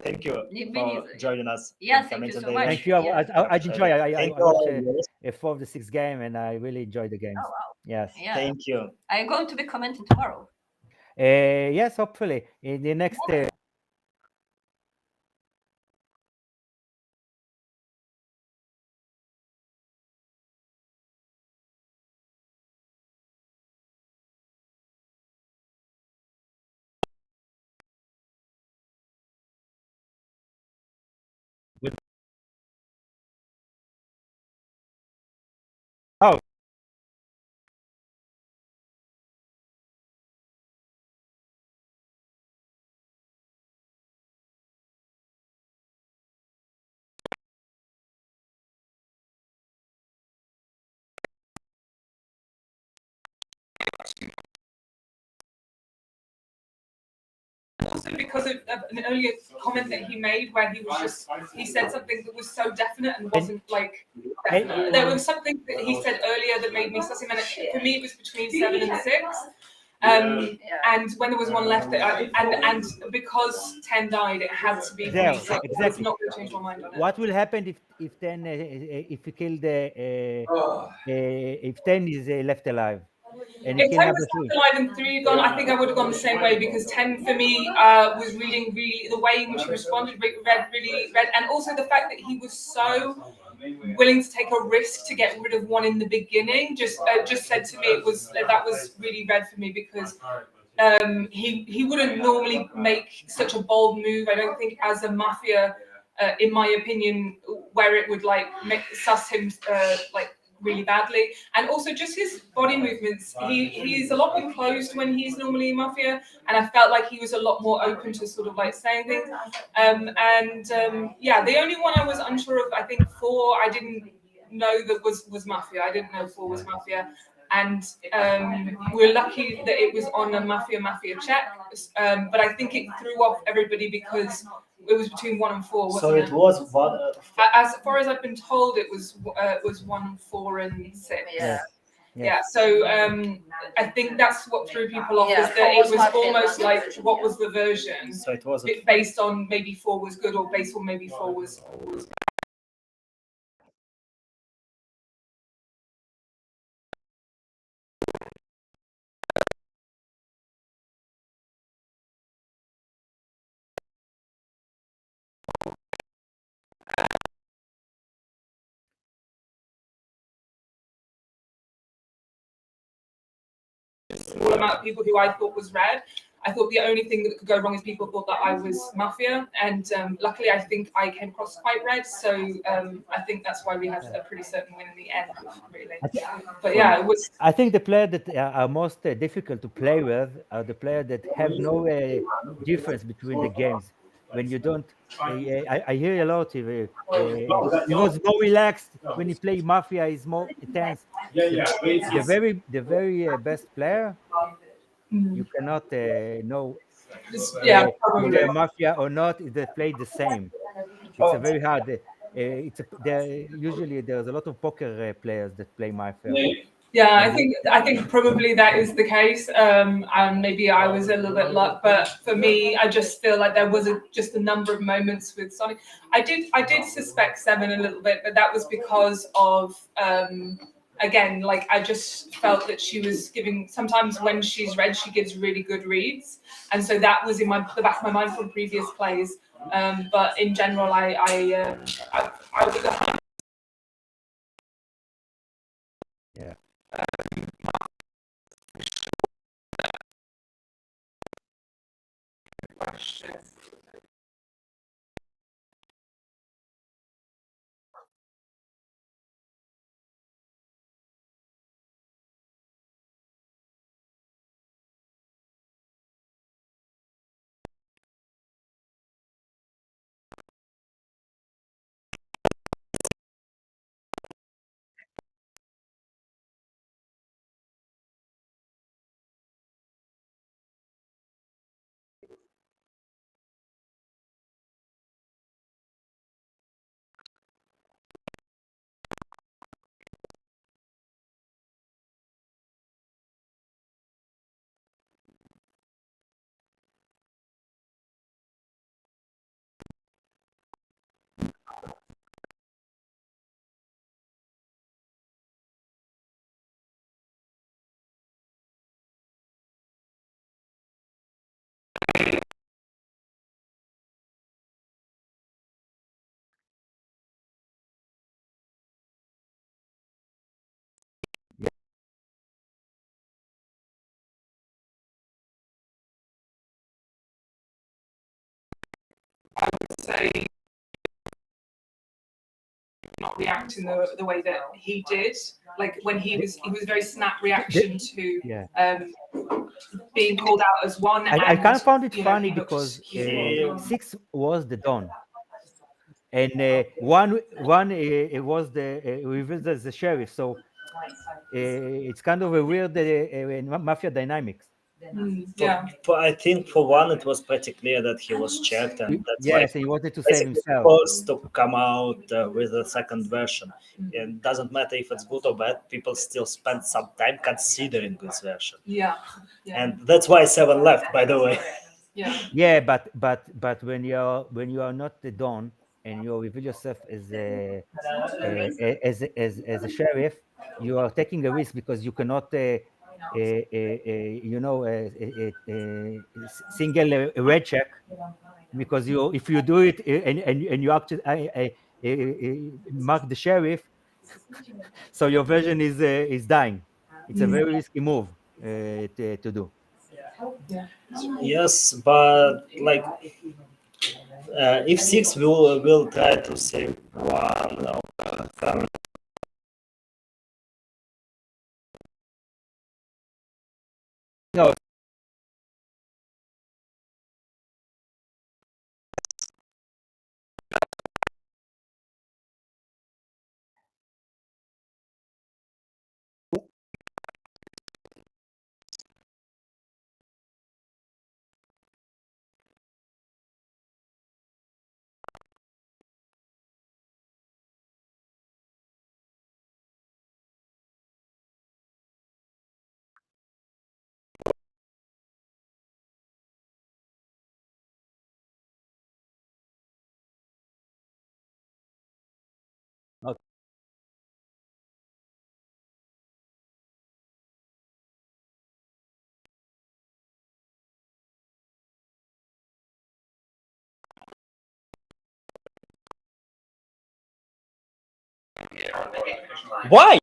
Thank you for joining us. Yeah, thank you so much. Thank you. I enjoy. I Thank you watched all. a 4 of the 6 game, and I really enjoyed the games. Oh wow. Yes. Yeah. Thank you. Are you going to be commenting tomorrow? Yes, hopefully in the next. Oh. Also because of an earlier comment that he made where he said something that was so definite and wasn't like definite. There was something that he said earlier that made me sussy. For me, it was between 7 and 6. And when there was one left, and because 10 died, it had to be for me. So Exactly. I was not going to change my mind on it. What will happen if 10 if we kill the if 10 is left alive and he If kill 10 number was 3? left alive and 3 had gone, I think I would have gone the same way because 10 for me was reading really the way in which he responded, read, and also the fact that he was so willing to take a risk to get rid of one in the beginning. Just said to me that was really red for me because he wouldn't normally make such a bold move. I don't think as a Mafia, in my opinion, where it would like suss him like really badly, and also just his body movements. He's a lot more closed when he's normally in Mafia, and I felt like he was a lot more open to sort of like saying things. Yeah, the only one I was unsure of, I think 4, I didn't know that was Mafia. I didn't know 4 was Mafia. And we're lucky that it was on a Mafia check, but I think it threw off everybody because it was between 1 and 4. So it was one. As far as I've been told, it was 1, 4, and 6. Yeah. Yeah. So I think that's what threw people off, Yeah, is that it was Mafia, almost like what was the version? So it was based on maybe 4 was good, or based on maybe 4 was. Small amount of people who I thought was red. I thought the only thing that could go wrong is people thought that I was Mafia, and luckily I think I came across quite red, so I think that's why we had a pretty certain win in the end, really. But yeah, it was. I think the players that are most difficult to play with are the players that have no difference between the games. When you don't, I hear a lot. He was more relaxed when he play Mafia. He's more tense. The very best player, you cannot know if they're Mafia or not. If they play the same, it's a very hard. Usually there's a lot of poker players that play Mafia. Yeah, I think probably that is the case, and maybe I was a little bit luck, but for me, I just feel like there was just a number of moments with Sonic. I did suspect 7 a little bit, but that was because of again, like I just felt that she was giving. Sometimes when she's red, she gives really good reads, and so that was in the back of my mind from previous plays. But in general, I would. Yeah. question. I would say not reacting the way that he did. Like when he was very snap reaction to Yeah. being called out as one. I kind of found it you know, funny he looked- because he- 6 was the Don, and one it was the revealed as the sheriff. So it's kind of a weird mafia dynamics. Yeah. But I think for one, it was pretty clear that he was checked, and that's why Yes, and he wanted to save basically himself. forced to come out with a second version. It doesn't matter if it's good or bad; people still spend some time considering this version. Yeah. And that's why 7 left, by the way. Yeah. Yeah, but when you are not the Don and you reveal yourself as a sheriff, you are taking a risk because you cannot single a red check, because if you do it and you actually mark the sheriff, so your version is dying. It's a very risky move to do. Yes, but like if 6 will try to save one of them. No. Okay. Why?